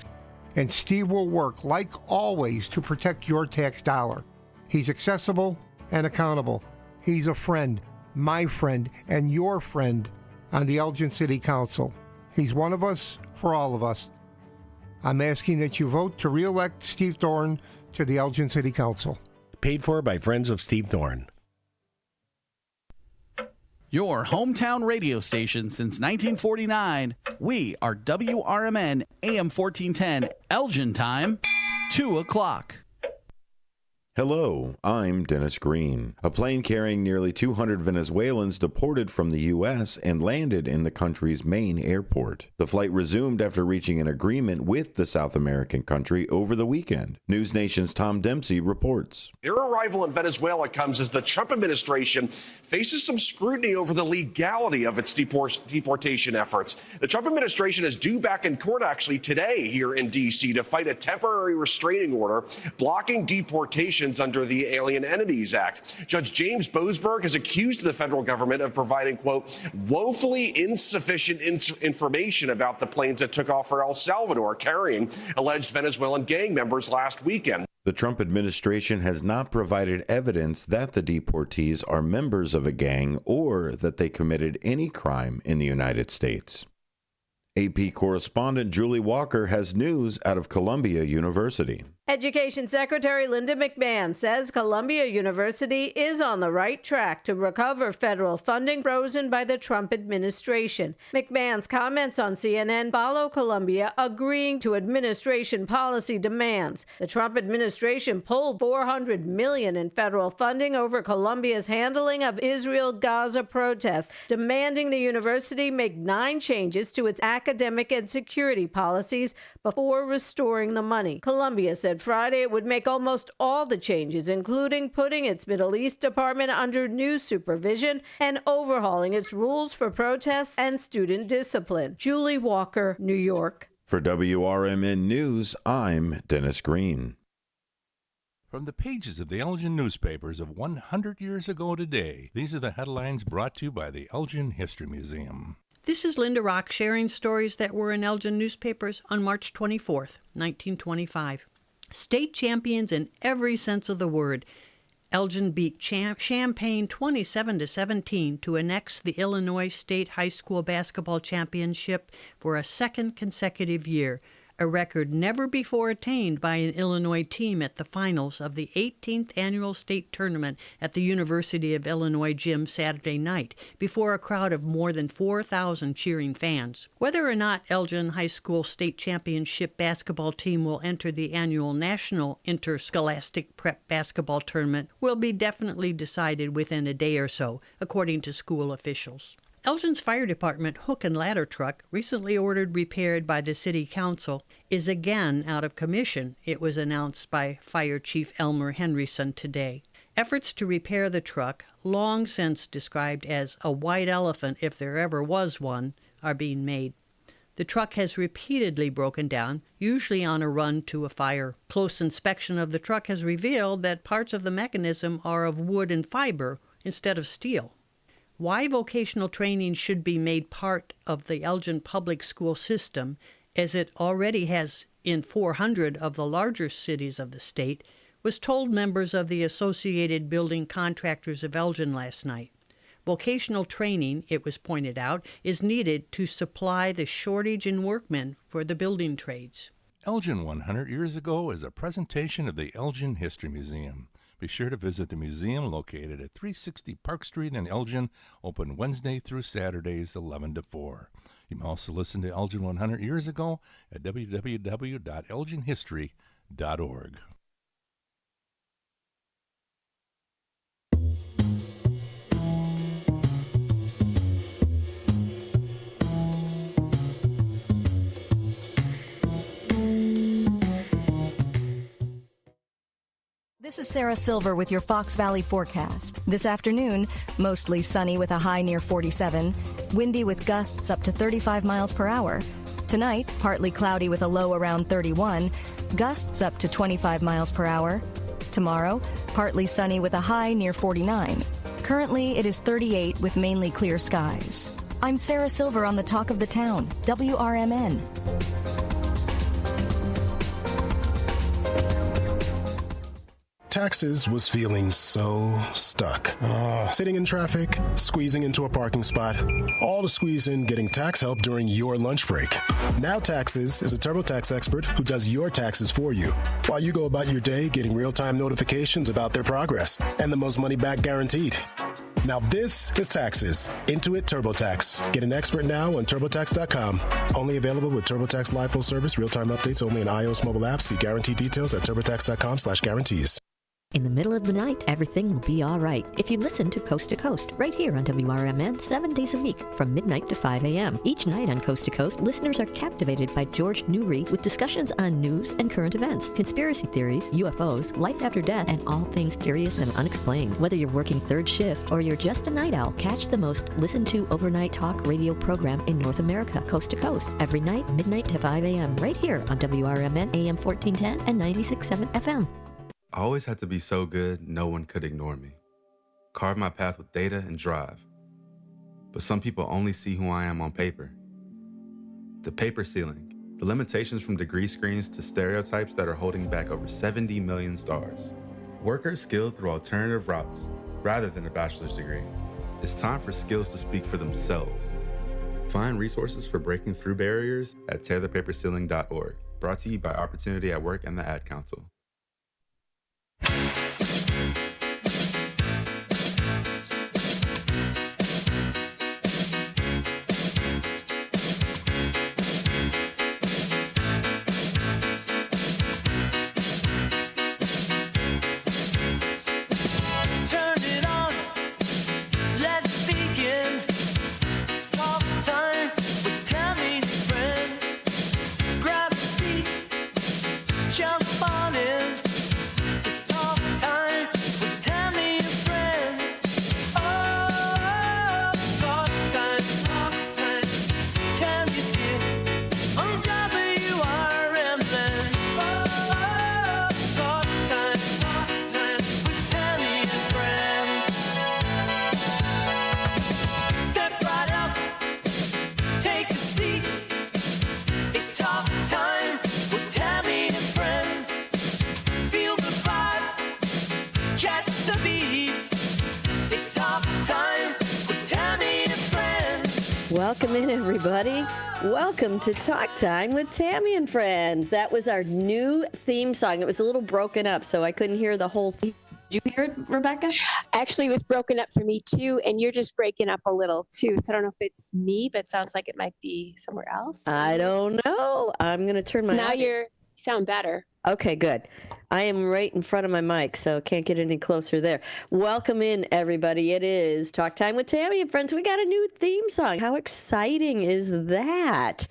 And Steve will work, like always, to protect your tax dollar. He's accessible and accountable. He's a friend, my friend, and your friend on the Elgin City Council. He's one of us for all of us. I'm asking that you vote to re-elect Steve Thorne to the Elgin City Council. Paid for by Friends of Steve Thorne. Your hometown radio station since 1949. We are WRMN AM 1410, Elgin time, 2 o'clock. Hello, I'm Dennis Green. A plane carrying nearly 200 Venezuelans deported from the U.S. and landed in the country's main airport. The flight resumed after reaching an agreement with the South American country over the weekend. News Nation's Tom Dempsey reports. Their arrival in Venezuela comes as the Trump administration faces some scrutiny over the legality of its deportation efforts. The Trump administration is due back in court actually today here in D.C. to fight a temporary restraining order blocking deportation under the Alien Entities Act. Judge James Boasberg has accused the federal government of providing, quote, woefully insufficient information about the planes that took off for El Salvador carrying alleged Venezuelan gang members last weekend. The Trump administration has not provided evidence that the deportees are members of a gang or that they committed any crime in the United States. AP correspondent Julie Walker has news out of Columbia University. Education Secretary Linda McMahon says Columbia University is on the right track to recover federal funding frozen by the Trump administration. McMahon's comments on CNN follow Columbia agreeing to administration policy demands. The Trump administration pulled $400 million in federal funding over Columbia's handling of Israel-Gaza protests, demanding the university make 9 changes to its academic and security policies before restoring the money. Columbia said Friday it would make almost all the changes, including putting its Middle East department under new supervision and overhauling its rules for protests and student discipline. Julie Walker, New York. For WRMN News, I'm Dennis Green. From the pages of the Elgin newspapers of 100 years ago today, these are the headlines brought to you by the Elgin History Museum. This is Linda Rock sharing stories that were in Elgin newspapers on March 24th, 1925. State champions in every sense of the word. Elgin beat Champaign 27-17 to annex the Illinois State High School Basketball Championship for a second consecutive year, a record never before attained by an Illinois team at the finals of the 18th Annual State Tournament at the University of Illinois gym Saturday night, before a crowd of more than 4,000 cheering fans. Whether or not Elgin High School State Championship basketball team will enter the annual National Interscholastic Prep Basketball Tournament will be definitely decided within a day or so, according to school officials. Elgin's fire department hook and ladder truck, recently ordered repaired by the city council, is again out of commission, it was announced by Fire Chief Elmer Henryson today. Efforts to repair the truck, long since described as a white elephant if there ever was one, are being made. The truck has repeatedly broken down, usually on a run to a fire. Close inspection of the truck has revealed that parts of the mechanism are of wood and fiber instead of steel. Why vocational training should be made part of the Elgin public school system, as it already has in 400 of the larger cities of the state, was told members of the Associated Building Contractors of Elgin last night. Vocational training, it was pointed out, is needed to supply the shortage in workmen for the building trades. Elgin 100 Years Ago is a presentation of the Elgin History Museum. Be sure to visit the museum located at 360 Park Street in Elgin, open Wednesday through Saturdays 11 to 4. You can also listen to Elgin 100 Years Ago at www.elginhistory.org. This is Sarah Silver with your Fox Valley forecast. This afternoon, mostly sunny with a high near 47, windy with gusts up to 35 miles per hour. Tonight, partly cloudy with a low around 31, gusts up to 25 miles per hour. Tomorrow, partly sunny with a high near 49. Currently, it is 38 with mainly clear skies. I'm Sarah Silver on the Talk of the Town, WRMN. Taxes was feeling so stuck. Sitting in traffic, squeezing into a parking spot, all to squeeze in getting tax help during your lunch break. Now Taxes is a TurboTax expert who does your taxes for you, while you go about your day getting real-time notifications about their progress and the most money back guaranteed. Now this is Taxes. Intuit TurboTax. Get an expert now on TurboTax.com. Only available with TurboTax Live Full Service. Real-time updates only in iOS mobile apps. See guarantee details at TurboTax.com/guarantees. In the middle of the night, everything will be all right if you listen to Coast to Coast right here on WRMN 7 days a week from midnight to 5 a.m. Each night on Coast to Coast, listeners are captivated by George Newry with discussions on news and current events, conspiracy theories, UFOs, life after death, and all things curious and unexplained. Whether you're working third shift or you're just a night owl, catch the most listened to overnight talk radio program in North America, Coast to Coast, every night, midnight to 5 a.m. right here on WRMN AM 1410 and 96.7 FM. I always had to be so good, no one could ignore me. Carve my path with data and drive. But some people only see who I am on paper. The paper ceiling, the limitations from degree screens to stereotypes that are holding back over 70 million stars. Workers skilled through alternative routes, rather than a bachelor's degree. It's time for skills to speak for themselves. Find resources for breaking through barriers at tearthepaperceiling.org. Brought to you by Opportunity at Work and the Ad Council. Welcome in, everybody. Welcome to Talk Time with Tammy and Friends. That was our new theme song. It was a little broken up, so I couldn't hear the whole thing. Did you hear it, Rebecca? Actually, it was broken up for me, too, and you're just breaking up a little, too. So I don't know if it's me, but it sounds like it might be somewhere else. I don't know. I'm going to turn my... Now you sound better. Okay, good. I am right in front of my mic, so can't get any closer there. Welcome in, everybody. It is Talk Time with Tammy and Friends. We got a new theme song. How exciting is that?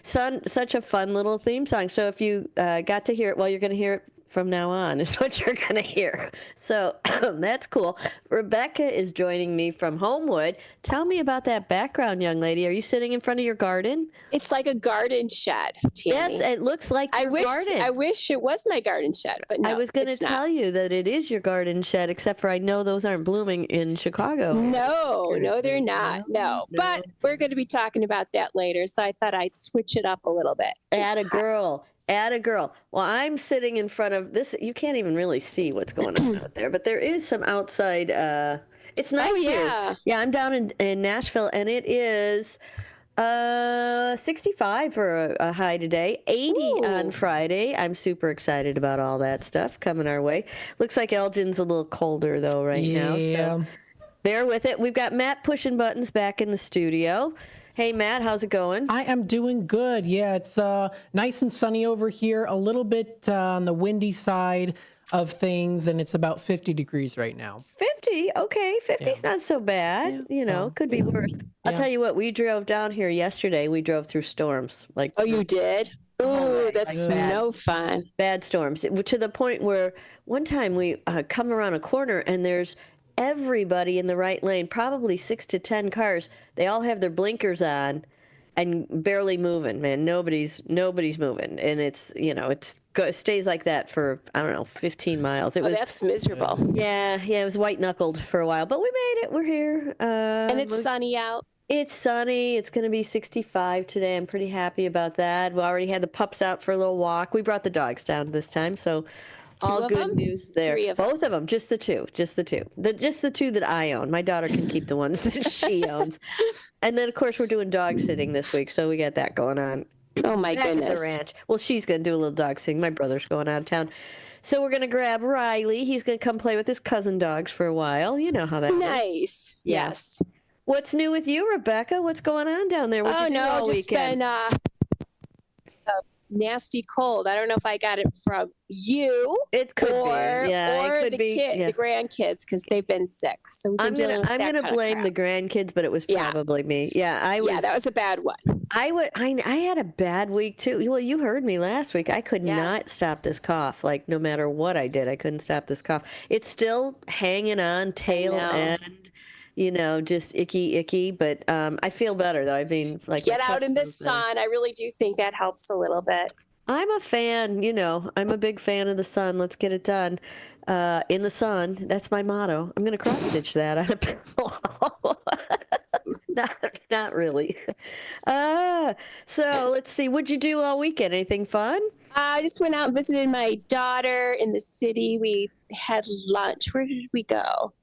Such a fun little theme song. So if you got to hear it, well, you're going to hear it from now on is what you're going to hear. So that's cool. Rebecca is joining me from Homewood. Tell me about that background, young lady. Are you sitting in front of your garden? It's like a garden shed, Tammy. Yes, it looks like your garden. I wish it was my garden shed, but no, I was going to tell you that it is your garden shed, except for I know those aren't blooming in Chicago. No, they're not. No, but we're going to be talking about that later, so I thought I'd switch it up a little bit. Atta girl. Well, I'm sitting in front of this. You can't even really see what's going on out there, but there is some outside. It's nice here. Yeah, I'm down in Nashville, and it is 65 for a high today, 80 on Friday. I'm super excited about all that stuff coming our way. Looks like Elgin's a little colder, though, right now. So bear with it. We've got Matt pushing buttons back in the studio. Hey, Matt, how's it going? I am doing good. Yeah, it's nice and sunny over here, a little bit on the windy side of things, and it's about 50 degrees right now. 50? Okay, 50's not so bad. Could be worse. I'll tell you what, we drove down here yesterday. We drove through storms. Oh, you did? Oh, that's no fun. Bad storms. To the point where one time we come around a corner and there's everybody in the right lane, probably 6 to 10 cars. They all have their blinkers on and barely moving, man. Nobody's moving. And it's, it stays like that for, 15 miles. That's miserable. Yeah, it was white knuckled for a while, but we made it. We're here. And it's sunny out. It's sunny. It's going to be 65 today. I'm pretty happy about that. We already had the pups out for a little walk. We brought the dogs down this time, so All of good them? news there. 3 of them. Both of them, just the two, just the two. Just the two that I own. My daughter can keep the ones that she owns. And then, of course, we're doing dog sitting this week, so we got that going on. Oh, my Back at the goodness. ranch. Well, she's going to do a little dog sitting. My brother's going out of town. So we're going to grab Riley. He's going to come play with his cousin dogs for a while. You know how that is. Nice. Yeah. Yes. What's new with you, Rebecca? What's going on down there? What'd you do all just weekend? been a nasty cold. I don't know if I got it from you. It could or, be. Yeah, or it could the be. the grandkids, because they've been sick. So I'm gonna blame the grandkids, but it was probably me. Yeah, that was a bad one. I had a bad week too. Well, you heard me last week. I could not stop this cough. Like no matter what I did, I couldn't stop this cough. It's still hanging on, tail end. Just icky. But I feel better though. I mean, like get out in the sun. I really do think that helps a little bit. I'm a fan, I'm a big fan of the sun. Let's get it done. In the sun. That's my motto. I'm going to cross stitch that on a pillow. Not really. So let's see. What'd you do all weekend? Anything fun? I just went out and visited my daughter in the city. We had lunch. Where did we go?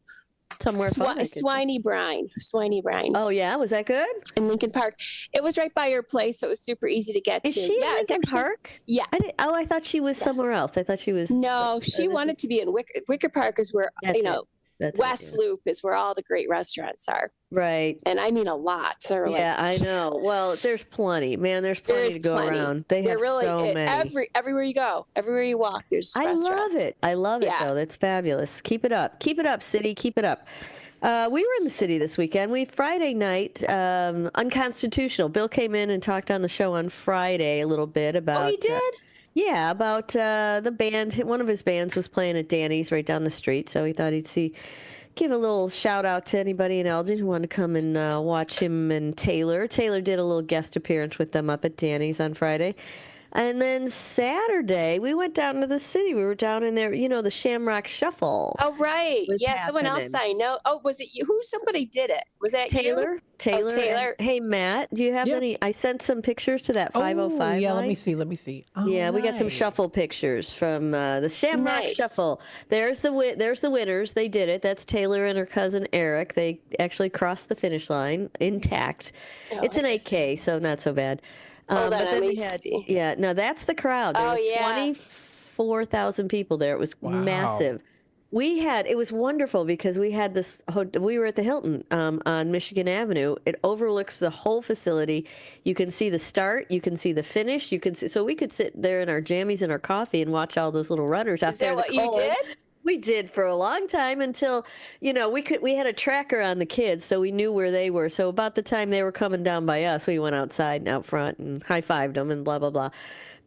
Somewhere fun. Swiney Brine. Oh, yeah? Was that good? In Lincoln Park. It was right by your place, so it was super easy to get to. Is she in Lincoln Park? Yeah. I thought she was somewhere else. I thought she was... No, she wanted to be in Wicker Park is where, West Loop is where all the great restaurants are. Right. And I mean a lot. I know. Well, there's plenty. Man, there's plenty to go around. They have so many. Everywhere you go, everywhere you walk, there's restaurants. I love it, though. That's fabulous. Keep it up. Keep it up, city. Keep it up. We were in the city this weekend. Friday night, unconstitutional. Bill came in and talked on the show on Friday a little bit about... Oh, he did? Yeah, about the band. One of his bands was playing at Danny's right down the street, so he thought he'd give a little shout out to anybody in Elgin who wanted to come and watch him and Taylor. Taylor did a little guest appearance with them up at Danny's on Friday. And then Saturday, we went down to the city. We were down in there, the Shamrock Shuffle. Oh, right. Yeah, someone else I know. Oh, was it you? Somebody did it. Was that Taylor? you? Taylor. Taylor. Hey, Matt, do you have any? I sent some pictures to that 505. Yeah, line. let me see. Oh, yeah, we got some nice. shuffle pictures from the Shamrock Shuffle. There's the winners. They did it. That's Taylor and her cousin Eric. They actually crossed the finish line intact. It's an 8K, so not so bad. Hold on, but then let we me had, see. now that's the crowd. There was 24,000 people there. It was massive. It was wonderful because we had we were at the Hilton on Michigan Avenue. It overlooks the whole facility. You can see the start, you can see the finish, so we could sit there in our jammies and our coffee and watch all those little runners out there. Is that what you did? We did for a long time until, we had a tracker on the kids, so we knew where they were. So about the time they were coming down by us, we went outside and out front and high-fived them and blah, blah, blah.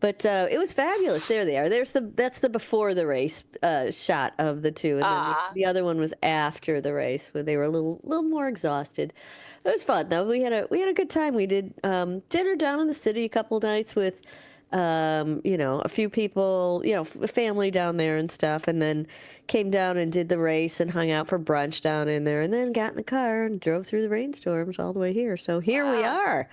But it was fabulous. There they are. That's the before the race shot of the two. And then the other one was after the race when they were a little more exhausted. It was fun, though. We had a good time. We did dinner down in the city a couple nights with a few people, family down there and stuff, and then came down and did the race and hung out for brunch down in there, and then got in the car and drove through the rainstorms all the way here. So here we are,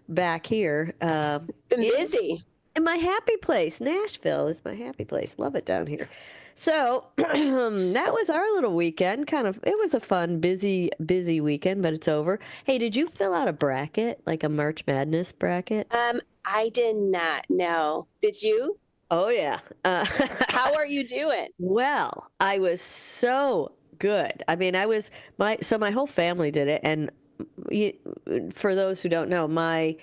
back here. Been busy. In my happy place. Nashville is my happy place. Love it down here. So that was our little weekend. It was a fun, busy weekend, but it's over. Hey, did you fill out a bracket, like a March Madness bracket? I did not know. Did you? Oh, yeah. How are you doing? Well, I was so good. I mean, my whole family did it. And for those who don't know, my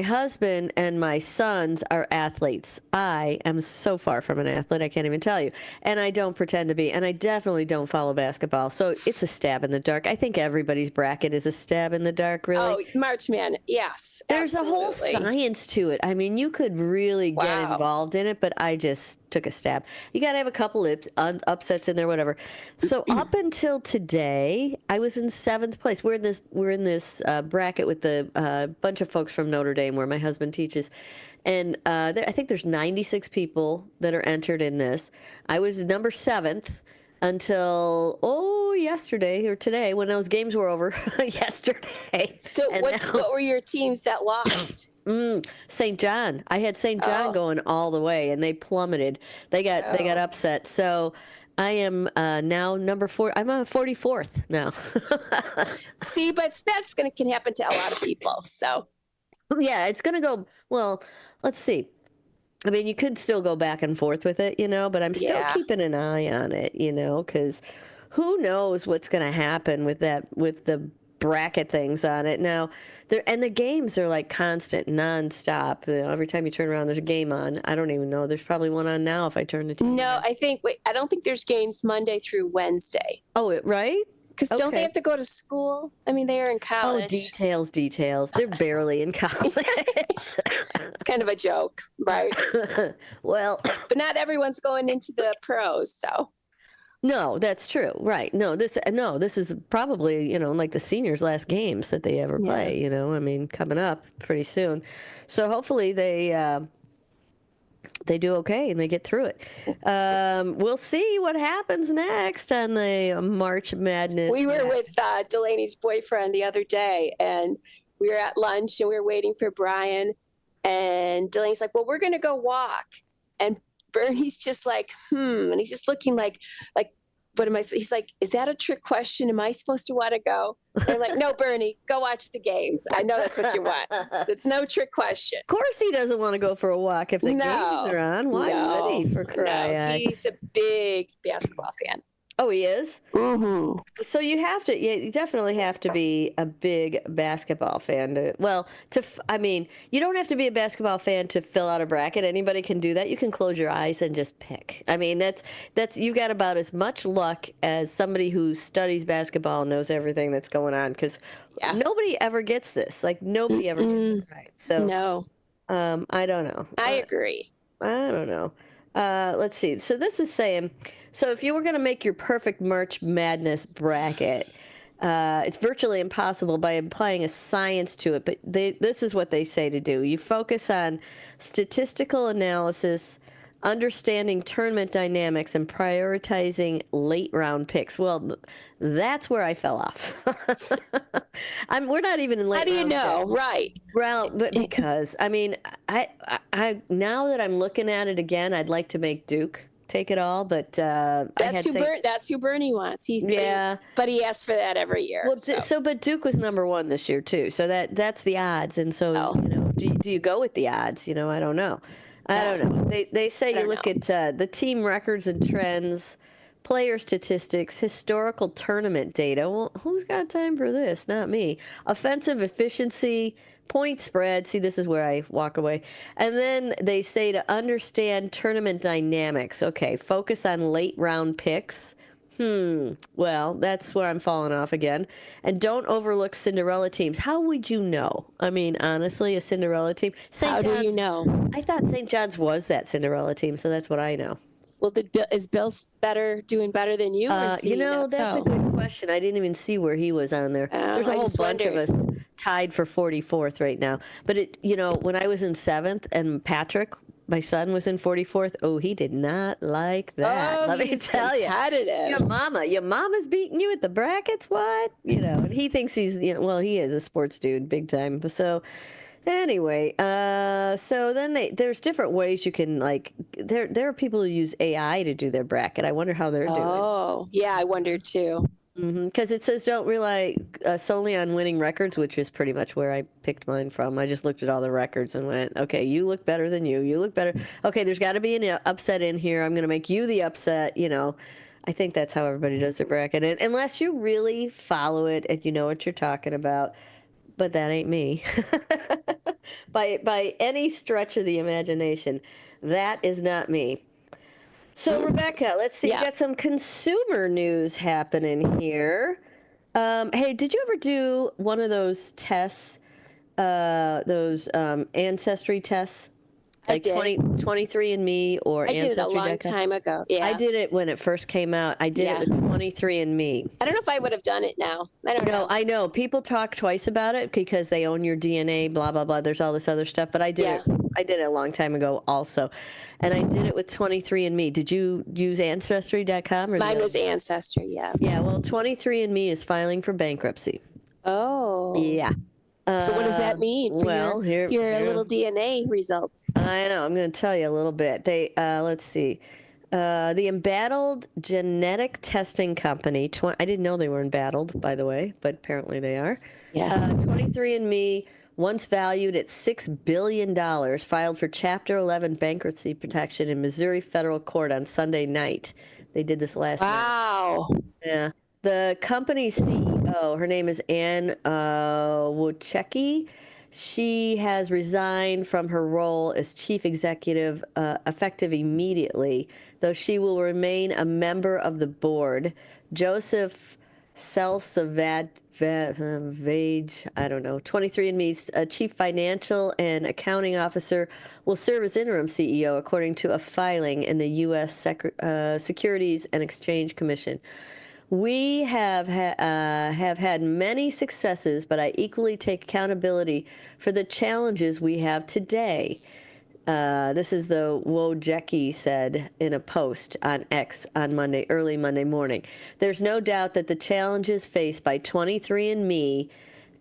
husband and my sons are athletes. I am so far from an athlete, I can't even tell you. And I don't pretend to be. And I definitely don't follow basketball. So it's a stab in the dark. I think everybody's bracket is a stab in the dark, really. Oh, March Man, yes. There's a whole science to it. I mean, you could really get involved in it, but I just took a stab. You got to have a couple upsets in there, whatever. So up until today, I was in 7th place. We're in this bracket with the bunch of folks from Notre Dame, where my husband teaches, and I think there's 96 people that are entered in this. I was number 7th until yesterday or today when those games were over yesterday. So what were your teams that lost? St. John. I had St. John going all the way, and they plummeted. They got upset. So I am now number 4. I'm on 44th now. See, but that's can happen to a lot of people. So yeah, it's going to go. Well, let's see. I mean, you could still go back and forth with it, but I'm still keeping an eye on it, because who knows what's going to happen with the bracket things on it. Now, the games are like constant, nonstop. Every time you turn around, there's a game on. I don't even know. There's probably one on now if I turn the TV No, on. I don't think there's games Monday through Wednesday. Oh, right? Because don't they have to go to school? I mean, they are in college. Oh, details. They're barely in college. It's kind of a joke, right? Well, but not everyone's going into the pros, so. No, that's true. Right. No, this is probably, like the seniors' last games that they ever play, I mean, coming up pretty soon. So hopefully they do okay and they get through it. We'll see what happens next on the March Madness. We were with Delaney's boyfriend the other day, and we were at lunch and we were waiting for Brian, and Delaney's like, well, we're going to go walk. And Bernie's just like, and he's just looking like, what am I? He's like, is that a trick question? Am I supposed to want to go? And I'm like, no, Bernie, go watch the games. I know that's what you want. It's no trick question. Of course he doesn't want to go for a walk if the games are on. Why would he, for crying out? He's a big basketball fan. Oh, he is? Mm-hmm. So you definitely have to be a big basketball fan you don't have to be a basketball fan to fill out a bracket. Anybody can do that. You can close your eyes and just pick. I mean, that's you got about as much luck as somebody who studies basketball and knows everything that's going on, because nobody ever gets this. Like, nobody ever gets it right. So no. I don't know. I agree. I don't know. Let's see. So this is saying, so if you were going to make your perfect March Madness bracket, it's virtually impossible by applying a science to it. But this is what they say to do. You focus on statistical analysis, understanding tournament dynamics, and prioritizing late round picks. Well, that's where I fell off. We're not even in late round. How do you know? Picks. Right. Well, but because, I mean, I now that I'm looking at it again, I'd like to make Duke take it all, but that's who Bernie wants. But he asks for that every year. Well, but Duke was number 1 this year too, so that's the odds, and so do you go with the odds? I don't know. I don't know. They say you look at the team records and trends, player statistics, historical tournament data. Well, who's got time for this? Not me. Offensive efficiency, point spread. See, this is where I walk away. And then they say to understand tournament dynamics. Okay, focus on late round picks. Well, that's where I'm falling off again. And don't overlook Cinderella teams. How would you know? I mean, honestly, a Cinderella team. How do you know? I thought St. John's was that Cinderella team, so that's what I know. Well, is Bill doing better than you? Or that's a good question. I didn't even see where he was on there. There's a whole bunch of us tied for 44th right now. But when I was in 7th and Patrick, my son, was in 44th, oh, he did not like that. Let me tell you. Your mama's beating you at the brackets. What? And he thinks he's he is a sports dude, big time. So. Anyway, so then there's different ways you can, there are people who use AI to do their bracket. I wonder how they're doing. Oh, yeah, I wondered too. Because it says don't rely solely on winning records, which is pretty much where I picked mine from. I just looked at all the records and went, okay, you look better than you. You look better. Okay, there's got to be an upset in here. I'm going to make you the upset, I think that's how everybody does their bracket. And unless you really follow it and you know what you're talking about. But that ain't me. By any stretch of the imagination, that is not me. So, Rebecca, let's see. You got some consumer news happening here. Hey, did you ever do one of those tests, those ancestry tests? Like 23andMe or Ancestry.com? I did it a long time ago. Yeah. I did it when it first came out. I did it with 23andMe. I don't know if I would have done it now. I don't know. I know. People talk twice about it because they own your DNA, blah, blah, blah. There's all this other stuff. But I did it I did it a long time ago also. And I did it with 23andMe. Did you use Ancestry.com? Mine was Ancestry, yeah. Yeah, well, 23andMe is filing for bankruptcy. Oh. Yeah. So what does that mean for your little DNA results? I know. I'm going to tell you a little bit. They let's see. The Embattled Genetic Testing Company. I didn't know they were embattled, by the way, but apparently they are. Yeah. 23andMe, once valued at $6 billion, filed for Chapter 11 bankruptcy protection in Missouri federal court on Sunday night. They did this last night. Wow. Yeah. The company's CEO, her name is Ann Wojcicki. She has resigned from her role as chief executive effective immediately, though she will remain a member of the board. Joseph Selsavage, I don't know, 23andMe's chief financial and accounting officer, will serve as interim CEO, according to a filing in the U.S. Securities and Exchange Commission. We have had many successes, but I equally take accountability for the challenges we have today. This is the Wojcicki said in a post on X on early Monday morning. There's no doubt that the challenges faced by 23andMe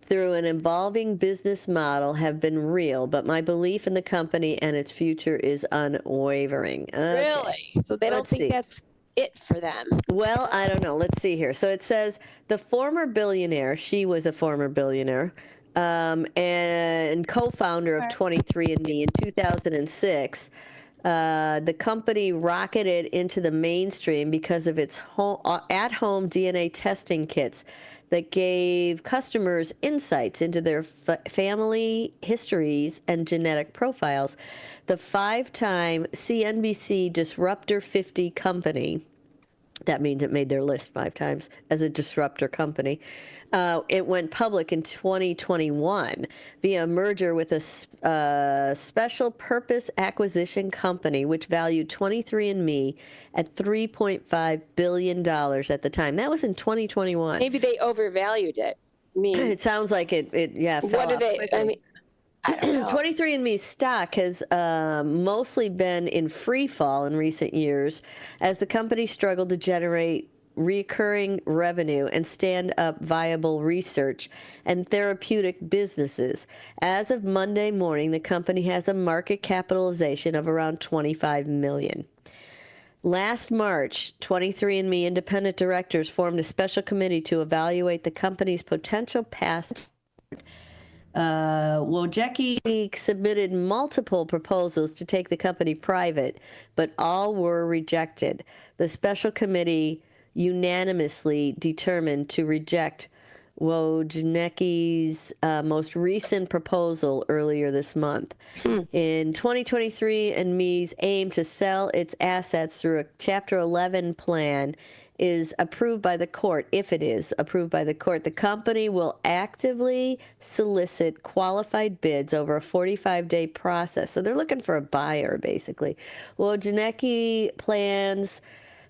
through an evolving business model have been real, but my belief in the company and its future is unwavering. Okay. Really? So they don't think that's it for them. Well, I don't know. Let's see here. So it says the former billionaire, she was a former billionaire, and co-founder of 23andMe in 2006. The company rocketed into the mainstream because of its at-home DNA testing kits that gave customers insights into their family histories and genetic profiles. The 5-time CNBC Disruptor 50 company, that means it made their list 5 times as a disruptor company. It went public in 2021 via a merger with a special purpose acquisition company, which valued 23andMe at $3.5 billion at the time. That was in 2021. Maybe they overvalued it. I mean, it sounds like it fell what do off they, quickly. I mean, I don't know. 23andMe's stock has mostly been in free fall in recent years as the company struggled to generate recurring revenue and stand up viable research and therapeutic businesses. As of Monday morning, the company has a market capitalization of around $25 million. Last March, 23andMe independent directors formed a special committee to evaluate the company's potential past. Wojcicki submitted multiple proposals to take the company private, but all were rejected. The special committee unanimously determined to reject Wojcicki's most recent proposal earlier this month. In 2023, andMe's aim to sell its assets through a Chapter 11 plan is approved by the court. If it is approved by the court, the company will actively solicit qualified bids over a 45-day process. So they're looking for a buyer, basically. Wojcicki plans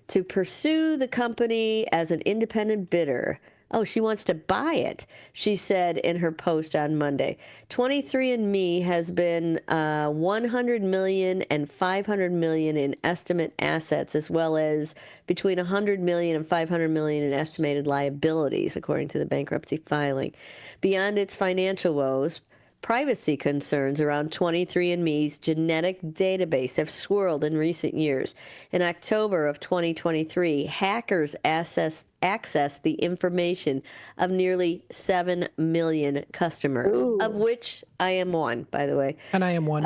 to pursue the company as an independent bidder. Oh, she wants to buy it, she said in her post on Monday. 23andMe has been $100 million and $500 million in estimate assets, as well as between $100 million and $500 million in estimated liabilities, according to the bankruptcy filing. Beyond its financial woes, privacy concerns around 23andMe's genetic database have swirled in recent years. In October of 2023, hackers accessed the information of nearly 7 million customers, of which I am one, by the way. And I am one.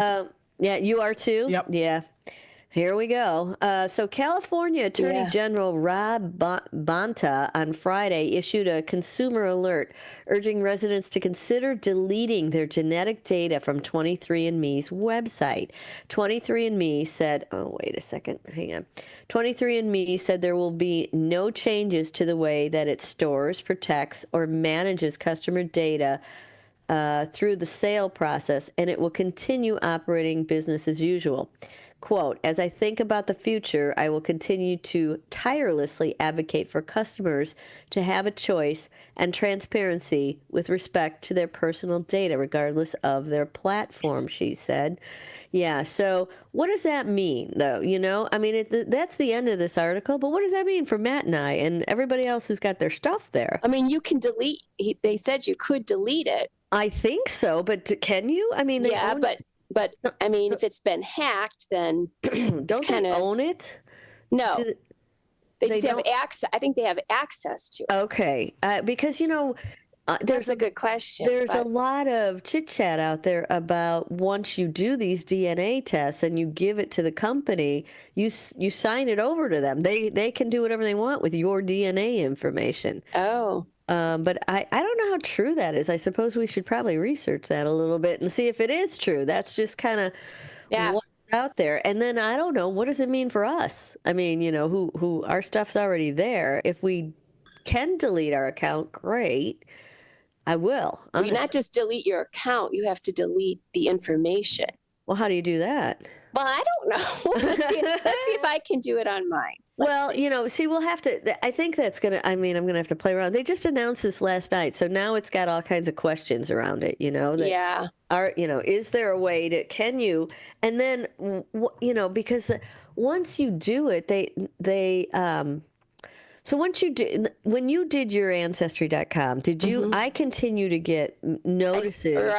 Yeah, you are too? Yep. Yeah. Here we go. So California Attorney General Rob Bonta on Friday issued a consumer alert urging residents to consider deleting their genetic data from 23andMe's website. 23andMe said, oh, wait a second, hang on. 23andMe said there will be no changes to the way that it stores, protects, or manages customer data through the sale process, and it will continue operating business as usual. Quote, as I think about the future, I will continue to tirelessly advocate for customers to have a choice and transparency with respect to their personal data, regardless of their platform, she said. Yeah, so what does that mean, though? You know, I mean, that's the end of this article, but what does that mean for Matt and I and everybody else who's got their stuff there? I mean, you can delete, they said you could delete it. I think so, but can you? I mean, yeah, but I mean, if it's been hacked, then don't they own it? No, they just have don't? access. I think they have access to it. Okay, because you know, that's a good question. There's a lot of chit chat out there about once you do these DNA tests and you give it to the company, you sign it over to them. They can do whatever they want with your DNA information. Oh. But I don't know how true that is. I suppose we should probably research that a little bit and see if it is true. That's just kind of what's out there. And then I don't know, what does it mean for us? I mean, you know, who our stuff's already there. If we can delete our account, great. I will. Well, you not just delete your account, you have to delete the information. Well, how do you do that? Well, I don't know. Let's see if I can do it on mine. Well, you know, see, we'll have to, I think that's going to, I mean, I'm going to have to play around. They just announced this last night. So now it's got all kinds of questions around it, you know? That you know, is there a way to, can you, and then, you know, because once you do it, so once you did, when you did your Ancestry.com, did you, I continue to get notices.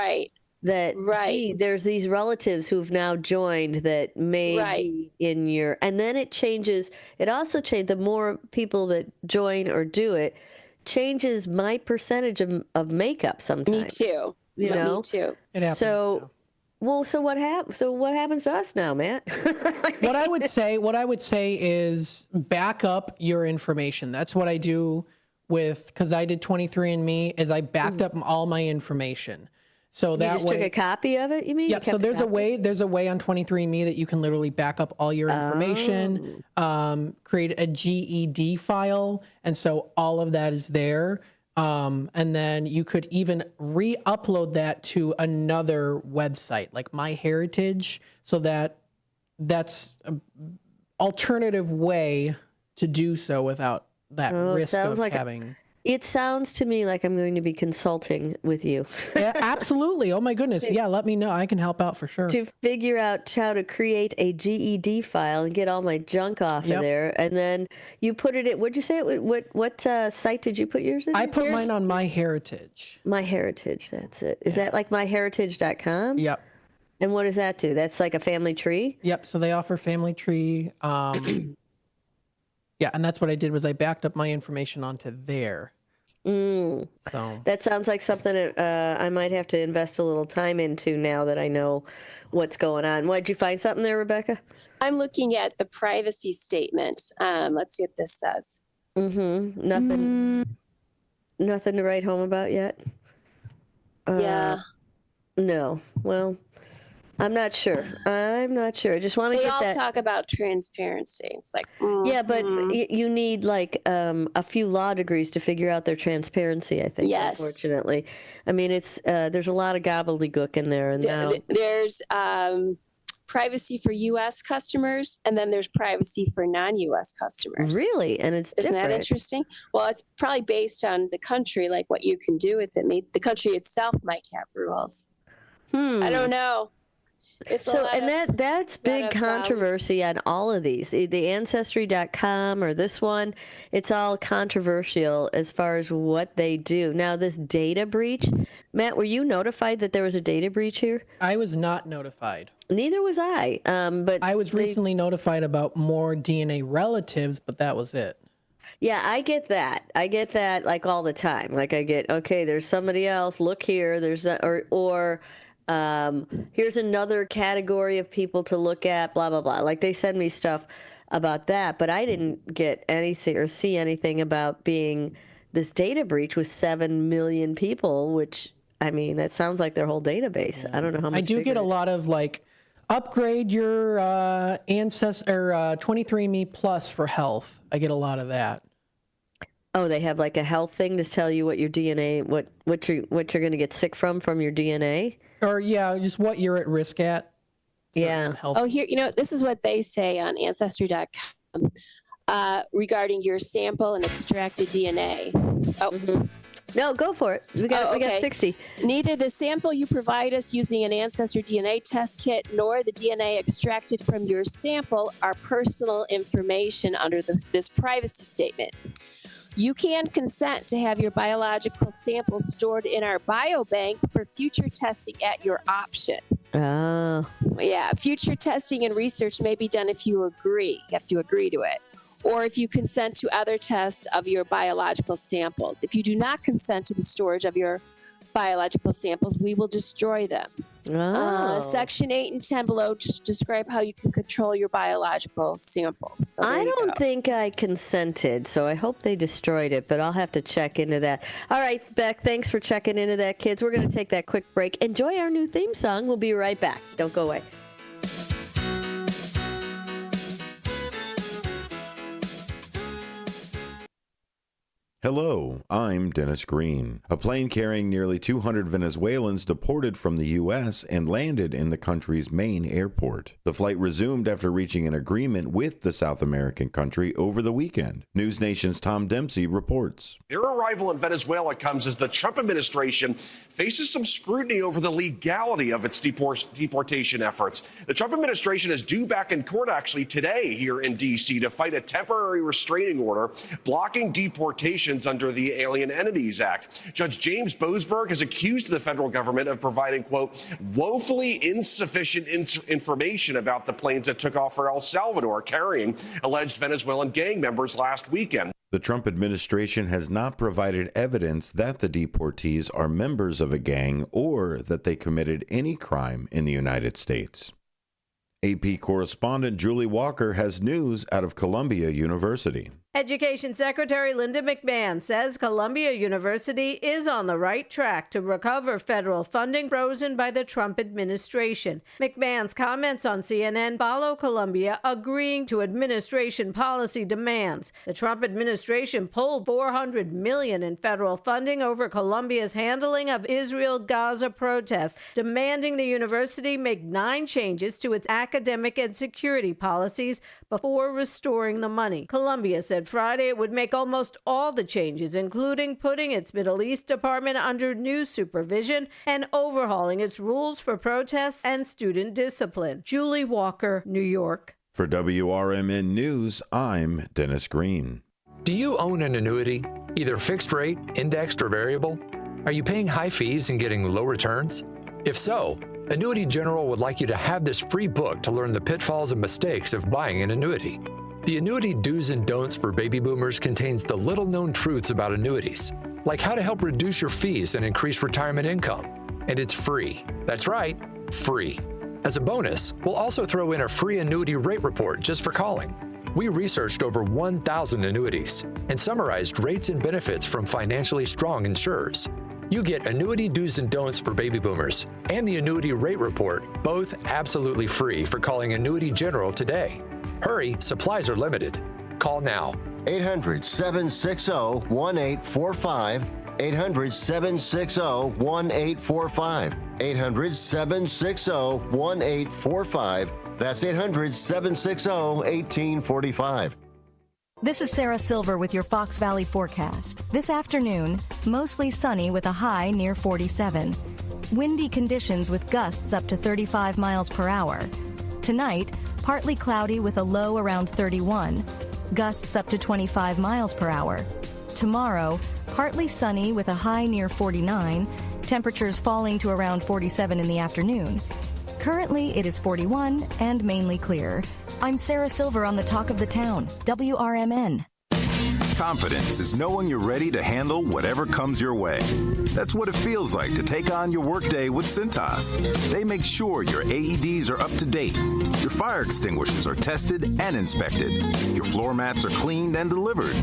That gee, there's these relatives who've now joined that may be in your, and then it changes. It also changed, the more people that join or do it, changes my percentage of makeup sometimes. Me too. You know? Me too. It happens. So, well, so what happens to us now, Matt? What I would say is back up your information. That's what I do because I did 23andMe, is I backed up all my information. So you that just way, took a copy of it, you mean? Yeah. So there's a way on 23andMe that you can literally back up all your information, create a GED file, and so all of that is there. And then you could even re-upload that to another website like MyHeritage, so that's an alternative way to do so without that risk of having. It sounds to me like I'm going to be consulting with you. Yeah, absolutely. Oh my goodness. Yeah, let me know. I can help out for sure. To figure out how to create a GED file and get all my junk off of there. And then you put it in, what'd you say? What site did you put yours in? I put mine on MyHeritage. MyHeritage, that's it. Is that like myheritage.com? Yep. And what does that do? That's like a family tree? Yep. So they offer family tree. Yeah, and that's what I did was I backed up my information onto there. So that sounds like something that I might have to invest a little time into now that I know what's going on. Did you find something there, Rebecca? I'm looking at the privacy statement. Let's see what this says. Nothing to write home about yet? Yeah. No. Well, I'm not sure. I just want to get that. They all talk about transparency. It's like, yeah, but you need like a few law degrees to figure out their transparency, I think. Yes. Unfortunately. I mean, it's there's a lot of gobbledygook in there. And now there's privacy for U.S. customers, and then there's privacy for non-U.S. customers. Really? And isn't that interesting? Well, it's probably based on the country, like what you can do with it. The country itself might have rules. I don't know. That's big controversy on all of these. The Ancestry.com or this one, it's all controversial as far as what they do. Now, this data breach, Matt, were you notified that there was a data breach here? I was not notified. Neither was I. But I was recently notified about more DNA relatives, but that was it. Yeah, I get that. Like all the time. Like I get, okay, there's somebody else. Look here. There's here's another category of people to look at, blah, blah, blah. Like they send me stuff about that, but I didn't get anything or see anything about being this data breach with 7 million people, which, I mean, that sounds like their whole database. I don't know how much. I do get a lot of like, upgrade your Ancestry 23andMe Plus for health. I get a lot of that. Oh, they have like a health thing to tell you what your DNA, what you're going to get sick from your DNA? Or yeah, just what you're at risk at. Yeah. Oh, here, this is what they say on Ancestry.com regarding your sample and extracted DNA. Oh. No, go for it. We got 60. Neither the sample you provide us using an Ancestry DNA test kit nor the DNA extracted from your sample are personal information under this privacy statement. You can consent to have your biological sample stored in our biobank for future testing at your option. Oh. Yeah, future testing and research may be done if you agree. You have to agree to it. Or if you consent to other tests of your biological samples. If you do not consent to the storage of your biological samples, we will destroy them. Oh. Section 8 and 10 below just describe how you can control your biological samples. So I don't think I consented, so I hope they destroyed it, but I'll have to check into that. All right, Beck, thanks for checking into that, kids. We're going to take that quick break. Enjoy our new theme song. We'll be right back. Don't go away. Hello, I'm Dennis Green. A plane carrying nearly 200 Venezuelans deported from the U.S. and landed in the country's main airport. The flight resumed after reaching an agreement with the South American country over the weekend. News Nation's Tom Dempsey reports. Their arrival in Venezuela comes as the Trump administration faces some scrutiny over the legality of its deportation efforts. The Trump administration is due back in court actually today here in D.C. to fight a temporary restraining order blocking deportations under the Alien Entities Act. Judge James Boasberg has accused the federal government of providing, quote, woefully insufficient information about the planes that took off for El Salvador carrying alleged Venezuelan gang members last weekend. The Trump administration has not provided evidence that the deportees are members of a gang or that they committed any crime in the United States. AP correspondent Julie Walker has news out of Columbia University. Education Secretary Linda McMahon says Columbia University is on the right track to recover federal funding frozen by the Trump administration. McMahon's comments on CNN follow Columbia agreeing to administration policy demands. The Trump administration pulled $400 million in federal funding over Columbia's handling of Israel-Gaza protests, demanding the university make 9 changes to its academic and security policies before restoring the money. Columbia said Friday it would make almost all the changes, including putting its Middle East department under new supervision and overhauling its rules for protests and student discipline. Julie Walker, New York. For WRMN News, I'm Dennis Green. Do you own an annuity, either fixed rate, indexed, or variable? Are you paying high fees and getting low returns? If so, Annuity General would like you to have this free book to learn the pitfalls and mistakes of buying an annuity. The Annuity Do's and Don'ts for Baby Boomers contains the little-known truths about annuities, like how to help reduce your fees and increase retirement income. And it's free. That's right, free. As a bonus, we'll also throw in a free annuity rate report just for calling. We researched over 1,000 annuities and summarized rates and benefits from financially strong insurers. You get Annuity Do's and Don'ts for Baby Boomers and the Annuity Rate Report, both absolutely free for calling Annuity General today. Hurry, supplies are limited. Call now. 800-760-1845. 800-760-1845. 800-760-1845. That's 800-760-1845. This is Sarah Silver with your Fox Valley forecast. This afternoon, mostly sunny with a high near 47. Windy conditions with gusts up to 35 miles per hour. Tonight, partly cloudy with a low around 31. Gusts up to 25 miles per hour. Tomorrow, partly sunny with a high near 49. Temperatures falling to around 47 in the afternoon. Currently, it is 41 and mainly clear. I'm Sarah Silver on the Talk of the Town, WRMN. Confidence is knowing you're ready to handle whatever comes your way. That's what it feels like to take on your workday with Cintas. They make sure your AEDs are up to date, your fire extinguishers are tested and inspected, your floor mats are cleaned and delivered,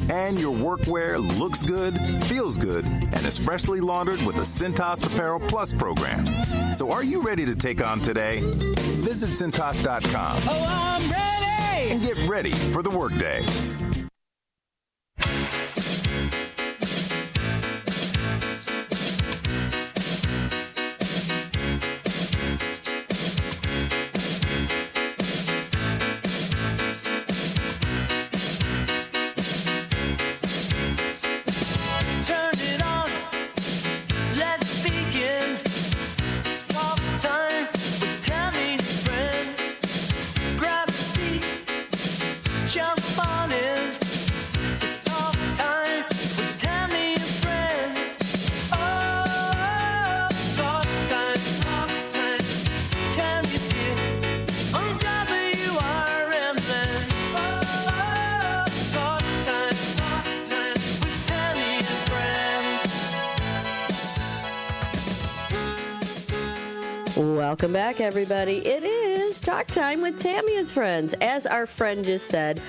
and your workwear looks good, feels good, and is freshly laundered with the Cintas Apparel Plus program. So are you ready to take on today? Visit Cintas.com. Oh, I'm ready! And get ready for the workday. Welcome back, everybody. It is Talk Time with Tammy's friends. As our friend just said,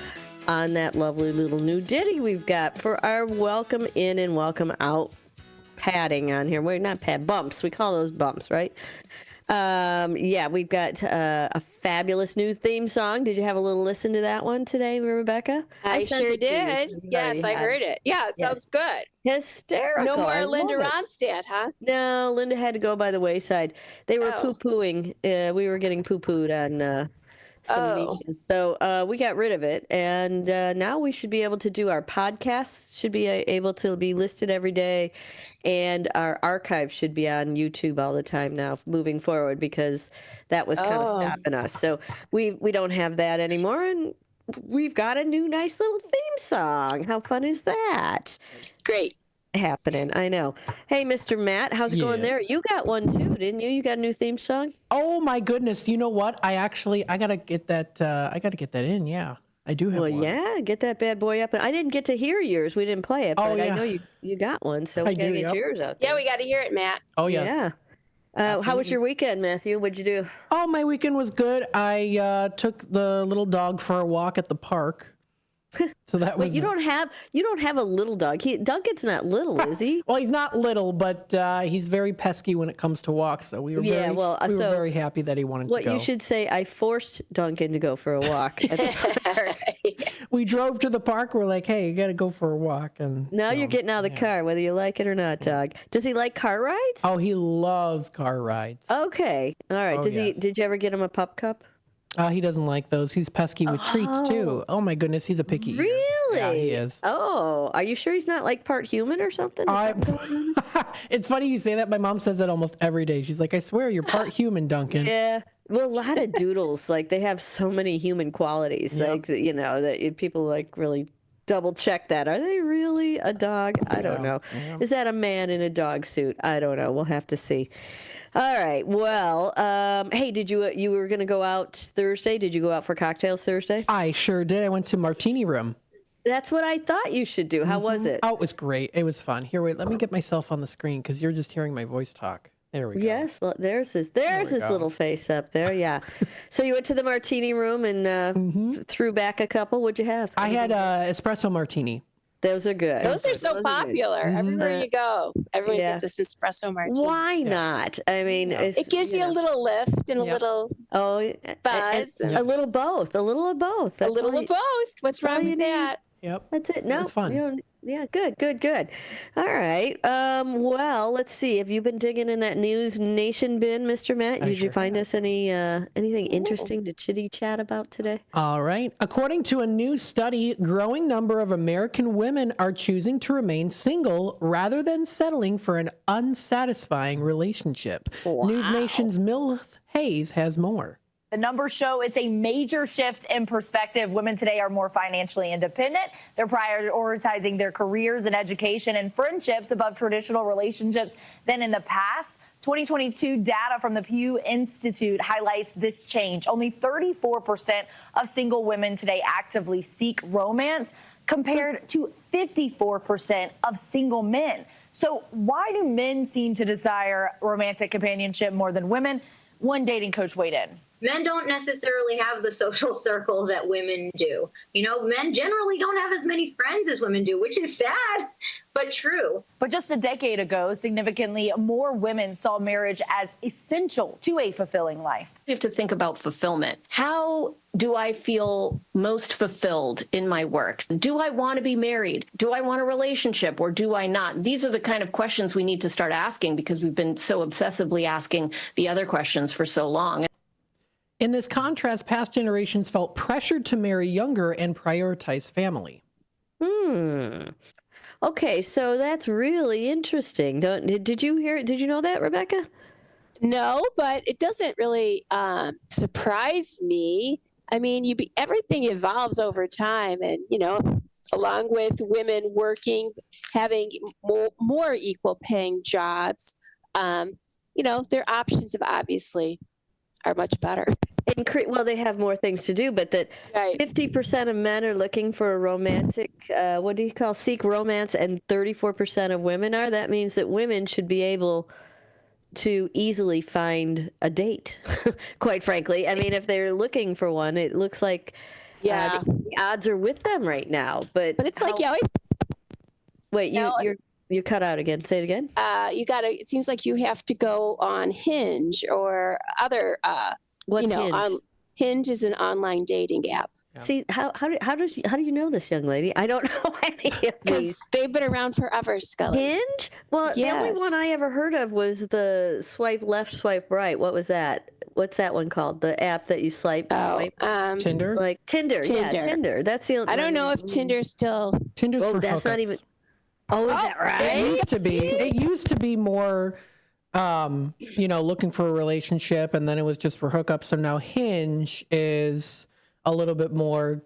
on that lovely little new ditty we've got for our welcome in and welcome out padding on here. We're not pad bumps. We call those bumps, right? Yeah, we've got a fabulous new theme song. Did you have a little listen to that one today, Rebecca? I sent sure it to you. did. Yes, I heard it. Yeah, it sounds good. Hysterical. No I more Linda love it. Ronstadt, huh? No, Linda had to go by the wayside. They were poo-pooing. We were getting poo-pooed on some media. So we got rid of it. And now we should be able to do our podcasts, should be able to be listed every day. And our archive should be on YouTube all the time now, moving forward, because that was kind of stopping us. So we don't have that anymore. And we've got a new nice little theme song. How fun is that? Great. Happening. I know. Hey, Mr. Matt, how's it going there? You got one too, didn't you? You got a new theme song? Oh my goodness. You know what? I gotta get that in. Yeah. I do have one. Well, yeah, get that bad boy up. I didn't get to hear yours. We didn't play it, but I know you got one, so we gotta get yours out there. Yeah, we got to hear it, Matt. Oh, yes. Yeah. How was your weekend, Matthew? What'd you do? Oh, my weekend was good. I took the little dog for a walk at the park. So that was. Wait, you don't have a little dog. Duncan's not little, is he? Well, he's not little, but he's very pesky when it comes to walks. So we were very happy that he wanted to go. What you should say, I forced Duncan to go for a walk at the park. We drove to the park. We're like, hey, you got to go for a walk. And now you're getting out of the car, whether you like it or not, dog. Does he like car rides? Oh, he loves car rides. Okay, all right. Oh, Did you ever get him a pup cup? He doesn't like those. He's pesky with treats too. Oh my goodness, he's a picky eater. Really? Yeah, he is. Oh, are you sure he's not like part human or something? It's funny you say that. My mom says that almost every day. She's like, I swear you're part human, Duncan. Yeah. Well, a lot of doodles, like they have so many human qualities, like, you know, that people like really double check that. Are they really a dog? I don't know. Yeah. Is that a man in a dog suit? I don't know. We'll have to see. All right. Well, hey, you were going to go out Thursday? Did you go out for cocktails Thursday? I sure did. I went to Martini Room. That's what I thought you should do. How was it? Oh, it was great. It was fun. Here, wait, let me get myself on the screen because you're just hearing my voice talk. There we go. Yes, well, there's his little face up there. Yeah. So you went to the Martini Room and threw back a couple. What'd you have? I had espresso martini. Those are good. Those are so popular. Everywhere you go, everyone gets this espresso martini. Why not? I mean, it gives you a little lift and a little buzz. A little both. A little of both. A little of both. What's wrong with that? Yep. That's it. No, it's fun. Yeah, good. All right. Well, let's see. Have you been digging in that News Nation bin, Mr. Matt? Did you find us anything interesting to chitty chat about today? All right. According to a new study, growing number of American women are choosing to remain single rather than settling for an unsatisfying relationship. Wow. News Nation's Mills Hayes has more. The numbers show it's a major shift in perspective. Women today are more financially independent. They're prioritizing their careers and education and friendships above traditional relationships than in the past. 2022 data from the Pew Institute highlights this change. Only 34% of single women today actively seek romance, compared to 54% of single men. So why do men seem to desire romantic companionship more than women? One dating coach weighed in. Men don't necessarily have the social circle that women do. You know, men generally don't have as many friends as women do, which is sad, but true. But just a decade ago, significantly more women saw marriage as essential to a fulfilling life. You have to think about fulfillment. How do I feel most fulfilled in my work? Do I want to be married? Do I want a relationship or do I not? These are the kind of questions we need to start asking because we've been so obsessively asking the other questions for so long. In this contrast, past generations felt pressured to marry younger and prioritize family. Okay, so that's really interesting. Did you hear? Did you know that, Rebecca? No, but it doesn't really surprise me. I mean, everything evolves over time, and along with women working, having more equal paying jobs, their options have obviously are much better. Well, they have more things to do, but that 50% of men are looking for a romantic, seek romance, and 34% of women are. That means that women should be able to easily find a date, quite frankly. I mean, if they're looking for one, it looks like the odds are with them right now. But it's like you always wait, you cut out again. Say it again. You gotta. It seems like you have to go on Hinge or other. What's Hinge? Hinge is an online dating app. See, how do you know this, young lady? I don't know any of these. Because they've been around forever, Scully. Hinge? Well, the only one I ever heard of was the swipe left, swipe right. What was that? What's that one called? The app that you swipe. Tinder? Like Tinder. Yeah, Tinder. That's the only. I don't know if Tinder's still. Tinder's for that's hookups. not even. Oh, is that right? It used to be. It used to be more, looking for a relationship, and then it was just for hookups. So now Hinge is a little bit more,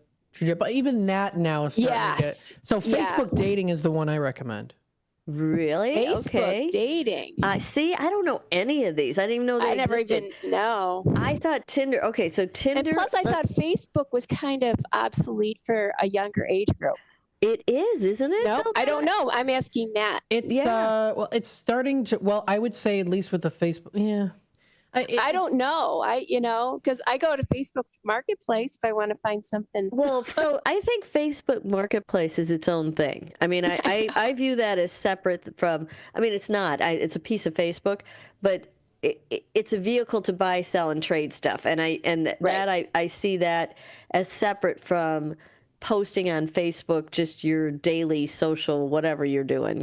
but even that now is starting to get. So Facebook dating is the one I recommend. Really? Facebook dating. See, I don't know any of these. I didn't even know they never existed. even know. I thought Tinder. Okay, so Tinder. And plus, I thought Facebook was kind of obsolete for a younger age group. It is, isn't it? No, I don't know. I'm asking Matt. It's it's starting to. Well, I would say at least with the Facebook. Yeah. I don't know. Because I go to Facebook Marketplace if I want to find something. Well, so I think Facebook Marketplace is its own thing. I mean, I view that as separate from. I mean, it's not. It's a piece of Facebook, but it's a vehicle to buy, sell, and trade stuff, and I see that as separate from posting on Facebook just your daily social whatever you're doing.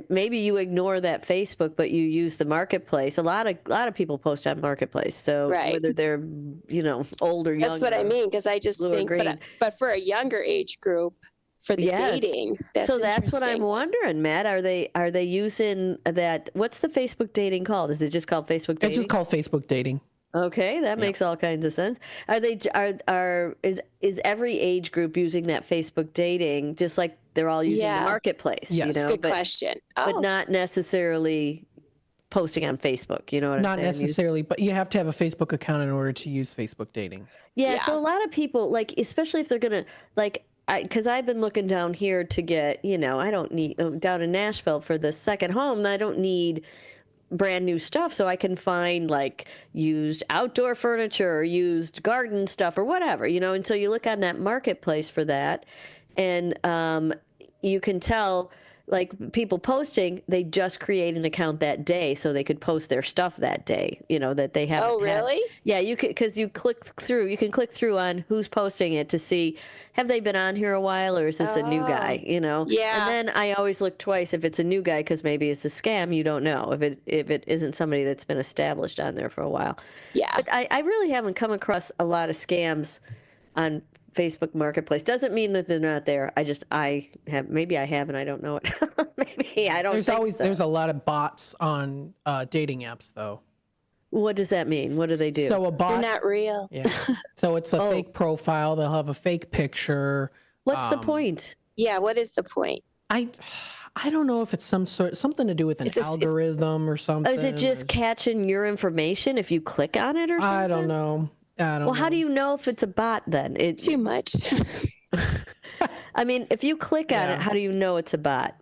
Maybe you ignore that Facebook, but you use the Marketplace. A lot of people post on Marketplace, so whether they're old or young. That's what I mean, because I just think but for a younger age group, for the dating, that's what I'm wondering, Matt. Are they using that? What's the Facebook dating called? Is it just called Facebook dating? It's just called Facebook dating. Okay, that makes all kinds of sense. Is every age group using that Facebook dating just like they're all using the Marketplace? Yes, good question. But not necessarily posting on Facebook. You know what I'm saying? Not necessarily, but you have to have a Facebook account in order to use Facebook dating. Yeah. So a lot of people, especially if they're gonna because I've been looking down here to get, I don't need down in Nashville for the second home. I don't need brand new stuff, so I can find used outdoor furniture or used garden stuff or whatever, and so you look on that Marketplace for that, and you can tell people posting, they just create an account that day so they could post their stuff that day, that they haven't. Oh, really? Yeah, you could, because you can click through on who's posting it to see, have they been on here a while or is this a new guy, Yeah. And then I always look twice if it's a new guy, because maybe it's a scam. You don't know if it isn't somebody that's been established on there for a while. Yeah. But I really haven't come across a lot of scams on Facebook Marketplace. Doesn't mean that they're not there. I have, maybe I have and I don't know it. Maybe I don't. There's a lot of bots on dating apps, though. What does that mean? What do they do? So a bot, they're not real. Yeah. So it's a fake profile. They'll have a fake picture. What's the point? Yeah. What is the point? I don't know if it's something to do with an algorithm or something. Is it just catching your information if you click on it or something? I don't know. Well, how do you know if it's a bot then? It's too much. I mean, if you click on it, how do you know it's a bot?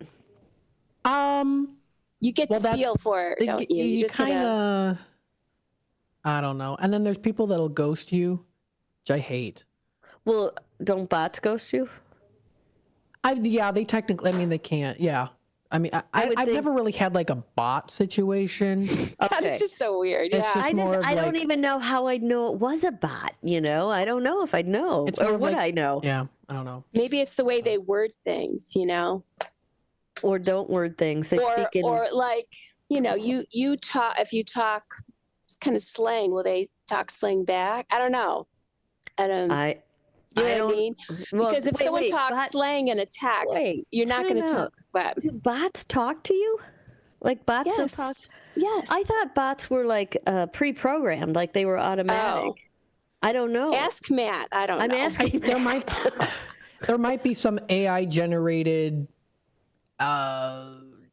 You get the feel for it, don't you? You just kind of. I don't know. And then there's people that'll ghost you, which I hate. Well, don't bots ghost you? They technically. I mean, they can't. Yeah. I mean, I've never really had a bot situation. God, it's just so weird. Yeah, I don't even know how I'd know it was a bot. I don't know if I'd know, or would I know? Yeah, I don't know. Maybe it's the way they word things, or don't word things. They speak in, or you talk. If you talk kind of slang, will they talk slang back? I don't know. You know what I mean? Because if someone talks slang in a text, you're not going to talk. Do bots talk to you? Bots will talk? Yes. I thought bots were pre-programmed, they were automatic. Oh. I don't know. Ask Matt. I don't know. I'm asking. There might be some AI generated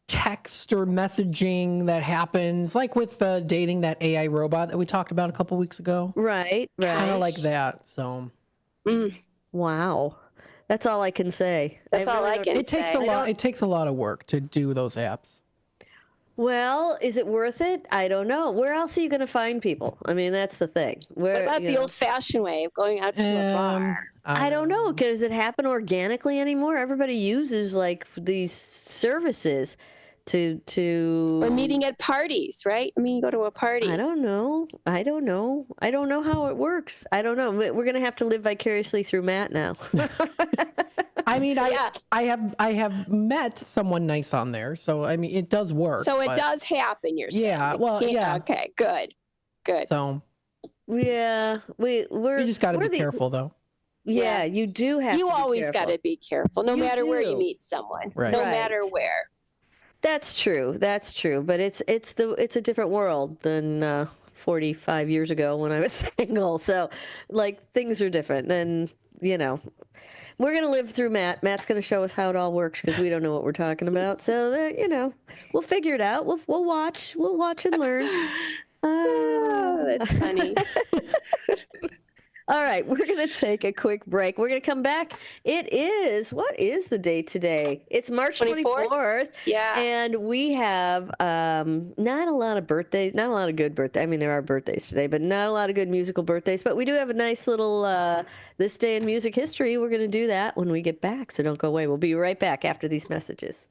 text or messaging that happens, with dating, that AI robot that we talked about a couple weeks ago. Right. Kind of like that. So. Wow. That's all I can say. That's all I can say. It takes a lot of work to do those apps. Well, is it worth it? I don't know. Where else are you going to find people? I mean, that's the thing. What about the old-fashioned way of going out to a bar? I don't know. Does it happen organically anymore? Everybody uses like these services to or meeting at parties, right? I mean, you go to a party. I don't know how it works. I don't know. We're going to have to live vicariously through Matt now. I mean, I have met someone nice on there, so I mean, it does work. So it does happen. You're saying? Yeah. Well, yeah. Okay. Good. So. Yeah, we just got to be careful, though. Yeah, you do have. You always got to be careful, no matter where you meet someone. Right. No matter where. That's true. But it's a different world than 45 years ago when I was single. So, like, things are different. Then we're gonna live through Matt. Matt's gonna show us how it all works because we don't know what we're talking about. So we'll figure it out. We'll watch. We'll watch and learn. That's funny. All right, we're going to take a quick break. We're going to come back. What is the date today? It's March 24th. Yeah. And we have not a lot of birthdays, not a lot of good birthdays. I mean, there are birthdays today, but not a lot of good musical birthdays. But we do have a nice little This Day in Music History. We're going to do that when we get back, so don't go away. We'll be right back after these messages.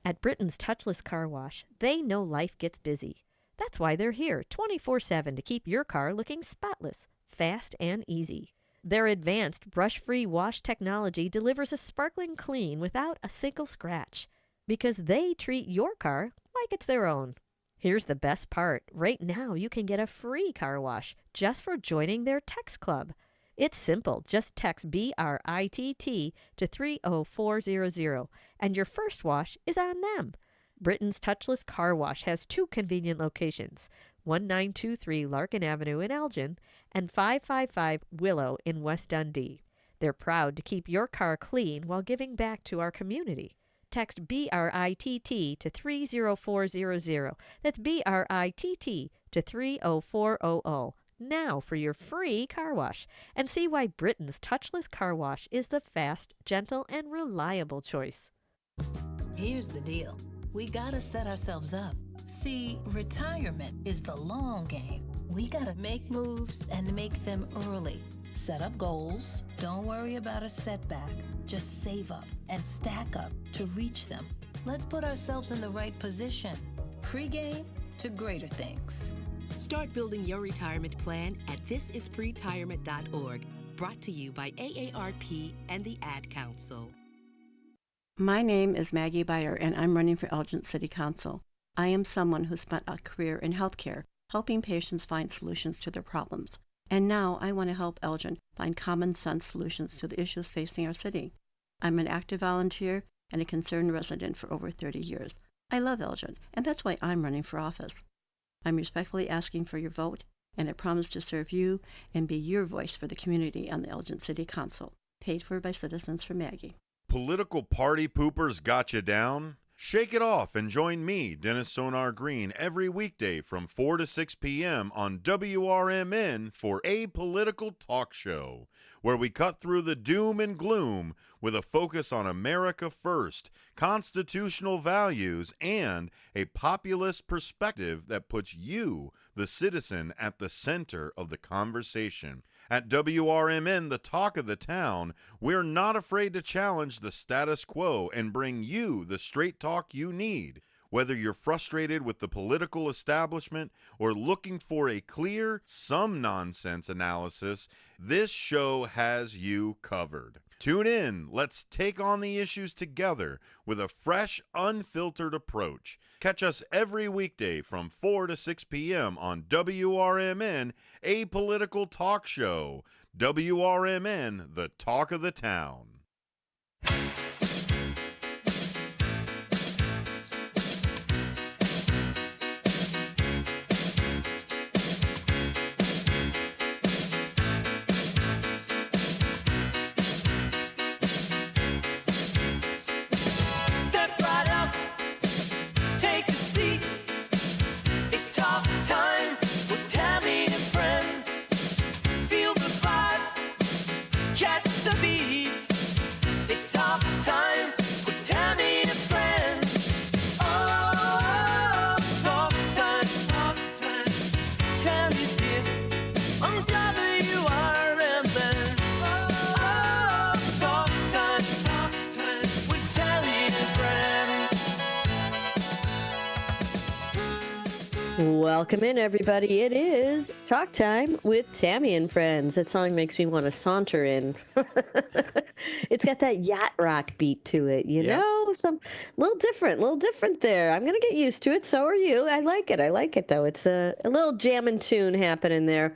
At Britain's Touchless Car Wash, they know life gets busy. That's why they're here 24/7 to keep your car looking spotless, fast and easy. Their advanced brush-free wash technology delivers a sparkling clean without a single scratch because they treat your car like it's their own. Here's the best part. Right now, you can get a free car wash just for joining their text club. It's simple. Just text BRITT to 30400 and your first wash is on them. Britain's Touchless Car Wash has two convenient locations, 1923 Larkin Avenue in Elgin and 555 Willow in West Dundee. They're proud to keep your car clean while giving back to our community. Text BRITT to 30400. That's BRITT to 30400 now for your free car wash and see why Britain's Touchless Car Wash is the fast, gentle, and reliable choice. Here's the deal. We gotta set ourselves up. See, retirement is the long game. We gotta make moves and make them early. Set up goals. Don't worry about a setback. Just save up and stack up to reach them. Let's put ourselves in the right position. Pre-game to greater things. Start building your retirement plan at thisispretirement.org. Brought to you by AARP and the Ad Council. My name is Maggie Beyer, and I'm running for Elgin City Council. I am someone who spent a career in healthcare, helping patients find solutions to their problems. And now I want to help Elgin find common-sense solutions to the issues facing our city. I'm an active volunteer and a concerned resident for over 30 years. I love Elgin, and that's why I'm running for office. I'm respectfully asking for your vote, and I promise to serve you and be your voice for the community on the Elgin City Council. Paid for by Citizens for Maggie. Political party poopers got you down? Shake it off and join me, Dennis Sonar Green, every weekday from 4 to 6 p.m. on WRMN for A Political Talk Show, where we cut through the doom and gloom with a focus on America first, constitutional values, and a populist perspective that puts you, the citizen, at the center of the conversation. At WRMN, the talk of the town, we're not afraid to challenge the status quo and bring you the straight talk you need. Whether you're frustrated with the political establishment or looking for a clear, some nonsense analysis, this show has you covered. Tune in. Let's take on the issues together with a fresh, unfiltered approach. Catch us every weekday from 4 to 6 p.m. on WRMN, A Political Talk Show. WRMN, the talk of the town. Welcome in, everybody. It is Talk Time with Tammy and Friends. That song makes me want to saunter in. It's got that yacht rock beat to it, you know? Some little different there. I'm going to get used to it. So are you. I like it, though. It's a little jammin' tune happening there.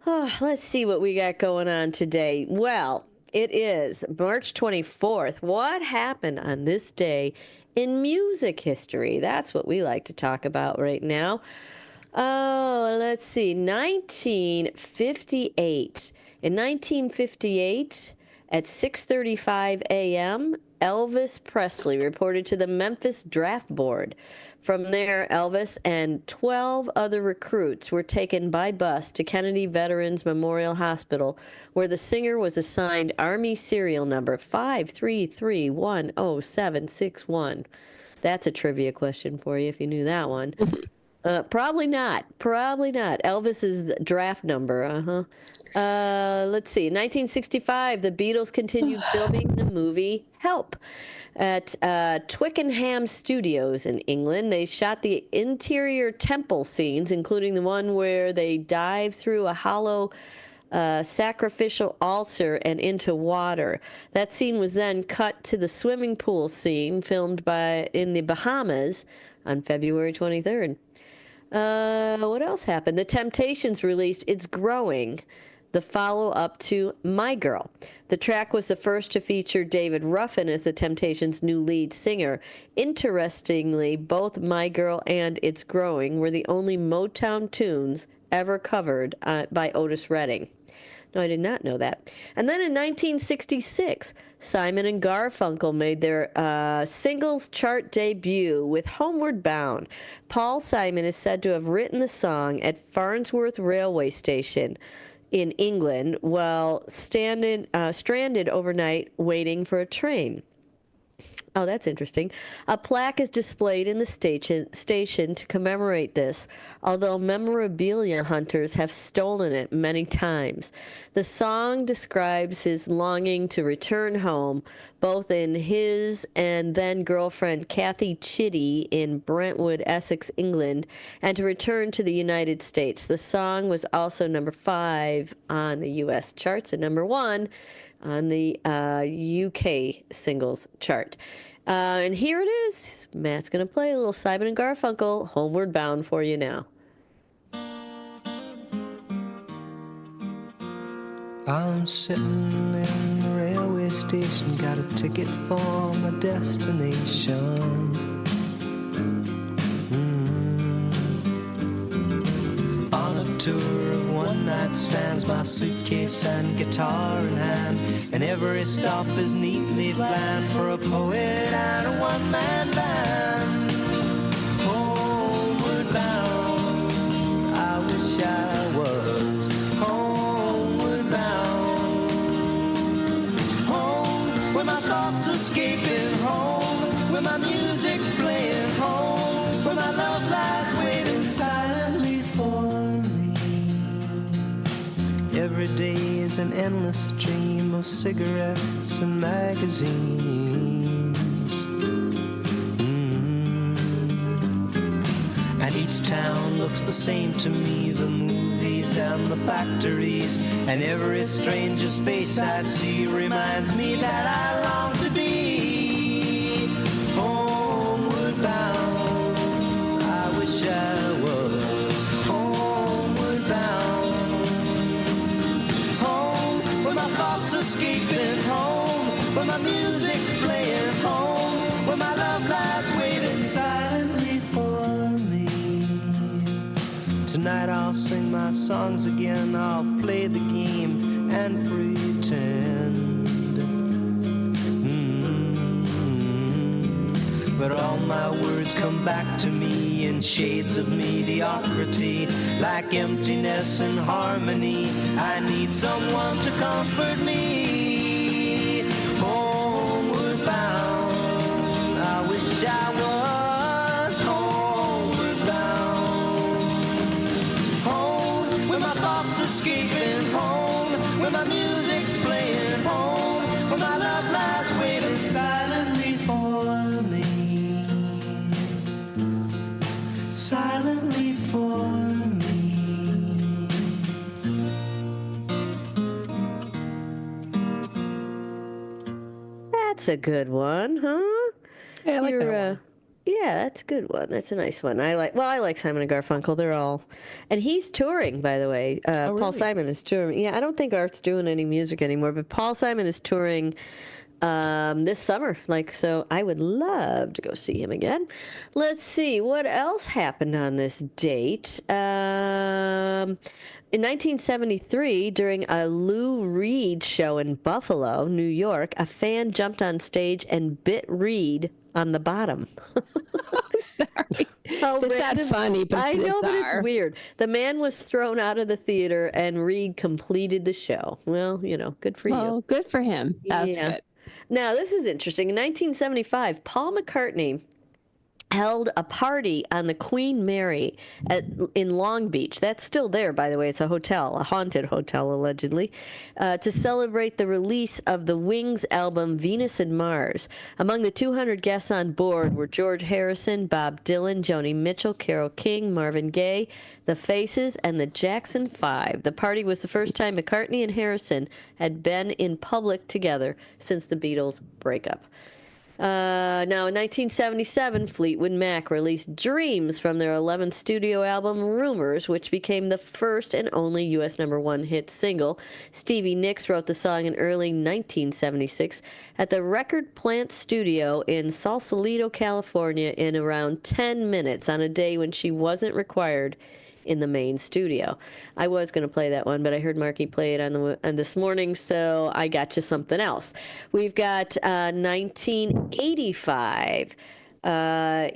Oh, let's see what we got going on today. Well, it is March 24th. What happened on this day in music history? That's what we like to talk about right now. Oh, let's see. 1958. In 1958, at 6:35 a.m., Elvis Presley reported to the Memphis Draft Board. From there, Elvis and 12 other recruits were taken by bus to Kennedy Veterans Memorial Hospital, where the singer was assigned Army serial number 533-10761. That's a trivia question for you if you knew that one. Probably not. Elvis's draft number. Let's see. In 1965, the Beatles continued filming the movie Help at Twickenham Studios in England. They shot the interior temple scenes, including the one where they dive through a hollow sacrificial altar and into water. That scene was then cut to the swimming pool scene filmed in the Bahamas on February 23rd. What else happened? The Temptations released It's Growing, the follow-up to My Girl. The track was the first to feature David Ruffin as the Temptations' new lead singer. Interestingly, both My Girl and It's Growing were the only Motown tunes ever covered by Otis Redding. No, I did not know that. And then in 1966, Simon and Garfunkel made their singles chart debut with Homeward Bound. Paul Simon is said to have written the song at Farnsworth Railway Station in England while stranded overnight waiting for a train. Oh, that's interesting. A plaque is displayed in the station to commemorate this, although memorabilia hunters have stolen it many times. The song describes his longing to return home, both in his and then girlfriend Kathy Chitty in Brentwood, Essex, England, and to return to the United States. The song was also number 5 on the U.S. charts and number 1 on the UK singles chart. And here it is. Matt's going to play a little Simon and Garfunkel, Homeward Bound, for you now. I'm sitting in the railway station, got a ticket for my destination. On a tour of one-night stands, my suitcase and guitar in hand, and every stop is neatly planned for a poet and a one-man band. Homeward bound, I wish I was homeward bound. Home, where my thoughts escaping, home, where my music's playing, home, where my love lies waiting silently for me. Every day is an endless stream of cigarettes and magazines. And each town looks the same to me, the movies and the factories, and every stranger's face I see reminds me that I long to be homeward bound. I wish I was homeward bound. Home, where my thoughts escaping, home, where my music's playing, home, where my love lies waiting silently for me. Tonight I'll sing my songs again, I'll play the game and pretend. But all my words come back to me in shades of mediocrity, like emptiness and harmony. I need someone to comfort me. Homeward bound, I wish I was homeward bound. Home, where my thoughts escaping, home, where my music's playing, home, where my love lies waiting silently for me. Silently That's a good one, huh? Yeah, I like that one. Yeah, that's a good one. That's a nice one. I like Simon and Garfunkel. They're all, and he's touring, by the way. Really? Paul Simon is touring. Yeah, I don't think Art's doing any music anymore, but Paul Simon is touring this summer. So I would love to go see him again. Let's see what else happened on this date. In 1973, during a Lou Reed show in Buffalo, New York, a fan jumped on stage and bit Reed on the bottom. Sorry. Oh, it's not funny, but I know, but it's bizarre. weird. The man was thrown out of the theater, and Reed completed the show. Well, good for you. Well, good for him. That's good. Now, this is interesting. In 1975, Paul McCartney held a party on the Queen Mary in Long Beach. That's still there, by the way. It's a hotel, a haunted hotel, allegedly, to celebrate the release of the Wings album Venus and Mars. Among the 200 guests on board were George Harrison, Bob Dylan, Joni Mitchell, Carole King, Marvin Gaye, The Faces, and the Jackson 5. The party was the first time McCartney and Harrison had been in public together since the Beatles' breakup. Now, in 1977, Fleetwood Mac released Dreams from their 11th studio album, Rumors, which became the first and only U.S. #1 hit single. Stevie Nicks wrote the song in early 1976 at the Record Plant Studio in Sausalito, California, in around 10 minutes on a day when she wasn't required in the main studio. I was going to play that one, but I heard Marky play it on this morning, so I got you something else. We've got 1985,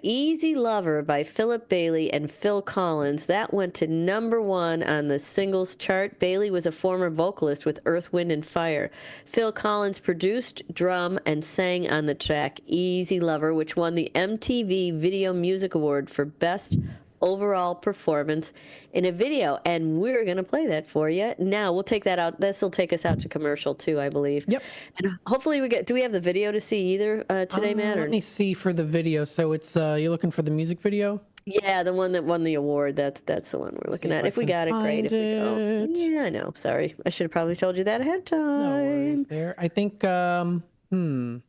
Easy Lover by Philip Bailey and Phil Collins. That went to #1 on the singles chart. Bailey was a former vocalist with Earth, Wind, and Fire. Phil Collins produced, drum, and sang on the track Easy Lover, which won the MTV Video Music Award for Best Overall Performance in a Video, and we're going to play that for you now. We'll take that out. This will take us out to commercial too, I believe. Yep. And hopefully do we have the video to see either today, Matt? Let me see for the video. So it's you're looking for the music video? Yeah, the one that won the award. That's the one we're looking at. If we got it, great. If we don't, yeah, I know. Sorry, I should have probably told you that ahead of time. No worries there. I think. No. I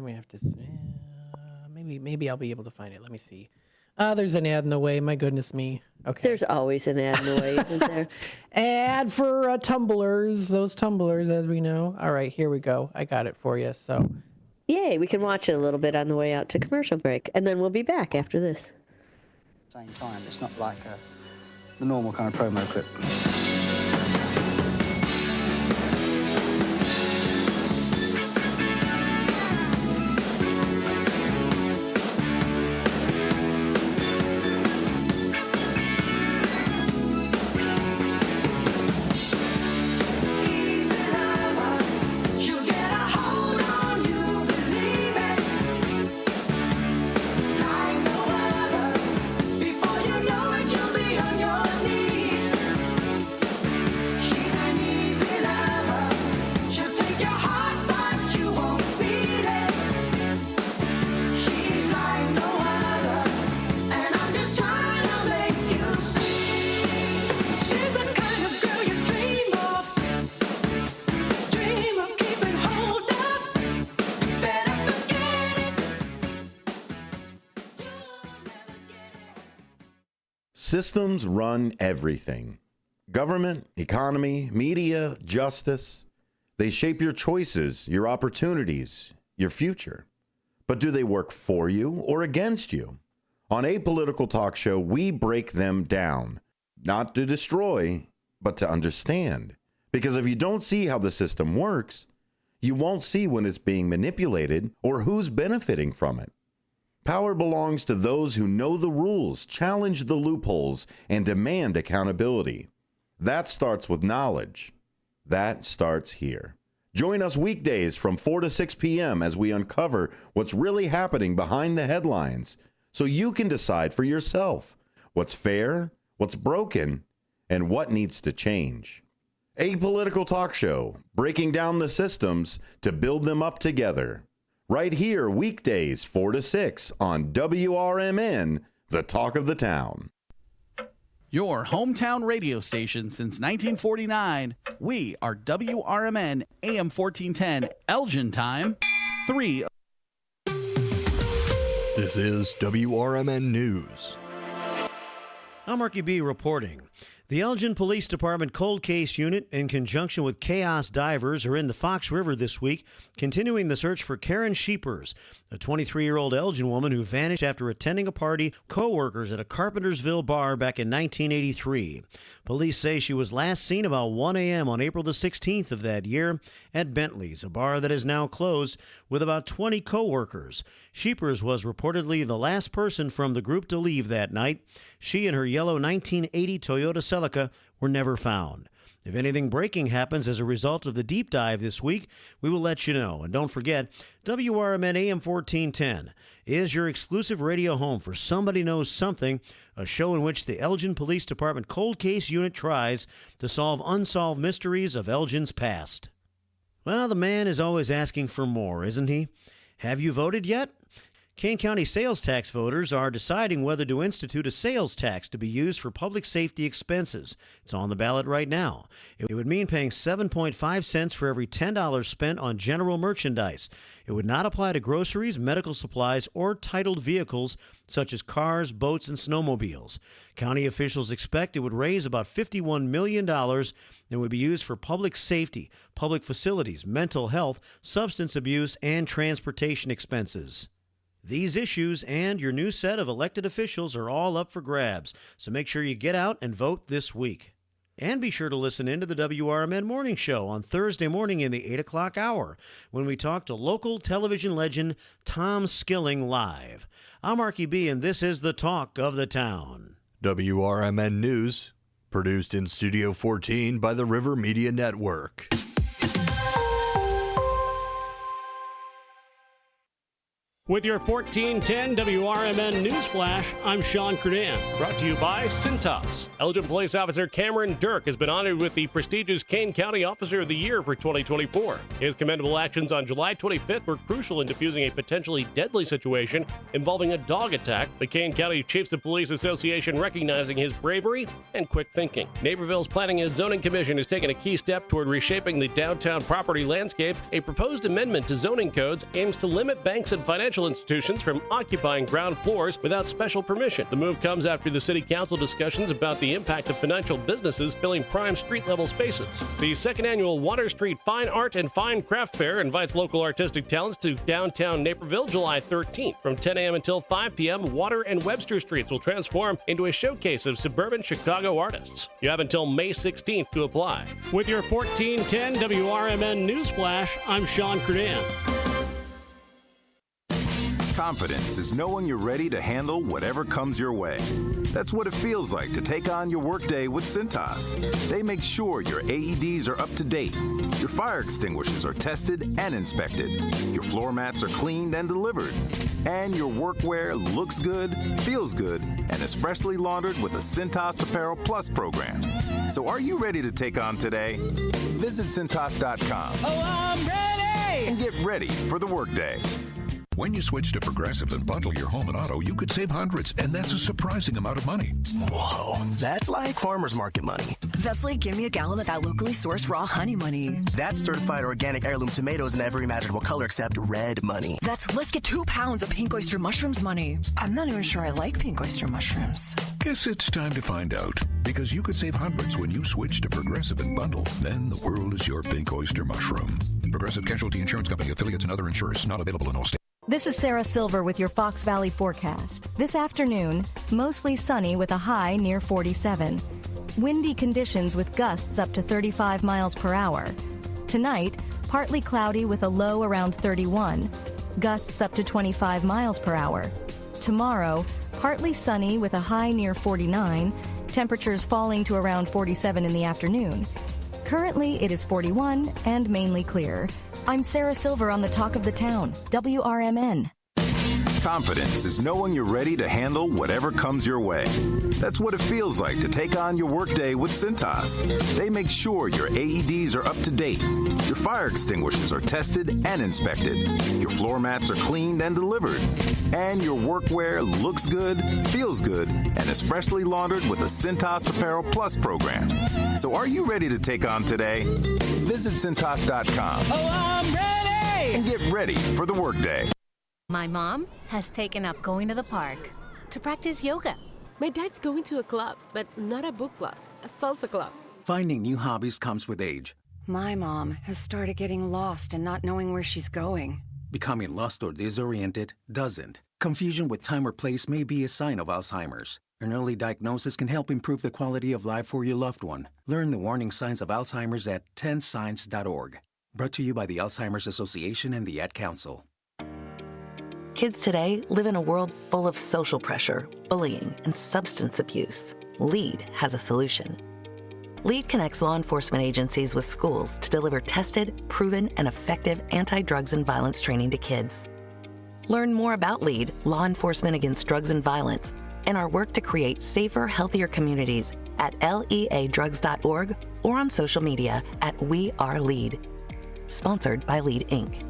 may have to. Maybe I'll be able to find it. Let me see. There's an ad in the way. My goodness me. Okay. There's always an ad in the way, isn't there? Ad for tumblers. Those tumblers, as we know. All right, here we go. I got it for you. So, yay! We can watch it a little bit on the way out to commercial break, and then we'll be back after this. Same time, it's not like the normal kind of promo clip. Systems run everything. Government, economy, media, justice. They shape your choices, your opportunities, your future. But do they work for you or against you? On Apolitical Talk Show, we break them down. Not to destroy, but to understand. Because if you don't see how the system works, you won't see when it's being manipulated or who's benefiting from it. Power belongs to those who know the rules, challenge the loopholes, and demand accountability. That starts with knowledge. That starts here. Join us weekdays from 4 to 6 p.m. as we uncover what's really happening behind the headlines so you can decide for yourself what's fair, what's broken, and what needs to change. Apolitical Talk Show, breaking down the systems to build them up together. Right here, weekdays, 4 to 6 on WRMN, the talk of the town. Your hometown radio station since 1949. We are WRMN AM 1410 Elgin time 3. This is WRMN News. I'm Marky B reporting. The Elgin Police Department Cold Case Unit, in conjunction with Chaos Divers, are in the Fox River this week, continuing the search for Karen Sheepers, a 23-year-old Elgin woman who vanished after attending a party with co-workers at a Carpentersville bar back in 1983. Police say she was last seen about 1 a.m. on April the 16th of that year at Bentley's, a bar that is now closed, with about 20 co-workers. Sheepers was reportedly the last person from the group to leave that night. She and her yellow 1980 Toyota Celica were never found. If anything breaking happens as a result of the deep dive this week, we will let you know. And don't forget, WRMN AM 1410 is your exclusive radio home for Somebody Knows Something, a show in which the Elgin Police Department Cold Case Unit tries to solve unsolved mysteries of Elgin's past. Well, the man is always asking for more, isn't he? Have you voted yet? Kane County sales tax voters are deciding whether to institute a sales tax to be used for public safety expenses. It's on the ballot right now. It would mean paying 7.5 cents for every $10 spent on general merchandise. It would not apply to groceries, medical supplies, or titled vehicles such as cars, boats, and snowmobiles. County officials expect it would raise about $51 million and would be used for public safety, public facilities, mental health, substance abuse, and transportation expenses. These issues and your new set of elected officials are all up for grabs, so make sure you get out and vote this week. And be sure to listen in to the WRMN Morning Show on Thursday morning in the 8 o'clock hour when we talk to local television legend Tom Skilling live. I'm Marky B, and this is the talk of the town. WRMN News, produced in Studio 14 by the River Media Network. With your 1410 WRMN News Flash, I'm Sean Curdan. Brought to you by Cintas. Elgin Police Officer Cameron Dirk has been honored with the prestigious Kane County Officer of the Year for 2024. His commendable actions on July 25th were crucial in defusing a potentially deadly situation involving a dog attack. The Kane County Chiefs of Police Association recognizing his bravery and quick thinking. Naperville's Planning and Zoning Commission has taken a key step toward reshaping the downtown property landscape. A proposed amendment to zoning codes aims to limit banks and financial institutions from occupying ground floors without special permission. The move comes after the City Council discussions about the impact of financial businesses filling prime street-level spaces. The second annual Water Street Fine Art and Fine Craft Fair invites local artistic talents to downtown Naperville July 13th. From 10 a.m. until 5 p.m., Water and Webster Streets will transform into a showcase of suburban Chicago artists. You have until May 16th to apply. With your 1410 WRMN News Flash, I'm Sean Curdan. Confidence is knowing you're ready to handle whatever comes your way. That's what it feels like to take on your workday with Cintas. They make sure your AEDs are up to date, your fire extinguishers are tested and inspected, your floor mats are cleaned and delivered, and your workwear looks good, feels good, and is freshly laundered with the Cintas Apparel Plus program. So are you ready to take on today? Visit Cintas.com. Oh, I'm ready! And get ready for the workday. When you switch to Progressive and bundle your home and auto, you could save hundreds, and that's a surprising amount of money. Whoa, that's like farmer's market money. That's like give me a gallon of that locally sourced raw honey money. That's certified organic heirloom tomatoes in every imaginable color except red money. That's let's get 2 pounds of pink oyster mushrooms money. I'm not even sure I like pink oyster mushrooms. Guess it's time to find out, because you could save hundreds when you switch to Progressive and bundle. Then the world is your pink oyster mushroom. Progressive Casualty Insurance Company, affiliates, and other insurers not available in all states. This is Sarah Silver with your Fox Valley forecast. This afternoon, mostly sunny with a high near 47. Windy conditions with gusts up to 35 miles per hour. Tonight, partly cloudy with a low around 31. Gusts up to 25 miles per hour. Tomorrow, partly sunny with a high near 49. Temperatures falling to around 47 in the afternoon. Currently, it is 41 and mainly clear. I'm Sarah Silver on the Talk of the Town, WRMN. Confidence is knowing you're ready to handle whatever comes your way. That's what it feels like to take on your workday with Cintas. They make sure your AEDs are up to date, Your fire extinguishers are tested and inspected. Your floor mats are cleaned and delivered. And your workwear looks good, feels good, and is freshly laundered with the Cintas Apparel Plus program. So are you ready to take on today? Visit Cintas.com. Oh, I'm ready! And get ready for the workday. My mom has taken up going to the park to practice yoga. My dad's going to a club, but not a book club, a salsa club. Finding new hobbies comes with age. My mom has started getting lost and not knowing where she's going. Becoming lost or disoriented doesn't. Confusion with time or place may be a sign of Alzheimer's. An early diagnosis can help improve the quality of life for your loved one. Learn the warning signs of Alzheimer's at 10signs.org. Brought to you by the Alzheimer's Association and the Ad Council. Kids today live in a world full of social pressure, bullying, and substance abuse. LEAD has a solution. LEAD connects law enforcement agencies with schools to deliver tested, proven, and effective anti-drugs and violence training to kids. Learn more about LEAD, Law Enforcement Against Drugs and Violence, and our work to create safer, healthier communities at leadrugs.org or on social media at We Are LEAD. Sponsored by LEAD, Inc.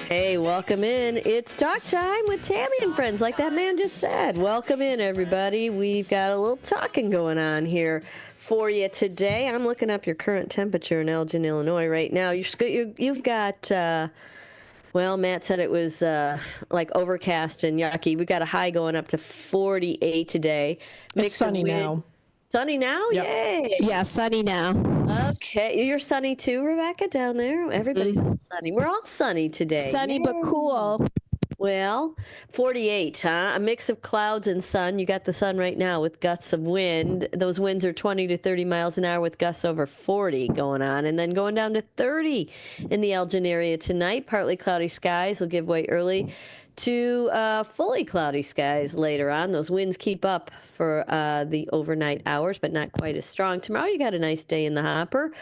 Hey, welcome in. It's Talk Time with Tammy and Friends, like that man just said. Welcome in, everybody. We've got a little talking going on here for you today. I'm looking up your current temperature in Elgin, Illinois right now. You've got, well, Matt said it was like overcast and yucky. We've got a high going up to 48 today. It's sunny now. Sunny now? Yep. Yay. Yeah, sunny now. Okay. You're sunny too, Rebecca, down there? Everybody's sunny. We're all sunny today. Sunny but cool. Well, 48, huh? A mix of clouds and sun. You got the sun right now with gusts of wind. Those winds are 20 to 30 miles an hour with gusts over 40 going on. And then going down to 30 in the Elgin area tonight. Partly cloudy skies will give way early to fully cloudy skies later on. Those winds keep up for the overnight hours, but not quite as strong. Tomorrow you got a nice day in the hopper.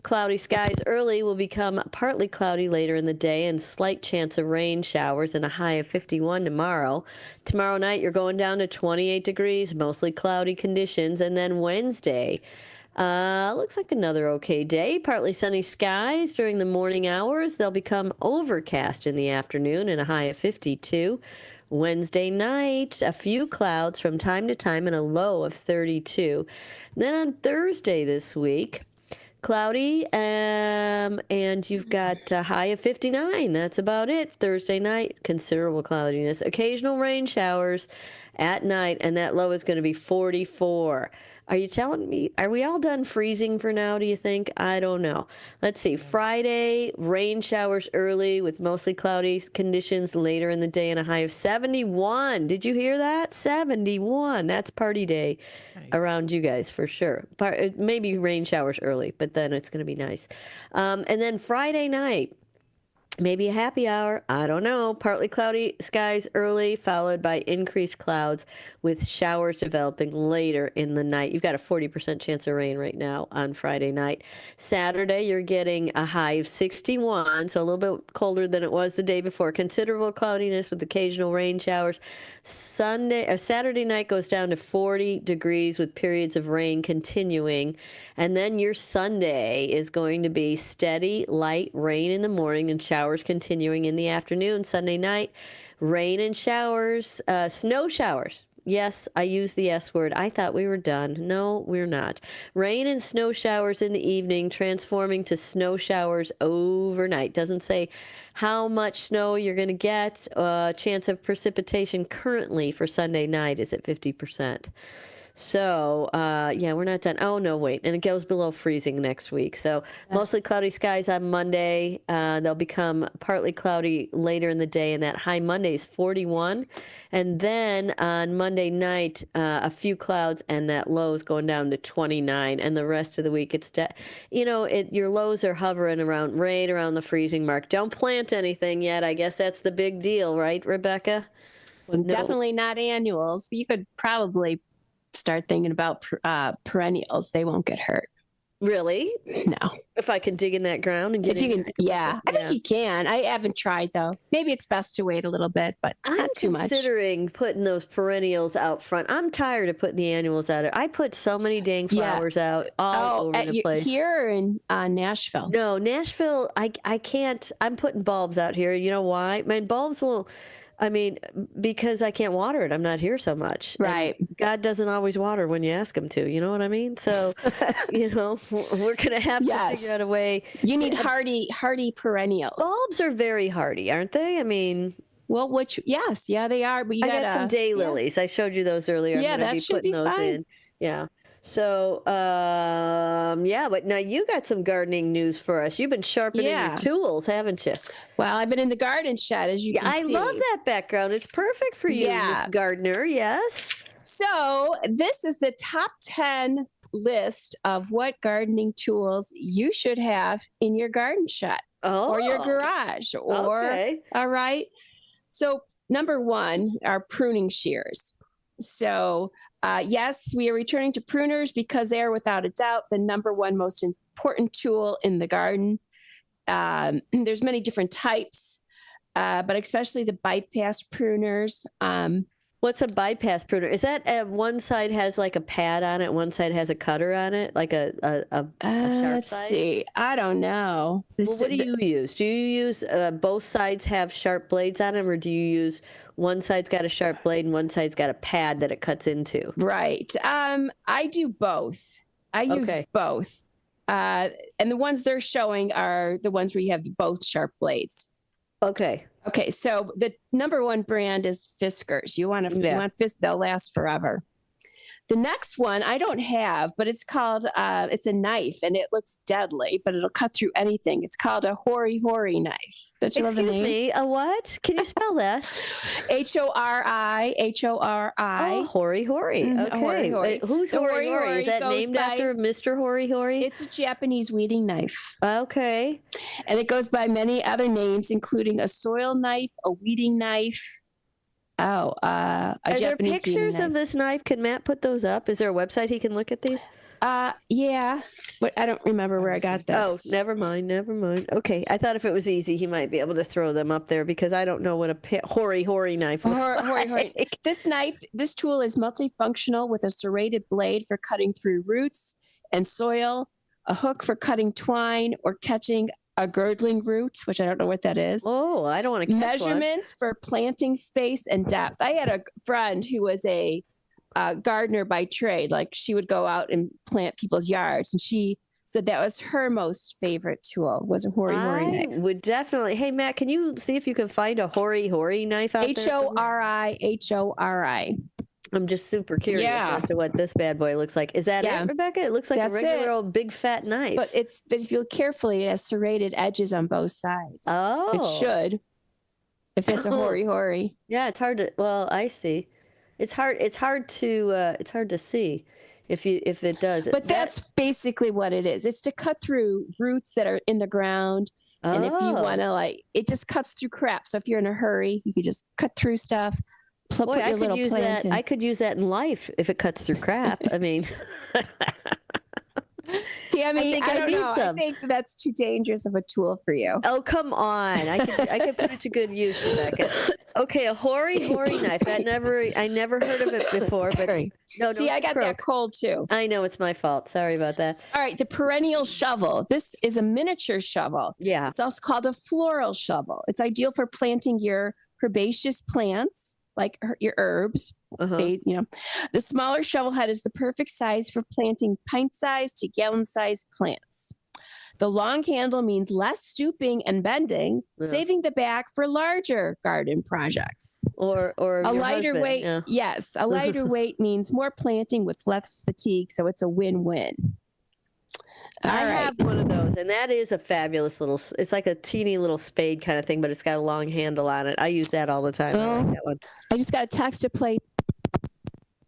Cloudy skies early will become partly cloudy later in the day and slight chance of rain showers and a high of 51 tomorrow. Tomorrow night you're going down to 28 degrees, mostly cloudy conditions. And then Wednesday, looks like another okay day. Partly sunny skies during the morning hours. They'll become overcast in the afternoon and a high of 52. Wednesday night, a few clouds from time to time and a low of 32. Then on Thursday this week, cloudy, and you've got a high of 59. That's about it. Thursday night, considerable cloudiness. Occasional rain showers at night, and that low is going to be 44. Are you telling me, are we all done freezing for now, do you think? I don't know. Let's see. Friday, rain showers early with mostly cloudy conditions later in the day and a high of 71. Did you hear that? 71. That's party day around you guys for sure. Maybe rain showers early, but then it's going to be nice. And then Friday night, maybe a happy hour. I don't know. Partly cloudy skies early, followed by increased clouds with showers developing later in the night. You've got a 40% chance of rain right now on Friday night. Saturday, you're getting a high of 61, so a little bit colder than it was the day before. Considerable cloudiness with occasional rain showers. Saturday night goes down to 40 degrees with periods of rain continuing. And then your Sunday is going to be steady, light rain in the morning and showers continuing in the afternoon. Sunday night, rain and showers, snow showers Yes, I used the S word. I thought we were done. No, we're not. Rain and snow showers in the evening, transforming to snow showers overnight. Doesn't say how much snow you're going to get. Chance of precipitation currently for Sunday night is at 50%. So, yeah, we're not done. Oh, no, wait. And it goes below freezing next week. So, mostly cloudy skies on Monday. They'll become partly cloudy later in the day, and that high Monday is 41. And then on Monday night, a few clouds, and that low is going down to 29. And the rest of the week, it's, your lows are hovering right around the freezing mark. Don't plant anything yet. I guess that's the big deal, right, Rebecca? Well, definitely not annuals, but you could probably start thinking about perennials. They won't get hurt. Really? No. If I can dig in that ground and get if you can, yeah, I think you can. I haven't tried though. Maybe it's best to wait a little bit, but not too much. I'm considering putting those perennials out front. I'm tired of putting the annuals out. I put so many dang flowers out all over the place. Here in Nashville. No, Nashville. I can't. I'm putting bulbs out here. You know why? My bulbs will. I mean, because I can't water it. I'm not here so much. Right. And God doesn't always water when you ask him to. You know what I mean? So, we're going to have to figure out a way. You need hardy perennials. Bulbs are very hardy, aren't they? I mean, well, yes, they are. But I got some daylilies. I showed you those earlier. Yeah, that should be those fine. In. Yeah. So, but now you got some gardening news for us. You've been sharpening your tools, haven't you? Well, I've been in the garden shed, as you can see. I love that background. It's perfect for you, Miss Gardener. Yes. So this is the top 10 list of what gardening tools you should have in your garden shed or your garage. All right. So number 1 are pruning shears. So yes, we are returning to pruners because they are without a doubt the number 1 most important tool in the garden. There's many different types, but especially the bypass pruners. What's a bypass pruner? Is that one side has like a pad on it, one side has a cutter on it, like a sharp let's side? See. I don't know. Well, what do you use? Do you use both sides have sharp blades on them, or do you use one side's got a sharp blade and one side's got a pad that it cuts into? Right. I do both. I use both. And the ones they're showing are the ones where you have both sharp blades. Okay. So the number 1 brand is Fiskars. You want Fiskars, they'll last forever. The next one I don't have, but it's called, it's a knife and it looks deadly, but it'll cut through anything. It's called a Hori Hori knife. Don't you love the name? Excuse me, a what? Can you spell that? Hori. Oh, Hori Hori. Okay. Hori Hori. Who's Hori Hori? Is that named after Mr. Hori Hori? It's a Japanese weeding knife. Okay. And it goes by many other names, including a soil knife, a weeding knife. Are Japanese there pictures of this knife? Can Matt put those up? Is there a website he can look at these? Yeah, but I don't remember where I got this. Oh, never mind. Okay, I thought if it was easy, he might be able to throw them up there because I don't know what a Hori Hori knife looks like. This tool is multifunctional with a serrated blade for cutting through roots and soil, a hook for cutting twine or catching a girdling root, which I don't know what that is. Oh, I don't want to catch measurements for planting space and depth. I had a friend who was a gardener by trade. Like she would go out and plant people's yards, and she said that was her most favorite tool was a Hori Hori knife. Would definitely. Hey, Matt, can you see if you can find a Hori Hori knife out there? Hori. I'm just super curious as to what this bad boy looks like. Is that it, Rebecca? It looks like a regular old big fat knife. But if you look carefully, it has serrated edges on both sides. Oh. It should. If it's a Hori Hori. Yeah, it's hard to. Well, I see. It's hard to see if it does. But that's basically what it is. It's to cut through roots that are in the ground. And if you want to it just cuts through crap. So if you're in a hurry, you could just cut through stuff. Boy, I could use that. I could use that in life if it cuts through crap. I mean, see, I don't know. I think that's too dangerous of a tool for you. Oh, come on! I could put it to good use, Rebecca. Okay, a Hori Hori knife. I never heard of it before. But no, see, I got that cold too. I know it's my fault. Sorry about that. All right, the perennial shovel. This is a miniature shovel. Yeah, it's also called a floral shovel. It's ideal for planting your herbaceous plants. like your herbs. You know, the smaller shovel head is the perfect size for planting pint-sized to gallon-sized plants. The long handle means less stooping and bending, saving the back for larger garden projects. Or a lighter husband, weight. yeah. Yes, a lighter weight means more planting with less fatigue. So it's a win-win. I have one of those, and that is a fabulous little. It's like a teeny little spade kind of thing, but it's got a long handle on it. I use that all the time. I like that one. I just got a text to play.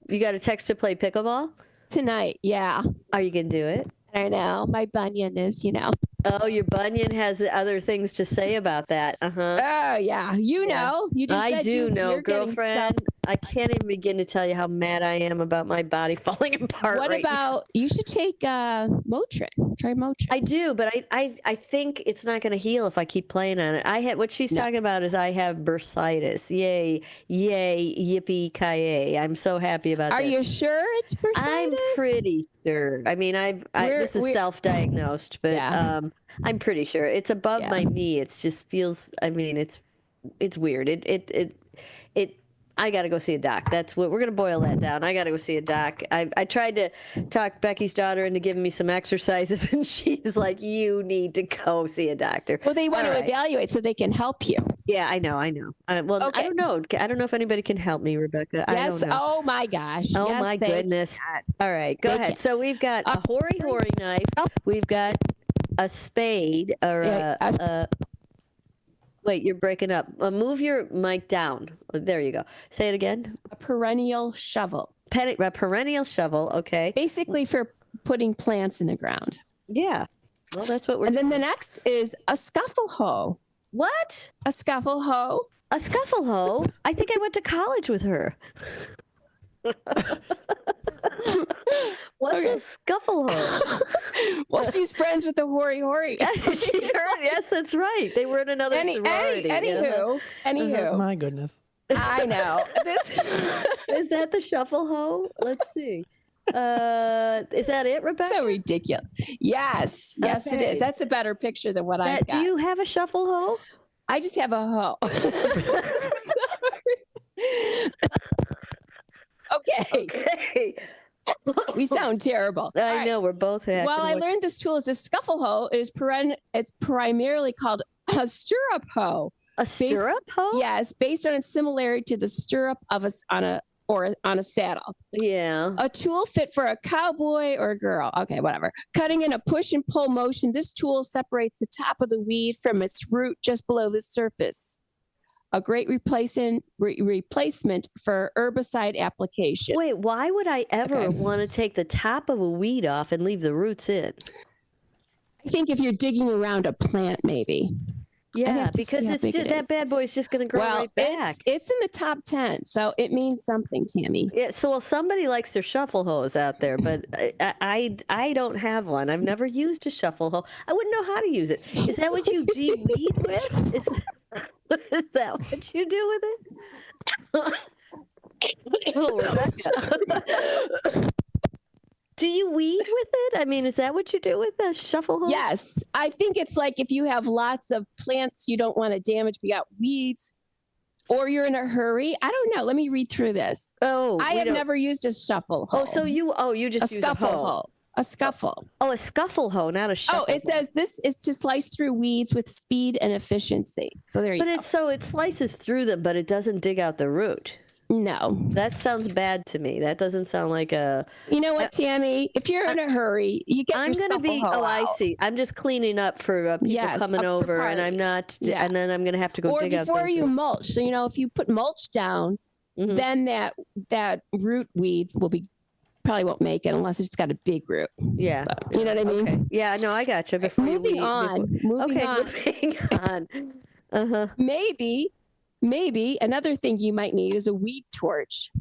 You got a text to play pickleball tonight? Yeah. Are you gonna do it? I know. My bunion is, you know. Oh, your bunion has other things to say about that. Oh, yeah. You know. You just I said do know, you're girlfriend. I can't even begin to tell you how mad I am about my body falling apart. What right about, now. you should take Motrin. Try Motrin. I do, but I think it's not going to heal if I keep playing on it. What she's talking about is I have bursitis. Yay, yippee ki-yay. I'm so happy about that. Are you sure it's bursitis? I'm pretty sure. I mean, this is self-diagnosed, but I'm pretty sure it's above my knee. It just feels. I mean, it's weird. I got to go see a doc. That's what we're going to boil that down. I got to go see a doc. I tried to talk Becky's daughter into giving me some exercises, and she's like, "You need to go see a doctor." Well, they want to evaluate so they can help you. Yeah, I know. Well, Okay. I don't know. I don't know if anybody can help me, Rebecca. Yes. I don't know. Oh my gosh. Oh Yes, my thank goodness. God. All right, go ahead. So we've got a hoary knife. We've got a spade or wait, you're breaking up. Move your mic down. There you go. Say it again. A perennial shovel. A perennial shovel. Okay. Basically for putting plants in the ground. Yeah. Well, that's what we're. And then the next is a scuffle hoe. What? A scuffle hoe. A scuffle hoe? I think I went to college with her. What's a scuffle hoe? Well, she's friends with the hoary. Yes, that's right. They were in another sorority. Anywho. My goodness. I know. This is that the shuffle hoe? Let's see. Is that it, Rebecca? So ridiculous. Yes, it is. That's a better picture than what I got. Do you have a shuffle hoe? I just have a hoe. Okay. We sound terrible. I know, we're both happy. Well, I learned this tool is a scuffle hoe. It's primarily called a stirrup hoe. A stirrup hoe? Yes, based on its similarity to the stirrup of on a saddle. Yeah. A tool fit for a cowboy or a girl. Okay, whatever. Cutting in a push and pull motion, this tool separates the top of the weed from its root just below the surface. A great replacement for herbicide application. Wait, why would I ever want to take the top of a weed off and leave the roots in? I think if you're digging around a plant, maybe. Yeah, because that bad boy's just going to grow right back. It's in the top 10, so it means something, Tammy. Yeah, so somebody likes their shuffle hoes out there, but I don't have one. I've never used a shuffle hoe. I wouldn't know how to use it. Is that what you de-weed with? Is that what you do with it? Rebecca. Do you weed with it? I mean, is that what you do with a shuffle hoe? Yes. I think it's like if you have lots of plants you don't want to damage, but you got weeds, or you're in a hurry. I don't know. Let me read through this. I have never used a shuffle hoe. You just use scuffle hoe. A scuffle. Oh, a scuffle hoe, not a shuffle. Oh, it says this is to slice through weeds with speed and efficiency. So there you go. But it slices through them, but it doesn't dig out the root. No. That sounds bad to me. That doesn't sound like a... You know what, Tammy? If you're in a hurry, you get your scuffle hoe out. I see. I'm just cleaning up for people coming over, and I'm not... Yeah. And then I'm going to have to go dig out... Or before you mulch. So, if you put mulch down, then that root weed probably won't make it unless it's got a big root. Yeah. But, you know what I mean? Okay. Yeah, no, I got you. Moving on. Moving on. Uh-huh. Maybe another thing you might need is a weed torch.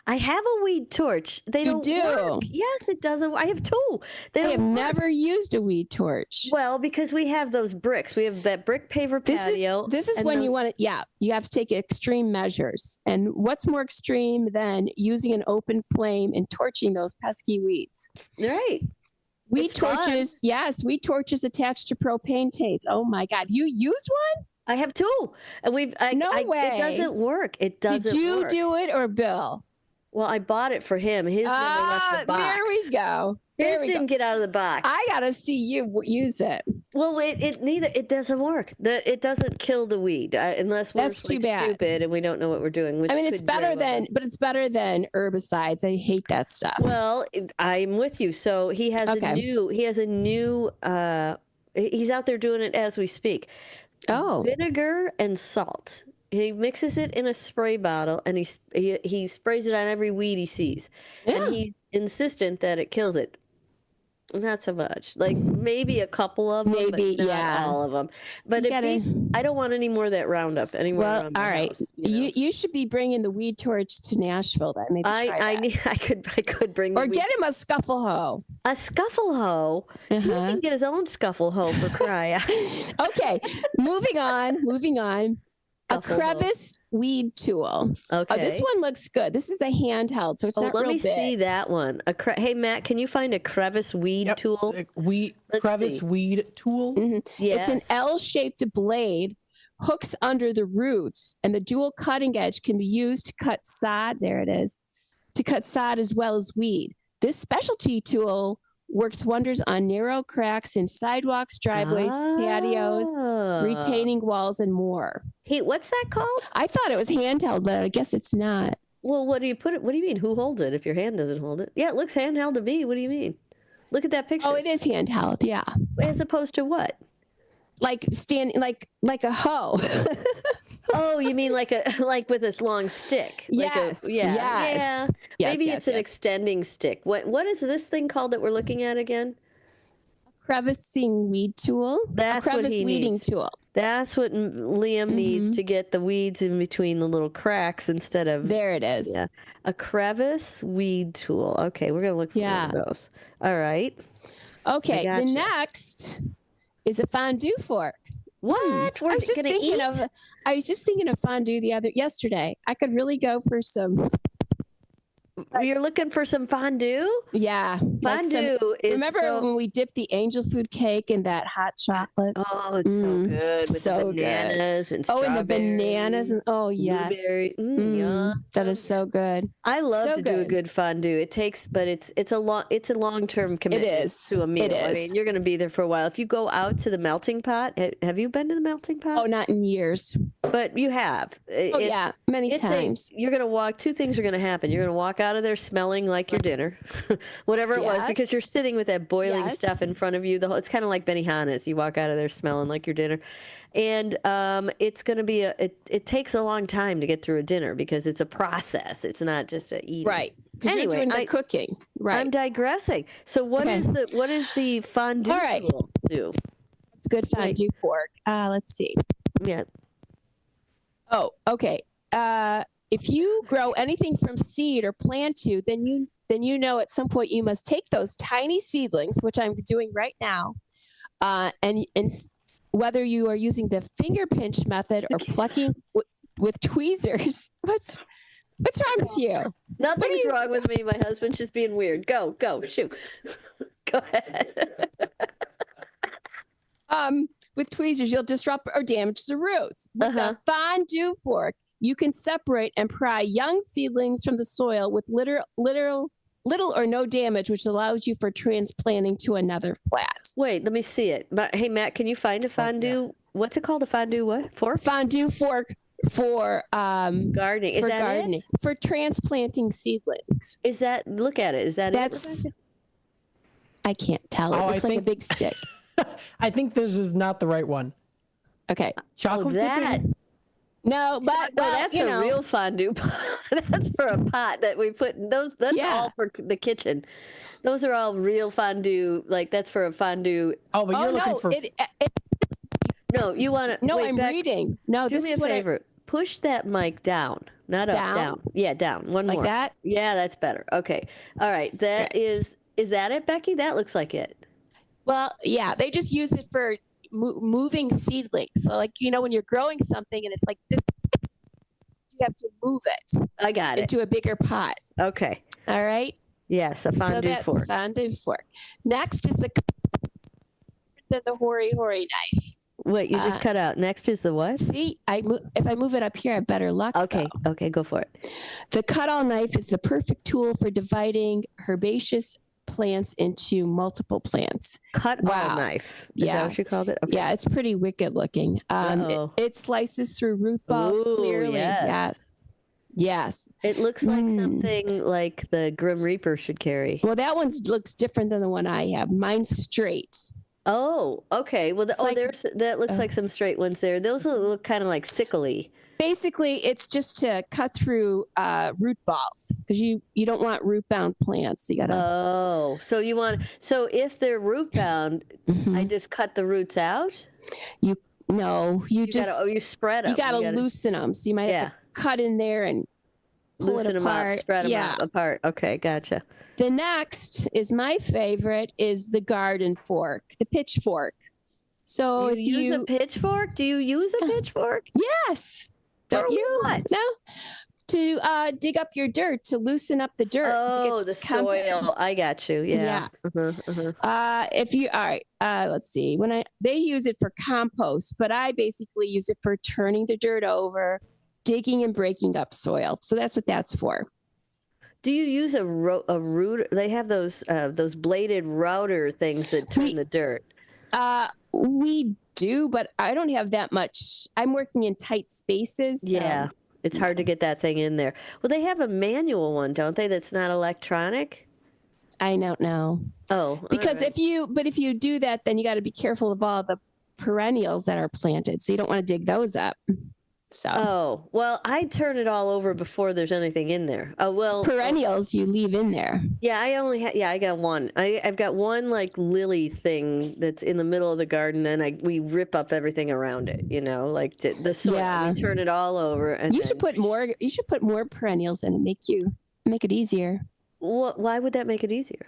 I have a weed torch. They don't work. Yes, it doesn't. I have two. I have never used a weed torch. Well, because we have those bricks. We have that brick paver patio. This is when you want to, you have to take extreme measures. And what's more extreme than using an open flame and torching those pesky weeds? Right. Weed torches, yes, weed torches attached to propane tanks. Oh my God. You use one? I have 2, and No way. It doesn't work. It doesn't. Did you work. do it or Bill? Well, I bought it for him. His never left the box. There we go. His didn't get out of the box. I gotta see you use it. Well, it doesn't work. It doesn't kill the weed unless we're That's too bad. stupid and we don't know what we're doing. Which I mean, it's better than herbicides. I hate that stuff. Well, I'm with you. So he has a new. He's out there doing it as we speak. Oh, vinegar and salt. He mixes it in a spray bottle and he sprays it on every weed he sees. Yeah. And he's insistent that it kills it. Not so much. Like maybe a couple of them, but not all of them. But I don't want any more of that Roundup anywhere. Well, around my all right. house, You should be bringing the weed torch to Nashville then. Maybe try that. I could bring. Or get him a scuffle hoe. A scuffle hoe. He can get his own scuffle hoe for cry out. Okay, moving on. A crevice weed tool. Okay. Oh, this one looks good. This is a handheld, so it's not real big. Let me see that one. Hey, Matt, can you find a crevice weed tool? Crevice weed tool? Mm-hmm. Yes. It's an L-shaped blade, hooks under the roots, and the dual cutting edge can be used to cut sod. There it is. To cut sod as well as weed. This specialty tool works wonders on narrow cracks in sidewalks, driveways, patios, retaining walls, and more. Hey, what's that called? I thought it was handheld, but I guess it's not. Well, what do you put it? What do you mean? Who holds it if your hand doesn't hold it? Yeah, it looks handheld to me. What do you mean? Look at that picture. Oh, it is handheld. Yeah. As opposed to what? Like like a hoe. Oh, you mean like with a long stick? Yes. Yes. Maybe it's an extending stick. What is this thing called that we're looking at again? A crevicing weed tool. That's a crevice what he weeding needs. tool. That's what Liam needs to get the weeds in between the little cracks instead of. There it is. Yeah, a crevice weed tool. Okay, we're gonna look for one of those. All right. Okay. The next is a fondue fork. What? I was just thinking of fondue yesterday. I could really go for some. You're looking for some fondue? Yeah. Fondue is remember when we dipped the angel food cake in that hot chocolate? Oh, it's so good. With so the bananas and and the strawberries, bananas. Yes. Yum. That is so good. I love So to do a good fondue. It takes, but it's a long-term commitment. It is. To a meal. It is. I mean, you're going to be there for a while. If you go out to the melting pot, have you been to the melting pot? Oh, not in years. But you have. Many times. You're going to walk. Two things are going to happen. You're going to walk out of there smelling like your dinner, whatever it was, because you're sitting with that boiling stuff in front of you. It's kind of like Benihana's. You walk out of there smelling like your dinner, and it's going to be it takes a long time to get through a dinner because it's a process. It's not just a eating. Right. Anyway, you're doing the cooking. Right. I'm digressing. So what is the fondue tool do? It's a good fondue fork. Let's see. Yeah. Oh, okay. If you grow anything from seed or plant to, then you know at some point you must take those tiny seedlings, which I'm doing right now, and whether you are using the finger pinch method or plucking with tweezers. What's wrong with you? Nothing's wrong with me. My husband's just being weird. Go, shoot. Go ahead. With tweezers, you'll disrupt or damage the roots. With a fondue fork, you can separate and pry young seedlings from the soil with little or no damage, which allows you for transplanting to another flat. Wait, let me see it. Hey, Matt, can you find a fondue? Yeah. What's it called? A fondue what? Fork? Fondue fork for gardening. Is that gardening? It? For transplanting seedlings. Is that? Look at it. Is that? That's. I can't tell. It looks like a big stick. I think this is not the right one. Okay. Chocolate dipping. No, but that's a real fondue pot. That's for a pot that we put those. That's all for the kitchen. Those are all real fondue. Like that's for a fondue. Oh, but you're looking for. No, you want to. No, wait, I'm Beck, reading. No, do this me a is favor. Push that mic down, not up. Down. Yeah, down. One like more. Like that. Yeah, that's better. Okay. All right. That is that it, Becky? That looks like it. Well, yeah, they just use it for moving seedlings. So, like, when you're growing something and it's like this, you have to move it. I got it. Into a bigger pot. Okay. All right. Yes, a fondue fork. Fondue fork. Next is the hoary knife. Wait, you just cut out. Next is the what? See, if I move it up here, I have better luck. Okay, okay, go for it. The cut-all knife is the perfect tool for dividing herbaceous plants into multiple plants. Cut-all knife. Is that what you called it? Okay. Yeah, it's pretty wicked looking. It slices through root balls clearly. Yes. It looks like something like the Grim Reaper should carry. Well, that one looks different than the one I have. Mine's straight. Oh, okay. Well, that looks like some straight ones there. Those look kind of like sickly. Basically, it's just to cut through root balls because you don't want root bound plants. You gotta. Oh, so if they're root bound, I just cut the roots out. You spread them. You gotta loosen them. So you might have to cut in there and loosen them up, spread them apart. Okay, gotcha. The next is my favorite is the garden fork, the pitchfork. So you use a pitchfork? Do you use a pitchfork? Yes. Don't you? What? No. To dig up your dirt, to loosen up the dirt. Oh, the soil. I got you. Yeah. If you all right, let's see. They use it for compost, but I basically use it for turning the dirt over, digging and breaking up soil. So that's what that's for. Do you use a rooter? They have those bladed router things that turn the dirt. We do, but I don't have that much. I'm working in tight spaces. Yeah, it's hard to get that thing in there. Well, they have a manual one, don't they? That's not electronic. I don't know. Oh, because if you do that, then you got to be careful of all the perennials that are planted. So you don't want to dig those up. So. Oh, well, I turn it all over before there's anything in there. Oh, well. Perennials you leave in there. Yeah, I got one. I've got one like lily thing that's in the middle of the garden, and we rip up everything around it, like the soil. Yeah. We turn it all over. And you should put more perennials in and make it easier. Why would that make it easier?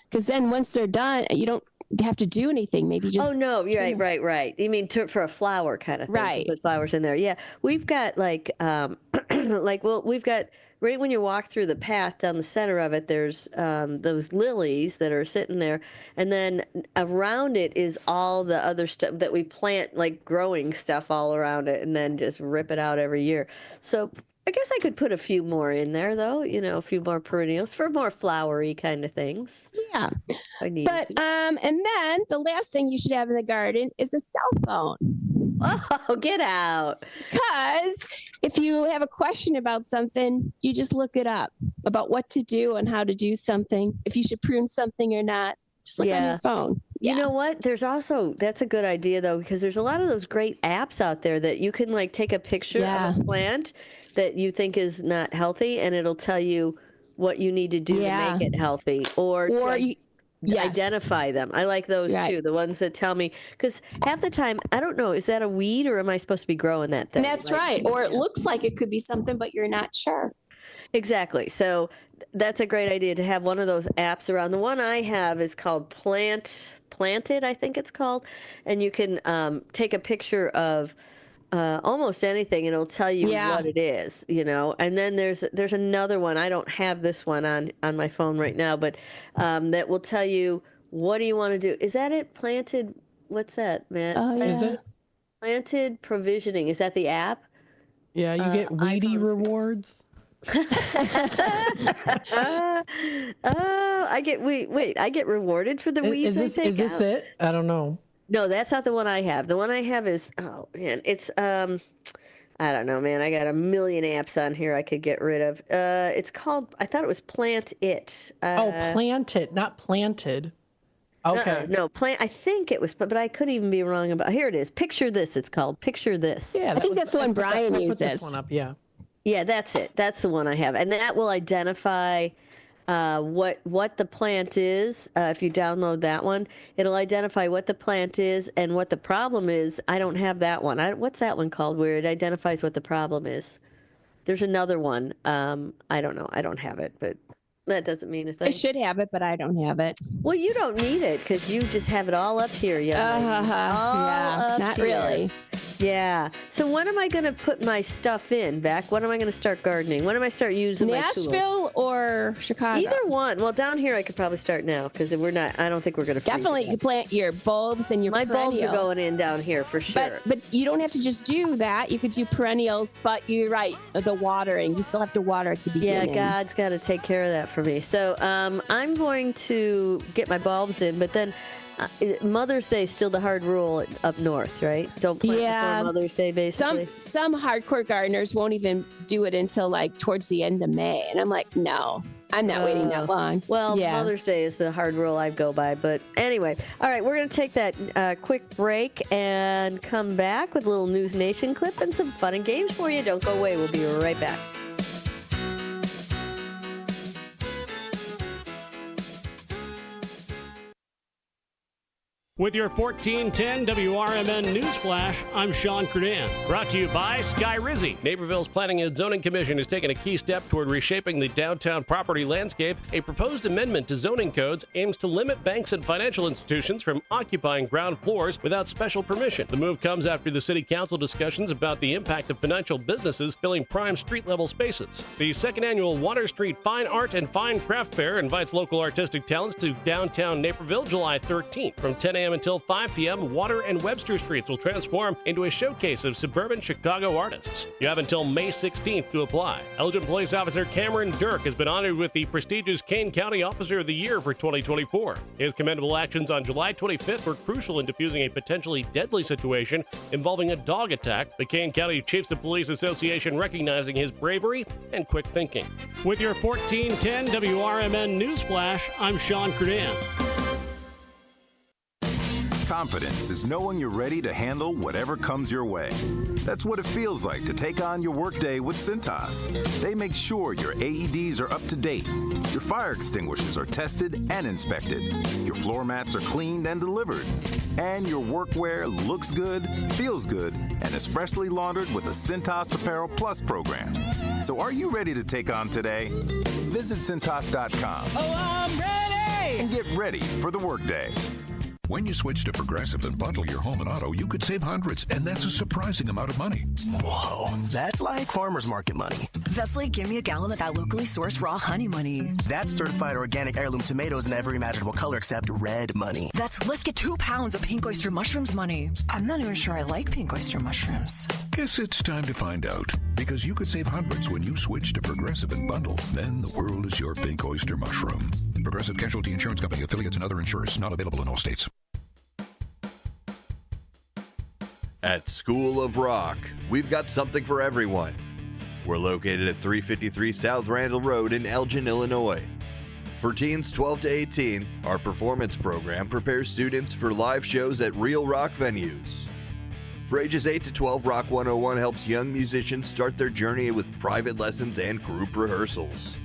Because then once they're done, you don't have to do anything. Maybe just. Oh no, you're right. You mean for a flower kind of thing? Right. To put flowers in there. Yeah, we've got we've got right when you walk through the path down the center of it. There's those lilies that are sitting there, and then around it is all the other stuff that we plant, like growing stuff all around it, and then just rip it out every year. So. I guess I could put a few more in there, though. A few more perennials for more flowery kind of things. Yeah, and then the last thing you should have in the garden is a cell phone. Oh, get out! Because if you have a question about something, you just look it up about what to do and how to do something. If you should prune something or not, just look on your phone. You know what? That's a good idea, though, because there's a lot of those great apps out there that you can take a picture of a plant that you think is not healthy, and it'll tell you what you need to do to make it healthy or identify them. I like those too, the ones that tell me, because half the time, I don't know, is that a weed or am I supposed to be growing that thing? That's right. Or it looks like it could be something, but you're not sure. Exactly. So that's a great idea to have one of those apps around. The one I have is called Planted, I think it's called. And you can take a picture of almost anything and it'll tell you what it is, And then there's another one. I don't have this one on my phone right now, but that will tell you what do you want to do. Is that it? Planted? What's that, Matt? Oh, yeah. Is it? Planted Provisioning. Is that the app? Yeah, you get weedy rewards. I get rewarded for the weeds. Is this it? I don't know. No, that's not the one I have. The one I have is it's I don't know, man. I got a million apps on here I could get rid of. It's called, I thought it was Plant It. Plant It, not Planted. Okay. No, I think it was, but I could even be wrong about. Here it is. Picture This. It's called Picture This. Yeah, I think that's the one Brian uses. Put this one up. Yeah. Yeah, that's it. That's the one I have, and that will identify what the plant is. If you download that one, it'll identify what the plant is and what the problem is. I don't have that one. What's that one called where it identifies what the problem is? There's another one. I don't know. I don't have it, but that doesn't mean a thing. I should have it, but I don't have it. Well, you don't need it because you just have it all up here. Yeah, not really. Yeah. So when am I going to put my stuff in, Beck? When am I going to start gardening? When am I start using my tools? Nashville or Chicago? Either one. Well, down here I could probably start now because we're not. I don't think we're going to. Definitely, you plant your bulbs and your my perennials. bulbs are going in down here for sure. But you don't have to just do that. You could do perennials, but you're right. The watering, you still have to water at the beginning. Yeah, God's got to take care of that for me. So I'm going to get my bulbs in, but then. Mother's Day is still the hard rule up north, right? Don't plant before Mother's Day, basically. Some hardcore gardeners won't even do it until like towards the end of May, and I'm like, no, I'm not waiting that long. Well, Mother's Day is the hard rule I go by, but anyway. All right, we're going to take that quick break and come back with a little News Nation clip and some fun and games for you. Don't go away. We'll be right back. With your 1410 WRMN News Flash, I'm Sean Curdan. Brought to you by Sky Rizzi. Naperville's Planning and Zoning Commission has taken a key step toward reshaping the downtown property landscape. A proposed amendment to zoning codes aims to limit banks and financial institutions from occupying ground floors without special permission. The move comes after the City Council discussions about the impact of financial businesses filling prime street-level spaces. The second annual Water Street Fine Art and Fine Craft Fair invites local artistic talents to downtown Naperville July 13th from 10 a.m. until 5 p.m., Water and Webster Streets will transform into a showcase of suburban Chicago artists. You have until May 16th to apply. Elgin Police Officer Cameron Dirk has been honored with the prestigious Kane County Officer of the Year for 2024. His commendable actions on July 25th were crucial in diffusing a potentially deadly situation involving a dog attack. The Kane County Chiefs of Police Association recognizing his bravery and quick thinking. With your 1410 WRMN News Flash, I'm Sean Curdan. Confidence is knowing you're ready to handle whatever comes your way. That's what it feels like to take on your workday with Cintas. They make sure your AEDs are up to date, your fire extinguishers are tested and inspected, your floor mats are cleaned and delivered, and your workwear looks good, feels good, and is freshly laundered with the Cintas Apparel Plus program. So are you ready to take on today? Visit Cintas.com. Oh, I'm ready! And get ready for the workday. When you switch to Progressive and bundle your home and auto, you could save hundreds, and that's a surprising amount of money. Whoa, that's like farmer's market money. That's like give me a gallon of that locally sourced raw honey money. That's certified organic heirloom tomatoes in every imaginable color except red money. That's let's get 2 pounds of pink oyster mushrooms money. I'm not even sure I like pink oyster mushrooms. Guess it's time to find out, because you could save hundreds when you switch to Progressive and bundle. Then the world is your pink oyster mushroom. Progressive Casualty Insurance Company, affiliates, and other insurers. Not available in all states. At School of Rock, we've got something for everyone. We're located at 353 South Randall Road in Elgin, Illinois. For teens 12 to 18, our performance program prepares students for live shows at real rock venues. For ages 8 to 12, Rock 101 helps young musicians start their journey with private lessons and group rehearsals.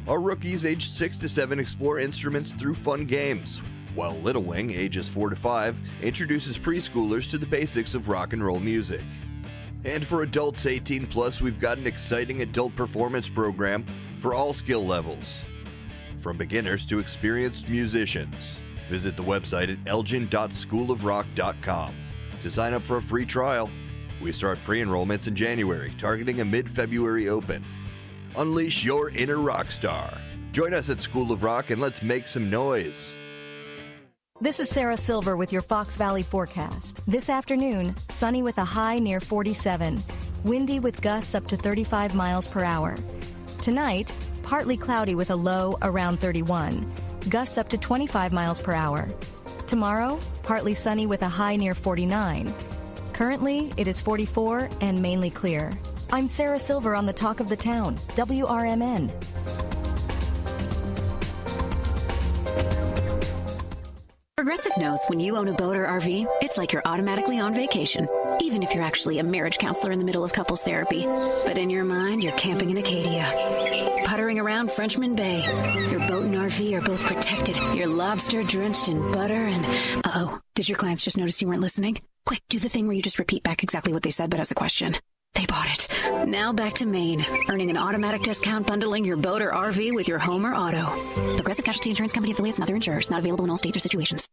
Our rookies aged 6 to 7 explore instruments through fun games, while Little Wing, ages 4 to 5, introduces preschoolers to the basics of rock and roll music. And for adults 18 plus, we've got an exciting adult performance program for all skill levels, from beginners to experienced musicians. Visit the website at elgin.schoolofrock.com to sign up for a free trial. We start pre-enrollments in January, targeting a mid-February open. Unleash your inner rock star. Join us at School of Rock and let's make some noise. This is Sarah Silver with your Fox Valley forecast. This afternoon, sunny with a high near 47. Windy with gusts up to 35 miles per hour. Tonight, partly cloudy with a low around 31. Gusts up to 25 miles per hour. Tomorrow, partly sunny with a high near 49. Currently, it is 44 and mainly clear. I'm Sarah Silver on the Talk of the Town, WRMN. Progressive knows when you own a boat or RV, it's like you're automatically on vacation, even if you're actually a marriage counselor in the middle of couples therapy. But in your mind, you're camping in Acadia, puttering around Frenchman Bay. Your boat and RV are both protected. You're lobster drenched in butter and... Uh-oh, did your clients just notice you weren't listening? Quick, do the thing where you just repeat back exactly what they said, but as a question. They bought it. Now back to Maine, earning an automatic discount bundling your boat or RV with your home or auto. Progressive Casualty Insurance Company affiliates and other insurers. Not available in all states or situations.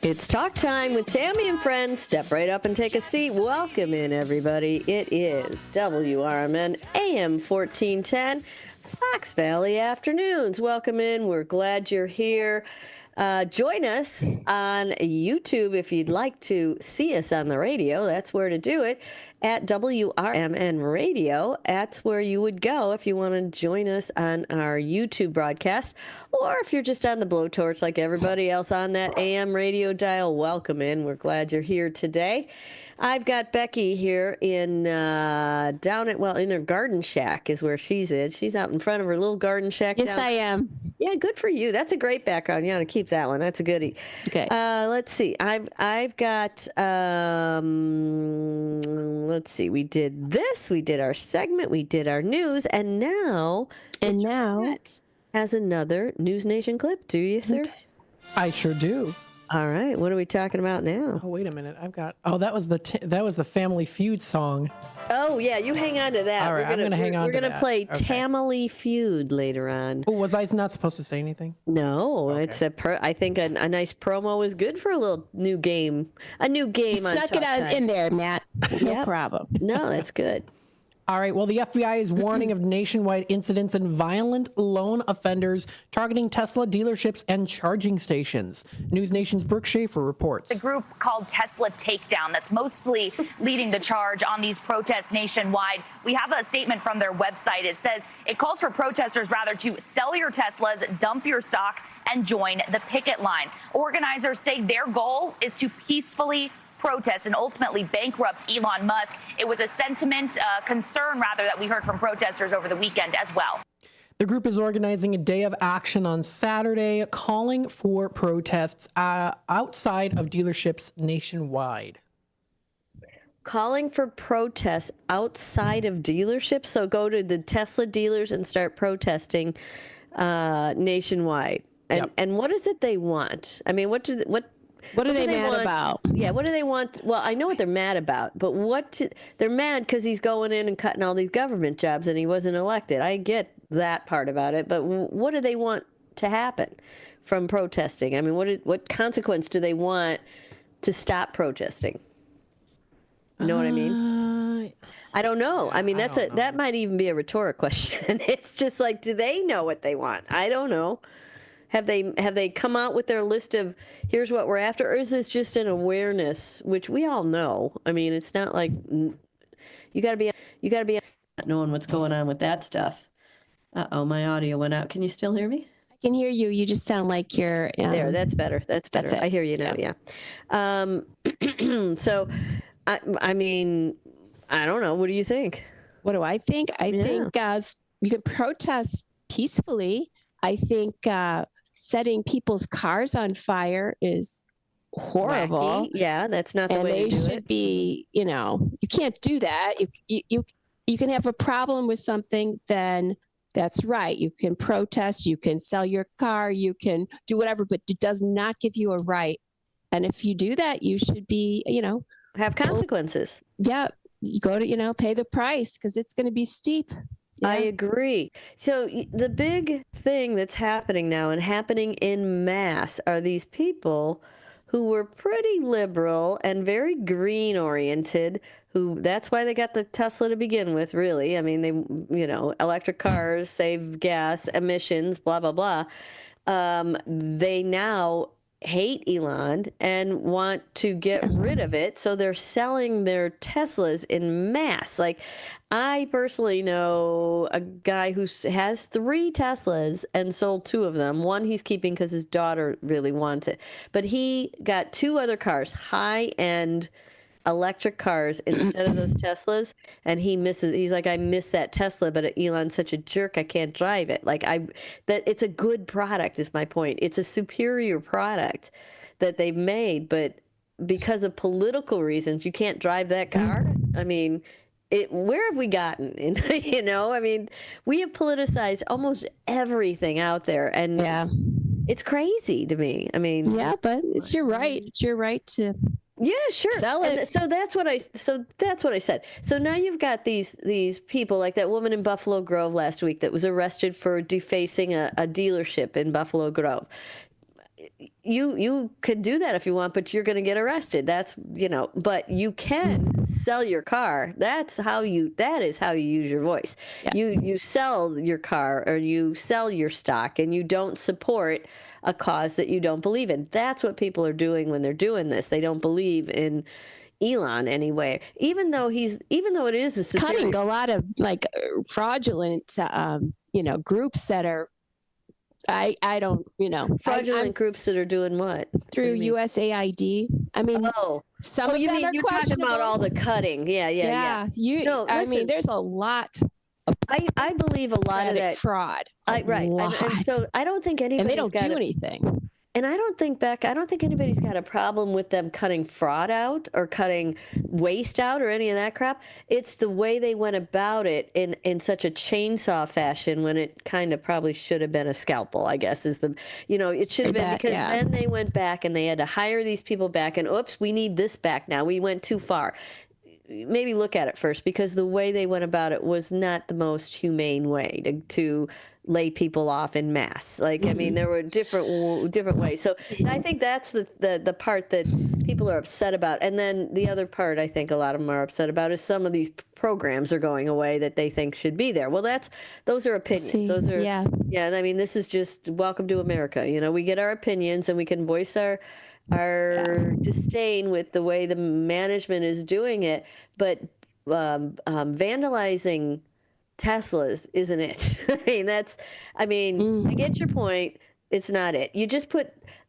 It's talk time with Tammy and friends. Step right up and take a seat. Welcome in, everybody. It is WRMN AM 1410, Fox Valley Afternoons. Welcome in. We're glad you're here. Join us on YouTube if you'd like to see us on the radio. That's where to do it, at WRMN Radio. That's where you would go if you want to join us on our YouTube broadcast. Or if you're just on the blowtorch like everybody else on that AM radio dial, welcome in. We're glad you're here today. I've got Becky here in in her garden shack is where she's in. She's out in front of her little garden shack. Yes, I am. Yeah, good for you. That's a great background. You ought to keep that one. That's a goodie. Okay. Let's see. I've got. Let's see. We did this. We did our segment. We did our news, and now. Brett has another News Nation clip. Do you, sir? Okay. I sure do. All right. What are we talking about now? Oh, wait a minute. I've got. Oh, that was the Family Feud song. Oh yeah, you hang on to that. All right, I'm gonna hang on. We're gonna that. play Okay. Family Feud later on. Oh, was I not supposed to say anything? No, it's I think a nice promo is good for a little new game. A new game. Stuck it in there, Matt. No problem. No, that's good. All right. Well, the FBI is warning of nationwide incidents and violent lone offenders targeting Tesla dealerships and charging stations. News Nation's Brooke Schaefer reports. The group called Tesla Takedown that's mostly leading the charge on these protests nationwide. We have a statement from their website. It says it calls for protesters rather to sell your Teslas, dump your stock, and join the picket lines. Organizers say their goal is to peacefully protest and ultimately bankrupt Elon Musk. It was a concern rather, that we heard from protesters over the weekend as well. The group is organizing a day of action on Saturday, calling for protests outside of dealerships nationwide. Calling for protests outside of dealerships. So go to the Tesla dealers and start protesting nationwide. And what is it they want? I mean, what are they mad want? about? Yeah, what do they want? Well, I know what they're mad about, but they're mad because he's going in and cutting all these government jobs and he wasn't elected. I get that part about it, but what do they want to happen from protesting? I mean, what consequence do they want to stop protesting? You know what I mean? I don't know. I mean, that might even be a rhetoric question. It's just like, do they know what they want? I don't know. Have they come out with their list of here's what we're after, or is this just an awareness, which we all know? I mean, it's not like you got to be knowing what's going on with that stuff. My audio went out. Can you still hear me? I can hear you. You just sound like you're there. That's better. That's better. I hear you now. Yeah. So, I mean, I don't know. What do you think? What do I think? I think you can protest peacefully. I think setting people's cars on fire is horrible. Wacky. Yeah, that's not the way to do it. And they should be, you can't do that. You can have a problem with something, then that's right. You can protest, you can sell your car, you can do whatever, but it does not give you a right. And if you do that, you should be, have consequences. You go to, pay the price because it's going to be steep. Yeah. I agree. So the big thing that's happening now and happening in mass are these people who were pretty liberal and very green oriented, that's why they got the Tesla to begin with, really. I mean, they, electric cars save gas emissions, blah, blah, blah. They now hate Elon and want to get rid of it. So they're selling their Teslas in mass. Like, I personally know a guy who has 3 Teslas and sold 2 of them. One he's keeping because his daughter really wants it. But he got 2 other cars, high-end electric cars instead of those Teslas, and he's like, I miss that Tesla, but Elon's such a jerk, I can't drive it. Like, it's a good product is my point. It's a superior product that they've made, but because of political reasons, you can't drive that car. I mean, where have we gotten? I mean, we have politicized almost everything out there, and it's crazy to me. I mean, but it's your right. It's your right to. Yeah, sure. Sell it. And so that's what I said. So now you've got these people like that woman in Buffalo Grove last week that was arrested for defacing a dealership in Buffalo Grove. you could do that if you want, but you're going to get arrested. That's, but you can sell your car. That is how you use your voice. Yeah. You sell your car or you sell your stock, and you don't support a cause that you don't believe in. That's what people are doing when they're doing this. They don't believe in Elon anyway, even though it is a superior. Cutting a lot of fraudulent, groups that are, I don't, fraudulent groups that are doing what through USAID. I mean, some of you them mean are you're talking about all the cutting? Yeah. I mean, there's a lot. I believe a lot of that fraud. Right, and so I don't think anybody's and they don't do anything. And I don't think anybody's got a problem with them cutting fraud out or cutting waste out or any of that crap. It's the way they went about it in such a chainsaw fashion when it kind of probably should have been a scalpel, I guess, it should have been, because then they went back and they had to hire these people back, and oops, we need this back now. We went too far. Maybe look at it first, because the way they went about it was not the most humane way to lay people off in mass. I mean, there were different ways. So I think that's the part that people are upset about. And then the other part I think a lot of them are upset about is some of these programs are going away that they think should be there. Well, those are opinions. Those are I mean, this is just welcome to America. We get our opinions and we can voice our disdain with the way the management is doing it, but vandalizing Teslas isn't it. I get your point. It's not it. You just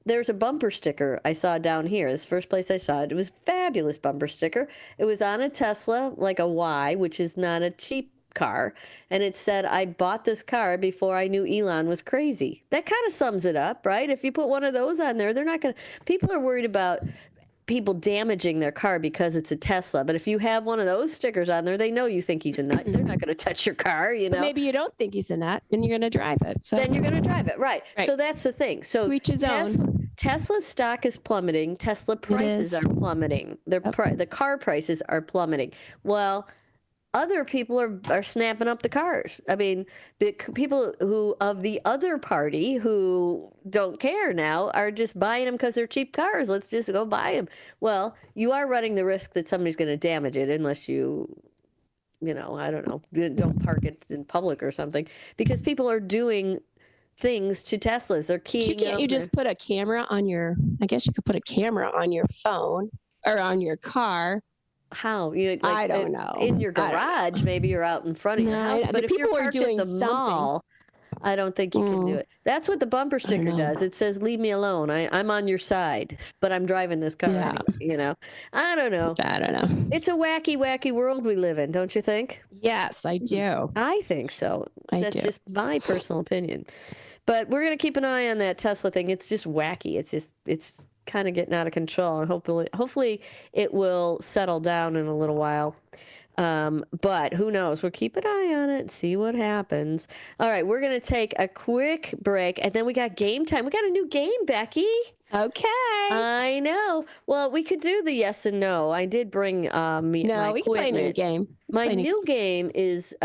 there's a bumper sticker I saw down here. This first place I saw it. It was a fabulous bumper sticker. It was on a Tesla, like a Y, which is not a cheap car, and it said, I bought this car before I knew Elon was crazy. That kind of sums it up, right? If you put one of those on there, people are worried about people damaging their car because it's a Tesla. But if you have one of those stickers on there, they know you think he's a nut. They're not going to touch your car, But maybe you don't think he's a nut, and you're going to drive it. So. Then you're going to drive it, right. So that's the thing. So each his own. Tesla stock is plummeting. Tesla prices are plummeting. The car prices are plummeting. Well, other people are snapping up the cars. I mean, people who of the other party who don't care now are just buying them because they're cheap cars. Let's just go buy them. Well, you are running the risk that somebody's going to damage it unless you I don't know, don't park it in public or something, because people are doing things to Teslas. They're keying. Can't you just put a camera on I guess you could put a camera on your phone or on your car. How? I don't know. In your garage, maybe you're out in front of your house. But if you're parked at the mall, I don't think you can do it. That's what the bumper sticker does. It says, leave me alone. I'm on your side, but I'm driving this car. Yeah. I don't know. It's a wacky, wacky world we live in, don't you think? Yes, I do. I think so. That's just my personal opinion. But we're going to keep an eye on that Tesla thing. It's just wacky. It's kind of getting out of control, and hopefully it will settle down in a little while, but who knows. We'll keep an eye on it and see what happens. All right, we're gonna take a quick break, and then we got game time. We got a new game, Becky. Okay. I know. Well, we could do the yes and no. I did bring my we can play a new game. My new game is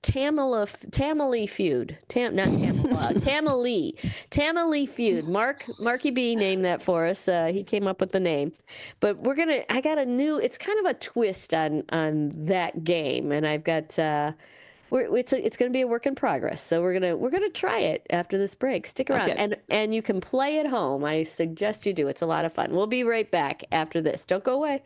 Tamale Feud. Tamale Feud. Marky B named that for us. He came up with the name. But I got it's kind of a twist on that game, and I've got it's going to be a work in progress. So we're going to try it after this break. Stick around, and you can play at home. I suggest you do. It's a lot of fun. We'll be right back after this. Don't go away.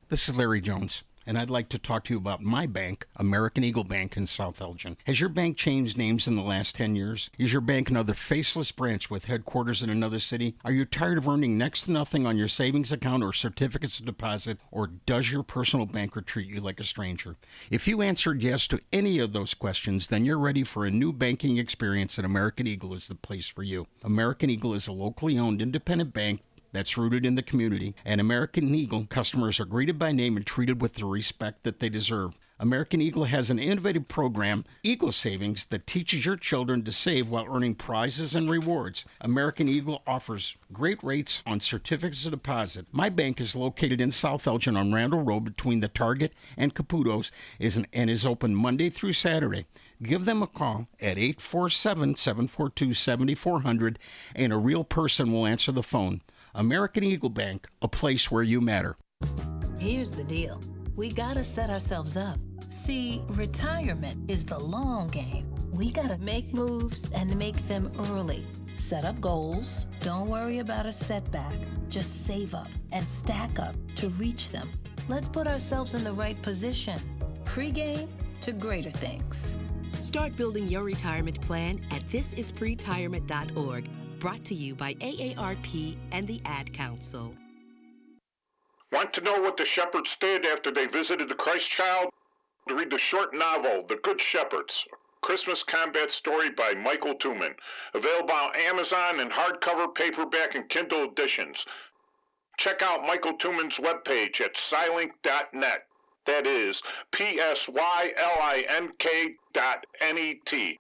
This is Larry Jones, and I'd like to talk to you about my bank, American Eagle Bank in South Elgin. Has your bank changed names in the last 10 years? Is your bank another faceless branch with headquarters in another city? Are you tired of earning next to nothing on your savings account or certificates of deposit? Or does your personal banker treat you like a stranger? If you answered yes to any of those questions, then you're ready for a new banking experience, and American Eagle is the place for you. American Eagle is a locally owned independent bank that's rooted in the community, and American Eagle customers are greeted by name and treated with the respect that they deserve. American Eagle has an innovative program, Eagle Savings, that teaches your children to save while earning prizes and rewards. American Eagle offers great rates on certificates of deposit. My bank is located in South Elgin on Randall Road between the Target and Caputo's and is open Monday through Saturday. Give them a call at 847-742-7400, and a real person will answer the phone. American Eagle Bank, a place where you matter. Here's the deal. We gotta set ourselves up. See, retirement is the long game. We gotta make moves and make them early. Set up goals. Don't worry about a setback. Just save up and stack up to reach them. Let's put ourselves in the right position. Pre-game to greater things. Start building your retirement plan at thisispretirement.org. Brought to you by AARP and the Ad Council. Want to know what the shepherds did after they visited the Christ child? Read the short novel, The Good Shepherds, a Christmas combat story by Michael Tooman. Available on Amazon in hardcover, paperback, and Kindle editions. Check out Michael Tooman's webpage at Scilink.net. That is PSYLINK.net.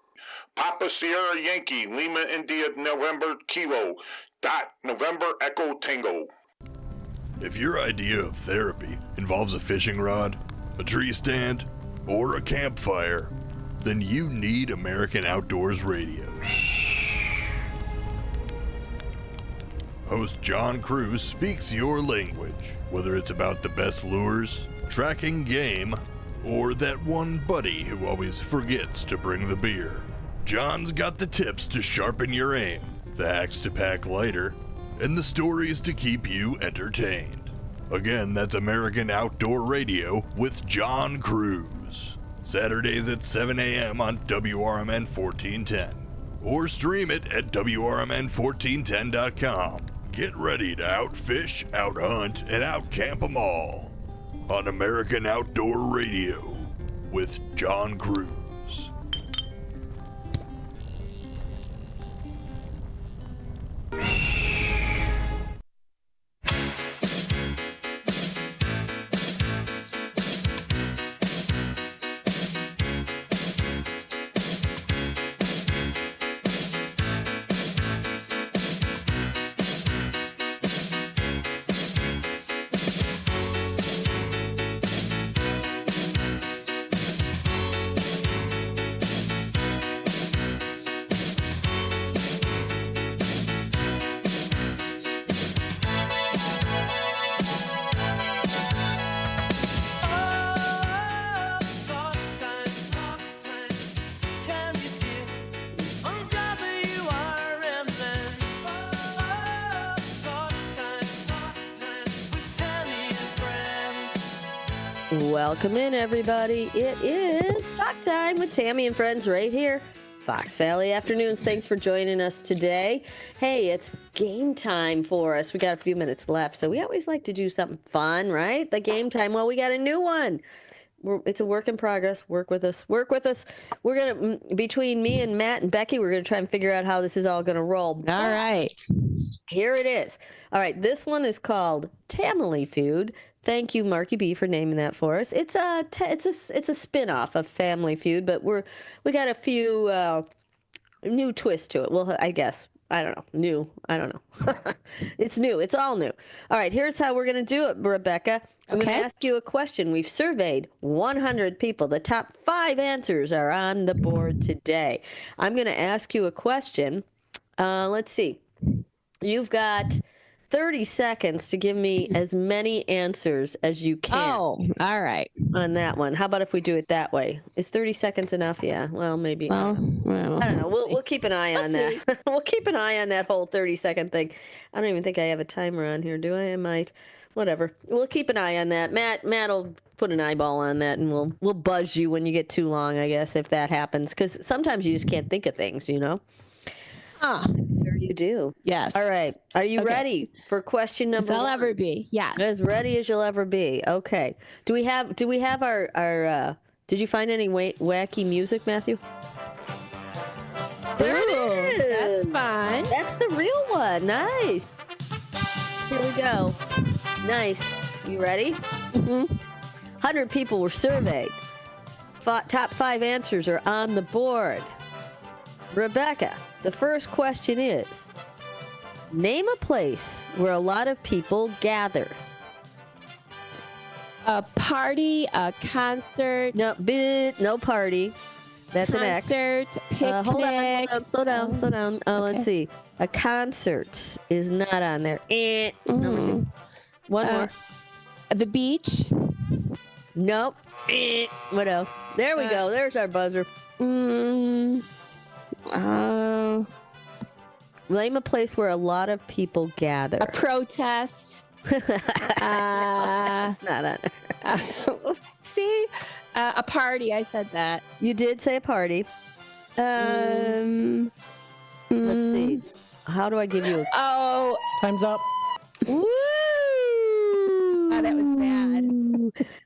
Papa Sierra Yankee, Lima India November Kilo, November Echo Tango. If your idea of therapy involves a fishing rod, a tree stand, or a campfire, then you need American Outdoors Radio. Host John Cruz speaks your language, whether it's about the best lures, tracking game, or that one buddy who always forgets to bring the beer. John's got the tips to sharpen your aim, the hacks to pack lighter, and the stories to keep you entertained. Again, that's American Outdoor Radio with John Cruz. Saturdays at 7 a.m. on WRMN 1410. Or stream it at WRMN1410.com. Get ready to outfish, outhunt, and outcamp 'em all on American Outdoor Radio with John Cruz. Welcome in, everybody. It is Talk Time with Tammy and friends right here, Fox Valley Afternoons. Thanks for joining us today. Hey, it's game time for us. We got a few minutes left, so we always like to do something fun, right? The game time. Well, we got a new one. It's a work in progress. Work with us. Work with us. We're going to, between me and Matt and Becky, we're going to try and figure out how this is all going to roll. All right. Here it is. All right. This one is called Tamily Feud. Thank you, Marky B, for naming that for us. It's a spin-off of Family Feud, but we got a few new twists to it. Well, I guess. I don't know. New. I don't know. It's new. It's all new. All right, here's how we're going to do it, Rebecca. I'm going to ask you a question. We've surveyed 100 people. The top 5 answers are on the board today. I'm going to ask you a question. Let's see. You've got 30 seconds to give me as many answers as you can. Oh, all right. On that one. How about if we do it that way? Is 30 seconds enough? Yeah. Well, maybe. Well, I don't know. We'll keep an eye on that. We'll keep an eye on that whole 30-second thing. I don't even think I have a timer on here, do I? I might. Whatever. We'll keep an eye on that. Matt'll put an eyeball on that, and we'll buzz you when you get too long, I guess, if that happens. Because sometimes you just can't think of things, you know? Sure you do. Yes. All right. Are you ready for question number 1? As I'll ever be. Yes. As ready as you'll ever be. Okay. Do we have our did you find any wacky music, Matthew? There it is. That's fun. That's the real one. Nice. Here we go. Nice. You ready? Mm-hmm. 100 people were surveyed. Top 5 answers are on the board. Rebecca, the first question is, name a place where a lot of people gather. A party, a concert. No party. That's an X. Concert, picnic. Hold on. Slow down. Okay. Let's see. A concert is not on there. Number 2. One more. The beach. Nope. What else? There we go. There's our buzzer. Name a place where a lot of people gather. A protest. It's not on there. See? A party. I said that. You did say a party. Let's see. How do I give you Oh. Time's up. Woo! Oh, that was bad.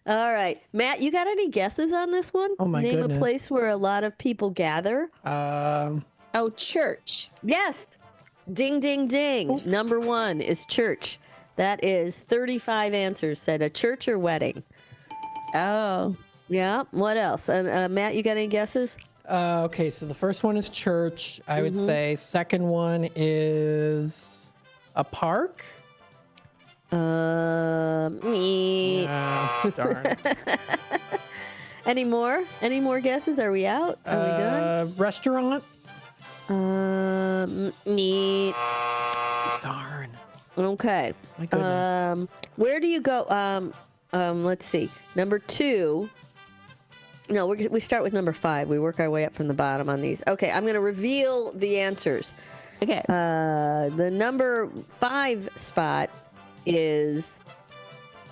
All right. Matt, you got any guesses on this one? Oh, my Name goodness. a place where a lot of people gather. Oh, church. Yes. Ding, ding, ding. Number 1 is church. That is 35 answers. Said a church or wedding. Oh. Yeah. What else? Matt, you got any guesses? Okay, so the first one is church. I would say second one is a park. Darn. Any more? Any more guesses? Are we out? Are we done? Restaurant. Neat. Darn. Okay. My goodness. Where do you go? Let's see. Number 2. No, we start with number 5. We work our way up from the bottom on these. Okay, I'm going to reveal the answers. Okay. The number 5 spot is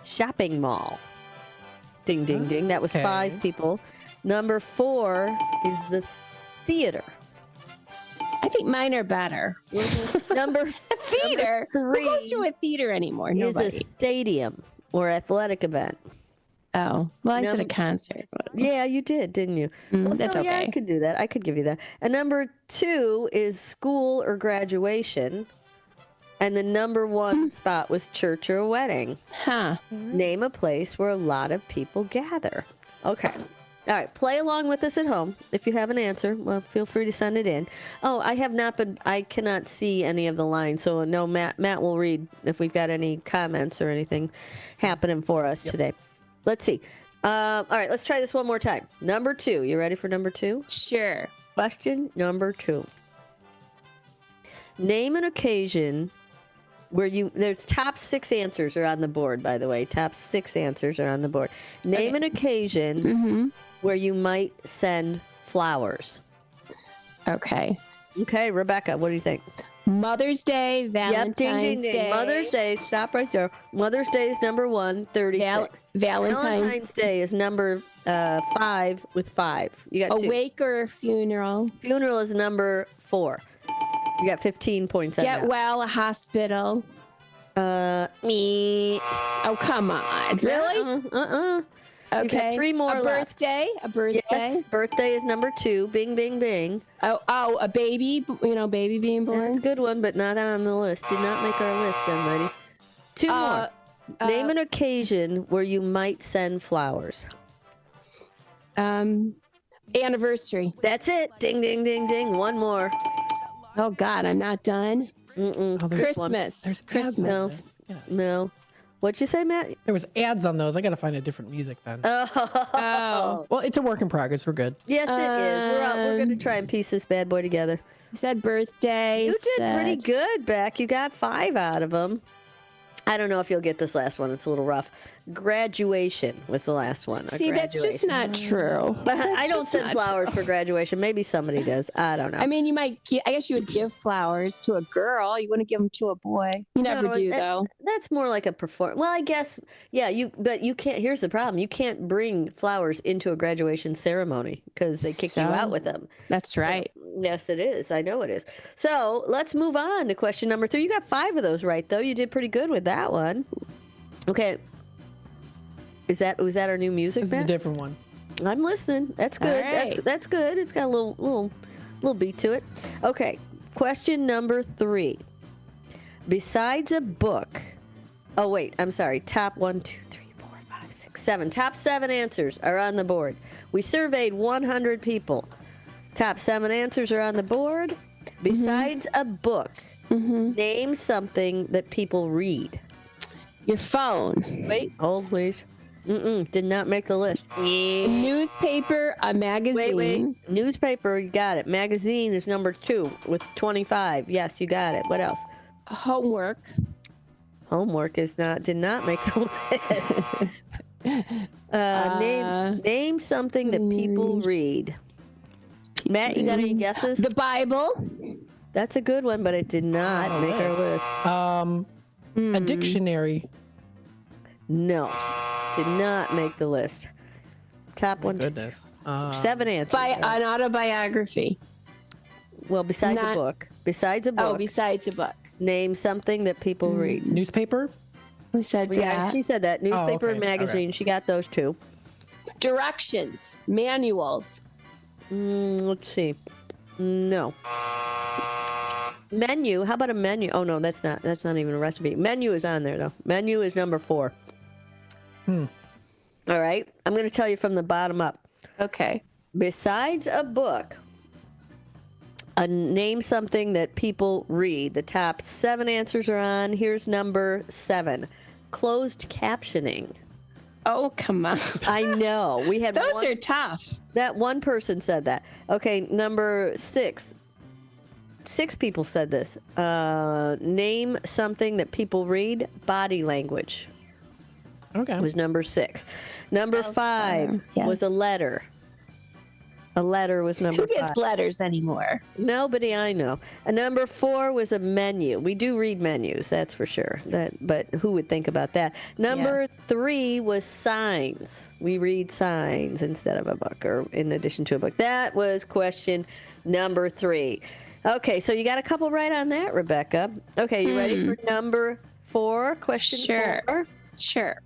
shopping mall. Ding, ding, ding. That was 5 people. Number 4 is the theater. I think mine are better. Number theater. Number 3 Who goes to a theater anymore? Nobody. is a stadium or athletic event. Oh, well, I said a concert. Yeah, you did, didn't you? That's Yeah, I okay. could do that. I could give you that. And number 2 is school or graduation. And the number 1 spot was church or wedding. Huh. Name a place where a lot of people gather. Okay. All right. Play along with us at home. If you have an answer, well, feel free to send it in. Oh, I cannot see any of the lines. So no, Matt will read if we've got any comments or anything happening for us today. Let's see. All right. Let's try this one more time. Number 2. You ready for number 2? Sure. Question number 2. Name an occasion where there's top 6 answers are on the board, by the way. Top 6 answers are on the board. Name an occasion where you might send flowers. Okay. Okay, Rebecca, what do you think? Mother's Day, Valentine's Ding, ding, ding. Day. Mother's Day, stop right there. Mother's Day is number 1, 36. Valentine's Day is number 5 with 5. You got 2. Wake or a funeral? Funeral is number 4. You got 15 points on that. Get well, a hospital. Me. Oh, come on. Really? Okay. You've got 3 more a left. Birthday? A birthday? Yes, birthday is number 2. Bing, bing, bing. Oh, a baby, baby being born. That's a good one, but not on the list. Did not make our list, young lady. 2 more. Name an occasion where you might send flowers. Anniversary. That's it. Ding, ding, ding, ding. 1 more. Oh, God, I'm not done. Christmas. There's Christmas. No. What'd you say, Matt? There was ads on those. I got to find a different music then. Oh. Well, it's a work in progress. We're good. Yes, it is. We're going to try and piece this bad boy together. You said birthday. You did pretty good, Beck. You got 5 out of them. I don't know if you'll get this last one. It's a little rough. Graduation was the last one. See, that's just not true. But I don't send flowers for graduation. Maybe somebody does. I don't know. I mean, I guess you would give flowers to a girl. You wouldn't give them to a boy. You never do, though. That's more like a performance. Well, I guess, yeah, but you can't. Here's the problem. You can't bring flowers into a graduation ceremony because they kick you out with them. That's right. So, yes, it is. I know it is. So let's move on to question number 3. You got 5 of those right, though. You did pretty good with that one. Okay. Was that our new music? This is a different one. I'm listening. That's good. All right. That's good. It's got a little beat to it. Okay. Question number 3. Besides a book. Oh wait, I'm sorry. Top 1, 2, 3, 4, 5, 6, 7. Top 7 answers are on the board. We surveyed 100 people. Top 7 answers are on the board. Besides a book, name something that people read. Your phone. Wait, hold please. Did not make the list. Newspaper, a magazine. Wait. Newspaper, you got it. Magazine is number 2 with 25. Yes, you got it. What else? Homework. Homework did not make the list. Name something that people read. Matt, you got any guesses? The Bible. That's a good one, but it did not make our list. A dictionary. No, did not make the list. Top one. Goodness. 7 answers. An autobiography. Well, besides a book. Besides a book. Oh, besides a book. Name something that people read. Newspaper? We said that. Yeah, she said that. Newspaper and magazine. Okay. She got those 2. Directions. Manuals. Let's see. No. Menu. How about a menu? Oh no, that's not even a recipe. Menu is on there though. Menu is number 4. All right. I'm going to tell you from the bottom up. Okay. Besides a book, name something that people read. The top 7 answers are on. Here's number 7. Closed captioning. Oh, come on. I know. We had those are tough. That one person said that. Okay, number 6. 6 people said this. Name something that people read. Body language. Okay. Was number 6. Number 5 was a letter. A letter was number 5. Who gets letters anymore? Nobody I know. And number 4 was a menu. We do read menus, that's for sure. But who would think about that? Number 3 was signs. We read signs instead of a book, or in addition to a book. That was question number 3. Okay, so you got a couple right on that, Rebecca. Okay, you ready for number 4? Question 4? Sure.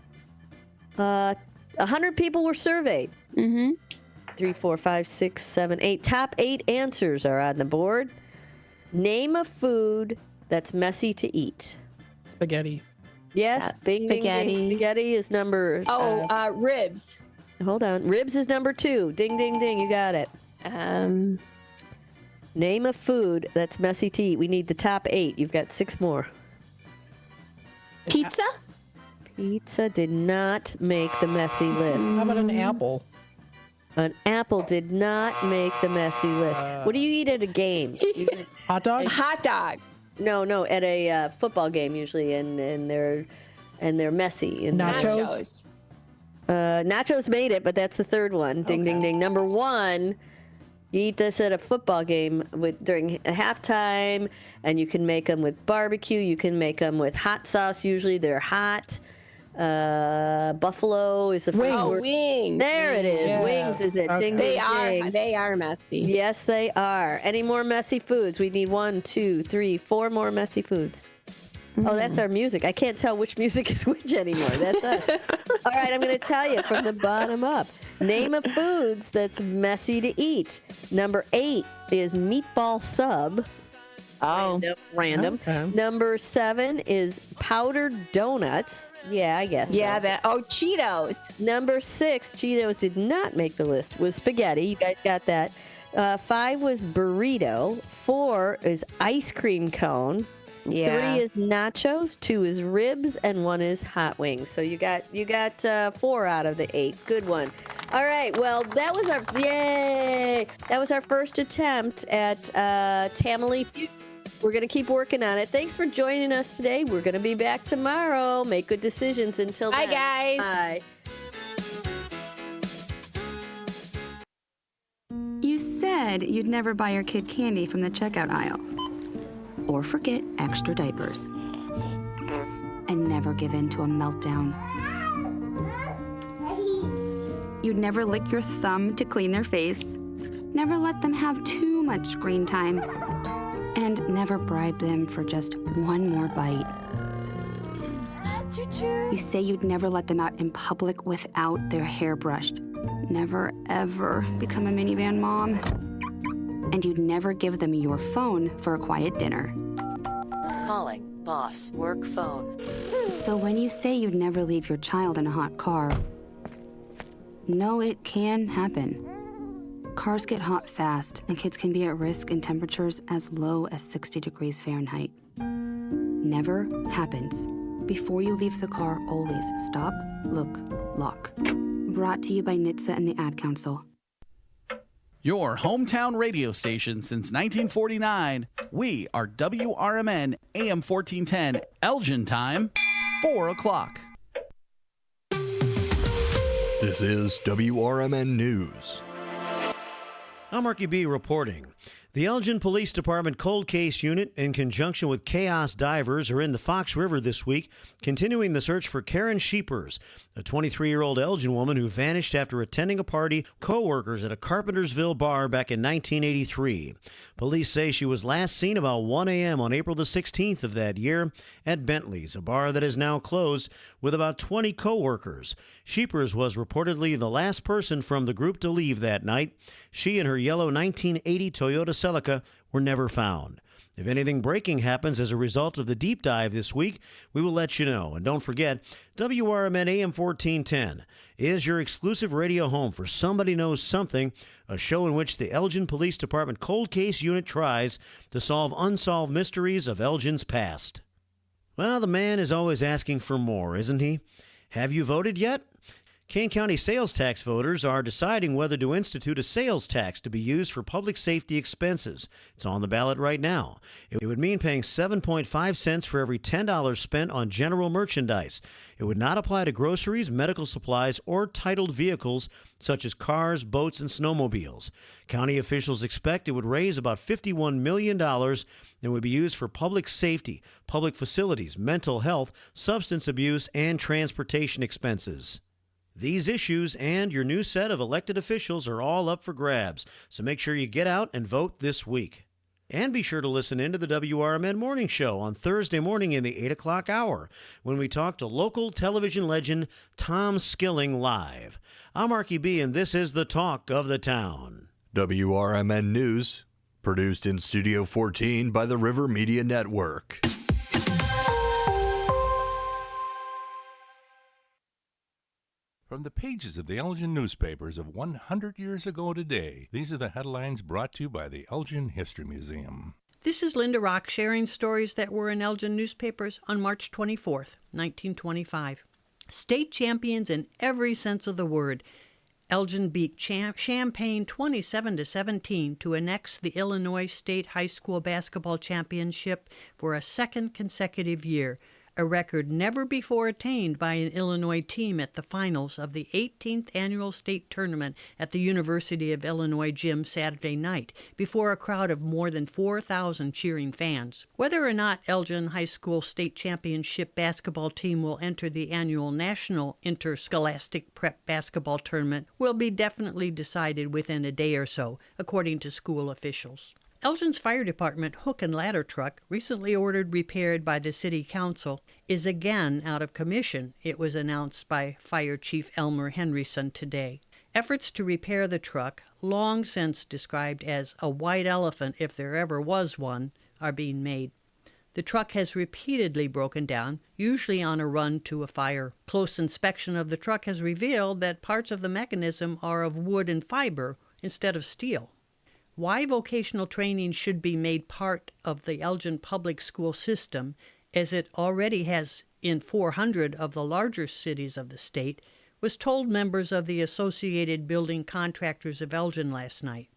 100 people were surveyed. 3, 4, 5, 6, 7, 8. Top 8 answers are on the board. Name a food that's messy to eat. Spaghetti. Yes, bing, spaghetti. Ding, ding. Spaghetti is number... ribs. Hold on. Ribs is number 2. Ding, ding, ding. You got it. Name a food that's messy to eat. We need the top 8. You've got 6 more. Pizza? Pizza did not make the messy list. How about an apple? An apple did not make the messy list. What do you eat at a game? Hot dog? Hot dog. No, at a football game usually, and they're messy. And Nachos? Nachos made it, but that's the 3rd one. Ding, ding, ding. Number 1, you eat this at a football game during a halftime, and you can make them with barbecue. You can make them with hot sauce. Usually they're hot. Buffalo is the first word. Wings. There it is. Yeah. Wings is it. Okay. Ding, They are messy. Yes, they are. Any more messy foods? We need 1, 2, 3, 4 more messy foods. Oh, that's our music. I can't tell which music is which anymore. That's us. All right, I'm going to tell you from the bottom up. Name of foods that's messy to eat. Number 8 is meatball sub. Oh. Random. Okay. Number 7 is powdered donuts. Yeah, I guess. Yeah, so. Cheetos. Number 6, Cheetos did not make the list, was spaghetti. You guys got that. 5 was burrito. 4 is ice cream cone. Yeah. 3 is nachos. 2 is ribs, and 1 is hot wings. So you got 4 out of the 8. Good one. All right. Well, that was our first attempt at Tamale Feud. We're going to keep working on it. Thanks for joining us today. We're going to be back tomorrow. Make good decisions. Until then. Bye, guys. Bye. You said you'd never buy your kid candy from the checkout aisle. Or forget extra diapers. And never give in to a meltdown. You'd never lick your thumb to clean their face. Never let them have too much screen time. And never bribe them for just one more bite. You say you'd never let them out in public without their hair brushed. Never, ever become a minivan mom. And you'd never give them your phone for a quiet dinner. Calling boss work phone. So when you say you'd never leave your child in a hot car, no, it can happen. Cars get hot fast, and kids can be at risk in temperatures as low as 60 degrees Fahrenheit. Never happens. Before you leave the car, always stop, Look, lock. Brought to you by NHTSA and the Ad Council. Your hometown radio station since 1949. We are WRMN AM 1410, Elgin time, 4 o'clock. This is WRMN News. I'm Marky B reporting. The Elgin Police Department Cold Case Unit, in conjunction with Chaos Divers, are in the Fox River this week, continuing the search for Karen Sheepers, a 23-year-old Elgin woman who vanished after attending a party with co-workers at a Carpentersville bar back in 1983. Police say she was last seen about 1 a.m. on April the 16th of that year at Bentley's, a bar that is now closed, with about 20 co-workers. Sheepers was reportedly the last person from the group to leave that night. She and her yellow 1980 Toyota Celica were never found. If anything breaking happens as a result of the deep dive this week, we will let you know. And don't forget, WRMN AM 1410 is your exclusive radio home for Somebody Knows Something, a show in which the Elgin Police Department Cold Case Unit tries to solve unsolved mysteries of Elgin's past. Well, the man is always asking for more, isn't he? Have you voted yet? Kane County sales tax voters are deciding whether to institute a sales tax to be used for public safety expenses. It's on the ballot right now. It would mean paying 7.5 cents for every $10 spent on general merchandise. It would not apply to groceries, medical supplies, or titled vehicles such as cars, boats, and snowmobiles. County officials expect it would raise about $51 million and would be used for public safety, public facilities, mental health, substance abuse, and transportation expenses. These issues and your new set of elected officials are all up for grabs, so make sure you get out and vote this week. And be sure to listen in to the WRMN Morning Show on Thursday morning in the 8 o'clock hour when we talk to local television legend Tom Skilling live. I'm Marky B, and this is the Talk of the Town. WRMN News, produced in Studio 14 by the River Media Network. From the pages of the Elgin newspapers of 100 years ago today, these are the headlines brought to you by the Elgin History Museum. This is Linda Rock sharing stories that were in Elgin newspapers on March 24th, 1925. State champions in every sense of the word. Elgin beat Champaign 27-17 to annex the Illinois State High School Basketball Championship for a second consecutive year, a record never before attained by an Illinois team at the finals of the 18th Annual State Tournament at the University of Illinois gym Saturday night, before a crowd of more than 4,000 cheering fans. Whether or not Elgin High School State Championship basketball team will enter the annual National Interscholastic Prep Basketball Tournament will be definitely decided within a day or so, according to school officials. Elgin's fire department hook and ladder truck, recently ordered repaired by the city council, is again out of commission, it was announced by Fire Chief Elmer Henryson today. Efforts to repair the truck, long since described as a white elephant if there ever was one, are being made. The truck has repeatedly broken down, usually on a run to a fire. Close inspection of the truck has revealed that parts of the mechanism are of wood and fiber instead of steel. Why vocational training should be made part of the Elgin public school system, as it already has in 400 of the larger cities of the state, was told members of the Associated Building Contractors of Elgin last night.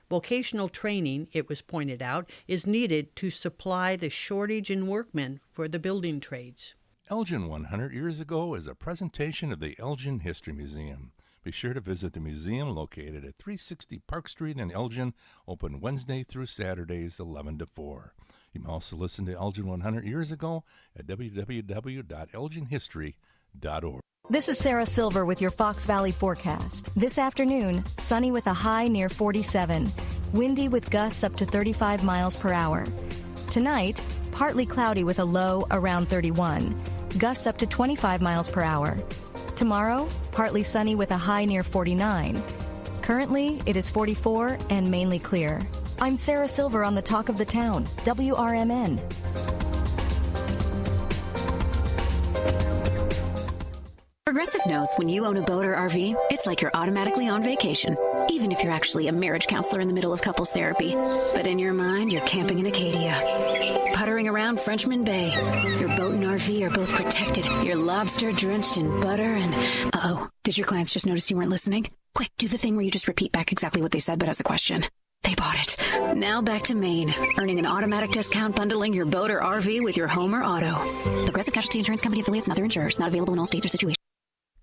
Vocational training, it was pointed out, is needed to supply the shortage in workmen for the building trades. Elgin 100 years ago is a presentation of the Elgin History Museum. Be sure to visit the museum located at 360 Park Street in Elgin, open Wednesday through Saturdays 11 to 4. You can also listen to Elgin 100 years ago at www.elginhistory.org. This is Sarah Silver with your Fox Valley forecast. This afternoon, sunny with a high near 47, windy with gusts up to 35 miles per hour. Tonight, partly cloudy with a low around 31, gusts up to 25 miles per hour. Tomorrow, partly sunny with a high near 49. Currently, it is 44 and mainly clear. I'm Sarah Silver on the Talk of the Town, WRMN. Progressive knows when you own a boat or RV, it's like you're automatically on vacation, even if you're actually a marriage counselor in the middle of couples therapy. But in your mind, you're camping in Acadia. puttering around Frenchman Bay. Your boat and RV are both protected. Your lobster drenched in butter and... Uh-oh. Did your clients just notice you weren't listening? Quick, do the thing where you just repeat back exactly what they said, but as a question. They bought it. Now back to Maine, earning an automatic discount bundling your boat or RV with your home or auto. Progressive Casualty Insurance Company affiliates and other insurers. Not available in all states or situations.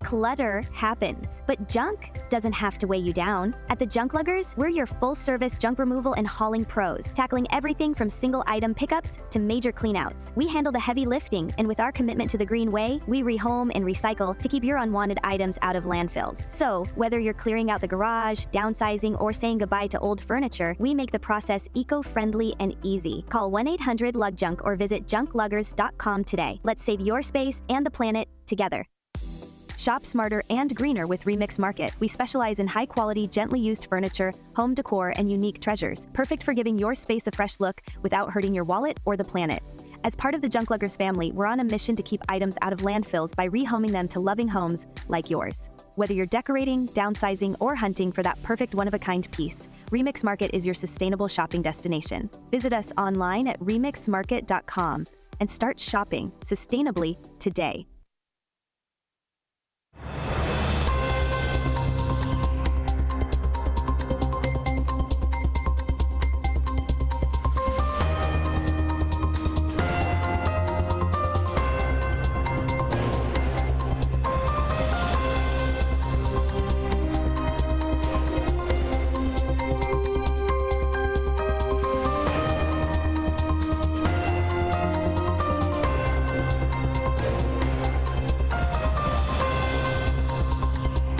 Clutter happens, but junk doesn't have to weigh you down. At the Junk Luggers, we're your full-service junk removal and hauling pros, tackling everything from single-item pickups to major cleanouts. We handle the heavy lifting, and with our commitment to the green way, we rehome and recycle to keep your unwanted items out of landfills. So, whether you're clearing out the garage, downsizing, or saying goodbye to old furniture, we make the process eco-friendly and easy. Call 1-800-LUG-JUNK or visit junkluggers.com today. Let's save your space and the planet together. Shop smarter and greener with Remix Market. We specialize in high-quality, gently used furniture, home decor, and unique treasures, perfect for giving your space a fresh look without hurting your wallet or the planet. As part of the Junk Luggers family, we're on a mission to keep items out of landfills by rehoming them to loving homes like yours. Whether you're decorating, downsizing, or hunting for that perfect one-of-a-kind piece, Remix Market is your sustainable shopping destination. Visit us online at remixmarket.com and start shopping sustainably today.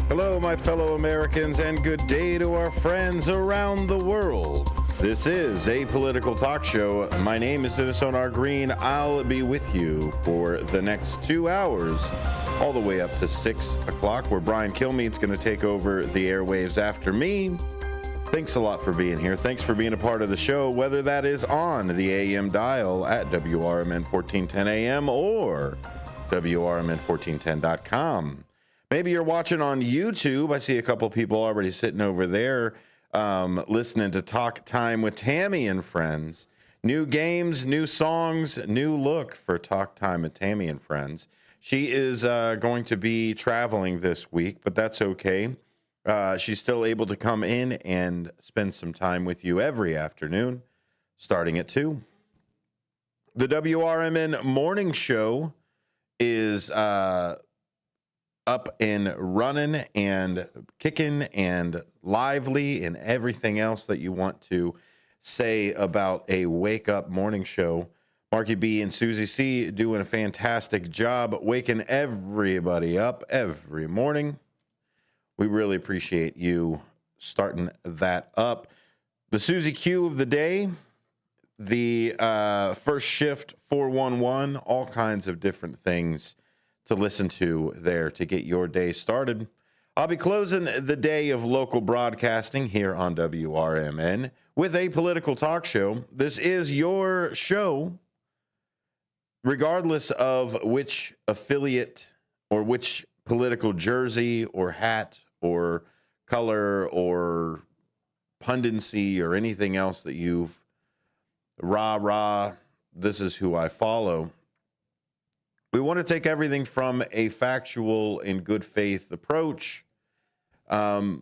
Hello, my fellow Americans, and good day to our friends around the world. This is a political talk show. My name is Dennis Onar Green. I'll be with you for the next 2 hours, all the way up to 6 o'clock, where Brian Kilmeade's going to take over the airwaves after me. Thanks a lot for being here. Thanks for being a part of the show, whether that is on the AM dial at WRMN 1410 AM or WRMN1410.com. Maybe you're watching on YouTube. I see a couple people already sitting over there listening to Talk Time with Tammy and Friends. New games, new songs, new look for Talk Time with Tammy and Friends. She is going to be traveling this week, but that's okay. She's still able to come in and spend some time with you every afternoon, starting at 2. The WRMN Morning Show is up and running and kicking and lively and everything else that you want to say about a wake-up morning show. Marky B and Susie C doing a fantastic job waking everybody up every morning. We really appreciate you starting that up. The Susie Q of the day, the first shift 411, all kinds of different things to listen to there to get your day started. I'll be closing the day of local broadcasting here on WRMN with a political talk show. This is your show, regardless of which affiliate or which political jersey or hat or color or pundency or anything else that you've this is who I follow. We want to take everything from a factual and good faith approach. I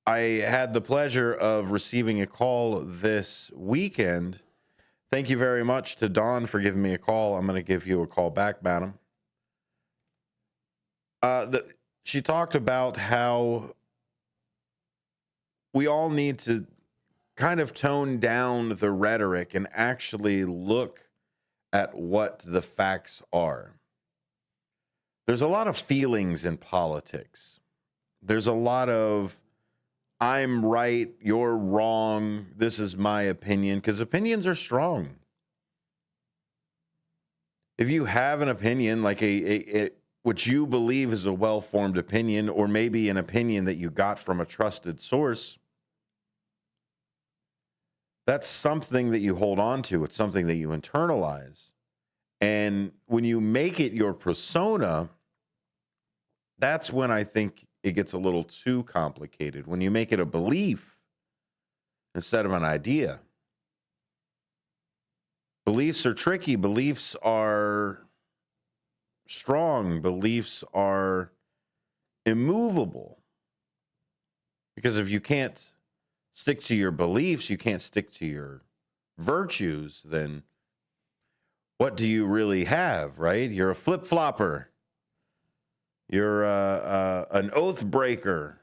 had the pleasure of receiving a call this weekend. Thank you very much to Dawn for giving me a call. I'm going to give you a call back, madam. She talked about how we all need to kind of tone down the rhetoric and actually look at what the facts are. There's a lot of feelings in politics. There's a lot of, I'm right, you're wrong, this is my opinion, because opinions are strong. If you have an opinion, like what you believe is a well-formed opinion, or maybe an opinion that you got from a trusted source, that's something that you hold on to. It's something that you internalize. And when you make it your persona, that's when I think it gets a little too complicated. When you make it a belief instead of an idea. Beliefs are tricky. Beliefs are strong. Beliefs are immovable. Because if you can't stick to your beliefs, you can't stick to your virtues, then what do you really have, right? You're a flip-flopper. You're an oath breaker.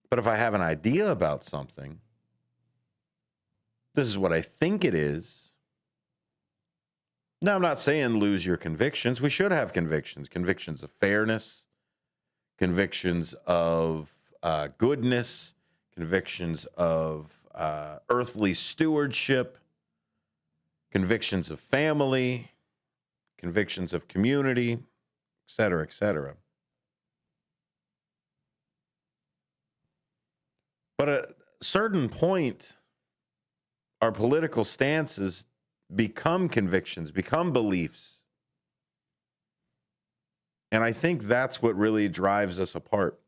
But if I have an idea about something, this is what I think it is. Now, I'm not saying lose your convictions. We should have convictions. Convictions of fairness, convictions of goodness, convictions of earthly stewardship, convictions of family, convictions of community, et cetera, et cetera. But at a certain point, our political stances become convictions, become beliefs. And I think that's what really drives us apart.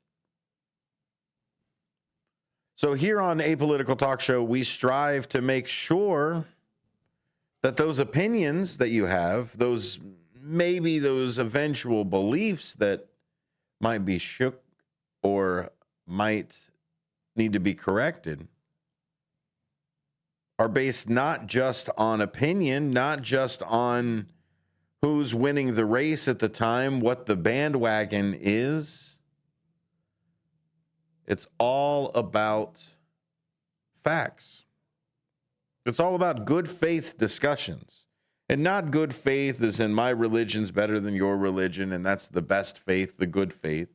So here on Apolitical Talk Show, we strive to make sure that those opinions that you have, those eventual beliefs that might be shook or might need to be corrected, are based not just on opinion, not just on who's winning the race at the time, what the bandwagon is. It's all about facts. It's all about good faith discussions. And not good faith as in my religion's better than your religion, and that's the best faith, the good faith.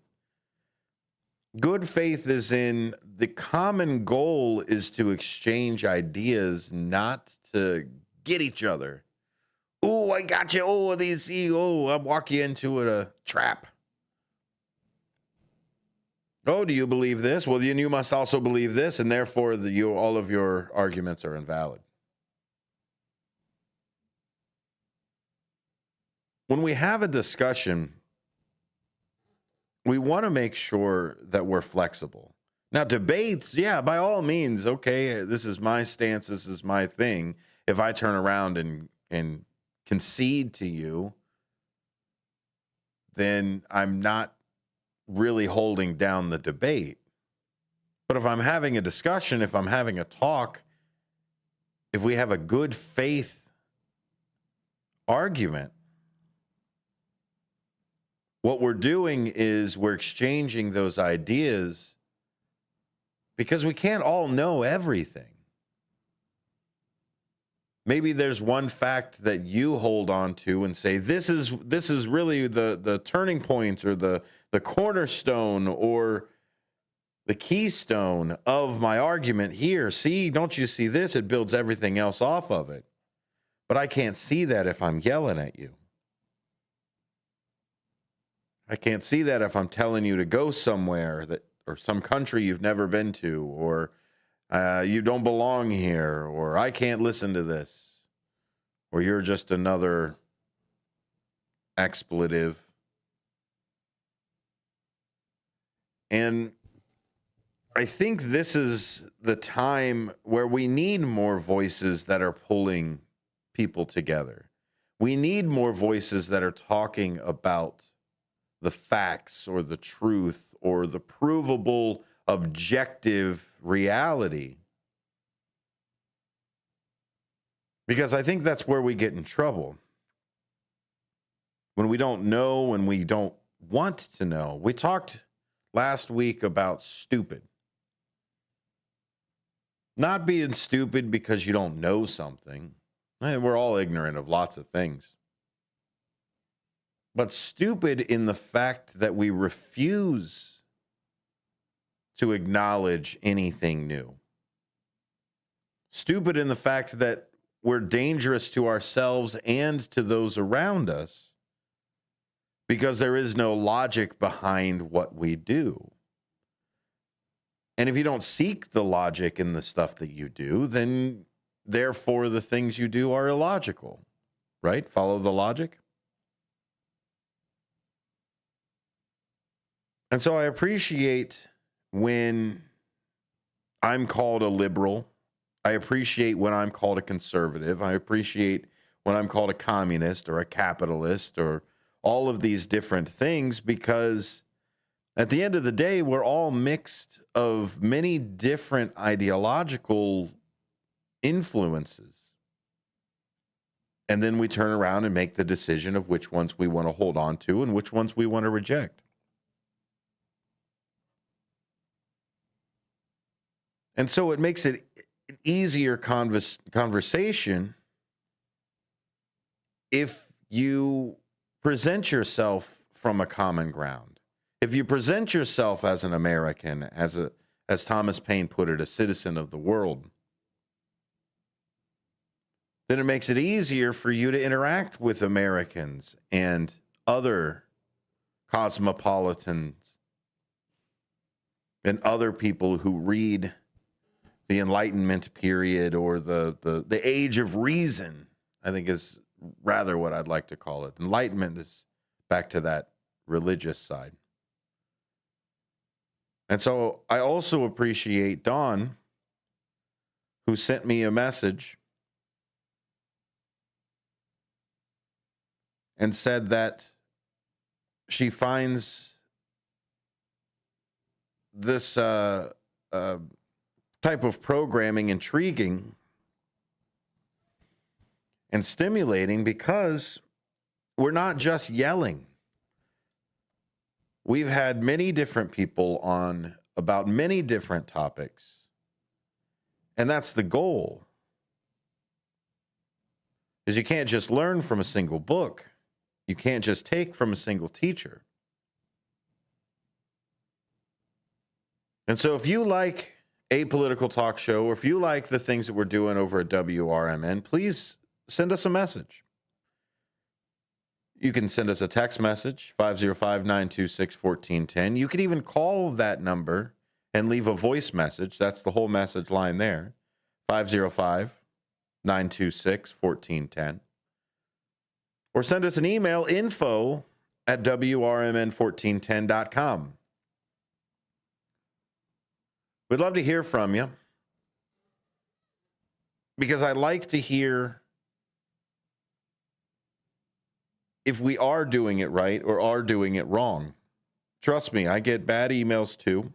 Good faith is in the common goal is to exchange ideas, not to get each other. Oh, I got you. Oh, I'll walk you into a trap. Oh, do you believe this? Well, then you must also believe this, and therefore all of your arguments are invalid. When we have a discussion, we want to make sure that we're flexible. Now, debates, yeah, by all means, okay, this is my stance, this is my thing. If I turn around and concede to you, then I'm not really holding down the debate. But if I'm having a discussion, if I'm having a talk, if we have a good faith argument, what we're doing is we're exchanging those ideas because we can't all know everything. Maybe there's one fact that you hold on to and say, this is really the turning point or the cornerstone or the keystone of my argument here. See, don't you see this? It builds everything else off of it. But I can't see that if I'm yelling at you. I can't see that if I'm telling you to go somewhere or some country you've never been to, or you don't belong here, or I can't listen to this, or you're just another expletive. And I think this is the time where we need more voices that are pulling people together. We need more voices that are talking about the facts or the truth or the provable objective reality. Because I think that's where we get in trouble. When we don't know, when we don't want to know. We talked last week about stupid. Not being stupid because you don't know something. And we're all ignorant of lots of things. But stupid in the fact that we refuse to acknowledge anything new. Stupid in the fact that we're dangerous to ourselves and to those around us because there is no logic behind what we do. And if you don't seek the logic in the stuff that you do, then therefore the things you do are illogical, right? Follow the logic. And so I appreciate when I'm called a liberal I appreciate when I'm called a conservative. I appreciate when I'm called a communist or a capitalist or all of these different things, because at the end of the day, we're all mixed of many different ideological influences. And then we turn around and make the decision of which ones we want to hold on to and which ones we want to reject. And so it makes it an easier conversation if you present yourself from a common ground. If you present yourself as an American, as Thomas Paine put it, a citizen of the world, then it makes it easier for you to interact with Americans and other cosmopolitans and other people who read the Enlightenment period, or the age of reason, I think is rather what I'd like to call it. Enlightenment is back to that religious side. And so I also appreciate Dawn, who sent me a message and said that she finds this type of programming intriguing and stimulating because we're not just yelling. We've had many different people on about many different topics, and that's the goal. Is you can't just learn from a single book. You can't just take from a single teacher. And so if you like a political talk show, or if you like the things that we're doing over at WRMN, please send us a message. You can send us a text message, 505-926-1410. You can even call that number and leave a voice message. That's the whole message line there, 505-926-1410. Or send us an email, info@WRMN1410.com. We'd love to hear from you, because I like to hear if we are doing it right or are doing it wrong. Trust me, I get bad emails too,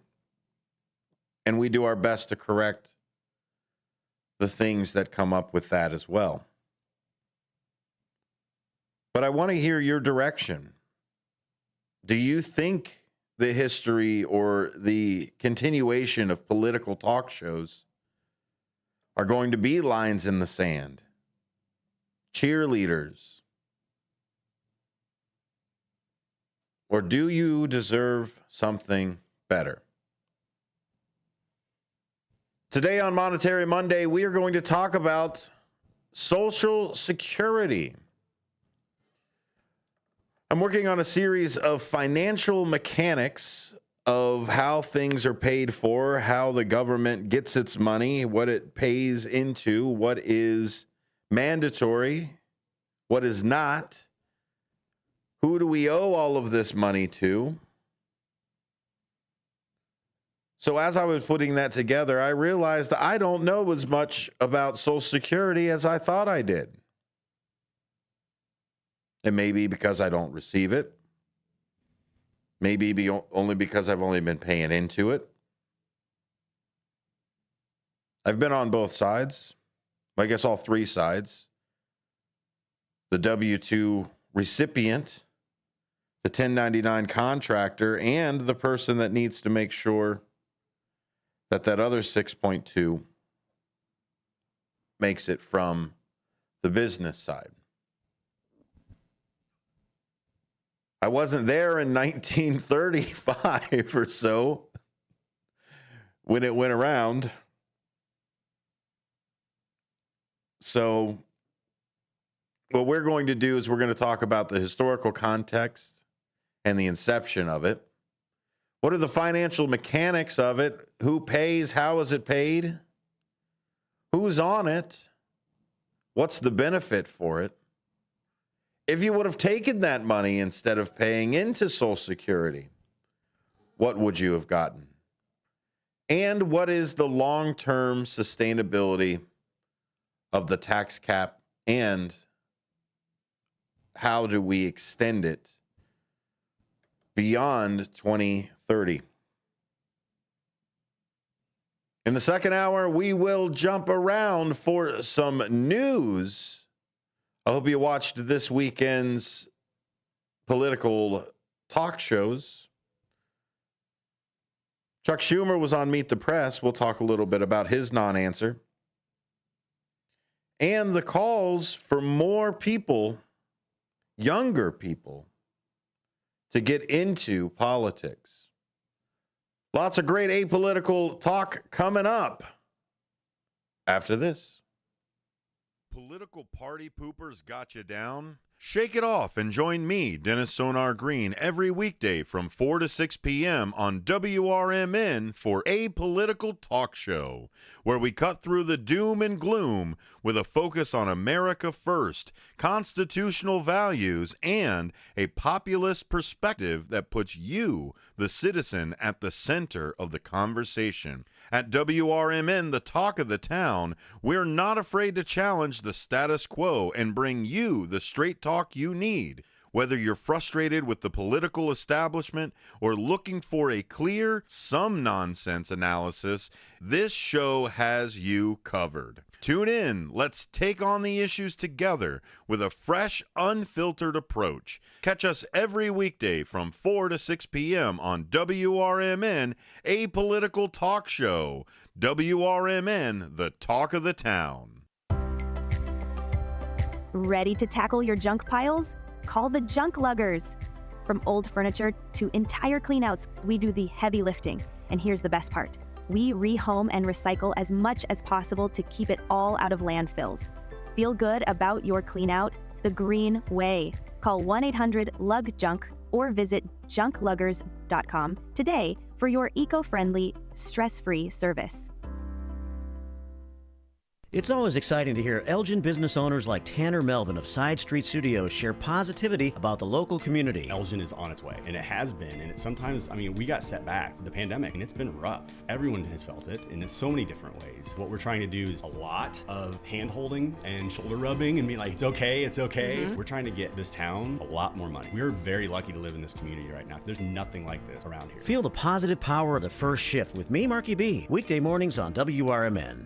and we do our best to correct the things that come up with that as well. But I want to hear your direction. Do you think the history or the continuation of political talk shows are going to be lines in the sand, cheerleaders? Or do you deserve something better? Today on Monetary Monday, we are going to talk about Social Security. I'm working on a series of financial mechanics of how things are paid for, how the government gets its money, what it pays into, what is mandatory, what is not. Who do we owe all of this money to? So as I was putting that together, I realized that I don't know as much about Social Security as I thought I did. It may be because I don't receive it. Maybe only because I've only been paying into it. I've been on both sides. I guess all three sides. The W-2 recipient, the 1099 contractor, and the person that needs to make sure that that other 6.2 makes it from the business side. I wasn't there in 1935 or so when it went around. So what we're going to do is we're going to talk about the historical context and the inception of it. What are the financial mechanics of it? Who pays? How is it paid? Who's on it? What's the benefit for it? If you would have taken that money instead of paying into Social Security, what would you have gotten? And what is the long-term sustainability of the tax cap, and how do we extend it beyond 2030? In the second hour, we will jump around for some news. I hope you watched this weekend's political talk shows. Chuck Schumer was on Meet the Press. We'll talk a little bit about his non-answer. And the calls for more people, younger people, to get into politics. Lots of great apolitical talk coming up after this. Political party poopers got you down? Shake it off and join me, Dennis Sonar Green, every weekday from 4 to 6 p.m. on WRMN for Apolitical Talk Show, where we cut through the doom and gloom with a focus on America first, constitutional values, and a populist perspective that puts you, the citizen, at the center of the conversation. At WRMN, the talk of the town, we're not afraid to challenge the status quo and bring you the straight talk you need. Whether you're frustrated with the political establishment or looking for a clear, some nonsense analysis, this show has you covered. Tune in. Let's take on the issues together with a fresh, unfiltered approach. Catch us every weekday from 4 to 6 p.m. on WRMN, Apolitical Talk Show. WRMN, the talk of the town. Ready to tackle your junk piles? Call the Junk Luggers. From old furniture to entire cleanouts, we do the heavy lifting. And here's the best part. We rehome and recycle as much as possible to keep it all out of landfills. Feel good about your cleanout the green way. Call 1-800-LUG-JUNK or visit junkluggers.com today for your eco-friendly, stress-free service. It's always exciting to hear Elgin business owners like Tanner Melvin of Side Street Studios share positivity about the local community. Elgin is on its way, and it has been, and sometimes, we got set back, the pandemic, and it's been rough. Everyone has felt it in so many different ways. What we're trying to do is a lot of hand-holding and shoulder rubbing and being like, it's okay, it's okay. Mm-hmm. We're trying to get this town a lot more money. We're very lucky to live in this community right now. There's nothing like this around here. Feel the positive power of the first shift with me, Marky B, weekday mornings on WRMN.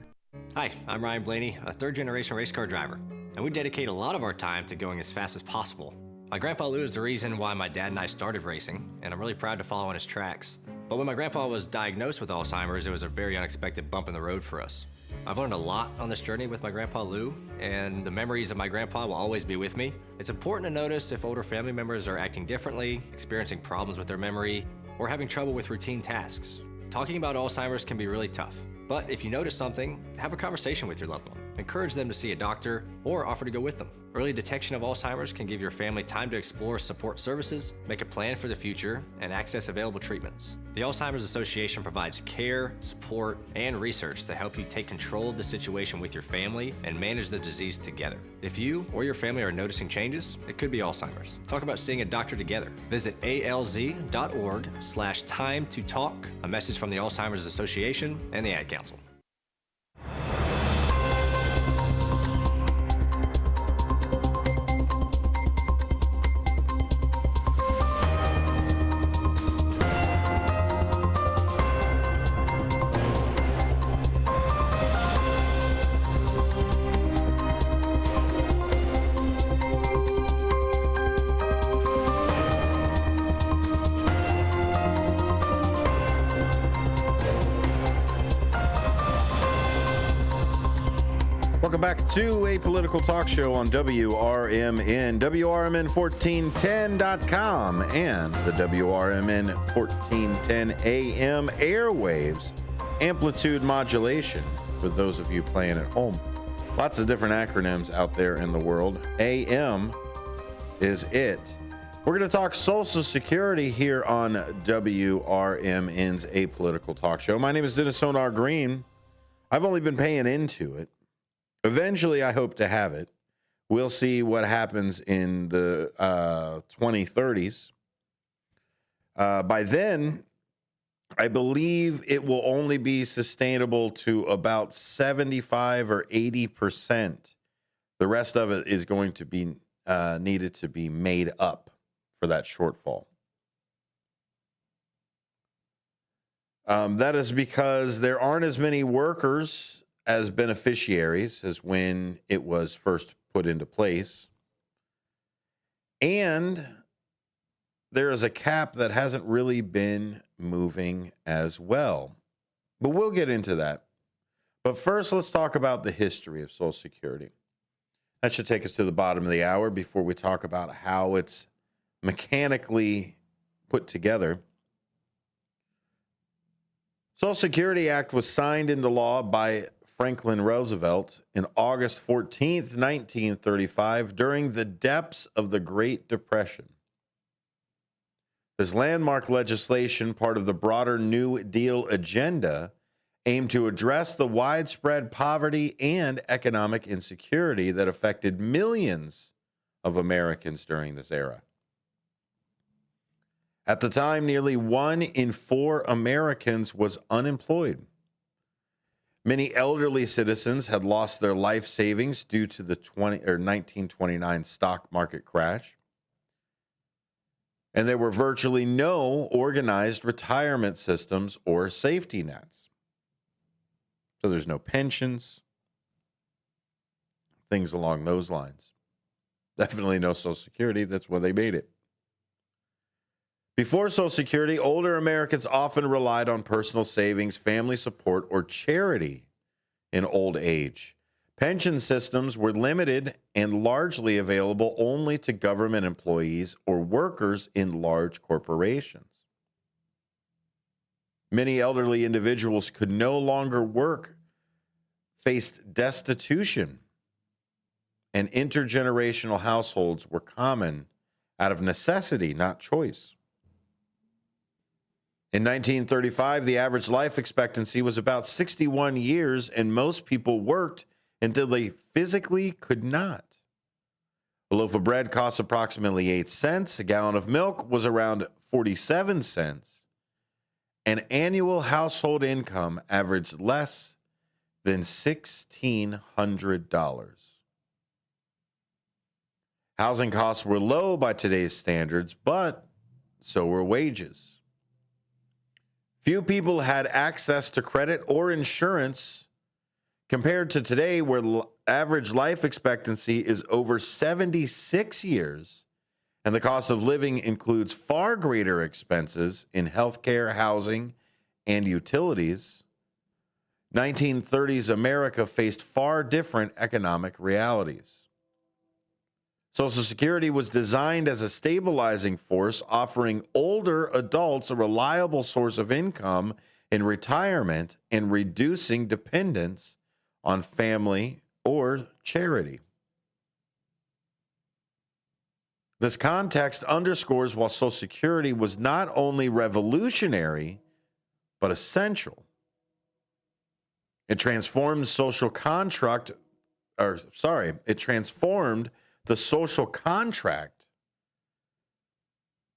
Hi, I'm Ryan Blaney, a third-generation race car driver, and we dedicate a lot of our time to going as fast as possible. My grandpa Lou is the reason why my dad and I started racing, and I'm really proud to follow in his tracks. But when my grandpa was diagnosed with Alzheimer's, it was a very unexpected bump in the road for us. I've learned a lot on this journey with my grandpa Lou, and the memories of my grandpa will always be with me. It's important to notice if older family members are acting differently, experiencing problems with their memory, or having trouble with routine tasks. Talking about Alzheimer's can be really tough. But if you notice something, have a conversation with your loved one. Encourage them to see a doctor or offer to go with them. Early detection of Alzheimer's can give your family time to explore support services, make a plan for the future, and access available treatments. The Alzheimer's Association provides care, support, and research to help you take control of the situation with your family and manage the disease together. If you or your family are noticing changes, it could be Alzheimer's. Talk about seeing a doctor together. Visit alz.org/time to talk. A message from the Alzheimer's Association and the Ad Council. Welcome back to a political talk show on WRMN, WRMN1410.com, and the WRMN 1410 AM airwaves. Amplitude modulation for those of you playing at home. Lots of different acronyms out there in the world. AM is it. We're going to talk Social Security here on WRMN's Apolitical Talk Show. My name is Dennis Sonar Green. I've only been paying into it. Eventually, I hope to have it. We'll see what happens in the 2030s. By then, I believe it will only be sustainable to about 75 or 80%. The rest of it is going to be needed to be made up for that shortfall. That is because there aren't as many workers as beneficiaries as when it was first put into place. And there is a cap that hasn't really been moving as well. But we'll get into that. But first, let's talk about the history of Social Security. That should take us to the bottom of the hour before we talk about how it's mechanically put together. Social Security Act was signed into law by Franklin Roosevelt in August 14th, 1935, during the depths of the Great Depression. This landmark legislation, part of the broader New Deal agenda, aimed to address the widespread poverty and economic insecurity that affected millions of Americans during this era. At the time, nearly 1 in 4 Americans was unemployed. Many elderly citizens had lost their life savings due to the 1929 stock market crash. And there were virtually no organized retirement systems or safety nets. So there's no pensions, things along those lines. Definitely no Social Security. That's why they made it. Before Social Security, older Americans often relied on personal savings, family support, or charity in old age. Pension systems were limited and largely available only to government employees or workers in large corporations. Many elderly individuals could no longer work, faced destitution, and intergenerational households were common out of necessity, not choice. In 1935, the average life expectancy was about 61 years, and most people worked until they physically could not. A loaf of bread cost approximately 8 cents. A gallon of milk was around 47 cents. And annual household income averaged less than $1,600. Housing costs were low by today's standards, but so were wages. Few people had access to credit or insurance compared to today, where average life expectancy is over 76 years, and the cost of living includes far greater expenses in healthcare, housing, and utilities. 1930s America faced far different economic realities. Social Security was designed as a stabilizing force, offering older adults a reliable source of income in retirement and reducing dependence on family or charity. This context underscores why Social Security was not only revolutionary, but essential. It transformed the social contract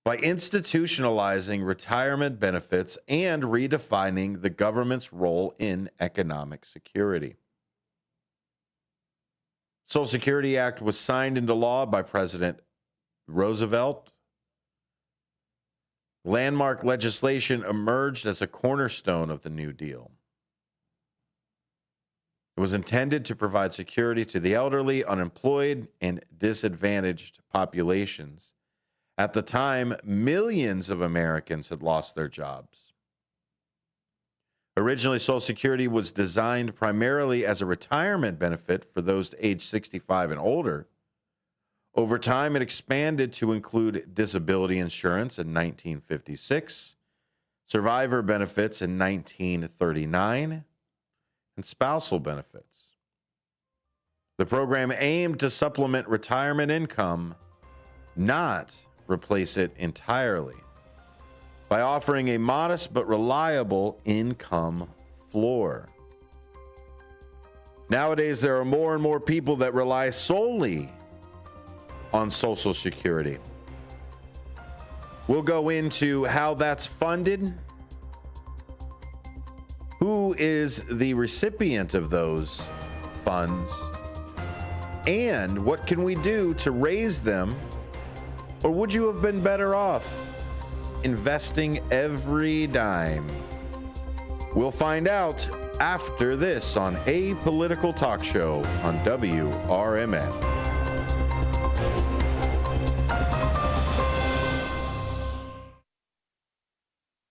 by institutionalizing retirement benefits and redefining the government's role in economic security. Social Security Act was signed into law by President Roosevelt. Landmark legislation emerged as a cornerstone of the New Deal. It was intended to provide security to the elderly, unemployed, and disadvantaged populations. At the time, millions of Americans had lost their jobs. Originally, Social Security was designed primarily as a retirement benefit for those aged 65 and older. Over time, it expanded to include disability insurance in 1956, survivor benefits in 1939, and spousal benefits. The program aimed to supplement retirement income, not replace it entirely, by offering a modest but reliable income floor. Nowadays, there are more and more people that rely solely on Social Security. We'll go into how that's funded Who is the recipient of those funds? And what can we do to raise them? Or would you have been better off investing every dime? We'll find out after this on A Political Talk Show on WRMN.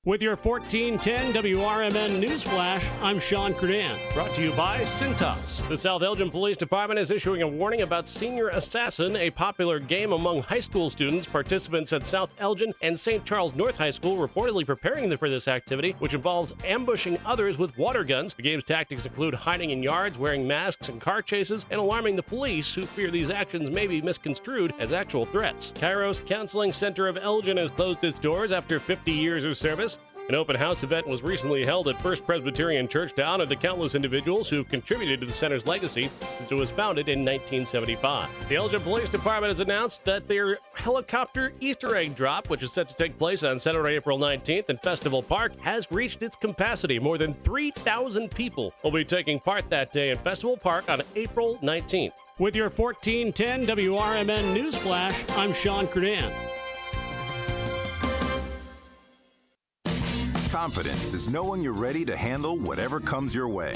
With your 1410 WRMN News Flash, I'm Sean Credan. Brought to you by Cintas. The South Elgin Police Department is issuing a warning about Senior Assassin, a popular game among high school students. Participants at South Elgin and St. Charles North High School reportedly preparing for this activity, which involves ambushing others with water guns. The game's tactics include hiding in yards, wearing masks and car chases, and alarming the police, who fear these actions may be misconstrued as actual threats. Kairos Counseling Center of Elgin has closed its doors after 50 years of service. An open house event was recently held at First Presbyterian Church to honor the countless individuals who have contributed to the center's legacy since it was founded in 1975. The Elgin Police Department has announced that their helicopter Easter egg drop, which is set to take place on Saturday, April 19th in Festival Park, has reached its capacity. More than 3,000 people will be taking part that day in Festival Park on April 19th. With your 1410 WRMN News Flash, I'm Sean Credan. Confidence is knowing you're ready to handle whatever comes your way.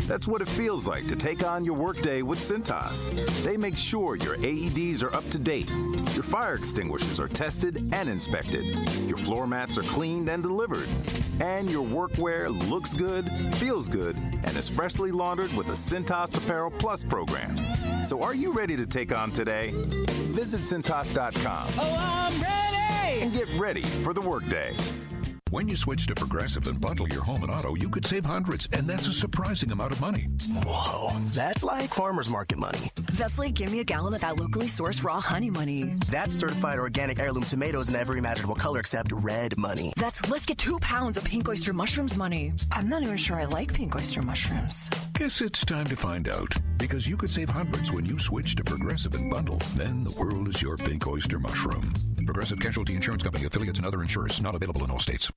That's what it feels like to take on your workday with Cintas. They make sure your AEDs are up to date, your fire extinguishers are tested and inspected, your floor mats are cleaned and delivered, and your workwear looks good, feels good, and is freshly laundered with the Cintas Apparel Plus program. So are you ready to take on today? Visit Cintas.com. Oh, I'm ready! And get ready for the workday. When you switch to Progressive and bundle your home and auto, you could save hundreds, and that's a surprising amount of money. Whoa, that's like farmer's market money. That's like give me a gallon of that locally sourced raw honey money. That's certified organic heirloom tomatoes in every imaginable color except red money. That's let's get 2 pounds of pink oyster mushrooms money. I'm not even sure I like pink oyster mushrooms. Guess it's time to find out, because you could save hundreds when you switch to Progressive and bundle. Then the world is your pink oyster mushroom. Progressive Casualty Insurance Company, affiliates, and other insurers. Not available in all states.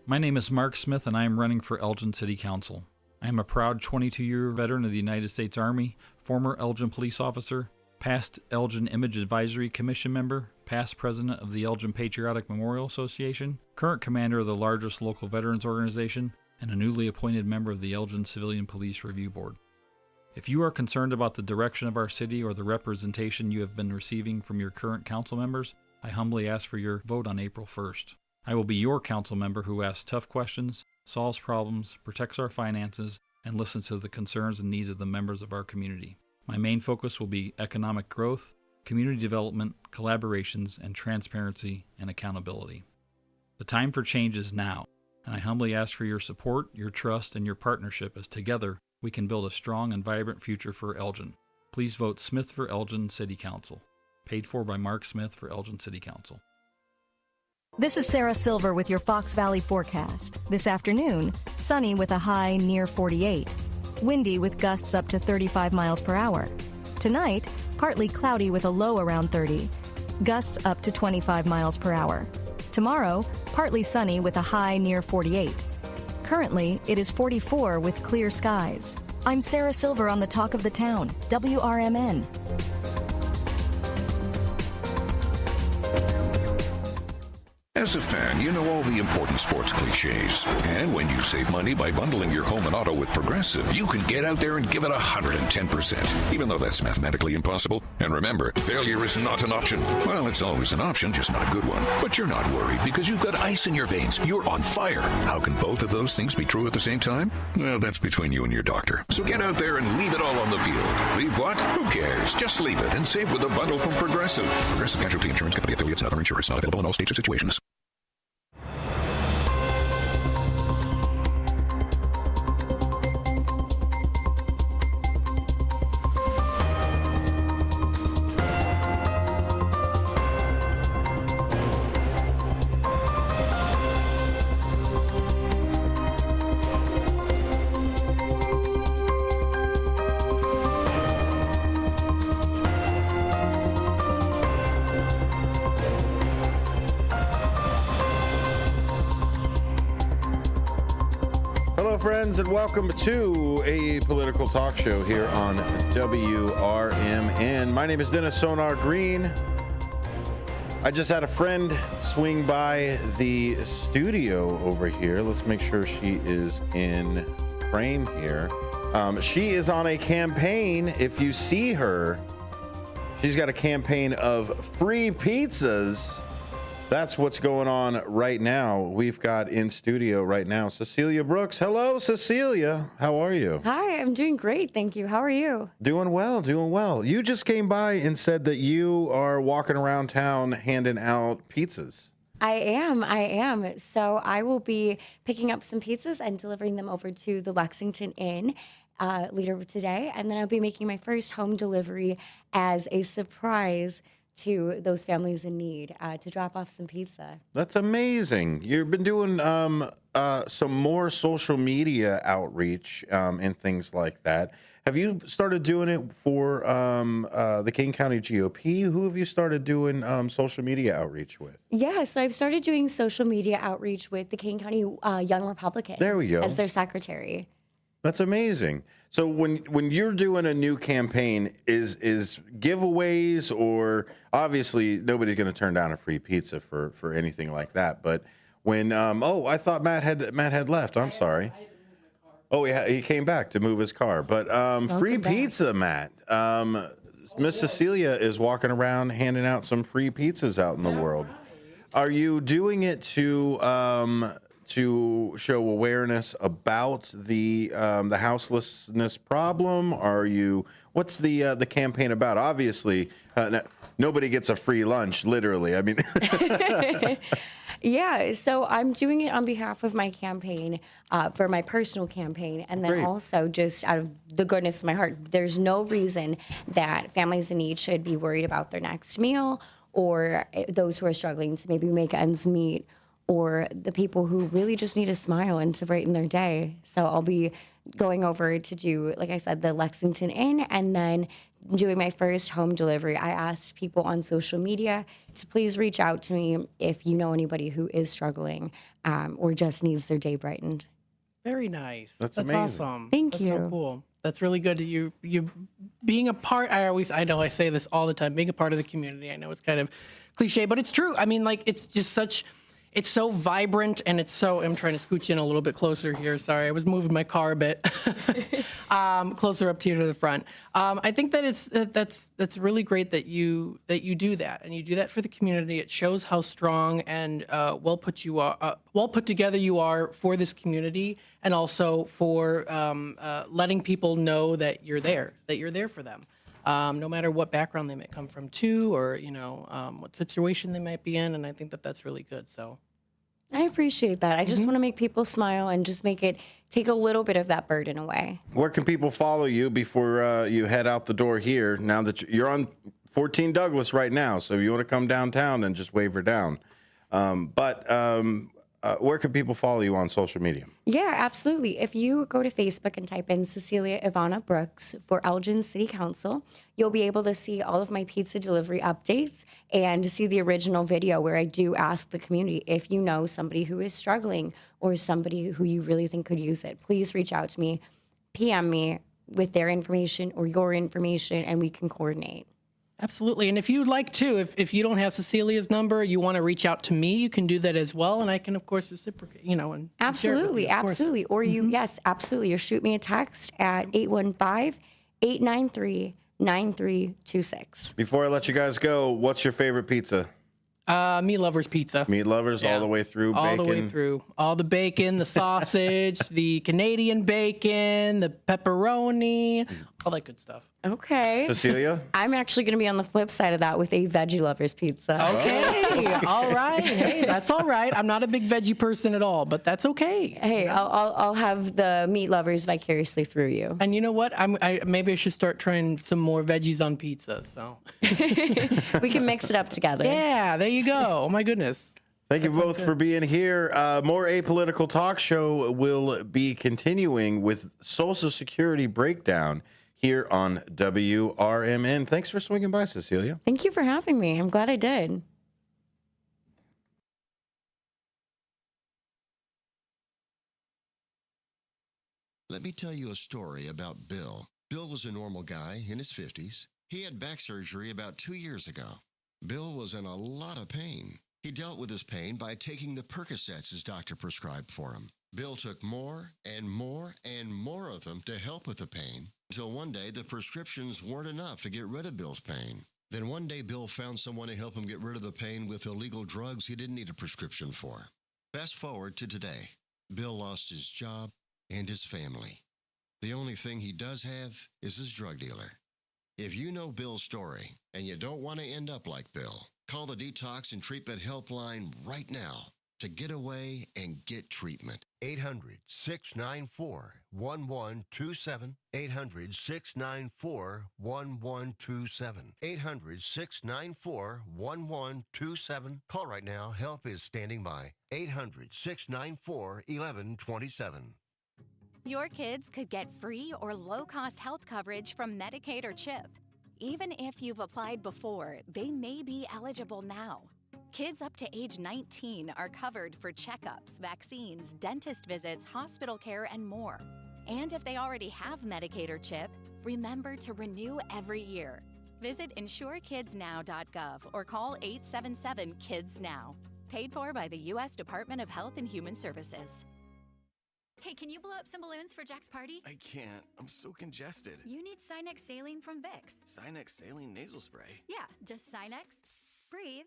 My name is Mark Smith, and I am running for Elgin City Council. I am a proud 22-year veteran of the United States Army, former Elgin police officer, past Elgin Image Advisory Commission member, past president of the Elgin Patriotic Memorial Association, current commander of the largest local veterans organization, and a newly appointed member of the Elgin Civilian Police Review Board. If you are concerned about the direction of our city or the representation you have been receiving from your current council members, I humbly ask for your vote on April 1st. I will be your council member who asks tough questions, solves problems, protects our finances, and listens to the concerns and needs of the members of our community. My main focus will be economic growth, community development, collaborations, and transparency and accountability. The time for change is now, and I humbly ask for your support, your trust, and your partnership as together we can build a strong and vibrant future for Elgin. Please vote Smith for Elgin City Council. Paid for by Mark Smith for Elgin City Council. This is Sarah Silver with your Fox Valley forecast. This afternoon, sunny with a high near 48. Windy with gusts up to 35 miles per hour. Tonight, partly cloudy with a low around 30. Gusts up to 25 miles per hour. Tomorrow, partly sunny with a high near 48. Currently, it is 44 with clear skies. I'm Sarah Silver on the Talk of the Town, WRMN. As a fan, you know all the important sports cliches. And when you save money by bundling your home and auto with Progressive, you can get out there and give it 110%, even though that's mathematically impossible. And remember, failure is not an option. Well, it's always an option, just not a good one. But you're not worried because you've got ice in your veins. You're on fire. How can both of those things be true at the same time? Well, that's between you and your doctor. So get out there and leave it all on the field. Leave what? Who cares? Just leave it and save with a bundle from Progressive. Progressive Casualty Insurance Company, affiliates, and other insurers. Not available in all states or situations. Hello, friends, and welcome to a political talk show here on WRMN. My name is Dennis Sonar Green. I just had a friend swing by the studio over here. Let's make sure she is in frame here. She is on a campaign. If you see her, she's got a campaign of free pizzas. That's what's going on right now. We've got in studio right now Cecilia Brooks. Hello, Cecilia. How are you? Hi, I'm doing great. Thank you. How are you? Doing well, doing well. You just came by and said that you are walking around town handing out pizzas. I am. So I will be picking up some pizzas and delivering them over to the Lexington Inn later today. And then I'll be making my first home delivery as a surprise to those families in need to drop off some pizza. That's amazing. You've been doing some more social media outreach and things like that. Have you started doing it for the King County GOP? Who have you started doing social media outreach with? Yeah, so I've started doing social media outreach with the King County Young Republicans. There we go. As their secretary. That's amazing. So when you're doing a new campaign, is giveaways, or obviously nobody's going to turn down a free pizza for anything like that. But when I thought Matt had left. I'm sorry. Oh, he came back to move his car. But free pizza, Matt. Miss Cecilia is walking around handing out some free pizzas out in the world. Are you doing it to show awareness about the houselessness problem? What's the campaign about? Obviously, nobody gets a free lunch, literally. I mean, yeah. So I'm doing it on behalf of my campaign, for my personal campaign, and then Great. also just out of the goodness of my heart. There's no reason that families in need should be worried about their next meal, or those who are struggling to maybe make ends meet, or the people who really just need a smile and to brighten their day. So I'll be going over to do, like I said, the Lexington Inn, and then doing my first home delivery. I asked people on social media to please reach out to me if you know anybody who is struggling or just needs their day brightened. Very nice. That's amazing. Awesome. Thank you. That's so cool. That's really good. You being a part. I know I say this all the time. Being a part of the community. I know it's kind of cliche, but it's true. I mean, like, it's just such. It's so vibrant, and it's so. I'm trying to scooch in a little bit closer here. Sorry, I was moving my car a bit closer up to the front. I think that that's really great that you do that, and you do that for the community. It shows how strong and well put together you are for this community, and also for letting people know that you're there for them. No matter what background they might come from, too, or what situation they might be in, and I think that that's really good. So, I appreciate that. I just want to make people smile and just take a little bit of that burden away. Where can people follow you before you head out the door here? Now that you're on 14 Douglas right now, so if you want to come downtown and just wave her down. Where can people follow you on social media? Yeah, absolutely. If you go to Facebook and type in Cecilia Ivana Brooks for Elgin City Council, you'll be able to see all of my pizza delivery updates and see the original video where I do ask the community, if you know somebody who is struggling or somebody who you really think could use it, please reach out to me, PM me with their information or your information, and we can coordinate. absolutely. And if you'd like to, if you don't have Cecilia's number, you want to reach out to me, you can do that as well, and I can, of course, reciprocate. And Absolutely, share it with you, absolutely. Or yes, absolutely. Or shoot me a text at 815-893-9326. Before I let you guys go, what's your favorite pizza? Meat Lovers Pizza. Meat Lovers, all the way through. All bacon. the way through. All the bacon, the sausage, the Canadian bacon, the pepperoni, all that good stuff. Okay. Cecilia? I'm actually going to be on the flip side of that with a Veggie Lovers Pizza. Okay. All right. Hey, that's all right. I'm not a big veggie person at all, but that's okay. Hey, I'll have the Meat Lovers vicariously through you. And you know what? Maybe I should start trying some more veggies on pizza. So we can mix it up together. Yeah, there you go. Oh my goodness. Thank you both for being here. More Apolitical Talk Show will be continuing with Social Security Breakdown here on WRMN. Thanks for swinging by, Cecilia. Thank you for having me. I'm glad I did. Let me tell you a story about Bill. Bill was a normal guy in his 50s. He had back surgery about 2 years ago. Bill was in a lot of pain. He dealt with his pain by taking the Percocets his doctor prescribed for him. Bill took more and more and more of them to help with the pain, until one day the prescriptions weren't enough to get rid of Bill's pain. Then one day Bill found someone to help him get rid of the pain with illegal drugs he didn't need a prescription for. Fast forward to today. Bill lost his job and his family. The only thing he does have is his drug dealer. If you know Bill's story and you don't want to end up like Bill, call the Detox and Treatment Helpline right now to get away and get treatment. 800-694-1127. 800-694-1127. 800-694-1127. Call right now. Help is standing by. 800-694-1127. Your kids could get free or low-cost health coverage from Medicaid or CHIP. Even if you've applied before, they may be eligible now. Kids up to age 19 are covered for checkups, vaccines, dentist visits, hospital care, and more. And if they already have Medicaid or CHIP, remember to renew every year. Visit insurekidsnow.gov or call 877-KIDS-NOW. Paid for by the U.S. Department of Health and Human Services. Hey, can you blow up some balloons for Jack's party? I can't. I'm so congested. You need Sinex Saline from Vicks. Sinex Saline Nasal Spray? Yeah, just Sinex. Breathe.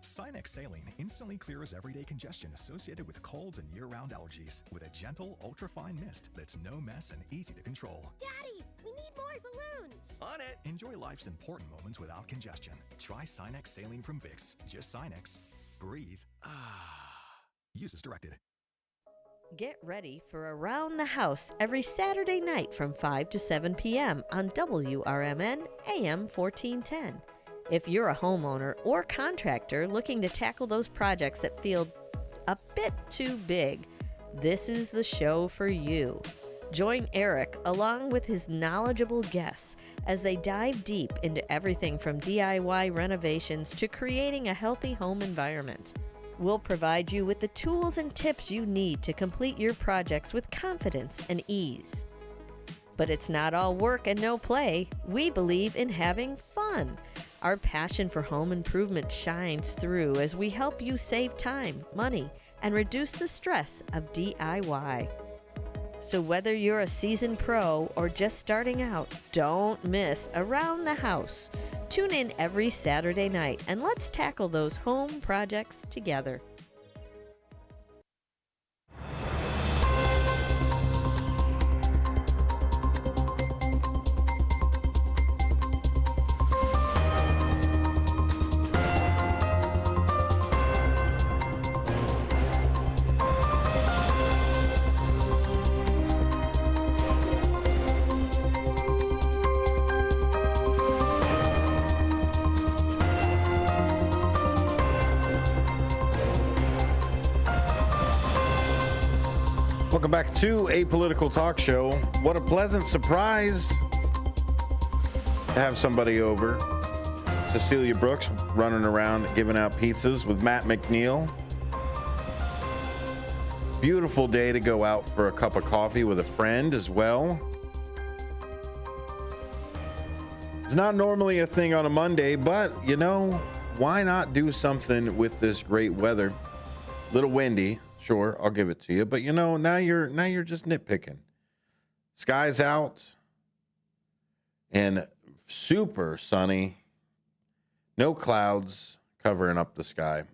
Sinex Saline instantly clears everyday congestion associated with colds and year-round allergies with a gentle, ultra-fine mist that's no mess and easy to control. Daddy, we need more balloons. On it. Enjoy life's important moments without congestion. Try Sinex Saline from Vicks. Just Sinex. Breathe. Use as directed. Get ready for Around the House every Saturday night from 5 to 7 p.m. on WRMN AM 1410. If you're a homeowner or contractor looking to tackle those projects that feel a bit too big, this is the show for you. Join Eric along with his knowledgeable guests as they dive deep into everything from DIY renovations to creating a healthy home environment. We'll provide you with the tools and tips you need to complete your projects with confidence and ease. But it's not all work and no play. We believe in having fun. Our passion for home improvement shines through as we help you save time, money, and reduce the stress of DIY. So whether you're a seasoned pro or just starting out, don't miss Around the House. Tune in every Saturday night and let's tackle those home projects together. Welcome back to A Political Talk Show. What a pleasant surprise to have somebody over. Cecilia Brooks running around giving out pizzas with Matt McNeil. Beautiful day to go out for a cup of coffee with a friend as well. It's not normally a thing on a Monday, but you know, why not do something with this great weather? A little windy. Sure, I'll give it to you. But you know, now you're just nitpicking. Sky's out and super sunny. No clouds covering up the sky.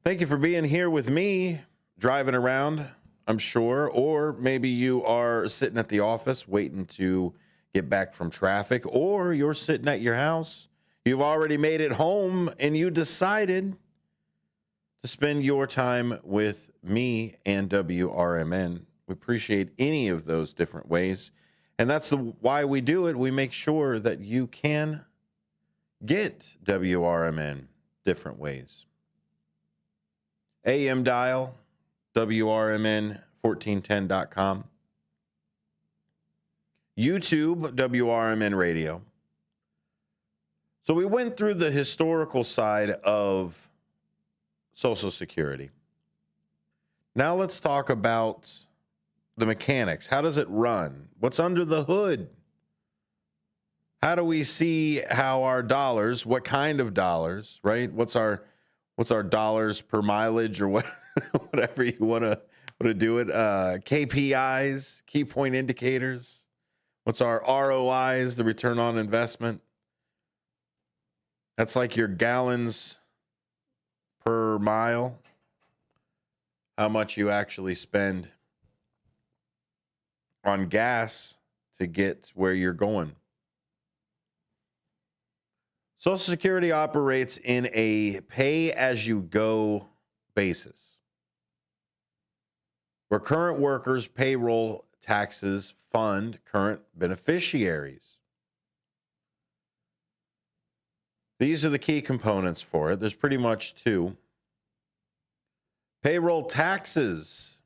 Thank you for being here with me, driving around, I'm sure. Or maybe you are sitting at the office waiting to get back from traffic. Or you're sitting at your house. You've already made it home and you decided to spend your time with me and WRMN. We appreciate any of those different ways. And that's why we do it. We make sure that you can get WRMN different ways. AM dial, WRMN1410.com. YouTube, WRMN Radio. So we went through the historical side of Social Security. Now let's talk about the mechanics. How does it run? What's under the hood? How do we see how our dollars, what kind of dollars, right? What's our dollars per mileage or what, whatever you want to do it? KPIs, key point indicators. What's our ROIs, the return on investment? That's like your gallons per mile. How much you actually spend on gas to get where you're going. Social Security operates in a pay-as-you-go basis, where current workers' payroll taxes fund current beneficiaries. These are the key components for it. There's pretty much two. Payroll taxes.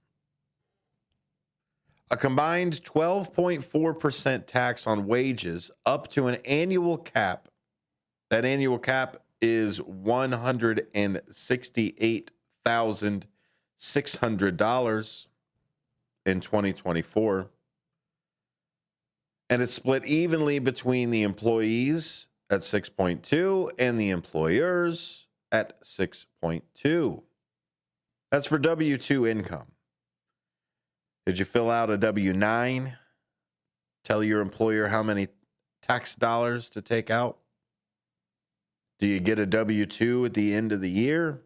A combined 12.4% tax on wages up to an annual cap. That annual cap is $168,600 in 2024. And it's split evenly between the employees at 6.2 and the employers at 6.2. That's for W-2 income. Did you fill out a W-9? Tell your employer how many tax dollars to take out? Do you get a W-2 at the end of the year?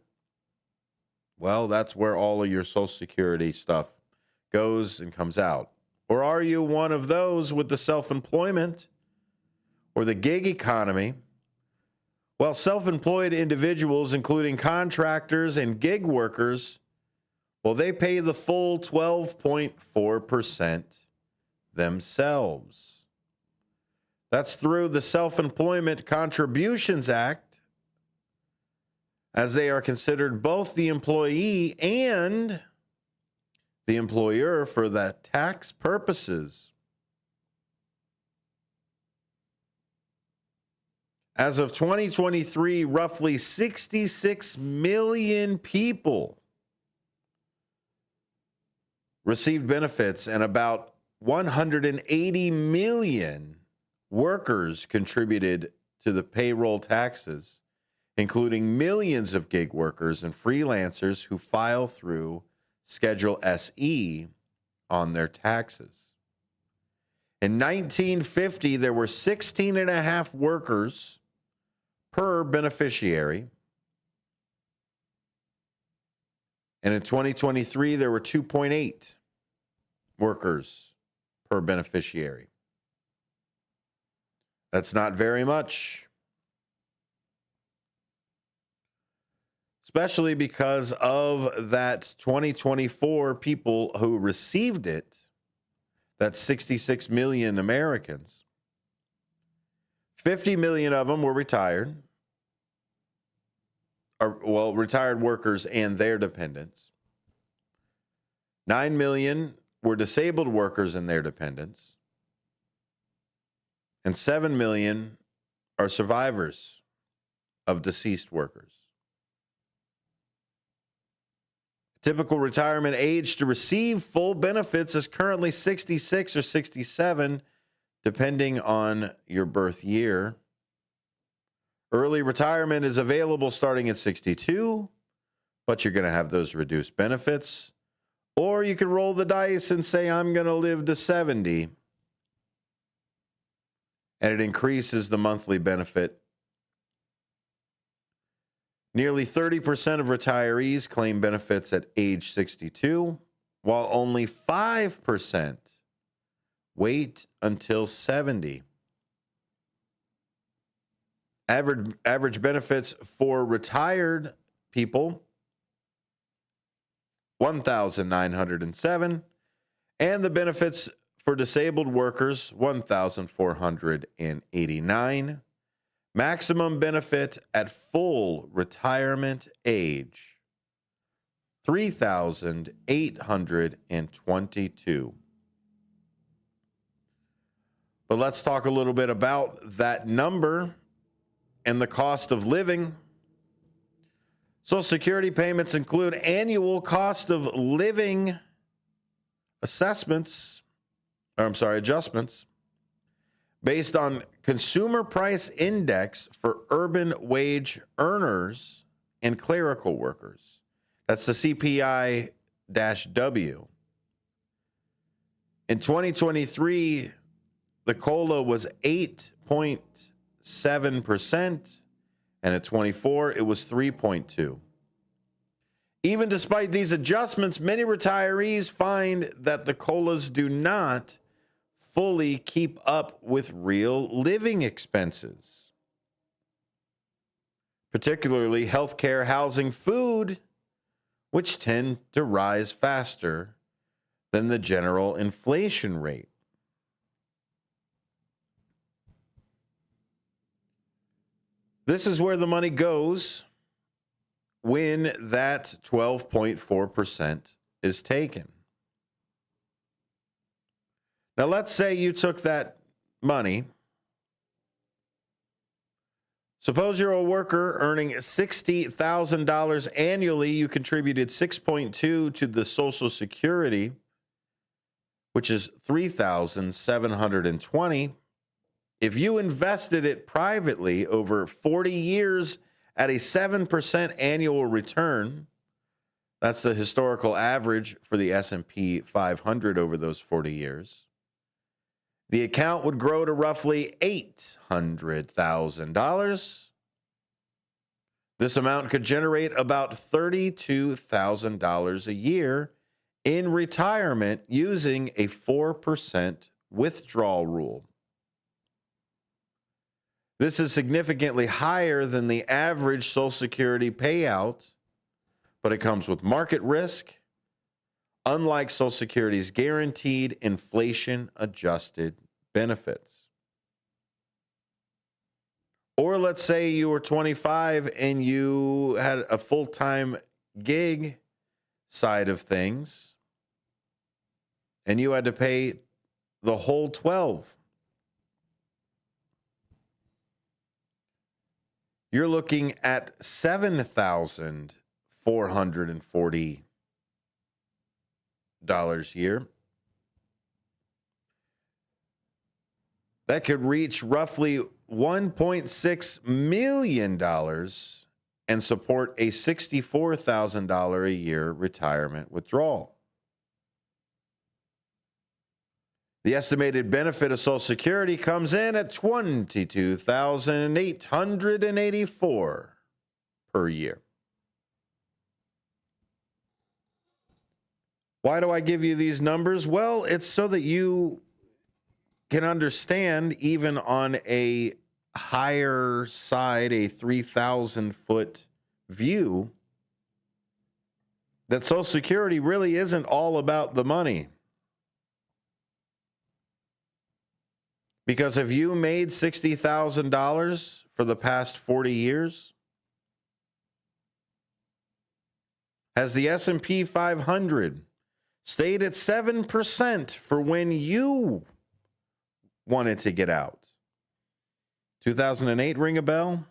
Well, that's where all of your Social Security stuff goes and comes out. Or are you one of those with the self-employment or the gig economy? Well, self-employed individuals, including contractors and gig workers, well, they pay the full 12.4% themselves. That's through the Self-Employment Contributions Act, as they are considered both the employee and the employer for the tax purposes. As of 2023, roughly 66 million people received benefits, and about 180 million workers contributed to the payroll taxes, including millions of gig workers and freelancers who file through Schedule SE on their taxes. In 1950, there were 16 and a half workers per beneficiary. And in 2023, there were 2.8 workers per beneficiary. That's not very much, especially because of that 2024 people who received it. That's 66 million Americans. 50 million of them were retired, retired workers and their dependents. 9 million were disabled workers and their dependents. And 7 million are survivors of deceased workers. Typical retirement age to receive full benefits is currently 66 or 67, depending on your birth year. Early retirement is available starting at 62, but you're going to have those reduced benefits. Or you can roll the dice and say, I'm going to live to 70. And it increases the monthly benefit. Nearly 30% of retirees claim benefits at age 62, while only 5% wait until 70. Average benefits for retired people, 1,907, and the benefits for disabled workers, 1,489. Maximum benefit at full retirement age, 3,822. But let's talk a little bit about that number and the cost of living. Social Security payments include annual cost of living adjustments based on Consumer Price Index for urban wage earners and clerical workers. That's the CPI-W. In 2023, the COLA was 8.7%, and at 24, it was 3.2. Even despite these adjustments, many retirees find that the COLAs do not fully keep up with real living expenses, particularly healthcare, housing, food, which tend to rise faster than the general inflation rate. This is where the money goes when that 12.4% is taken. Now, let's say you took that money. Suppose you're a worker earning $60,000 annually. You contributed 6.2 to the Social Security, which is $3,720. If you invested it privately over 40 years at a 7% annual return, that's the historical average for the S&P 500 over those 40 years, the account would grow to roughly $800,000. This amount could generate about $32,000 a year in retirement using a 4% withdrawal rule. This is significantly higher than the average Social Security payout, but it comes with market risk, unlike Social Security's guaranteed inflation-adjusted benefits. Or let's say you were 25 and you had a full-time gig side of things, and you had to pay the whole 12. You're looking at $7,440 a year. That could reach roughly $1.6 million and support a $64,000 a year retirement withdrawal. The estimated benefit of Social Security comes in at $22,884 per year. Why do I give you these numbers? Well, it's so that you can understand, even on a higher side, a 3,000-foot view, that Social Security really isn't all about the money. Because have you made $60,000 for the past 40 years? Has the S&P 500 stayed at 7% for when you wanted to get out? 2008 ring a bell?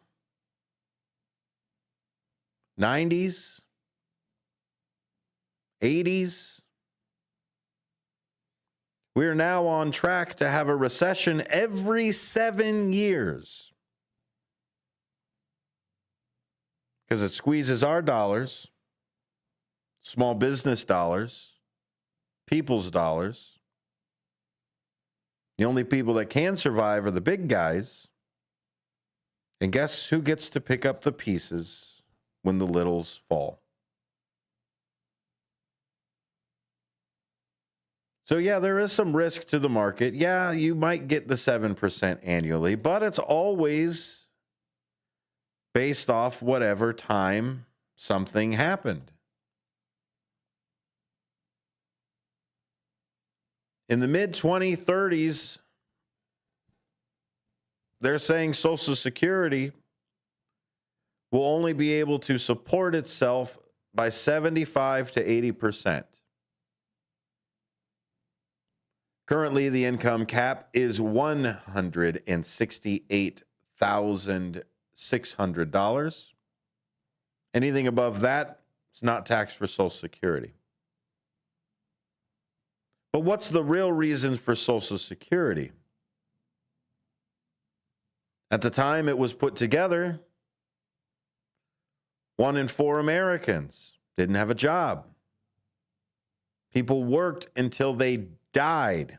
90s? 80s? We are now on track to have a recession every 7 years because it squeezes our dollars, small business dollars, people's dollars. The only people that can survive are the big guys. And guess who gets to pick up the pieces when the littles fall? So, yeah, there is some risk to the market. Yeah, you might get the 7% annually, but it's always based off whatever time something happened. In the mid-2030s, they're saying Social Security will only be able to support itself by 75 to 80%. Currently, the income cap is $168,600, Anything above that, it's not taxed for Social Security. But what's the real reason for Social Security? At the time it was put together, 1 in 4 Americans didn't have a job. People worked until they died.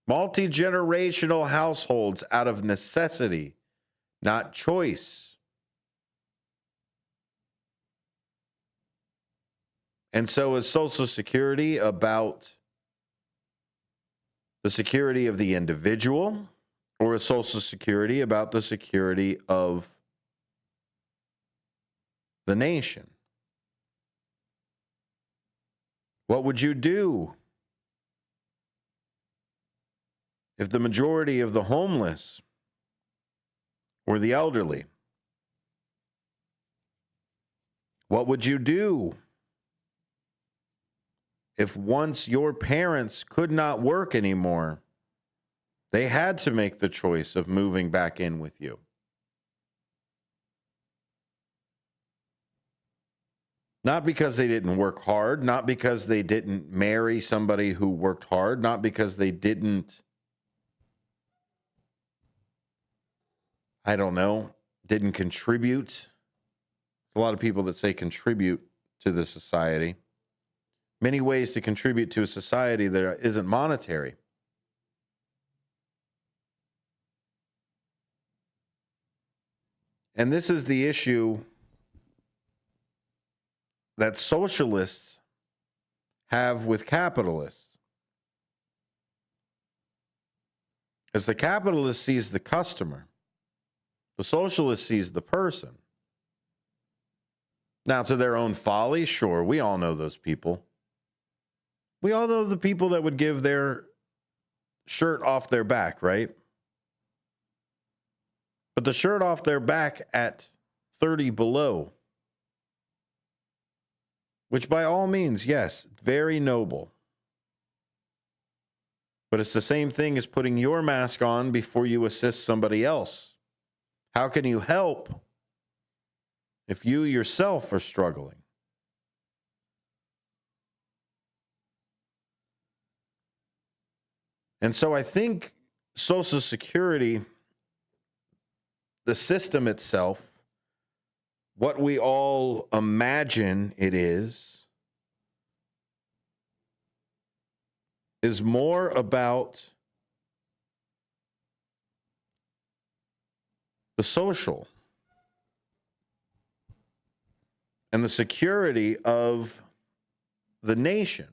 Multi-generational households out of necessity, not choice. And so is Social Security about the security of the individual, or is Social Security about the security of the nation? What would you do if the majority of the homeless were the elderly? What would you do if once your parents could not work anymore, they had to make the choice of moving back in with you? Not because they didn't work hard, not because they didn't marry somebody who worked hard, not because they didn't, didn't contribute. A lot of people that say contribute to the society. Many ways to contribute to a society that isn't monetary. And this is the issue that socialists have with capitalists. As the capitalist sees the customer, the socialist sees the person. Now, to their own folly, sure, we all know those people. We all know the people that would give their shirt off their back, right? But the shirt off their back at 30 below, which by all means, yes, very noble. But it's the same thing as putting your mask on before you assist somebody else. How can you help if you yourself are struggling? And so I think Social Security, the system itself, what we all imagine it is more about the social and the security of the nation.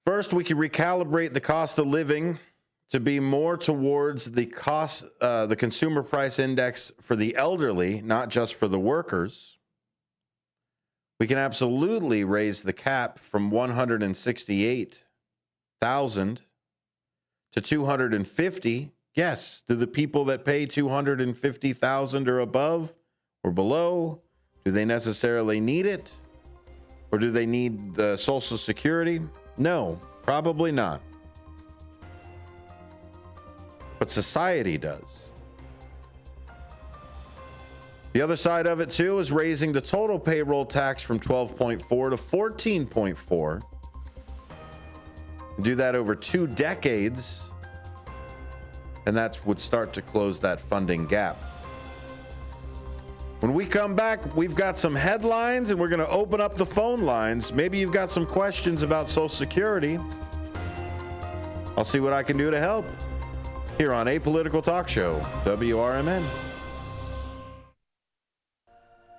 First, we can recalibrate the cost of living to be more towards the consumer price index for the elderly, not just for the workers. We can absolutely raise the cap from $168,000 to $250,000. Yes, do the people that pay $250,000 or above or below, do they necessarily need it? Or do they need the Social Security? No, probably not. But society does. The other side of it, too, is raising the total payroll tax from 12.4 to 14.4. Do that over 2 decades, and that would start to close that funding gap. When we come back, we've got some headlines, and we're going to open up the phone lines. Maybe you've got some questions about Social Security. I'll see what I can do to help here on Apolitical Talk Show, WRMN.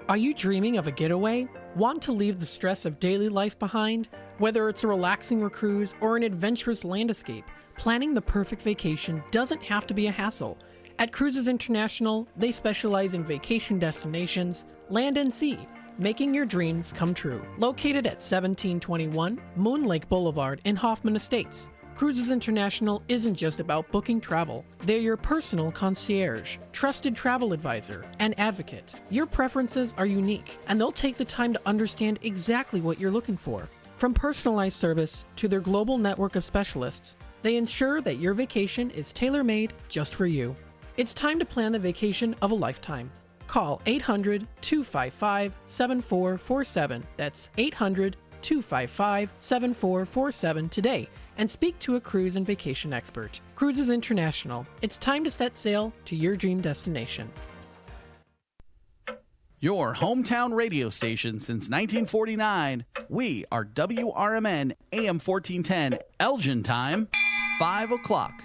Are you dreaming of a getaway? Want to leave the stress of daily life behind? Whether it's a relaxing cruise or an adventurous land escape, planning the perfect vacation doesn't have to be a hassle. At Cruises International, they specialize in vacation destinations, land and sea, making your dreams come true. Located at 1721 Moon Lake Boulevard in Hoffman Estates, Cruises International isn't just about booking travel. They're your personal concierge, trusted travel advisor, and advocate. Your preferences are unique, and they'll take the time to understand exactly what you're looking for. From personalized service to their global network of specialists, They ensure that your vacation is tailor-made just for you. It's time to plan the vacation of a lifetime. Call 800-255-7447. That's 800-255-7447 today and speak to a cruise and vacation expert. Cruises International. It's time to set sail to your dream destination. Your hometown radio station since 1949. We are WRMN AM 1410, Elgin time, 5 o'clock.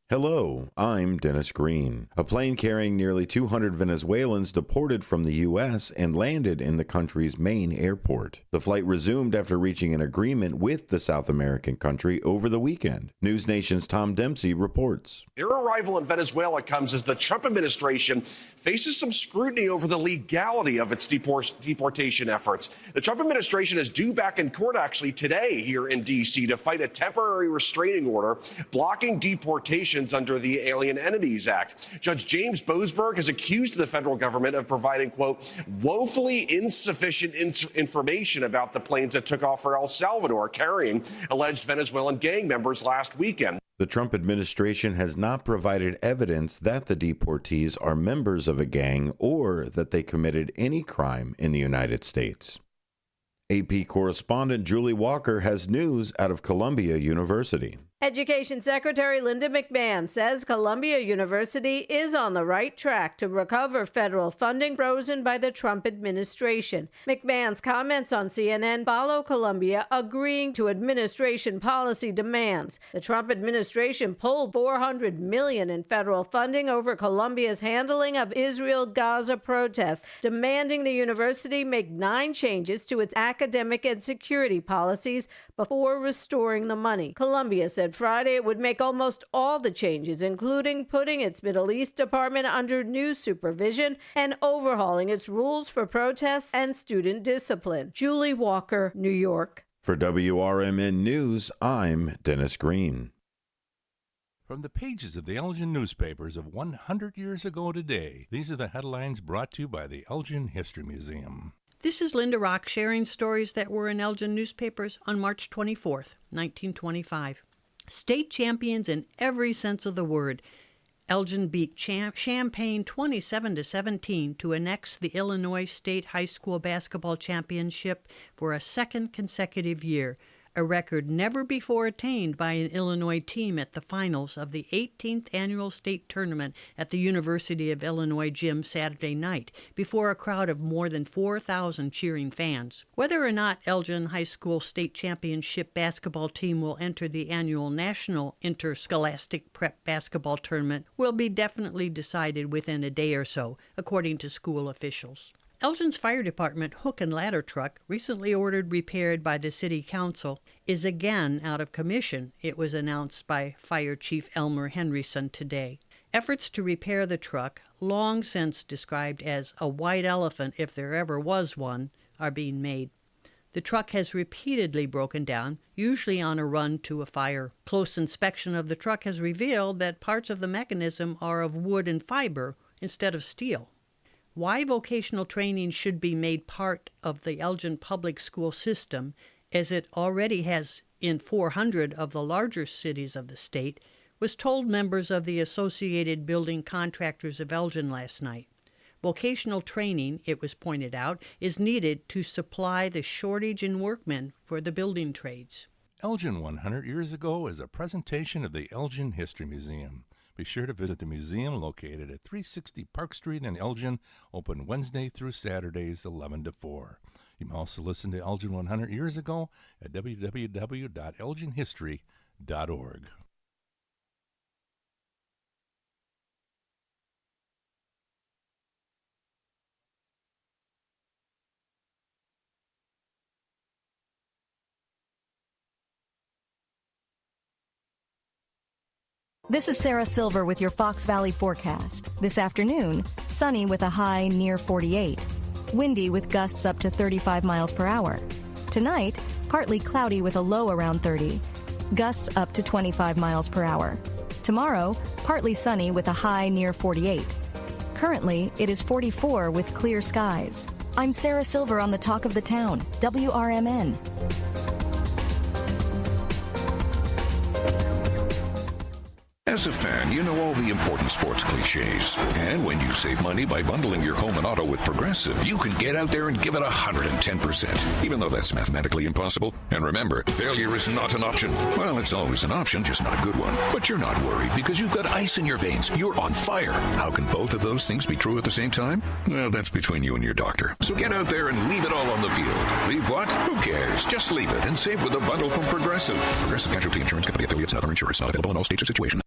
Hello, I'm Dennis Green. A plane carrying nearly 200 Venezuelans deported from the U.S. and landed in the country's main airport. The flight resumed after reaching an agreement with the South American country over the weekend. News Nation's Tom Dempsey reports. Their arrival in Venezuela comes as the Trump administration faces some scrutiny over the legality of its deportation efforts. The Trump administration is due back in court actually today here in D.C. to fight a temporary restraining order blocking deportations under the Alien Entities Act. Judge James Boasberg has accused the federal government of providing, quote, woefully insufficient information about the planes that took off for El Salvador carrying alleged Venezuelan gang members last weekend. The Trump administration has not provided evidence that the deportees are members of a gang or that they committed any crime in the United States. AP correspondent Julie Walker has news out of Columbia University. Education Secretary Linda McMahon says Columbia University is on the right track to recover federal funding frozen by the Trump administration. McMahon's comments on CNN follow Columbia agreeing to administration policy demands. The Trump administration pulled $400 million in federal funding over Columbia's handling of Israel-Gaza protests, demanding the university make 9 changes to its academic and security policies before restoring the money. Columbia said Friday it would make almost all the changes, including putting its Middle East department under new supervision and overhauling its rules for protests and student discipline. Julie Walker, New York. For WRMN News, I'm Dennis Green. From the pages of the Elgin newspapers of 100 years ago today, these are the headlines brought to you by the Elgin History Museum. This is Linda Rock sharing stories that were in Elgin newspapers on March 24th, 1925. State champions in every sense of the word. Elgin beat Champaign 27-17 to annex the Illinois State High School Basketball Championship for a second consecutive year, a record never before attained by an Illinois team at the finals of the 18th Annual State Tournament at the University of Illinois gym Saturday night, before a crowd of more than 4,000 cheering fans. Whether or not Elgin High School State Championship basketball team will enter the annual National Interscholastic Prep Basketball Tournament will be definitely decided within a day or so, according to school officials. Elgin's fire department hook and ladder truck, recently ordered repaired by the city council, is again out of commission, it was announced by Fire Chief Elmer Henryson today. Efforts to repair the truck, long since described as a white elephant if there ever was one, are being made. The truck has repeatedly broken down, usually on a run to a fire. Close inspection of the truck has revealed that parts of the mechanism are of wood and fiber instead of steel. Why vocational training should be made part of the Elgin public school system, as it already has in 400 of the larger cities of the state, was told members of the Associated Building Contractors of Elgin last night. Vocational training, it was pointed out, is needed to supply the shortage in workmen for the building trades. Elgin 100 years ago is a presentation of the Elgin History Museum. Be sure to visit the museum located at 360 Park Street in Elgin, open Wednesday through Saturdays 11 to 4. You can also listen to Elgin 100 Years Ago at www.elginhistory.org. This is Sarah Silver with your Fox Valley forecast. This afternoon, sunny with a high near 48. Windy with gusts up to 35 miles per hour. Tonight, partly cloudy with a low around 30. Gusts up to 25 miles per hour. Tomorrow, partly sunny with a high near 48. Currently, it is 44 with clear skies. I'm Sarah Silver on the Talk of the Town, WRMN. As a fan, you know all the important sports cliches. And when you save money by bundling your home and auto with Progressive, you can get out there and give it 110%, even though that's mathematically impossible. And remember, failure is not an option. Well, it's always an option, just not a good one. But you're not worried because you've got ice in your veins. You're on fire. How can both of those things be true at the same time? Well, that's between you and your doctor. So get out there and leave it all on the field. Leave what? Who cares? Just leave it and save with a bundle from Progressive. Progressive Casualty Insurance Company affiliates and other insurers not available in all states or situations.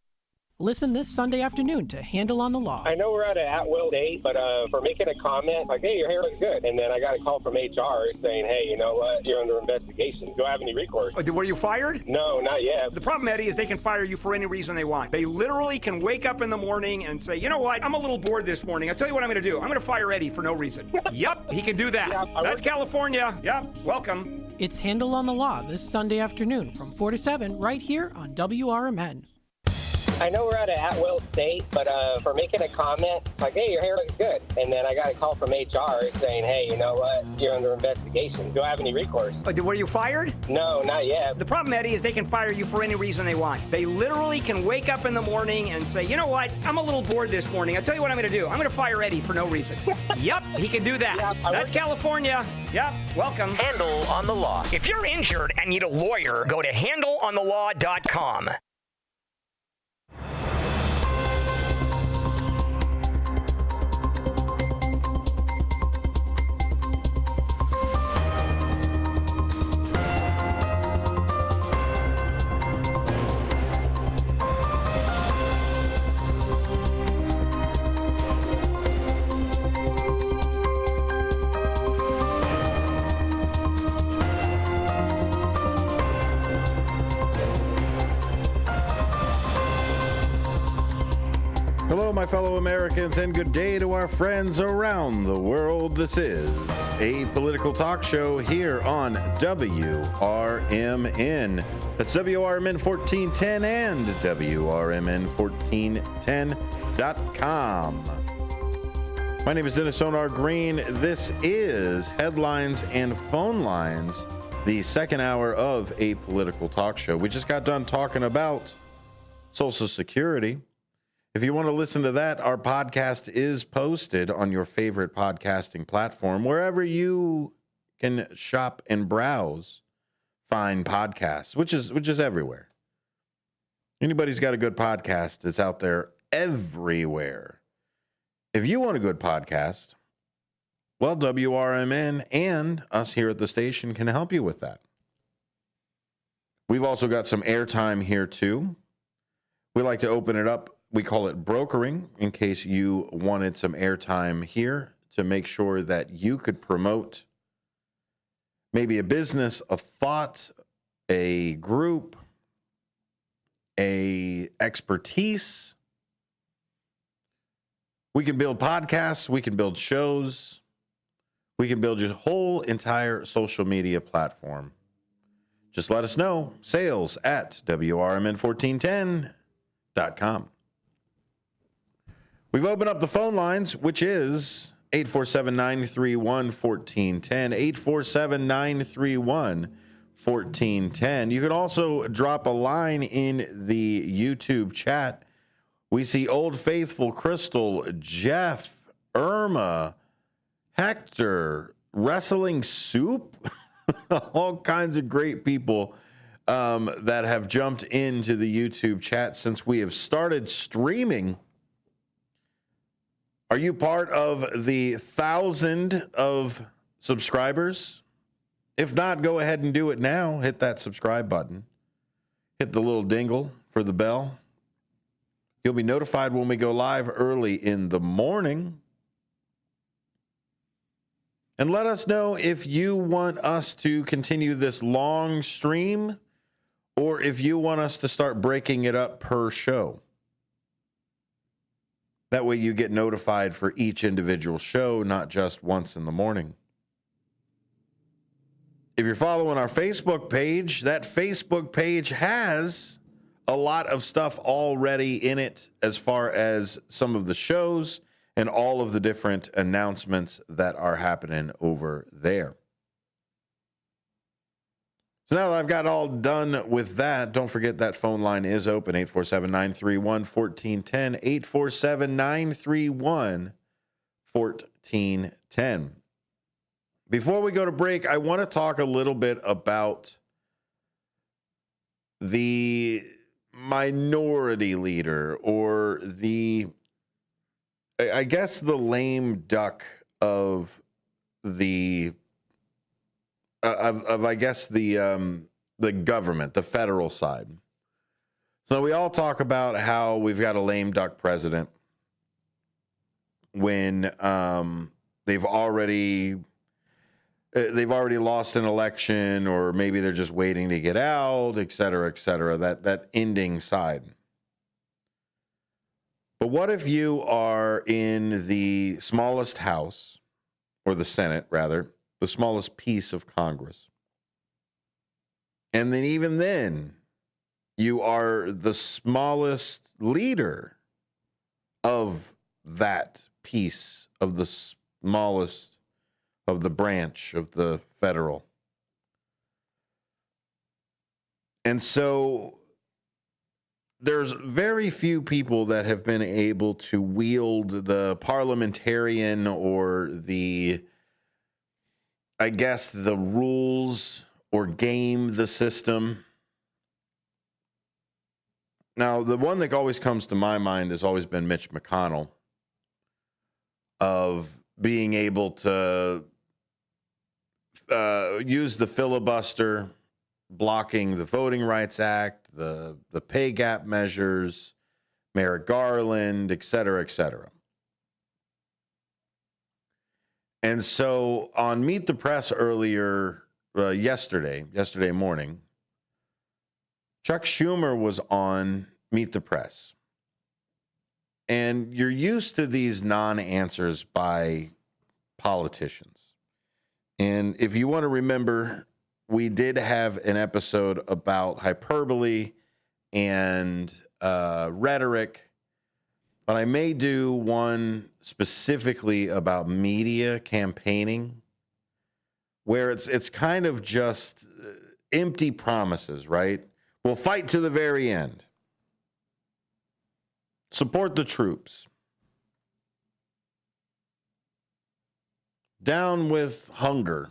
Listen this Sunday afternoon to Handle on the Law. I know we're at an at-will date, but for making a comment, like, hey, your hair looks good. And then I got a call from HR saying, hey, you know what, you're under investigation. Do I have any recourse? Were you fired? No, not yet. The problem, Eddie, is they can fire you for any reason they want. They literally can wake up in the morning and say, you know what, I'm a little bored this morning. I'll tell you what I'm going to do. I'm going to fire Eddie for no reason. Yup, he can do that. Yeah, that's California. Yep, welcome. It's Handle on the Law this Sunday afternoon from 4 to 7 right here on WRMN. I know we're at an at-will state, but for making a comment, like, hey, your hair looks good. And then I got a call from HR saying, hey, you know what, you're under investigation. Do I have any recourse? Were you fired? No, not yet. The problem, Eddie, is they can fire you for any reason they want. They literally can wake up in the morning and say, you know what, I'm a little bored this morning. I'll tell you what I'm going to do. I'm going to fire Eddie for no reason. Yup, he can do that. Yeah, that's California. Yep, welcome. Handle on the Law. If you're injured and need a lawyer, go to handleonthelaw.com. Hello, my fellow Americans, and good day to our friends around the world. This is a political talk show here on WRMN. That's WRMN 1410 and WRMN1410.com. My name is Dennis Sonar Green. This is Headlines and Phone Lines, the second hour of a political talk show. We just got done talking about Social Security. If you want to listen to that, our podcast is posted on your favorite podcasting platform, wherever you can shop and browse, find podcasts, which is everywhere. Anybody's got a good podcast that's out there everywhere. If you want a good podcast, well, WRMN and us here at the station can help you with that. We've also got some airtime here too. We like to open it up. We call it brokering, in case you wanted some airtime here to make sure that you could promote maybe a business, a thought, a group, a expertise. We can build podcasts, we can build shows, we can build your whole entire social media platform. Just let us know. Sales at WRMN1410.com. We've opened up the phone lines, which is 847-931-1410, 847-931-1410. You can also drop a line in the YouTube chat. We see Old Faithful, Crystal, Jeff, Irma, Hector, Wrestling Soup, all kinds of great people that have jumped into the YouTube chat since we have started streaming. Are you part of the 1,000 of subscribers? If not, go ahead and do it now. Hit that subscribe button. Hit the little dingle for the bell. You'll be notified when we go live early in the morning. And let us know if you want us to continue this long stream or if you want us to start breaking it up per show. That way you get notified for each individual show, not just once in the morning. If you're following our Facebook page, that Facebook page has a lot of stuff already in it as far as some of the shows and all of the different announcements that are happening over there. So now that I've got all done with that, don't forget that phone line is open, 847-931-1410, 847-931-1410. Before we go to break, I want to talk a little bit about the minority leader, or I guess the lame duck of the the government, the federal side. So we all talk about how we've got a lame duck president when they've already lost an election, or maybe they're just waiting to get out, et cetera, that ending side. But what if you are in the smallest house, or the Senate, rather, the smallest piece of Congress, and then even then, you are the smallest leader of that piece of the smallest of the branch of the federal. And so there's very few people that have been able to wield the parliamentarian, or the rules, or game the system. Now, the one that always comes to my mind has always been Mitch McConnell, of being able to use the filibuster, blocking the Voting Rights Act, the pay gap measures, Merrick Garland, et cetera, et cetera. And so on Meet the Press earlier, yesterday morning, Chuck Schumer was on Meet the Press. And you're used to these non-answers by politicians. And if you want to remember, we did have an episode about hyperbole and rhetoric, but I may do one specifically about media campaigning, where it's kind of just empty promises, right? We'll fight to the very end. Support the troops. Down with hunger.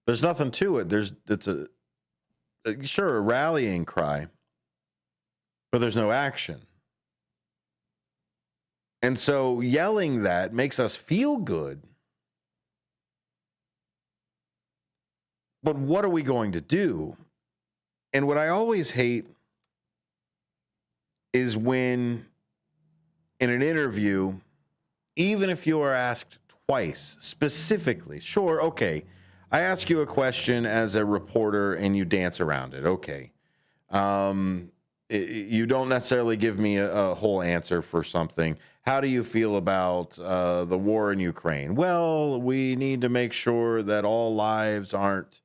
There's nothing to it. It's a rallying cry, but there's no action. And so yelling that makes us feel good. But what are we going to do? And what I always hate is when in an interview, even if you are asked twice specifically, sure, okay, I ask you a question as a reporter and you dance around it. Okay. You don't necessarily give me a whole answer for something. How do you feel about the war in Ukraine? Well, we need to make sure that all lives aren't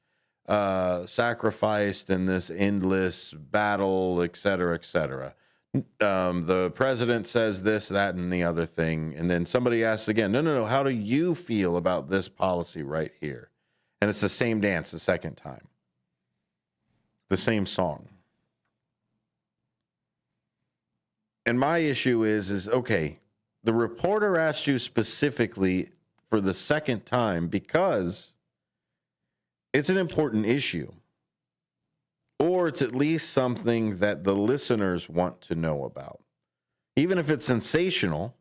sacrificed in this endless battle, et cetera, et cetera. The president says this, that, and the other thing. And then somebody asks again, no, how do you feel about this policy right here? And it's the same dance the second time. The same song. And my issue is okay, the reporter asked you specifically for the second time because it's an important issue. Or it's at least something that the listeners want to know about. Even if it's sensational,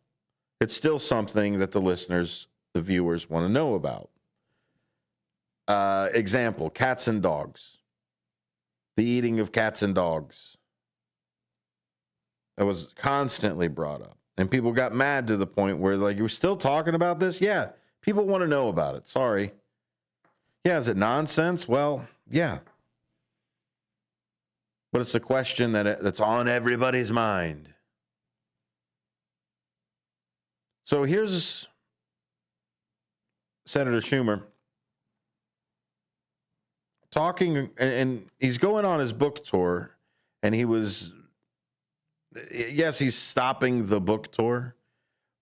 it's still something that the listeners, the viewers, want to know about. Example, cats and dogs. The eating of cats and dogs. That was constantly brought up. And people got mad to the point where, like, you're still talking about this? Yeah, people want to know about it. Sorry. Yeah, is it nonsense? Well, yeah. But it's a question that's on everybody's mind. So here's Senator Schumer talking, and he's going on his book tour, and he's stopping the book tour,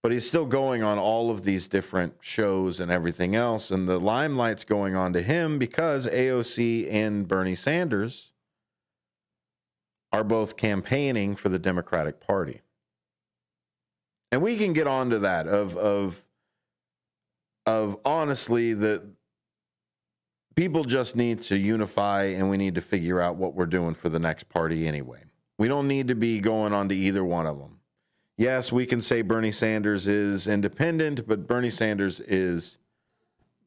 but he's still going on all of these different shows and everything else. And the limelight's going on to him because AOC and Bernie Sanders are both campaigning for the Democratic Party. And we can get on to that of honestly, that people just need to unify, and we need to figure out what we're doing for the next party anyway. We don't need to be going on to either one of them. Yes, we can say Bernie Sanders is independent, but Bernie Sanders is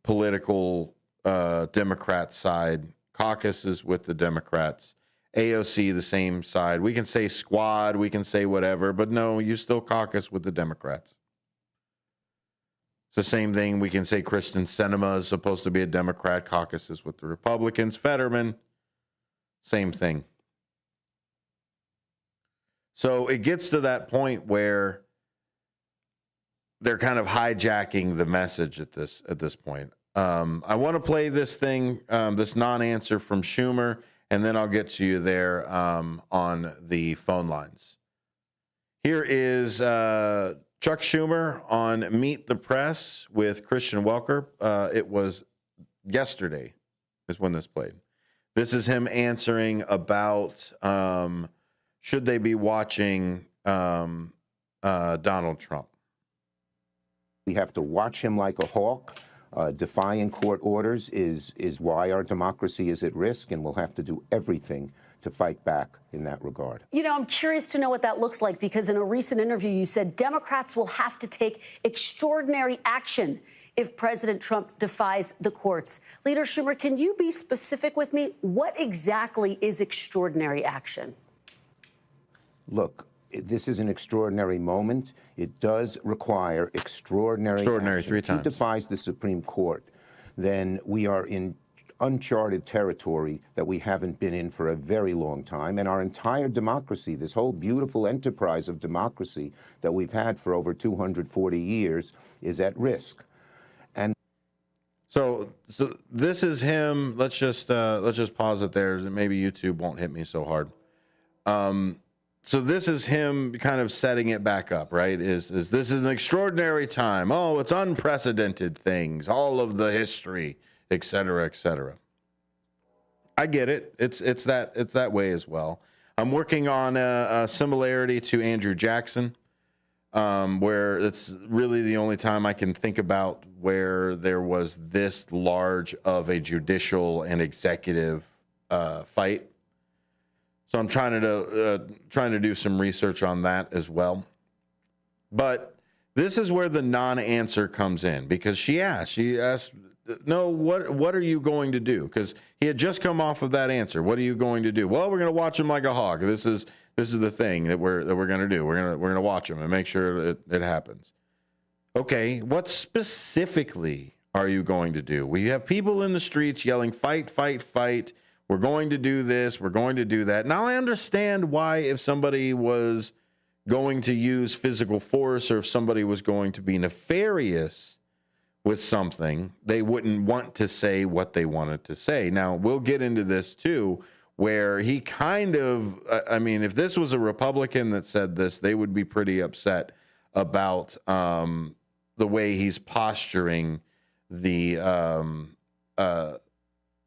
political Democrat side, caucuses with the Democrats. AOC, the same side. We can say squad, we can say whatever, but no, you still caucus with the Democrats. It's the same thing. We can say Kristen Sinema is supposed to be a Democrat, caucuses with the Republicans. Fetterman, same thing. So it gets to that point where they're kind of hijacking the message at this point. I want to play this thing, this non-answer from Schumer, and then I'll get to you there on the phone lines. Here is Chuck Schumer on Meet the Press with Christian Welker. It was yesterday is when this played. This is him answering about should they be watching Donald Trump. We have to watch him like a hawk. Defying court orders is why our democracy is at risk, and we'll have to do everything to fight back in that regard. You know, I'm curious to know what that looks like, because in a recent interview you said Democrats will have to take extraordinary action if President Trump defies the courts. Leader Schumer, can you be specific with me? What exactly is extraordinary action? Look, this is an extraordinary moment. It does require extraordinary action. 3 times. If he defies the Supreme Court, then we are in uncharted territory that we haven't been in for a very long time. And our entire democracy, this whole beautiful enterprise of democracy that we've had for over 240 years, is at risk. And so this is him. Let's just pause it there. Maybe YouTube won't hit me so hard. So this is him kind of setting it back up, right? Is this is an extraordinary time. Oh, it's unprecedented things, all of the history, et cetera, et cetera. I get it. It's that way as well. I'm working on a similarity to Andrew Jackson, where it's really the only time I can think about where there was this large of a judicial and executive fight. So I'm trying to do some research on that as well. But this is where the non-answer comes in, because she asked, no, what are you going to do? Because he had just come off of that answer. What are you going to do? Well, we're going to watch him like a hawk. This is the thing that we're going to do. We're going to watch him and make sure it happens. Okay, what specifically are you going to do? We have people in the streets yelling, fight, fight, fight. We're going to do this. We're going to do that. Now, I understand why if somebody was going to use physical force, or if somebody was going to be nefarious with something, they wouldn't want to say what they wanted to say. Now, we'll get into this too, where he kind of, I mean, if this was a Republican that said this, they would be pretty upset about the way he's posturing the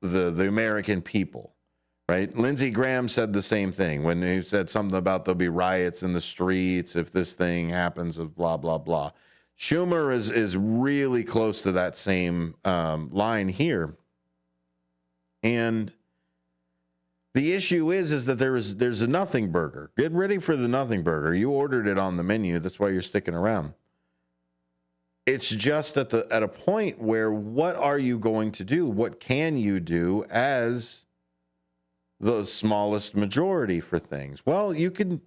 American people, right? Lindsey Graham said the same thing when he said something about there'll be riots in the streets if this thing happens, of blah, blah, blah. Schumer is really close to that same line here. And the issue is that there's a nothing burger. Get ready for the nothing burger. You ordered it on the menu. That's why you're sticking around. It's just at a point where, what are you going to do? What can you do as the smallest majority for things? Well, you can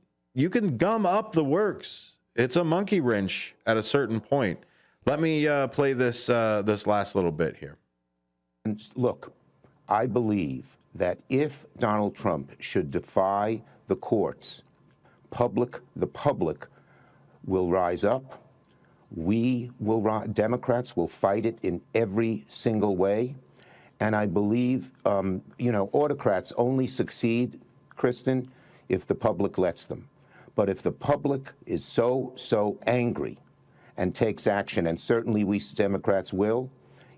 gum up the works. It's a monkey wrench at a certain point. Let me play this last little bit here. Look, I believe that if Donald Trump should defy the courts, the public will rise up. Democrats will fight it in every single way. And I believe, autocrats only succeed, Kristen, if the public lets them. But if the public is so angry and takes action, and certainly we Democrats will,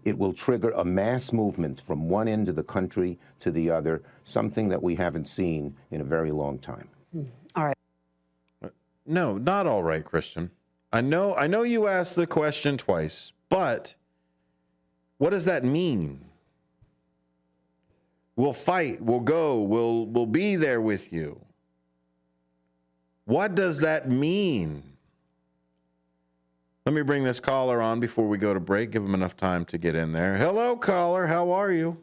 it will trigger a mass movement from one end of the country to the other, something that we haven't seen in a very long time. All right. No, not all right, Christian. I know you asked the question twice, but what does that mean? We'll fight, we'll go, we'll be there with you. What does that mean? Let me bring this caller on before we go to break. Give him enough time to get in there. Hello, caller. How are you?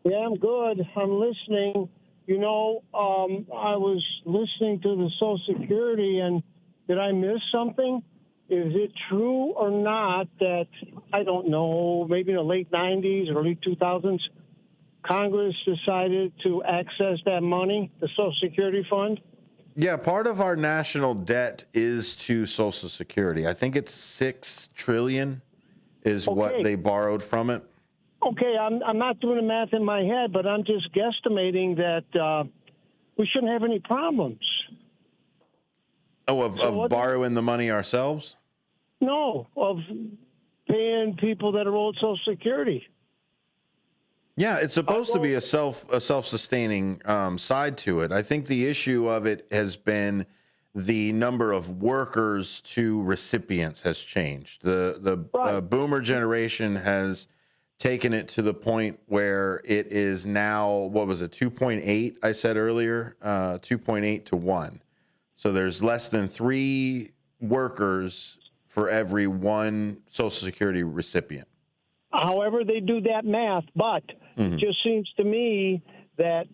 Yeah, I'm good. I'm listening. You know, I was listening to the Social Security, and did I miss something? Is it true or not that, I don't know, maybe in the late 90s, early 2000s, Congress decided to access that money, the Social Security fund? Yeah, part of our national debt is to Social Security. I think it's $6 trillion is what they borrowed from it. Okay, I'm not doing the math in my head, but I'm just guesstimating that we shouldn't have any problems. Oh, of borrowing the money ourselves? No, of paying people that are owed Social Security. Yeah, it's supposed to be a self-sustaining side to it. I think the issue of it has been the number of workers to recipients has changed. The boomer generation has taken it to the point where it is now, what was it, 2.8, I said earlier, 2.8 to 1. So there's less than 3 workers for every 1 Social Security recipient. However they do that math, but it just seems to me that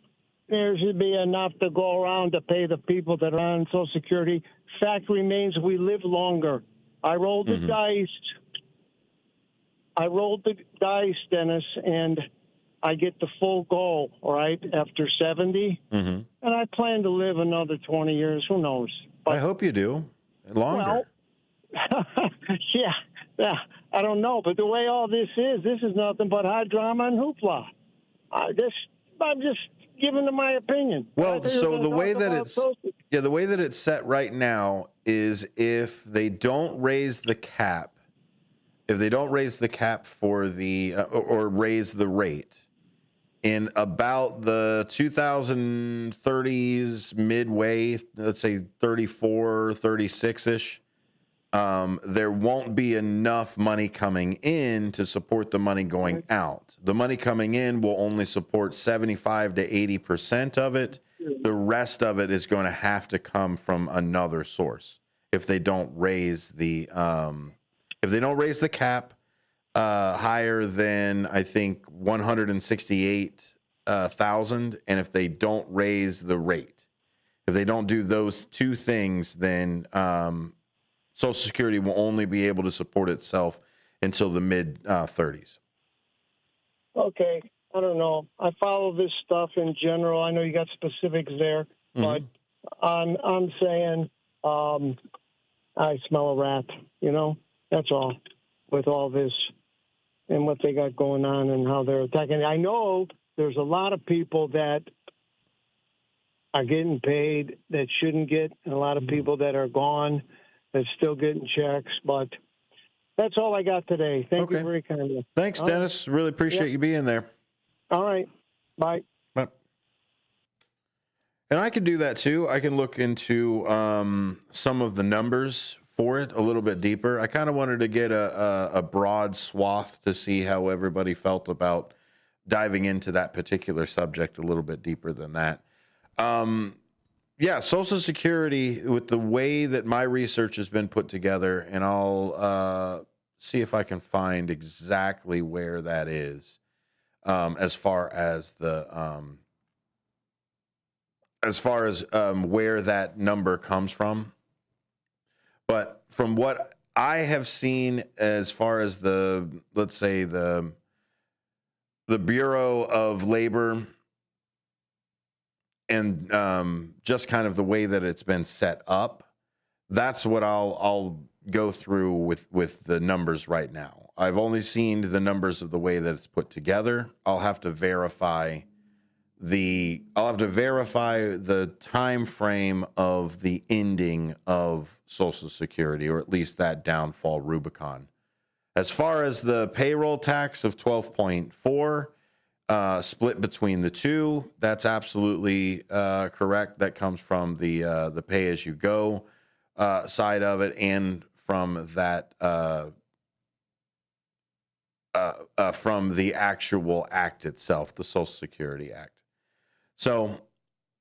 there should be enough to go around to pay the people that are on Social Security. Fact remains, we live longer. I rolled the dice, Dennis, and I get the full goal, all right, after 70. And I plan to live another 20 years. Who knows? But, I hope you do. Longer. Well, yeah, I don't know. But the way all this is nothing but high drama and hoopla. I'm just giving them my opinion. Well, so the way that it's set right now is if they don't raise the cap, for the or raise the rate in about the 2030s midway, let's say 34, 36-ish, there won't be enough money coming in to support the money going out. The money coming in will only support 75 to 80% of it. The rest of it is going to have to come from another source if they don't raise the cap higher than, I think, 168,000, and if they don't raise the rate. If they don't do those two things, then Social Security will only be able to support itself until the mid-30s. Okay, I don't know. I follow this stuff in general. I know you got specifics there, but I'm saying I smell a rat, you know? That's all, with all this and what they got going on and how they're attacking. I know there's a lot of people that are getting paid that shouldn't get, and a lot of people that are gone that's still getting checks, but that's all I got today. Thank you very kindly. Thanks, Dennis. Really appreciate you being there. All right. Bye. Bye. And I can do that too. I can look into some of the numbers for it a little bit deeper. I kind of wanted to get a broad swath to see how everybody felt about diving into that particular subject a little bit deeper than that. Yeah, Social Security, with the way that my research has been put together, and I'll see if I can find exactly where that is, as far as where that number comes from. But from what I have seen, as far as let's say the Bureau of Labor, and just kind of the way that it's been set up, that's what I'll go through with the numbers right now. I've only seen the numbers of the way that it's put together. I'll have to verify I'll have to verify the time frame of the ending of Social Security, or at least that downfall Rubicon. As far as the payroll tax of 12.4 split between the two, that's absolutely correct. That comes from the pay-as-you-go side of it, and from that from the actual act itself, the Social Security Act. So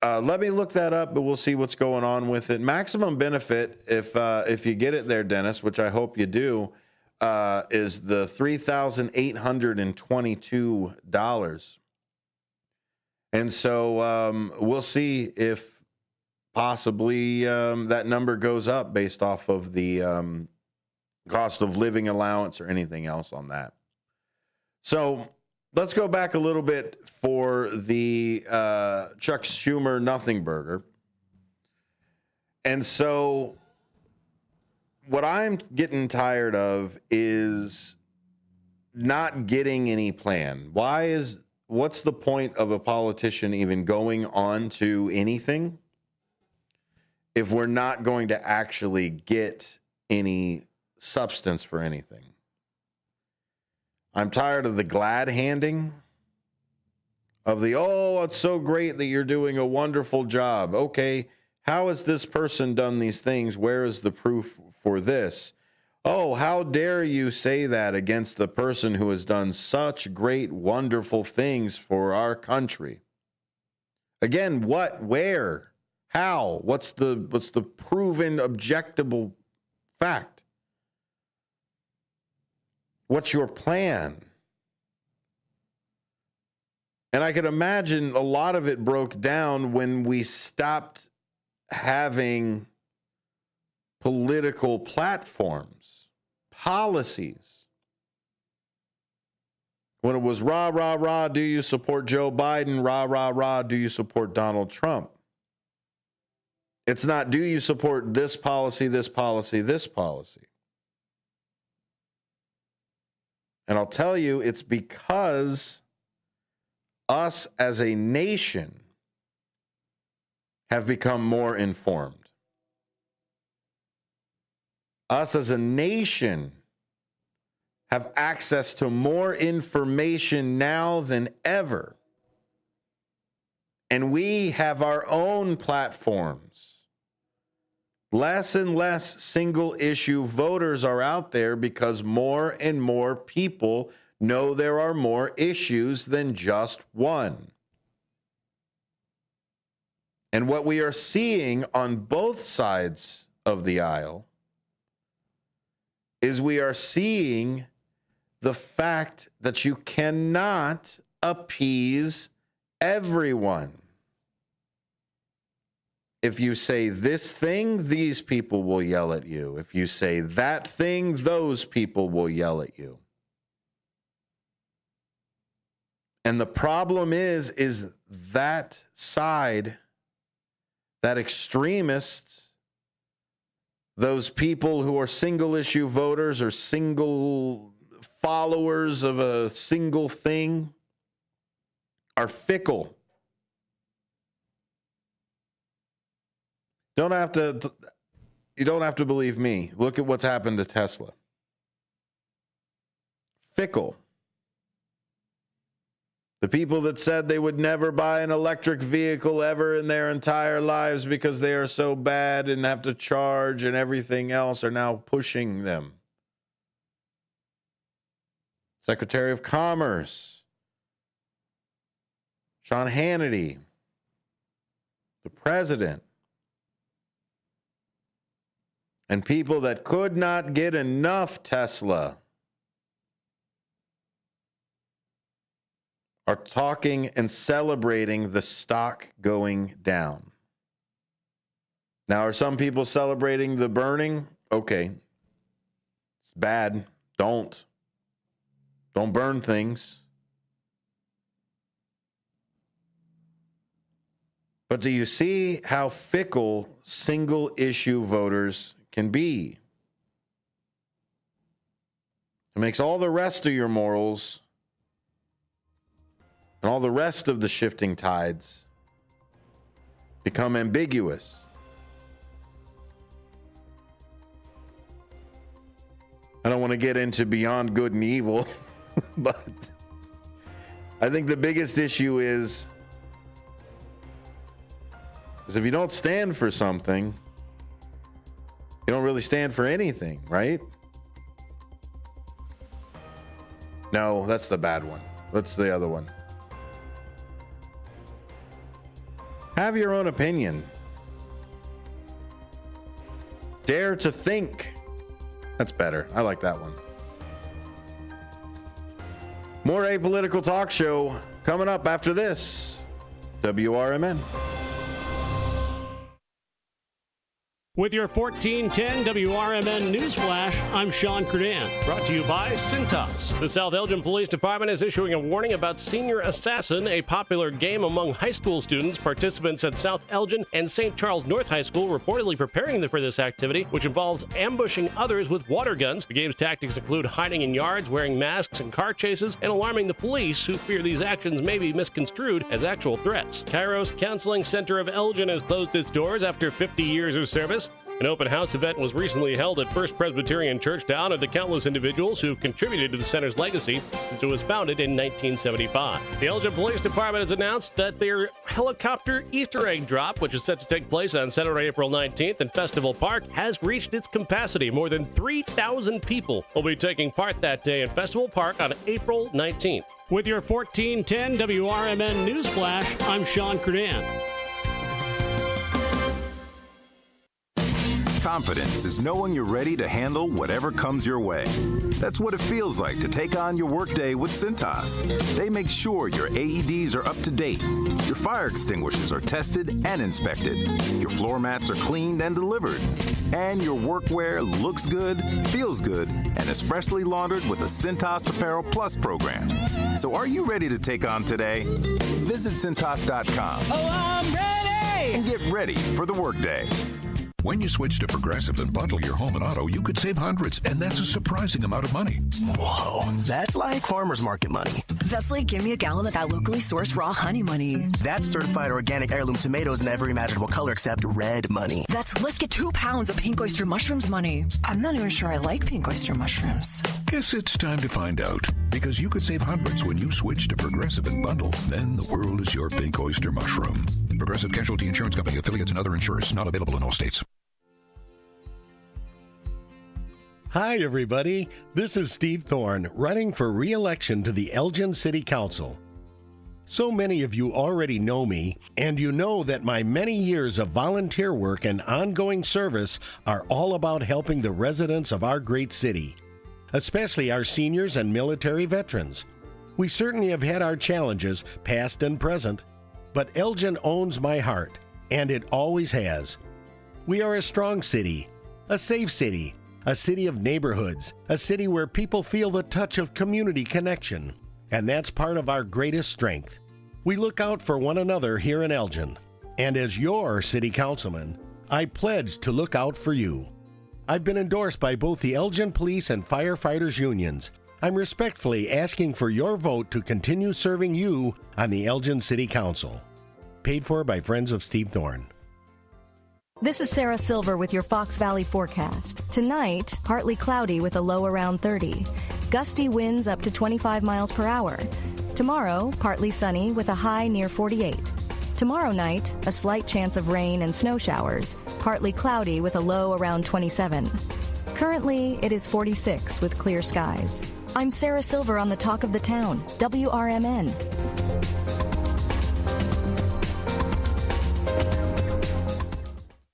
let me look that up, but we'll see what's going on with it. Maximum benefit, if you get it there, Dennis, which I hope you do, is the $3,822. And so we'll see if possibly that number goes up based off of the cost of living allowance or anything else on that. So let's go back a little bit for the Chuck Schumer Nothing Burger. And so what I'm getting tired of is not getting any plan. What's the point of a politician even going on to anything if we're not going to actually get any substance for anything? I'm tired of the glad handing, of the, oh, it's so great that you're doing a wonderful job. Okay, how has this person done these things? Where is the proof for this? Oh, how dare you say that against the person who has done such great, wonderful things for our country? Again, what, where, how? What's the proven, objectable fact? What's your plan? And I could imagine a lot of it broke down when we stopped having political platforms, policies. When it was rah, rah, rah, do you support Joe Biden? Rah, rah, rah, do you support Donald Trump? It's not, do you support this policy, this policy, this policy? And I'll tell you, it's because us as a nation have become more informed. Us as a nation have access to more information now than ever. And we have our own platforms. Less and less single issue voters are out there because more and more people know there are more issues than just one. And what we are seeing on both sides of the aisle is we are seeing the fact that you cannot appease everyone. If you say this thing, these people will yell at you. If you say that thing, those people will yell at you. And the problem is that side, that extremists, those people who are single issue voters or single followers of a single thing, are fickle. You don't have to believe me. Look at what's happened to Tesla. Fickle. The people that said they would never buy an electric vehicle ever in their entire lives because they are so bad and have to charge and everything else are now pushing them. Secretary of Commerce, Sean Hannity, the president, and people that could not get enough Tesla are talking and celebrating the stock going down. Now, are some people celebrating the burning? Okay. It's bad. Don't burn things. But do you see how fickle single issue voters can be? It makes all the rest of your morals and all the rest of the shifting tides become ambiguous. I don't want to get into beyond good and evil, but I think the biggest issue is if you don't stand for something, you don't really stand for anything, right? No, that's the bad one. What's the other one? Have your own opinion. Dare to think. That's better. I like that one. More apolitical talk show coming up after this. WRMN. With your 1410 WRMN Newsflash, I'm Sean Kernan. Brought to you by Cintas. The South Elgin Police Department is issuing a warning about Senior Assassin, a popular game among high school students. Participants at South Elgin and St. Charles North High School reportedly preparing for this activity, which involves ambushing others with water guns. The game's tactics include hiding in yards, wearing masks and car chases, and alarming the police, who fear these actions may be misconstrued as actual threats. Kairos Counseling Center of Elgin has closed its doors after 50 years of service. An open house event was recently held at First Presbyterian Church to honor the countless individuals who contributed to the center's legacy since it was founded in 1975. The Elgin Police Department has announced that their helicopter Easter egg drop, which is set to take place on Saturday, April 19th in Festival Park, has reached its capacity. More than 3,000 people will be taking part that day in Festival Park on April 19th. With your 1410 WRMN Newsflash, I'm Sean Kernan. Confidence is knowing you're ready to handle whatever comes your way. That's what it feels like to take on your workday with Cintas. They make sure your AEDs are up to date, your fire extinguishers are tested and inspected, your floor mats are cleaned and delivered, and your workwear looks good, feels good, and is freshly laundered with the Cintas Apparel Plus program. So are you ready to take on today? Visit Cintas.com. Oh, I'm ready! And get ready for the workday. When you switch to Progressive and bundle your home and auto, you could save hundreds, and that's a surprising amount of money. Whoa, that's like farmer's market money. That's like give me a gallon of that locally sourced raw honey money. That's certified organic heirloom tomatoes in every imaginable color except red money. That's let's get 2 pounds of pink oyster mushrooms money. I'm not even sure I like pink oyster mushrooms. Guess it's time to find out, because you could save hundreds when you switch to Progressive and bundle. Then the world is your pink oyster mushroom. Progressive Casualty Insurance Company, affiliates, and other insurers. Not available in all states. Hi, everybody. This is Steve Thorne, running for re-election to the Elgin City Council. So many of you already know me, and you know that my many years of volunteer work and ongoing service are all about helping the residents of our great city, especially our seniors and military veterans. We certainly have had our challenges, past and present, but Elgin owns my heart, and it always has. We are a strong city, a safe city, a city of neighborhoods, a city where people feel the touch of community connection, and that's part of our greatest strength. We look out for one another here in Elgin, and as your city councilman, I pledge to look out for you. I've been endorsed by both the Elgin Police and Firefighters Unions. I'm respectfully asking for your vote to continue serving you on the Elgin City Council. Paid for by Friends of Steve Thorne. This is Sarah Silver with your Fox Valley forecast. Tonight, partly cloudy with a low around 30. Gusty winds up to 25 miles per hour. Tomorrow, partly sunny with a high near 48. Tomorrow night, a slight chance of rain and snow showers. Partly cloudy with a low around 27. Currently, it is 46 with clear skies. I'm Sarah Silver on the Talk of the Town, WRMN.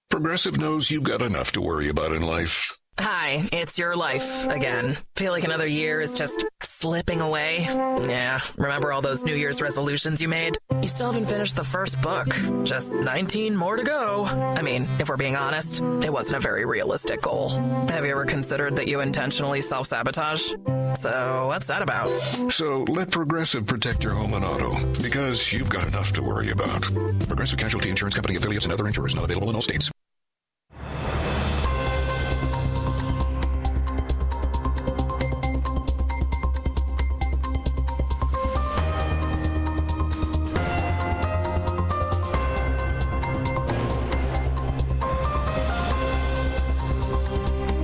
Progressive knows you've got enough to worry about in life. Hi, it's your life again. Feel like another year is just slipping away. Yeah, remember all those New Year's resolutions you made? You still haven't finished the first book. Just 19 more to go. I mean, if we're being honest, it wasn't a very realistic goal. Have you ever considered that you intentionally self-sabotage? So what's that about? So let Progressive protect your home and auto, because you've got enough to worry about. Progressive Casualty Insurance Company, affiliates, and other insurers. Not available in all states.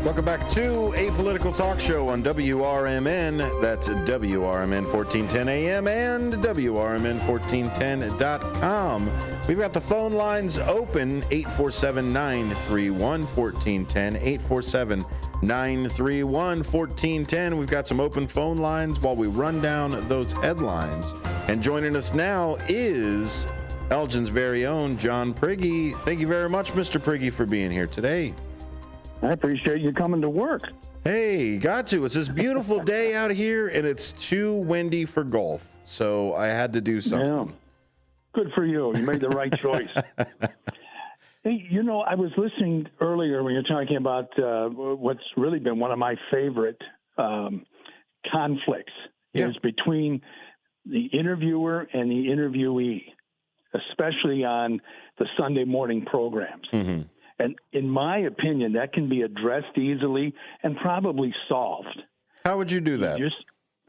Welcome back to A Political Talk Show on WRMN. That's WRMN 1410 AM and WRMN1410.com. We've got the phone lines open, 847-931-1410, 847-931-1410. We've got some open phone lines while we run down those headlines. And joining us now is Elgin's very own John Prigge. Thank you very much, Mr. Prigge, for being here today. I appreciate you coming to work. Hey, got to. It's this beautiful day out here, and it's too windy for golf, so I had to do something. Yeah. Good for you. You made the right choice. Hey, you know, I was listening earlier when you were talking about what's really been one of my favorite conflicts is between the interviewer and the interviewee, especially on the Sunday morning programs. Mm-hmm. And in my opinion, that can be addressed easily and probably solved. How would you do that?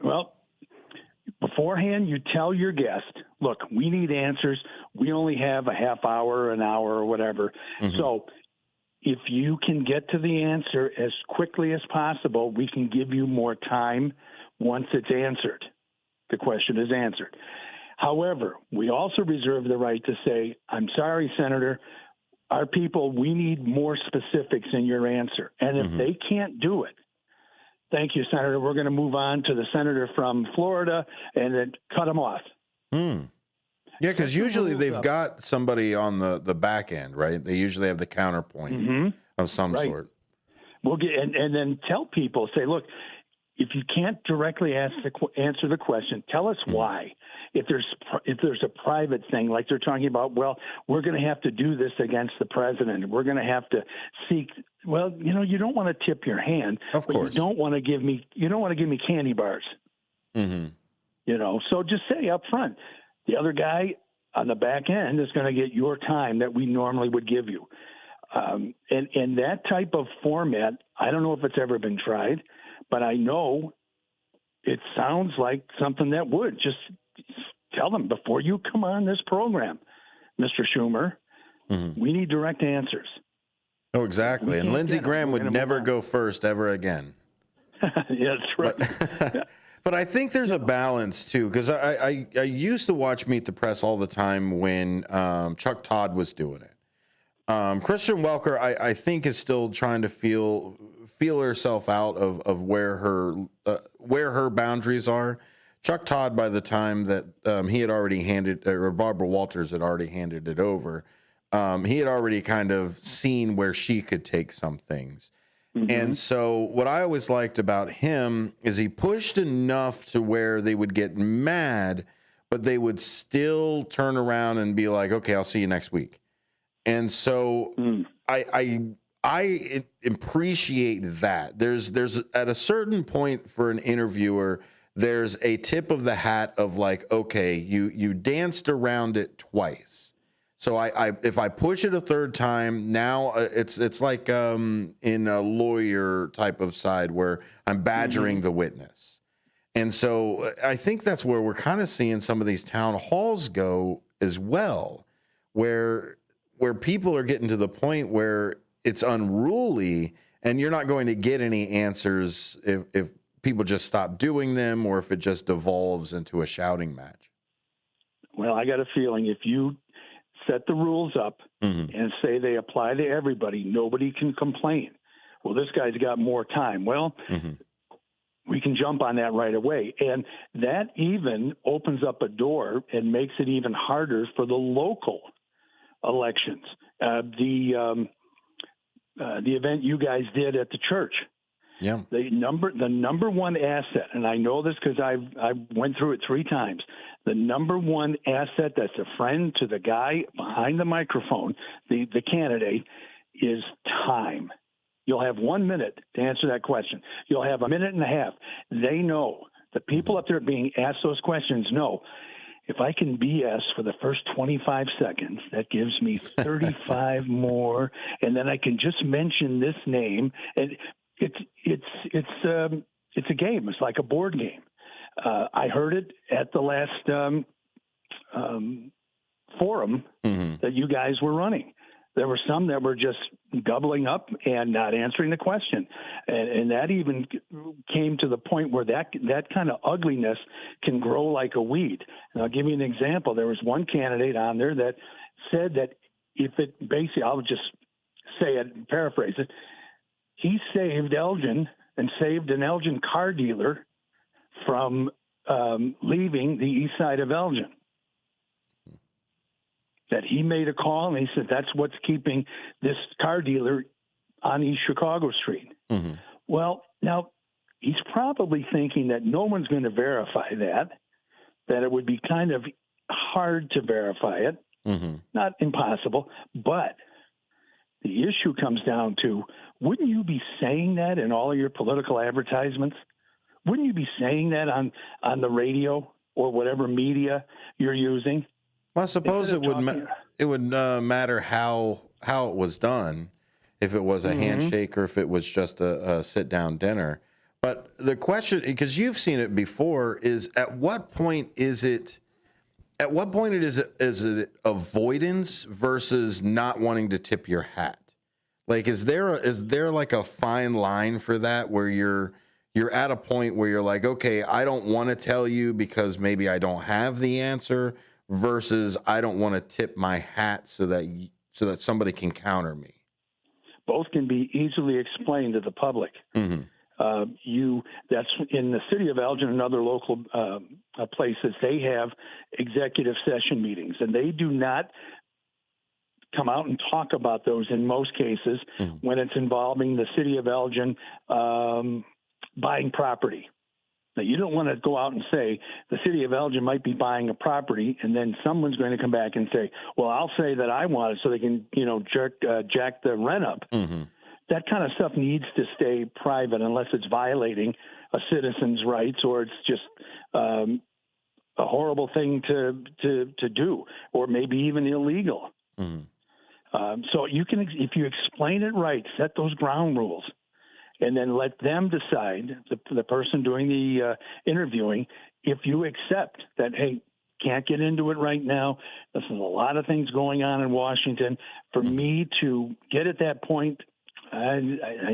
Well, beforehand, you tell your guest, look, we need answers. We only have a half hour, an hour, or whatever. Mm-hmm. So if you can get to the answer as quickly as possible, we can give you more time once it's answered. The question is answered. However, we also reserve the right to say, I'm sorry, Senator, our people, we need more specifics in your answer. And if they can't do it, thank you, Senator, we're going to move on to the senator from Florida and then cut them off. Yeah, because usually they've got somebody on the back end, right? They usually have the counterpoint of some sort. We'll get and then tell people, say, look, if you can't directly answer the question, tell us why. If there's a private thing, like they're talking about, well, we're going to have to do this against the president. We're going to have to seek. Well, you know, you don't want to tip your hand. Of course. You don't want to give me candy bars. Mm-hmm. You know, so just say up front, the other guy on the back end is going to get your time that we normally would give you. And that type of format, I don't know if it's ever been tried, but I know it sounds like something that would. Just tell them before you come on this program, Mr. Schumer, we need direct answers. Oh, exactly. And Lindsey Graham would never go first ever again. Yeah, that's right. But I think there's a balance, too, because I used to watch Meet the Press all the time when Chuck Todd was doing it. Kristen Welker, I think, is still trying to feel herself out of where her boundaries are. Chuck Todd, by the time that he had already handed, or Barbara Walters had already handed it over, he had already kind of seen where she could take some things. And so what I always liked about him is he pushed enough to where they would get mad, but they would still turn around and be like, okay, I'll see you next week. And so I appreciate that. There's at a certain point for an interviewer, there's a tip of the hat of like, okay, you danced around it twice. So if I push it a third time, now it's like in a lawyer type of side where I'm badgering the witness. And so I think that's where we're kind of seeing some of these town halls go as well, where people are getting to the point where it's unruly and you're not going to get any answers if people just stop doing them or if it just devolves into a shouting match. Well, I got a feeling if you set the rules up and say they apply to everybody, nobody can complain. Well, this guy's got more time. Well, we can jump on that right away. And that even opens up a door and makes it even harder for the local elections. The event you guys did at the church. Yeah. The number one asset, and I know this because I went through it 3 times. The number one asset that's a friend to the guy behind the microphone, the candidate, is time. You'll have 1 minute to answer that question. You'll have a minute and a half. They know. The people up there being asked those questions know. If I can BS for the first 25 seconds, that gives me 35 more, and then I can just mention this name. And it's a game. It's like a board game. I heard it at the last forum that you guys were running. There were some that were just doubling up and not answering the question. And that even came to the point where that kind of ugliness can grow like a weed. And I'll give you an example. There was one candidate on there that said that if it basically, I'll just say it and paraphrase it, he saved Elgin and saved an Elgin car dealer from leaving the east side of Elgin. That he made a call and he said that's what's keeping this car dealer on East Chicago Street. Mm-hmm. Well, now he's probably thinking that no one's going to verify that it would be kind of hard to verify it, not impossible, but the issue comes down to, wouldn't you be saying that in all of your political advertisements? Wouldn't you be saying that on the radio or whatever media you're using? Well, I suppose it would matter how it was done, if it was a handshake or if it was just a sit-down dinner. But the question, because you've seen it before, is at what point is it avoidance versus not wanting to tip your hat? Like, is there like a fine line for that where you're at a point where you're like, okay, I don't want to tell you because maybe I don't have the answer, versus I don't want to tip my hat so that somebody can counter me? Both can be easily explained to the public. That's in the city of Elgin and other local places. They have executive session meetings, and they do not come out and talk about those in most cases when it's involving the city of Elgin buying property. Now, you don't want to go out and say the city of Elgin might be buying a property, and then someone's going to come back and say, well, I'll say that I want it so they can, jack the rent up. That kind of stuff needs to stay private unless it's violating a citizen's rights or it's just a horrible thing to do, or maybe even illegal. So you can, if you explain it right, set those ground rules, and then let them decide, the person doing the interviewing, if you accept that, hey, can't get into it right now. There's a lot of things going on in Washington. For me to get at that point, I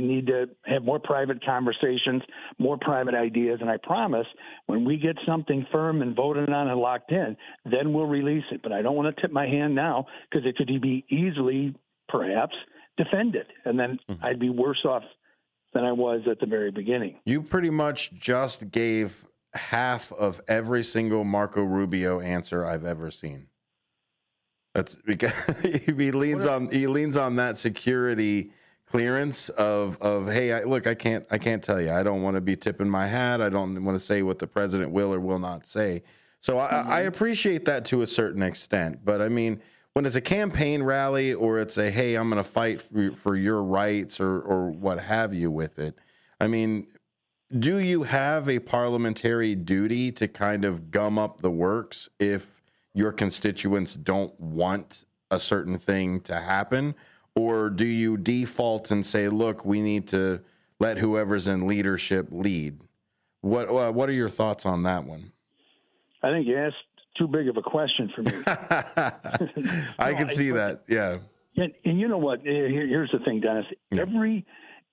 need to have more private conversations, more private ideas, and I promise when we get something firm and voted on and locked in, then we'll release it. But I don't want to tip my hand now because it could be easily, perhaps, defended, and then I'd be worse off than I was at the very beginning. You pretty much just gave half of every single Marco Rubio answer I've ever seen. That's because he leans on that security clearance of hey, I can't tell you. I don't want to be tipping my hat. I don't want to say what the president will or will not say. So I appreciate that to a certain extent. But I mean, when it's a campaign rally or it's a, hey, I'm going to fight for your rights or what have you with it, I mean, do you have a parliamentary duty to kind of gum up the works if your constituents don't want a certain thing to happen? Or do you default and say, look, we need to let whoever's in leadership lead? What are your thoughts on that one? I think you asked too big of a question for me. I can see that, yeah. And you know what? Here's the thing, Dennis. Yeah.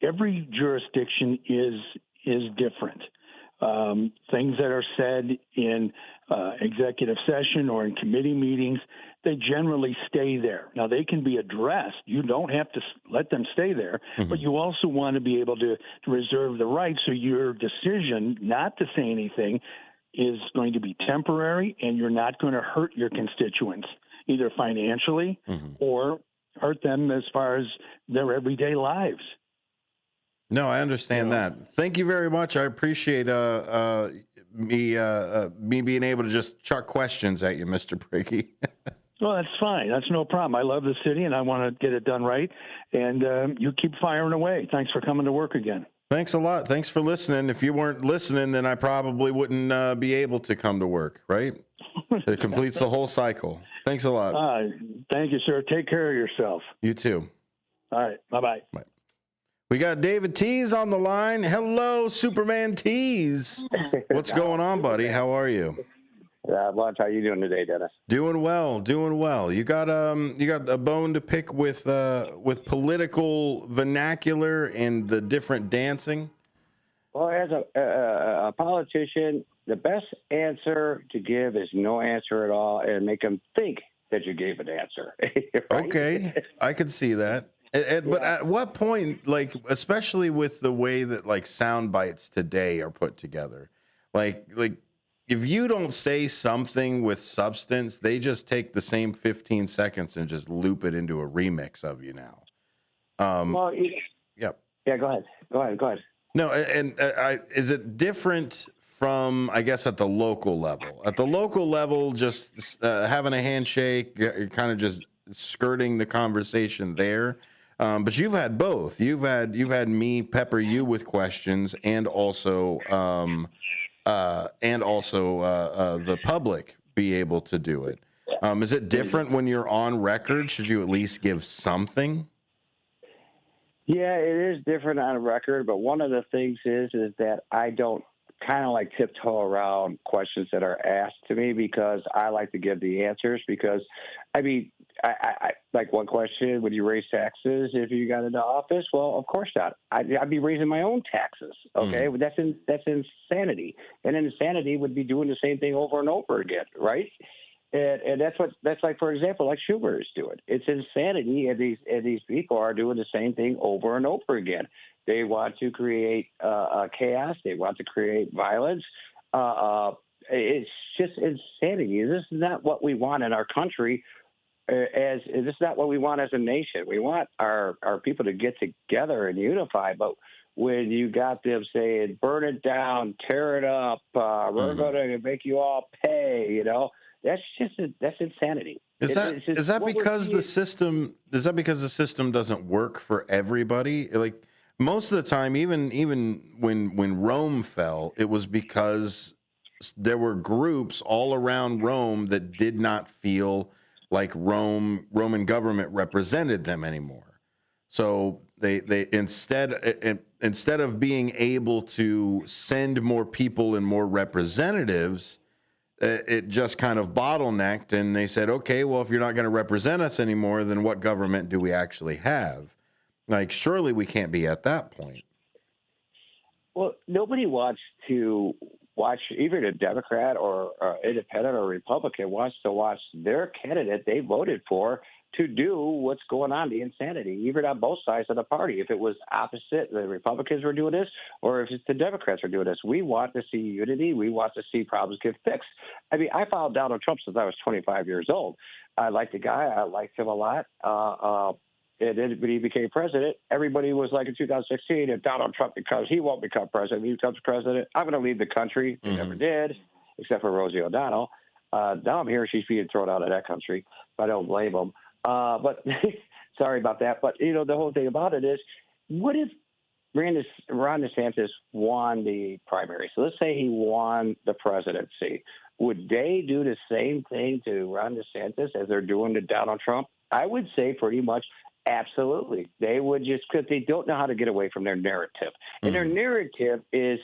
Every jurisdiction is different. Things that are said in executive session or in committee meetings, they generally stay there. Now, they can be addressed. You don't have to let them stay there, but you also want to be able to reserve the right so your decision not to say anything is going to be temporary and you're not going to hurt your constituents, either financially or hurt them as far as their everyday lives. No, I understand that. Thank you very much. I appreciate me being able to just chuck questions at you, Mr. Brady. Well, that's fine. That's no problem. I love the city, and I want to get it done right. And you keep firing away. Thanks for coming to work again. Thanks a lot. Thanks for listening. If you weren't listening, then I probably wouldn't be able to come to work, right? It completes the whole cycle. Thanks a lot. Thank you, sir. Take care of yourself. You too. All right. Bye-bye. Bye. We got David Tees on the line. Hello, Superman Tees. What's going on, buddy? How are you? Lunch, how you doing today, Dennis? Doing well. You got a bone to pick with political vernacular and the different dancing. Well, as a politician, the best answer to give is no answer at all, and make them think that you gave an answer. Right? Okay, I could see that. But at what point, like, especially with the way that like sound bites today are put together, like if you don't say something with substance, they just take the same 15 seconds and just loop it into a remix of you now. Yep. Yeah, go ahead. No, and is it different from, I guess, at the local level? At the local level, just having a handshake, kind of just skirting the conversation there. But you've had both. You've had me pepper you with questions, and also the public be able to do it. Is it different when you're on record? Should you at least give something? Yeah, it is different on record, but one of the things is that I don't kind of like tiptoe around questions that are asked to me, because I like to give the answers. Because, I mean, I like one question: would you raise taxes if you got into office? Well, of course not. I'd be raising my own taxes. Okay, but that's insanity, and insanity would be doing the same thing over and over again, right? And that's like, for example, like Schumer is doing. It's insanity, and these people are doing the same thing over and over again. They want to create chaos. They want to create violence. It's just insanity. This is not what we want in our country. This is not what we want as a nation. We want our people to get together and unify. But when you got them saying, "Burn it down, tear it up, we're going to make you all pay," that's insanity. Is that because the system doesn't work for everybody? Like, most of the time, even when Rome fell, it was because there were groups all around Rome that did not feel like Roman government represented them anymore. So they instead of being able to send more people and more representatives, it just kind of bottlenecked, and they said, okay, well, if you're not going to represent us anymore, then what government do we actually have? Like, surely we can't be at that point. Well, nobody wants to watch, even a Democrat or independent or Republican wants to watch their candidate they voted for to do what's going on, the insanity, even on both sides of the party. If it was opposite, the Republicans were doing this, or if it's the Democrats are doing this, we want to see unity. We want to see problems get fixed. I mean, I followed Donald Trump since I was 25 years old. I liked the guy. I liked him a lot. And then when he became president, everybody was like, in 2016, if Donald Trump, because he won't become president, he becomes president, I'm going to leave the country. They never did, except for Rosie O'Donnell. Now I'm here. She's being thrown out of that country. I don't blame him. But sorry about that. But, the whole thing about it is, what if Ron DeSantis won the primary? So let's say he won the presidency. Would they do the same thing to Ron DeSantis as they're doing to Donald Trump? I would say pretty much absolutely. They would, just because they don't know how to get away from their narrative. And their narrative is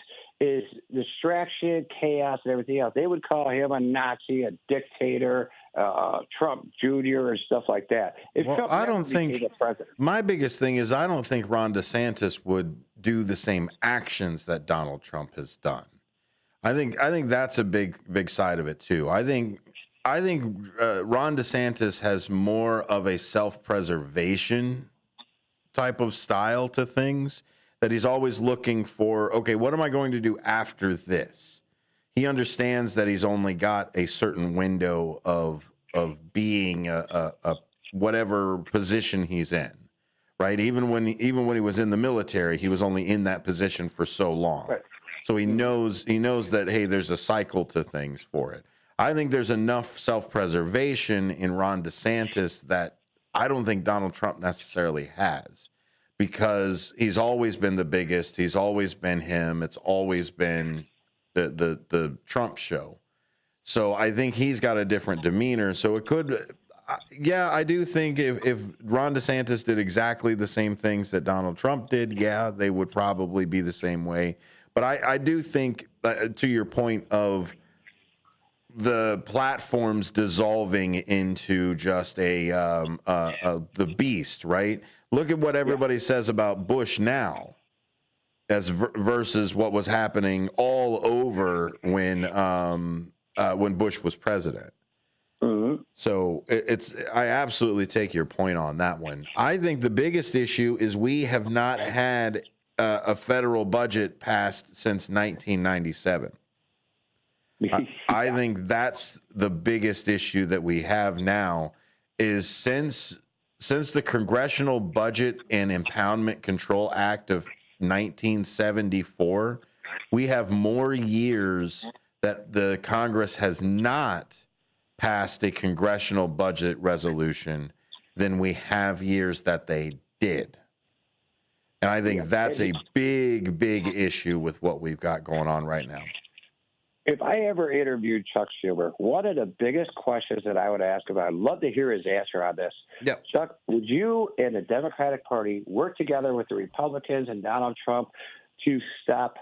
distraction, chaos, and everything else. They would call him a Nazi, a dictator, Trump Jr., and stuff like that. I don't think my biggest thing is I don't think Ron DeSantis would do the same actions that Donald Trump has done. I think that's a big side of it too. I think Ron DeSantis has more of a self-preservation type of style to things, that he's always looking for, okay, what am I going to do after this? He understands that he's only got a certain window of being a whatever position he's in, right? Even when he was in the military, he was only in that position for so long. Right. So he knows that, hey, there's a cycle to things for it. I think there's enough self-preservation in Ron DeSantis that I don't think Donald Trump necessarily has, because he's always been the biggest. He's always been him. It's always been the Trump show. So I think he's got a different demeanor. So it could, I do think if Ron DeSantis did exactly the same things that Donald Trump did, they would probably be the same way. But I do think, to your point of, the platforms dissolving into just the beast, right? Look at what everybody says about Bush now, as versus what was happening all over when Bush was president. Mm-hmm. So I absolutely take your point on that one. I think the biggest issue is we have not had a federal budget passed since 1997. I think that's the biggest issue that we have now is since the Congressional Budget and Impoundment Control Act of 1974, we have more years that the Congress has not passed a congressional budget resolution than we have years that they did. And I think that's a big, big issue with what we've got going on right now. If I ever interviewed Chuck Schumer, one of the biggest questions that I would ask him, I'd love to hear his answer on this. Yep. Chuck, would you and the Democratic Party work together with the Republicans and Donald Trump to stop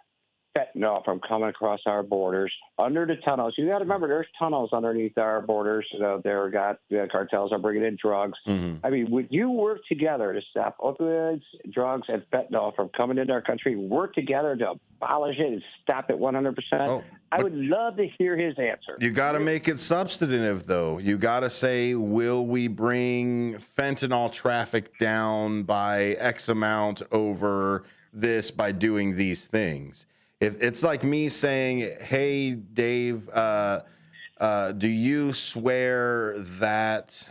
fentanyl from coming across our borders under the tunnels? You got to remember, there's tunnels underneath our borders. Cartels are bringing in drugs. Mm-hmm. I mean, would you work together to stop opioids, drugs, and fentanyl from coming into our country? Work together to abolish it and stop it 100%? I would love to hear his answer. You got to make it substantive, though. You got to say, will we bring fentanyl traffic down by X amount over this by doing these things? If it's like me saying, hey, Dave, do you swear that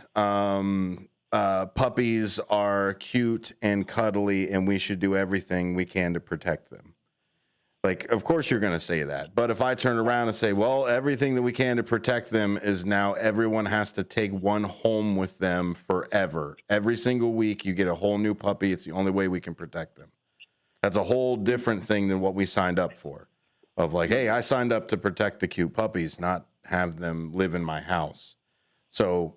puppies are cute and cuddly and we should do everything we can to protect them? Like, of course you're going to say that. But if I turn around and say, well, everything that we can to protect them is now everyone has to take one home with them forever. Every single week you get a whole new puppy. It's the only way we can protect them. That's a whole different thing than what we signed up for. Of like, hey, I signed up to protect the cute puppies, not have them live in my house. So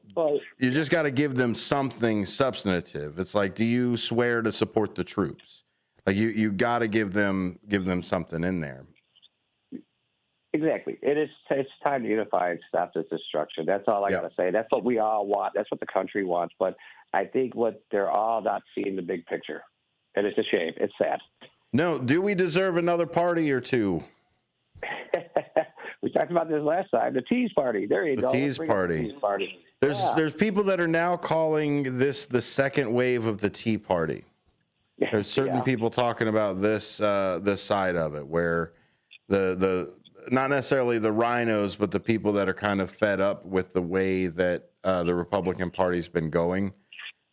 you just got to give them something substantive. It's like, do you swear to support the troops? Like you got to give them something in there. Exactly. It's time to unify and stop this destruction. That's all I got to say. That's what we all want. That's what the country wants. But I think what they're all not seeing the big picture. And it's a shame. It's sad. No, do we deserve another party or two? We talked about this last time. The Tease Party. There you go. The Tease Party. There's people that are now calling this the second wave of the Tea Party. There's certain people talking about this side of it, where the not necessarily the rhinos, but the people that are kind of fed up with the way that the Republican Party's been going.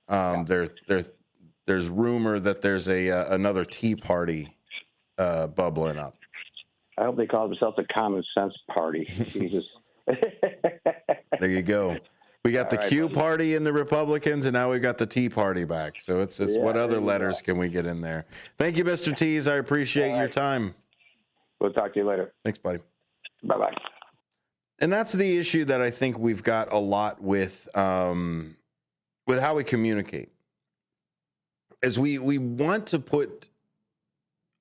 There's rumor that there's another Tea Party bubbling up. I hope they call themselves the Common Sense Party. Jesus. There you go. We got the Q Party in the Republicans, and now we've got the Tea Party back. So it's what other letters can we get in there? Thank you, Mr. Tease. I appreciate your time. We'll talk to you later. Thanks, buddy. Bye-bye. And that's the issue that I think we've got a lot with how we communicate. As we want to put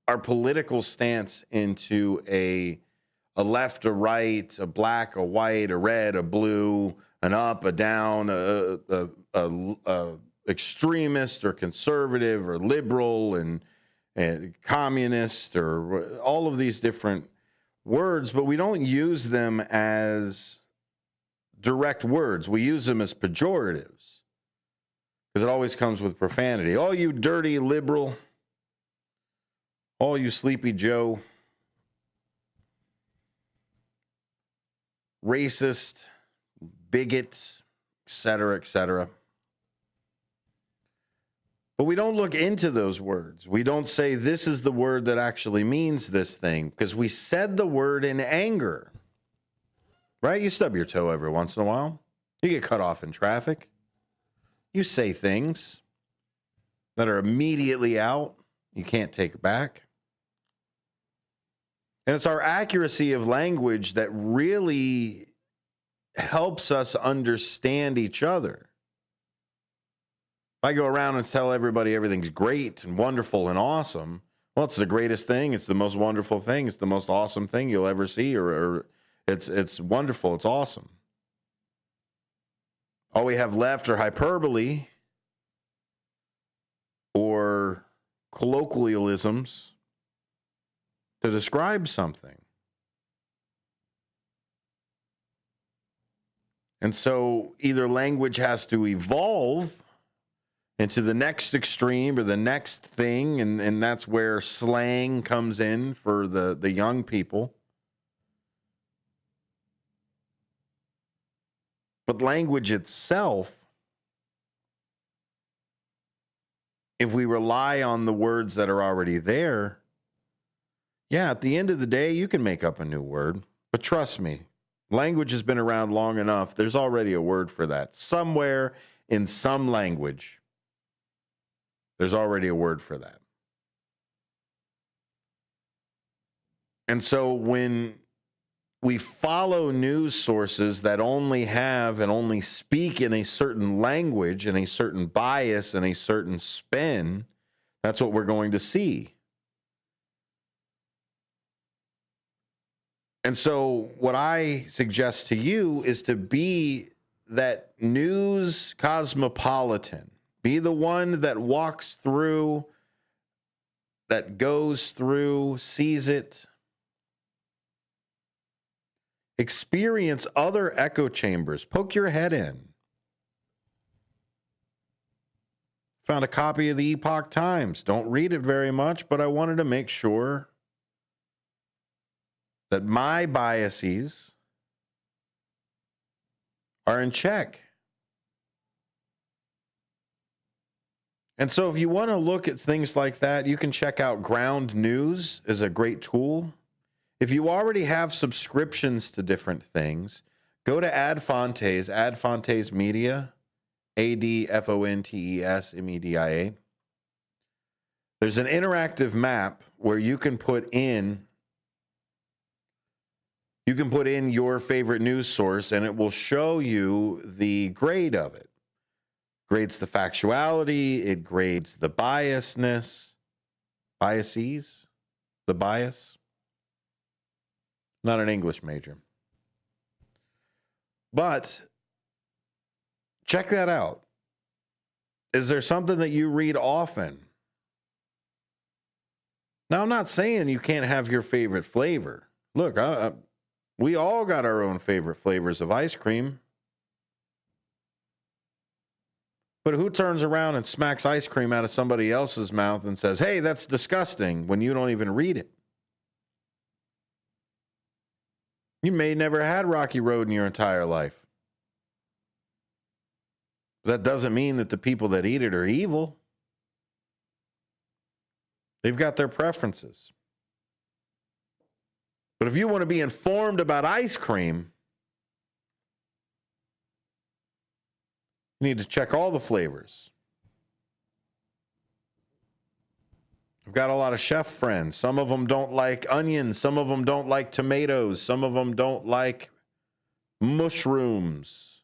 our political stance into a left, a right, a black, a white, a red, a blue, an up, a down, a extremist or conservative or liberal and communist or all of these different words, but we don't use them as direct words. We use them as pejoratives because it always comes with profanity. Oh, you dirty liberal. Oh, you sleepy Joe. Racist, bigot, et cetera, but we don't look into those words. We don't say this is the word that actually means this thing because we said the word in anger, right? You stub your toe every once in a while. You get cut off in traffic. You say things that are immediately out. You can't take back. And it's our accuracy of language that really helps us understand each other. If I go around and tell everybody everything's great and wonderful and awesome, well, it's the greatest thing. It's the most wonderful thing. It's the most awesome thing you'll ever see or It's wonderful. It's awesome. All we have left are hyperbole or colloquialisms to describe something. And so either language has to evolve into the next extreme or the next thing, and that's where slang comes in for the young people. But language itself, if we rely on the words that are already there, yeah, at the end of the day, you can make up a new word. But trust me, language has been around long enough. There's already a word for that. Somewhere in some language, there's already a word for that. And so when we follow news sources that only have and only speak in a certain language and a certain bias and a certain spin, that's what we're going to see. And so what I suggest to you is to be that news cosmopolitan. Be the one that walks through, that goes through, sees it. Experience other echo chambers. Poke your head in. Found a copy of the Epoch Times. Don't read it very much, but I wanted to make sure that my biases are in check. And so if you want to look at things like that, you can check out Ground News is a great tool. If you already have subscriptions to different things, go to Adfontes Media, ADFONTES MEDIA. There's an interactive map where you can put in your favorite news source, and it will show you the grade of it. Grades the factuality, it grades the biases, the bias. Not an English major. But check that out. Is there something that you read often? Now, I'm not saying you can't have your favorite flavor. Look, we all got our own favorite flavors of ice cream. But who turns around and smacks ice cream out of somebody else's mouth and says, hey, that's disgusting, when you don't even read it? You may never had Rocky Road in your entire life. That doesn't mean that the people that eat it are evil. They've got their preferences. But if you want to be informed about ice cream, you need to check all the flavors. I've got a lot of chef friends. Some of them don't like onions. Some of them don't like tomatoes. Some of them don't like mushrooms.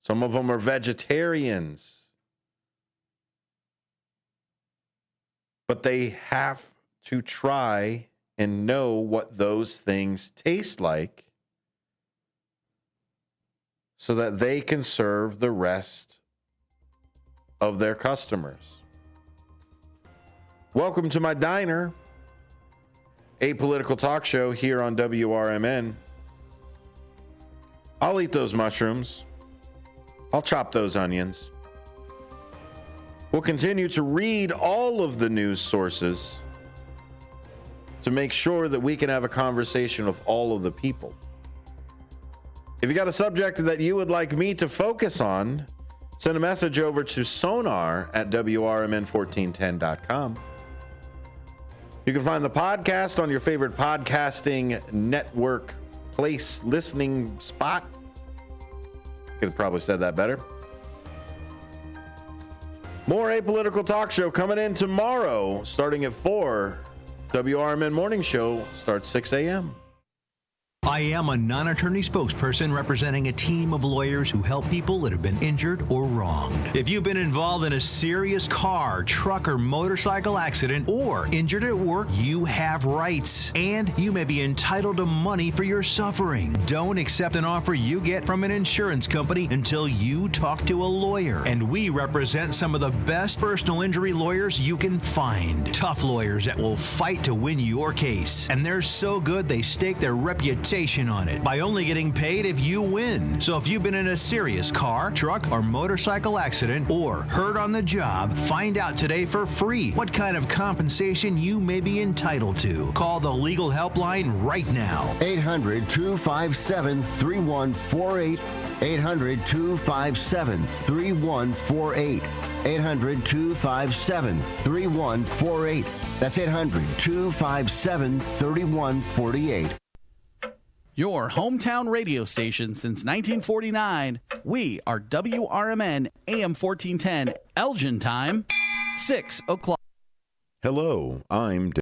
Some of them are vegetarians. But they have to try and know what those things taste like so that they can serve the rest of their customers. Welcome to my diner, a political talk show here on WRMN. I'll eat those mushrooms. I'll chop those onions. We'll continue to read all of the news sources to make sure that we can have a conversation with all of the people. If you got a subject that you would like me to focus on, send a message over to sonar@WRMN1410.com. You can find the podcast on your favorite podcasting network place listening spot. Could have probably said that better. More Apolitical Talk Show coming in tomorrow, starting at 4. WRMN Morning Show starts 6 a.m. I am a non-attorney spokesperson representing a team of lawyers who help people that have been injured or wronged. If you've been involved in a serious car, truck, or motorcycle accident or injured at work, you have rights, and you may be entitled to money for your suffering. Don't accept an offer you get from an insurance company until you talk to a lawyer. And we represent some of the best personal injury lawyers you can find. Tough lawyers that will fight to win your case. And they're so good they stake their reputation on it by only getting paid if you win. So if you've been in a serious car, truck, or motorcycle accident or hurt on the job, find out today for free what kind of compensation you may be entitled to. Call the legal helpline right now. 800-257-3148. 800-257-3148. 800-257-3148. That's 800-257-3148. Your hometown radio station since 1949. We are WRMN AM 1410, Elgin time, 6 o'clock. Hello, I'm